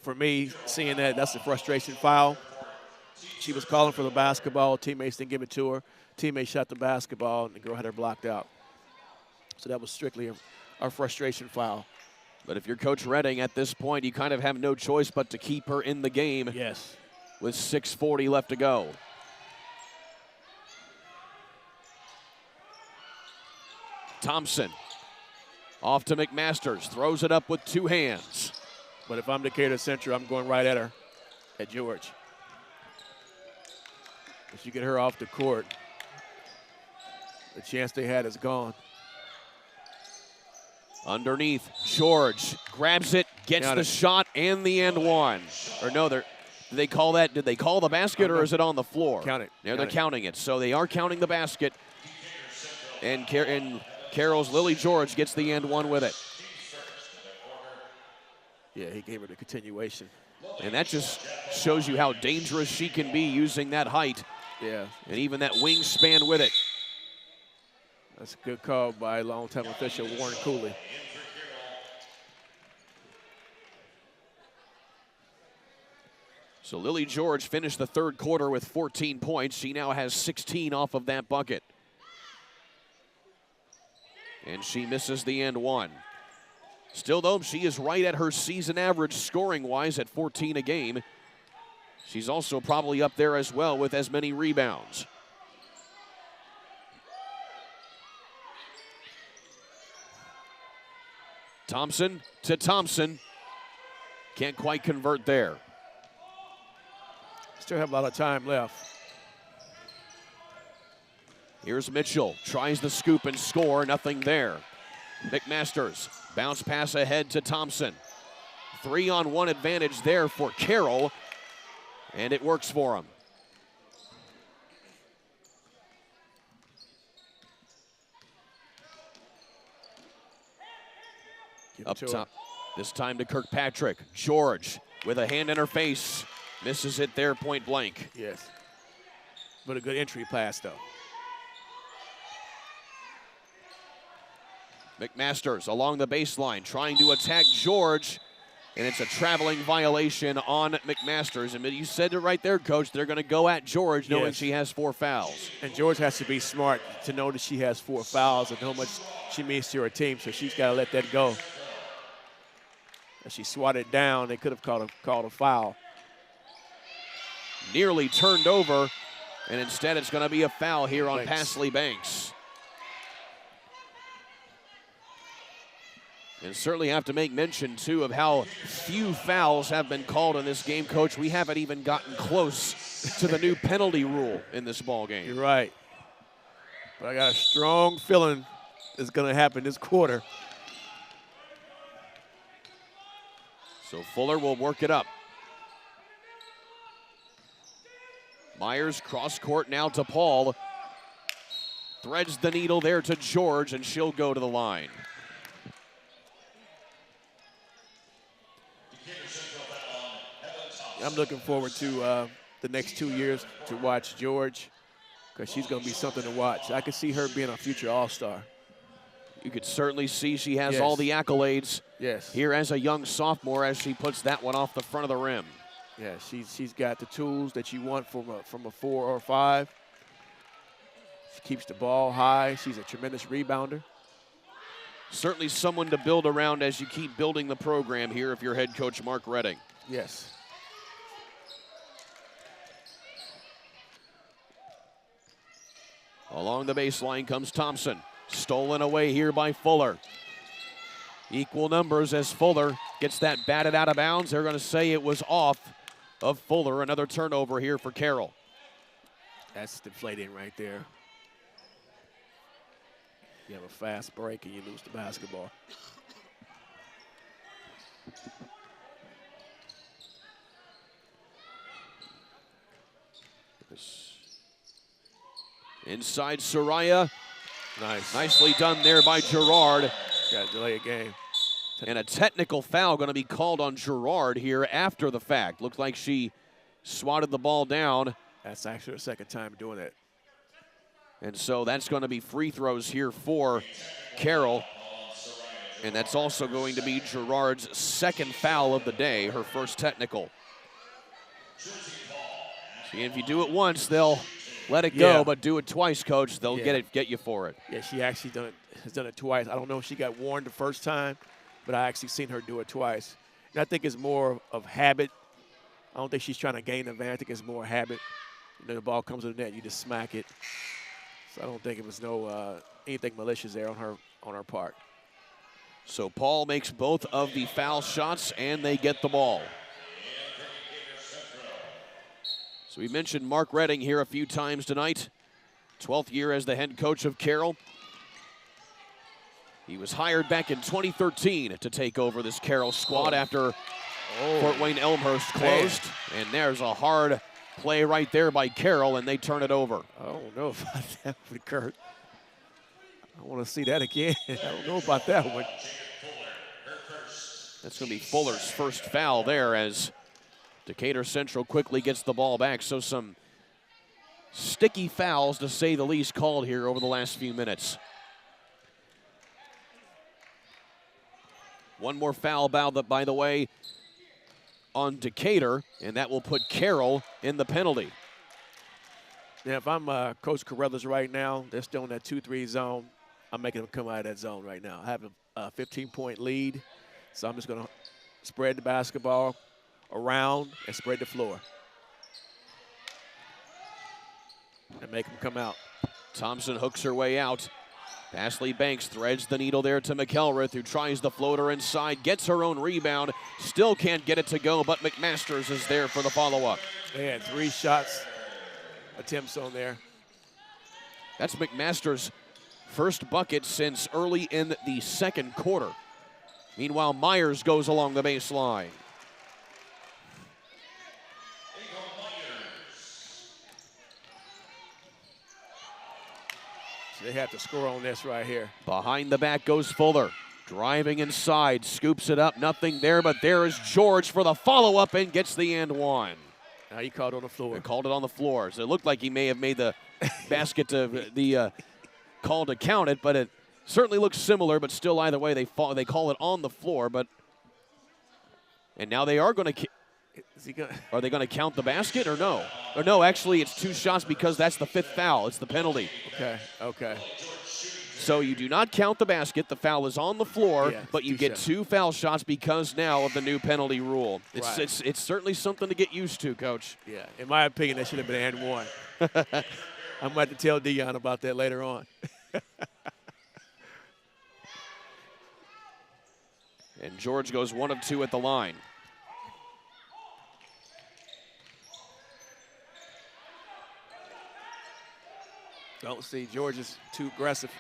N: For me, seeing that's a frustration foul. She was calling for the basketball. Teammates didn't give it to her. Teammate shot the basketball, and the girl had her blocked out. So that was strictly a frustration foul.
M: But if you're Coach Redding at this point, you kind of have no choice but to keep her in the game.
N: Yes.
M: With 6:40 left to go. Thompson off to McMasters, throws it up with 2 hands.
N: But if I'm Decatur Central, I'm going right at her, at George. If you get her off the court, the chance they had is gone.
M: Underneath, George grabs it, gets the shot, and the and one. Or no, did they call that? Did they call the basket, or is it on the floor?
N: Count it.
M: They're counting it. So they are counting the basket. And Carroll's Lily George gets the and one with it.
N: Yeah, he gave her the continuation.
M: And that just shows you how dangerous she can be using that height.
N: Yeah.
M: And even that wingspan with it.
N: That's a good call by longtime official Warren Cooley.
M: So Lily George finished the third quarter with 14 points. She now has 16 off of that bucket. And she misses the and one. Still, though, she is right at her season average scoring-wise at 14 a game. She's also probably up there as well with as many rebounds. Thompson to Thompson. Can't quite convert there.
N: Still have a lot of time left.
M: Here's Mitchell, tries the scoop and score, nothing there. McMasters, bounce pass ahead to Thompson. 3-on-1 advantage there for Carroll, and it works for him. Up top, this time to Kirkpatrick. George with a hand in her face, misses it there point blank.
N: Yes, but a good entry pass though.
M: McMasters along the baseline trying to attack George, and it's a traveling violation on McMasters. And you said it right there, Coach. They're going to go at George knowing she has 4 fouls.
N: And George has to be smart to know that she has 4 fouls and how much she means to her team, so she's got to let that go. If she swatted down, they could have called a foul.
M: Nearly turned over, and instead it's going to be a foul here on Pasley Banks. And certainly have to make mention, too, of how few fouls have been called in this game, Coach. We haven't even gotten close to the new penalty rule in this ball game.
N: You're right. But I got a strong feeling it's going to happen this quarter.
M: So Fuller will work it up. Myers cross court now to Paul. Threads the needle there to George, and she'll go to the line.
N: I'm looking forward to the next 2 years to watch George, because she's going to be something to watch. I could see her being a future All-Star.
M: You could certainly see she has
N: Yes.
M: all the accolades
N: Yes.
M: here as a young sophomore as she puts that one off the front of the rim.
N: Yeah, she's got the tools that you want from a 4 or 5. She keeps the ball high. She's a tremendous rebounder.
M: Certainly someone to build around as you keep building the program here if you're head coach Mark Redding.
N: Yes.
M: Along the baseline comes Thompson. Stolen away here by Fuller. Equal numbers as Fuller gets that batted out of bounds. They're going to say it was off of Fuller. Another turnover here for Carroll.
N: That's deflating right there. You have a fast break and you lose the basketball.
M: Inside Soraya.
N: Nice.
M: Nicely done there by Gerard.
N: Got to delay a game.
M: And a technical foul going to be called on Gerard here after the fact. Looked like she swatted the ball down.
N: That's actually her second time doing it.
M: And so that's going to be free throws here for Carroll. And that's also going to be Gerard's second foul of the day, her first technical. See, if you do it once, they'll let it go, but do it twice, Coach. They'll get you for it.
N: Yeah, she actually has done it twice. I don't know if she got warned the first time, but I actually seen her do it twice. And I think it's more of habit. I don't think she's trying to gain advantage. I think it's more habit. You know, the ball comes to the net, you just smack it. So I don't think it was anything malicious there on her part.
M: So Paul makes both of the foul shots, and they get the ball. So we mentioned Mark Redding here a few times tonight. 12th year as the head coach of Carroll. He was hired back in 2013 to take over this Carroll squad after Fort Wayne Elmhurst closed. And there's a hard play right there by Carroll, and they turn it over.
N: I don't know about that one, Kurt. I want to see that again. I don't know about that one.
M: That's going to be Fuller's first foul there as Decatur Central quickly gets the ball back. So some sticky fouls, to say the least, called here over the last few minutes. One more foul, by the way, on Decatur, and that will put Carroll in the penalty.
N: Yeah, if I'm Coach Carruthers right now, they're still in that 2-3 zone. I'm making them come out of that zone right now. I have a 15-point lead, so I'm just going to spread the basketball around and spread the floor and make them come out.
M: Thompson hooks her way out. Ashley Banks threads the needle there to McElrath, who tries the floater inside, gets her own rebound, still can't get it to go, but McMasters is there for the follow-up.
N: They had 3 shots attempts on there.
M: That's McMasters' first bucket since early in the second quarter. Meanwhile, Myers goes along the baseline.
N: They have to score on this right here.
M: Behind the back goes Fuller. Driving inside, scoops it up, nothing there, but there is George for the follow-up and gets the and one.
N: Now he called on the floor.
M: They called it on the floor. So it looked like he may have made the basket to the call to count it, but it certainly looks similar, but still either way they call it on the floor, and now they are going to are they going to count the basket or no? Or no, actually it's 2 shots because that's the 5th foul. It's the penalty.
N: Okay.
M: So you do not count the basket. The foul is on the floor,
N: yeah,
M: but you get
N: shots.
M: 2 foul shots because now of the new penalty rule.
N: Right.
M: It's certainly something to get used to, Coach.
N: Yeah, in my opinion, that should have been and one. I'm about to tell Dion about that later on.
M: And George goes 1 of 2 at the line.
N: Don't see George is too aggressive.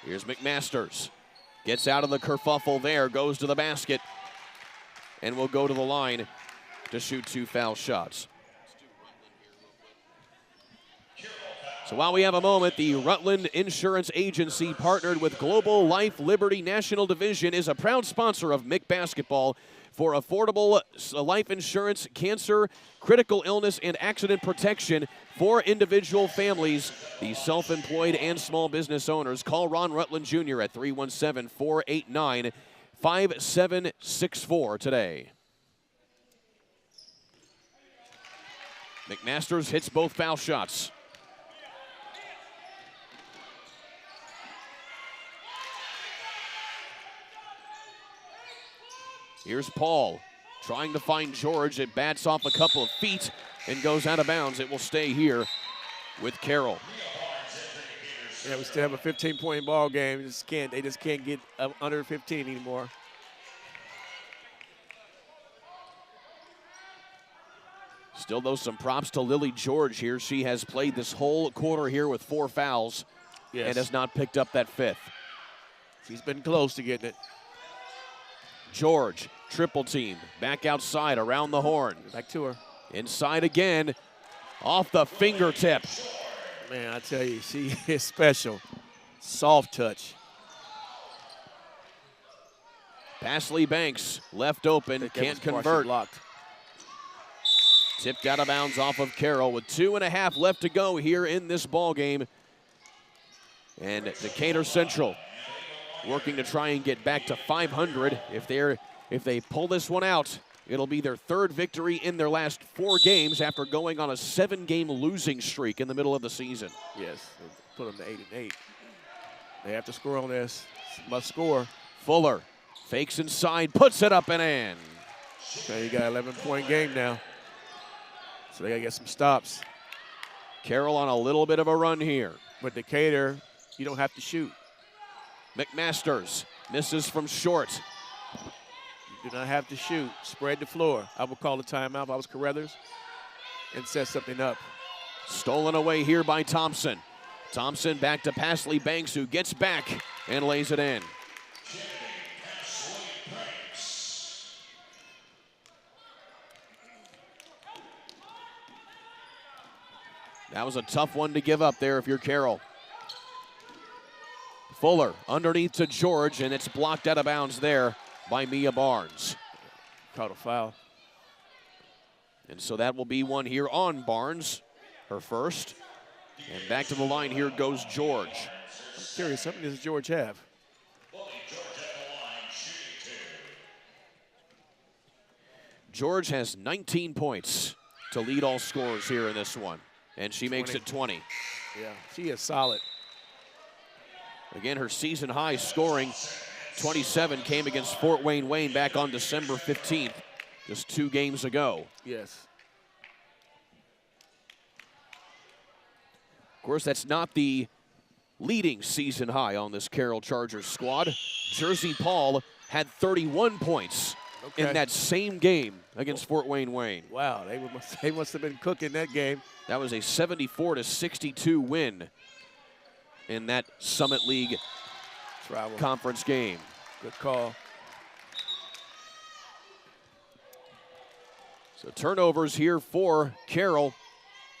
M: Here's McMasters. Gets out of the kerfuffle there, goes to the basket, and will go to the line to shoot 2 foul shots. So while we have a moment, the Rutland Insurance Agency, partnered with Global Life Liberty National Division, is a proud sponsor of MIC basketball for affordable life insurance, cancer, critical illness, and accident protection for individual families, the self-employed, and small business owners. Call Ron Rutland Jr. at 317-489-5764 today. McMasters hits both foul shots. Here's Paul trying to find George. It bats off a couple of feet and goes out of bounds. It will stay here with Carroll.
N: Yeah, we still have a 15-point ball game. They just can't get under 15 anymore.
M: Still, though, some props to Lily George here. She has played this whole quarter here with 4 fouls and has not picked up that 5th.
N: She's been close to getting it.
M: George, triple team, back outside, around the horn.
N: Back to her.
M: Inside again, off the fingertip.
N: Man, I tell you, she is special. Soft touch.
M: Pasley Banks, left open, can't convert.
N: Blocked.
M: Tipped out of bounds off of Carroll with 2.5 left to go here in this ball game. And Decatur Central working to try and get back to 500. If they pull this one out, it'll be their 3rd victory in their last 4 games after going on a 7-game losing streak in the middle of the season.
N: Yes, put them to 8-8. They have to score on this. Must score.
M: Fuller fakes inside, puts it up and in.
N: Okay, you got an 11-point game now. So they got to get some stops.
M: Carroll on a little bit of a run here.
N: But Decatur, you don't have to shoot.
M: McMasters misses from short.
N: You do not have to shoot. Spread the floor. I would call a timeout if I was Carruthers and set something up.
M: Stolen away here by Thompson. Thompson back to Pasley Banks, who gets back and lays it in. That was a tough one to give up there if you're Carroll. Fuller underneath to George, and it's blocked out of bounds there by Mia Barnes.
N: Caught a foul.
M: And so that will be one here on Barnes, her first. And back to the line here goes George.
N: I'm curious, how many does George have?
M: George has 19 points to lead all scorers here in this one. And she makes it 20.
N: Yeah, she is solid.
M: Again, her season high scoring, 27, came against Fort Wayne back on December 15th, just 2 games ago.
N: Yes.
M: Of course, that's not the leading season high on this Carroll Chargers squad. Jersey Paul had 31 points in that same game against Fort Wayne.
N: Wow, they must have been cooking that game.
M: That was a 74-62 win in that Summit League conference game.
N: Good call.
M: So turnovers here for Carroll,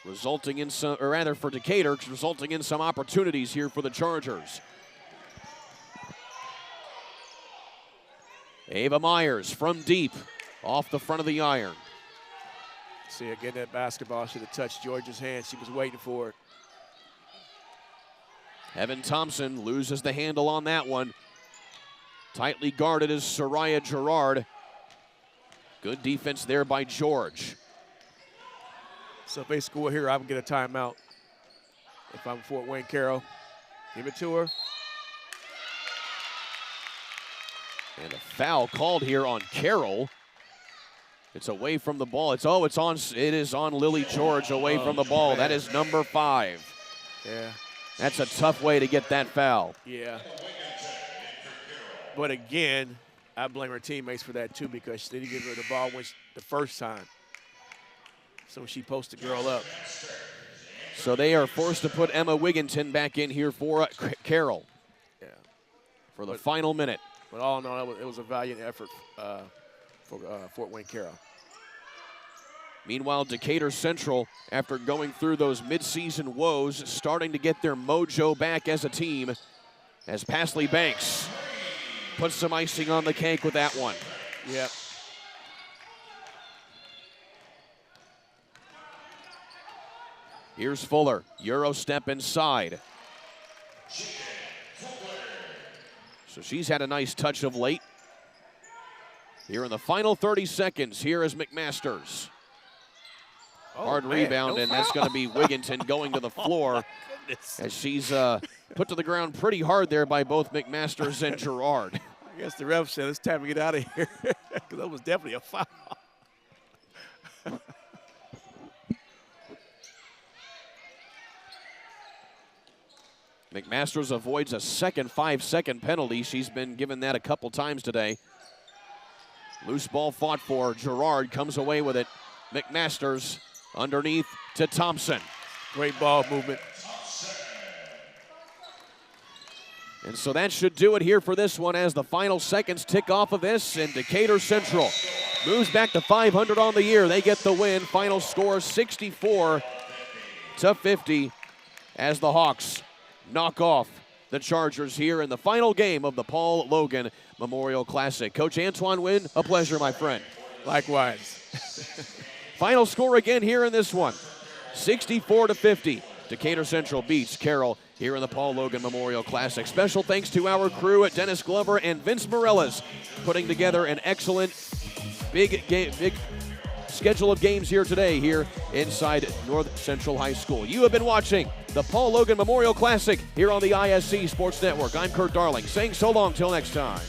M: resulting in some, or rather for Decatur, resulting in some opportunities here for the Chargers. Ava Myers from deep, off the front of the iron.
N: See, again, that basketball should have touched George's hand. She was waiting for it.
M: Evan Thompson loses the handle on that one. Tightly guarded is Soraya Gerard. Good defense there by George.
N: So if they score here, I would get a timeout. If I'm Fort Wayne Carroll, give it to her.
M: And a foul called here on Carroll. It's away from the ball. It is on Lily George away from the ball. Man. That is number 5.
N: Yeah.
M: That's a tough way to get that foul.
N: Yeah. But again, I blame her teammates for that too, because they didn't give her the ball the first time. So she posted the girl up.
M: So they are forced to put Emma Wigginton back in here for Carroll.
N: Yeah.
M: For the final minute.
N: But all in all, it was a valiant effort for Fort Wayne Carroll.
M: Meanwhile, Decatur Central, after going through those midseason woes, starting to get their mojo back as a team, as Pasley Banks puts some icing on the cake with that one.
N: Yep.
M: Here's Fuller, Euro step inside. So she's had a nice touch of late. Here in the final 30 seconds, here is McMasters. Hard rebound, and that's going to be Wigginton going to the floor as she's put to the ground pretty hard there by both McMasters and Gerard.
N: I guess the ref said it's time to get out of here because that was definitely a foul.
M: McMasters avoids a second 5-second penalty. She's been given that a couple times today. Loose ball fought for. Gerard comes away with it. McMasters underneath to Thompson.
N: Great ball movement.
M: And so that should do it here for this one as the final seconds tick off of this, and Decatur Central moves back to 500 on the year. They get the win. Final score 64-50 as the Hawks knock off the Chargers here in the final game of the Paul Logan Memorial Classic. Coach Antoine Wynn, a pleasure, my friend.
N: Likewise.
M: Final score again here in this one, 64-50. Decatur Central beats Carroll here in the Paul Logan Memorial Classic. Special thanks to our crew at Dennis Glover and Vince Morellas, putting together an excellent big schedule of games here today here inside North Central High School. You have been watching the Paul Logan Memorial Classic here on the ISC Sports Network. I'm Kurt Darling, saying so long till next time.